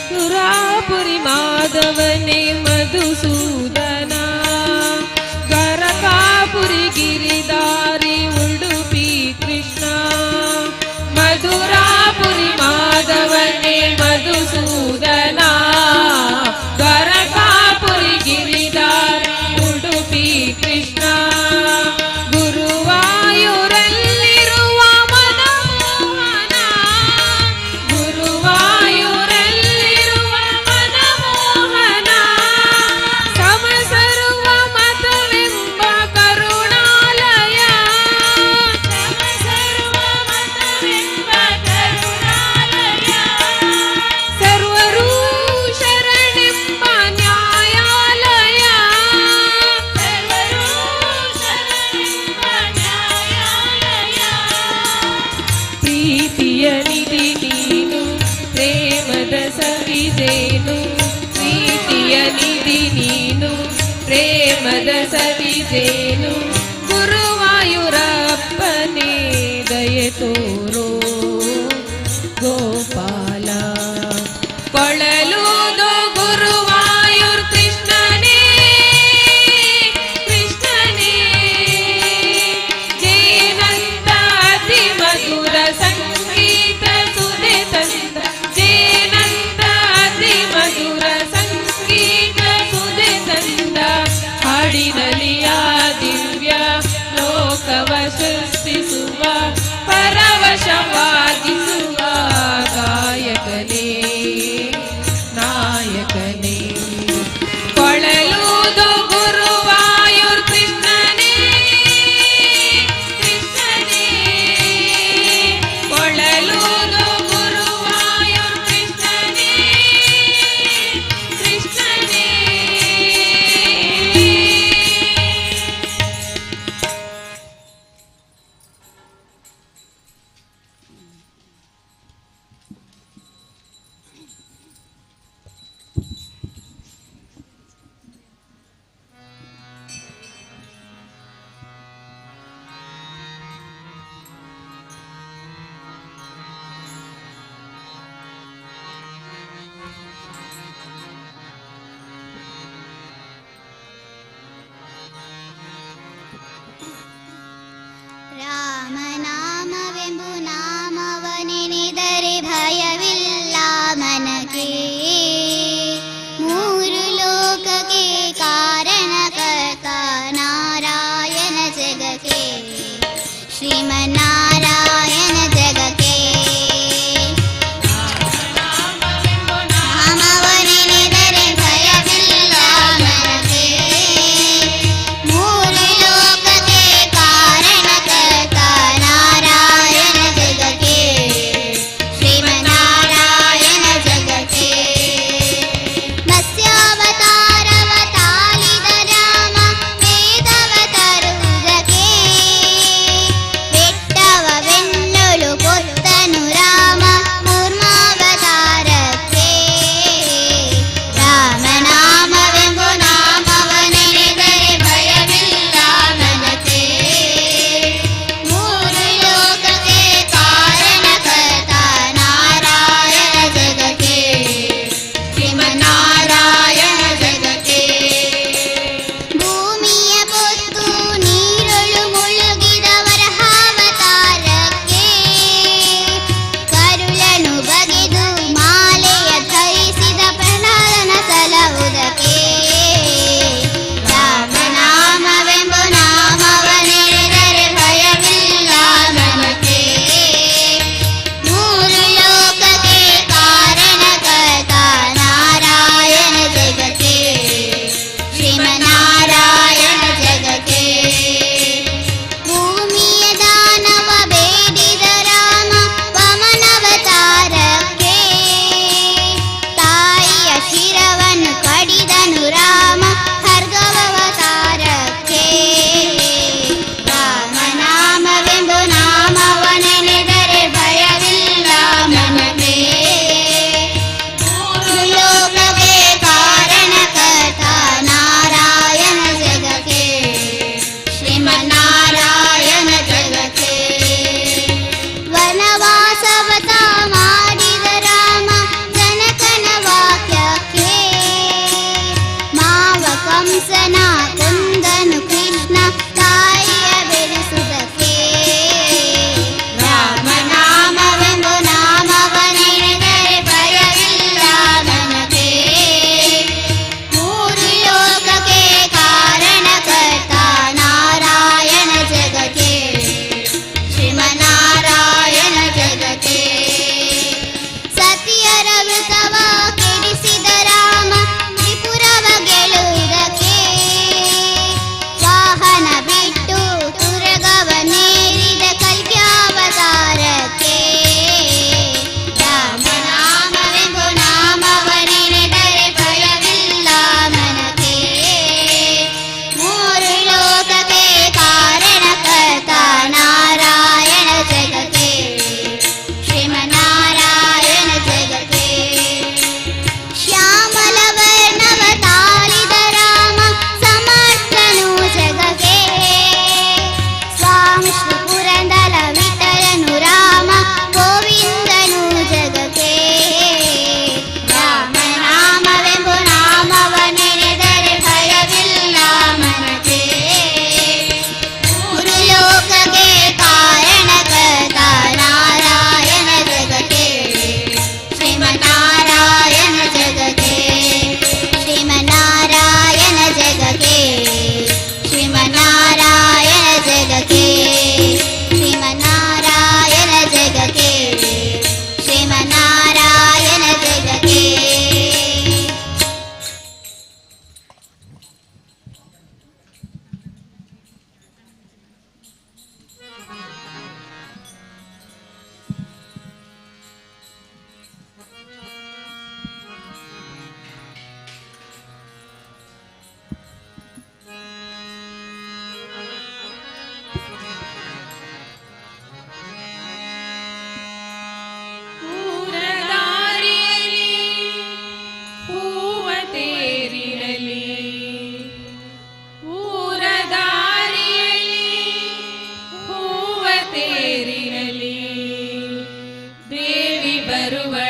ಸುರಾಪುರಿ ಮಾಧವನೇ ಮಧುಸೂದನ ಗರಕಾಪುರಿ ಗಿರಿದಾರಿ ಉಡುಪಿ ಕೃಷ್ಣ ಮಧುರಾಪುರಿ ಮಾಧವನೇ ಮಧುಸೂದನ ಗರಕಾಪುರಿ ಗಿರಿದಾರಿ ಉಡುಪಿ ಕೃಷ್ಣ ಗುರುವಾಯೂರಲ್ಲಿರುವ ಮನಮೋಹನ ಗುರುವಾಯೂರಲ್ಲಿರುವ ಮನಮೋಹನ ಸಮಸರ್ವ ಮತವೆಂಬ ಕರುಣಾಲಯ ಸಮಸರ್ವ ಮತವೆಂಬ ಕರುಣಾಲಯ ಸರ್ವರೂ ಶರಣೆಂಬ ನ್ಯಾಯಾಲಯ ಸರ್ವರೂ ಶರಣೆಂಬ ನ್ಯಾಯಾಲಯ ಪ್ರೀತಿಯ ನಿಧಿ ನೀನು ಪ್ರೇಮದ ಸವಿದೇನು ಪ್ರೀತಿಯ ನಿಧಿ ನೀನು ಪ್ರೇಮದ ಸವಿದೇನು ಗುರುವಾಯೂರಪ್ಪನೇ ದಯೆ ತೋರೋ ಗೋಪಾಲ ಕೊಳಲುದೋ ಗುರುವಾಯೂರ್ ಕೃಷ್ಣನೇ ಕೃಷ್ಣನೇ ಜೇನಂತ ಅತಿ ಮಧುರ ಸಂಗೀತ ಸುಧೆ ತಂದ ಜೇನಂತ ಅತಿ ಮಧುರ ಸಂಗೀತ ಸುಧೆ ತಂದ ಹಾಡಿನಲಿಯ ದಿವ್ಯ ಲೋಕವ ಸೃಷ್ಟಿಸುವ ಪರವ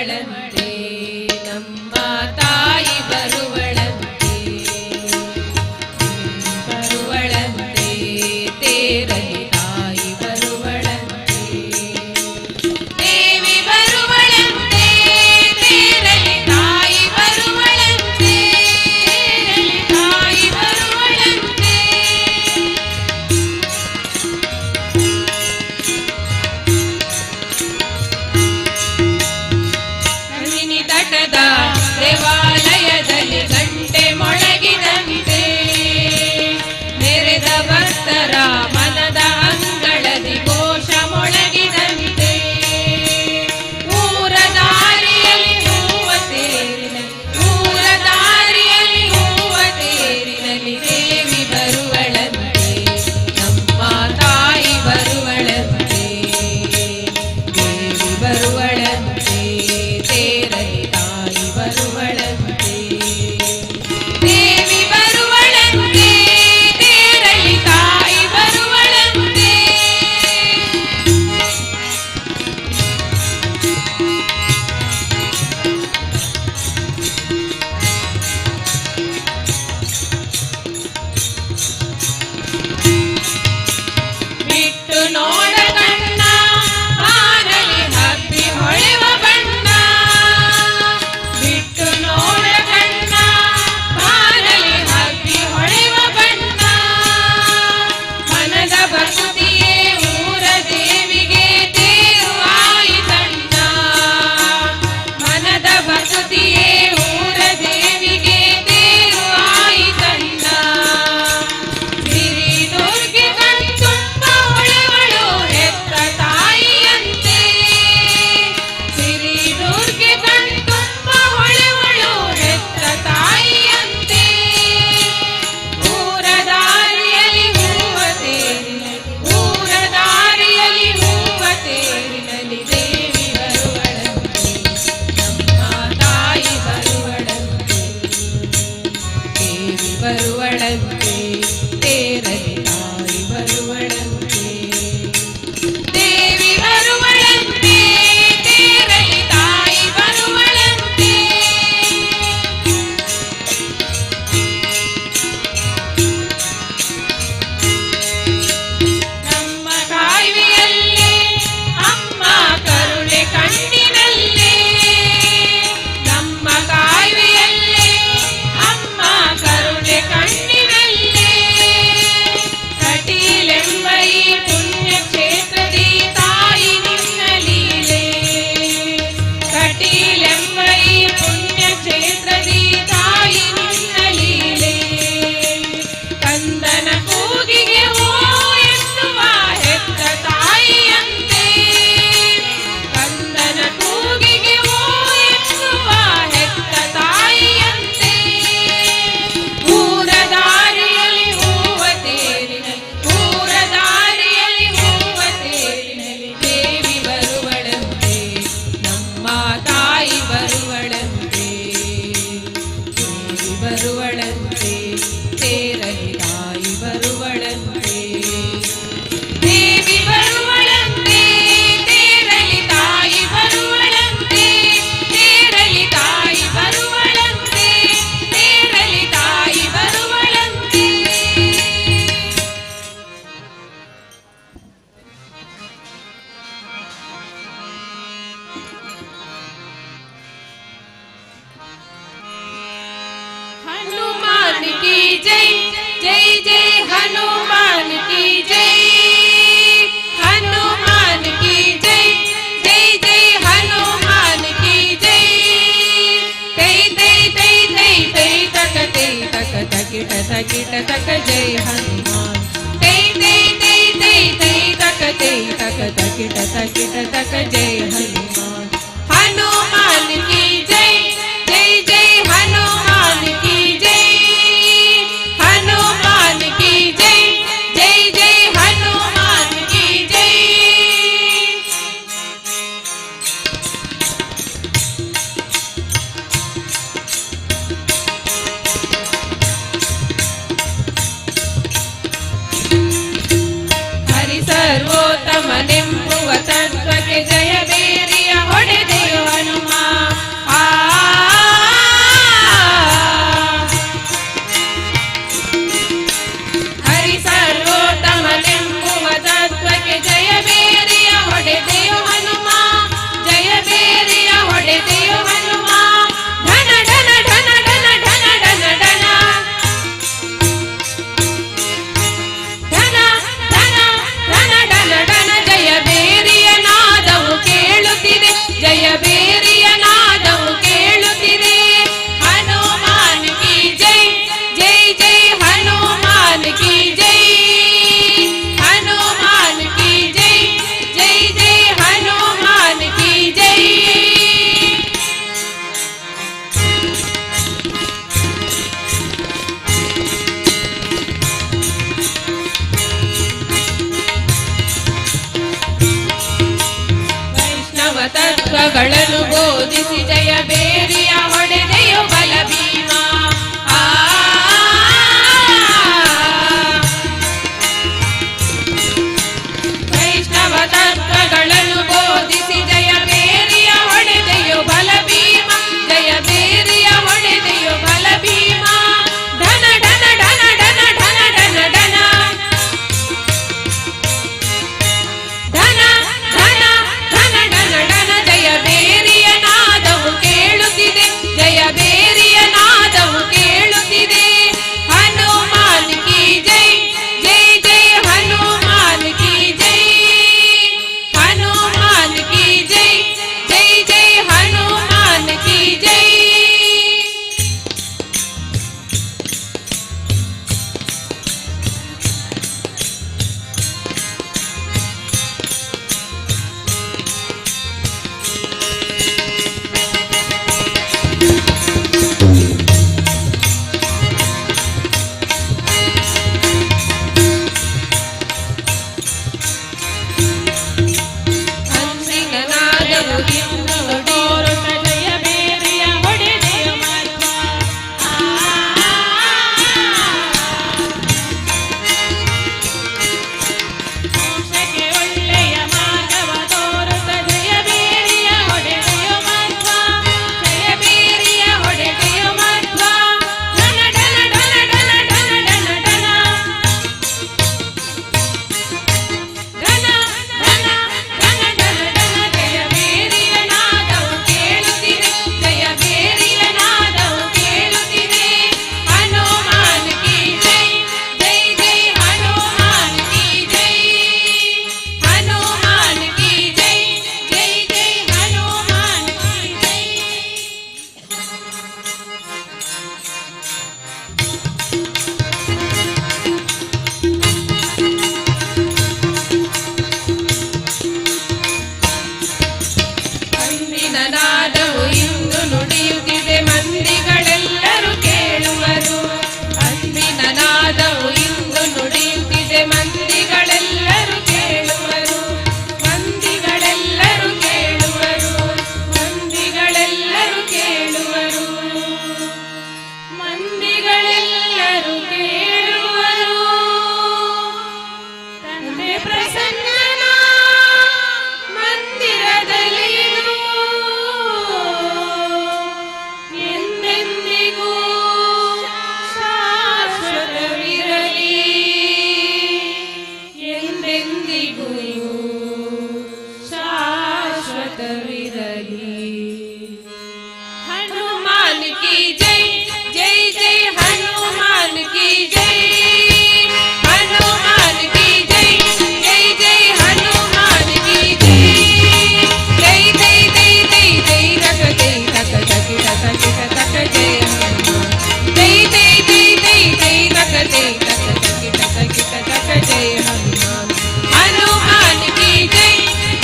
ಬರುವಳಂತೆ ನಮ್ಮ ತಾಯಿ ಬರುವಳಂತೆ ಬರುವಳಂತೆ ತೇರಲಿ ತಾಯಿ ಬರುವಳಂತೆ ದೇವಿ ಬರುವಳಂತೆ ತೇರಲಿ ತಾಯಿ ಬರುವಳಂತೆ ತೇರಲಿ ತಾಯಿ ಬರುವಳಂತೆ ಕಣ್ಣಿನಿ ತಟದ ದೇವಾಲಯದಲ್ಲಿ ಗಂಟೆ ಮೊಳಗಿದಂತೆ ನೆರೆದ ಭಕ್ತರ ಮನದ ಅಂಗಳದಿ ಘೋಷ ಮೊಳಗಿದಂತೆ ಊರ ದಾರಿಯಲ್ಲಿ ಹೂವ ತೇರಿನಲ್ಲಿ ಊರ ದಾರಿಯಲ್ಲಿ ಹೂವ ತೇರಿನಲ್ಲಿ ದೇವಿ ಬರುವಳಂತೆ ನಮ್ಮ ತಾಯಿ ಬರುವಳಂತೆ ದೇವಿ ಬರುವಳಂತೆ ತೇರಲಿ ತಾಯಿ ಬರುವಳಂತೆ ದೇವಿ ಬರುವಳಂತೆ ತೇರಲಿ ತಾಯಿ ಬರುವಳಂತೆ ಬಿಟ್ಟು ನೋಡ ಕಣ್ಣ ಬಾನಲಿ ಹಬ್ಬಿ ಹೊಳೆವ ಬಣ್ಣ ಬಿಟ್ಟು ನೋಡ ಕಣ್ಣ ಬಾನಲಿ ಹಬ್ಬಿ ಹೊಳೆವ ಬಣ್ಣ ಮನದ ಭಕ್ತಿಯೇ ಊರ ದೇವಿಗೆ ತೇರು ಆಯಿತಣ್ಣ ಮನದ ಭಕ್ತಿಯೇ ಊರ ದೇವಿಗೆ ತೇರು ಆಯಿತಣ್ಣ ಸಿರಿ ದುರ್ಗೆ ಕಣ್ತುಂಬ ಹೊಳೆವಳು ಹೆತ್ತ ತಾಯಿಯಂತೆ ಸಿರಿ ದುರ್ಗೆ ಕಣ್ತುಂಬ ಹೊಳೆವಳು ಹೆತ್ತ ತಾಯಿಯಂತೆ ಊರ ದಾರಿಯಲ್ಲಿ ಹೂವ ತೇರಿನಲ್ಲಿ ಊರ ದಾರಿಯಲ್ಲಿ ಹೂವ ತೇರಿನಲ್ಲಿ ದೇವಿ ಬರುವಳಂತೆ ನಮ್ಮ ತಾಯಿ ಬರುವಳಂತೆ ದೇವಿ ಬರುವಳಂತೆ ತೇರಲಿ ತಾಯಿ ಬರುವಳಂತೆ ದೇವಿ ಬರುವಳಂತೆ ತೇರಲಿ ತಾಯಿ ಬರುವಳಂತೆ ನಮ್ಮ ಕಾಯ್ವೆಯಲ್ಲಿ ಅಮ್ಮ ಕರುಣೆ ಕಣ್ಣಿನಲ್ಲಿ ನಮ್ಮ ಕಾಯ್ವೆಯಲ್ಲಿ ಅಮ್ಮ ಕರುಣೆ ಕಣ್ಣಿನಲ್ಲಿ ಕಟೀಲೆಂಬ ಈ ಪುಣ್ಯ ಕ್ಷೇತ್ರದಿ ತಾಯಿ ನಿನ್ನ ಲೀಲೆ ಕಟೀಲೆಂಬ ಈ ಪುಣ್ಯ ಕ್ಷೇತ್ರದಿ ತಾಯಿ ನಿನ್ನ ಲೀಲೆ ಕಂದನ ಕೂಗಿಗೆ ಓ ಎನ್ನುವ ಹೆತ್ತ ತಾಯಿಯಂತೆ ಕಂದನ ಕೂಗಿಗೆ ಓ ಎನ್ನುವ ಹೆತ್ತ ತಾಯಿಯಂತೆ ಊರ ದಾರಿಯಲ್ಲಿ ಹೂವ ತೇರಿನಲ್ಲಿ ಊರ ದಾರಿಯಲ್ಲಿ ಹೂವ ತೇರಿನಲ್ಲಿ ದೇವಿ ಬರುವಳಂತೆ ನಮ್ಮ ತಾಯಿ ಬರುವಳಂತೆ ದೇವಿ ಬರುವಳಂತೆ ತೇರಲಿ ತಾಯಿ ಬರುವಳಂತೆ ದೇವಿ ಬರುವಳಂತೆ ತೇರಲಿ ತಾಯಿ ಬರುವಳಂತೆ ತೇರಲಿ ತಾಯಿ ಬರುವಳಂತೆ ತೇರಲಿ ತಾಯಿ ಬರುವಳಂತೆ हनुमान की जय जय जय हनुमान की जय हनुमान की जय जय जय हनुमान की जय तै तै तै तै तै तक तकिट तकिट तक जय हनुमान तै तै तै तै तै तक तकिट तकिट तक जय हनुमान हनुमान की जय जय जय हनुमान की जय हनुमान की जय जय जय हनुमान की जय हरि सर्वोत्तमನೆಂಬುವ ತತ್ವಕ್ಕೆ ಜಯಬೇರಿಯ ಹೊಡೆದೆಯು ಹನುಮಾನ್ ತರ್ಕಗಳನ್ನು ಬೋಧಿಸಿ ಜಯ ಬೇರಿಯ ಹೊಡೆದೆಯೋ ಬಲ ಭೀಮ ವೈಷ್ಣವ ತರ್ಕಗಳನ್ನು ಬೋಧಿಸಿ ಜಯ ಬೇರಿಯ ಹೊಡೆದೆಯೋ ಬಲ ಭೀಮ ಜಯ ಬೇರಿಯ ಹೊಡೆದೆಯೋ ಬಲ ಭೀಮ ಢನ ಢನ ಢನ ಢನ ಢನ ಢನ ಢನ ಢನ ಢನ ಢನ ಢನ ಢನ ಜಯ ಬೇರಿಯ ನಾದವು ಕೇಳುತ್ತಿದೆ ಜಯ ಬೇರಿಯ ನಾದವು ಕೇಳುತ್ತಿದೆ ಹನುಮಾನ್ ಕಿ ಜೈ ಜೈ ಜೈ ಹನುಮಾನ್ ಕಿ ಜೈ ಹನುಮಾನ್ ಕಿ ಜೈ ಜೈ ಜೈ ಹನುಮಾನ್ ಕಿ ಜೈ ಅಂದಿನ ನಾದವು ಇಂದು ನುಡಿಯುತ್ತ ಜಯ ಬೇರಿಯ ಹೊಡೆದೆಯ ಮಧ್ವ ಮೋಕ್ಷಕ್ಕೆ ಒಳ್ಳೆಯ ಮಾರ್ಗವ ತೋರುತ್ತ ಜಯ ಬೇರಿಯ ಹೊಡೆದೆಯ ಮಧ್ವ ಜಯ ಬೇರಿಯ ಹೊಡೆದೆಯ ಮಧ್ವ ಢನ ಢನ ಢನ ಢನ ಢನ ಢನ ಢನ ಢನ ಢನ ಢನ ಢನ ಢನ ಜಯ ಬೇರಿಯ ನಾದವು ಕೇಳುತ್ತಿದೆ ಜಯ ಬೇರಿಯ ನಾದವು ಕೇಳುತ್ತಿದೆ ಹನುಮಾನ್ ಕಿ ಜೈ ಜೈ ಜೈ ಹನುಮಾನ್ ಕಿ ಜೈ ಹನುಮಾನ್ ಕಿ ಜೈ ಜೈ ಜೈ ಹನುಮಾನ್ ಕಿ ಜೈ ಅಂದಿನ ನಾದವು ಇಂದು ನುಡಿಯುತ್ತಿದೆ ಮಂದಿಗಳೆಲ್ಲರೂ ಕೇಳುವರು ಅಂದಿನ ನಾದವು ಇಂದು ನುಡಿಯುತ್ತಿದೆ ಮಂದಿಗಳೆಲ್ಲರೂ ಕೇಳುವರು ಮಂದಿಗಳೆಲ್ಲರೂ ಕೇಳುವರು ಮಂದಿಗಳೆಲ್ಲರೂ ಕೇಳುವರು ಮಂದಿಗಳೆಲ್ಲರೂ ಕೇಳುವರು ತಂದೆ ಪ್ರಸನ್ನನ ಮಂದಿರದಲ್ಲಿದು ಎಂದೆಂದಿಗೂ ಶಾಶ್ವತವಿರಲಿ ಎಂದೆಂದಿಗೂ ಶಾಶ್ವತವಿರಲಿ ಹನುಮಾನ್ ಕಿ ಜೈ ಜೈ ಜೈ ಹನುಮಾನ್ ಕಿ ಜೈ ಹನುಮಾನ್ ಕಿ ಜೈ ಜೈ ಜೈ ಹನುಮಾನ್ ಕಿ ಜೈ ಜೈ ಜೈ ಜೈ ಜೈ ಜೈ ತಕ ಜೈ ತಕ ತಕಿ ತಕ ಕಿಟ ತಕ ಜೈ ಹನುಮಾನ್ ಜೈ ಜೈ ಜೈ ಜೈ ಜೈ ತಕ ಜೈ ತಕ ತಕಿ ತಕ ಕಿಟ ತಕ ಜೈ ಹನುಮಾನ್ ಹನುಮಾನ್ ಕಿ ಜೈ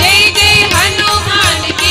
ಜೈ ಜೈ ಹನುಮಾನ್ ಕಿ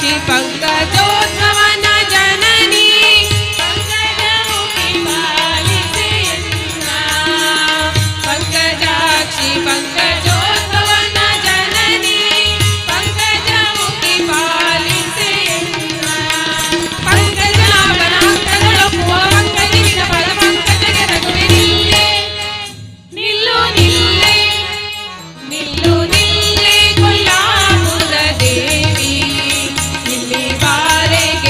ಪಂಕಜಾಕ್ಷಿ ಪಂಕಜೋದ್ಭವನ ಜನನಿ ಪಂಕಜಮುಖಿ ಪಾಲಿಸೆಯನ್ನ ಪಂಕಜಾಕ್ಷಿ ಪಂಕಜೋದ್ಭವನ ಜನನಿ ಪಂಕಜಮುಖಿ ಪಾಲಿಸೆಯನ್ನ ಪಂಕಜಾಪನಾಂಕದೊಳಗುವ ಪಂಕಜವಿನ ಪದ ಪಂಕಜಗೆ ರಘುವೆ ನಿಲ್ಲೆ ನಿಲ್ಲು ನಿಲ್ಲೆ ನಿಲ್ಲು ನಿಲ್ಲೆ ಕೊಲ್ಲಾಪುರ ದೇವಿ ಇಲ್ಲಿ ಬಾರೆಗೆ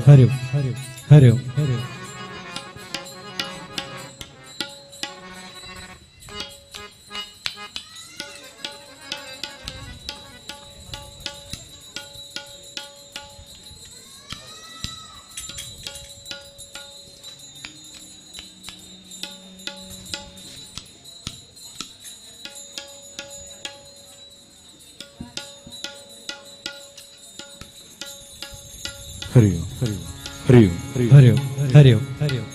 ಹರಿ ಓಂ ಹರಿ ಓಂ ಹರಿ ಓಂ. ಹರಿ ಓಂ ಹರಿ ಓಂ ಹರಿ ಓಂ ಹರಿ ಓಂ ಹರಿ ಓಂ.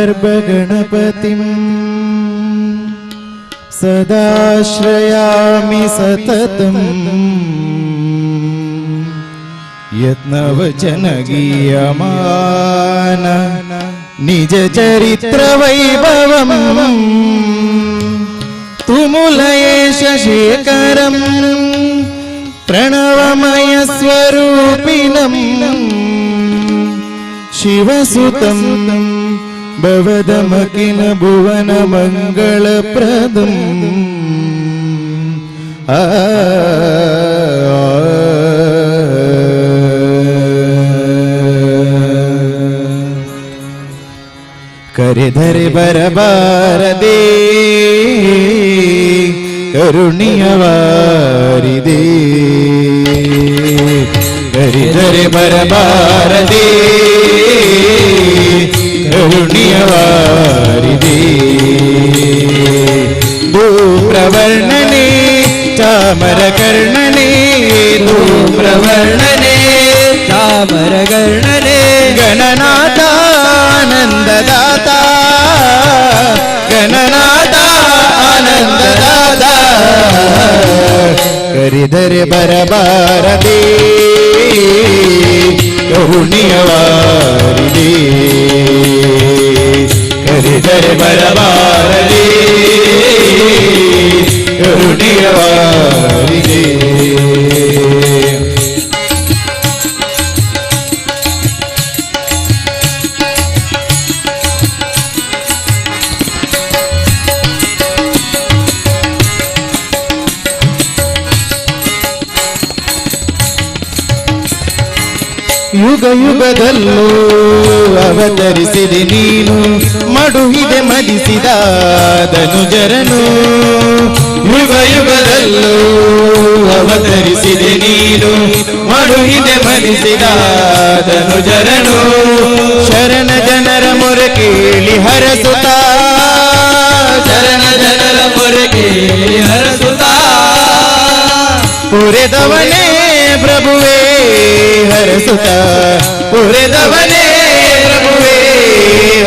रत्नगर्भगणपतिं सदाश्रयामि सततं यत्नवचनगीयमान निजचरित्रवैभवम् तुमुलयेश शेखरं प्रणवमयस्वरूपिणम् शिवसुतं भवदमकिन भुवनमङ्गलप्रदम् ಕರೆದರೆ ಬರಬಾರದೆ ಕರುಣಿಯವಾರಿದೆ ಕರೆದರೆ ಬರಬಾರದೆ ಕರುಣಿಯವಾರಿದೆ ಧೂಮ್ರವರ್ಣನೆ ಚಾಮರಕರ್ಣನೆ ಧೂಮ್ರವರ್ಣನೆ ಚಾಮರಕರ್ಣನೆ ಗಣನಾಥ ಆನಂದದಾತ ಗಣನಾಥ ಆನಂದದಾತ ಕರೆದರೆ ಬರಬಾರದೆ ಕರುಣಿಯವಾರಿದೆ ಕರೆದರೆ ಬರಬಾರದೆ ಕರುಣಿಯವಾರಿದೆ ಯುಗ ಯುಗದಲ್ಲೂ ಅವತರಿಸಿದೆ ನೀನು ಮಡುಹಿದೆ ಮದಿಸಿದ ಧನುಜರನು ಯುಗ ಯುಗದಲ್ಲೂ ಅವತರಿಸಿದೆ ನೀನು ಮಡುಹಿದೆ ಮದಿಸಿದ ಧನುಜರನು ಶರಣ ಜನರ ಮೊರೆ ಕೇಳಿ ಹರಸುತ್ತ ಶರಣ ಜನರ ಮೊರೆ ಕೇಳಿ ಹರಸುತ್ತ ಪುರೆದವನೇ ಪ್ರಭುವೇ ಹರಸುತ್ತ ಪುರೆದವನೇ ಪ್ರಭುವೇ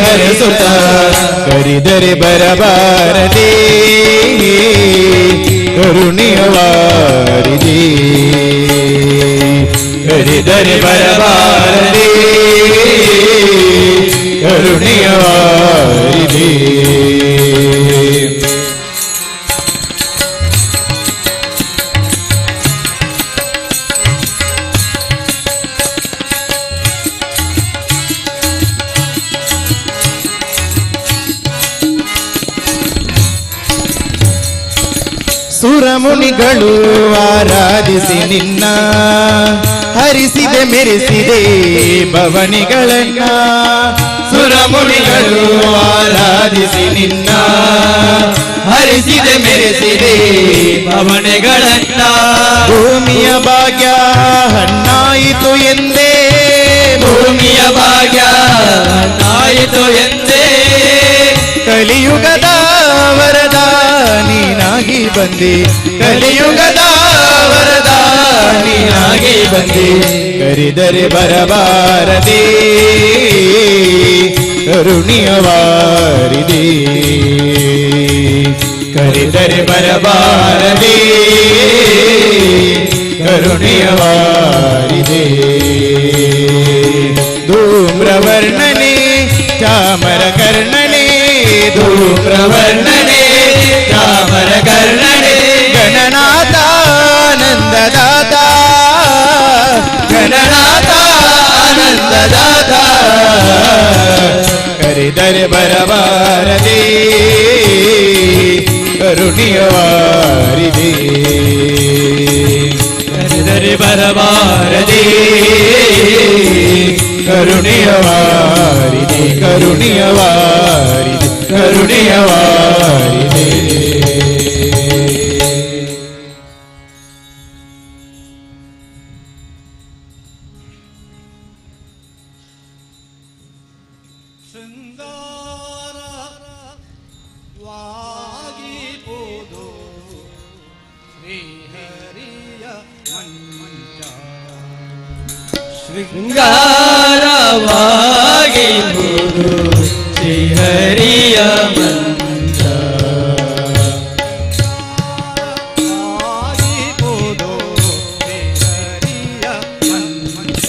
ಹರಸುತ್ತ ಕರಿದರೆ ಬರಬಾರದೆ ಕರುಣಿಯವಾರಿದೆ ಕರಿದರೆ ಬರಬಾರದೆ ಕರುಣಿಯವಾರಿದೆ ಸುರಮುನಿಗಳು ಆರಾಧಿಸಿ ನಿನ್ನ ಹರಿಸಿದೆ ಮೆರೆಸಿದೆ ಭವನಿಗಳನ್ನ ಸುರಮುನಿಗಳು ಆರಾಧಿಸಿ ನಿನ್ನ ಹರಿಸಿದೆ ಮೆರೆಸಿದೆ ಭವನಿಗಳನ್ನ ಭೂಮಿಯ ಭಾಗ್ಯ ಹಣ್ಣಾಯಿತು ಎಂದೇ ಭೂಮಿಯ ಭಾಗ್ಯ ಹಣ್ಣಾಯಿತು ಎಂದೇ ಕಲಿಯುಗದ ವರದ ನೀನಾಗಿ ಬಂದೆ ಕಲಿಯುಗದ ವರದ ನೀನಾಗಿ ಬಂದೆ ಕರೆದರೆ ಬರಬಾರದೆ ಕರುಣಿಯವಾರಿದೆ ಕರೆದರೆ ಬರಬಾರದೆ ಕರುಣಿಯವಾರಿದೆ ಧೂಮ್ರವರ್ಣನೆ ಚಾಮರಕರ್ಣನೆ ಶುಕ್ರವರ್ಣನೆ ಚಾಮರ ಕರ್ಣನೆ ಗಣನಾಥ ಆನಂದದಾತ ಗಣನಾಥ ಆನಂದದಾತ ಕರೆದರೆ ಬರಬಾರದೆ ಕರುಣಿಯ ವಾರಿದೆ ಕರೆದರೆ ಬರಬಾರದೆ ಕರುಣಿಯ ವಾರಿದೆ ಕರುಣಿಯ ವಾರಿದೆ ಕರುಣಿಯ ವಾರಿದೆ ಶೃಂಗಾರವಾಗಿಪುದು ಶ್ರೀಹರಿಯ ಮಂಚ ಶೃಂಗಾರವಾಗಿರುವುದು ಶ್ರೀಹರಿಯ ಮಂಚ ಆಗಿಪುದು ಶ್ರೀಹರಿಯ ಮಂಚ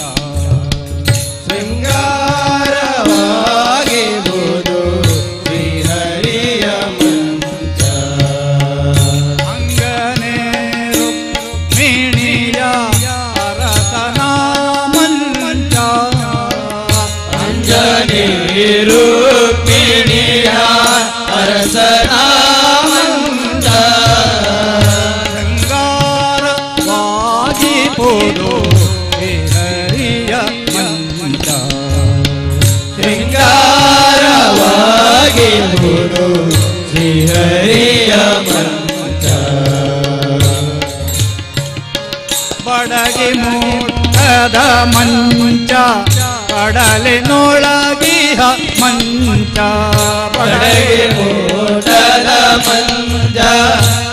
ಶೃಂಗಾರವಾಗಿರುವುದು ಶ್ರೀಹರಿಯ ಮಂಚ ಅಂಗನೆ ರುಕ್ಮಿಣಿಯ ಅರಸನ ಮಂಚ ಅಂಜನೇರು ಪಿಣಿಯ ಅರಸನ ಮಂಚ ಶೃಂಗಾರವಾಗಿಪುದು ಶ್ರೀಹರಿಯ ಮಂಚ ಶೃಂಗಾರವಾಗಿರುವುದು ಶ್ರೀಹರಿಯ ಮಂಚ ಬಡಗಿ ಮುಟ್ಟದ ಮಂಚ ಕಡಲಿನೊಳಗಿಹ ಮಂಚ ಬಡಗೆ ಮೋಟದ ಮಂಚ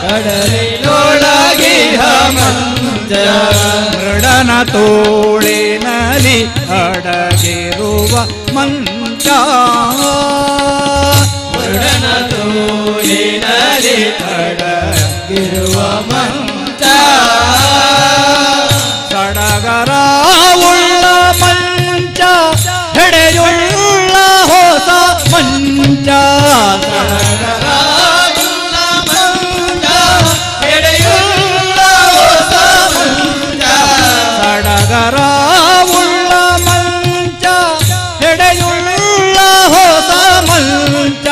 ಕಡಲಿನೊಳಗಿಹ ಮಂಚ ಮೃಡನ ತೋಳಿನಲ್ಲಿ ಅಡಗಿರುವ ಮಂಚ ಮೃಡನ ತೋಳಿನಲ್ಲಿ ಅಡಗಿರುವ ಮಂಚ ಸಡಗರ ಉಳ್ಳ ಮಂಚ ಹೆಡೆಯುಳ್ಳ ಹೊಸ ಮಂಚ ಸಡಗರಾಜುಳ್ಳ ಮಂಚ ಎಡೆಯುಳ್ಳ ಹೊಸ ಮಂಚ ಸಡಗರ ಉಳ್ಳ ಮಂಚ ಹೆಡೆಯುಳ್ಳ ಹೊಸ ಮಂಚ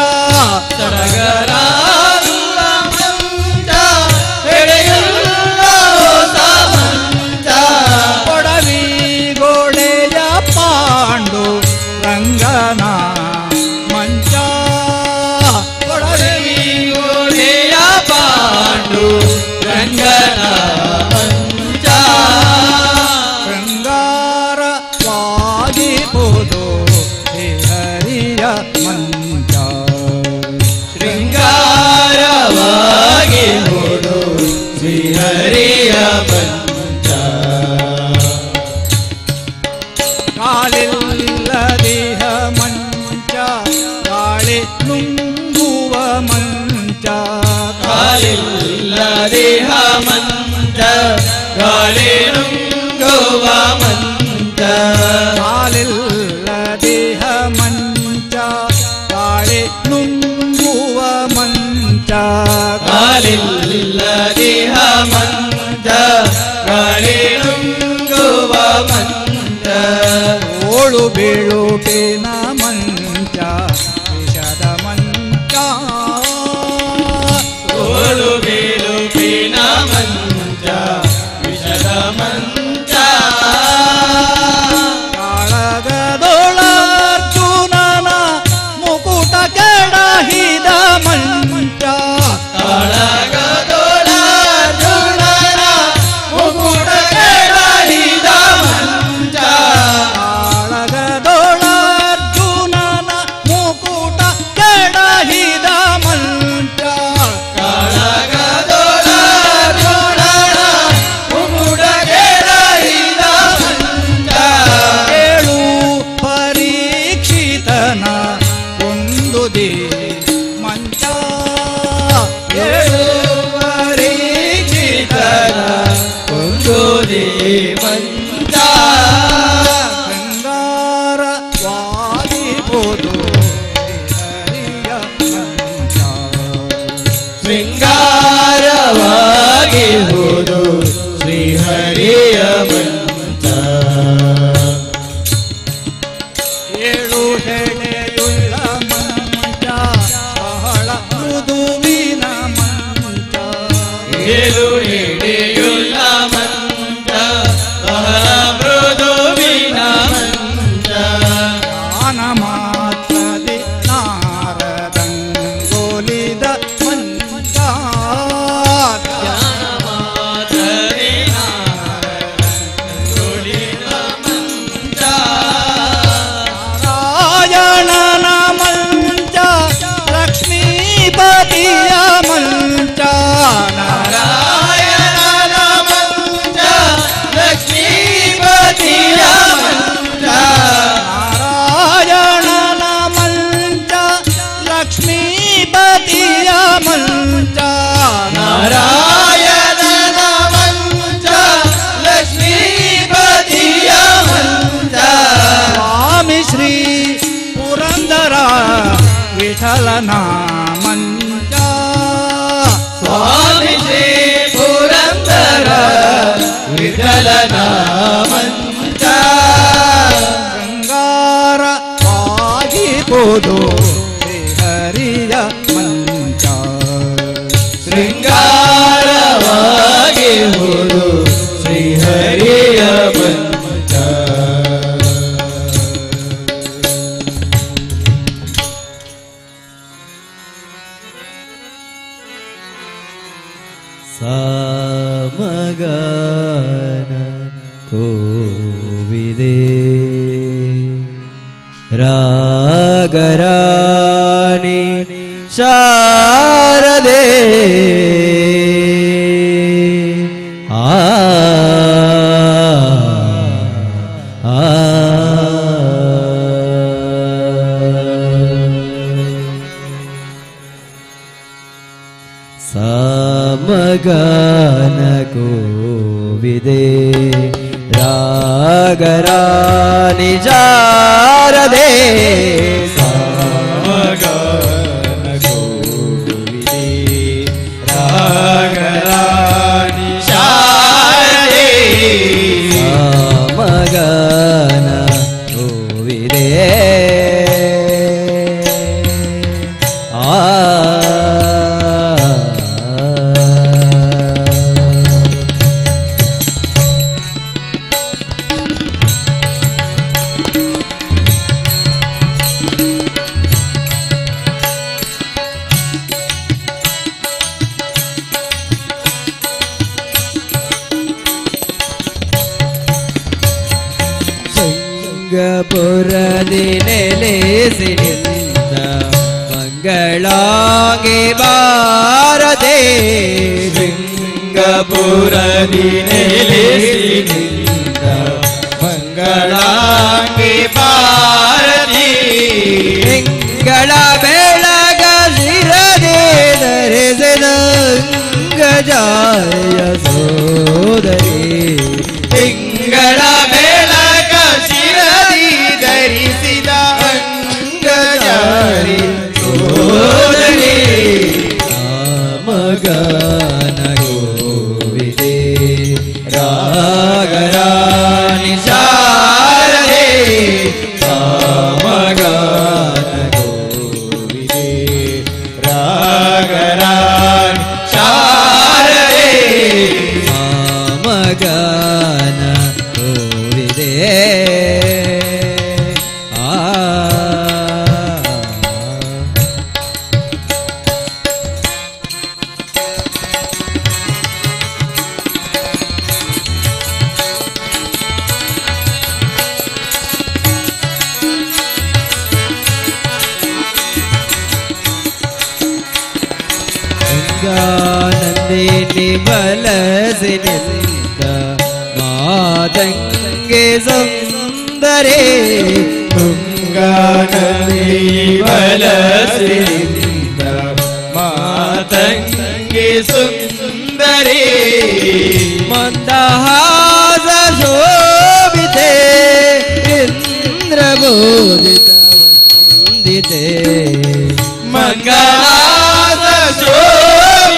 ಸಡಗರಾಜುಳ್ಳ ಮಂಚ ಎಡೆಯುಳ್ಳ ಹೊಸ ಮಂಚ ಕೊಡವಿ ಗೋಡೆಯ ಪಾಂಡು ರಂಗನ ಮಂಚ ಕೊಡವಿ ಗೋಡೆಯ ಪಾಂಡು ರಂಗನ ಮಂಚ ಶೃಂಗಾರವಾಗಿಪುದು ಶ್ರೀಹರಿಯ ಮಂಚ ಶೃಂಗಾರವಾಗಿರುವುದು ಶ್ರೀಹರಿಯ ಮಂಚ ಕಾಲಿಲ್ಲದಿಹ ಮಂಚ ಗಾಳಿ ನುಂಗುವ ಮಂಚ ಕಾಲಿಲ್ಲದೇಹ ಮಂಚ ಗಾಳಿ ನುಂಗುವ ಮಂಚ ಕಾಲಿಲ್ಲದಿಹ ಮಂಚ ಗಾಳಿ ನುಂಗುವ ಮಂಚ ಕಾಲಿಲ್ಲದೇಹ ಮಂಚ ಗಾಳಿ ನುಂಗುವ ಮಂಚ ಓಳು ಬೀಳುಟಿನ ಮಂಚ ವಿಷದ ಮಂಚ ಓಳು ಬೀಳುಪಿನ ಮಂಚ ವಿಷದ ಮಂಚ ಕಾಳಗದೊಳರ್ಜುನನ ಮುಕುಟ ಕೆಡಹಿದ ಮಂಚ ಕಾಳಗದೊಳರ್ಜುನನ ಮುಕುಟ ಕೆಡಹಿದ ಮಂಚ ಕಾಳಗದೊಳರ್ಜುನನ ಮುಕುಟ ಕೆಡಹಿದ ಮಂಚ ಕಾಳಗದೊಳರ್ಜುನನ ಮುಕುಟ ಕೆಡಹಿದ ಮಂಚ ಕೇಳು ಪರೀಕ್ಷಿತನ ಕೊಂದುದಿ ಮಂಚ ಏಳು ಪರೀಕ್ಷಿತನ ಕೊಂದುದಿ ಮಂಚ ಶೃಂಗಾರವಾಗಿಪುದು ಶ್ರೀಹರಿಯ ಮಂಚ ಶೃಂಗಾರವಾಗಿ ಹೋದು ಶ್ರೀಹರಿಯ ಮಂಚ ಏಳು ಹೆಡೆಯುಳ್ಳ ಮಂಚ ಬಹಳ ಮೃದುವಿನ ಮಂಚ ಏಳು ಎಡೆಯುಳ್ಳ ಮಂಚ ಬಹಳ ಮೃದುವಿನ ಮಂಚ ಜ್ಞಾನ ಮಾತ್ರದಿ ನಾರದಂಗೋಲಿದ ಮಂಚ ಜ್ಞಾನ ಮಾತರಿ ನಾರದಂಗೊಲಿದ ಮಂಚ ನಾರಾಯಣನ ಮಂಚ ಲಕ್ಷ್ಮೀಪತಿಯ ಮಂಚ ನಾರಾಯಣನ ಮಂಚ ಲಕ್ಷ್ಮೀಪತಿಯ ಮಂಚ ನಾರಾಯಣನ ಮಂಚ ಲಕ್ಷ್ಮೀಪತಿಯ ಮಂಚ ನಾರಾಯಣನ ಮಂಚ ಲಕ್ಷ್ಮೀಪತಿಯ ಮಂಚ ಸ್ವಾಮಿ ಶ್ರೀ ಪುರಂದರ ವಿಠಲನ ಮಂಚ ಸ್ವಾಮಿ ಶ್ರೀ ಪುರಂದರ ವಿಠಲನ ಮಂಚ ಶೃಂಗಾರವಾಗಿಬೋದು ಶ್ರೀಹರಿಯ ಮಂಚ ಶೃಂಗಾರವಾಗಿ ಹೋದು ಶ್ರೀಹರಿಯ ಮಂಚ ಸಾಮಗಾನ ಕೋವಿದೆ ರಾಗರಾಣಿ ಶಾರದೆ ಆ ಆ ಸಾಮಗಾನ ಕೋವಿದೆ ರಾಗರಾಣಿ ಶಾರದೆ ಸಾಮಗಾನ ಕೋವಿದೆ ರಾಗರಾಣಿ ಶಾರದೆ ಸಾಮಗಾನ ಕೋವಿದೆ ಶೃಂಗಪುರದಿ ನೆಲೆಸಿನಿಂದ ಮಂಗಳಾಂಗಿ ಬಾರದೆ ಶೃಂಗಪುರದಿ ನೆಲೆಸಿನಿಂದ ಮಂಗಳಾಂಗಿ ಬಾರದೆ ತಿಂಗಳ ಬೆಳಗ ಶಿರದೆ ಧರಿಸಿದ ಗಜಾಯ ಸೋದರಿ ತಿಂಗಳ ಬೆಳಗ ಶಿರದಿ ಧರಿಸಿದ ಅಂಗಜಾರಿ ಸೋದರಿ ರಾಮಗಾನ ಗೋವಿದೆ ರಾಗರಾಣಿ ಶಾರದೆ ರಾಮಗಾನ ಗೋವಿದೆ ರಾಗರಾಣಿ ಶಾರದೆ ರಾಮಗಾನ ಗೋವಿದೆ ನಂದಿನಿ ಬಲಸಿನಿಂದ ಮಾತಂಗೆ ಸುಂದರೇ ತುಂಗಾನದಿ ಬಲಸಿನಿಂದ ಮಾತಂಗೆ ಸುಂದರೇ ಮಂದಹಾಸ ಶೋಭಿತೆ ಇಂದ್ರಬೋಧಿತ ವಂದಿತೆ ಮಂಗಳಾಸ ಶೋಭಿತೆ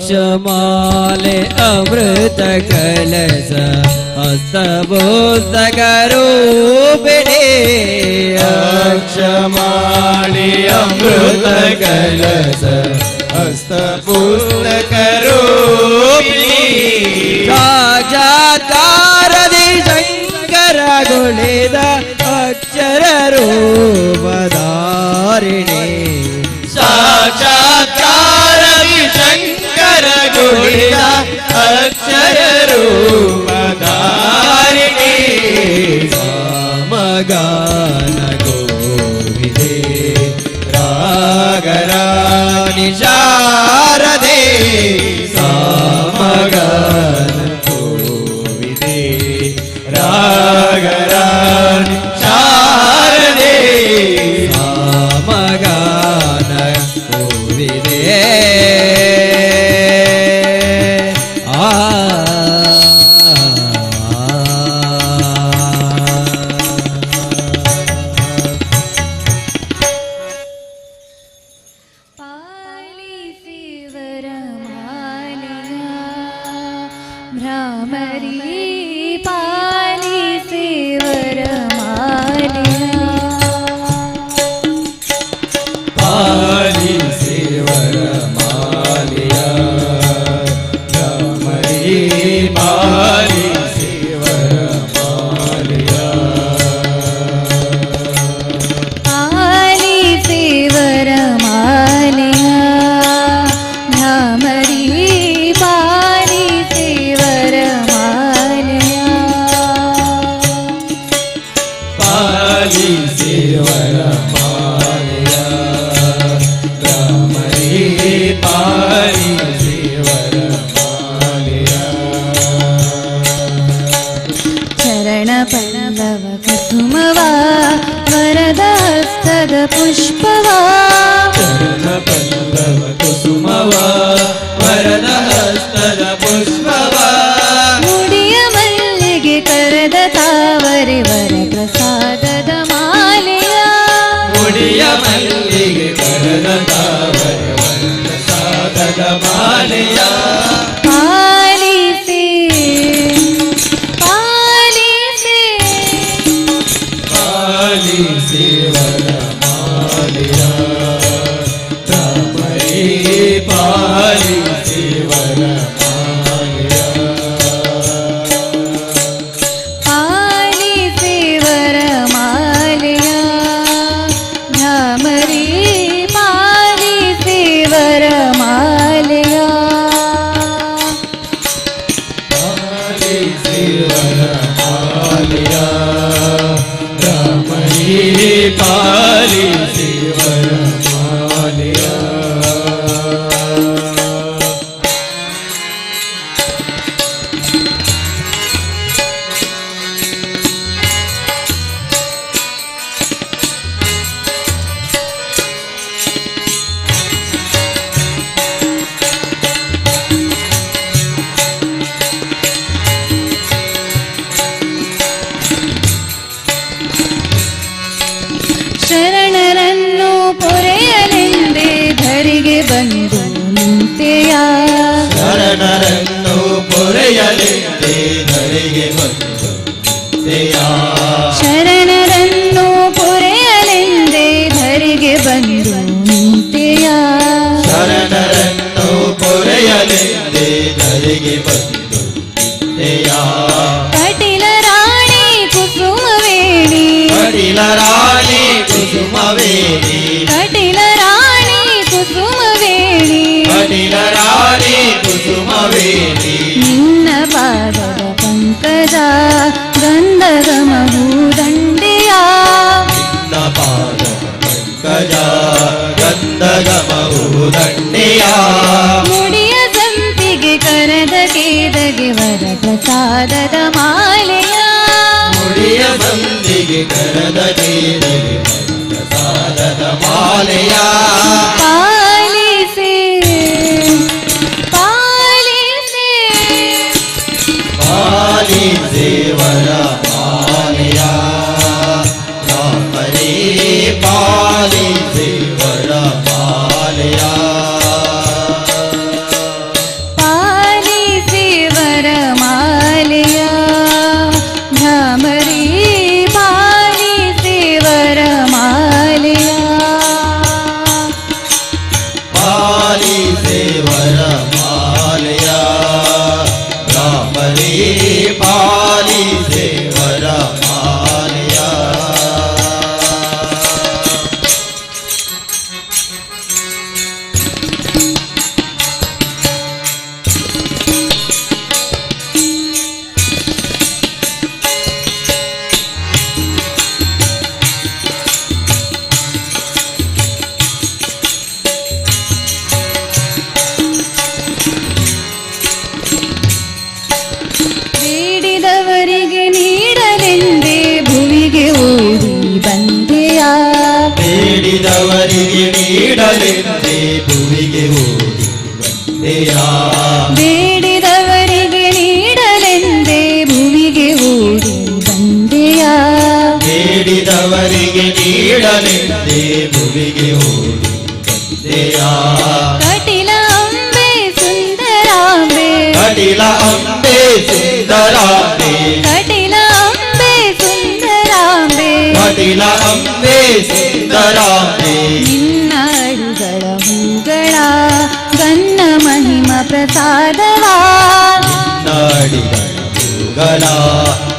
ಅಕ್ಷಮಾಲೆ ಅಮೃತ ಕಲಸ ಹಸ್ತಪುಸ್ತಕ ರೂಪಿಣಿ ಅಕ್ಷಮಾಲಿ ಅಮೃತ ಕಲಸ ಹಸ್ತಪುಸ್ತಕ ರೂಪಿಣಿ ಸಾಕ್ಷಾತ್ಕಾರದಿ ಶಂಕರಗೊಳಿದ ಅಕ್ಷರ ರೂಪಧಾರಿಣಿ ಸಾಕ್ಷಾತ್ಕಾರದಿ ಶಂಕರ ಗುಣಿದ ಅಕ್ಷರ ರೂಪಧಾರಿಣಿ ಮಗಾನ ಗೋವಿದೆ ರಾಗರಾಣಿ ಶಾರದೆ ಸಾಮಗಾನ ಗೋವಿದೆ ರಾಗರಾಣಿ ಶಾರದೆ ಮಗಾನ ಗೋವಿದೆ ಆ ಭ್ರಮರಿ ಪಾಲಿಸಿ ವರಮಾಲಿಯ ಪಾಲಿಸಿ ವರಮಾಲಿಯ ಭ್ರಮರಿ ಪಾಲಿಸಿ ವರಮಾಲಿಯ ಪಾಲಿಸಿ ವರಮಾಲಿಯ ಭ್ರಮರಿ ಪಾಲಿಸಿ ವರಮಾಲಿಯ ಪಾಲಿಸಿ ವರಮಾಲಿಯ ಭ್ರಮರಿ ಪಾಲಿಸಿ ವರಮಾಲಿಯ ಚರಣ ಪಲ್ಲವ ಕುಸುಮವ ವರದ ಹಸ್ತದ ಪುಷ್ಪವ ಚರಣ ಪಲ್ಲವ ಕುಸುಮವ ವರದ ಹಸ್ತದ ಪುಷ್ಪವ ಮುಡಿಯ ಮಲ್ಲಿಗೆ ಕರೆದ ತಾವರೆ ವರ ಪ್ರಸಾದದ ಮಾಲೆಯ ಮುಡಿಯ ಮಲ್ಲಿಗೆ ಕರದ ತಾವರೆ ವರ ಪ್ರಸಾದದ ಮಾಲೆಯ ಪಾಲಿಸಿ ಪಾಲಿಸಿ ಪಾಲಿಸಿ ವರಮಾಲಿಯ ಭ್ರಮರಿ ಪಾಲಿಸಿ ವರಮಾಲಿಯ ಪಾಲಿಸಿ ವರಮಾಲೆಯ ಭ್ರಮರಿ ಪಾಲಿಸಿ ವರಮಾಲೆಯ ಪಾಲಿಸಿ ವರಮಾಲಿಯ ಭ್ರಮರಿ ಪಾಲಿಸಿ ವರಮಾಲಿಯ ಶರಣರನ್ನು ಪೊರೆಯಲೆಂದೇ ಧರಿಗೆ ಬಂದು ನಿಂತೆಯ ಶರಣರನ್ನು ಪೊರೆಯಲೆಂದೇ ಧರೆಗೆ ಬಂದು ನಿಂತೆಯ ಶರಣರನ್ನು ಪೊರೆಯಲೆಂದೇ ಧರಿಗೆ ಬಂದು ನಿಂತೆಯ ಶರಣರನ್ನು ಪೊರೆಯಲೆಂದೇ ಧರೆಗೆ ಬಂದು ನಿಂತೆಯ ಕಟಿಲ ರಾಣಿ ಕುಸುಮವೇಣಿ ಕಟಿಲ ರಾಣಿ ಕುಸುಮವೇಣಿ ಕಟಿಲ ರಾಣಿ ಕುಸುಮವೇಣಿ ಕಟಿಲ ರಾಣಿ ಕುಸುಮವೇಣಿ ನಿನ್ನ ಪಾದದ ಪಂಕಜ ಗಂಧದ ಮಹುದಂಡೆಯ ನಿನ್ನ ಪಾದದ ಪಂಕಜ ಗಂಧದ ಮಹುದಂಡೆಯ ಮುಡಿಯ ಸಂಪಿಗೆ ಕರೆದ ಕೇದಗೆ ವರ ಪ್ರಸಾದದ ಮಾಲೆಯ ಮುಡಿಯ ಸಂದಿಗೆ ಕರದ ಕೇರಿಗೆ ಪ್ರಸಾದದ ಮಾಲೆಯ ಪಾಲಿಸಿ ಪಾಲಿಸಿ ಪಾಲಿಸಿ ವರಮಾಲೆಯ ರಾಮರೇ ಪಾಲಿಸಿ ವರಮಾಲೆಯ ಪಾಲಿಸೆ ವರಮಾಲೆಯ ಬೇಡಿದವರಿಗೆ ನೀಡಲೆಂದೇ ಭುವಿಗೆ ಓಡಿ ಬಂದೆಯ ಬೇಡಿದವರಿಗೆ ನೀಡಲೆಂದೇ ಭುವಿಗೆ ಓಡಿ ಬಂದೆಯ ಬೇಡಿದವರಿಗೆ ನೀಡಲೆಂದೇ ಭುವಿಗೆ ಓಡಿ ಬಂದೆಯ ಬೇಡಿದವರಿಗೆ ನೀಡಲೆಂದೇ ಭುವಿಗೆ ಓಡಿ ಬಂದೆಯ ಕಟಿಲ ಅಂಬೆ ಸುಂದರಾಂಬೆ ಕಟಿಲ ಅಂಬೆ ಸುಂದರಾಂಬೆ ಕಟಿಲ ಅಂಬೆ ಸುಂದರಾಂಬೆ ಕಟಿಲ ಅಂಬೆ ಸುಂದರಾಂಬೆ ನಿನ್ನ ಅಡಿಗಳ ಹೂಗಳ ಗನ್ನ ಮಹಿಮ ಪ್ರಸಾದವಾ ನಾಡಿಗಳ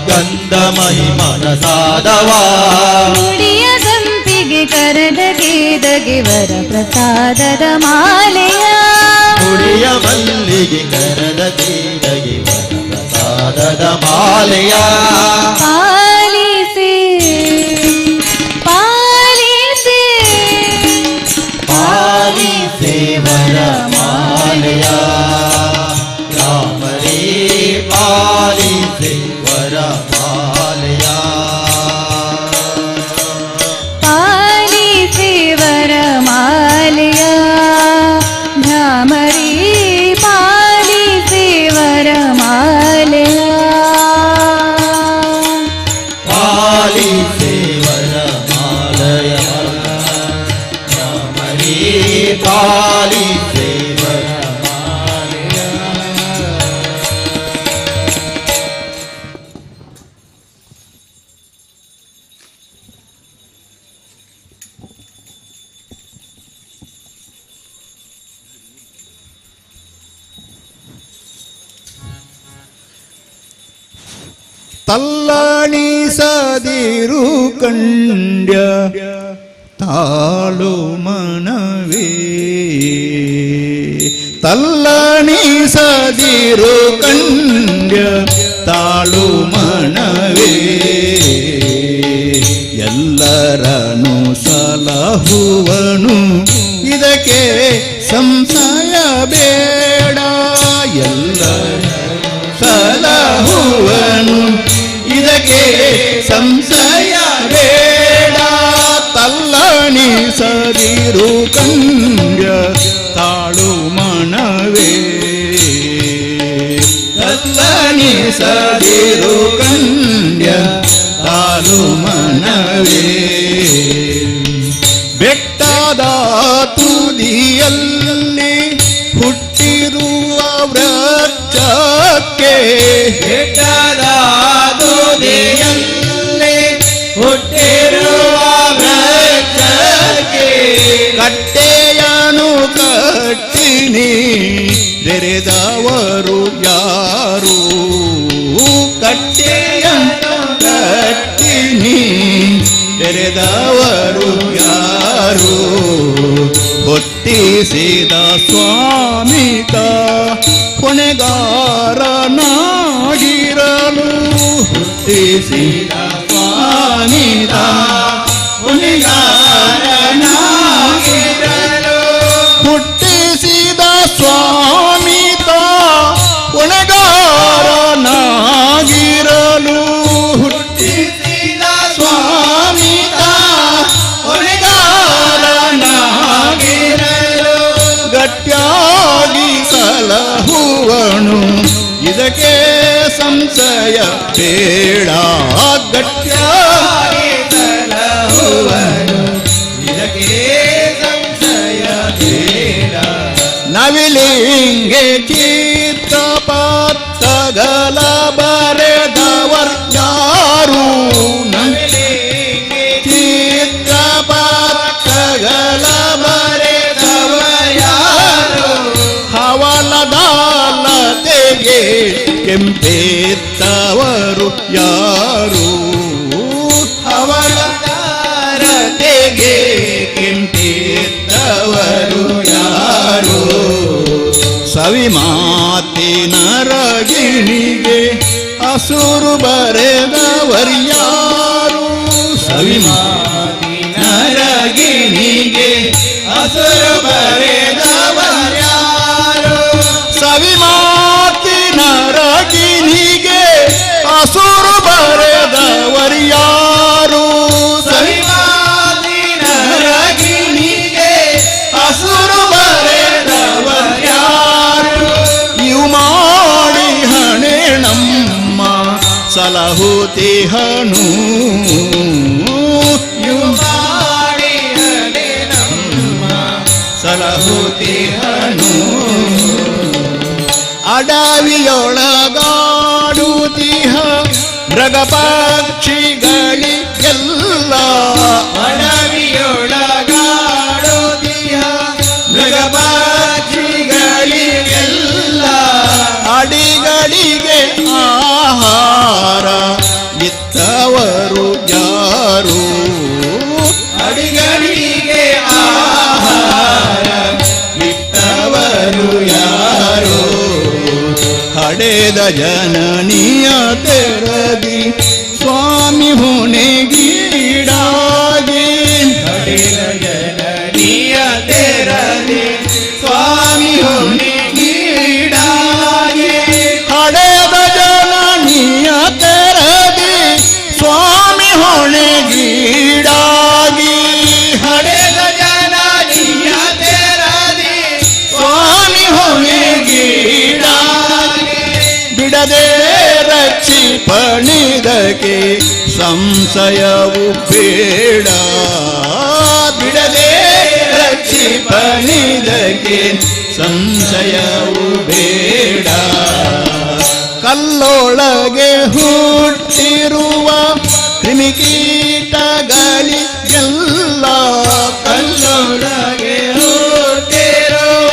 ಗಂಧ ಮಹಿಮನ ಸಾಧವಾ ಮುಡಿಯ ಸಂಪಿಗೆ ಕರದಗೆ ವರ ಪ್ರಸಾದದ ಮಾಲೆಯ ಕುಡಿಯ ಮಲ್ಲಿಗೆ ಕರದ ಕೀಡಗೆ ವರ ಪ್ರಸಾದದ ಮಾಲೆಯ ಪಾಲಿಸಿ ಪಾಲಿಸಿ ಪಾಲಿಸೆ ವರ ಮಾಲೆಯ ರಾಮರೇ ಪಾಲಿಸೆ ವರ ಮಾಲೆಯ ಪಾಲಿಸಿ ವರ ಮಾಲೆಯ ಭ್ರಮರಿ ಪಾಲಿಸಿ ವರ ಮಾಲೆಯ ಪಾಲಿಸೆ ವರ ಮಾಲೆಯ ರಾಮರೇ ಪಾಲಿಸೆ ವರ ಮಾಲೆಯ ತಲ್ಲಣಿಸದಿರು ಕಂಡ್ಯ ತಾಳು ಮನವೇ ತಲ್ಲಣಿಸದಿರು ಕಂಡ್ಯ ತಾಳು ಮನವೇ ಎಲ್ಲರನು ಸಲಹುವನು ಇದಕ್ಕೆ ಸಂಶಯ ಬೇಡ ಎಲ್ಲರ ಸಲಹುವನು ಇದಕ್ಕೆ ಸಂಶಯ ಬೇಡ ತಲ್ಲಣಿಸದಿರು ಕಂಡ್ಯ ತಾಳು ಮನವೇ ತಲ್ಲಣಿಸದಿರು ಕಂಡ್ಯ ತಾಳು ಮನವೇ ಬೆಟ್ಟದ ತುದಿಯಲ್ಲಿ ಹುಟ್ಟಿರುವ ವೃಕ್ಷಕ್ಕೆ ಬೆಟ್ಟದ ತುದಿಯಲ್ಲಿ ಹುಟ್ಟಿರುವ ವೃಕ್ಷಕ್ಕೆ ಕಟ್ಟೆಯನು ಕಟ್ಟಿನಿ ತೆರೆದವರು ಯಾರು ಕಟ್ಟೆಯನು ಕಟ್ಟಿನಿ ತೆರೆದವರು ಯಾರು ಹೊಟ್ಟಿಸಿದ ಸ್ವಾಮಿತ ಹೊಣೆಗಾರನಾಗಿರಲು ಹುಟ್ಟಿಸಿದ ಸ್ವಾಮಿತ ಹೊಣೆಗಾರನಾಗಿರಲು ಹುಟ್ಟಿಸಿದ ಸ್ವಾಮಿತ ಹೊಣೆಗಾರನಾಗಿರಲು ಹುಟ್ಟಿಸಿದ ಸ್ವಾಮಿತ ಹೊಣೆಗಾರನಾಗಿರಲು ಗಟ್ಯಾಗಿ ಸಲಹುವನು ಇದಕ್ಕೆ ಸಂಶಯ ಬೇಡ ಗಟ್ಯಾಗಿ ಸಲಹುವನು ಇದಕ್ಕೆ ಸಂಶಯ ಬೇಡ ನವಿಲಿಂಗೆ ಚಿತ್ರಪತ್ರಗಳ ಬರೆದವರ್ ಯಾರು ನವಿಲಿಂಗೆ ಚಿತ್ರಪತ್ರಗಳ ಬರೆದವರ್ ಯಾರು ಹವಲದಾಲತೆಗೆ ಕೆಂಪೇತ್ತ ಯಾರು ಅವಳ ತಾರತೆಗೆ ಕಿಂಟಿದ್ದವರು ಯಾರು ಸವಿ ಮಾತಿನ ರಗಿಣಿಗೆ ಹಸುರು ಬರೆದವರ್ಯಾರು ಸವಿ ಮಾತಿನ ರಗಿಣಿಗೆ ಹಸುರು ಬರೆದವರ್ಯಾರು ಸವಿ ಮಾತಿನ ರಗಿಣಿಗೆ ಹಸುರು ಬರೆದವರ್ಯಾರು ಸವಿ ಮಾತಿನ ರಗಿಣಿಗೆ ಹಸುರು ಬರೆದವರ್ಯಾರು ಇವು ಮಾಡಿ ಹಣೆ ನಮ್ಮ ಸಲಹುತಿಹನು ಇವು ಮಾಡಿ ಹಣೆ ನಮ್ಮ ಸಲಹುತಿಹನು ಅಡವಿಯೊಳಗಾಡುತ್ತಿಹ ಮೃಗ ಪಕ್ಷಿಗಳಿಗೆಲ್ಲ ಅಡವಿಯೊಳಗಾಡುತ್ತಿಹ ಮೃಗ ಪಕ್ಷಿಗಳಿಗೆಲ್ಲ ಅಡಿಗಳಿಗೆ ಆಹಾರ ಇತ್ತವರು ಯಾರು ಅಡಿಗಳಿಗೆ ಆಹಾರ ಇತ್ತವರು ಯಾರು ಹಡೆದ ಜನನಿಯ ತೆರದಿ ಸ್ವಾಮಿ ಹೊಣೆಗೀಡಾಗಿ ಹಡೆದ ಜನನಿಯ ತೆರದಿ ಸ್ವಾಮಿ ಹೊಣೆಗೀಡಾಗಿ ಹಡೆದ ಜನನಿಯ ತೆರದಿ ಸ್ವಾಮಿ ಹೊಣೆಗೀಡಾಗಿ ಹಡೆದ ಜನನಿಯ ತೆರದಿ ಸ್ವಾಮಿ ಹೊಣೆಗೀಡಾಗಿ ಬಿಡದೆ ರಕ್ಷಿಪಣಿದಕ್ಕೆ ಸಂಶಯವು ಬೇಡ ಬಿಡದೆ ರಕ್ಷಿಪಣಿದಕ್ಕೆ ಸಂಶಯವು ಬೇಡ ಕಲ್ಲೊಳಗೆ ಹುಟ್ಟಿರುವ ಕ್ರಿಮಿಕೀಟಗಳಿಗೆಲ್ಲ ಕಲ್ಲೊಳಗೆ ಹುಟ್ಟಿರುವ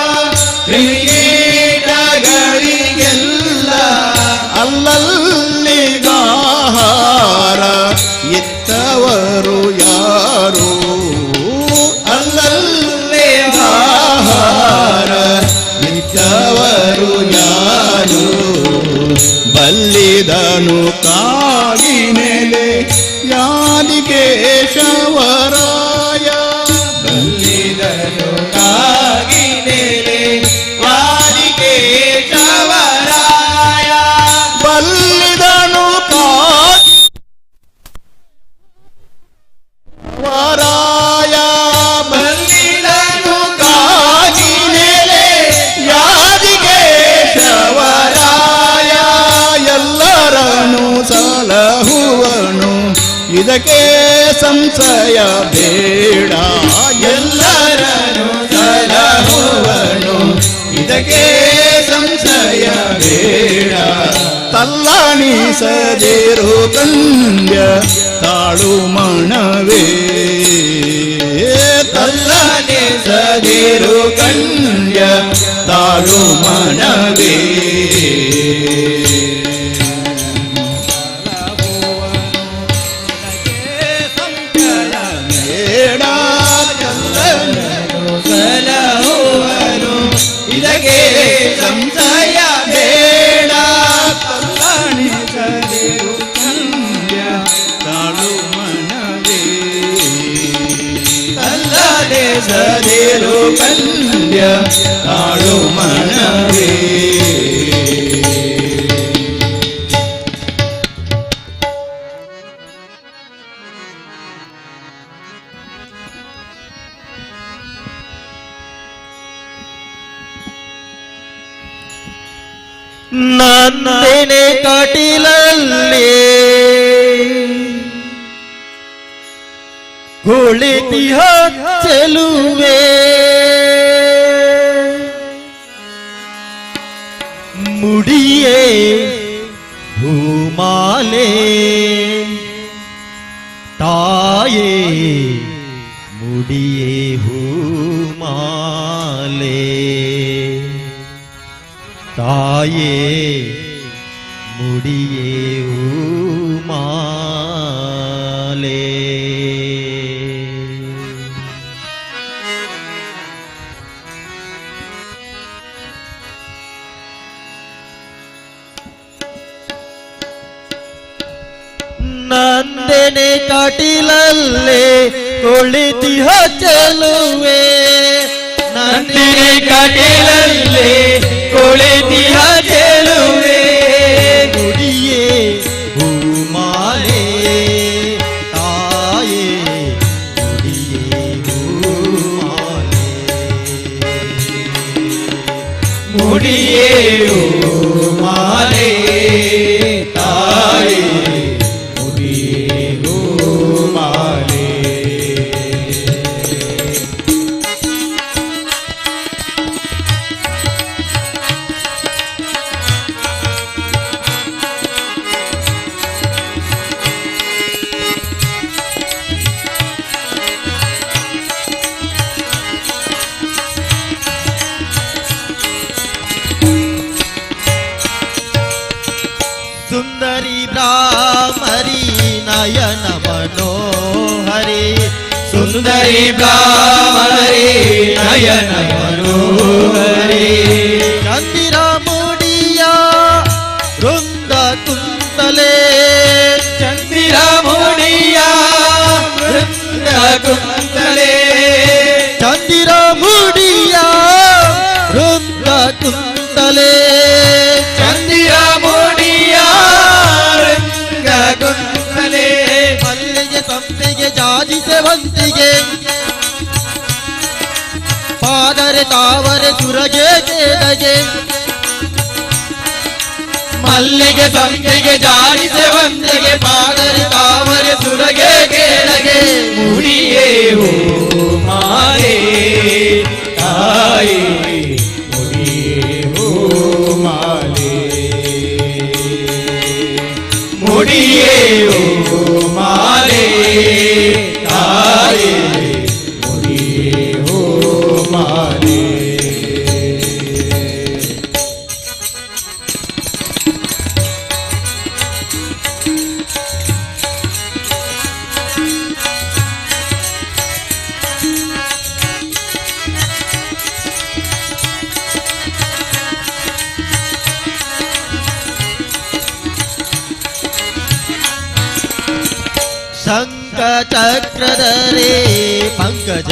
ಕ್ರಿಮಿಕೀಟಗಳಿಗೆಲ್ಲ ಅಲ್ಲಲ್ಲಿಗಾಹಾರ ಇತ್ತವರು ಯಾರು ಅಲ್ಲಲ್ಲಿಗಾಹಾರ ಇತ್ತವರು ಯಾರು ಬಲ್ಲಿದನು ಕಾಗಿನೆಲೆ ಯಾದಿಕೇಶವರಾಯ ಬಲ್ಲಿದನು ಕಾಗಿನೆಲೆ ಯಾದಿಕೇಶವರಾಯ ಬಲ್ಲಿದನು ಕಾಗಿವರಾಯ ಬಲ್ಲಿದನು ಕಾಗಿನೆಲೆ ಯಾದಿಕೇಶವರಾಯ ಎಲ್ಲರನ್ನು ಸಲಹುವನು ಇದಕ್ಕೆ ಸಂಶಯ ಬೇಡ ಎಲ್ಲರನ್ನು ಸಲಹುವನು ಇದಕ್ಕೆ ಸಂಶಯ ಬೇಡ ತಲ್ಲಣಿಸದಿರು ಕಂಡ್ಯ ತಾಳು ಮಣವೇ ತಲ್ಲಣಿಸದಿರು ಕಂಡ್ಯ ತಾಳು ಮಣವೇ ಬೇಡ ಸಲಹುವನು ಇದಕ್ಕೆ ಸಂಶಯ ಬೇಡ ತಲ್ಲಣಿಸದಿರು ಕಂಡ್ಯ ತಾಳು ಮನವೇ ತಲ್ಲಣಿಸದಿರು ಕಂಡ್ಯ ತಾಳು ಮನವೇ ನಂದಿನಿ ಕಟಿಲಲ್ಲಿ ಕುಳಿತಿಹ ಚೆಲುವೆ ಮುಡಿಯೇ ಹೂಮಾಲೆ ತಾಯೇ ಮುಡಿಯೇ ಹೂಮಾಲೆ ತಾಯೇ ಮುಡಿಯೇ ಹೂ ನಂದೆನೆ ಕಟಿಲಲ್ಲೇ ಕುಳಿತಿಹ ಚೆಲುವೆ ನಂದಿನಿ ಕಟೀಲಲ್ಲಿ ಕುಳಿತಿಹ ಚೆಲುವೆ ಗುಡಿಯೇ ಹೂಮಾಲೆ ತಾಯೇ ಗುಡಿಯೇ ಹೂಮಾಲೆ ಮುಡಿಯೇ ಮಾಲೆ ತಾಯಿ ಮುಡಿಯೇ ಮಾಲೆ ಸುಂದರಿ ಬ್ರಾಹ್ಮರಿ ನಯನ ಮನೋಹರಿ ಸುಂದರಿ ಬ್ರಾಹ್ಮಣಿ ನಯನ ಮನೋಹರಿ ಚಂದಿರ ಮುಡಿಯ ವೃಂದ ಕುಂತಲೆ ಚಂದಿರ ಮುಡಿಯ ವೃಂದ ಕುಂತಲೆ ಚಂದಿರ ಮುಡಿಯ ವೃಂದ ಕುಂತಲೆ ಚಂದಿರ ಮುಡಿಯ ವೃಂದ ಕುಂತಲೆ ಮಲ್ಲಿಗೆ ಸಂಪಿಗೆ ಜಾಜಿ ಸೇವಂತಿಗೆ ಪಾದರೆ ತಾವರೆ ಸುರಗೆ ಕೇಳಗೆ ಮಲ್ಲಿಗೆ ಸಂಪಿಗೆ ಜಾಡಿ ಸೇವಂತಿಗೆ ಪಾದರೆ ತಾವರೆ ಸುರಗೆ ಕೇಳಗೆ ಮುಡಿಯೇ ಮಾಲೆ ತಾಯಿ ಮುಡಿಯೇ ಮಾಲೆ ಮುಡಿಯೇ ಮಾಲೆ ತಾಯಿ ಮುಡಿಯೇ ಮಾಲೆ ಶಂಖ ಚಕ್ರಧರೆ ಪಂಕಜಲೋಚನೆ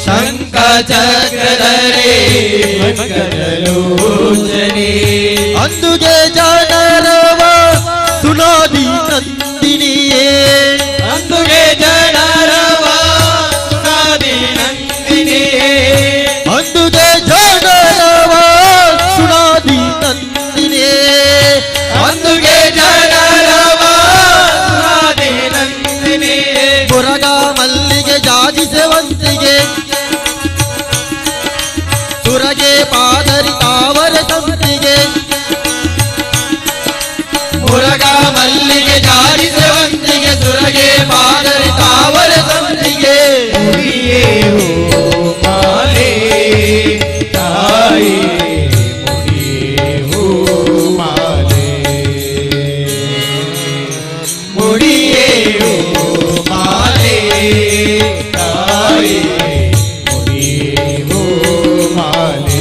ಶಂಖ ಚಕ್ರಧರೆ ಮಂಗಲೋಚನೆ ಅಂದುಗೆ ಜನರವ ಸುನಾದಿ ನಂದಿನಿಯೇ ಅಂದುಗೆ ಜನರವ ಸುನಾದಿ ನಂದಿನಿಯೇ ಅಂದುಗೆ ಜನರವ ಸುನಾದಿ ನಂದಿನಿಯೇ ಅಂದುಗೆ ಜನರವ ಸುನಾದಿ ನಂದಿನಿಯೇ ಮುರಗ ಮಲ್ಲಿಗೆ ಜಾಜಿ ಸೇವಂತಿಗೆ ಸುರಗೆ ಪಾದರಿ ತಾವರೆ ಸಂಪಿಗೆ ಮುರಗ ಮಲ್ಲಿಗೆ ಜಾಡಿ ಸೇವಂತಿಗೆ ಸುರಗೆ ಪಾದರಿ ತಾವರೆ ಸಂಪಿಗೆ ಮುಡಿಯೇ ಮಾಲೆ ತಾಯಿ ಮುಡಿಯೇ ಮಾಲೆ ಮುಡಿಯೇ ಮಾಲೆ ತಾಯಿ ಮುಡಿಯೇ ಮಾಲೆ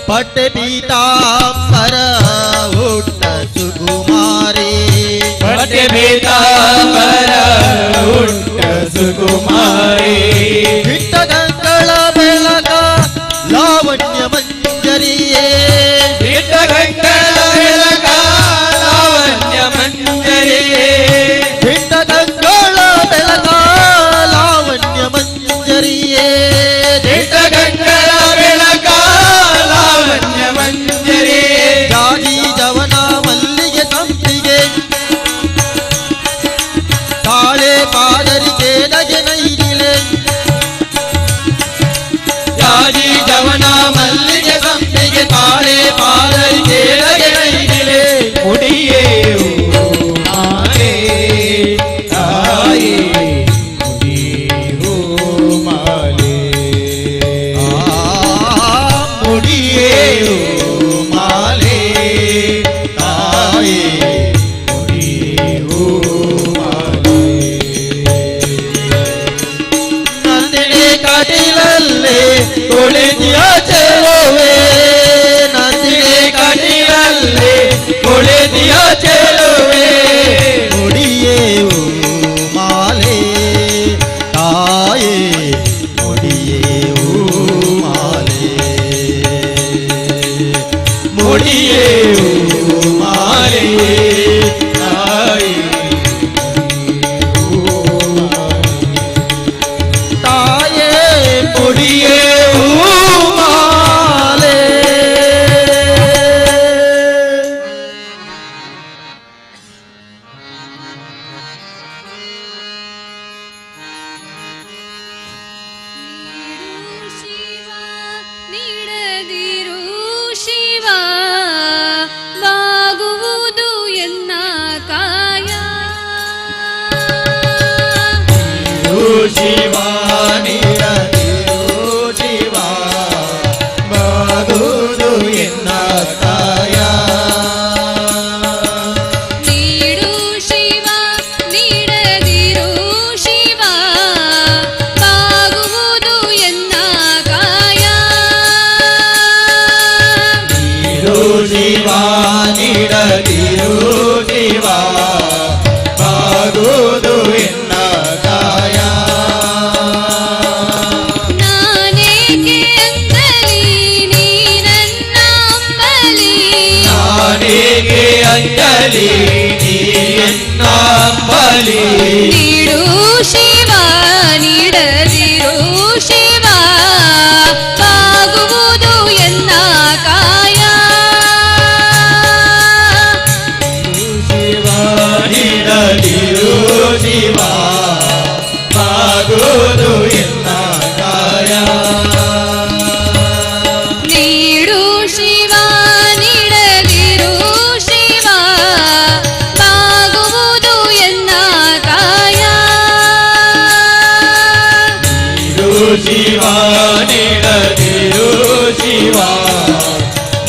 ಪಟ್ಟೆ ಪೀತಾಂಬರ ಹುಟ್ಟ ಸುಕುಮಾರಿ ಪಟ್ಟೆ ಪೀತಾಂಬರ ಹುಟ್ಟ ಸುಕುಮಾರಿ ಬಿಟ್ಟಗಂಗಳ ಬೆಳಕ ಲಾವಣ್ಯ ಮಂಜರಿಯೇ ಬಿಟ್ಟಗಂಗಳ ಬೆಳಕ ಲಾವಣ್ಯ ಮಂಜರಿಯೇ ಬಿಟ್ಟಗಂಗಳ ಬೆಳಕ ಲಾವಣ್ಯ ಮಂಜರಿಯೇ ಬಿಟ್ಟಗಂಗಳ ಬೆಳಕ ಲಾವಣ್ಯ ಮಂಜರಿಯೇ ಜಾಜಿ ಜವನ ಮಲ್ಲಿಗೆ ಸಂಪಿಗೆ ತಾಳೆ ಪಾದರಿ ಕೇಳಗೆ ನೈದಿಲೆ ಜಾಜಿ ಜವನ ಮಲ್ಲ ಕಟೀಲಲ್ಲಿ ಕುಳಿತಿಯ ಚೆಲುವೆ ನಂದಿನಿ ಕಟೀಲಲ್ಲಿ ಕುಳಿತಿಯ ಚೆಲುವೆ ಮುಡಿಯೇ ಮಾಲೆ ತಾಯೇ ಮುಡಿಯೇ ಮಾಲೆ ಮುಡಿಯೇ ಮಾಲೆ ತಾಯೇ ತಾಯೇ ಮುಡಿಯೇ ಮಾಲೆ ಶಿವ ನೀಡದಿರು ಶಿವ ಬಾಗುವುದು ಎನ್ನ ಕಾಯ ಶಿವ ನೀಡದಿರು ಶಿವ ಬಾಗುವುದು ಎನ್ನ ಕಾಯ ನೀಡು ಶಿವ ನೀಡದಿರು ಶಿವ ಬಾಗುವುದು ಎನ್ನ ಕಾಯ ನೀಡು ಶಿವ ನೀಡದಿರು ಶಿವ ಬಾಗುವುದು ಎನ್ನ ಕಾಯ ನಾನೇಕೆ ಅಂದಲಿ ನೀ ನನ್ನ ಅಂಬಲಿ ನಾನೇಗೆ ಅಂಜಲಿ ನೀಯನ್ನಂಬಲಿ ನೀಡು ಶಿವ ನೀಡದಿರು ಶಿವ ಬಾಗುವುದು ಎನ್ನ ಕಾಯ ಶಿವ ನೀಡದಿರು ಶಿವ ಬಾಗುವುದು ಎನ್ನ ಕಾಯ ನೀಡು ಶಿವ ನೀಡದಿರು ಶಿವ ಬಾಗುವುದು ಎನ್ನ ಕಾಯ ನೀಡು ಶಿವ ನೀಡದಿರು ಶಿವ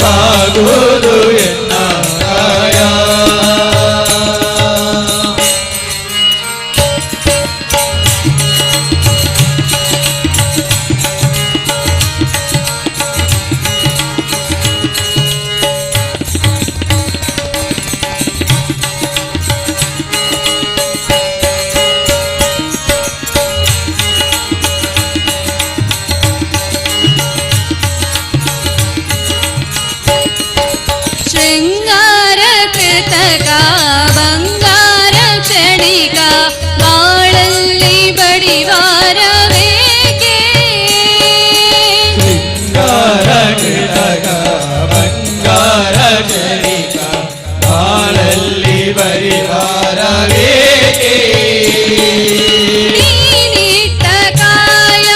ಬಾಗುವುದು ಎನ್ನ ಕಾಯ ಶೃಂಗಾರ ಕೃತಕ ಬಂಗಾರ ಕ್ಷಣಿಕ ಬಾಳಲ್ಲಿ ಬಡಿವಾರವೇಕೆ ಸಿಂಗಾರ ಕೃತಕ ಬಂಗಾರ ಜನಿಕ ಬಾಳಲ್ಲಿ ಬರಿವಾರವೇಕೆ ನೀನಿಟ್ಟ ಕಾಯ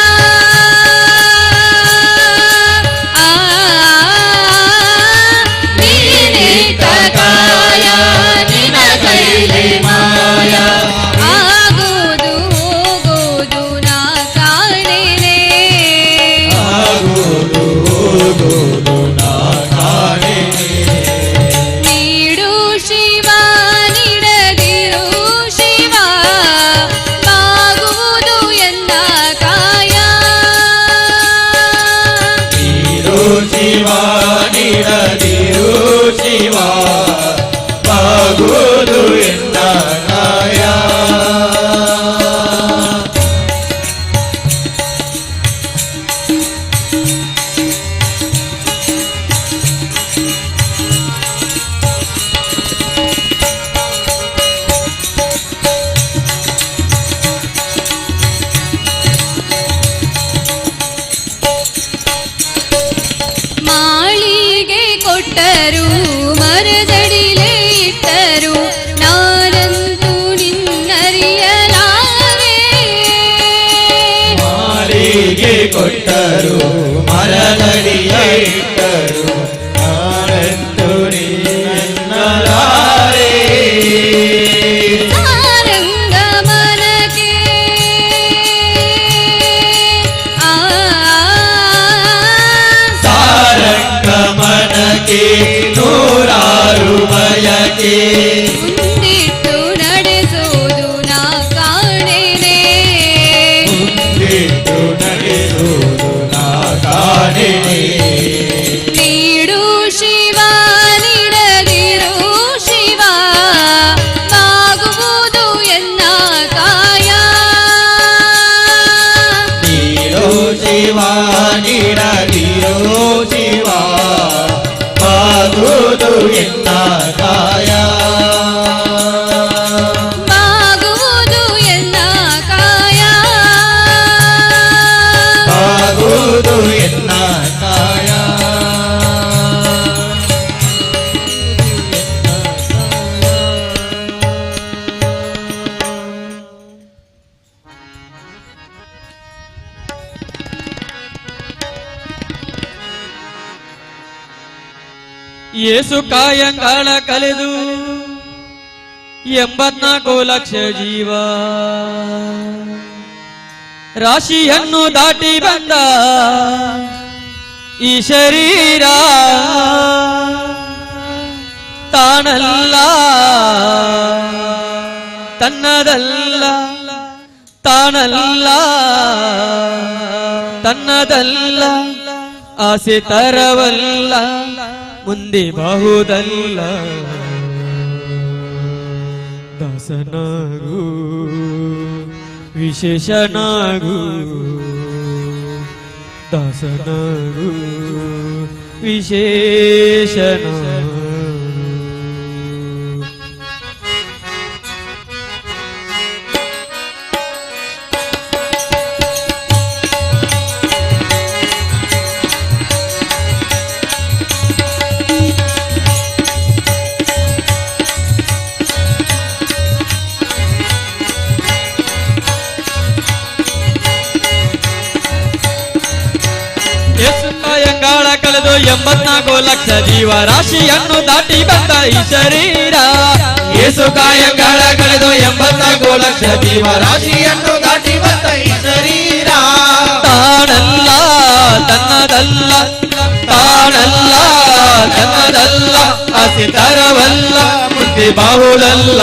ನೀನಿಟ್ಟ ಕಾಯ ನಿನ ಕೈಲಿ ಮಾಯ ಆಗೋದು ಹೋಗೋದು ನಾ ಕಾಣೆನೆ ಆಗುವುದು ಹೋಗುವುದು ನಾ ಕಾಣೆನೆ ನೀಡು ಶಿವ ನೀಡದಿರು ಶಿವ ಬಾಗುವುದು ಎನ್ನ ಕಾಯ ನೀಡು ಶಿವ ನೀಡದಿರು ಶಿವ ಬಾಗುವುದು ಎನ್ನ ಕಾಯ ಮಾಳಿಗೆ ಕೊಟ್ಟರು ಮರದಡಿಲೆ ಇಟ್ಟರು ನಾನಂತೂ ನಿನ್ನರಿಯಲಾರೆ ಮಾಲಿಗೆ ಕೊಟ್ಟರು ಮರದಡಿಯ ಇಟ್ಟರು ನಾನಂತೂ ನಿನ್ನಲಾರೆ ಸಾರಂಗ ಮನಕ್ಕೆ ಸಾರಂಗ ಮನಕ್ಕೆ ನೂರಾರು ಬಯಕೆ ಮುಂದಿಟ್ಟು ನಡೆಸೋದು ನಾ ಕಾಣೆನೆ ಮುಂದಿಟ್ಟು ನಡೆಸುವುದು ನೀಡದಿರೋ ಶಿವ ಬಾಗುವುದು ಎನ್ನ ಕಾಯ ಬಾಗುವುದು ಎನ್ನ ಕಾಯ ಬಾಗುವುದು ಎನ್ನ ಕಾಯ ಯೇಸು ಕಾಯಂಗಾಳ ಕಳೆದು 84 ಲಕ್ಷ ಜೀವ ರಾಶಿಯನ್ನು ದಾಟಿ ಬಂದ ಈ ಶರೀರ ತಾನಲ್ಲ ತನ್ನದಲ್ಲ ತಾನಲ್ಲ ತನ್ನದಲ್ಲ ಆಸೆ ತರವಲ್ಲ ಮುಂದೆ ಬಹುದಲ್ಲ ದಾಸನಾಗು ವಿಶೇಷನಾಗು ದಾಸನಾಗು ವಿಶೇಷನಾಗು ಕಾಯಂಗಾಳ ಕಳೆದು 84 ಲಕ್ಷ ಜೀವ ರಾಶಿಯನ್ನು ದಾಟಿ ಬಂದ ಈ ಶರೀರ ಯೇಸು ಕಾಯಂಗಾಳ ಕಳೆದು 84 ಲಕ್ಷ ಜೀವ ರಾಶಿಯನ್ನು ದಾಟಿ ಬಂದ ಈ ಶರೀರ ತಾನಲ್ಲ ತನ್ನದಲ್ಲ ತಾನಲ್ಲ ತನ್ನದಲ್ಲ ಆಸೆ ತರವಲ್ಲ ಮುಂದೆ ಬಾಹುಳಲ್ಲ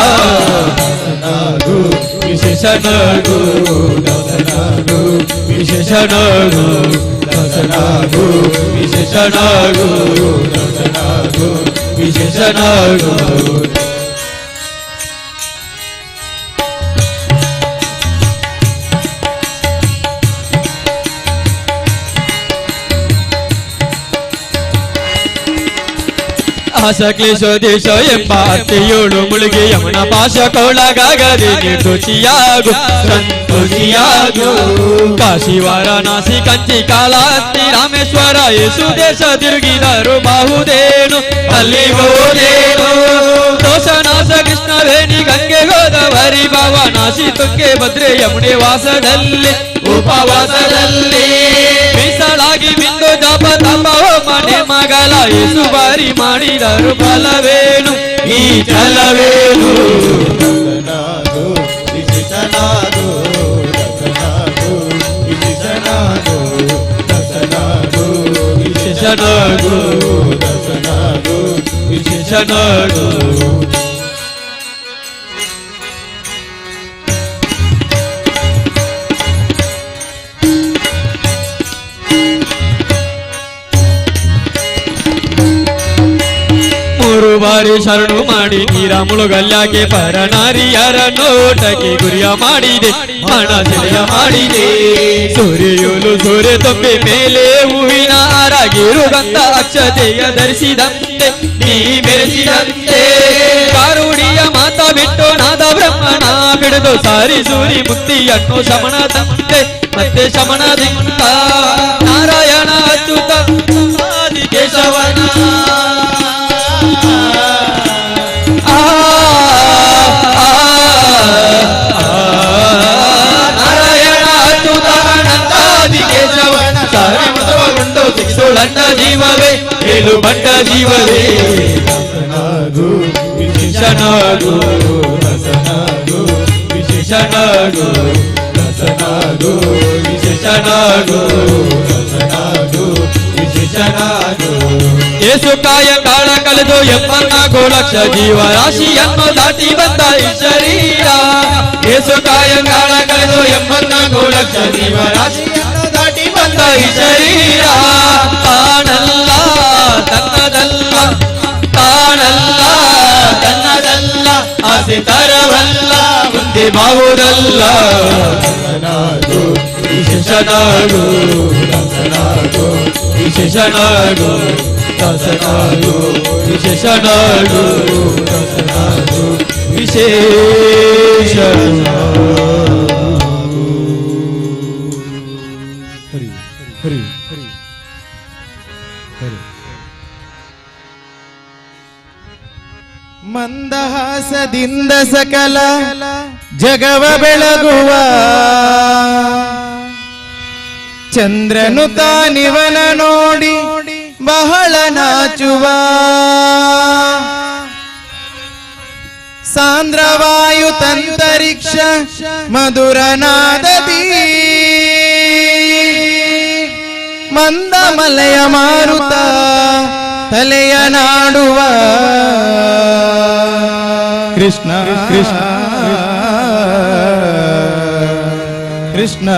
ವಿಶೇಷನಾಗು ದಾಸನಾಗು ವಿಶೇಷನಾಗು ದಾಸನಾಗು ವಿಶೇಷನಾಗು ದಾಸನಾಗು ವಿಶೇಷನಾಗು ಆಸಕ್ಲೇಶ ದೇಶ ಎಂಬ 67 ಮುಳುಗಿ ಯಮನ ಪಾಶಕೊಳಗಾಗದೆ ನಿರ್ದೋಷಿಯಾಗು ಸಂತೋಷಿಯಾಗು ಕಾಶಿ ವಾರಣಾಸಿ ಕಂಚಿ ಕಾಲಾಸ್ತಿ ರಾಮೇಶ್ವರ ಯೇಸು ದೇಶ ತಿರುಗಿದರು ಬಾಹುದೇನು ಅಲ್ಲಿ ಹೋದೇನು ದೋಷನಾಶ ಕೃಷ್ಣವೇಣಿ ಗಂಗೆ ಗೋದಾವರಿ ಭಾವನಾಶಿ ತುಂಗೆ ಭದ್ರೆ ಯಮುನೆ ವಾಸದಲ್ಲಿ ಉಪವಾಸದಲ್ಲಿ ಮೀಸಲಾಗಿ ಬಿಂದು ಜಪ ತಪ ಮನೆ ಮಗಳ ಯೇಸು ಬಾರಿ ಮಾಡಿದರು ಫಲವೇನು ಈ ಛಲವೇನು ದಾಸನಾಗು ವಿಶೇಷನಾಗು ದಾಸನಾಗು ವಿಶೇಷನಾಗು ದಾಸನಾಗು ವಿಶೇಷನಾಗು ದಾಸನಾಗು ವಿಶೇಷನಾಗು ಮೂರು ಬಾರಿ ಶರಣು ಮಾಡಿ ನೀರ ಮುಳುಗಲ್ಯಾಕೆ ಪರನಾರಿಯರ ನೋಟಕ್ಕೆ ಗುರಿಯ ಮಾಡಿದೆ ಹಣ ಸೆಳೆಯ ಮಾಡಿದೆ ಸೂರ್ಯಯೋಲು ಸೂರ್ಯ ತುಂಬಿ ಮೇಲೆ ಹೂವಿನ ಹಾರಾಗಿರುವಂತ ಅಕ್ಷತೆಯ ಧರಿಸಿದಂತೆ ನೀ ಬೆರೆಸಿದಂತೆ ಕಾರುಡಿಯ ಮಾತ ಬಿಟ್ಟು ನಾದ ಬ್ರಹ್ಮಣ ಬಿಡದು ಸಾರಿ ಸೂರಿ ಮುಕ್ತಿಯನ್ನು ಶಮನದಂತೆ ಮತ್ತೆ ಶಮನದಿಂದ ನಾರಾಯಣ ಅಚ್ಯುತ ಆದಿ ಕೇಶವನ ನಾರಾಯಣ ಅಚ್ಯುತ ಅನಂತಾದಿ ಕೇಶವನ ಸಾರಿ ಮತವಗೊಂಡು ಸಿಕ್ಸೋಳಂಡ ಜೀವವೇ ಏಳು ಬಂಡ ಜೀವವೇ ದಾಸನಾಗು ವಿಶೇಷನಾಗು ದಾಸನಾಗು ವಿಶೇಷನಾಗು ದಾಸನಾಗು ವಿಶೇಷನಾಗು ದಾಸನಾಗು ವಿಶೇಷನಾಗು ಯೇಸು ಕಾಯಂಗಾಳ ಕಳೆದು 84 ಲಕ್ಷ ಜೀವ ರಾಶಿಯನ್ನು ದಾಟಿ ಬಂದ ಈ ಶರೀರ ಯೇಸು ಕಾಯಂಗಾಳ ಕಳೆದು 84 ಲಕ್ಷ ಜೀವ ರಾಶಿಯನ್ನು ದಾಟಿ ಬಂದ ಈ ಶರೀರ ತಾನಲ್ಲ ತನ್ನದಲ್ಲ ತಾನಲ್ಲ ತನ್ನದಲ್ಲ ಆಸೆ ತರವಲ್ಲ ಮುಂದೆ ಬಾವುದಲ್ಲ ದಾಸನಾಗು ವಿಶೇಷನಾಗು ದಾಸನಾಗು ವಿಶೇಷನಾಗು ದಾಸನಾಗು ವಿಶೇಷನಾಗು ದಾಸನಾಗು ವಿಶೇಷನಾಗು ಹರಿ ಹರಿ ಹರಿ ಹರಿ ಮಂದಹಾಸದಿಂದ ಸಕಲ ಜಗವ ಬೆಳಗುವ ಚಂದ್ರನು ತಾನಿವನ ನೋಡಿ ಬಹಳ ನಾಚುವ ಸಾಂದ್ರವಾಯು ತಂತರಿಕ್ಷ ಮಧುರನಾದದಿ ಮಂದ ಮಲಯ ಮಾರುತ ತಲೆಯ ನಾಡುವ ಕೃಷ್ಣ ಕೃಷ್ಣ ಕೃಷ್ಣ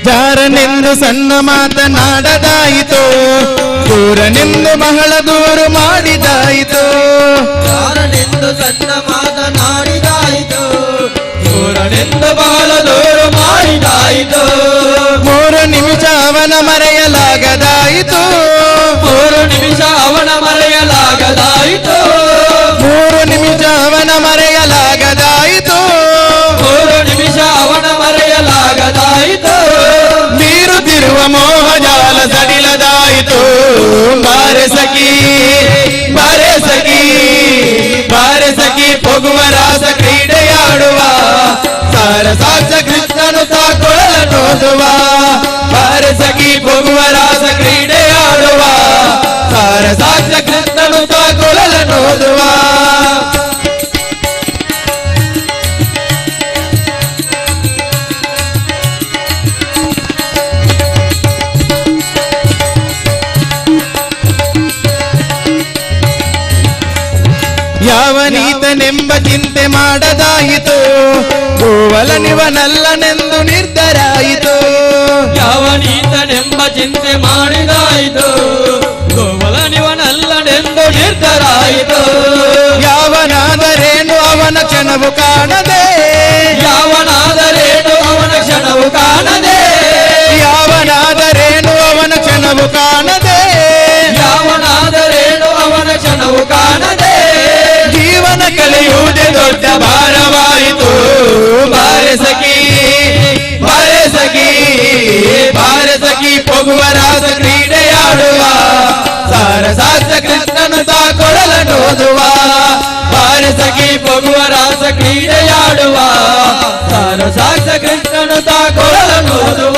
ಜಾರನೆಂದು ಸಣ್ಣ ಮಾತನಾಡದಾಯಿತು ದೂರನೆಂದು ಬಹಳ ದೂರು ಮಾಡಿದಾಯಿತು ಯಾರನೆಂದು ಸಣ್ಣ ಮಾತನಾಡಿದಾಯಿತು ದೂರನೆಂದು ಬಹಳ ದೂರು ಮಾಡಿದಾಯಿತು 3 ನಿಮಿಷ ಅವನ ಮರೆಯಲಾಗದಾಯಿತು 3 ನಿಮಿಷ ಅವನ ಮರೆಯಲಾಗದಾಯಿತು 3 ನಿಮಿಷ ಅವನ ಮರೆಯಲಾಗದಾಯಿತು 3 ನಿಮಿಷ ಅವನ ಮರೆಯಲಾಗದಾಯಿತು ಬೀರುತ್ತಿರುವ ಮೋಹಜಾಲ ಸಡಿಲದಾಯಿತು ಬಾರೆ ಸಖಿ ಬಾರೆ ಸಖಿ ಬಾರೆ ಸಖಿ ಹೋಗುವ ರಾಸ ಕ್ರೀಡೆಯಾಡುವ ಸಾರಸಾಸ ಕೃಷ್ಣನು ತಾಕೊಳಲ ನೋದುವ ಬಾರೆ ಸಖಿ ಹೋಗುವ ರಾಸ ಕ್ರೀಡೆಯಾಡುವ ಸಾರಸಾಸ ಕೃಷ್ಣನು ತಾಕೊಳಲ ನೋದುವ ಯಾವನೀತನೆಂಬ ಚಿಂತೆ ಮಾಡದಾಯಿತು ಗೋವಲನಿವನಲ್ಲನೆಂದು ನಿರ್ಧರಾಯಿತು ಯಾವನೀತನೆಂಬ ಚಿಂತೆ ಮಾಡಿದಾಯಿತು ಗೋವಲನಿವನಲ್ಲನೆಂದು ನಿರ್ಧರಾಯಿತು ಯಾವನಾದರೇನು ಅವನ ಕ್ಷಣವು ಕಾಣದೆ ಯಾವನಾದರೇನು ಅವನ ಕ್ಷಣವು ಕಾಣದೆ ಯಾವನಾದರೇನು ಅವನ ಕ್ಷಣವು ಕಾಣದೆ ಯಾವನಾದರೇನು ಅವನ ಕ್ಷಣವು ಕಾಣದೆ ಜೀವನ ಕಲಿಯುವುದೇ ದೊಡ್ಡ ಭಾರವಾಯಿತು ಬಾರೆ ಸಖಿ ಬಾರೆ ಸಖಿ ಬಾರೆ ಸಖಿ ಹೋಗುವ ರಾಸ ಕ್ರೀಡೆಯಾಡುವ ಸಾರಸಾಸ ಕೃಷ್ಣನು ತಾಕೊಳಲ ನೋದುವ ಬಾರೆ ಸಖಿ ಹೋಗುವ ರಾಸ ಕ್ರೀಡೆಯಾಡುವ ಸಾರಸಾಸ ಕೃಷ್ಣನು ತಾಕೊಳಲ ನೋದುವ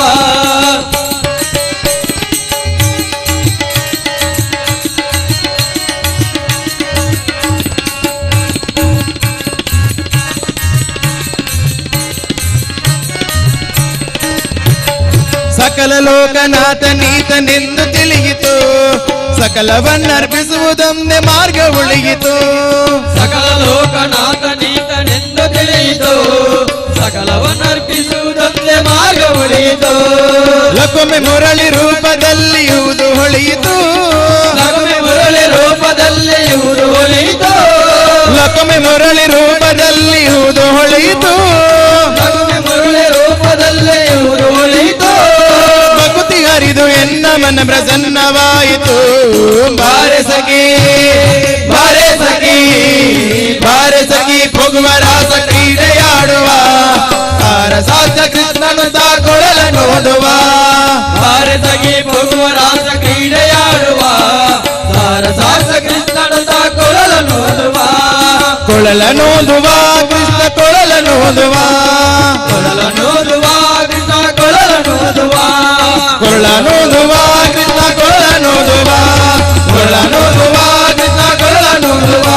ಸಕಲ ಲೋಕನಾಥ ನೀತನೆಂದು ತಿಳಿಯಿತು ಸಕಲವನ್ನರ್ಪಿಸುವುದೊಂದೇ ಮಾರ್ಗ ಉಳಿಯಿತು ಸಕಲ ಲೋಕನಾಥ ನೀತನೆಂದು ತಿಳಿಯಿತು ಸಕಲವನ್ನರ್ಪಿಸುವುದೊಂದೇ ಮಾರ್ಗ ಉಳಿಯಿತು ಲಕ್ಷ್ಮಿ ಮುರಳಿ ರೂಪದಲ್ಲಿಯುವುದು ಹೊಳೆಯಿತು ಲಕ್ಷ್ಮಿ ಮುರಳಿ ರೂಪದಲ್ಲಿಯುವುದು ಹೊಳೆಯಿತು ಲಕ್ಷ್ಮಿ ಮುರಳಿ ರೂಪದಲ್ಲಿಯುವುದು ಹೊಳೆಯಿತು ಲಕ್ಷ್ಮಿ ಮುರಳಿ ರೂಪದಲ್ಲಿಯುವುದು ಹೊಳೆಯಿತು ಭಕ್ತಿ ಹರಿದು ಎನ್ನ ಮನ ಪ್ರಸನ್ನವಾಯಿತು ಬಾರೆ ಸಖಿ ಬಾರೆ ಸಖಿ ಬಾರೆ ಸಖಿ ಹೋಗುವ ರಾಸ ಕ್ರೀಡೆಯಾಡುವ ಸಾರಸಾಸ ಕೃಷ್ಣನು ತಾಕೊಳಲ ನೋಡುವ ಬಾರೆ ಸಖಿ ಹೋಗುವ ರಾಸ ಕ್ರೀಡೆಯಾಡುವ ಸಾರಸಾಸ ಕೃಷ್ಣನು ತಾಕೊಳಲ ನೋಡುವ ಕೊಳಲ ನೋದುವ ಕೃಷ್ಣ ಕೊಳಲ ನೋದುವ ಕೊಳಲ ನೋದುವ ಕೃಷ್ಣ ಕೊಳಲ ನೋದುವ ಕೊಳಲ ನೋದುವ ಕೃಷ್ಣ ಕೊಳಲ ನೋದುವ ಕೊಳಲ ನೋದುವ ಕೃಷ್ಣ ಕೊಳಲ ನೋದುವ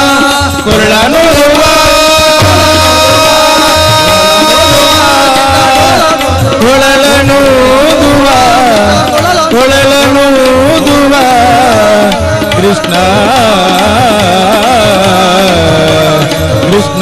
ಕೊಳಲ ನೋದುವ ಕೊಳಲ ನೋದುವ ಕೊಳಲ ನೋದುವ ಕೃಷ್ಣ ಕೃಷ್ಣ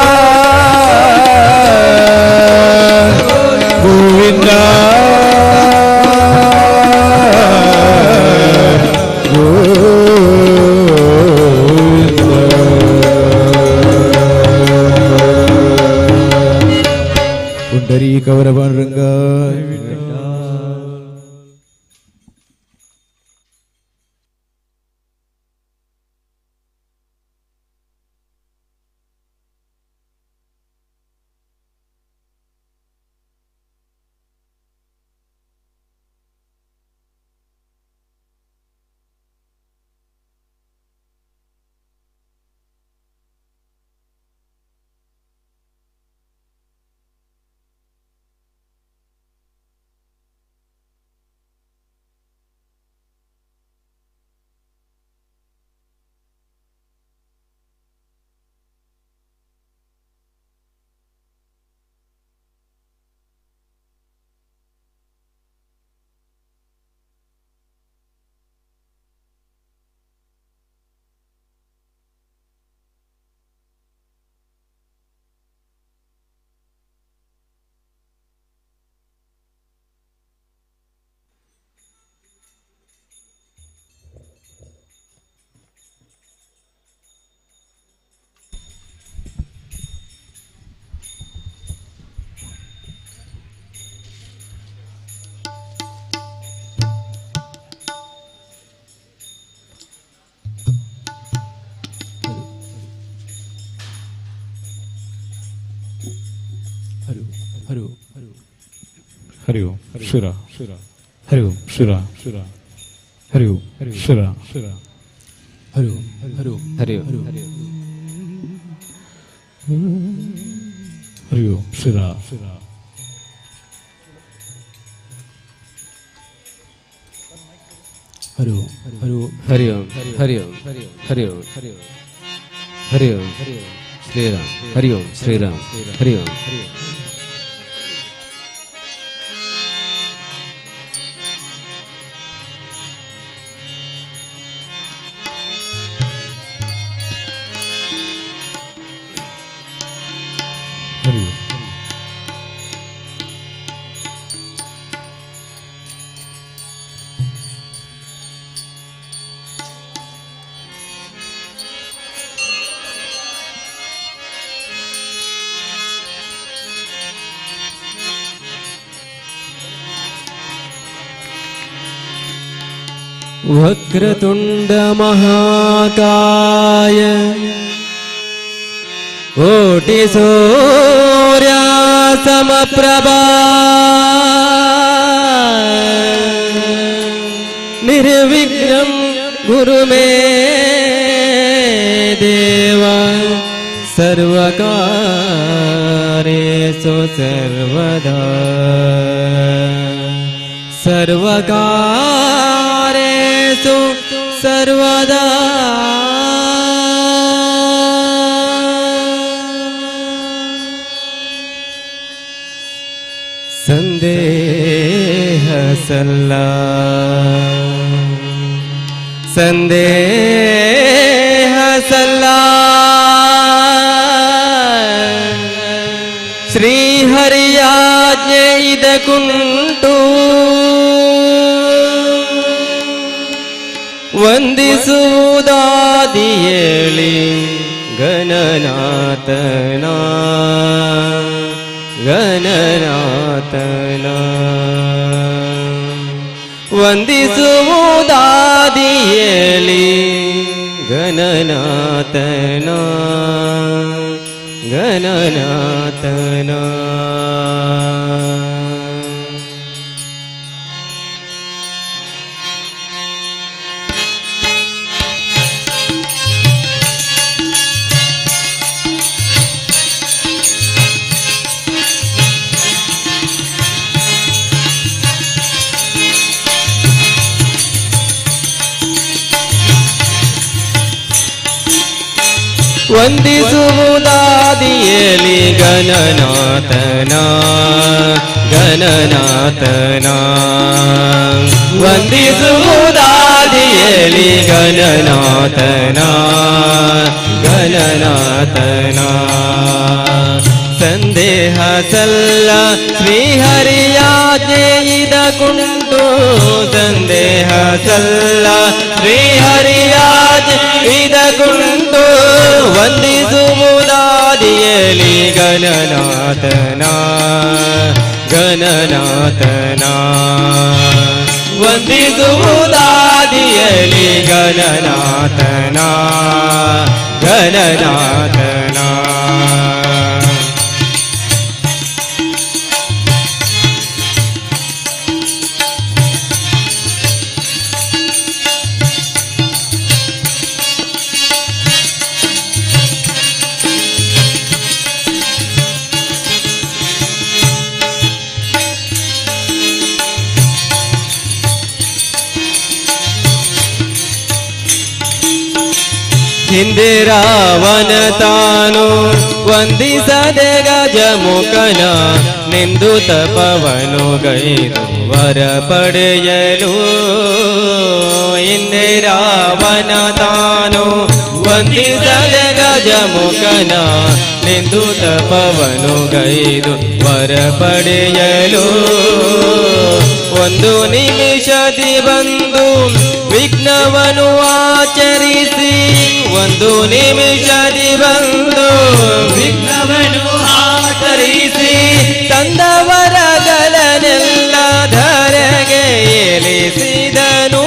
ಹರಿ ಓಂ ಶಿರ ಹರಿ ಓಂ ಶಿರ ಹರಿ ಓಂ ಶಿರ ಹರಿ ಓಂ ಹರಿ ಓಂ ಹರಿ ಓಂ ಶಿರ ಹರಿ ಓಂ ಹರಿ ಓಂ ಹರಿ ಓಂ ಹರಿ ಓಂ ಹರಿ ಓಂ ಶ್ರೀರಾಮ್ ಹರಿ ಓಂ ಶ್ರೀರಾಮ್ ಹರಿ ಓಂ ಹರಿ ಓಂ वक्रतुंड महाकाय कोटि सूर्या समप्रभा निर्विघ्नं गुरु मे देवा सर्वकार्येषु सर्वदा सर्वकार्येषु सर्वदा संदेह सल्ला संदेह सल्ला श्री हरियाज्ञे इदकुंटु ವಂದಿಸುವುದಾದಿಯೇಳಿ ಗಣನಾಥನ ಗಣನಾಥನ ವಂದಿಸುವುದಾದಿಯೇಳಿ ಗಣನಾಥನ ಗಣನಾಥನ ವಂದಿಸುವುದಾದಿಯೇಳಿ ಗಣನಾಥನ ಗಣನಾಥನ ವಂದಿಸುವುದಾದಿಯೇಳಿ ಗಣನಾಥನ ಗಣನಾಥನ ಸಂದೇಹ ಸಲ್ಲ ಶ್ರೀಹರಿಯಾಜ್ಞೆ ಇದಕುಂಟು ಸಂದೇಹ ಸಲ್ಲ ಶ್ರೀಹರಿಯಾಜ್ಞೆ ಇದಕುಂಟು ವಂದಿಸುವುದಾದಿಯೇಳಿ ಗಣನಾಥನ ಗಣನಾಥನ ವಂದಿಸುವುದಾದಿಯೇಳಿ ಗಣನಾಥನ ಗಣನಾಥನ ಹಿಂದೆ ರಾವಣ ತಾನು ವಂದಿಸದೆ ಗಜಮುಖನ ನಿಂದು ತಪವನು ಗೈದು ವರ ಪಡೆಯಲು ಹಿಂದೆ ರಾವಣ ತಾನು ವಂದಿಸದೆ ಗಜಮುಖನ ನಿಂದು ತಪವನು ಗೈದು ವರ ಪಡೆಯಲು ಒಂದು ನಿಮಿಷದಿ ಬಂದು ವಿಘ್ನವನು ಆಚರಿಸಿ ಒಂದು ನಿಮಿಷದಿ ಬಂದು ವಿಘ್ನವನು ಆಚರಿಸಿ ತಂದವರಗಲನೆಲ್ಲ ಧರೆಗೆ ಇಳಿಸಿದನು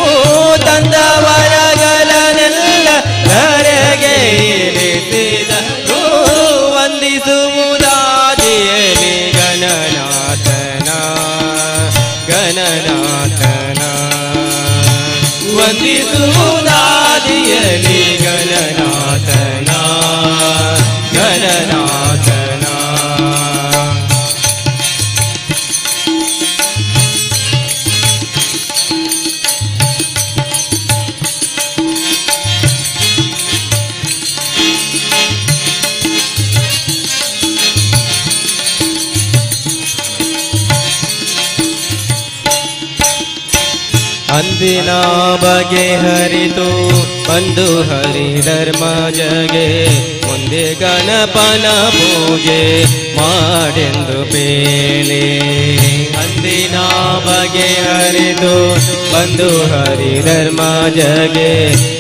ತಂದವರಗಲನೆಲ್ಲ ಧರೆಗೆ ಇಳಿಸಿದನು ವಂದಿಸುವುದಾದಿಯೇಳಿ ಗಣನಾಥನ ವಂದಿಸುವುದಾದಿಯಲಿ ಗಣನಾಥನ ಗಣನಾಥನ. ಅಂದಿನ ಬಗೆಹರಿತು ಬಂದು ಹರಿಧರ್ಮ ಜಗೆ, ಮುಂದೆ ಗಣಪನ ಪೂಜೆ ಮಾಡೆಂದು ಬೇಳೆ. ಅಂದಿನ ಬಗೆಹರಿತು ಬಂದು ಹರಿಧರ್ಮ ಜಗೆ,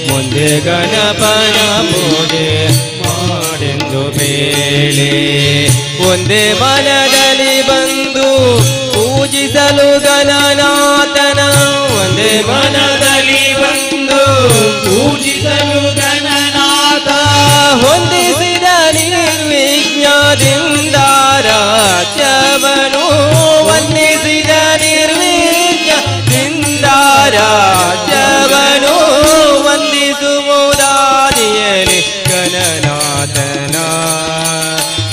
ಮುಂದೆ ಗಣಪನ ಪೂಜೆ ಮಾಡೆಂದು ಬೇಳೆ. ಒಂದೇ ಮನದಲ್ಲಿ ಬಂದು ಪೂಜಿಸಲು ಗಣನಾಥನ, ಒಂದೇ ಮನದಲ್ಲಿ ಬಂದು ಪೂಜಿಸಲು ಗಣನಾಥ. ಹೊಂದಿಸಿದ ನಿರ್ವಿಘ್ನದಿಂದ ರಾಜ್ಯವನು, ವಂದಿಸಿದ ನಿರ್ವಿಘ್ನದಿಂದ ರಾಜ್ಯವನು, ವಂದಿಸುವುದಾದಿಯಲಿ ಗಣನಾಥನ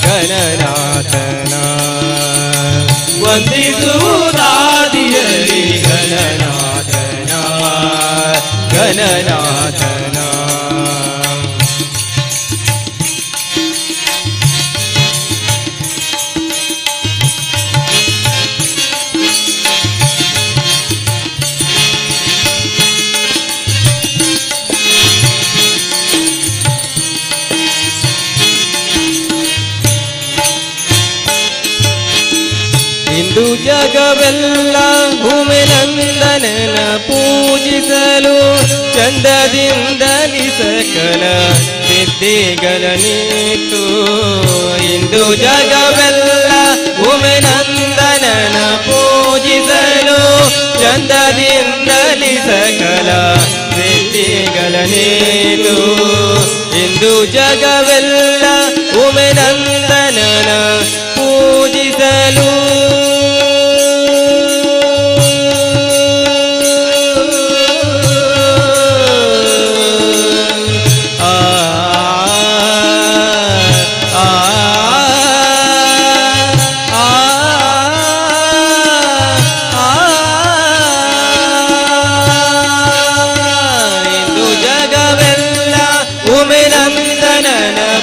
ಗಣನಾಥನ. ವಂದಿಸುವುದಾದಿಯಲಿ ಗಣನಾಥನ ಗಣನಾಥನ. ಇಂದು ಜಗವೆಲ್ಲ ಉಮೆನಂದನನ ಪೂಜಿಸಲು, ಚಂದದಿಂದಲಿ ಸಕಲ ಸಿದ್ಧಿಗಳನ್ನಿತ್ತು. ಇಂದು ಜಗವೆಲ್ಲ ಉಮೆನಂದನನ ಪೂಜಿಸಲು, ಚಂದದಿಂದಲಿ ಸಕಲ ಸಿದ್ಧಿಗಳನ್ನಿತ್ತು. ಇಂದು ಜಗವೆಲ್ಲ ಉಮೆನಂದನನ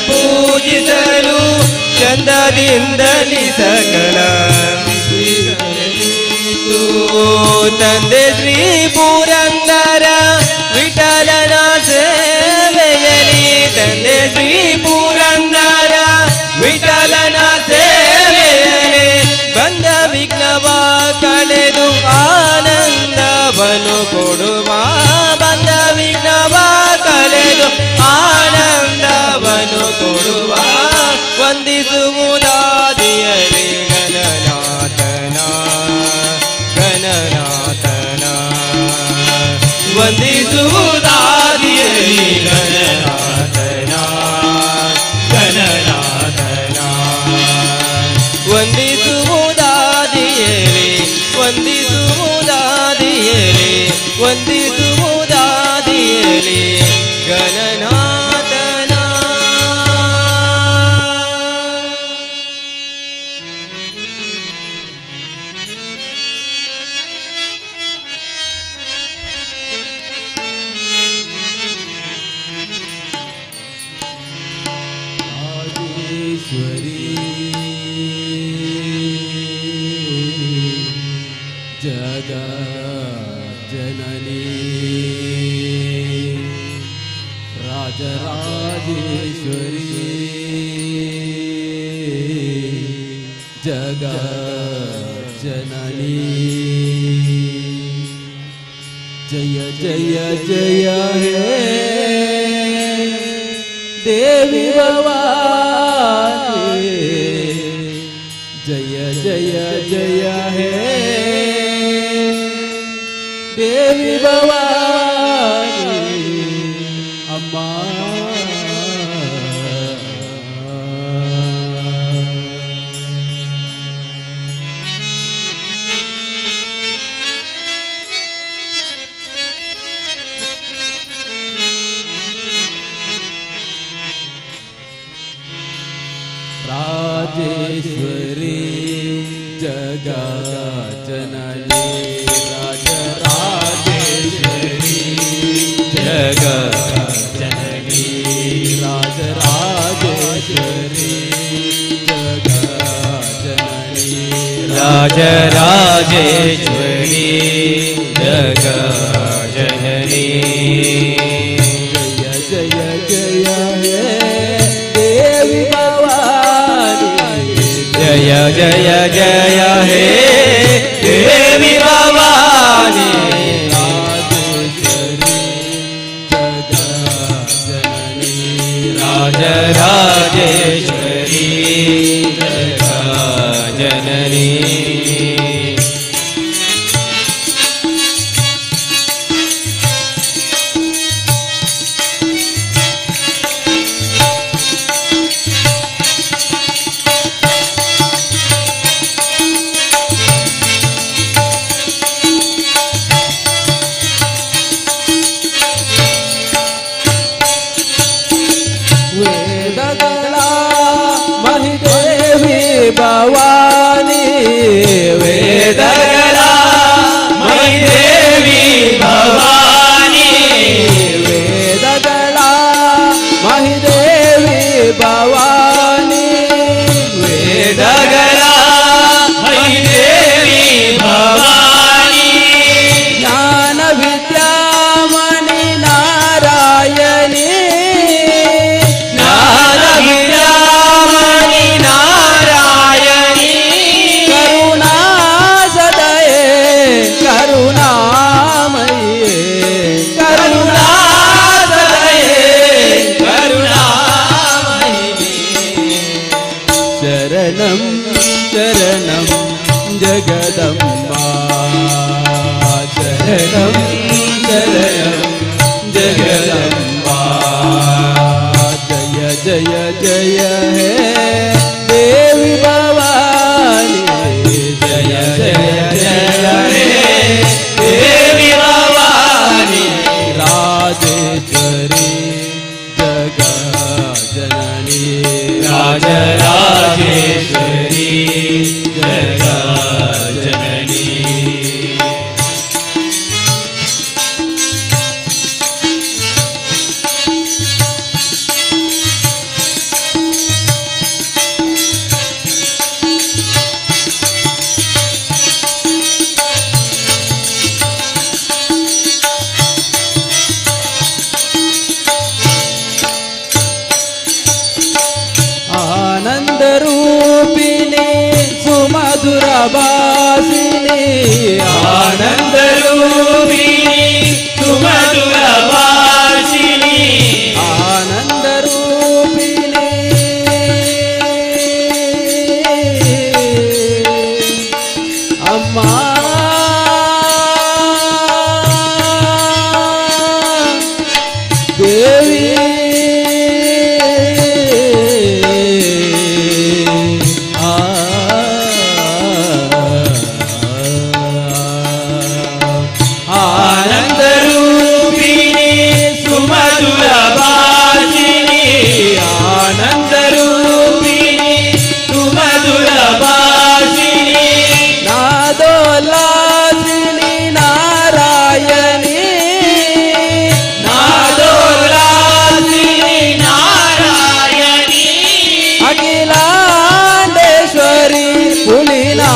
ಪೂಜಿಸಲು, ಚಂದದಿಂದಲಿ ಸಕಲ ತಂದೆ ಶ್ರೀ ಪುರಂದರ ವಿಠಲನ ಸೇವೆಯಲಿ, ತಂದೆ ಶ್ರೀ ಪುರಂದರ ವಿಠಲನ ಸೇವೆಯಲಿ, ಬಂದ ವಿಘ್ನವ ಕಳೆದು ಆನಂದವನ್ನು ಕೊಡುವ, ಬಂದ ವಿಘ್ನವ ಕಳೆದು ಆನಂದವನ್ನು ಕೊಡುವ, ವಂದಿಸುವುದಾದಿಯಲಿ ಗಣನಾಥನ ಗಣನಾಥನ. ವಂದಿಸುವುದಾದಿಯಲಿ ಗಣನಾಥನ ಗಣನಾಥನ. ವಂದಿಸುವುದಾದಿಯಲಿ ವಂದಿಸುವುದಾದಿಯಲಿ ವಂದಿಸುವುದಾದಿಯಲಿ ಗಣನಾಥನ. राजेश्वरी जगज्जननी राजराजेश्वरी जगज्जननी. जय जय जय हे देवी भवानी, जय जय जय हे देवी भवानी अम्मा. राजराजेश्वरी जगज्जननी राजराजेश्वरी जगज्जननी राजराजेश्वरी जगज्जननी राजराजेश्वरी जगज्जननी जय जय जय हे देवी भवानी जय जय जय हे देवी भवानी राजराजेश्वरी जगज्जननी भवानी वेदगला मई देवी भवानी वेदगला मही देवी भवानी वेदगला मई देवी भवानी ज्ञान विद्यामणि नारायणी ज्ञान विद्यामणि नारायणी करुणा सदये करुणामयी करुणा सदये करुणामयी शरणं शरणं जगदम्बा शरणं शरणं जगदम्बा जय जय जय हे देवी भवानी जय जय जय हे देवी भवानी राजेश्वरी जगज्जननी राजराजेश्वरी जगज्जननी आनंद रूपिणी सुमधुर भासिनी आनंद रूपिणी सुमधुर भाषिणी आनंद रूपिणी अम्मा देवी आनंद रूपिणी सुमधुर भाषिणी आनंद रूपिणी सुमधुर भाषिणी नादोल्लासिनी नारायणी नादोल्लासिनी नारायणी अखिलांडेश्वरी पुलिनापुरेश्वरी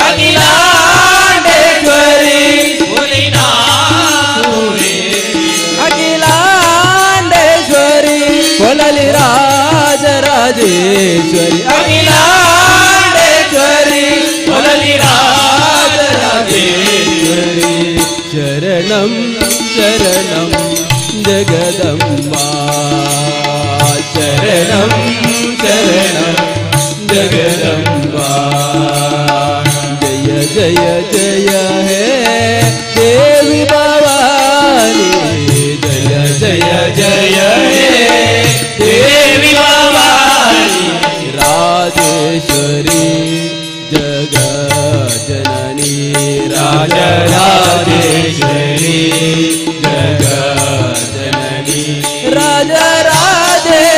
अखिलांडेश्वरी पुलिनापुरे अखिलांडेश्वरी कोलली राजराजेश्वरी अखिलांडेश्वरी वलली राजराजेश्वरी शरणं शरणं जगदम्बा शरणं शरणं जगदम्बा जय जय जय हे देवी भवानी जय जय जय हे देवी भवानी राजेश्वरी जगज्जननी राजराजेश्वरी जगज्जननी राजराजेश्वरी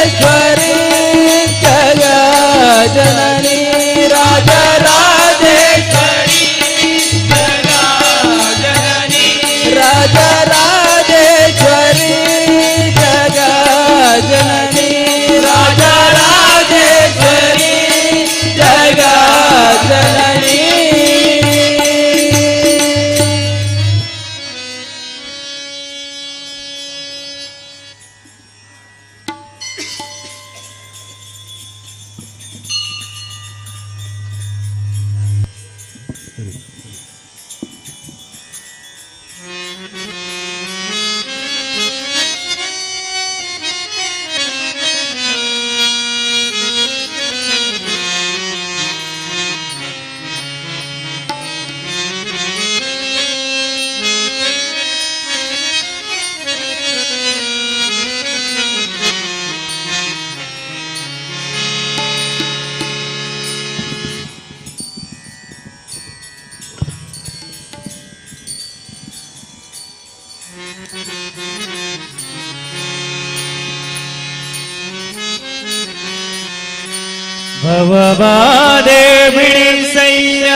ಭವಬಾಧೆ ಬಿಡಿಸಯ್ಯ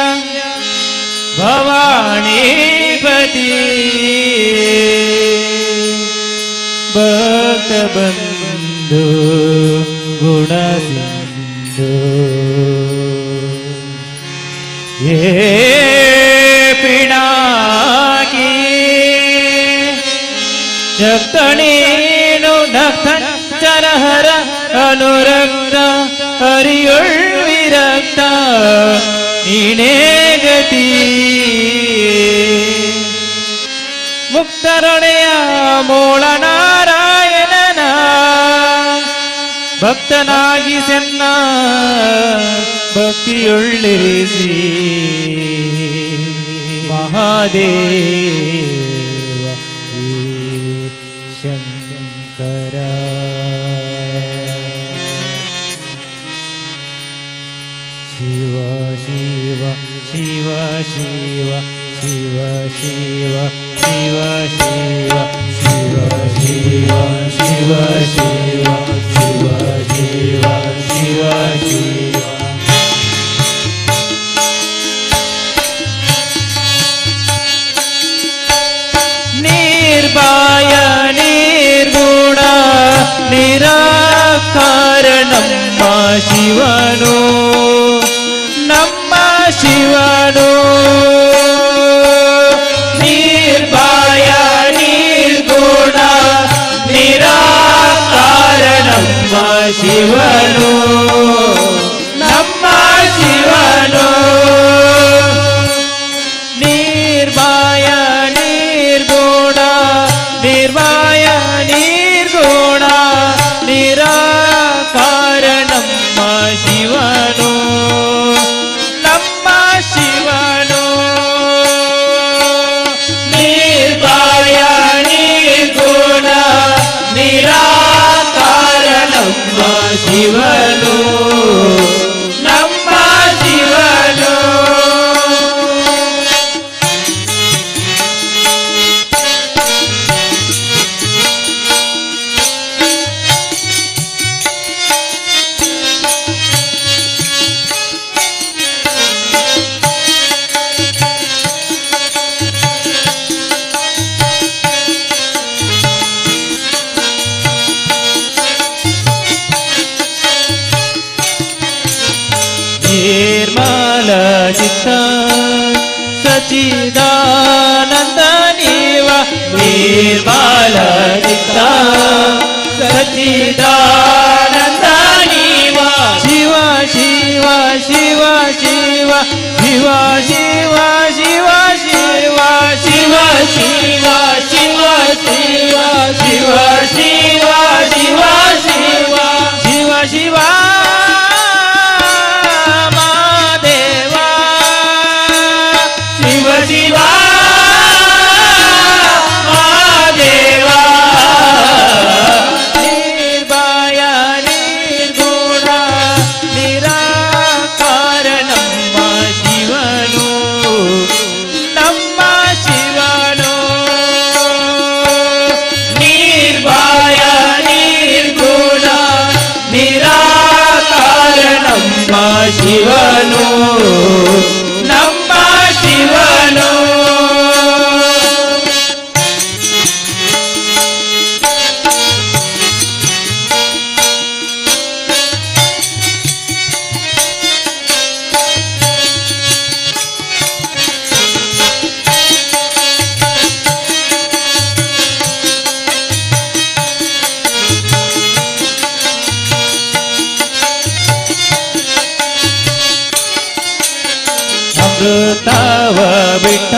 ಭವಾನೀಪತಿ ಭಕ್ತ ಬಂಧು ಗುಣ ಸಿಂಧು ಏ ಪಿಣಾಕಿ ಶಕ್ತನೇನು ನಕ್ತಂಚರಹರ ಅನುರಕ್ತ ಹರಿಯೊಳ್ ವಿರಕ್ತ ನೀನೇ ಗತಿ ಮುಕ್ತರೊಡೆಯ ಮೂಲ ನಾರಾಯಣನ ಭಕ್ತನಾಗಿ ಸೆನ್ನ ಭಕ್ತಿಯೊಳ್ಳಿರಿಸಿ ಮಹಾದೇವ ಶಂಕರ ಶಿವ ಶಿವ ಶಿವ ಶಿವ ಶಿವ ಶಿವ ಶಿವ ಶಿವ ಶಿವ ಶಿವ ಶಿವ ಶಿವ ಶಿವ ಶಿವ ಶಿವ ಶಿವ ನಿರ್ಭಯ ನಿರ್ಗುಣ ನಿರಾಕಾರ ನಮ್ಮ ಶಿವನು ನಮ್ಮ ಶಿವನು ನಿರ್ಭಯ ನಿರ್ಗುಣ ನಿರಾಕಾರ ನಮ್ಮ ಶಿವನು ನಮ್ಮ ಶಿವನು ನಿರ್ಭಯ ನಿರ್ಗುಣ ನಿರ್ಭಯ ನಿರ್ಗುಣ ನಿರಾಕಾರ ನಮ್ಮ ಶಿವನು ನಮ್ಮ ಶಿವನು ನಿರ್ಭಯ ನಿರ್ಗುಣ ನಿರಾಕಾರ ನಮ್ಮ ಶಿವನು ನಮ್ಮ ಶಿವನು ನಿರ್ಮಲ ಚಿತ್ತ ಸಚಿದಾನಂದ ನೀವ ನಿರ್ಮಲ ಚಿತ್ತ ಸಚಿದಾನಂದ ನೀವ ಶಿವ ಶಿವ ಶಿವ ಶಿವ ಶಿವ ಶಿವ ಶಿವ ಶಿವ ಶಿವ ಶಿವ ಶಿವ ಶಿವ ಶಿವ ಶಿವ ಶಿವ ಶಿವ ಶಿವ ಶಿವ ಶಿವ ಮಹಾದೇವ ನಿರ್ಭಯ ನಿರ್ಗುಣ ನಿರಾಕಾರ ನಮ್ಮ ಶಿವನು ನಮ್ಮ ಶಿವನು ನಿರ್ಭಯ ನಿರ್ಗುಣ ನಿರಾಕಾರ ನಮ್ಮ ಶಿವನು ನಮ್ಮ ಶಿವನು ಅಮೃತವ ಬಿಟ್ಟ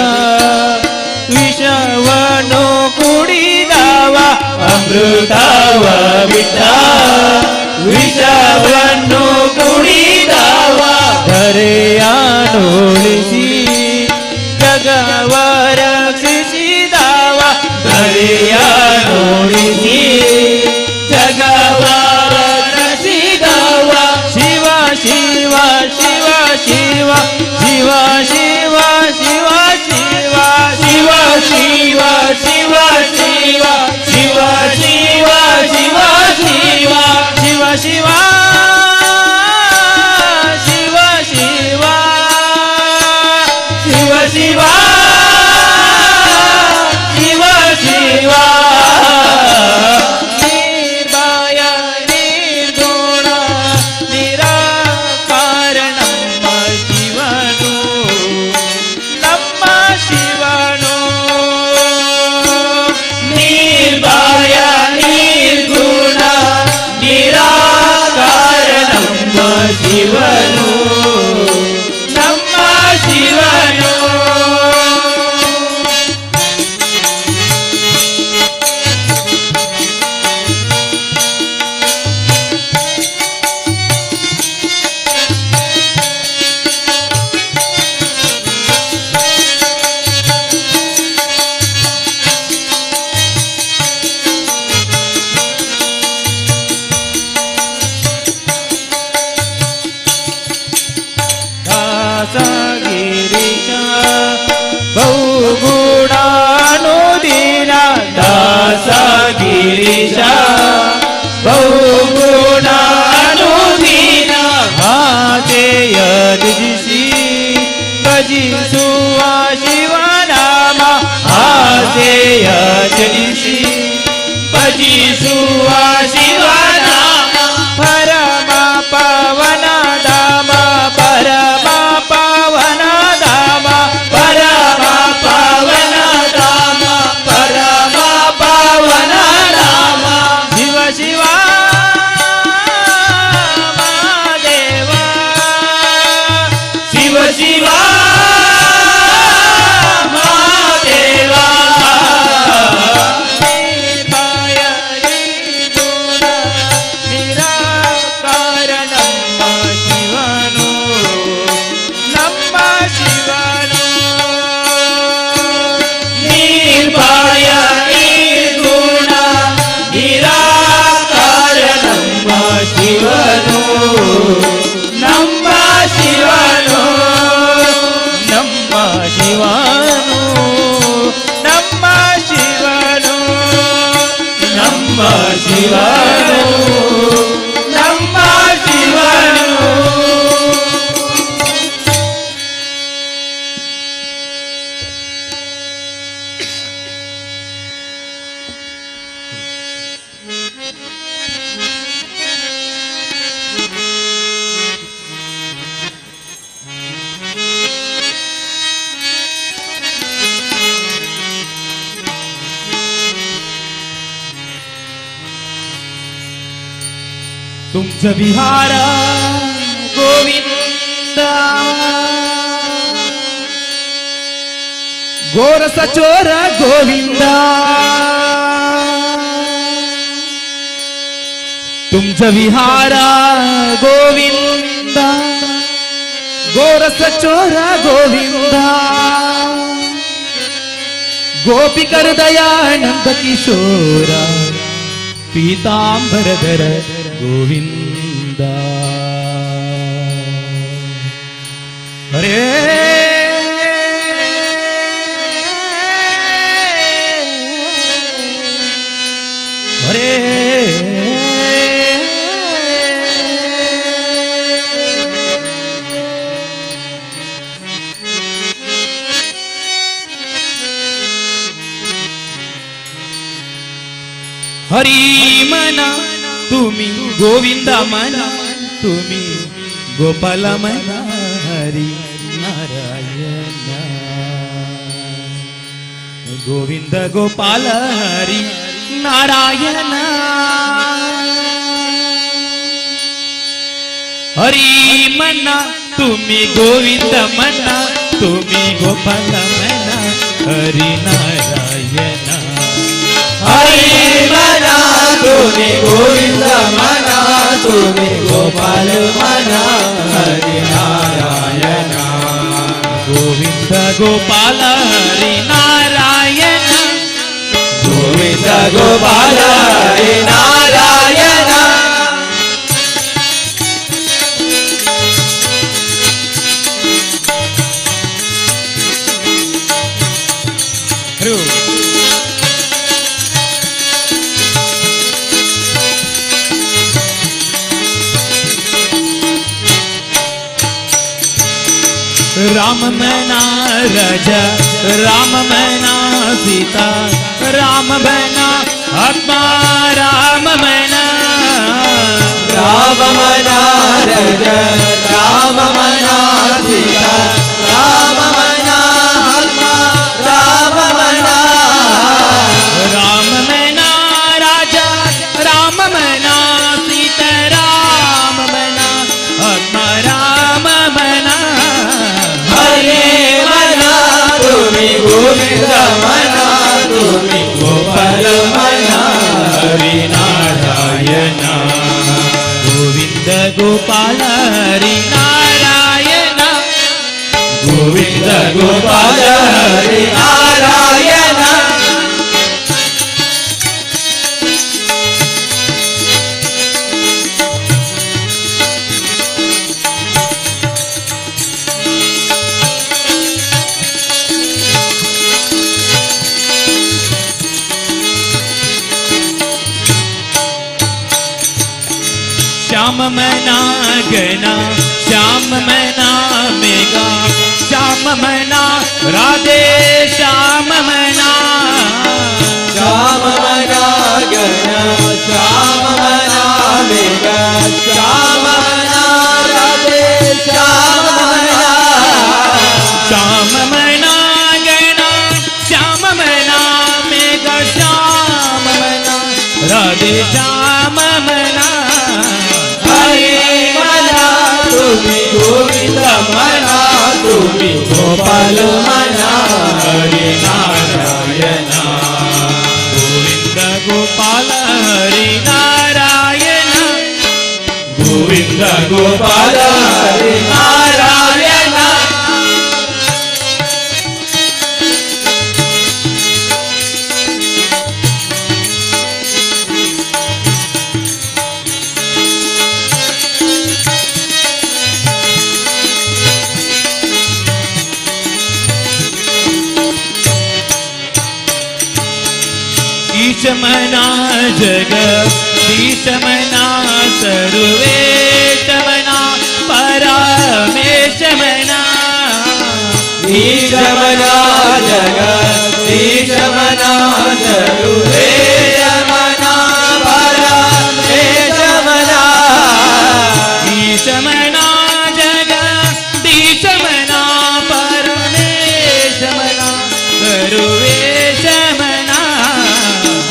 ವಿಷವನ್ನು ಕುಡಿದವ ಅಮೃತವ ಬಿಟ್ಟ ವಿಷವನ್ನು ಕುಡಿದವ ಧರೆಯಾನುಳಿಸಿ ಜಗವ ರಕ್ಷಿಸಿದವ ಧರೆಯಾನುಳಿಸಿ ಜಗವ ರಕ್ಷಿಸಿದವ ಶಿವ ಶಿವ ಶಿವ ಶಿವ ಶಿವ ಶಿವ ಶಿವ ಶಿವ ಶಿವ ಶಿವ ಶಿವ ಗಿರೀಶ ಬಹುಗುಣಾನುದೀನ ಆಸೆಯ ತ್ಯಜಿಸಿ ಭಜಿಸುವ ಶಿವನಾಮ ಆಸೆಯ ತ್ಯಜಿಸಿ ಭಜಿಸುವ ಶಿವನಾಮ ಪರಮ ಪವನ ಧಾಮ ಪರಮ ಪವನ ಧಾಮ ಪರಮ ಪವನ ಧಾಮ ಪರಮ ಪವನ ಧಾಮ ಶಿವ ಶಿವ ಮಹಾದೇವ ಶಿವ ಶಿವ ಮಹಾದೇವ ನಿರಾಕಾರ ನಮ್ಮ ಶಿವನು ನಮ್ಮ ಶಿವನು ನಿರ್ಭಯ ನಿರ್ಗುಣ ನಿರಾಕಾರ ನಮ್ಮ ಶಿವನು ನಮ್ಮ ಶಿವನು ನಮ್ಮ ಶಿವನು ನಮ್ಮ ಶಿವನು ನಮ್ಮ ಶಿವನು ನಮ್ಮ ಶಿವನು तुमचं विहार गोविंद गोरस चोर गोविंद तुमचं विहार गोविंद गोरस चोर गोविंद गोपिकर दयानंद किशोरा पीतांबरधर गोविंद हरे हरे हरी मना तुम्ही गोविंद मना तुम्ही गोपाल मना हरी नारायण गोविंद गोपाल हरी नारायण हरी मना तुम्ही गोविंद मना तुम्ही गोपाल मना हरी नारायण हरी मना तुम्ही गोविंद मना तुम्ही गोपाल मना हरी नारायण गोविंद गोपाल हरी नारायण गोविंद गोपाल हरी नारायण राम मैना राजा राम मैना सीता राम मैना आत्मा राम मैना राम मैना राजा राम मैना सीता राम मैना आत्मा राम मैना राम मैना राजा राम मैना सीता राम मैना आत्मा राम मैना हरे मना तुम्ही गोविंद मना तुम्ही गोपाल मना हरी नारायण गोविंद गोपाल हरी नारायण गोविंद गोपाल हरी नारायण श्याम मना गना श्याम मना मेगा श्याम मना राधे श्याम मना श्याम मना गना श्याम मना मेगा श्याम मना राधे श्याम मना श्याम मना गना श्याम मना मेगा श्याम मना राधे श्याम मना हरे मना तुम्ही गोविंद मना तुम्ही गोपाल मना हरे नारायणा गोविंद गोपाल हरि नारायण गोविंद गोपाल हरे नारायण ईश मना जग ईश मना सर्वेश मना परमेश मना ईश मना जगदीश मना सर्वेश मना परमेश मना ईश मना जगदीश मना परमेश मना सर्वेश मना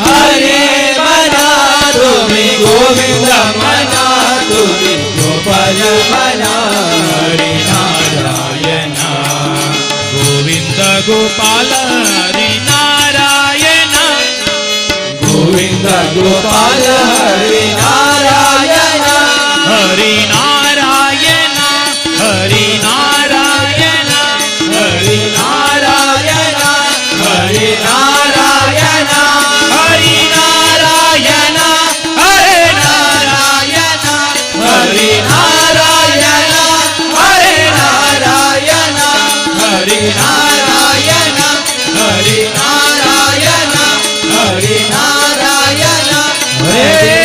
हरे मना तुम्ही गोविंद मना तुम्ही गोपाल मना हरि नारायण गोविंद गोपाल हरि नारायण गोविंद गोपाल हरे नारायण हरि नारायण हरि नारायण हरि नारायण हरे नारायण हरि नारायण हरे नारायण हरे नारायण हरे नारायण हरे नारायण हरे नारायण हरे नारायण हरे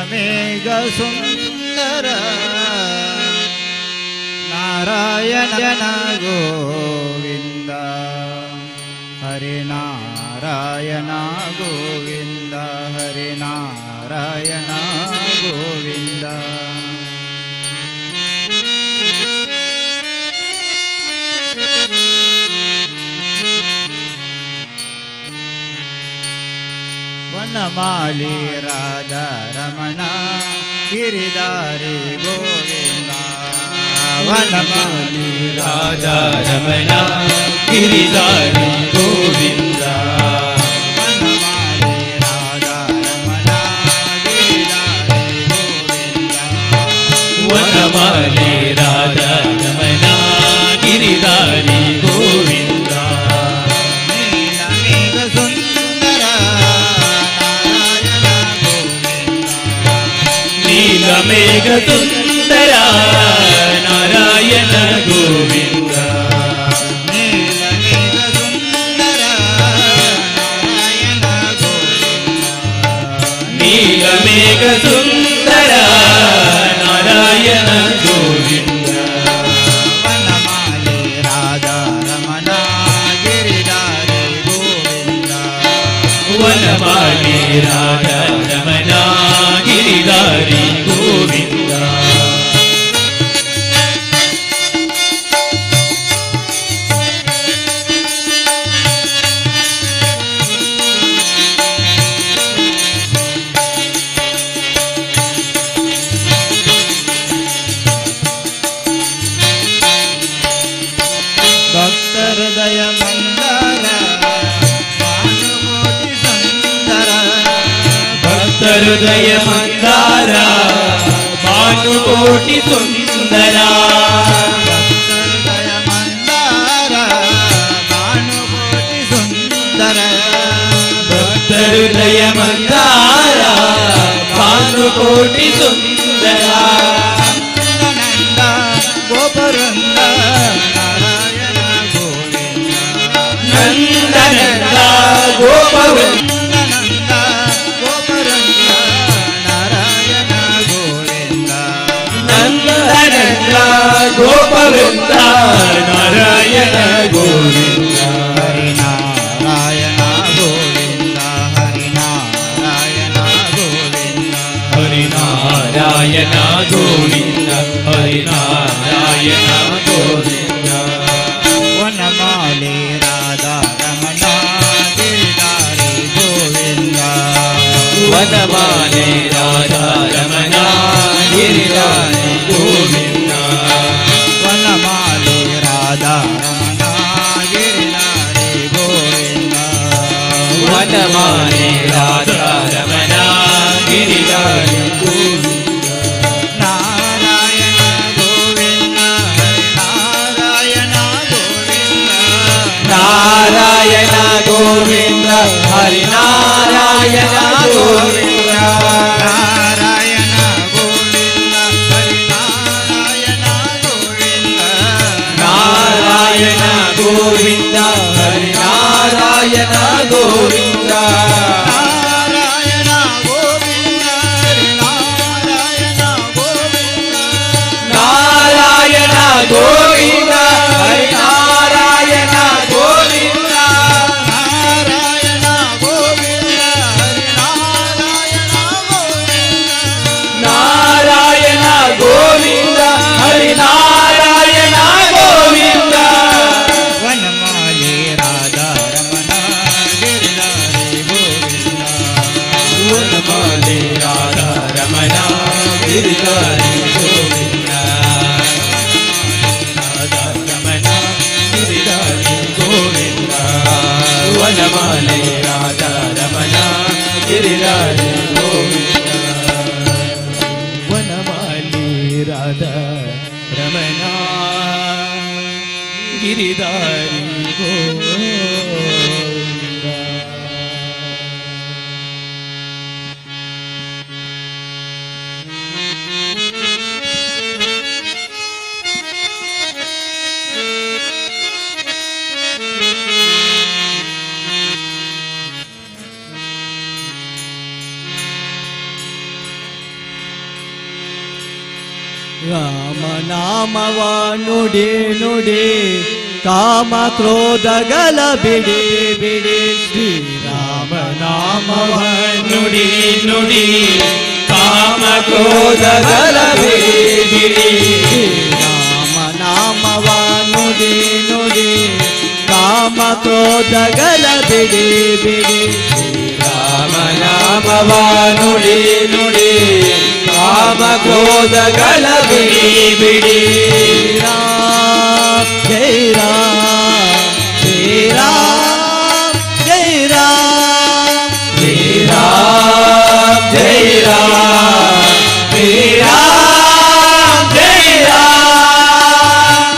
ಮೇಘ ಸುಂದರ ನಾರಾಯಣ ಗೋವಿಂದ ಹರಿ ನಾರಾಯಣ ಗೋವಿಂದ ಹರಿ ನಾರಾಯಣ ಗೋವಿಂದ ವನಮಾಲಿ ರಾಧಾ ರಮಣ ಗಿರಿಧಾರಿ ಗೋವಿಂದ ವನಮಾಲಿ ರಾಧಾ ರಮಣ ಗಿರಿಧಾರಿ ಗೋವಿಂದ ವನಮಾಲಿ ರಾಧಾ ರಮಣ ಗಿರಿಧಾರಿ ಗೋವಿಂದ ವನಮಾಲಿ ರಾಧಾ ರಮಣ ಗಿರಿಧಾರಿ ಗೋವಿಂದ ನೀಲಮೇಘ ಸುಂದರ ನಾರಾಯಣ ಗೋವಿಂದ ನೀಲಮೇಘ ಸುಂದರ ನಾರಾಯಣ ಗೋವಿಂದ ನೀಲಮೇಘ ಸುಂದರ ನಾರಾಯಣ ಗೋವಿಂದ ನೀಲಮೇಘ ಸುಂದರ ನಾರಾಯಣ ಗೋವಿಂದ ವನಮಾಲಿ ರಾಧಾ ರಮಣ ಗಿರಿಧಾರಿ ಗೋವಿಂದ ವನಮಾಲಿ ರಾಧಾ ರಮಣ ಗಿರಿಧಾರಿ ಗೋವಿಂದ ಭಕ್ತ ಹೃದಯ ಮಂದಾರ ಭಾನುಕೋಟಿ ಸುಂದರ ಭಕ್ತ ಹೃದಯ ಮಂದಾರ ಭಾನುಕೋಟಿ ಸುಂದರ ಭಕ್ತ ಹೃದಯ ಮಂದಾರ ಭಾನುಕೋಟಿ ಸುಂದರ ಭಕ್ತ ಹೃದಯ ಮಂದಾರ ಭಾನುಕೋಟಿ ಸುಂದರ ನಂದ ಗೋಪುರಂದ ನಾರಾಯಣ ಗೋವಿಂದ ನಂದನಂದ ಗೋಪವೃಂದ ನಂದ ಗೋಪುರಂದ ನಾರಾಯಣ ಗೋವಿಂದ ನಂದನಂದ ಗೋಪವೃಂದ ನಾರಾಯಣ ಗೋವಿಂದ ಹರಿನಾರಾಯಣ ಗೋವಿಂದ ಹರಿನಾರಾಯಣ ಗೋವಿಂದ ಹರಿನಾರಾಯಣ ಗೋವಿಂದ ಹರಿನಾರಾಯಣ ಗೋವಿಂದ ವನಮಾಲಿ ರಾಧಾ ರಮಣ ಗಿರಿಧಾರಿ ಗೋವಿಂದ ವನಮಾಲೆ ರಾಧಾ ರಮಣ ಗಿರಿಧಾರಿ ಗೋವಿಂದ ವನಮಾಲಿ ರಾಧಾ ರಮಣ ಗಿರಿಧಾರಿ ಗೋವಿಂದ ವನಮಾಲೆ ರಾಧಾ ರಮಣ ಗಿರಿಧಾರಿ ಗೋವಿಂದ ನಾರಾಯಣ ಗೋವಿಂದ ಹರಿನಾರಾಯಣ ಗೋವಿಂದ ನಾರಾಯಣ ಗೋವಿಂದ ಹರಿನಾರಾಯಣ ಗೋವಿಂದ ನಾರಾಯಣ ಗೋವಿಂದ ಹರಿನಾರಾಯಣ ಗೋವಿಂದ ನಾರಾಯಣ ಗೋವಿಂದ ಹರಿನಾರಾಯಣ ಗೋವಿಂದ ನಾರಾಯಣ ಗೋವಿಂದ ಹರಿನಾರಾಯಣ ಗೋವಿಂದ ನಾರಾಯಣ ಗೋವಿಂದ ಹರಿನಾರಾಯಣ ಗೋವಿಂದ ನಾರಾಯಣ ಗೋವಿಂದ ಹರಿನಾರಾಯಣ ಗೋವಿಂದ ನಾರಾಯಣ ಗೋವಿಂದ ಹರಿನಾರಾಯಣ ಗೋವಿಂದ ವನಮಾಲಿ ರಾಧಾ ರಮಣ ಗಿರಿಧಾರಿ ಗೋವಿಂದ ವನಮಾಲೆ ರಾಧಾ ರಮಣ ಗಿರಿಧಾರಿ ಗೋವಿಂದ ರಾಧಾ ರಮಣ ಗಿರಿಧಾರಿ ಗೋವಿಂದ ವನಮಾಲೆ ರಾಧಾ ರಮಣ ಗಿರಿಧಾರಿ ಗೋವಿಂದ ವನಮಾಲೆ ರಾಧಾ ರಮಣ ಗಿರಿಧಾರಿ ಗೋವಿಂದ ರಾಮನಾಮವ ನುಡಿ ನುಡಿ ಕಾಮ ಕ್ರೋಧಗಳ ಬಿಡಿ ಬಿಡಿ ಶ್ರೀರಾಮನಾಮವ ನುಡಿ ನುಡಿ ಕಾಮ ಕ್ರೋಧಗಳ ಬಿಡಿ ಬಿಡಿ ರಾಮನಾಮವ ನುಡಿ ನುಡಿ ಕಾಮ ಕ್ರೋಧಗಳ ಬಿಡಿ ಬಿಡಿ ರಾಮನಾಮವ ನುಡಿ ನುಡಿ ಕಾಮ ಕ್ರೋಧಗಳ ಬಿಡಿ ಬಿಡಿ ರಾಮ ಜೈ ರಾಮ ಜೈ ರಾಮ ಜೈ ರಾಮ ಶ್ರೀರಾಮ್ ಜೈ ರಾಮ್ ಶ್ರೀರಾಮ್ ಜೈ ರಾಮ್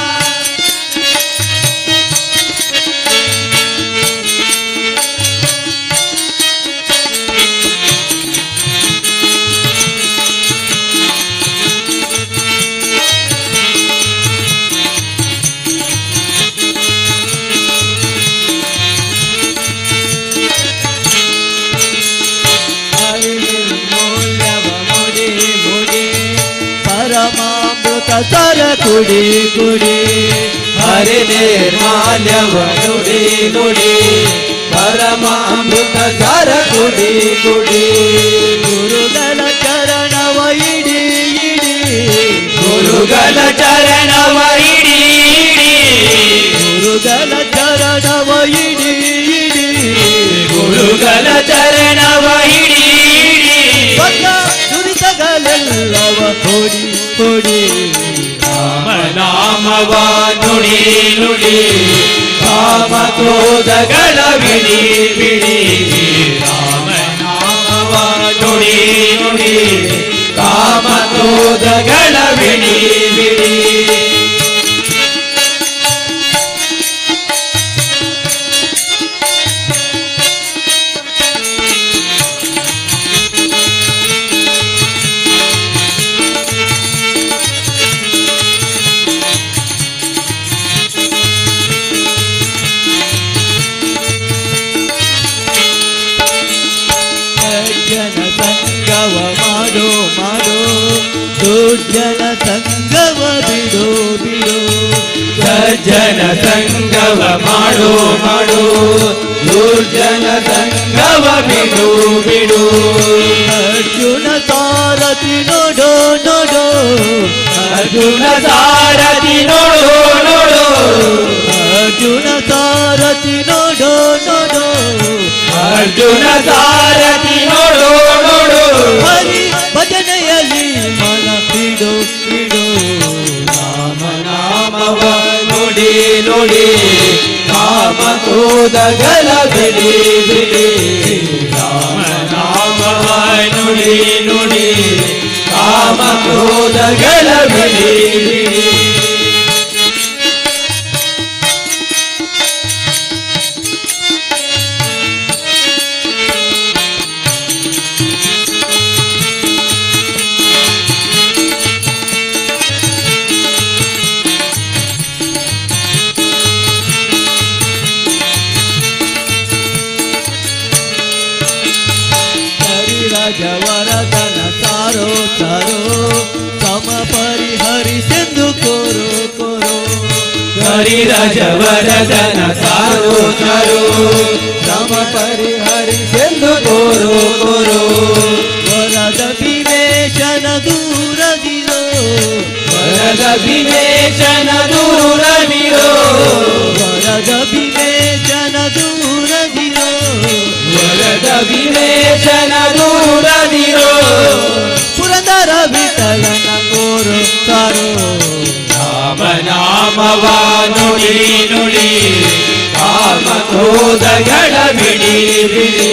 ಪರಮಾಮೃತ ಸರ ಕುಡಿ ಕುಡಿ ಹರಿ ನಿರ್ಮಾಲ್ಯವ ನುಡಿ ನುಡಿ ಪರಮಾಮೃತ ಸರ ಕುಡಿ ಕುಡಿ ಗುರುಗಳ ಚರಣವ ಇಡಿ ಇಡಿ ಗುರುಗಳ ಚರಣವ ಇಡಿ ಇಡಿ ಗುರುಗಳ ಚರಣವ ಇಡಿ ಇಡಿ ಗುರುಗಳ ಚರಣವ ಇಡಿ ಇಡಿ ಪದ ನುಡಿತಗಳೆಲ್ಲವ ಕೊಡಿ ಕೊಡಿ ರಾಮನಾಮವ ನುಡಿ ನುಡಿ ಕಾಮ ಕ್ರೋಧಗಳ ಬಿಡಿ ಬಿಡಿ ರಾಮನಾಮವ ನುಡಿ ನುಡಿ ಕಾಮ ಕ್ರೋಧಗಳ ಬಿಡಿ ಬಿಡಿ ಸಂಗವ ಮಾಡು ಮಾಡು ದುರ್ಜನ ಸಂಗವ ಬಿಡು ಬಿಡು ಅರ್ಜುನ ಸಾರಥಿ ನೋಡೋ ನೋಡೋ ಅರ್ಜುನ ಸಾರಥಿ ನೋಡು ನೋಡು ಅರ್ಜುನ ಸಾರಥಿ ನೋಡೋ ನೋಡೋ ಅರ್ಜುನ ಸಾರಥಿ ನೋಡು ನೋಡು ಹರಿ ಭಜನೆಯಲ್ಲಿ ಮನ ಬಿಡು ಬಿಡು ರಾಮ ನಾಮವ ನುಡಿ ನುಡಿ ಕಾಮ ಕ್ರೋಧಗಳ ಬಿಡಿ ಬಿಡಿ ರಾಮ ನಾಮವ ನುಡಿ ನುಡಿ ಕಾಮ ಕ್ರೋಧಗಳ ಬಿಡಿ ಬಿಡಿ ಜವರದನ ತಾರೋ ತಾರೋ ಸಮ ಪರಿಹರಿಸೆಂದು ಕೋರೋ ಕೋರೋ ಹರಿರಾಜವರದನ ಸಾರೋ ಸಾರೋ ಸಮ ಪರಿಹರಿಸೆಂದು ಕೋರೋ ಕೋರೋ ವರದ ವಿವೇಚನ ದೂರದಿರೋ ವರದ ವಿವೇಚನ ದೂರವಿರೋ ವರದ ವಿವೇಚನ ದೂರದಿರೋ ವರದ ವಿವೇಚನ ದೂರದಿರೋ ಪುರಂದರ ವಿಠಲನ ಕೋರೋ ತಾರೋ ರಾಮ ನಾಮವ ನುಡಿ ನುಡಿ ಕಾಮ ಕ್ರೋಧಗಳ ಬಿಡಿ ಬಿಡಿ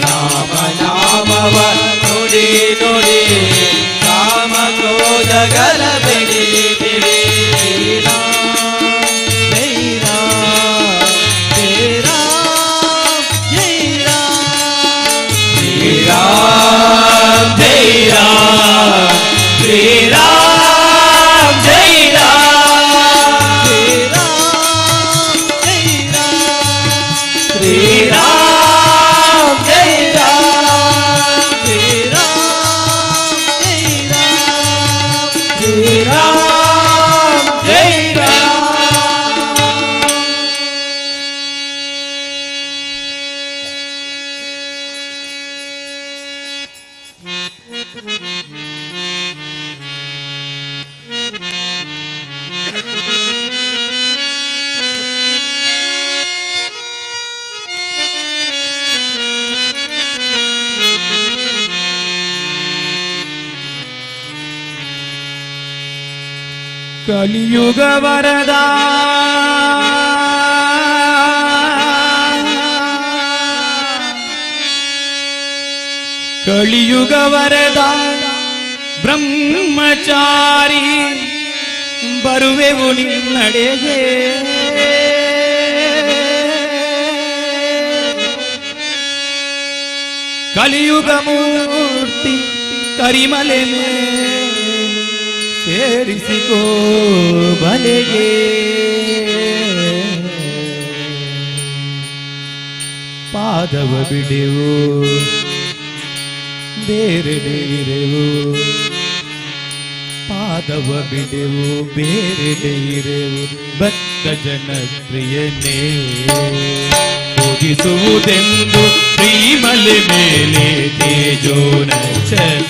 ರಾಮ ನಾಮವ ನುಡಿ ನುಡಿ ಕಾಮ ಕ್ರೋಧಗಳ ಬಿಡಿ ಬಿಡಿ राम जय राम श्री राम जय राम श्री राम जय राम श्री राम जय राम श्री राम जय राम श्री राम जय राम ಕಲಿಯುಗ ವರದ ಕಲಿಯುಗ ವರದ ಬ್ರಹ್ಮಚಾರಿ ಬರುವೆವು ನಿನ್ನಡೆಗೆ ಕಲಿಯುಗ ಮೂರ್ತಿ ಕರಿಮಲೆ ಸೇರಿಸಿಕೋ ಬಲೆಗೆ ಪಾದವ ಬಿಡೆವು ಬೇರೆಡೆಯಿರೆವು ಪಾದವ ಬಿಡೆವು ಬೇರೆಡೆಯಿರೆವು ಭಕ್ತ ಜನಪ್ರಿಯನೇ ಭೋಗಿಸುವುದೆಂದು ಶ್ರೀಮಲೆ ಮೇಲೆ ತೇಜೋನ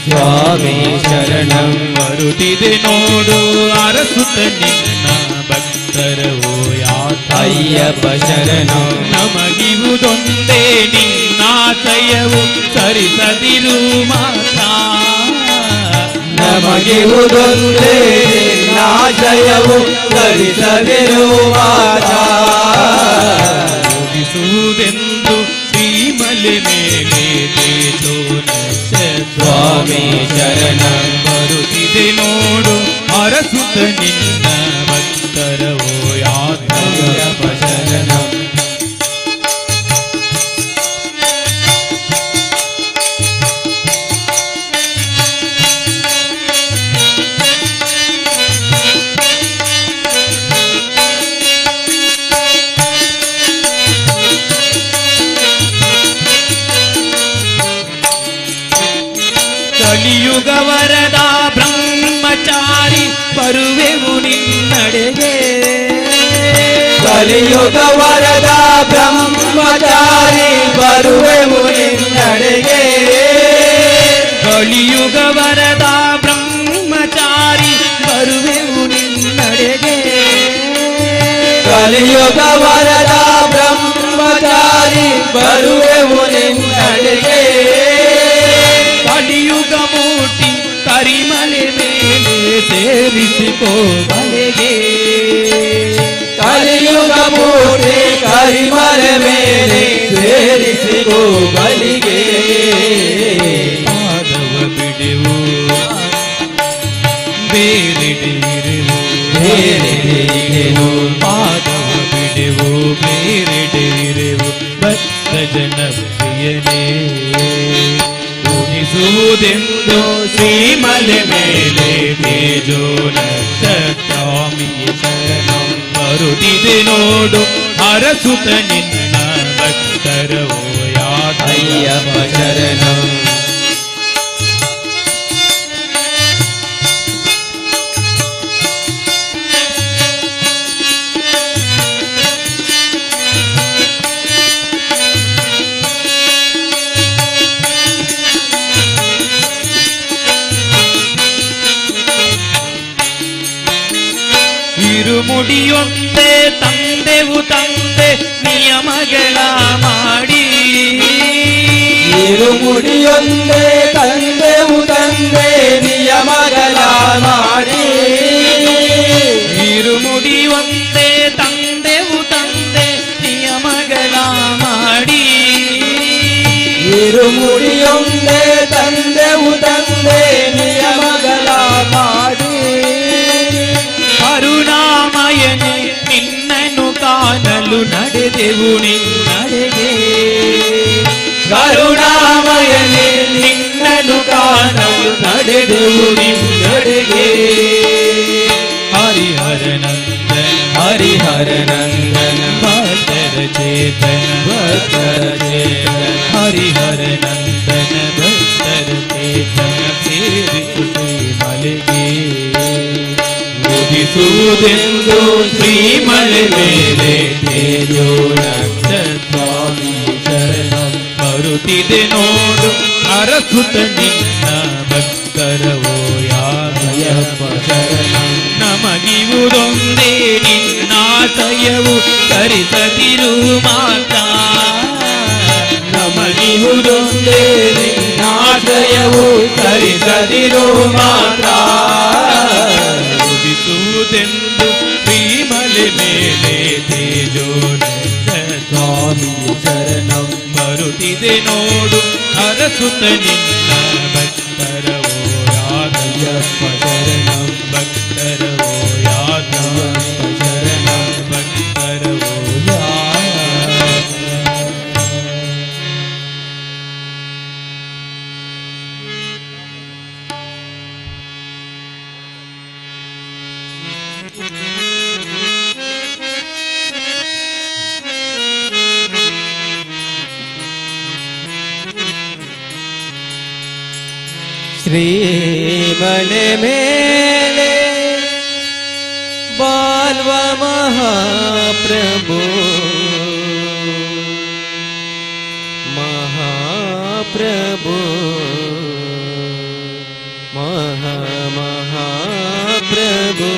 ಸ್ವಾಮಿ ಶರಣಂ ಮರುತಿದೆ ನೋಡು ಅರಸುತ್ತ ನಿನ್ನ ಭಕ್ತರವೋ ಅಯ್ಯಪ್ಪ ಶರಣಂ ನಮಗಿವುದೊಂದೇ ನಿನ್ನಾಶಯವು ಸರಿಸದಿರು ಮಾತಾ ನಮಗಿವುದೊಂದೇ ನಾಶಯವು ಧರಿಸದಿರುವ ಭೋಗಿಸುವುದೆಂದು ಶ್ರೀಮಲೆ ಮೇಲೆ ತೇಜೋನ ಸ್ವಾಮಿ ಶರಣಂ ಬರುತ್ತಿದೆ ನೋಡು ಅರಸುತ್ತ ನಿನ್ನ ಭಕ್ತರವೋ ಅಯ್ಯಪ್ಪ ಶರಣಂ ಕಲಿಯುಗ ವರದ ಬ್ರಹ್ಮಚಾರಿ ಬರುವೆವು ನಿನ್ನಡೆಗೆ ಕಲಿಯುಗ ವರದ ಬ್ರಹ್ಮಚಾರಿ ಬರುವೆವು ನಿನ್ನಡೆಗೆ ಕಲಿಯುಗ ವರದ ಬ್ರಹ್ಮಚಾರಿ ಬರುವೆವು ನಿನ್ನಡೆಗೆ ಕಲಿಯುಗ ವರದ ಬ್ರಹ್ಮಚಾರಿ ಬರುವೆವು ನಿನ್ನಡೆಗೆ ಕಲಿಯುಗ ಮೂಟಿ ಕರಿಮಲೆ ಮೇಲೆ ಸೇರಿಸಿಕೋ ಬಲೆಗೆ ಕಲಿಯುಗ ಮೂರ್ತಿ ಕರಿಮಲೆ ಮೇಲೆ ಸೇರಿಸಿಕೋ ಬಲಿಗೆ ಪಾದವ ಬಿಡೆವು ಬೇರೆಡೆಯಿರೆವು ಬೇರೆಡೆಯಿರೆವು ಪಾದವ ಬಿಡೆವು ಬೇರೆಡೆಯಿರೆವು ಭಕ್ತ ಜನ ಪ್ರಿಯನೇ ಉಣಿಸುವುದೆಂದು ಶ್ರೀಮಲೆ ಮೇಲೆ ತೇಜೋನ ಸ್ವಾಮಿಯ ಶರಣಂ ಬರುತ್ತಿದೆ ನೋಡು ಅರಸುತ ನಿನ್ನ ಭಕ್ತರ ಅಯ್ಯಪ್ಪ ಶರಣಂ ಇರುಮುಡಿಯೊಂದೇ ತಂದೆವು ತಂದೆ ನಿಯಮಗಳ ಮಾಡಿ ಇರುಮುಡಿಯೊಂದೇ ತಂದೆವು ತಂದೆ ನಿಯಮಗಳ ಮಾಡಿ ಇರುಮುಡಿಯೊಂದೇ ತಂದೆವು ತಂದೆ ನಿಯಮಗಳ ಮಾಡಿ ಇರುಮುಡಿಯೊಂದೇ ತಂದೆವು ತಂದೆ ನಿಯಮಗಳ ಮಾಡಿ ಕರುಣಾಮಯನೆ ನಿನ್ನನ್ನು ಕಾಣಲು ನಡೆದೆವು ನಿನ್ನಡೆಗೆ ಕರುಣಾಮಯನೆ ನಿನ್ನನ್ನು ಕಾಣಲು ನಡೆದೆವು ನಿನ್ನಡೆಗೆ ಹರಿಹರ ನಂದನ ಹರಿಹರ ನಂದನ ಭಕ್ತರ ಚೇತನ ಭಕ್ತರ ಚೇತನ ಹರಿಹರ ನಂದನ ಭಕ್ತರ ಚೇತನ ಸೇರಿಸು ಶ್ರೀಮಲೆಗೆ ಉದಿಸುವುದೆಂದು ಶ್ರೀಮಲೆ ಮೇಲೆ ತೇಜೋ ರಕ್ಷ ಸ್ವಾಮಿ ಶರಣಂ ಬರುತ್ತಿದೆ ನೋಡು ಅರಸುತ ನಿನ್ನ ಭಕ್ತರವೋ ಅಯ್ಯಪ್ಪ ಶರಣಂ ನಮಗಿವುದೊಂದೇ ನಿನ್ನಾಶಯವು ತರಿಸದಿರು ಮಾತ ನಮಗಿಹುದೊಂದೇ ನಿನ್ನಾಶಯವು ತರಿಸದಿರು ಮಾತ್ರ ಉದಿಸುವುದೆಂದು ಶ್ರೀಮಲೆ ಮೇಲೆ ತೇಜೋ ಸ್ವಾಮಿ ಶರಣಂ ಬರುತ್ತಿದೆ ನೋಡು ಅರಸುತ ನಿನ್ನ ಭಕ್ತರವೋ ಅಯ್ಯಪ್ಪ ಶರಣಂ ಭಕ್ತರವೋ ಅಯ್ಯಪ್ಪ ಶರಣಂ ಭಕ್ತರವೋ ಶ್ರೀಮಲೆ ಮೇಲೆ ಬಾಲ್ವ ಮಹಾಪ್ರಭು ಮಹಾಪ್ರಭು ಮಹಾಪ್ರಭು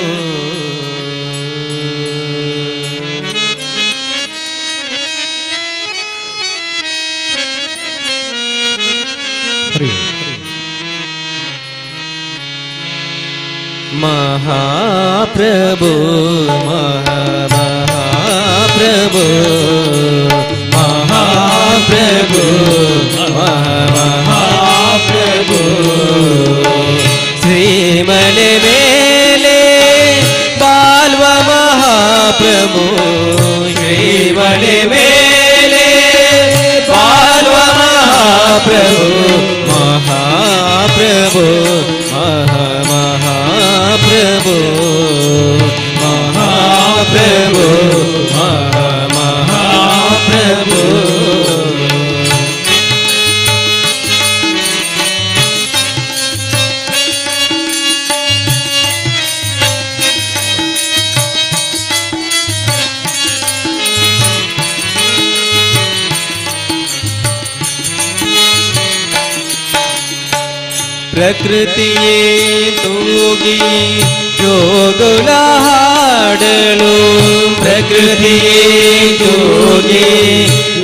महाप्रभु महाप्रभु महाप्रभु महाप्रभु श्रीमले मेले बाल्व महाप्रभु श्रीमले मेले बाल्व महाप्रभु महाप्रभु महाप्रभु महाप्रभु महाप्रभु ಪ್ರಕೃತಿಯೇ ತೂಗಿ ಜೋಗುಲ ಹಾಡಲು ಪ್ರಕೃತಿಯೇ ತೂಗಿ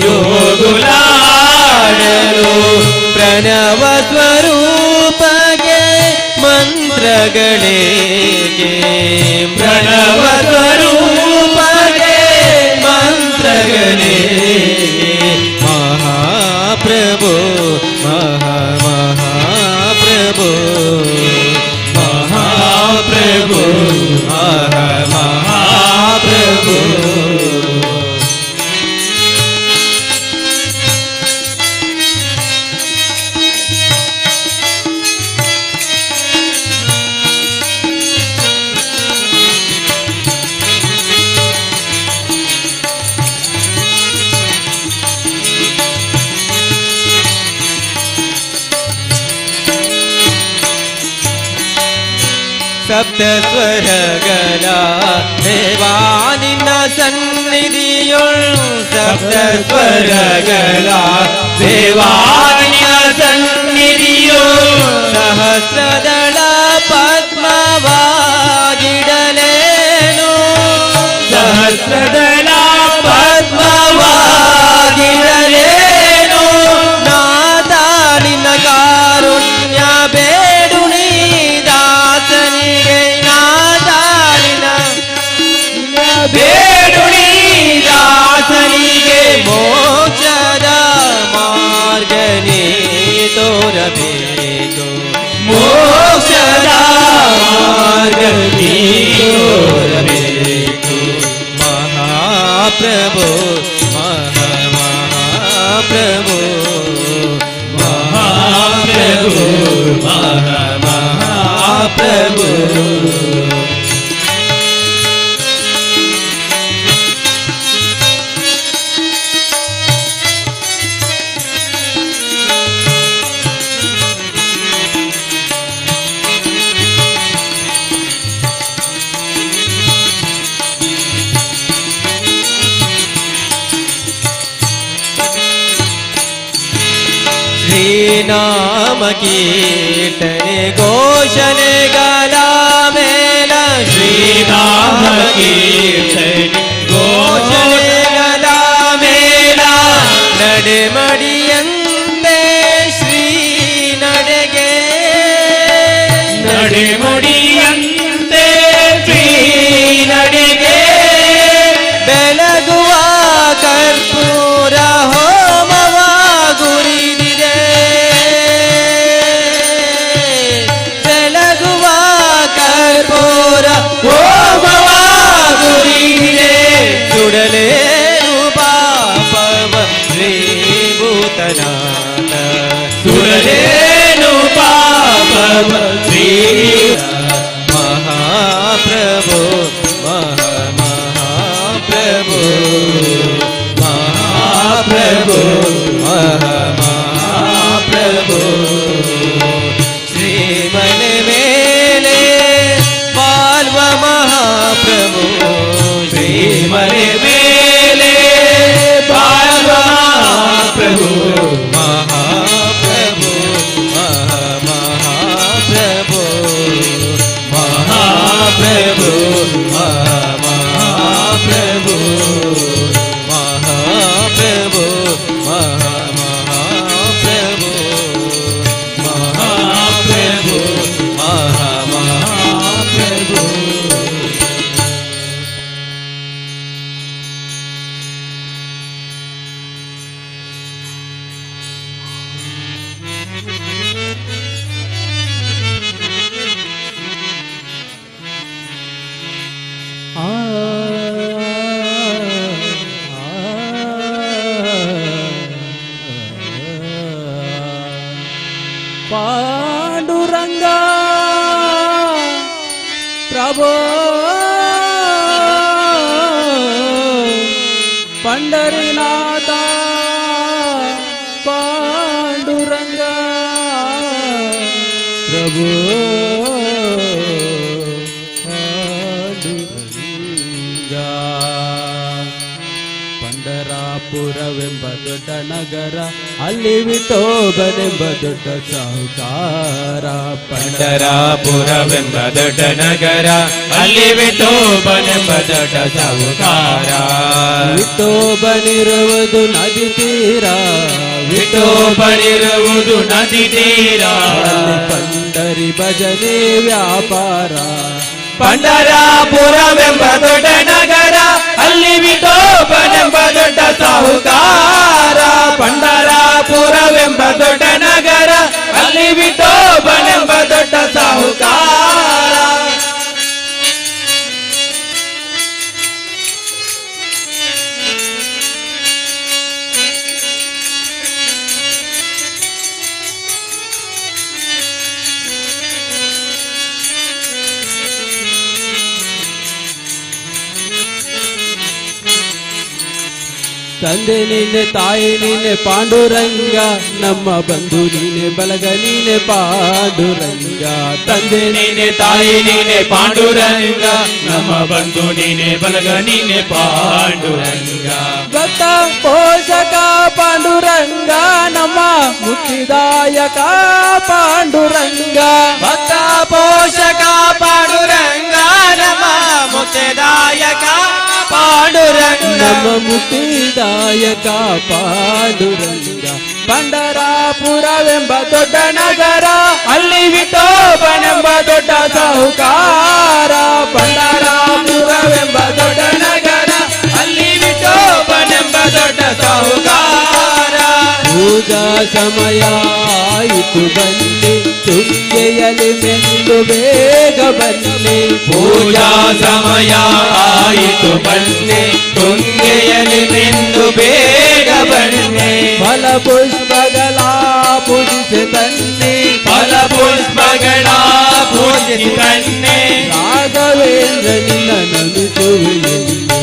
ಜೋಗುಲ ಹಾಡಲು ಪ್ರಣವ ಸ್ವರೂಪಗೆ ಮಂತ್ರಗಳಿಗೆ ಪ್ರಣವ ಸ್ವರೂಪಗೆ ಮಂತ್ರಗಳಿಗೆ ಮಹಾಪ್ರಭು ಮಹಾಪ್ರಭು ಮಹಾಪ್ರಭು ಮಹಾಪ್ರಭು ಸಪ್ತ ಸ್ವರಗಳ ದೇವಾ ನಿನ್ನ ಸನ್ನಿಧಿಯೊಳ್ ಸಪ್ತ ಸ್ವರಗಳ ದೇವಾ ನಿನ್ನ ಸನ್ನಿಧಿಯೊಳ್ ಸಹಸ್ರದಳ ಪದ್ಮವಾಗಿಡಲೇನು ಸಹಸ್ರದಳ ಪದ್ಮವಾಗಿಡಲೇನು ನಾಥ ನಿನ್ನ ಕಾರುಣ್ಯ ಬೇಡು ನೀ ದಾಸನಿಗೆ ನಾದಾರಿನ ಬೇಡುಣಿ ದಾಸನಿಗೆ ಮೋಕ್ಷದ ಮಾರ್ಗನೇ ತೋರಬೇಕು ಮೋಕ್ಷದ ಮಾರ್ಗನೇ ತೋರಬೇಕು ಮಹಾಪ್ರಭು ಮಹಾಪ್ರಭು ಮಹಾಪ್ರಭು ಮಹಾಪ್ರಭು ಶ್ರೀನಾಮ ಕೀರ್ತನೆ ಘೋಷಣೆ ಗಾಲ ಮೇಲ ಶ್ರೀನಾಮ ಕೀರ್ತನೆ ಘೋಷಣೆ ಗಾಲ ಮೇಲ ನಡೆ ಮಡಿಯಂತೆ ಶ್ರೀ ನಡೆಗೆ ನಡೆ ಮಡಿಯಂತೆ ಶ್ರೀ ನಡೆಗೆ ಬೆಳಗುವ ಕರ್ಪೂರ ಹೋಮವ ಗುರಿದಿದೆ ಬೆಳಗುವ ಕರ್ಪೂರ ಹೋಮವ ಗುರಿದಿದೆ ಸುಡಲೇನು ಪಾಪವ ಶ್ರೀಭೂತನಾಥ ಸುಡಲೇನು ಪಾಪವ ಶ್ರೀ ಮಹಾಪ್ರಭು ಮಹಾಪ್ರಭು ಮಹಾಪ್ರಭು ಮಹಾಪ್ರಭು ಶ್ರೀಮನ ಮೇಲೆ ಬಾಲ್ವ ಮಹಾಪ್ರಭು ಶ್ರೀಮನ ಮೇಲೆ ಬಾಲ್ವ ಮಹಾಪ್ರಭು ಮಹಾಪ್ರಭು ಮಹಾಪ್ರಭು ಮಹಾಪ್ರಭು ಮಹಾಪ್ರಭು ಮಹಾಪ್ರಭು ಮಹಾಪ್ರಭು ಮಹಾಪ್ರಭು ಮಹಾಪ್ರಭು ಪಾಂಡುರಂಗ ಪ್ರಭೋ ಪಂಡರಿನಾಥ ಪಾಂಡುರಂಗ ಪ್ರಭೋ ಪಾಂಡುರಂಗ ಪಂಡರಾಪುರವೆಂಬ ದೊಡ್ಡ ನಗರ ಅಲ್ಲಿ ವಿಠೋಬನೆಂಬ ದೊಡ್ಡ ಸಾಹುಕಾರ. ಪಂಡರಾಪುರವೆಂಬ ದೊಡ್ಡ ನಗರ ಅಲ್ಲಿ ವಿಠೋಬನೆಂಬ ದೊಡ್ಡ ಸಾಹುಕಾರ. ವಿಠೋಬನಿರುವುದು ನದಿ ತೀರ, ವಿಠೋಬನಿರುವುದು ನದಿ ತೀರ. ಅಲ್ಲಿ ಪಂಡರಿ ಭಜನೆ ವ್ಯಾಪಾರ. ಪಂಡರಾಪುರವೆಂಬ ದೊಡ್ಡ ನಗರ ಅಲ್ಲಿ ವಿಠೋಬನೆಂಬ ದೊಡ್ಡ ಸಾಹುಕಾರ. ಪಂಡರಾಪುರವೆಂಬ ದೊಡ್ಡ ನಗರ ಅಲ್ಲಿ ವಿಠೋಬನೆಂಬ ದೊಡ್ಡ ಸಾಹುಕಾರ. ತಂದೆ ನೀನೆ ತಾಯಿ ನೀನೆ ಪಾಂಡುರಂಗ, ನಮ್ಮ ಬಂಧು ನೀನೆ ಬಲಗ ನೀನೆ ಪಾಂಡುರಂಗ. ತಂದೆ ನೀನೆ ತಾಯಿ ನೀನೆ ಪಾಂಡುರಂಗ, ನಮ್ಮ ಬಂಧು ನೀನೆ ಬಲಗ ನೀನೆ ಪಾಂಡುರಂಗ. ಭಕ್ತ ಪೋಷಕ ಪಾಂಡುರಂಗ, ನಮ್ಮ ಮುಕ್ತಿದಾಯಕ ಪಾಂಡುರಂಗ. ಭಕ್ತ ಪೋಷಕ ಪಾಂಡುರಂಗ, ನಮ್ಮ ಮುಕ್ತಿದಾಯಕ ಪಾಂಡುರಂಗ. ನಮ್ಮ ಮುಕ್ತಿದಾಯಕ ಪಾಂಡುರಂಗ. ಪಂಡರಾಪುರವೆಂಬ ದೊಡ್ಡ ನಗರ ಅಲ್ಲಿ ವಿಠೋಬನೆಂಬ ದೊಡ್ಡ ಸಾಹುಕಾರ. ಪಂಡರಾಪುರವೆಂಬ ದೊಡ್ಡ ನಗರ ಅಲ್ಲಿ ವಿಠೋಬನೆಂಬ ದೊಡ್ಡ ಸಾಹುಕಾರ. ಪೂಜಾ ಸಮಯ ಆಯಿತು ಬನ್ನಿ, ತುಂಗೆಯಲಿ ಮೆಂದು ಬೇಗ ಬನ್ನಿ. ಪೂಜಾ ಸಮಯ ಆಯಿತು ಬನ್ನಿ, ತುಂಗೆಯಲಿ ಮೆಂದು ಬೇಗ ಬನ್ನಿ. ಫಲ ಪುಷ್ಪಗಳ ಪೂಜಿಸಿ ತನ್ನಿ, ಫಲ ಪುಷ್ಪಗಳ ಪೂಜಿಸಿ ಬನ್ನಿ. ರಾಘವೇಂದ್ರ ನಿನ್ನ ನಮಿಸುವೆಯೆಂದು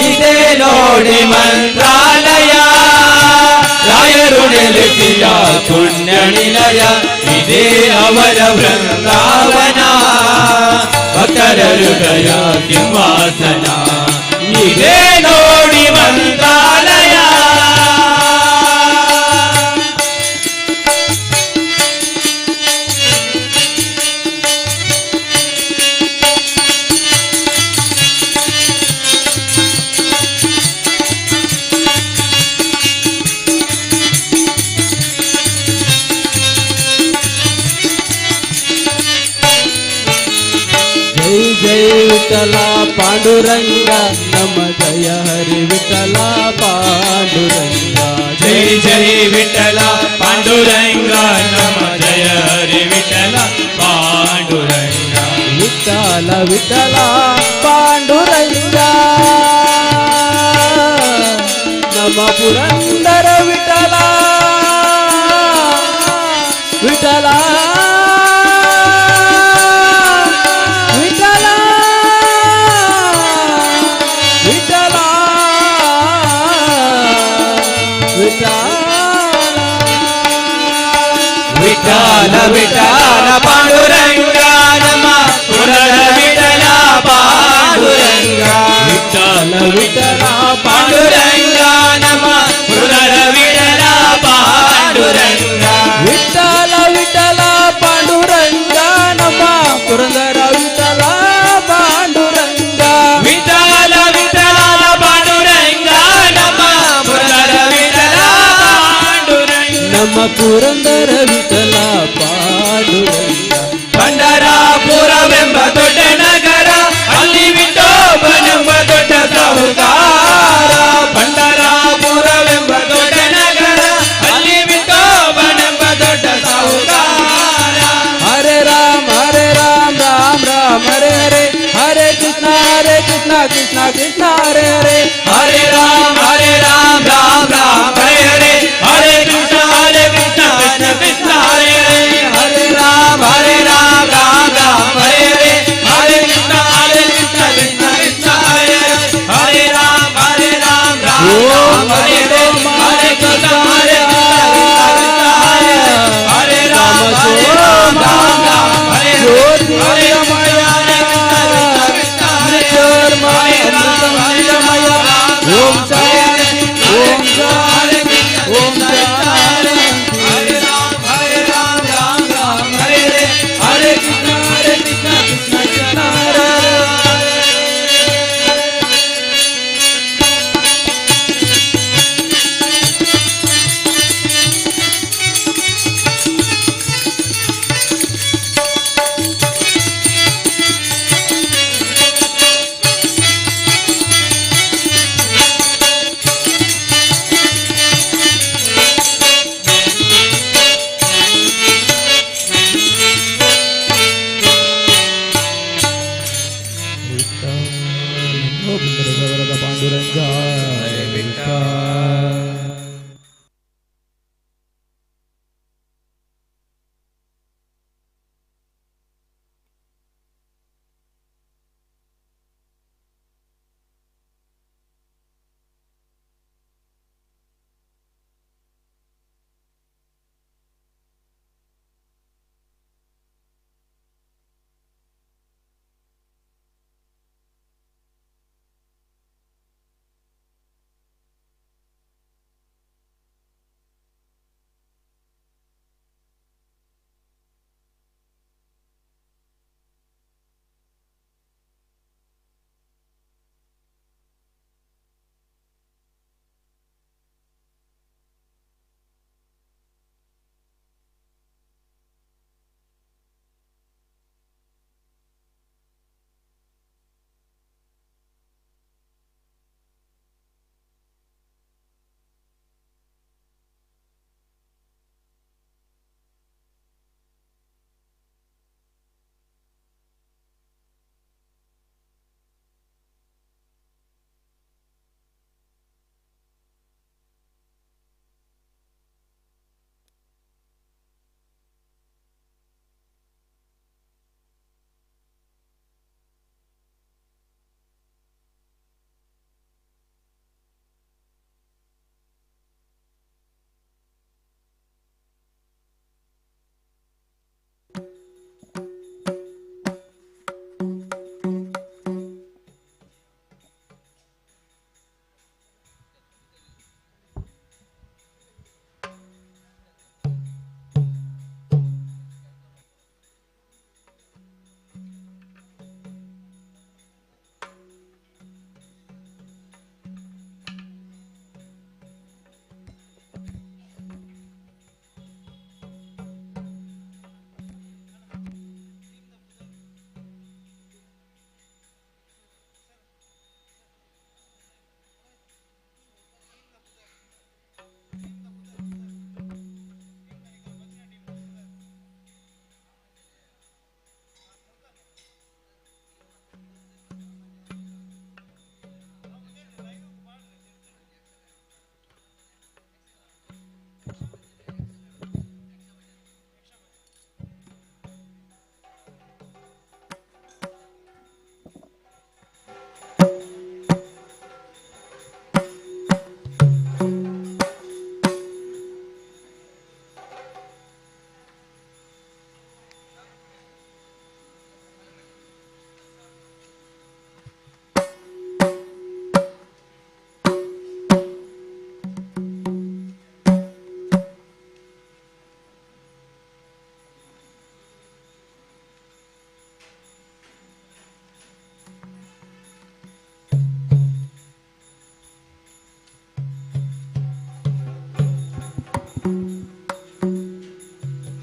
ಇದೇ ನೋಡಿ ಮಂತ್ರಾಲಯ, ರಾಯರು ನೆಲೆಸಿದ ಪುಣ್ಯ ನಿಲಯ. ಇದೇ ಅವರ ವೃಂದಾವನ, ಭಕ್ತರ ಹೃದಯ ಸಿಂಹಾಸನ. ಇದೇ ನೋಡಿ ಮಂತ್ರಾಲಯ. ಜೈ ಜೈ ವಿಠಲ ಪಾಂಡುರಂಗ, ನಮ್ಮ ಜಯ ಹರಿ ವಿಠಲ ಪಾಂಡುರಂಗ. ಜೈ ಜೈ ವಿಠಲ ಪಾಂಡುರಂಗ, ನಮ ಜಯ ಹರಿ ವಿಠಲ ಪಾಂಡುರಂಗ. ವಿಠಲ ವಿಠಲ ಪಾಂಡುರಂಗ, ನಮ್ಮ ಪುರಂದರ ವಿಠಲ ವಿಠಲ ವಿಠಲ ವಿಠಲ ವಿಠಲ ವಿಠಲ ವಿಠಲ ಪಾಂಡುರಂಗ, ನಮ ಪುರದ ವಿಠಲ ಪಾಂಡುರಂಗ. ವಿಠಲ ವಿಠಲ ಪಾಂಡುರಂಗ, ನಮ ಪುರದ ವಿಠಲ ಪಾಂಡುರಂಗ. ವಿಠಲ ವಿಠಲ ಪಾಂಡುರಂಗ, ನಮ್ಮ ಪುರಂದರ ವಿಠಲ ಪಾಂಡುರಂಗ. ವಿಠಲ ವಿಠಲ ಪಾಂಡುರಂಗ, ನಮ ಪುರದ ವಿಠಲ ಪಾಂಡುರಂಗ. ನಮ್ಮ ಪುರಂದರ ವಿಠಲ ಪಾಂಡುರಂಗ. ಪಂಡರಾಪುರವೆಂಬ ದೊಡ್ಡ ನಗರ ಅಲ್ಲಿ ವಿಠೋಬನೆಂಬ ದೊಡ್ಡ ಸಾಹುಕಾರ. ಪಂಡರಾಪುರವೆಂಬ ದೊಡ್ಡ ನಗರ ಅಲ್ಲಿ ವಿಠೋಬನೆಂಬ ದೊಡ್ಡ ಸಾಹುಕಾರ. ಹರೆ ರಾಮ ರಾಮ ರಾಮ ಹರೆ ಹರೆ, ಹರೆ ಕೃಷ್ಣ ಕೃಷ್ಣ ಕೃಷ್ಣ ಹರೆ ಹರೆ. ಹರೆ ರಾಮ ರಾಮ ರಾಮ ಹರೆ ಹರೆ, ಹರೆ ಕೃಷ್ಣ ಕೃಷ್ಣ ಕೃಷ್ಣ ಹರೆ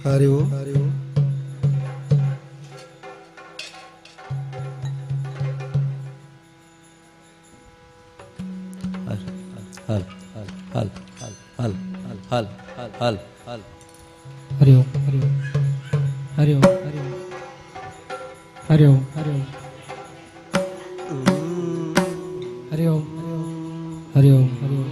हरि ओम हल हल हल हल हल हल हल हरि ओम हरि ओम हरि ओम हरि ओम हरि ओम हरि ओम हरि ओम हरि ओम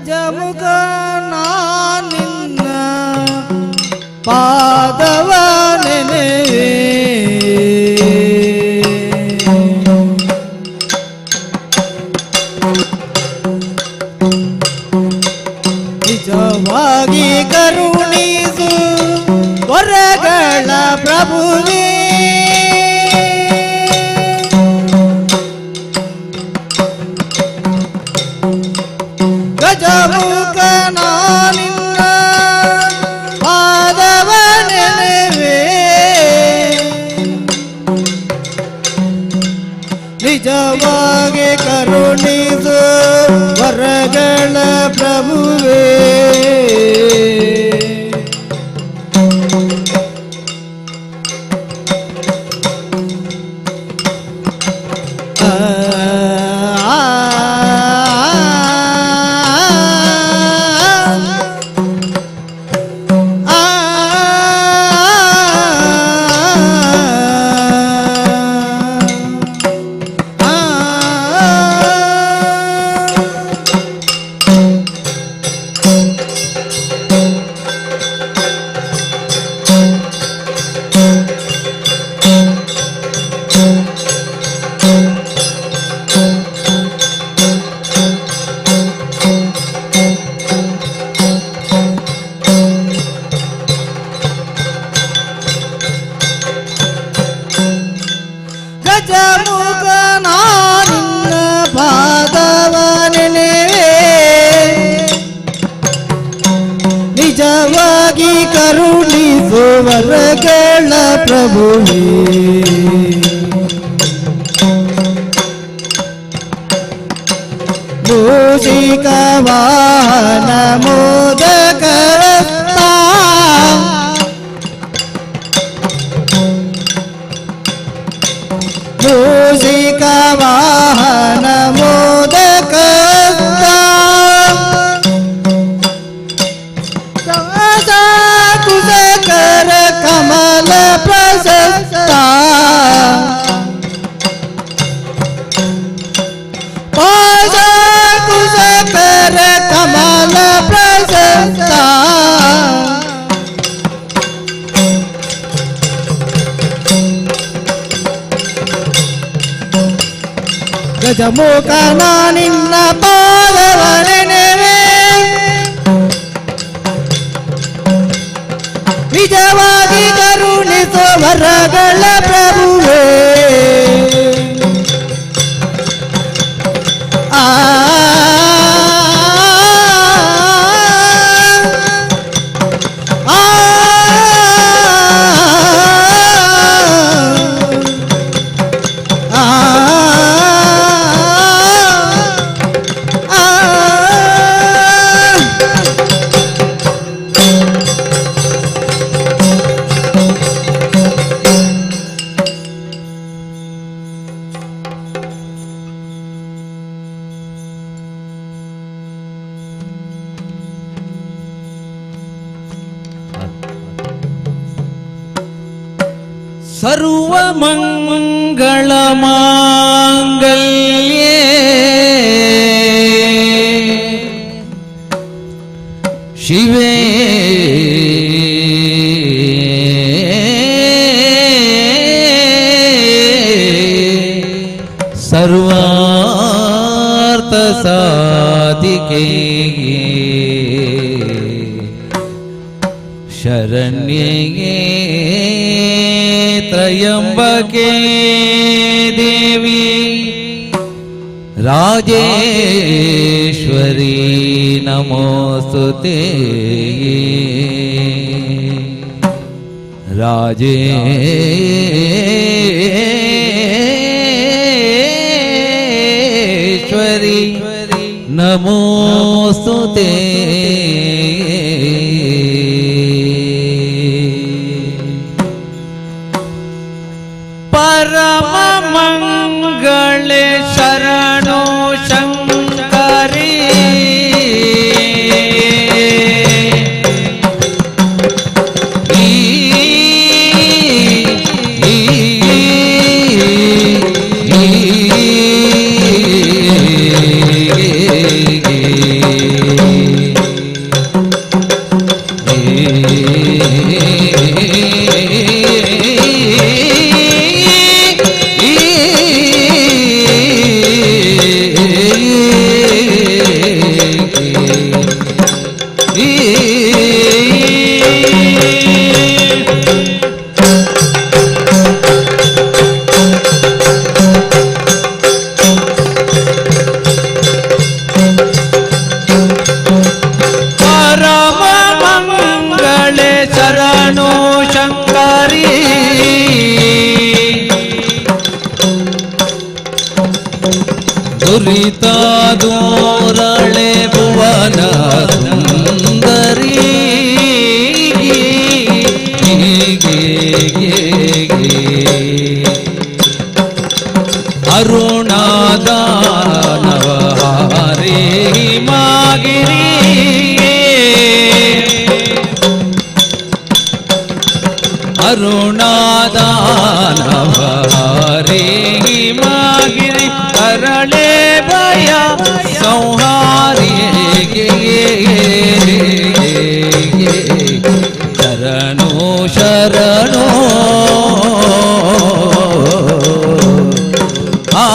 ಗಜಮುಖನ ನಿನ್ನ ಪಾದವ ನೆನೆವೆ ನಿಜವಾಗಿ ಕರುಣಿಸು ವರಗಳ ಪ್ರಭುವೇ ಗಜಮುಖನ ನಿನ್ನ ಪಾದವ ನೆನೆವೆ ನಿಜವಾಗಿ ಕರುಣಿಸು ವರಗಳ ಪ್ರಭುವೇ ಗಜಮುಖನ ನಿನ್ನ ಪಾದವ ನೆನೆವೆ ನಿಜವಾಗಿ ಕರುಣಿಸು ವರಗಳ ಪ್ರಭುವೇ ವಾಹನ ಮೋದಕ ಮೂಷಿಕ ವಾಹನ ಮೋದಕ ಕುಶಕರ ಕಮಲ ಪ್ರಶಸ್ತ ಕುಶಕರ ಕಮಲ ಪ್ರಶಸ್ತ ಗಜಮುಖನ ನಿನ್ನ ಪಾದವನೆನೆವೆ ನಿಜವಾಗಿ ಕರುಣಿಸೋ ವರಗಳ ಪ್ರಭುವೇ ಆ ಸರ್ವಮಂಗಳಮಾಂಗಲ್ಯೇ ಶಿವೇ ಸರ್ವಾರ್ಥ ಸಾಧಿಕೆ ಶರಣ್ಯೇ ತ್ರಯಂಬಕೆ ದೇವಿ ರಾಜೇಶ್ವರಿ ನಮೋಸ್ತುತೆ ರಾಜೇಶ್ವರಿ ನಮೋಸ್ತುತೆ परम मंगले शरणो शंकरी दुरित दूरले भुवन सुंदरी अरुणादानवहारी मागिरी अरुणादानवहारी मागिरी करले भया संहारी शरणो शरणो आ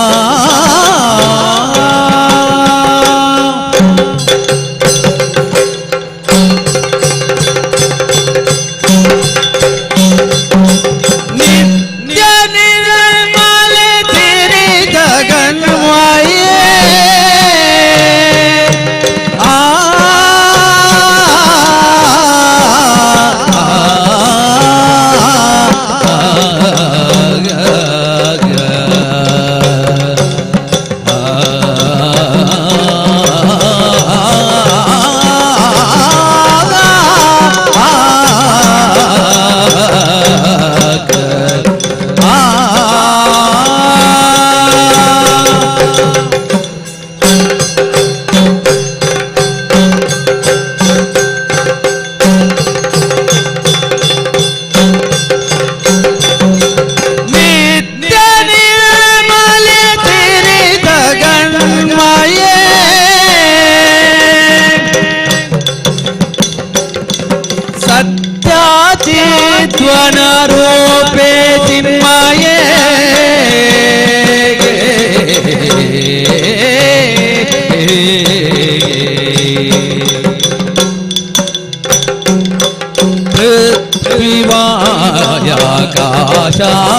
ರೂಪೇ ಚಿನ್ಮಯೇ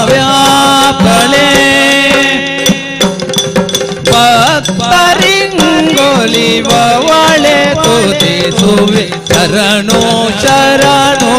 ಪೃಥ್ವಿವಾಯಾಕಾಶವ್ಯಾಪಳೆ ಭಕ್ತರಿಂಗೊಲಿವಳೆ ತುತಿಸುವೆ ಶರಣೋ ಶರಣೋ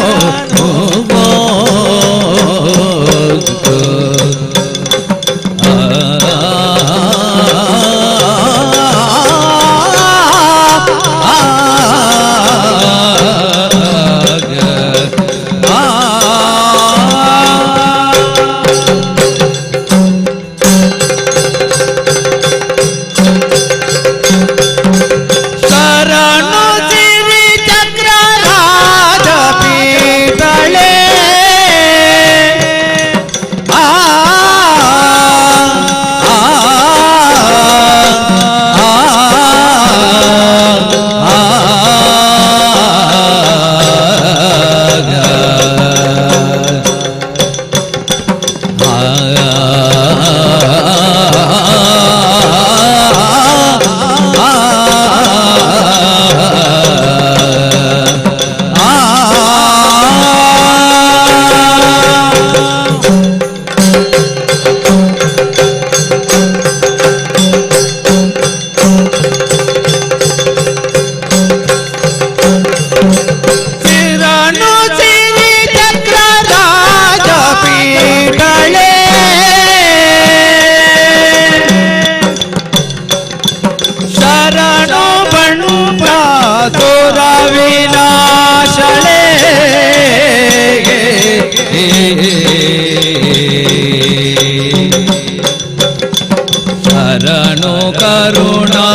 ಶರಣು ಕರುಣಾ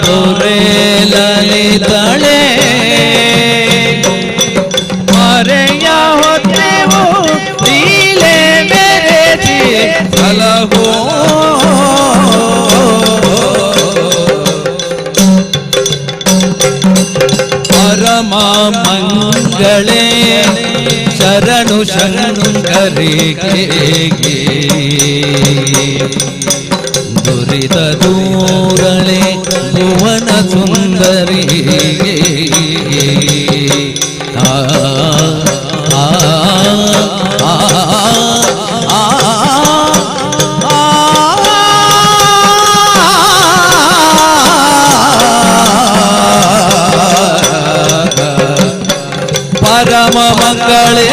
ಪುರೇ ಲಲಿತಳೆ ಮರೆಯ ಹೊತ್ತೆವು ಲೀಲೆ ಮೆರೆಸಿ ಸಲಹೋ ಪರಮ ಮಂಗಳೇ ಶರಣು ಶಂಕರಿಗೆ ದುರಿತ ದೂರಳೆ ಭುವನ ಸುಂದರಿಗೆ ಆ ಆ ಆ ಪರಮ ಮಂಗಳೇ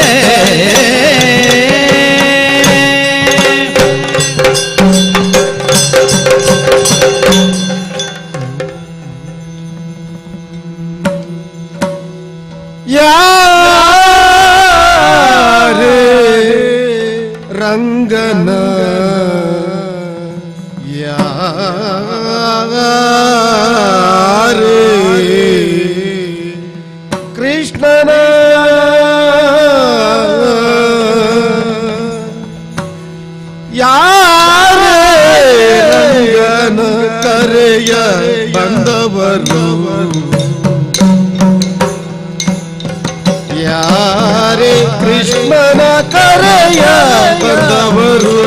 ಯಾರೇ ರಂಗನ ಯಾರೇ ಕೃಷ್ಣನ ಯಾರೇ ರಂಗನ ಕರೆಯ ಬಂದವರು ಯಾರೇ ಕೃಷ್ಣನ ಕರೆಯ ಬಂದವರು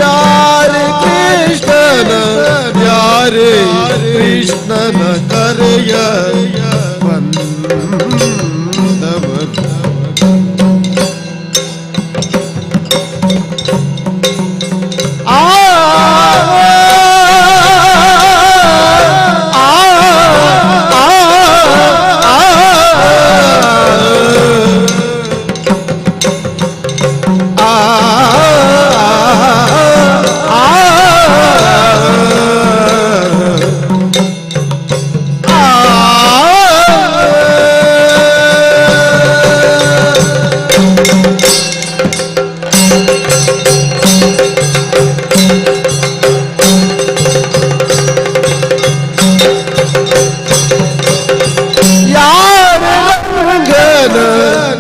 ಯಾರೇ ಕೃಷ್ಣನ ಯಾರೇ ಕೃಷ್ಣನ ಕರೆಯ ಬಂದವರು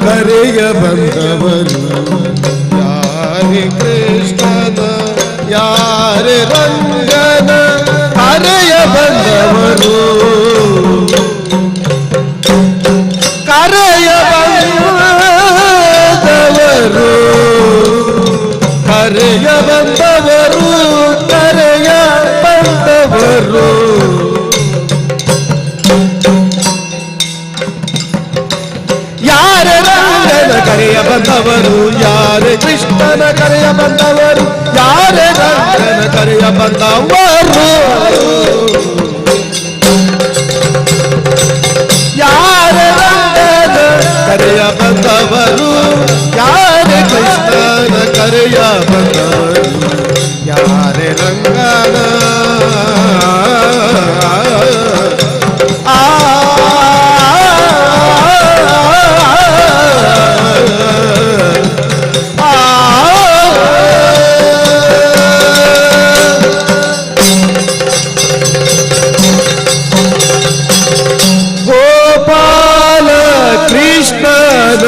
ಕರೆಯ ಬಂದವರು ಯಾರೇ ಕೃಷ್ಣನ ಯಾರೇ ರಂಗನ ಕರೆಯ ಬಂದವರು ಕರೆಯ ಬಂದವರು ಕೃಷ್ಣನ ಕರೆಯ ಬಂದವರು ಯಾರೇ ರಂಗನ ಕರೆಯ ಬಂದವರು ಯಾರೇ ರಂಗನ ಕರೆಯ ಬಂದವರು ಯಾರೇ ಕೃಷ್ಣನ ಕರೆಯ ಬಂದವರು ಯಾರೇ ರಂಗನ ಗೋಪಾಲ ಕೃಷ್ಣನ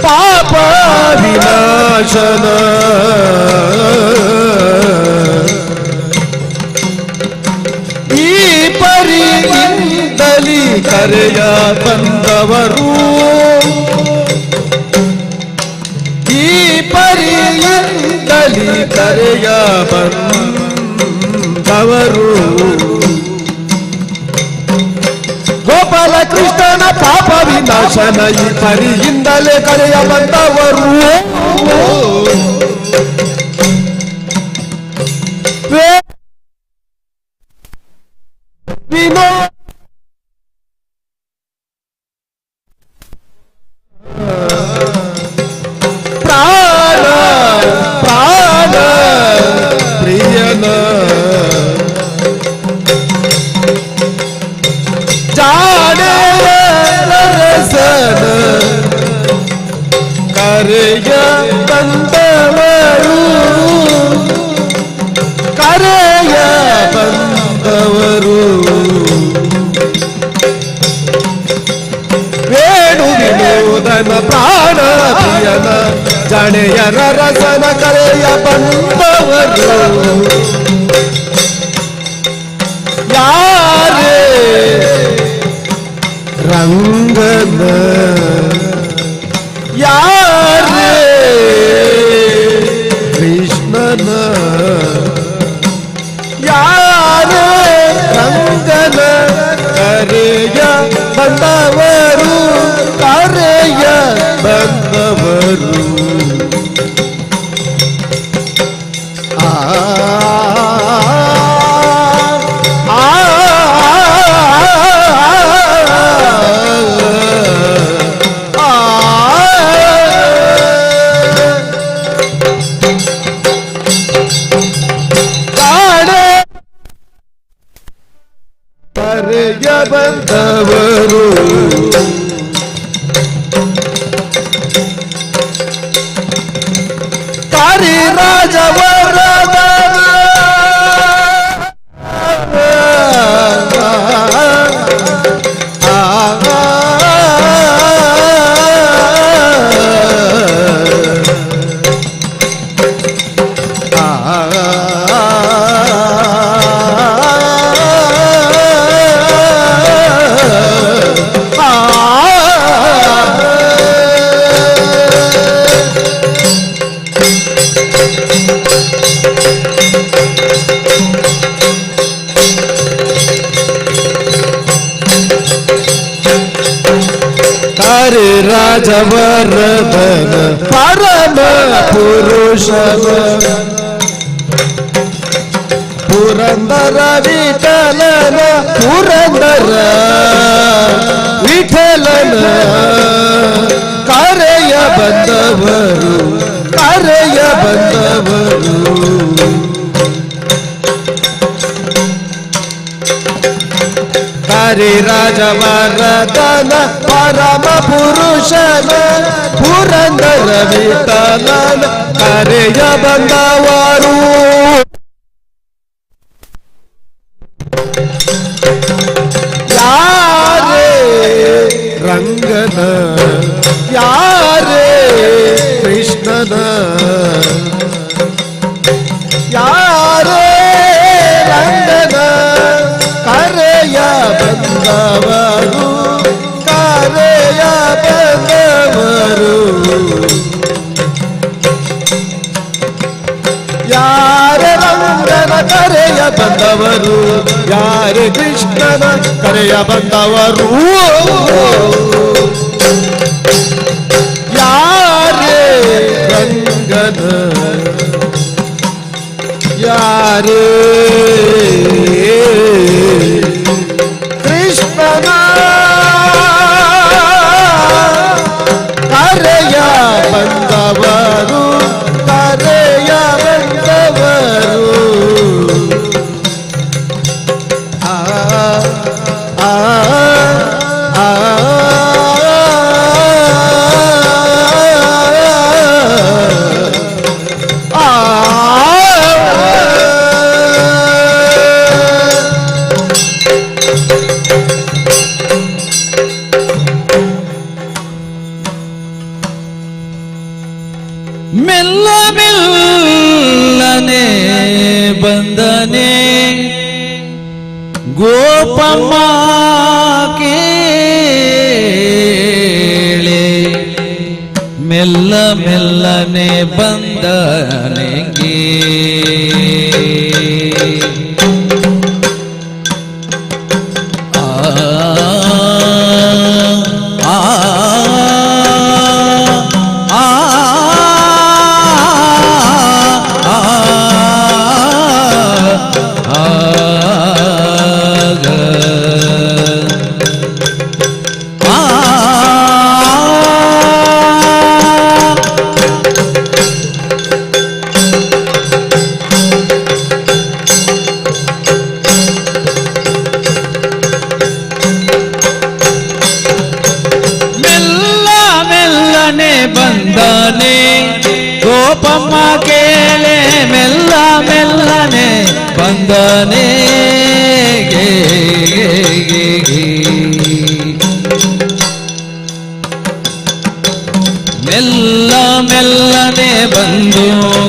ಪಾಪ ವಿನಾಶನ ಈ ಪರಿಯಿಂದಲಿ ಕರೆಯ ಬಂದವರು ಈ ಪರಿಯಿಂದಲಿ ಕರೆಯ ಬಂದವರು ಗೋಪಾಲ ಕೃಷ್ಣನ ಪಾಪ ವಿನಾಶನ ಈ ಪರಿಯಿಂದಲೇ ಕರೆಯ ಬಂದವರು ವಿನೋ ಪ್ರಾಣ ಪ್ರಾಣ ಪ್ರಿಯನ ಜಾಣರಸನ ಕರೆಯ ಬಂದವರು ಕರೆಯ ಬಂದವರು ವೇಣು ವಿನೋದನ ಪ್ರಾಣ ಪ್ರಿಯನ ಜಾಣೆಯರ ರಸನ ಕರೆಯ ಬಂದವರು ಯಾರೇ ರಂಗನ ಯಾರೇ ಕೃಷ್ಣನ ಯಾರೇ ರಂಗನ ಕರೆಯ ಬಂದವರು ಕರೆಯ ಬಂದವರು ಕರೆಯ ಬಂದವರು ಕಾರಿ ರಾಜವರದ ಹರಿ ರಾಜವರ್ಧನ ಪರಮ ಪುರುಷನ ಪುರಂದರ ವಿಠಲನ ಪುರಂದರ ವಿಠಲನ ಕರೆಯ ಬಂದವರು ಕರೆಯ ಬಂದವರು ಹರಿರಾಜವರದನ ಪರಮ ಪುರುಷನ ಪುರಂದರ ವಿಠಲನ ಕರೆಯ ಬಂದವರು ಯಾರೇ ರಂಗನ ಯಾರೇ ಕೃಷ್ಣನ ಯಾರೇ ರಂಗನ ಕರೆಯ ಬಂದವರು ಕರೆಯ ಬಂದವರು ಯಾರ ರಂಗನ ಕರೆಯ ಬಂದವರು ಯಾರೇ ಕೃಷ್ಣನ ಕರೆಯ ಬಂದವರು ಯಾರೇ ರಂಗನ ಯಾರೇ ಕೃಷ್ಣನ ಕರೆಯ ಬಂದವರು ಕರೆಯ ಬಂದವರು ಆ ಆ ಆ ಮೆಲ್ಲ ಮೆಲ್ಲನೆ ಬಂದನೆ ಗೋಪಮ್ಮ ಕೇಳೆ ಮೆಲ್ಲ ಮೆಲ್ಲನೆ ಬಂದನೆಗೆ ಬಂದನೆ ಗೋಪಮ್ಮ ಕೇಳೆ ಮೆಲ್ಲ ಮೆಲ್ಲನೆ ಬಂದನೆ ಮೆಲ್ಲ ಮೆಲ್ಲನೆ ಬಂದು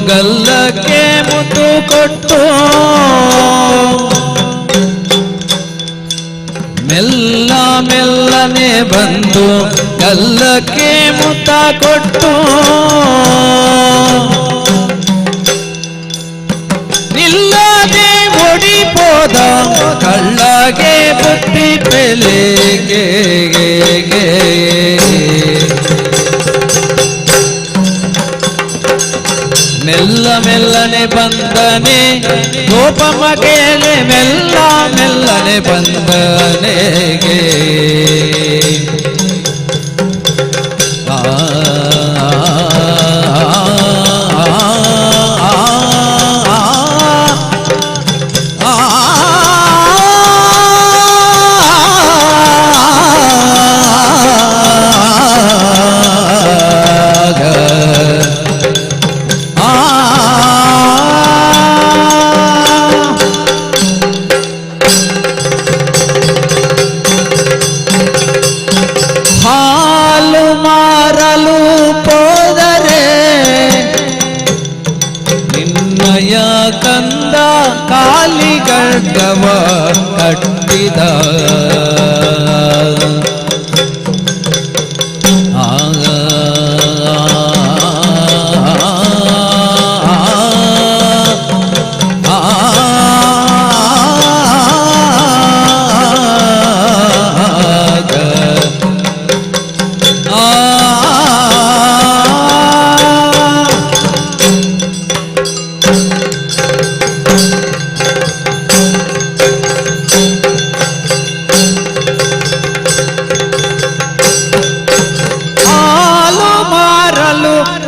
ಗಲ್ಲಕ್ಕೆ ಮುತ್ತು ಕೊಟ್ಟು ಮೆಲ್ಲ ಮೆಲ್ಲನೆ ಬಂದು ಗಲ್ಲಕ್ಕೆ ಮುತ್ತ ಕೊಟ್ಟು ನಿಲ್ಲದೆ ಓಡಿಪೋದ ಕಳ್ಳಗೆ ಬುದ್ಧಿ ಬೆಲೆಗೆ ಮೆಲ್ಲ ಮೆಲ್ಲನೆ ಬಂದನೆ ಗೋಪಮ್ಮ ಕೇಳೆ ಮೆಲ್ಲ ಮೆಲ್ಲನೆ ಬಂದನೆಗೆ ಹಾಲು ಮಾರಲು ಹೋದರೆ ನಿನ್ನಯ ಕಂದ ಕಾಲಿಗಡ್ಡವ ಕಟ್ಟಿದ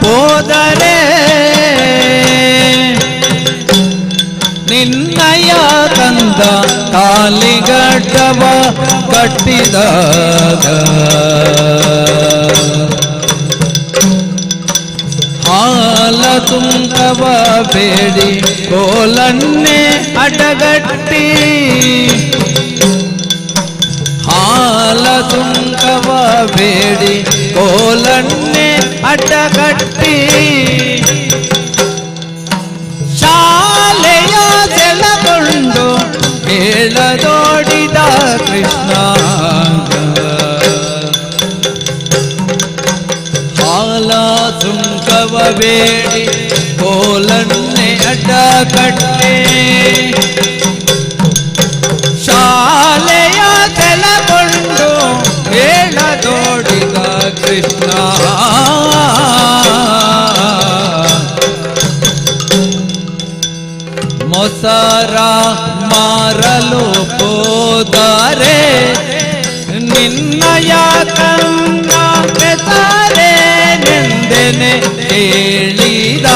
ಹೋದರೆ ನಿನ್ನಯ ಕಂದ ತಾಲಿಗಟ್ಟವ ಕಟ್ಟಿದಾಗ ಹಾಲ ತುಂಗವ ಬೇಡಿ ಕೋಲನ್ನೇ ಅಡಗಟ್ಟಿ ಹಾಲ ತುಂಗವ ಬೇಡಿ ಕೋಲನ್ನೇ ಅಡ್ಡಗಟ್ಟಿ ಶಾಲೆಯ ಸೆಳಗೊಂಡು ಹೇಳದೋಡಿದ ಕೃಷ್ಣ ಹಾಲ ತುಂಗವ ಬೇಡಿ ಕೋಲನ್ನೇ ಅಡ್ಡಗಟ್ಟಿ ಶಾಲೆಯ ಸೆಳಗೊಂಡು ಹೇಳದೋಡಿದ ಕೃಷ್ಣ ಮೊಸರ ಮಾರಲು ಹೋದರೆ ನಿನ್ನಯ ಕನ್ನ ಬೆತಾರೆ ನೆಂದೆನೆ ಹೇಳಿದ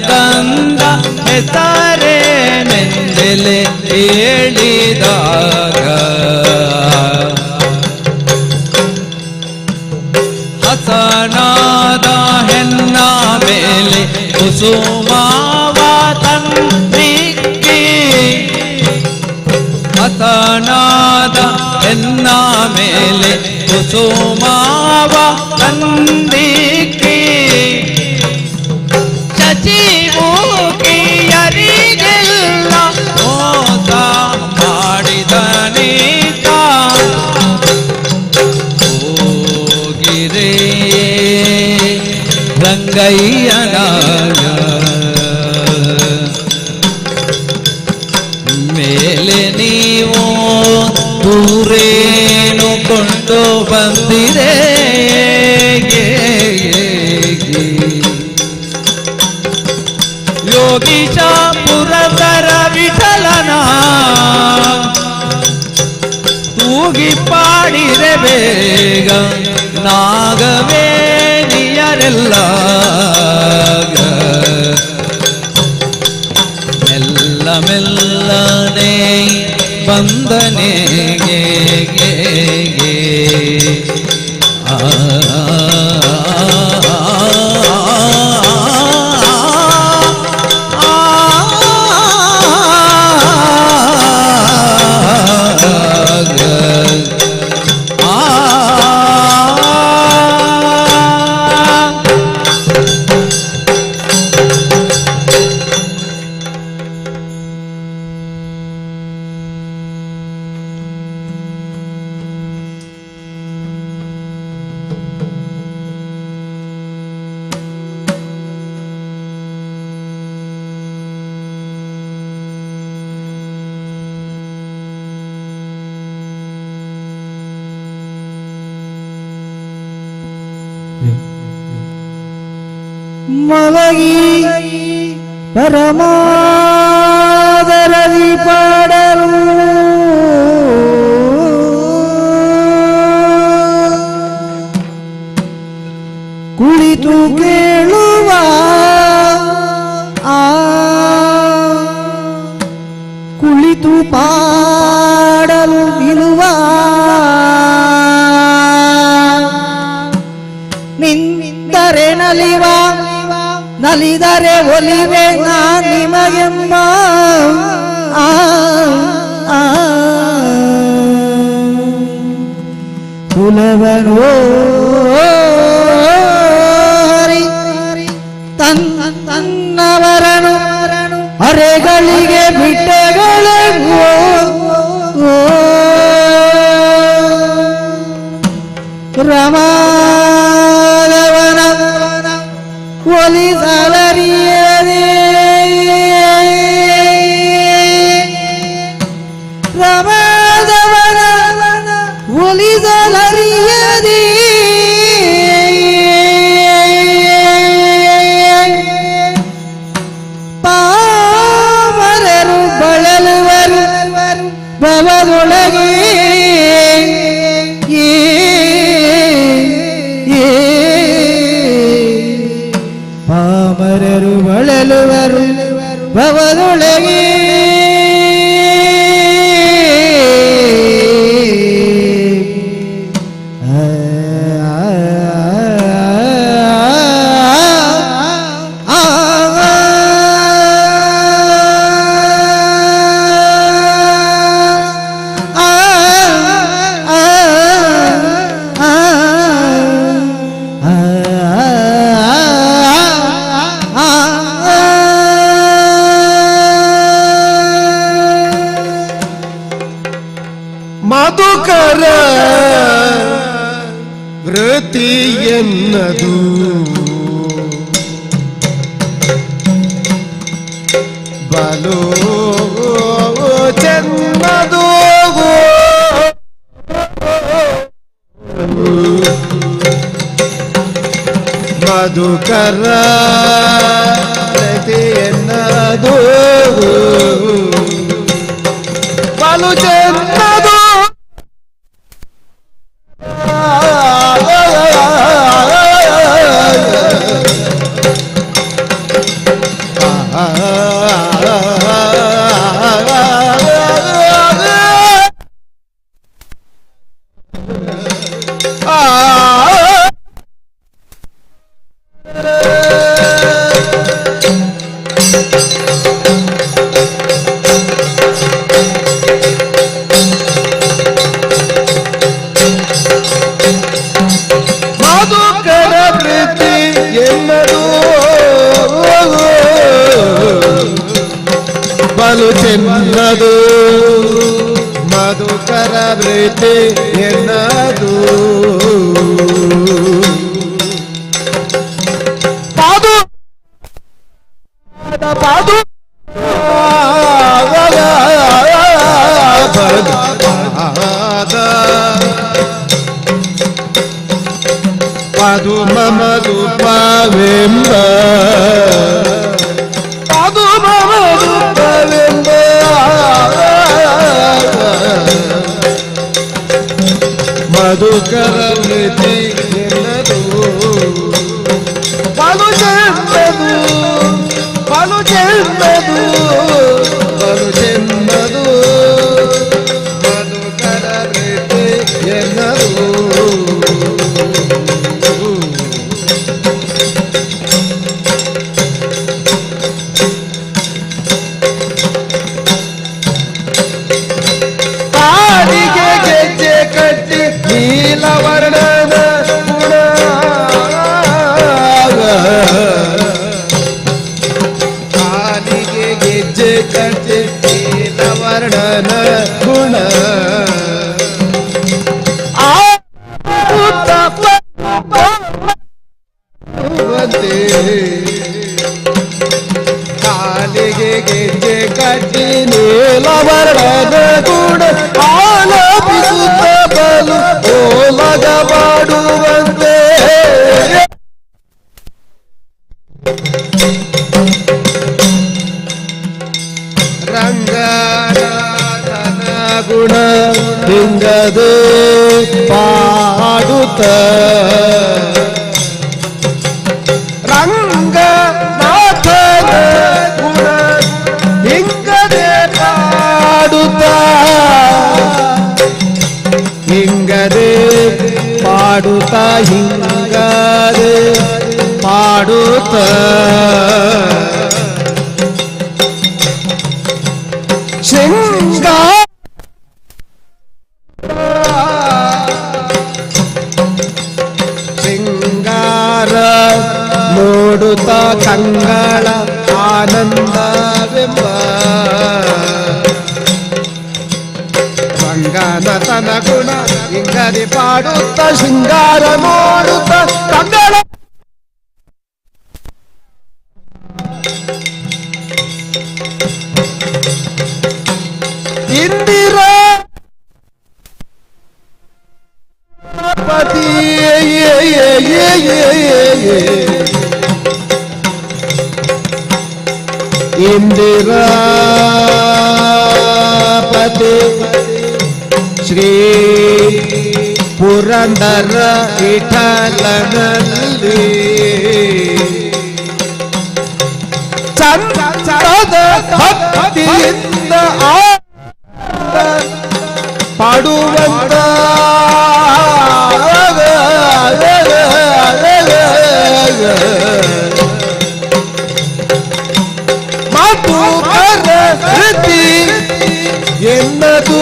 ಕಂದ ಹೆಸರೇ ನೆಂದೆಲೆ ಹೇಳಿದಾಗ ಹಸನಾದ ಹೆನ್ನ ಮೇಲೆ ಕುಸುಮಾವ ತಂದಿಕ್ಕಿ ಹಸನಾದ ಹೆನ್ನ ಮೇಲೆ ಕುಸುಮಾವ ತಂದಿಕ್ಕಿ ಮೂಕಿಯರಿಗೆಲ್ಲ ಮೋಸ ಮಾಡಿದ ನೀತ ಹೋಗಿರೇ ರಂಗಯ್ಯನ ಮೇಲೆ ನೀವು ದೂರೇನು ಕೊಂಡು ಬಂದಿರೆ ಯೋಗೀಶ ಪುರದರ ವಿಠಲನ ತೂಗಿ ಪಾಡಿರೆ ಬೇಗ ನಾಗವೇಣಿಯರೆಲ್ಲ ಮೆಲ್ಲ ಮೆಲ್ಲನೆ ಬಂದನೆಗೆ ಮಲಗಿ ಪರಮಾದರದಿ ಪಾಡಲು ಕುಳಿತು ಕೇಳುವ ಕುಳಿತು ಪಾಡಲು ನಿಲ್ಲುವ ನಿಂತರೆ ನಲಿವ ನಲಿದರೆ ಒಲಿವೆ ನಾ ನಿಮಗೆಂಬ ಕುಲವನೋ ತನ್ನವರನು ಅರೆಗಳಿಗೆ ಬಿಟ್ಟೆಗಳೆಂಗೋ ಪ್ರಮಾದವನ ಒಲಿಸಲರಿಯದೆ ಪ್ರಮಾದವನ ಒಲಿಸಲರಿಯದೆ ಪಾಮರರು ಬಳಲುವರು ಭವದೊಳಗೆ ಪಾಮರರು ಬಳಲುವರು ಭವದೊಳಗೆ ಮಧುಕರ ವೃತ್ತಿ ಎನ್ನದು ಬಲು ಚೆನ್ನದು ಮಧುಕರ ವೃತ್ತಿ ಎನ್ನದು ಬಲು ಚೆನ್ನದು ಮಧುಕರ ಪ್ರೀತಿ ಎನ್ನದು ಬಲು ಚೆನ್ನದು ಮಧುಕರ ಪ್ರೀತಿ ಎನ್ನದು ಪಾದು ಪಾದು ಪಾದು ಮಮದು ಪಾವೆಂಬ ಪಾದು ಮಮದು ಪಾವೆಂಬ ಮಧುಕರ ಪ್ರೀತಿ ಎನ್ನದು ಬಲು ಚೆನ್ನದು ಬಲು ಚೆನ್ನದು ಬಲು ಚೆನ್ನದು ಮಧುಕರ ಪ್ರೀತಿ ಎನ್ನದು ಕಾಲಿಗೆ ಗೆಜ್ಜೆ ಕಟ್ಟಿ ನೀಲವರ್ಣನ ಗುಣ ಕಾಲಿಗೆ ಗೆಜ್ಜೆ ಕಟ್ಟಿ ನೀಲವರ್ಣನ ಗುಣ ಕಾಲಿಗೆ ಗೆಜ್ಜೆ ಕಟ್ಟಿ ನೀಲವರ್ಣನ ಗುಣ ಆಲಪಿಸುತ್ತ ಬಲು ಓಲಗ ಮಾಡುವಂತೆ ರಂಗನಾಥನ ಗುಣ ಹಿಂಗದು ಪಾಡುತ್ತ ರಂಗನಾಥನ ಗುಣ ಹಿಂಗದೆ ಪಾಡುತ್ತ ಹಿಂಗದೆ ಪಾಡುತ್ತ ಹಿಂಗದೆ ಪಾಡುತ್ತ ಶೃಂಗಾರ ಶೃಂಗಾರ ನೋಡುತ್ತ ಕಂಗಳ ಆನಂದವೆಂಬ ರಂಗನಾಥನ ತನ ಗುಣ ಹಿಂಗದಿ ಪಾಡುತ್ತ ಶೃಂಗಾರ ಮಾಡುತ್ತ ಕಂಗಳ ಇಂದಿರ ಪತಿ ಇಂದಿರಾಪತಿ ಶ್ರೀ ಪುರಂದರ ವಿಠಲನಲ್ಲಿ ಚಂದದ ಭಕ್ತಿಯಿಂದ ಪಾಡುವಂತ ಮಾತು ಪ್ರತಿ ಎನ್ನದು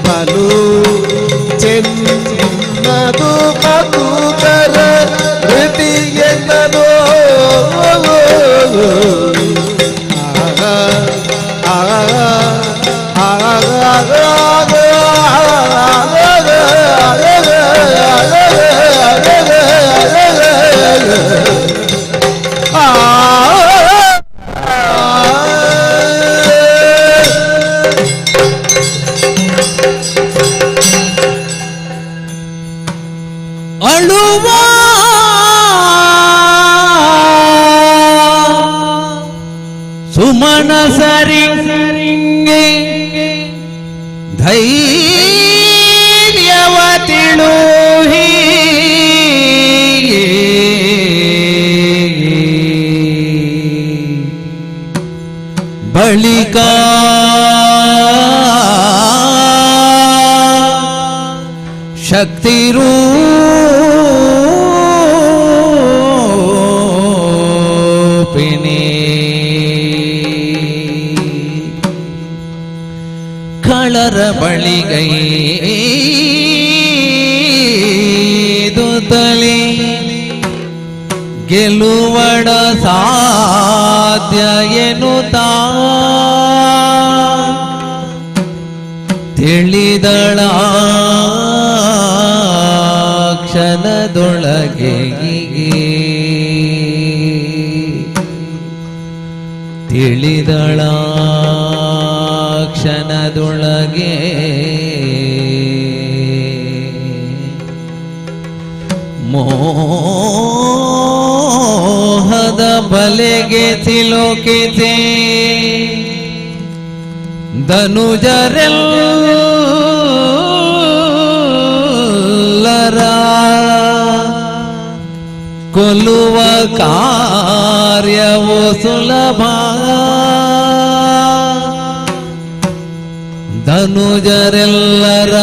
ಬಲು ಚೆನ್ನದು ಮಾತು ಪ್ರತಿ ಎನ್ನದು ಅಳುವ ಸುಮನ ಸರಿಂಗೆ ಧೈರ್ಯವ ತಿಳುಹಿ ಬಳಿಕ ಶಕ್ತಿರೂ ಕಳರ ಬಳಿಗೈದುತ್ತಲೇ ಗೆಲುವಡ ಸಾಧ್ಯ ಎನ್ನುತ್ತಾ ತಿಳಿದಳ ಕ್ಷಣದೊಳಗೆ ತಿಳಿದಳ ಕ್ಷಣದೊಳಗೆ ಮೋಹದ ಬಲೆಗೆ ಸಿಲುಕಿದೆ ಧನುಜರೆಲ್ಲರ ಕೊಲ್ಲುವ ಕಾರ್ಯವು ಸುಲಭ ಧನುಜರೆಲ್ಲರ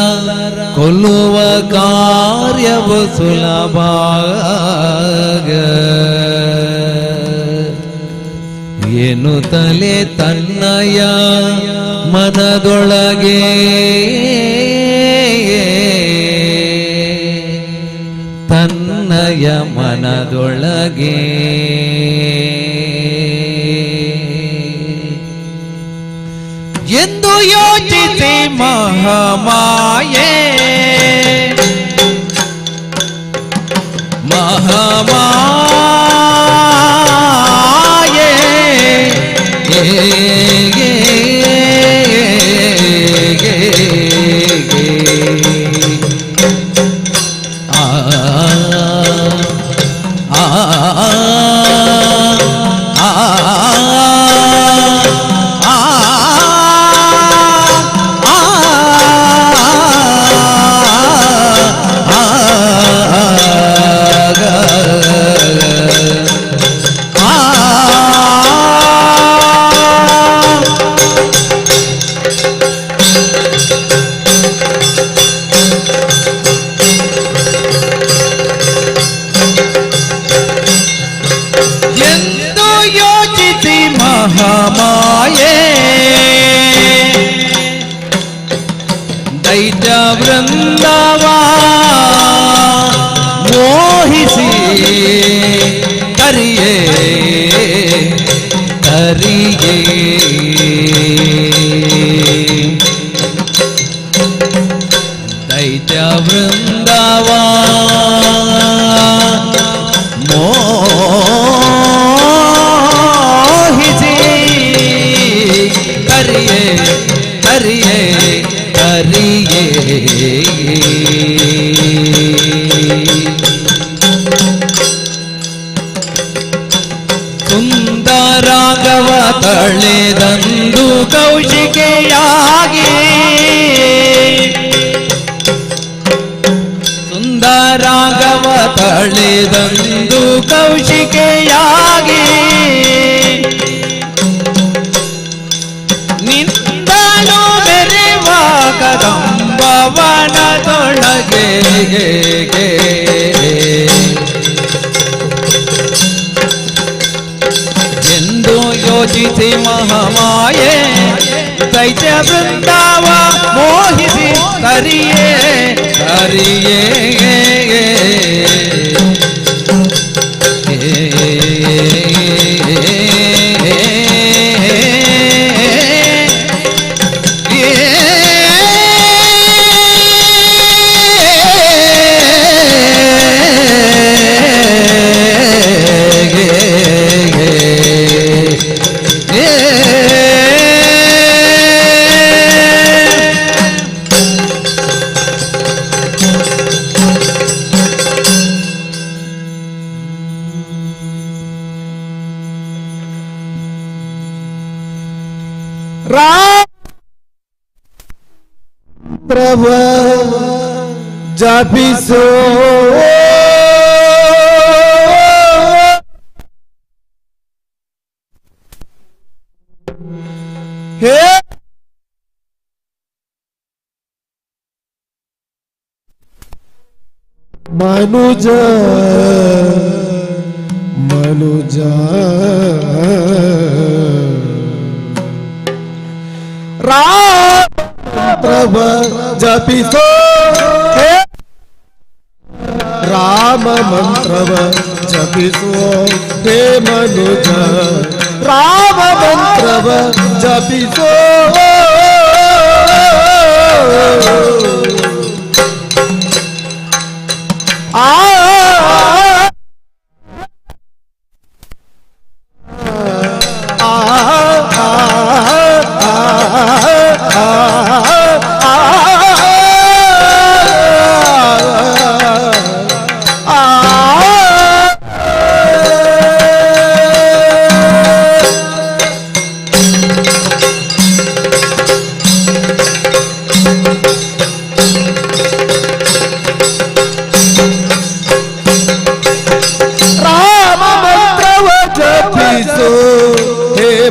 ಕೊಲ್ಲುವ ಕಾರ್ಯವು ಸುಲಭ ಎನ್ನುತ್ತಲೇ ತನ್ನಯ ಮನದೊಳಗೆ ತನ್ನಯ ಮನದೊಳಗೆ ಎಂದು ಯೋಚಿಸಿ ಮಹಾಮಾಯೆ ಮಹಾಮಾಯೆ ಮಹಾಮಾಯೆ ದೈತ್ಯ ವೃಂದವ ಮೋಹಿಸಿ ಕರಿಯೇ ಹರಿಯೇ ಹರಿಯೇ ಸುಂದರಾಗವ ತಳೆದಂದು ಕೌಶಿಕೆಯಾಗಿ ಸುಂದರಾಗವ ತಳೆದಂದು ಕೌಶಿಕೆಯಾಗಿ ನಿಂದನು ಮೆರೆವ ಕದಂಬವನದೊಳಗೆ ಎಂದು ಯೋಚಿಸಿ ಮಹಾಮಾಯೆ ದೈತ್ಯ ಬೃಂದಾವ ಮೋಹಿಸಿ ಹರಿಯೇ ಹರಿಯೇ ಪ್ರಭ ಜಪಿಸೋ ಹೇ ಮನುಜ ಮನುಜ ರಾಮ ಜಪಿಸೋ ಹೇ ರಾಮ ಮಂತ್ರವ ಜಪಿಸೋ ಹೇ ಮನುಜ ರಾಮ ಮಂತ್ರವ ಜಪಿಸೋ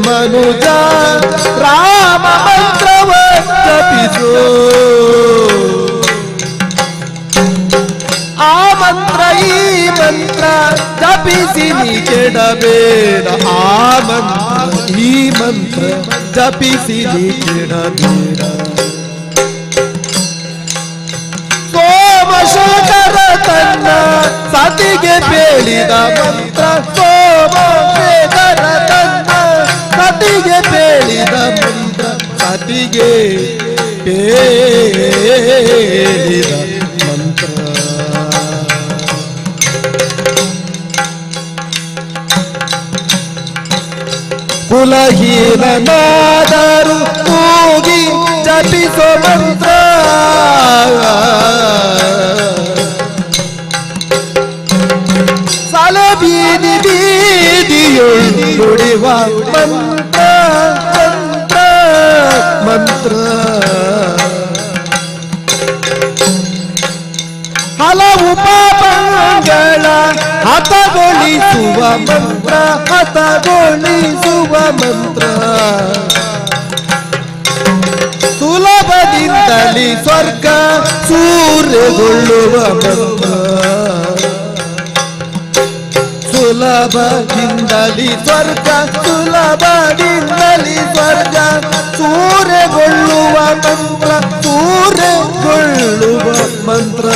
ಮನುಜ ರಾಮ ಮಂತ್ರವ ಜಪಿಸೋ ಆ ಮಂತ್ರ ಈ ಮಂತ್ರ ಜಪಿಸಿ ನೀ ಕೆಡಬೇಡ ಆ ಮಂತ್ರ ಈ ಮಂತ್ರ ಜಪಿಸಿ ನೀ ಕೆಡಬೇಡ ಸೋಮಶೇಖರ ತನ್ನ ಸತಿಗೆ ಬೇಡಿದ ಮಂತ್ರ ಸೋಮಶೇಖರ ತನ್ನ ಸತಿಗೆ ಬೇಡಿದ ಮಂತ್ರ ಸತಿಗೆ ಬೇಡಿದ ಮಂತ್ರ ಕುಲಹೀನನಾದರೂ ಕೂಗಿ ಜಪಿಸೋ ಮಂತ್ರ ಸಲಬೀದಿ ಬೀದಿಯೊಳು ನುಡಿವ ಮಂತ್ರ ಮಂತ್ರ ಮಂತ್ರ ಹಲವು ಪಾಪಗಳ ಹತಗೊಳಿಸುವ ಮಂತ್ರ ಹತಗೊಳಿಸುವ ಮಂತ್ರ ಸುಲಭದಿಂದಲೇ ಸ್ವರ್ಗ ಸೂರ್ಯಗೊಳ್ಳುವ ಮಂತ್ರ ಸುಲಭದಿಂದಲೇ ಸ್ವರ್ಗ ಸುಲಭದಿಂದಲೇ ಸ್ವರ್ಗ ಸೂರ್ಯಗೊಳ್ಳುವ ಮಂತ್ರ ಸೂರ್ಯಗೊಳ್ಳುವ ಮಂತ್ರ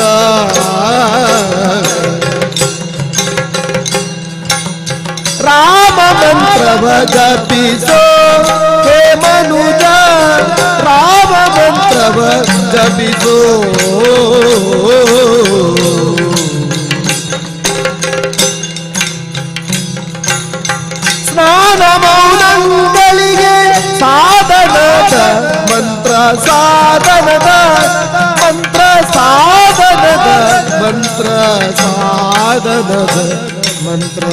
ರಾಮ ಮಂತ್ರವ ಜಪಿಸೋ ಹೇ ಮನುಜ ರಾಮ ಮಂತ್ರವ ಜಪಿಸೋ ಸ್ನಾನ ಮೌನಗಳಿಗೆ ಸಾಧನದ ಮಂತ್ರ ಸಾಧನದ ಮಂತ್ರ ಸಾಧನದ ಮಂತ್ರ ಸಾಧನದ ಮಂತ್ರ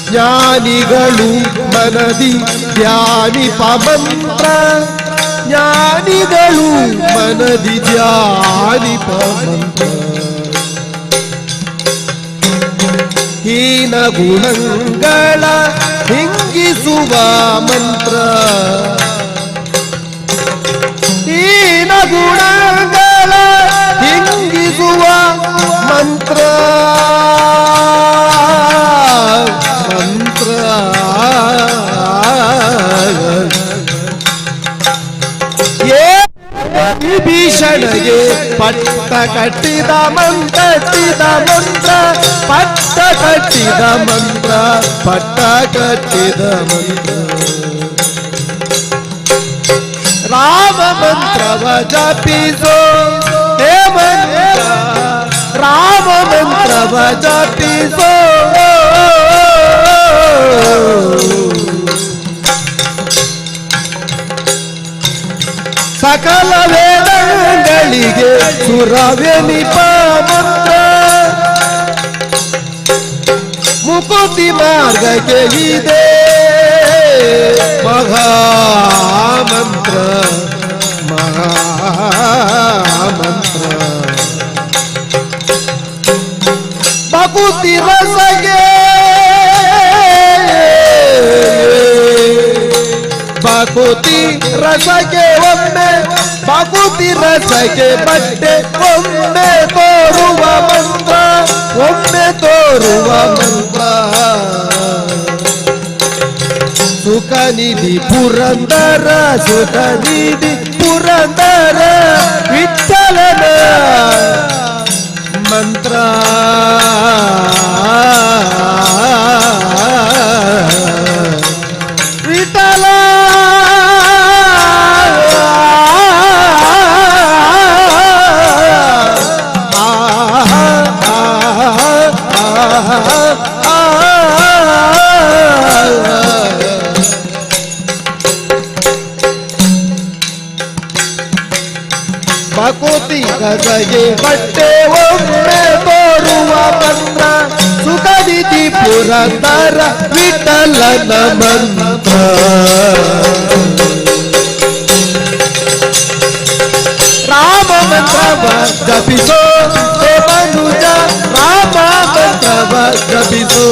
ಜ್ಞಾನಿಗಳು ಮನದಿ ಧ್ಯಾನಿಪ ಮಂತ್ರ ಜ್ಞಾನಿಗಳು ಮನದಿ ಧ್ಯಾನಿಪ ಮಂತ್ರ ಹೀನ ಗುಣಗಳ ಹಿಂಗಿಸುವ ಮಂತ್ರ ಹೀನ ಗುಣಗಳ ಹಿಂಗಿಸುವ ಮಂತ್ರ ಮಂತ್ರ ಭೀಷಣಗೆ ಪಟ್ಟ ಕಟ್ಟಿದ ಮಂತ್ರ ಪಟ್ಟ ಕಟ್ಟಿದ ಮಂತ್ರ ಪಟ್ಟ ಕಟ್ಟಿದ ಮಂತ್ರ ರಾಮ ಮಂತ್ರವ ಜಪಿಸೋ ಹೇ ಮಂತ್ರ ರಾಮ ಮಂತ್ರವ ಜಪಿಸೋ ಸಕಲ ವೇದಗಳಿಗೆ ಸುರವೆನಿಪ ಮಂತ್ರ ಮುಕುತಿ ಮಾರ್ಗಕ್ಕೆ ಇದೆ ಮಹಾಮಂತ್ರ ಮಹಾಮಂತ್ರ ಬಕುತಿ ರಸಗೆ ಬಕುತಿ ರಸಗೆ ಒಮ್ಮೆ ಬಕುತಿ ರಸಗೆ ಬಟ್ಟೆ ಒಮ್ಮೆ ತೋರುವ ಮಂತ್ರ ಒಮ್ಮೆ ತೋರುವ ಮಂತ್ರ ಸುಖ ನಿಧಿ ಪುರಂದರ ಸುಖ ನಿಧಿ ಪುರಂದರ ವಿಠಲನ ಮಂತ್ರ ವಿಠಲ ಬಕುತಿ ಗಜಗೆ ಬಟ್ಟೆ ಒಮ್ಮೆ ತೋರುವ ಮಂತ್ರ ಸುಖದಿತಿ ಪುರಂದರ ವಿಠಲನ ಮಂತ್ರ ರಾಮ ಮಂತ್ರವ ಜಪಿಸೋ ಹೇ ಮನುಜ ರಾಮ ಮಂತ್ರವ ಜಪಿಸೋ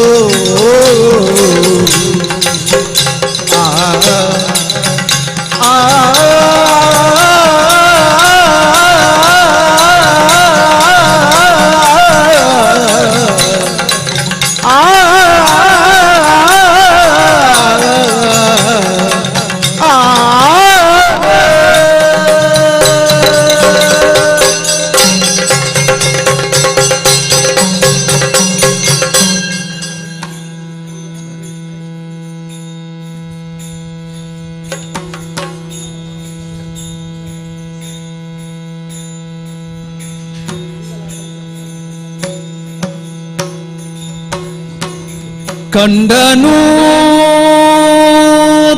ಕಂಡನು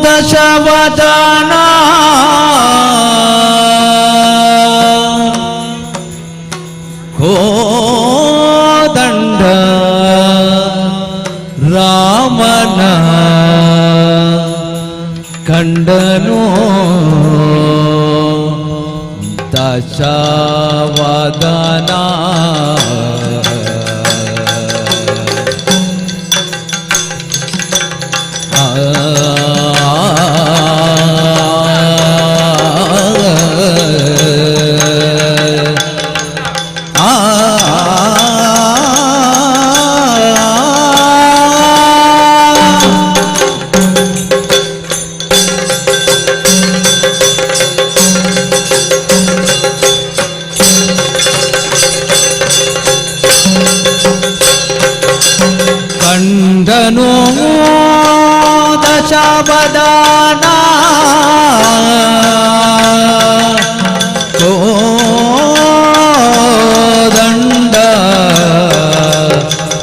ದಶವದನ ಕೋದಂಡ ರಾಮನ ಕಂಡನು ದಶವದನ ಕಂಡನು ದಶವದನ ಕೋದಂಡ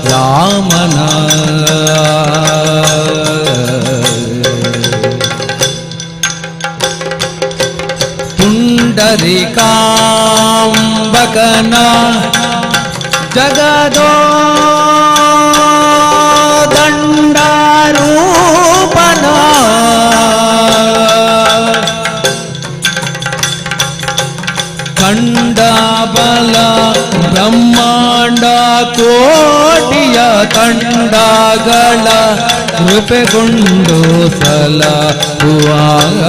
ರಾಮನ ಪುಂಡರಿಕಾಂಬಕನ ಜಗದೋ ದಂಡಾರೂಪನ ಖಂಡ ಬಲ ಬ್ರಹ್ಮಾಂಡ ಕೋಟಿಯ ತಂಡಗಳ ಕೃಪೆಗೊಂಡು ಸಲಹುವಾಗ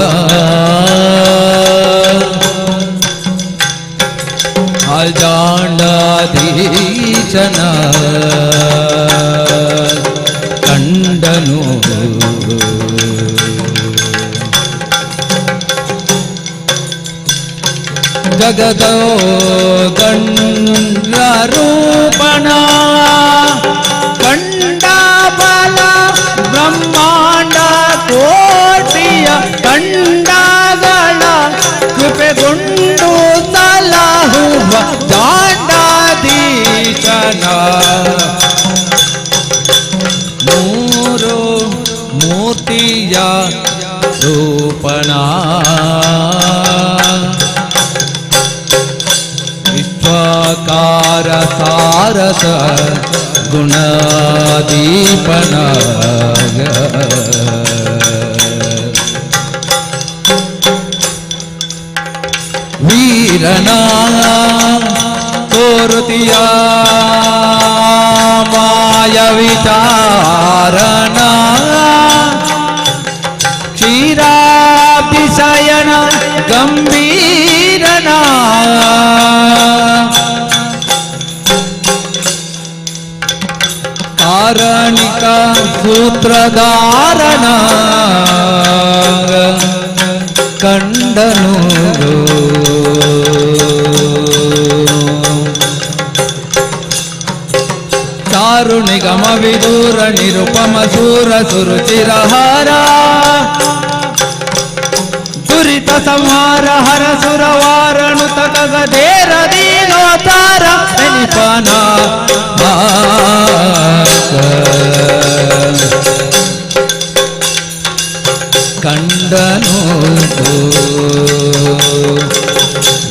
ಅಜಾಂಡಾಧೀಶನ ಕಂಡನು ಜಗದೋ ಗಂಡರೂಪಣ ಕಂಡ ಬಲ ಬ್ರಹ್ಮಾಂಡ ಕೋಟಿಯ ಕಂಡಗಳ ಕೃಪೆಗೊಂಡು ಸಲಹುವ ದಾಂಡಾಧೀಶನ ಮೂರು ಮೂರ್ತಿಯ ರೂಪಣ ವಿಶ್ವಕಾರ ಸಾರಸ ಗುಣದೀಪನ ವೀರನ ತೋರುತಿಯ ಮಾಯ ವಿಚಾರನ ಕ್ಷೀರಾಭಿಶಯನ ಗಂಭೀರನ ಕಾರಣಿಕ ಸೂತ್ರಧಾರನ ಕಂಡನು ಚಾರು ನಿಗಮ ವಿದೂರ ನಿರುಪಮ ಸೂರ ಸುರುಚಿರಹಾರ ದುರಿತ ಸಂಹಾರ ಹರ ಸುರವಾರಣು ತಗದೇರ ದೀನೋತಾರ ನೆನಿಪನ ಕಂಡನು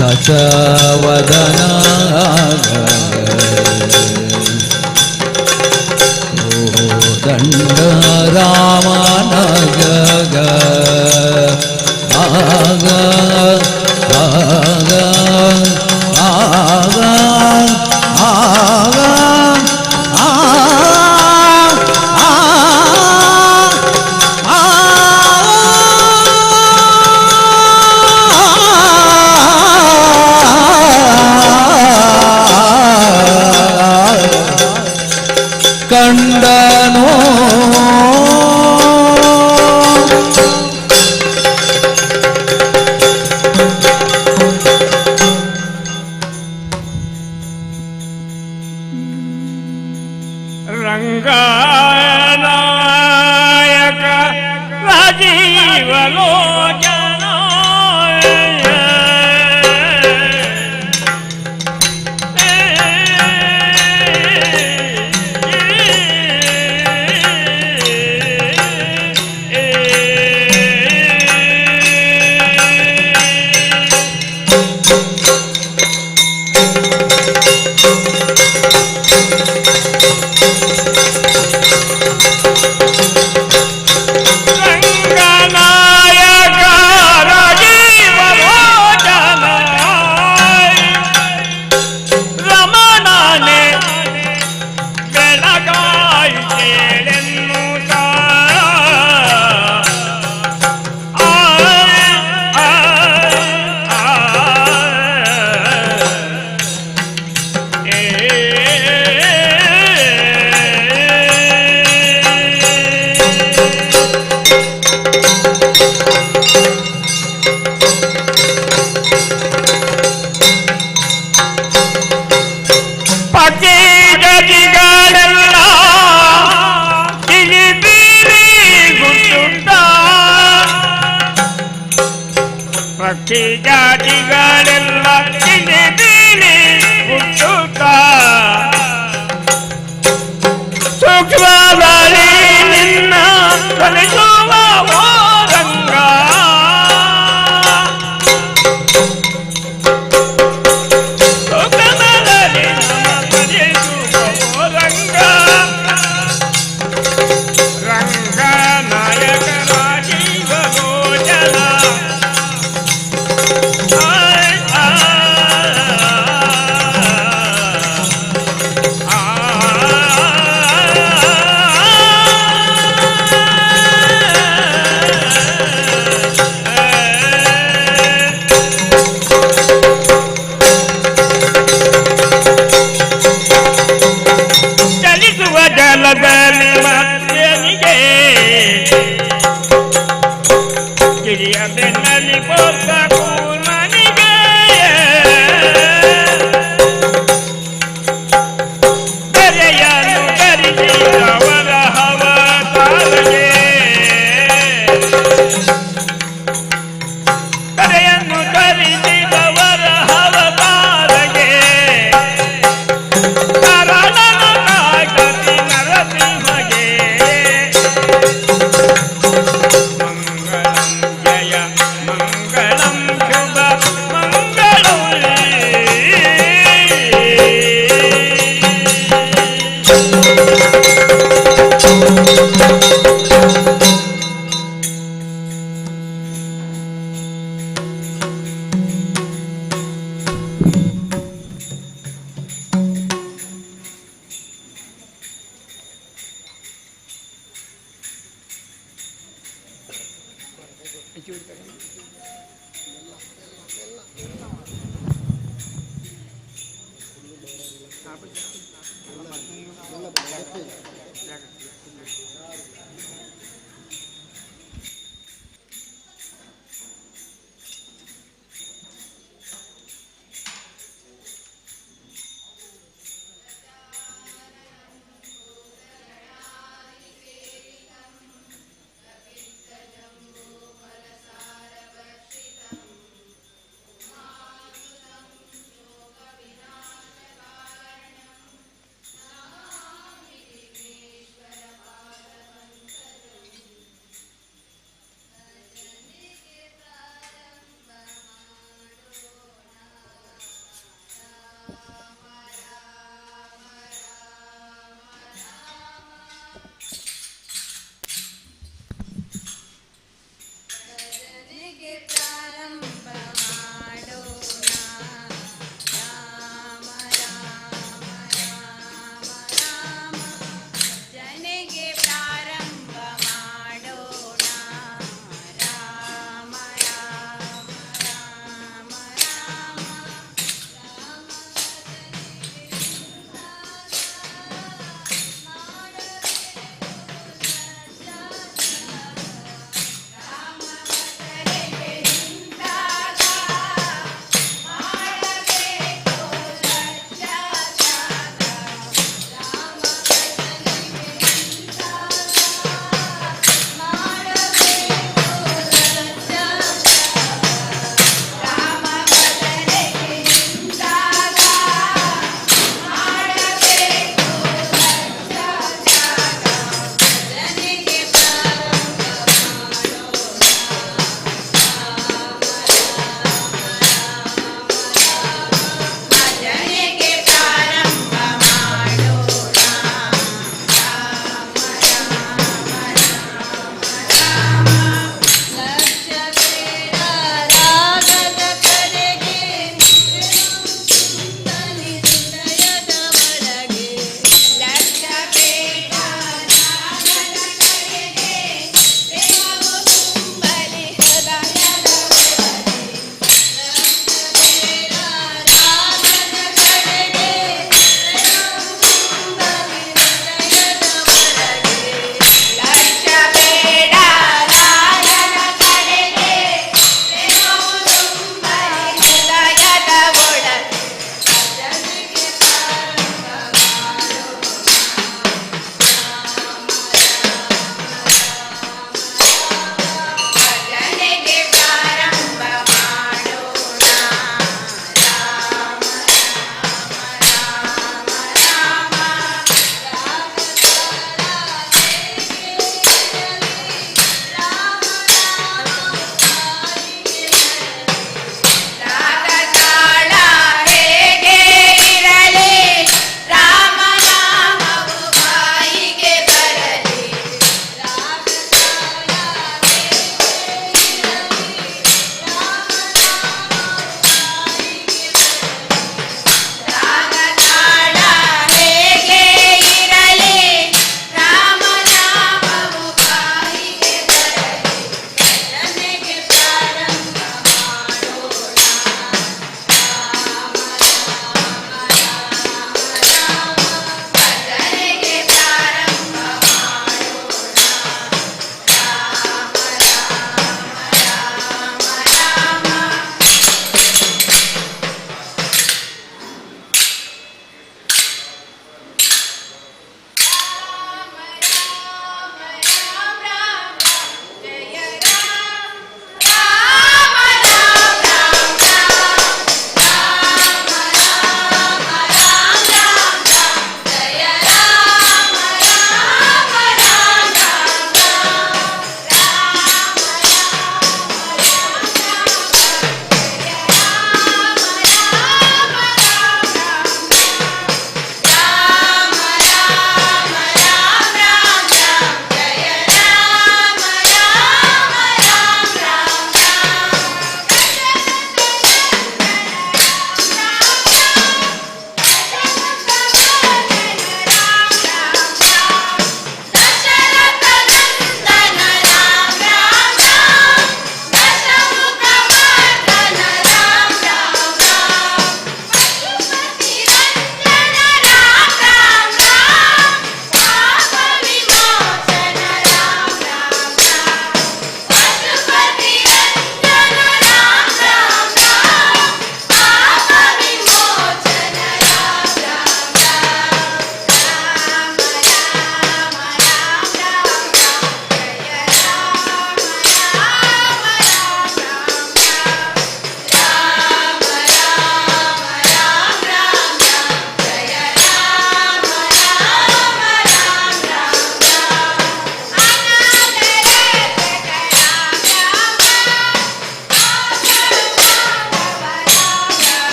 ದಶವದನ ದಂಡ ರಾಮನ ಗಗ ಆಗ ಆಗ ಆಗ ಆಗ ಕಂಡನೋ ರಂಗನಾಯಕ ರಾಜೀವಲೋಚನ ಪಕ್ಷಿ ಜಾತಿಗಳೆಲ್ಲ ತಿಳಿ ಬೀಳಿ ಹುಟ್ಟುತ್ತ ಸೂಕ್ಷ್ಮದಲ್ಲಿ ನಿನ್ನ ಕಲಿಸುವ ರಂಗ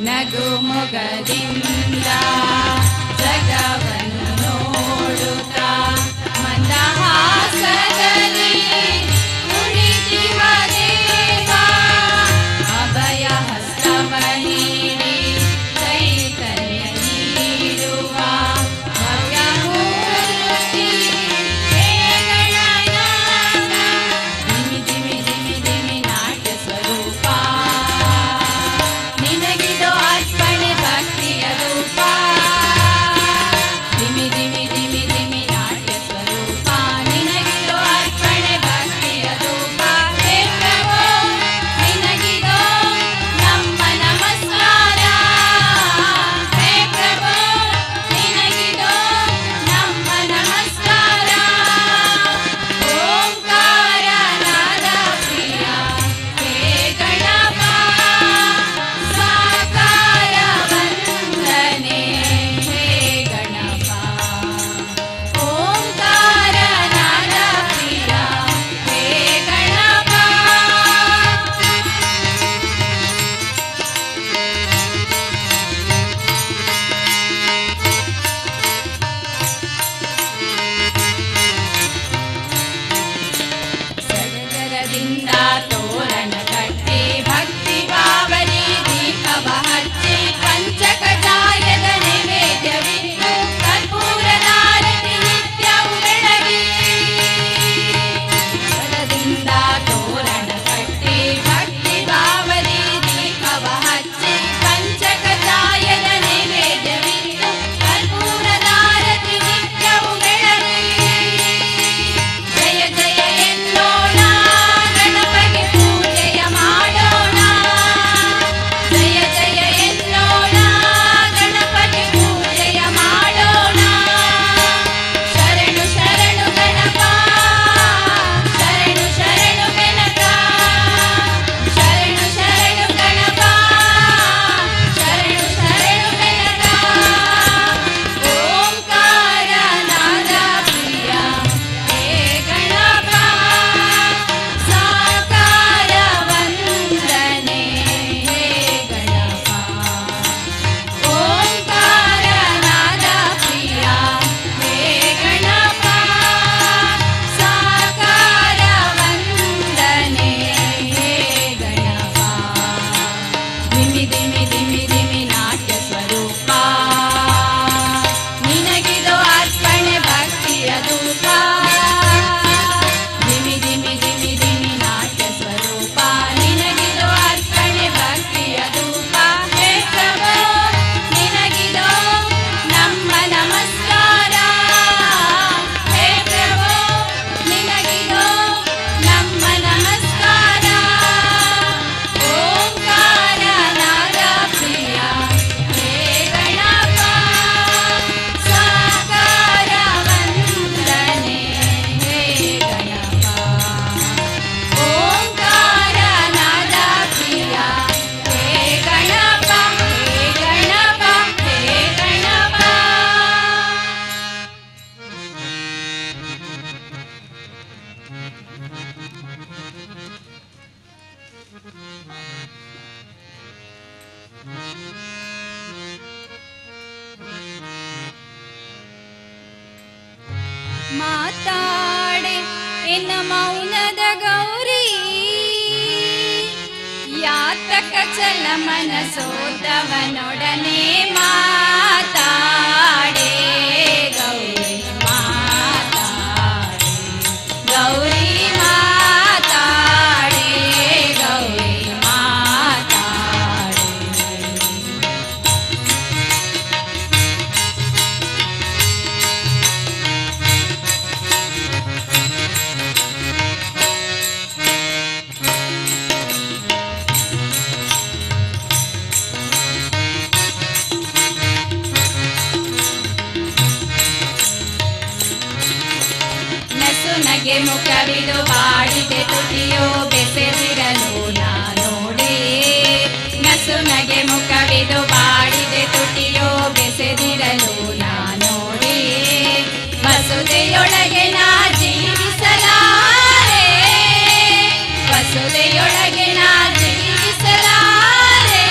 ನಗು ಮೊಗದಿಂದ ಜಗವನ್ನು ನೋಡುತ್ತಾ ಮಂದಹಾಸದಲ್ಲಿ ಕುಳಿತಿವ ದೇವ ಅಭಯ ಹಸ್ತವ ನೀಡಿ ಚೈತನ್ಯ ನೀಡುವ ಭವ್ಯ ಮೂರ್ತಿ ಹೇ ಗಣನಾಥ. ದಿಮಿ ದಿಮಿ ದಿಮಿ ದಿಮಿ ನಾಟ್ಯ ಸ್ವರೂಪ ನಿನಗಿದು ಅರ್ಪಣೆ ಭಕ್ತಿಯ ರೂಪ. ದಿಮಿ ದಿಮಿ ದಿಮಿ ದಿಮಿ ನಾಟ್ಯ ಸ್ವರೂಪ ನಿನಗಿದು ಅರ್ಪಣೆ ಭಕ್ತಿಯ ರೂಪ. ಹೇ ಪ್ರಭು ನಿನಗಿದು ನಮ್ಮ ನಮಸ್ಕಾರ. ಹೇ ಪ್ರಭು ನಿನಗಿದು ನಮ್ಮ ನಮಸ್ಕಾರ. ಓಂಕಾರ ನಾದ ಪ್ರಿಯ ಹೇ ಗಣಪ ಸಾಕಾರ ವಂದನೆ ಹೇ ಗಣಪ. ಓಂಕಾರ ನಾದ ಪ್ರಿಯ ಹೇ ಗಣಪ. ಸಡಗರದಿಂದ ತೋರಣ ಕಟ್ಟಿ ಭಕ್ತಿ ಭಾವನೆ ದೀಪವ ಹಚ್ಚಿ ಪಂಚಕಜಾಯದ ನೈವೇದ್ಯವಿಟ್ಟು ಕರ್ಪೂರದಾರತಿ ನಿತ್ಯವು ಬೆಳಗಿ. ಸಡಗರದಿಂದ ತೋರಣ ಕಟ್ಟಿ ಭಕ್ತಿ ಭಾವನೆ ದೀಪವ ಹಚ್ಚಿ ಪಂಚಕಜಾಯದ ನೈವೇದ್ಯವಿಟ್ಟು ಕರ್ಪೂರದಾರತಿ ನಿತ್ಯವು ಬೆಳಗಿ. ಜಯ ಜಯ ಎನ್ನೋಣ ಗಣಪಗೆ ಪೂಜೆಯ ಮಾಡೋಣ. ಜಯ ಜಯ ಎನ್ನೋಣ ಗಣಪಗೆ ಪೂಜೆಯ ಮಾಡೋಣ. ಶರಣು ಶರಣು ಗಣಪ ಶರಣು ಶರಣು ಗಣಪ ಶರಣು ಶರಣು ಗಣಪ ಶರಣು ಶರಣು ಗಣಪ. ಓಂಕಾರ ನಾದ ಪ್ರಿಯ ಹೇ ಗಣಪ ಸಾಕಾರ ವಂದನೆ ಹೇ ಗಣಪ. ಓಂಕಾರ ನಾದ ಪ್ರಿಯ ಹೇ ಗಣಪ ಸಾಕಾರ ವಂದನೆ ಹೇ ಗಣಪ. ದಿಮಿ ದಿಮಿ ದಿಮಿ ದಿಮಿ ನಾಟ್ಯ ಸ್ವರೂಪ ನಿನಗಿದು ಅರ್ಪಣೆ ಭಕ್ತಿಯ ಧೂಪ. ದಿಮಿ ದಿಮಿ ದಿಮಿ ದಿಮಿ ನಾಟ್ಯ ಸ್ವರೂಪ ನಿನಗಿದು ಅರ್ಪಣೆ ಭಕ್ತಿಯ ಧೂಪ. ಹೇ ಪ್ರಭು ನಿನಗಿದು ನಮ್ಮ ನಮಸ್ಕಾರ. ಹೇ ಪ್ರಭು ನಿನಗಿದು ನಮ್ಮ ನಮಸ್ಕಾರ. ಓಂಕಾರ ನಾದ ಪ್ರಿಯ ಹೇ ಗಣಪ ಸಾಕಾರ ವಂದನೆ ಹೇ ಗಣಪ. ಓಂಕಾರ ನಾದ ಪ್ರಿಯ ಹೇ ಗಣಪ ಹೇ ಗಣಪ ಹೇ ಗಣಪ. ಮಾತಾಡೆ ಎನ್ನ ಮೌನದ ಗೌರಿ ಯಾತಕ ಚಲ ಮನಸೋದವನೊಡನೆ ಮಾತಾಡೆ ಗೌರಿ ಮಾತಾಡೆ ಗೌರಿ ಮಾತಾಡೆ ಗೌರಿ ಮಾತಾಡೆ. ನಸುನಗೆ ಮುಖವಿದು ಬಾಡಿದೆ ತುಟಿಯೋ ಬೆಸೆದಿರಲು ನಾ ನೋಡಿ. ನಸುನಗೆ ಮುಖವಿದು ಬಾಡಿದೆ ತುಟಿಯೋ ಬೆಸೆದಿರಲು ನಾ ನೋಡಿ. ವಸುದೆಯೊಳಗೆ ನಾ ಜೀವಿಸಲಾರೆ. ವಸುದೆಯೊಳಗೆ ನಾ ಜೀವಿಸಲಾರೆ.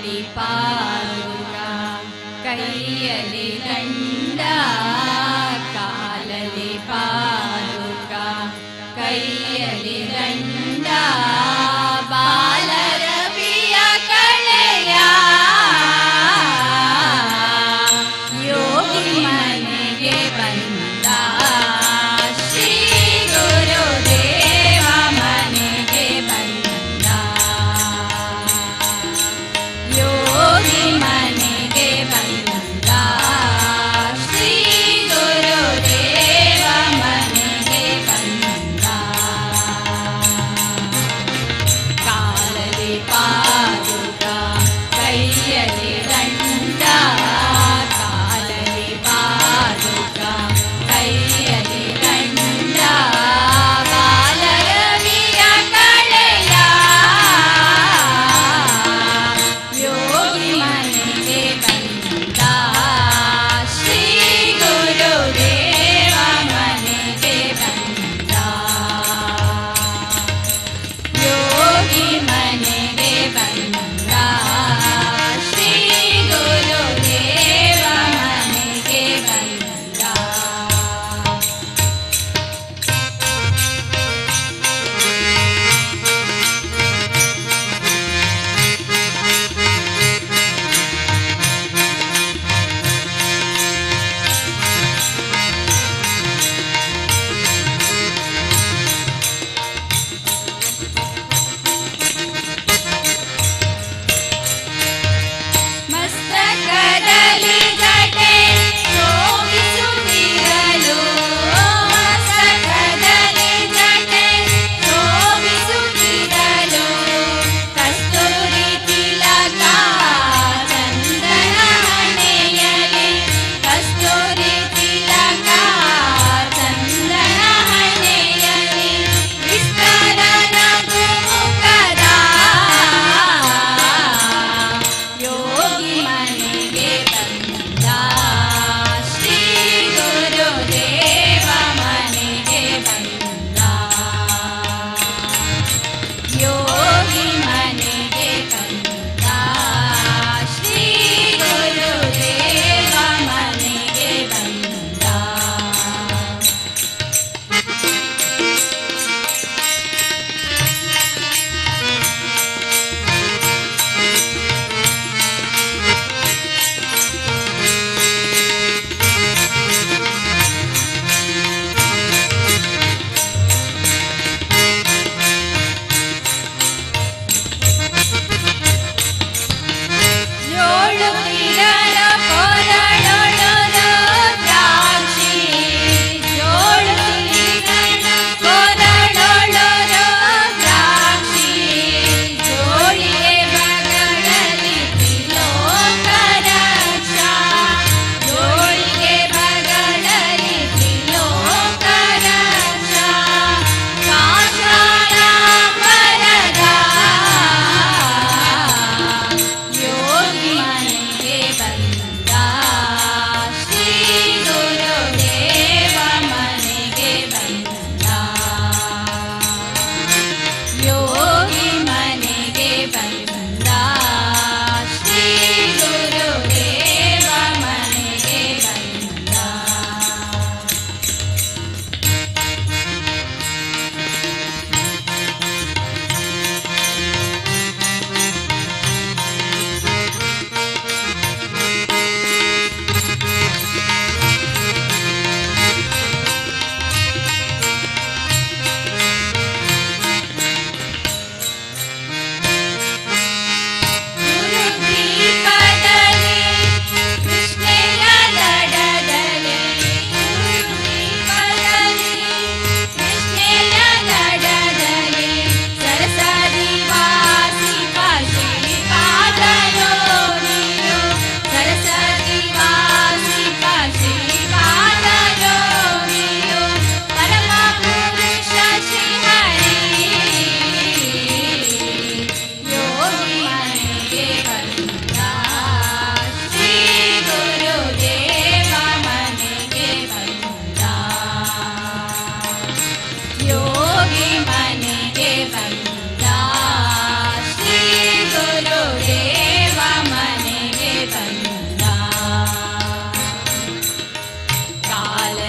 ಕಾಲಲಿ ಪಾದುಕ ಕೈಯಲ್ಲಿ ದಂಡ ಕಾಲಲಿ ಪಾದುಕ ಕೈಯಲ್ಲಿ ದಂಡ ಬಾಲರವಿಯ ಕಳೆಯ ಯೋಗಿ ಮನೆಗೆ ಬಂದ ಶ್ರೀ ಗುರುದೇವ ಮನೆಗೆ ಬಂದ ಯೋಗಿ ಮನೆಗೆ ಬಂದ ಶ್ರೀ ಗುರುದೇವ ಮನೆಗೆ ಬಂದ ಕಾಲಲಿ ಪಾದುಕ ಕೈಯಲ್ಲಿ ದಂಡ ಕಾಲಲಿ ಪಾದುಕ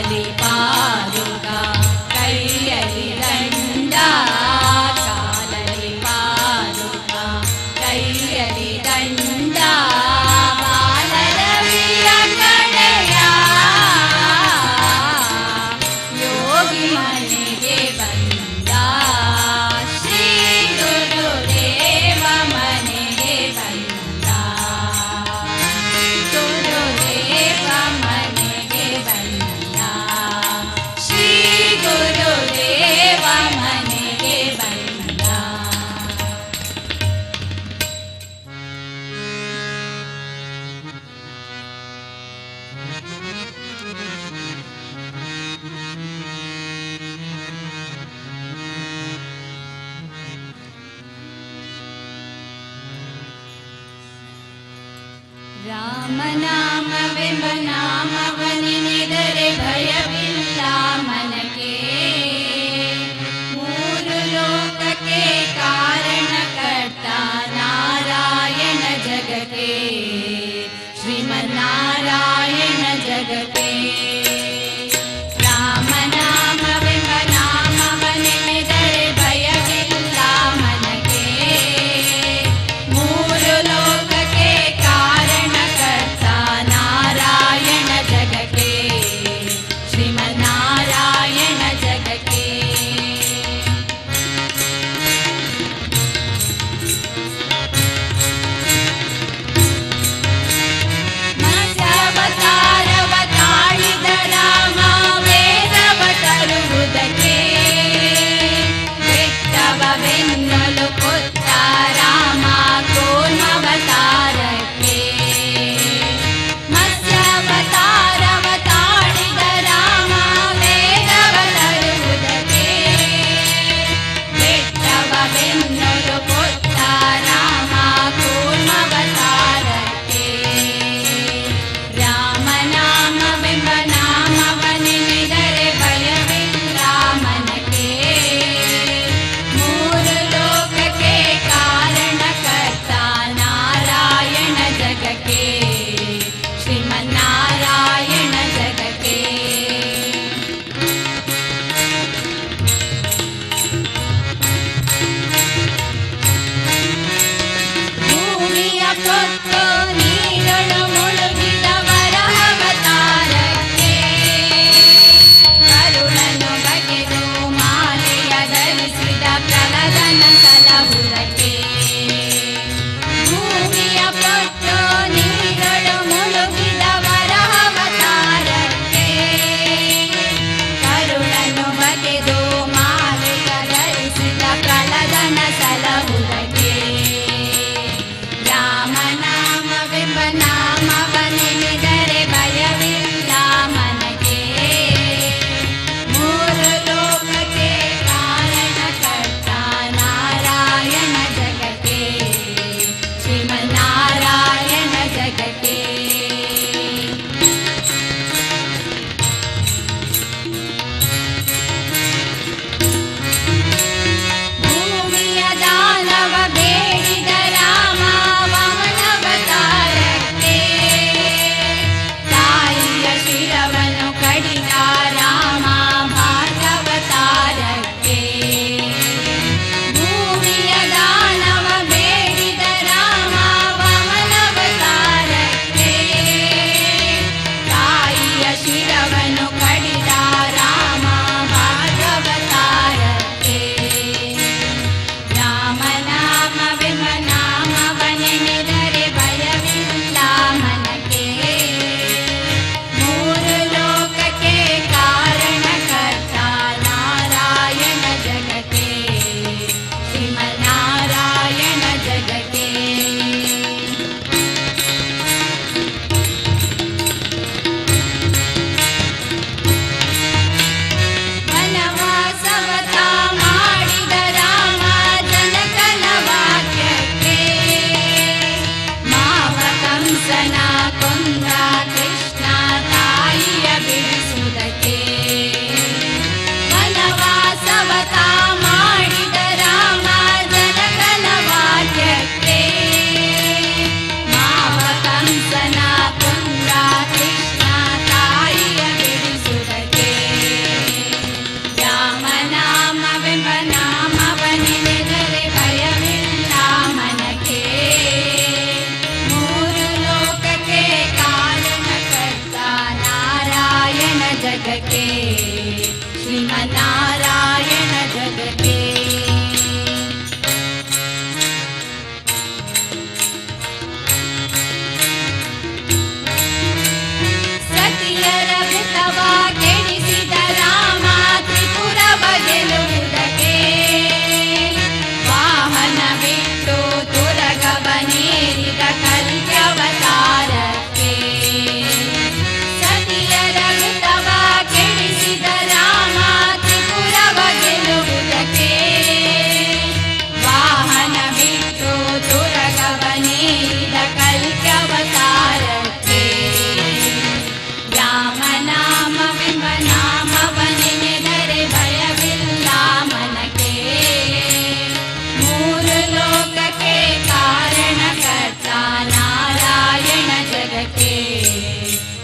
ಕಾಲಲಿ ಪಾದುಕ ಕೈಯಲ್ಲಿ ದಂಡ ಕಾಲಲಿ ಪಾದುಕ ಕೈಯಲ್ಲಿ ದಂಡ ಬಾಲರವಿಯ ಕಡೆಯ ಯೋಗಿ ಮನೆಗೆ ಬಂದ ಶ್ರೀ ಗುರುದೇವ ಮನೆಗೆ ಬಂದ ಗುರುದೇವ ಮನೆಗೆ ಬಂದ ಶ್ರೀ ಗುರುದೇವ ಮನೆಗೆ ಬಂದ ರಾಮನಾಮವೆಂಬ ನಾಮವನೆನೆದರೆ ಭಯವಿಲ್ಲ ಮನಕ್ಕೆ ಮೂರು ಲೋಕಕ್ಕೆ ಕಾರಣಕರ್ತ ನಾರಾಯಣ ಜಗಕ್ಕೆ ಶ್ರೀಮನ್ನಾರಾಯಣ ಜಗಕ್ಕೆ ರಾಮನಾಮವೆಂಬ ನಾಮವನೆನೆದರೆ ಭಯವಿಲ್ಲ ಮನಕ್ಕೆ ಮೂರು ಲೋಕಕ್ಕೆ ಕಾರಣಕರ್ತ ನಾರಾಯಣ जगके श्रीमन्नारायण जगके ಸತಿಯರ ವ್ರತವ ಕೆಡಿಸಿದ ರಾಮ ತ್ರಿಪುರವ ಗೆಲ್ಲುವುದಕ್ಕೆ ವಾಹನ ಬಿಟ್ಟು ತುರಗವನೇರಿದ ಕಲ್ಪ್ಯವತಾರಕ್ಕೆ ಸತಿಯರ ವ್ರತವ ಕೆಡಿಸಿದ ರಾಮ ತ್ರಿಪುರವ ಗೆಲ್ಲುವುದಕ್ಕೆ ವಾಹನ ಬಿಟ್ಟು ತುರಗವನೇರಿದ ಕಲ್ಪ್ಯವತಾರಕ್ಕೆ ರಾಮನಾಮವೆಂಬ ನಾಮವನೆನೆದರೆ ಭಯವಿಲ್ಲ ಮನಕ್ಕೆ ಮೂರು ಲೋಕಕ್ಕೆ ಕಾರಣಕರ್ತ ನಾರಾಯಣ ಜಗಕ್ಕೆ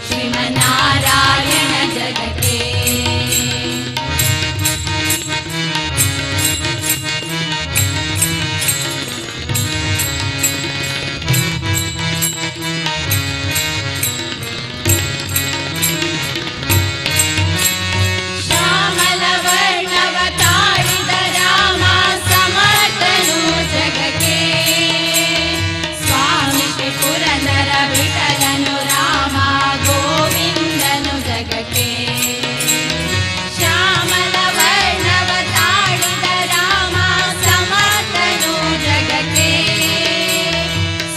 ಶ್ರೀಮನ್ನಾರಾಯಣ ಜಗಕ್ಕೆ ಶ್ಯಾಮಲ ವರ್ಣವ ತಾಳಿದ ರಾಮ ಸಮರ್ಥನು ಜಗಕ್ಕೆ ಸ್ವಾಮಿ ಶ್ರೀ ಪುರಂದರ ವಿಠಲನು ರಾಮ ಗೋವಿಂದನು ಜಗಕ್ಕೆ ಶ್ಯಾಮಲ ವರ್ಣವ ತಾಳಿದ ರಾಮ ಸಮರ್ಥನು ಜಗಕ್ಕೆ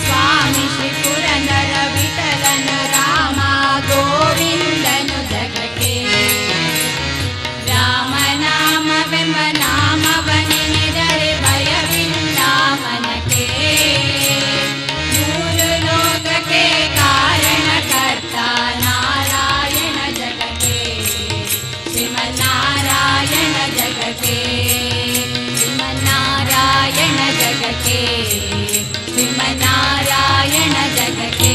ಸ್ವಾಮಿ ಶ್ರೀ ಪುರಂದರ ವಿಠಲನು ರಾಮ ಗೋವಿಂದನು ಜಗಕ್ಕೆ ರಾಮನಾಮವೆಂಬ ನಾಮವನೆನೆದರೆ ಭಯವಿಲ್ಲ ಮನಕ್ಕೆ ಮೂರು ಲೋಕಕ್ಕೆ ಕಾರಣಕರ್ತ ನಾರಾಯಣ ಜಗಕ್ಕೆ ಶ್ರೀಮನ್ನಾರಾಯಣ ಜಗಕ್ಕೆ ಶ್ರೀಮನ್ನಾರಾಯಣ ಜಗಕ್ಕೆ ಶ್ರೀಮನ್ನಾರಾಯಣ ಜಗಕ್ಕೆ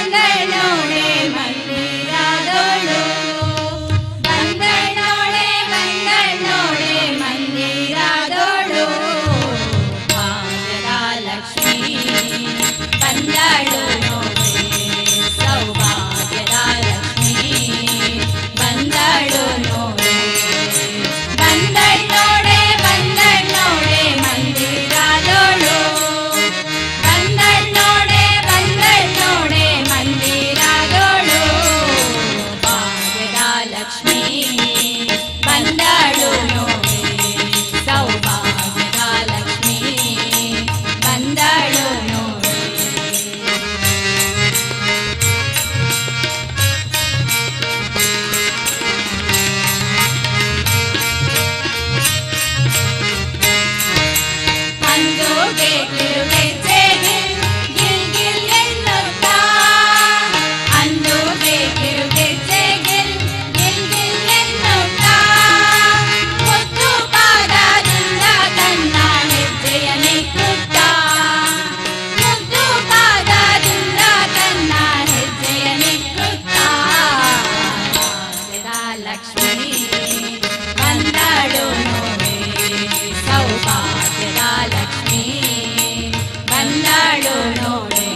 ಬಂದಳೋಡೆ ಮಂದಿರದೋಳು ಬಂದಳೋಡೆ ಮಂದಿರದೋಳು ಭಾಗ್ಯದ ಲಕ್ಷ್ಮೀ ಬಂದಳು ನೋಡೆ ಸೌಭಾಗ್ಯದ ಲಕ್ಷ್ಮೀ ಬಂದಳು ನೋಡೆ ಬಂದಳೋಡೆ ಮಂದಿರದೋಳು ಬಂದಳೋಡೆ ಮಂದಿರದೋಳು ಭಾಗ್ಯದ ಲಕ್ಷ್ಮೀ ಬಂದಳು ನೋಡೆ ಸೌಭಾಗ್ಯದ ಲಕ್ಷ್ಮೀ ಬಂದಳು ನೋಡೆ ಅಂದೋಗೆ ಕಿರುಗೆಜ್ಜೆ ಗಿಲ್ ಗಿಲ್ ಎನ್ನುತ್ತಾ ಅಂದೋಗೆ ಕಿರುಗೆಜ್ಜೆ ಗಿಲ್ ಗಿಲ್ ಎನ್ನುತ್ತಾ ಮುತ್ತು ಪಾದದಿಂದ ತನ್ನ ಹೆಜ್ಜೆಯ ನಿಕ್ಕುತ್ತಾ ಮುತ್ತು ಪಾದದಿಂದ ತನ್ನ ಹೆಜ್ಜೆಯ ನಿಕ್ಕುತ್ತಾ ಭಾಗ್ಯದ ಲಕ್ಷ್ಮೀ ಬಂದಳು ನೋಡೆ ಸೌಭಾಗ್ಯದ ಲಕ್ಷ್ಮೀ ಬಂದಳು ನೋಡೆ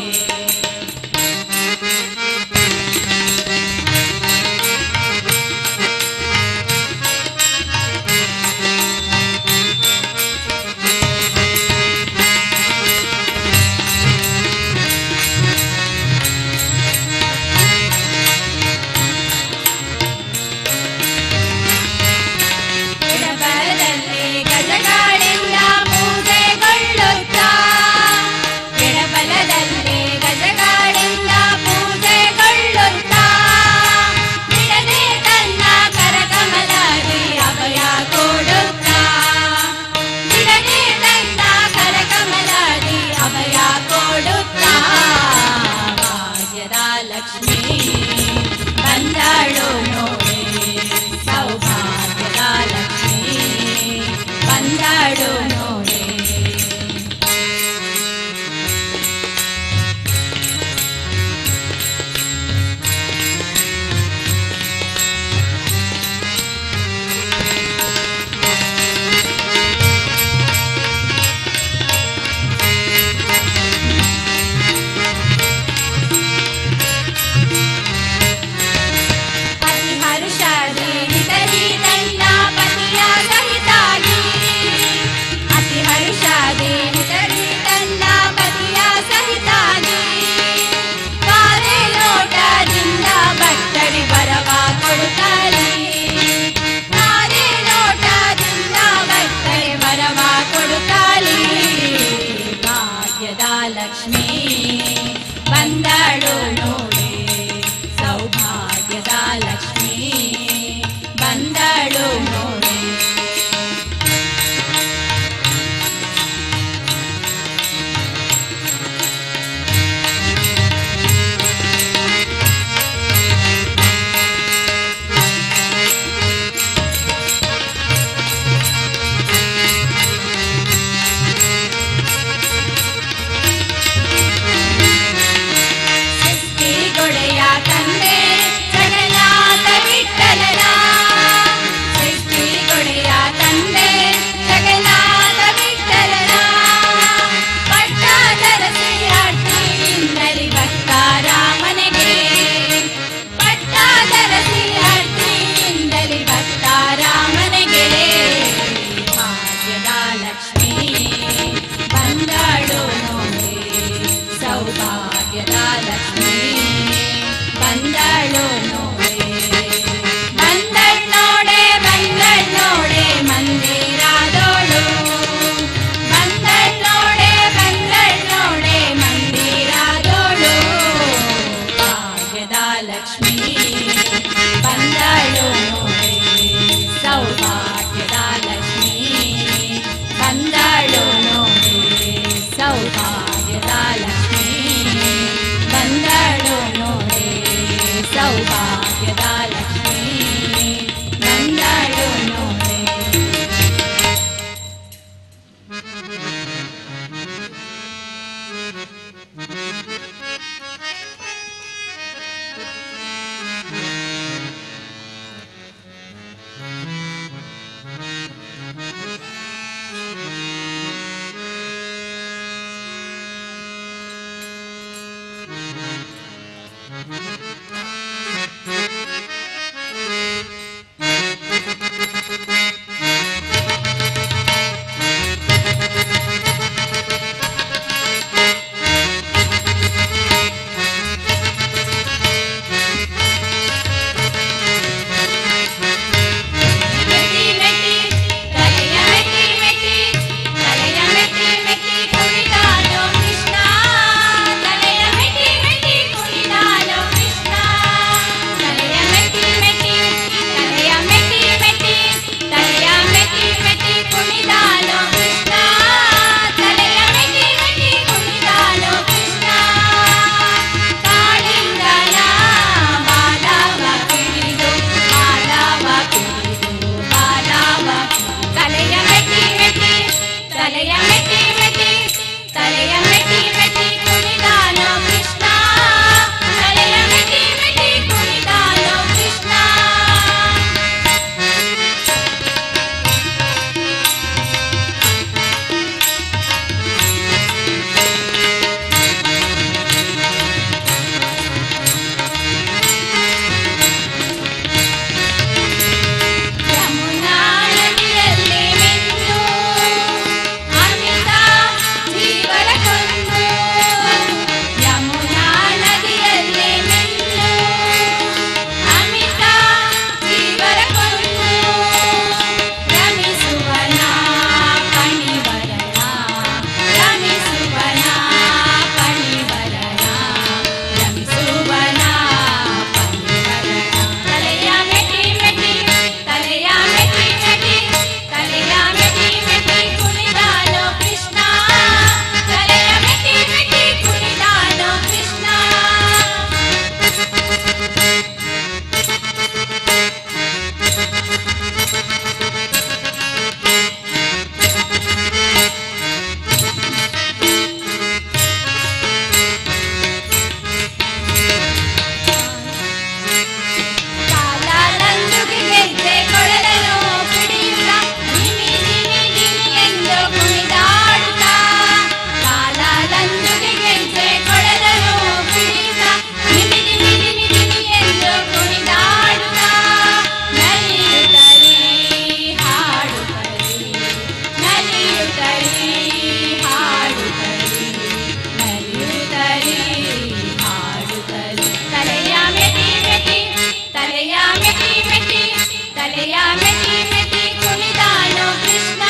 ತಲೆಯ ಮೆಟ್ಟಿ ಮೆಟ್ಟಿ ಕುಣಿದಾನೋ ಕೃಷ್ಣ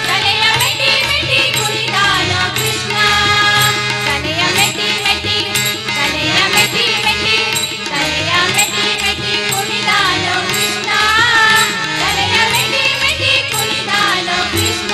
ತಲೆಯ ಮೆಟ್ಟಿ ಮೆಟ್ಟಿ ಕುಣಿದಾನೋ ಕೃಷ್ಣ ತಲೆಯ ಮೆಟ್ಟಿ ಮೆಟ್ಟಿ ತಲೆಯ ಮೆಟ್ಟಿ ಮೆಟ್ಟಿ ತಲೆಯ ಮೆಟ್ಟಿ ಮೆಟ್ಟಿ ಕುಣಿದಾನೋ ಕೃಷ್ಣ ತಲೆಯ ಮೆಟ್ಟಿ ಮೆಟ್ಟಿ ಕುಣಿದಾನೋ ಕೃಷ್ಣ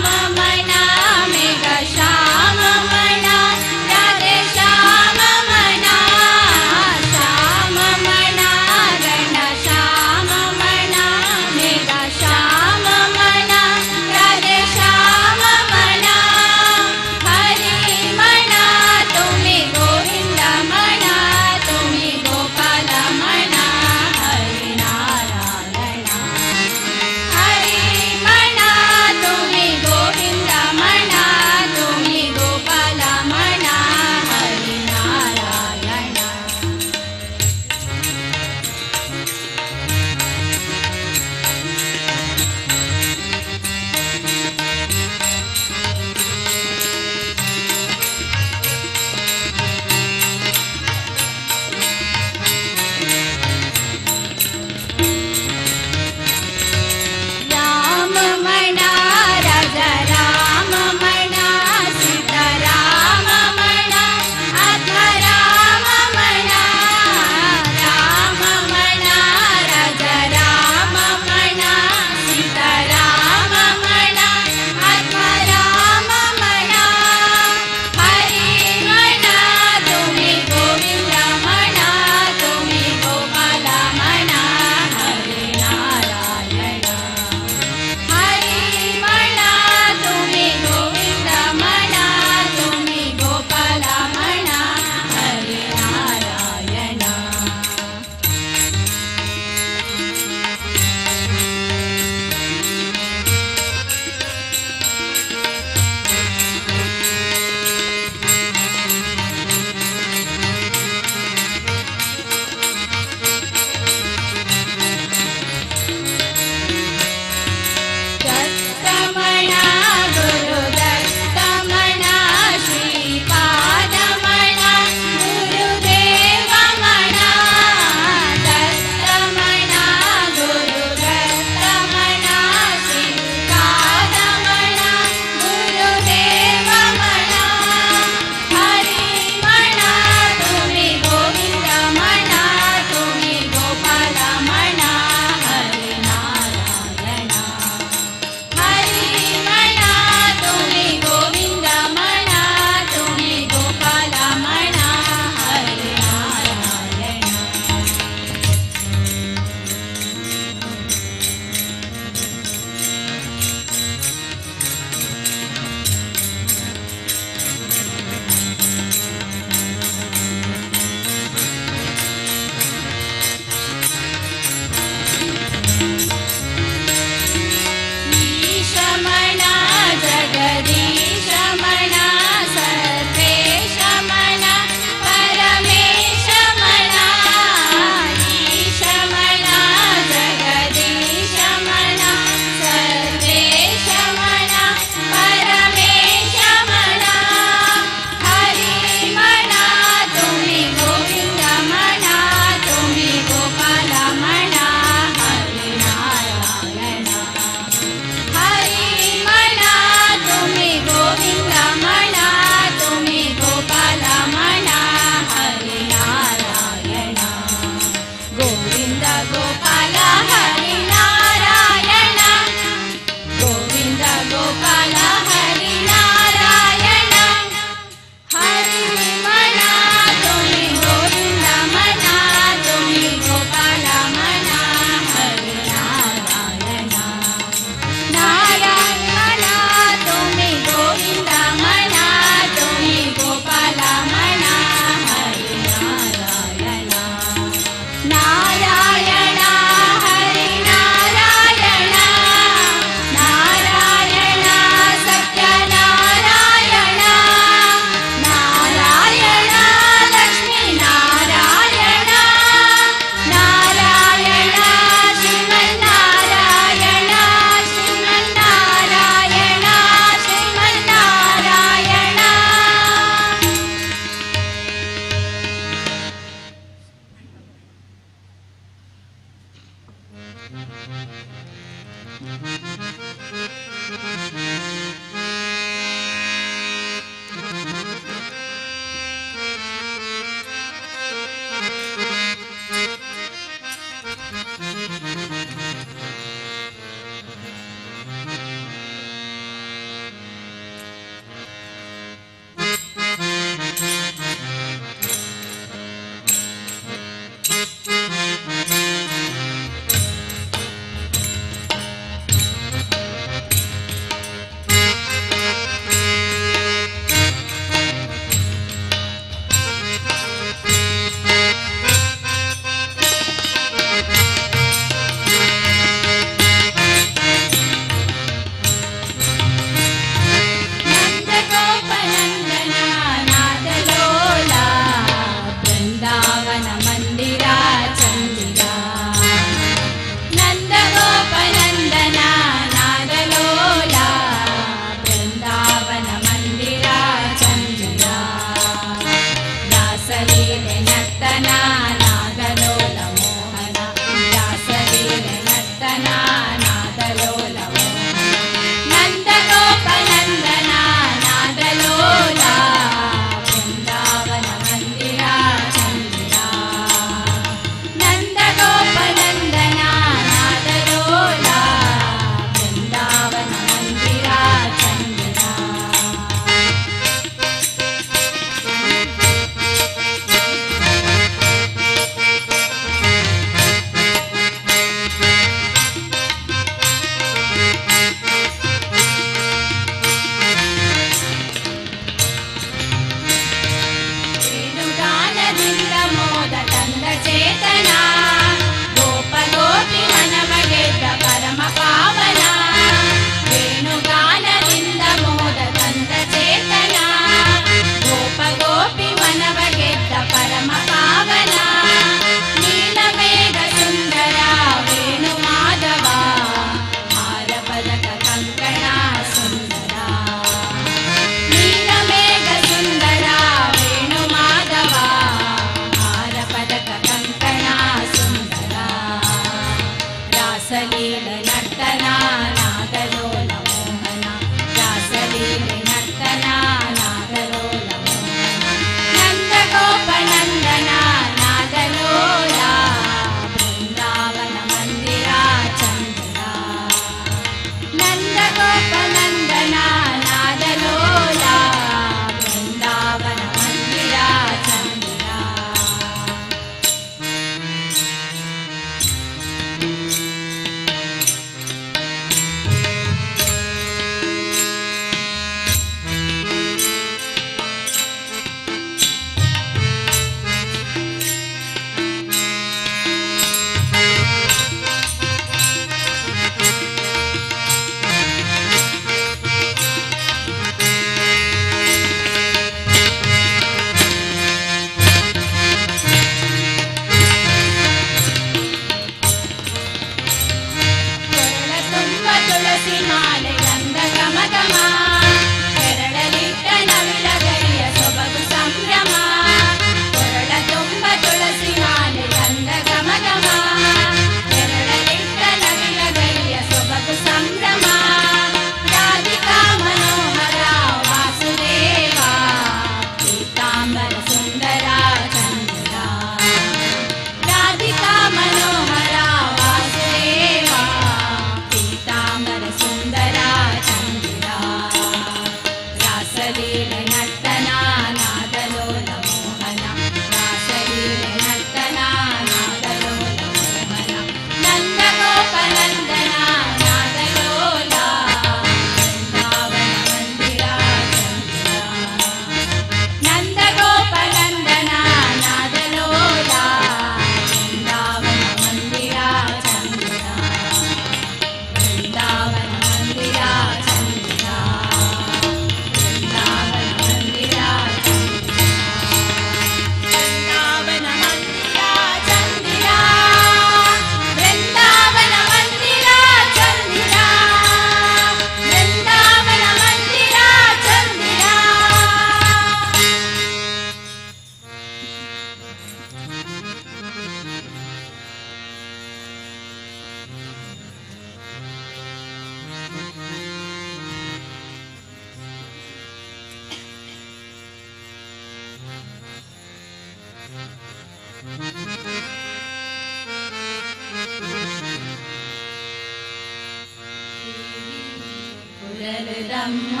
ಪುರಲದಮ್ಮ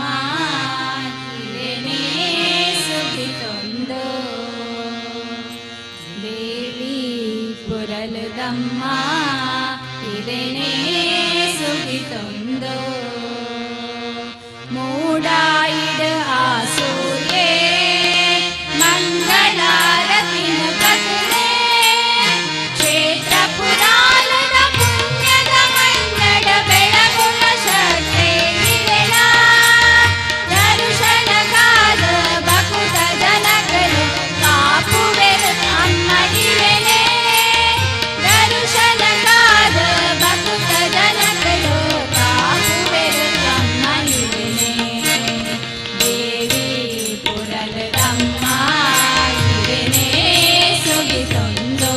ಇರೆನೇ ಸುಗಿತೊಂದು ದೇವಿ ಪುರಲದಮ್ಮ ಇರೆನೇ ಸುಗಿತೊಂದು ಮೂಡಾಯಿಡ ಆಸೂಯೆ ಮಂಗಳಾರತಿನ ಕಥೆ ಕ್ಷೇತ್ರ ಪುರಾಣದ ಪುಣ್ಯದ ಮನ್ನಡ ಬೆಳಗುಣ ಶಕ್ತಿ ಇರೆನ ದರ್ಶನಗಾದ ಭಕುತ ಜನಕರು ಕಾಪುವೆರು ಅಮ್ಮ ಇರೆನೆ ದರ್ಶನಗಾದ ಭಕುತ ಜನಕರು ಕಾಪುವೆರು ಅಮ್ಮ ಇರೆನೆ ದೇವಿ ಪುರಲದಮ್ಮ ಇರೆನೆ ಸುಗಿತೊಂದು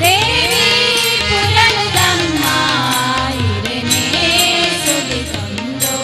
ದೇವಿ ಪುರಲದಮ್ಮ ಇರೆನೆ ಸುಗಿತೊಂದು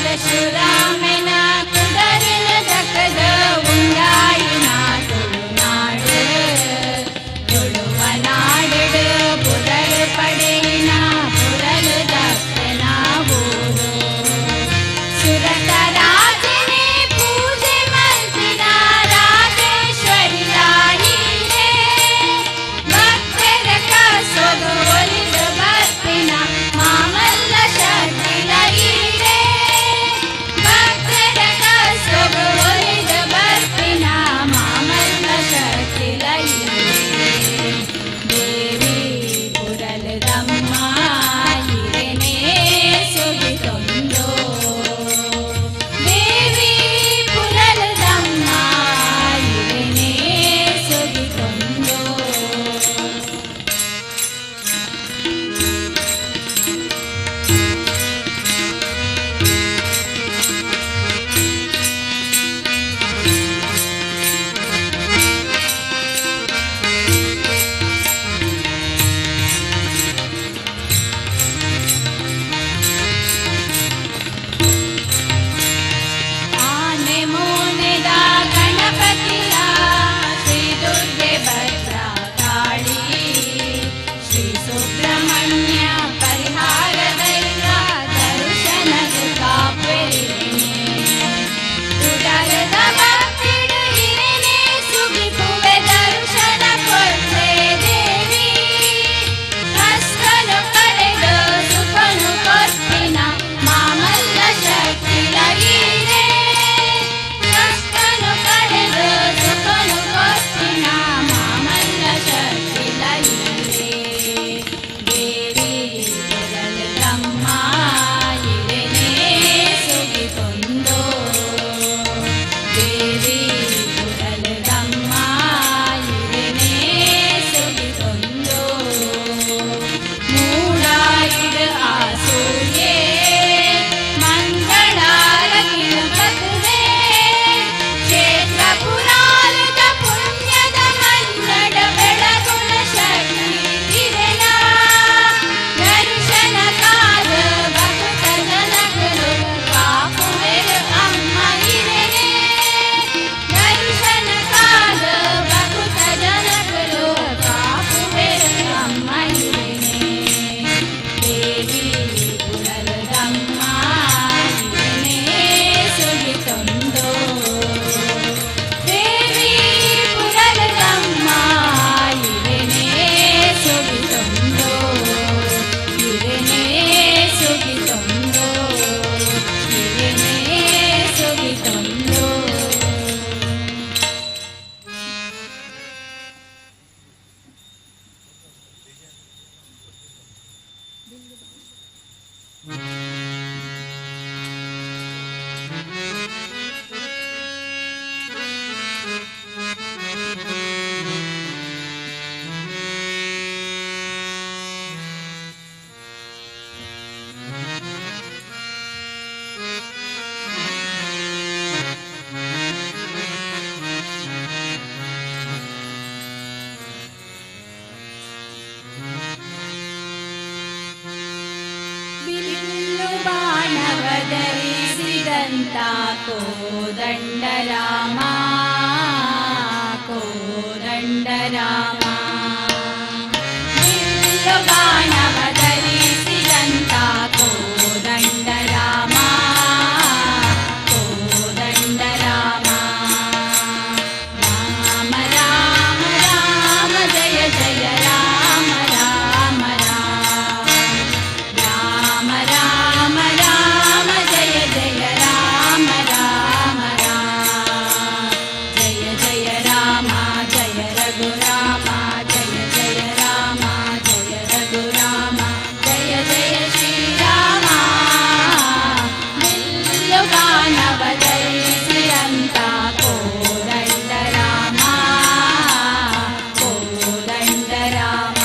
ಪರಶುರಾಮನ ಕುಡರಿನ ದಕದ ಉಂಡಾಯಿನ ತುಳುನಾಡು ತುಳುವ ನಾಡಿಡು ಪುರಲು ಪಡೆಯಿನ ಪುರಲು ದಕ್ಕನ ಊರು ಸುರತ ರಾಜನೇ ಪೂಜೆ ಮಲ್ತಿನ ರಾಜೇಶ್ವರಿ ರಾಣಿಯೇ ಭಕ್ತರ ಕಸೊದು ಒಲಿದು ಬರ್ತಿನ ಮಾಮಲ್ಲ ಶಕ್ತಿಲೈರೆ ಭಕ್ತರ ಕಸೊದು ಒಲಿದು ಬರ್ತಿನ ಮಾಮಲ್ಲ ಶಕ್ತಿಲೈರೆ ದೇವಿ ಪುರಲದಮ್ಮ ಇರೆನೇ ಸುಗಿತೊಂದು ದೇವಿ ಪುರಲದಮ್ಮ ಇರೆನೇ ಸುಗಿತೊಂದು ಆನೆ ಮೋನೆದ ಗಣಪತಿಯ ಶ್ರೀ ದುರ್ಗೆ ಭದ್ರಕಾಳಿ ಶ್ರೀ ಸುಬ್ರಹ್ಮಣ್ಯ ಪರಿಹಾರದೈವ ದರ್ಶನದ ಕಾಪೆರಿನೆ ಉಡಲದ ಭಕ್ತಿಡು ಇರೆನೆ ಸುಗಿಪುವೆ ದರ್ಶನ ಕೊಡ್ತೆ ದೇವಿ ಕಷ್ಟನು ಕಳೆದು ಸುಖನು ಕೊಟ್ಟಿನ ಮಾಮಲ್ಲ ಶಕ್ತಿಲೈರೆ ಕಷ್ಟನು ಕಳೆದು ಸುಖನು ಕೊಟ್ಟಿನ ಮಾಮಲ್ಲ ಶಕ್ತಿಲೈರೆ ದೇವಿ ಪುರಲದಮ್ಮ ಇರೆನೇ ಸುಗಿತೊಂದು ದೇವಿ ಪುರಲದಮ್ಮ ಇರೆನೇ ಸುಗಿತೊಂದು ಮೂಡಾಯಿಡ ಆಸೂಯೆ ಮಂಗಳಾರತಿನ ಕಥೆ ಕ್ಷೇತ್ರ ಪುರಾಣದ ಪುಣ್ಯದ ಮನ್ನಡ ಬೆಳಗುಣ ಶಕ್ತಿ ಇರೆನ ದರ್ಶನಗಾದ ಭಕ್ತ ಜನಕರು ಕಾಪುವೆರು ಅಮ್ಮ ಇರೆನೆ ದರ್ಶನಗಾದ ಭಕ್ತ ಜನಕರು ಕಾಪುವೆರು ಅಮ್ಮ ಇರೆನೆ ದೇವಿ ಪುರಲದಮ್ಮ ಇರೆನೇ ಸುಗಿತೊಂದು ದೇವಿ ಪುರಲದಮ್ಮ ಇರೆನೇ ಸುಗಿತೊಂದು ಇರೆನೇ ಸುಗಿತೊಂದು ಇರೆನೇ ಸುಗಿತೊಂದು ಧರಿಸಿದಂತ ಕೋದಂಡರಾಮ ಕೋದಂಡರಾಮ ಬಾಣವ ಧರಿಸಿದಂತ ಕೋದಂಡರಾಮ ಕೋದಂಡರಾಮ ರಾಮ ರಾಮ ರಾಮ ಜಯ ಜಯ ರಾಮ ರಾಮ ರಾಮ ರಾಮ ರಾಮ ರಾಮ ಜಯ ಜಯ ರಾಮ ರಾಮ ರಾಮ ಜಯ ಜಯ ರಾಮ ಜಯ ರಘುರಾಮ ಜಯ ಜಯ ರಾಮ ಜಯ ರಘುರಾಮ ಜಯ ಜಯ ಶ್ರೀರಾಮ ಬಿಲ್ಲುಗಾನವ ಧರಿಸಿದಂತ ಕೋದಂಡರಾಮ ಕೋದಂಡರಾಮ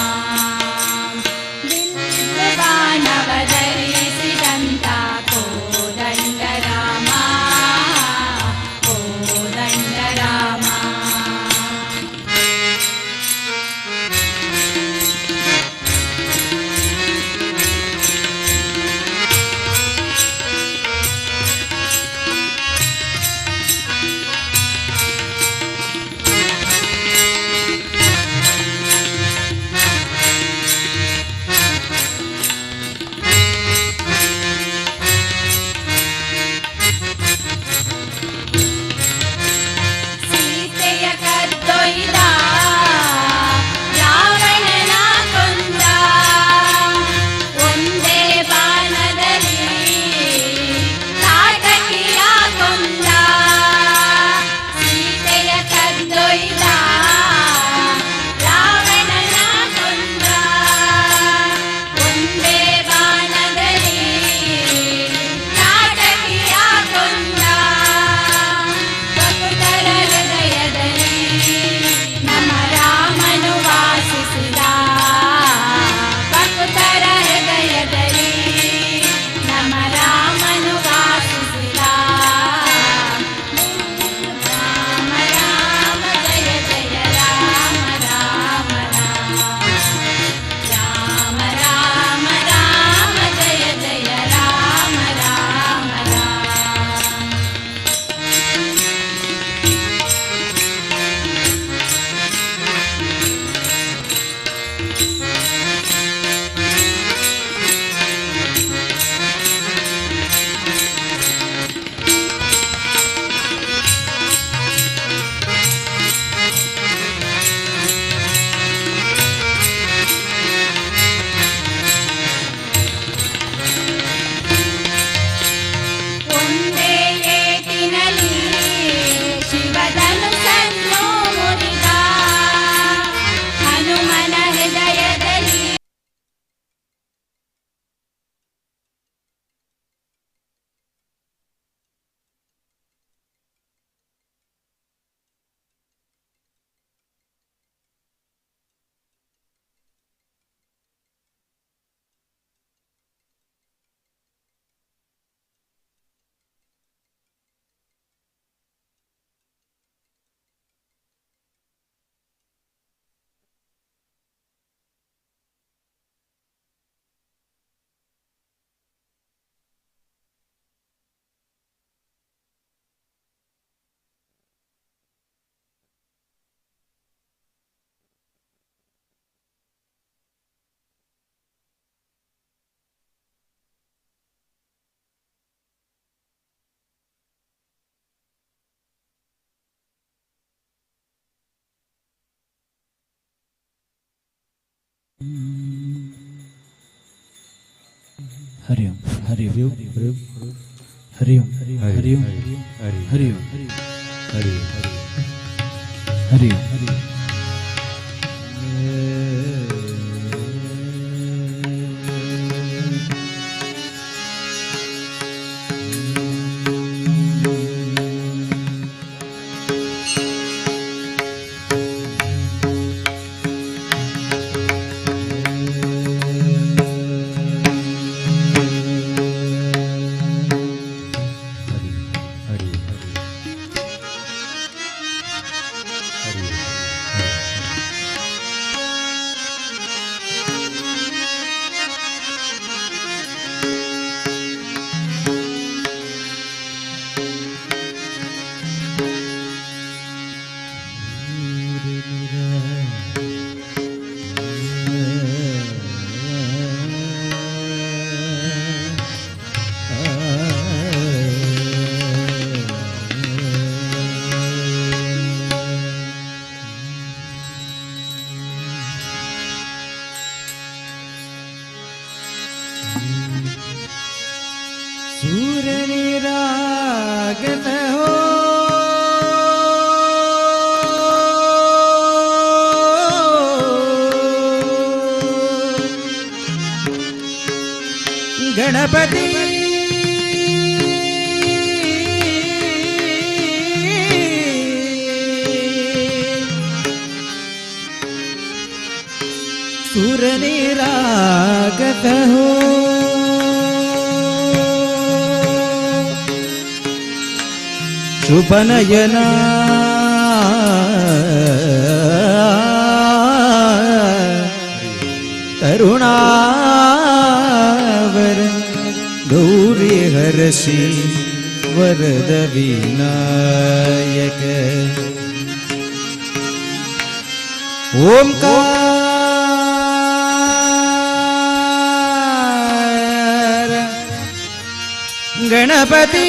ಬಿಲ್ಲುಗಾನವ ಧರಿಸಿದಂತ ಕೋದಂಡರಾಮ ಕೋದಂಡರಾಮ ಸೀತೆಯ ಕದ್ದೊಯ್ದ ರಾವಣನ ಕೊಂದ ಒಂದೇ ಬಾಣದಲ್ಲಿ ತಾಟಕಿಯ ಕೊಂದ ಸೀತೆಯ ಕದ್ದೊಯ್ದ ರಾವಣನ ಕೊಂದ ಒಂದೇ ಬಾಣದಲ್ಲಿ ತಾಟಕಿಯ ಕೊಂದ ಭಕ್ತರ ಹೃದಯದಲ್ಲಿ ನಮ್ಮ ರಾಮನು ವಾಸಿಸಿದ ಭಕ್ತರ ಹೃದಯದಲ್ಲಿ ನಮ್ಮ ರಾಮನು ವಾಸಿಸಿದ ರಾಮ ರಾಮ ಜಯ ಜಯ ರಾಮ ರಾಮ ರಾಮ ರಾಮ ರಾಮ ಜಯ ಜಯ ರಾಮ ರಾಮ ರಾಮ ಒಂದೇ ಏಟಿನಲ್ಲಿ ಶಿವಧನುಸ್ಸನ್ನು ಮುರಿದ ಹನುಮನ ಹೃದಯದಲ್ಲಿ हरि ओम हरि ओम हरि ओम हरि ओम हरि ओम हरि ओम सूरनिरागत हो गणपति सूरनिरागत हो शुभनयना करुणावर गौरी हरषि वरद विनायक ओंकार गणपति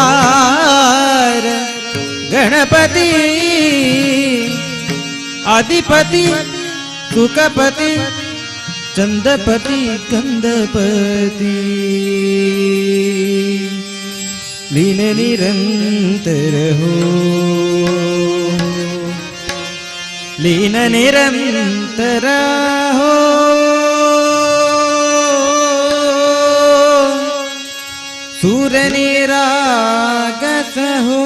ओंकार गणपति आदिपति सुखपति चंदपति गंधपति लीन निरंतर हो लीन निरंतर हो सूरनिरागत हो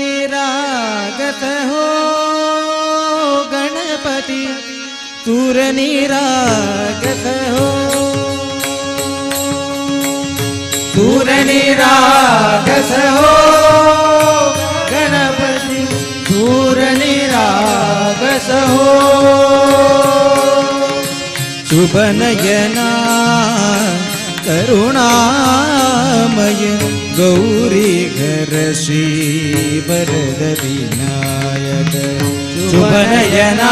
सूरनिरागत हो गणपति सूरनिरागत हो सूरनिरागत हो गणपति सूरनिरागस हो शुभनयना करुणामय गौरी हरषि वरद विनायक शुभनयना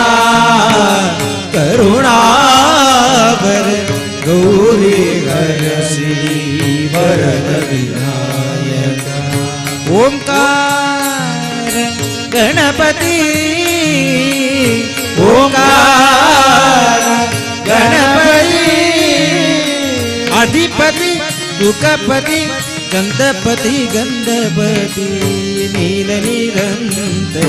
करुणावर गौरी हरषि वरद विनायक ओंकार गणपति ओंकार गणपति अधिपति सुखपति चंदपति गंधपति नील निरंतर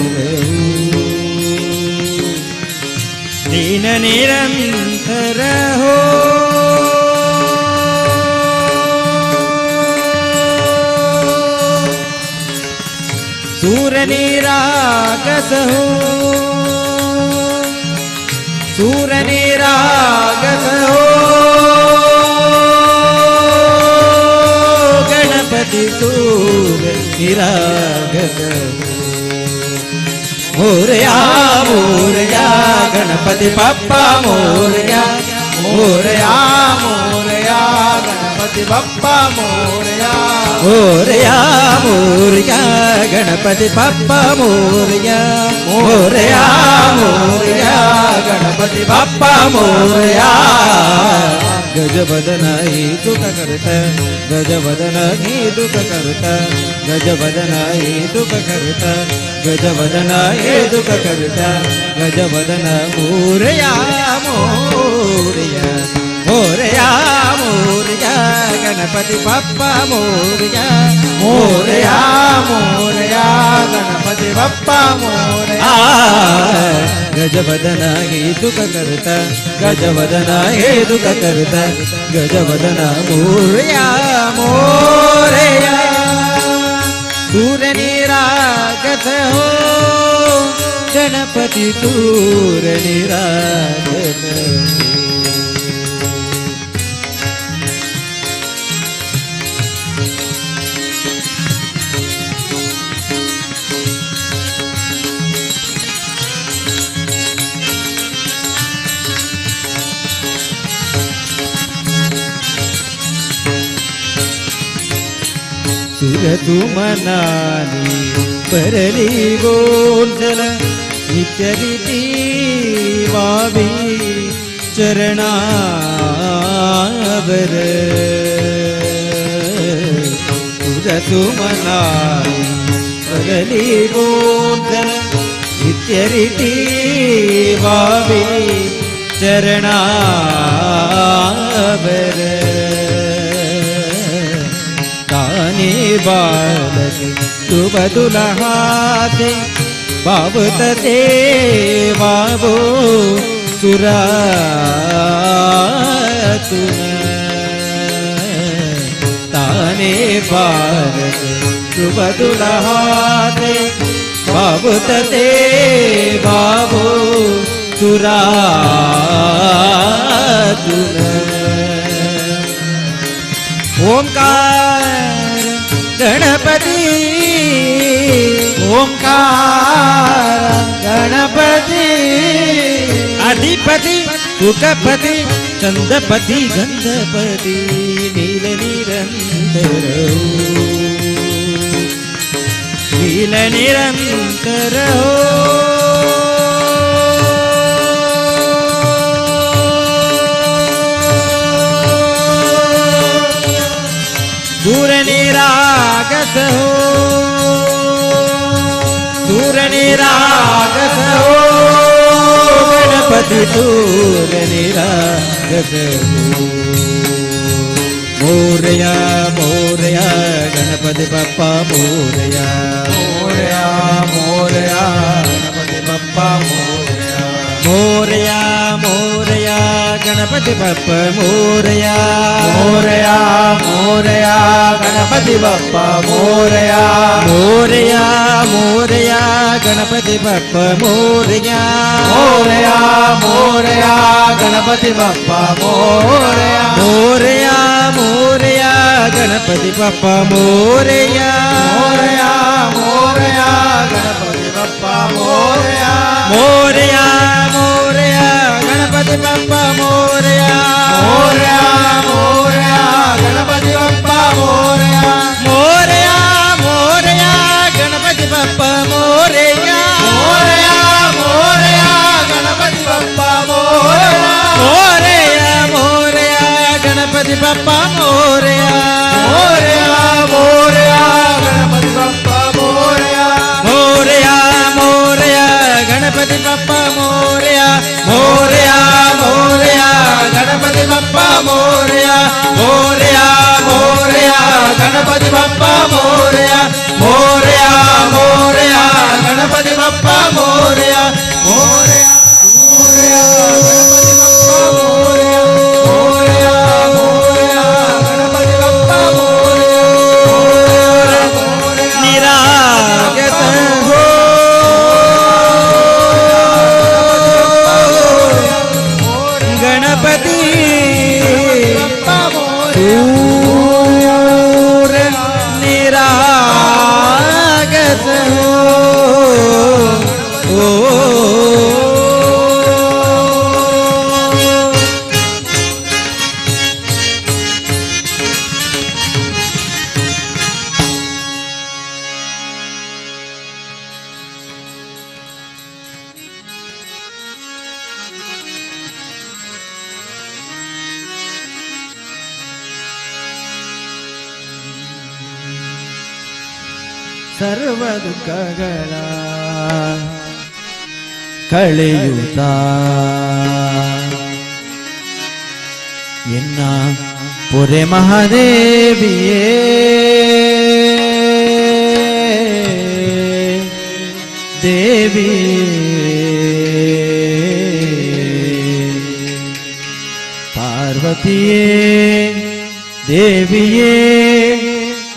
नील निरंतर हो सूरनिरागस हो सूरनिरागस हो गणपति सूरनिरागस मोरया मोरया गणपति बप्पा मोरया मोरया मोरया गणपति बप्पा मोरया मोरया मोरया गणपति बप्पा मोरया मोरया मोरया गणपति बप्पा मोरया गजवदन ही दुख करता गजवदन ही दुख करता गजवदन ही दुख करता गजवदन ही दुख करता गजवदन मोरया मोरया मोरया मोरया गणपति बप्पा मोरया मोरया मोरया गणपति बप्पा मोरया गजवदन ही दुख करता गजवदन ही दुख करता गजवदन मोरया मोरया सूरनिरागत हो गणपति सूरनिरागत सुरतु मनानी परली गोंधल नित्य रीती वावी चरणावर सुरतु मनानी परली गोंधल नित्य रीती वावी चरणावर ताने बालक शुभ दुल्हाते बाबतते बाबो सुरातुन ताने बालक शुभ दुल्हाते बाबतते बाबो सुरातुन ओंकार गणपति ओंकार गणपति अधिपति सुखपति चंदपति गंधपति नील निरंतर नील निरंतर दूर निरागस हो दूर निरागस हो गणपति दूर निरागस हो मोरया मोरया गणपति बप्पा मोरया मोरया मोरया गणपति बप्पा मोरया मोरया मोरया गणपति बप्पा मोरया मोरया मोरया गणपति बप्पा मोरया मोरया मोरया गणपति बप्पा मोरया मोरया मोरया गणपति बप्पा मोरया मोरया मोरया गणपति बप्पा मोरया मोरया मोरया गणपति बप्पा मोरया मोरया मोरया गणपति बप्पा मोरया मोरया मोरया गणपति बप्पा मोरया मोरया मोरया गणपति बप्पा मोरया मोरया मोरया गणपति बप्पा मोरया मोरया मोरया गणपति बप्पा मोरया मोरया मोरया गणपति बप्पा मोरया मोरया मोरया गणपति बप्पा मोरया मोरया मोरया गणपति बप्पा मोरया मोरया मोरया गणपति बप्पा मोरया मोरया मोरया गणपति बप्पा मोरया मोरया मोरया मोरया मोरया गणपति बप्पा मोरया निरागत हो गणपति दूर निरागत हो ಸರ್ವ ದುಃಖಗಳ ಕಳೆಯುತ್ತ ಎನ್ನ ಪೊರೆ ಮಹಾದೇವಿಯೇ ದೇವಿ ಪಾರ್ವತಿಯೇ ದೇವಿಯೇ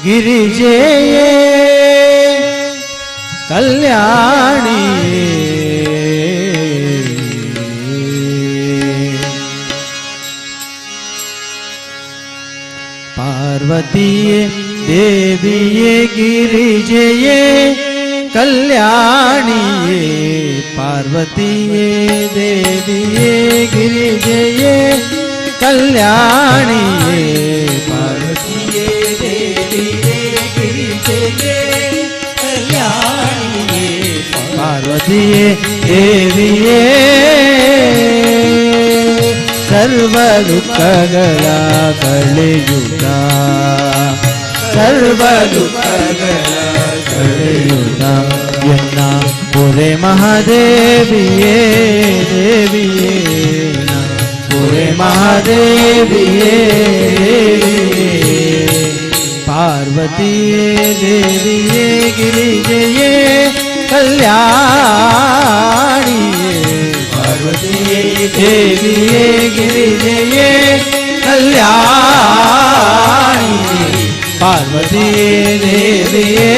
ಗಿರಿಜೆಯೇ कल्याणी पार्वतीये देवीये गिरिजये कल्याणीये पार्वतीये देवीये गिरिजये कल्याणीये पार्वतीये देवीये गिरिजये ಪಾರ್ವತಿಯೇ ದೇವಿಯೇ ಸರ್ವ ದುಃಖಗಳ ಕಳೆಯುತ್ತ ಸರ್ವ ದುಃಖಗಳ ಕಳೆಯುತ್ತ ಎನ್ನ ಪುರೆ ಮಹಾದೇವಿಯೇ ದೇವಿಯೇ ಪುರೆ ಮಹಾದೇವಿಯೇ ಪಾರ್ವತಿಯೇ ದೇವಿಯೇ ಗಿರಿಜೆಯೇ ಕಲ್ಯಾಣಿಯೇ ಪಾರ್ವತಿಯೇ ದೇವಿಯೇ ಗಿರಿಜೆಯೇ ಕಲ್ಯಾಣಿಯೇ ಪಾರ್ವತಿಯೇ ದೇವಿಯೇ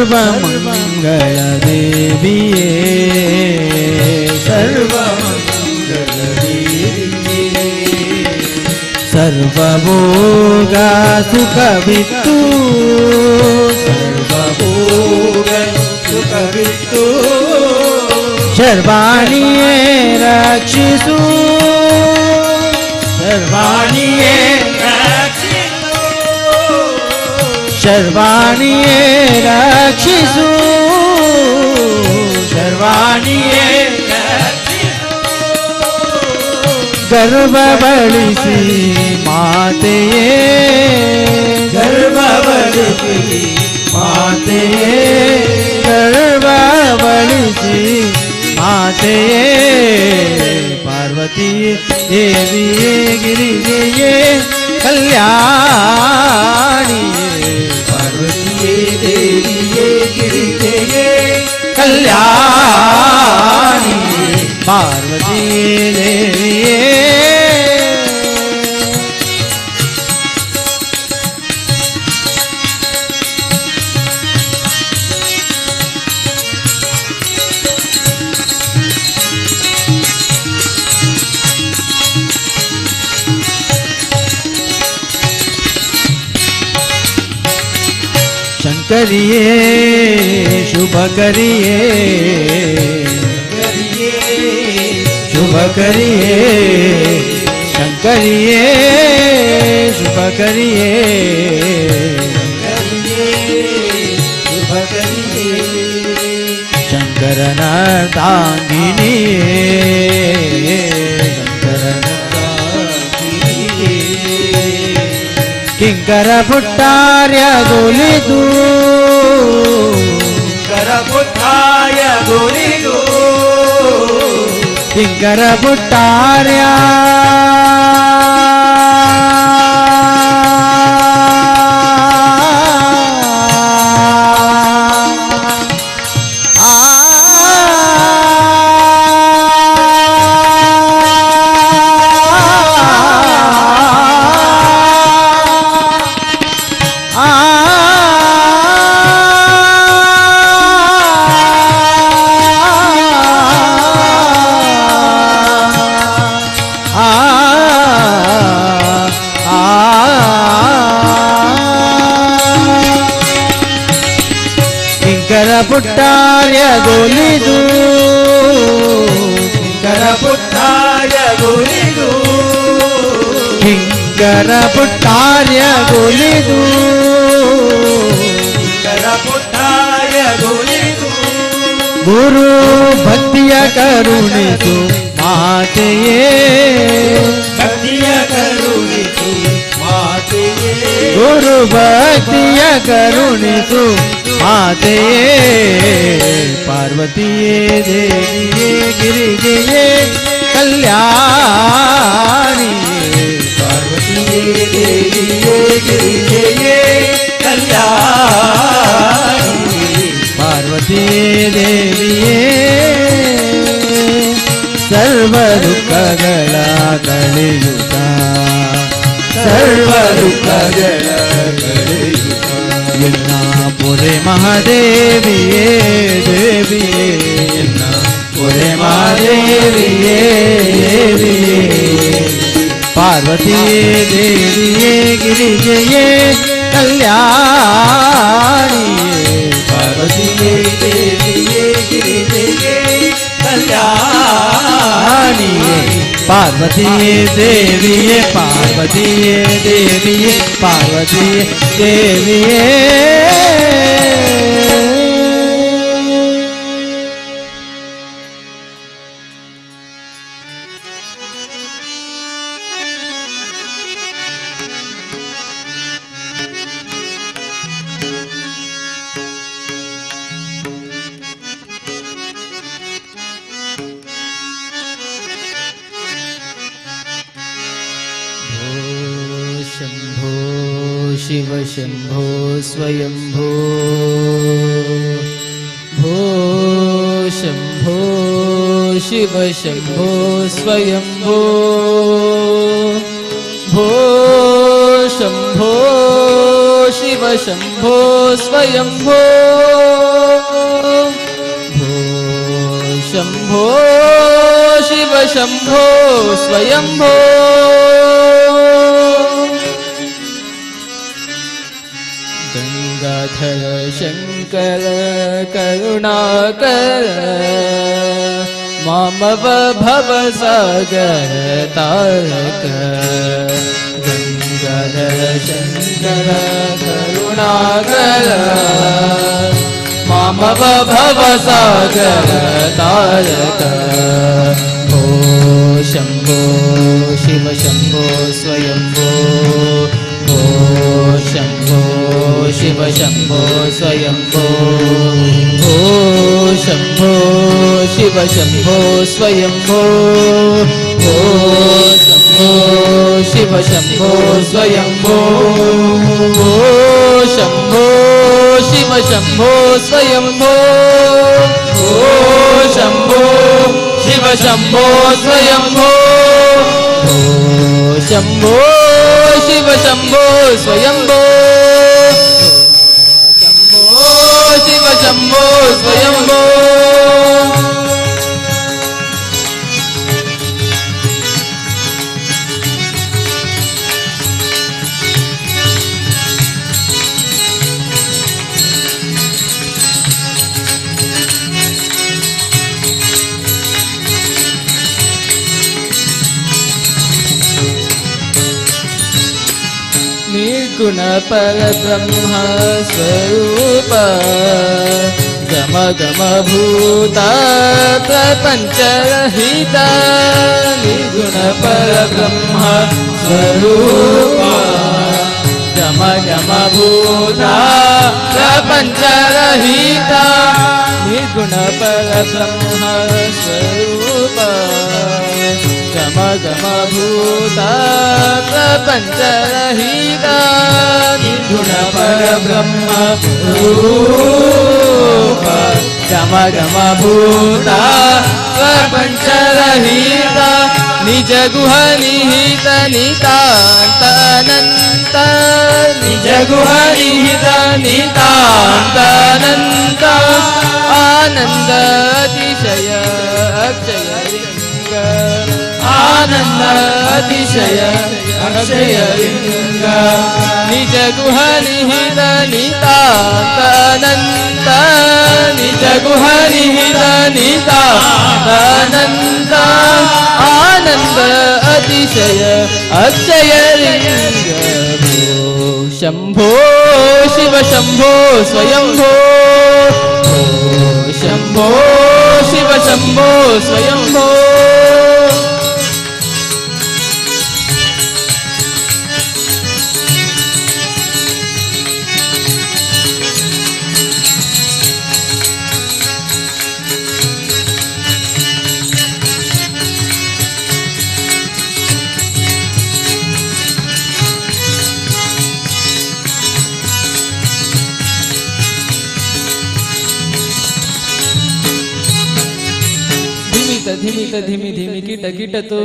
ಸರ್ವಮಂಗಳ ದೇವಿಯೇ ಸರ್ವಮಂಗಳ ದೇವಿಯೇ ಸರ್ವಭೋಗ ಸುಖವಿತ್ತು ಸರ್ವಭೋಗ ಸುಖವಿತ್ತು ಶರ್ವಾಣಿಯೇ ರಕ್ಷಿಸು ಶರ್ವಾಣಿಯೇ ಶರ್ವಾಣಿಯೇ ರಕ್ಷಿಸು ಶರ್ವಾಣಿಯೇ ಗರ್ಭ ಬಳಿಸಿ ಮಾತೆಯೇ ಗರ್ಭ ಬಳಿಸಿ ಮಾತೆಯೇ ಗರ್ಭ ಬಳಿಸಿ ಮಾತೆಯೇ ಪಾರ್ವತಿಯೇ ದೇವಿಯೇ ಗಿರಿಜೆಯೇ ಕಲ್ಯಾಣಿಯೇ ಪಾರ್ವತಿಯೇ ದೇವಿಯೇ ಗಿರಿಜೆಯೇ ಕಲ್ಯಾಣಿಯೇ ಪಾರ್ವತಿಯೇ ದೇವಿಯೇ शंकरिये शुभ करिए शुभ करिए शंकरिये शुभ करिए शुभ करिए शंकरन तांगिनिये शंकरन किंकर पुट्टार्य गोलिदू किंकर पुट्टार्य गोलिदू किंकर पुट्टार्य पुट्टार्य गोलिदू किंकर पुट्टार्य गोलिदू किंकर पुट्टार्य गोलिदू किंकर पुट्टार्य गोलिदू गुरु भक्तिय करुणिसु मातेये भक्तिय करुणिसु मातेये गुरु भक्तिय करुणिसु मातेये पार्वतीये देविये गिरिजये कल्याणिये पार्वतीये देविये गिरिजये कल्याणिये पार्वतीये देविये सर्व दुःखಗಳ ಕಳೆಯುತ್ತ सर्व दुःखಗಳ ಕಳೆಯುತ್ತ ಎನ್ನ ಪುರೆ ಮಹಾದೇವಿಯೇ ದೇವಿಯೇ ಎನ್ನ ಪುರೆ ಮಹಾದೇವಿಯೇ ದೇವಿಯೇ पार्वतीये देविये गिरिजये कल्याणिये पार्वतीये देविये गिरिजये कल्याणिये पार्वतीये देविये पार्वतीये देविये पार्वतीये देविये शंभो शिव शंभो स्वयंभो भो शंभो शिव शंभो स्वयंभो भो शंभो शिव शंभो स्वयंभो भो शंभो शिव शंभो स्वयंभो गंगाधर शंकर करुणाकर मामव भव सागर तारक गंगाधर शंकर करुणाकर मामव भव सागर तारक भो शंभो शिव शंभो स्वयंभो भो शंभो शिव शंभो स्वयंभो भो शंभो शिव शंभो स्वयंभो भो शंभो शिव शंभो स्वयंभो भो शंभो शिव शंभो स्वयंभो भो शंभो शिव शंभो स्वयंभो भो शंभो शिव शंभो स्वयंभो शंभो शिव शंभो स्वयंभो निर्गुण परब्रह्म स्वरूप गम गम भूता प्रपंचरहित निर्गुण परब्रह्म स्वरूप गम गम भूता प्रपंचरहित निर्गुण परब्रह्म स्वरूप गम गम भूता प्रपंचरहित निर्गुण परब्रह्म रूप गम गम भूता प्रपंचरहित निज गुह निहित नितांत अनंत निज गुह निहित नितांत अनंत आनंद अतिशय अक्षय आनंद अतिशय अक्षय लिंग निज गुह निहित नितांत अनंत निज गुह निहित नितांत अनंत आनंद अतिशय अक्षय लिंग शंभो शिव शंभो स्वयंभो शंभो शिव शंभो स्वयंभो धिमित धिमि धिमि किट किट तो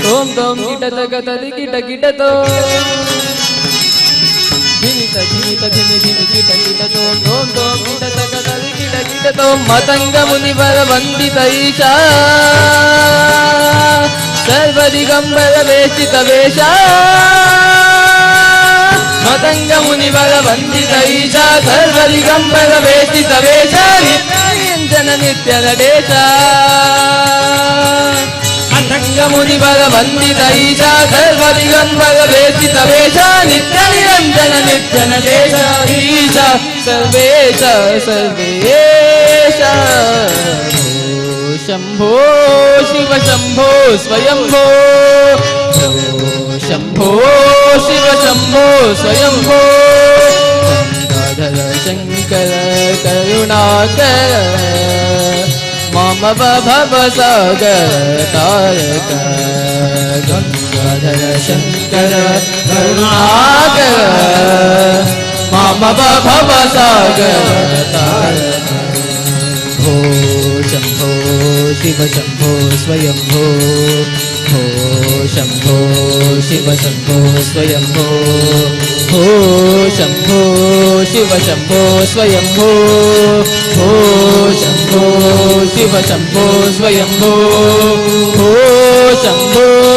तोम तोम किट तक तदि किट किट तो धिमित धिमि धिमि किट किट तोम तोम तोम किट तक तदि किट किट तो मतंग मुनिवर वंदित ईशा सर्वदिगम्बर वेष्टित वेशा मतंग मुनि भगवन्दित ईशा सर्वदिगम्बर वेष्टित वेशा नित्यानिरञ्जन नित्य नटेशा मतंग मुनि भगवन्दित ईशा सर्वदिगम्बर वेष्टित वेशा नित्यानिरञ्जन नित्य नटेशा ईशा सर्वेश सर्वेश शंभो शिव शंभो स्वयंभो शंभो शिव शंभो स्वयंभो गंगाधर शंकर करुणाकर मम भव सागर तारक गंगाधर शंकर करुणाकर मम भव सागर तारक भो शंभो शिव शंभो स्वयंभो भो शंभो शिव शंभो स्वयंभो भो शंभो शिव शंभो स्वयंभो भो शंभो शिव शंभो स्वयंभो भो शंभो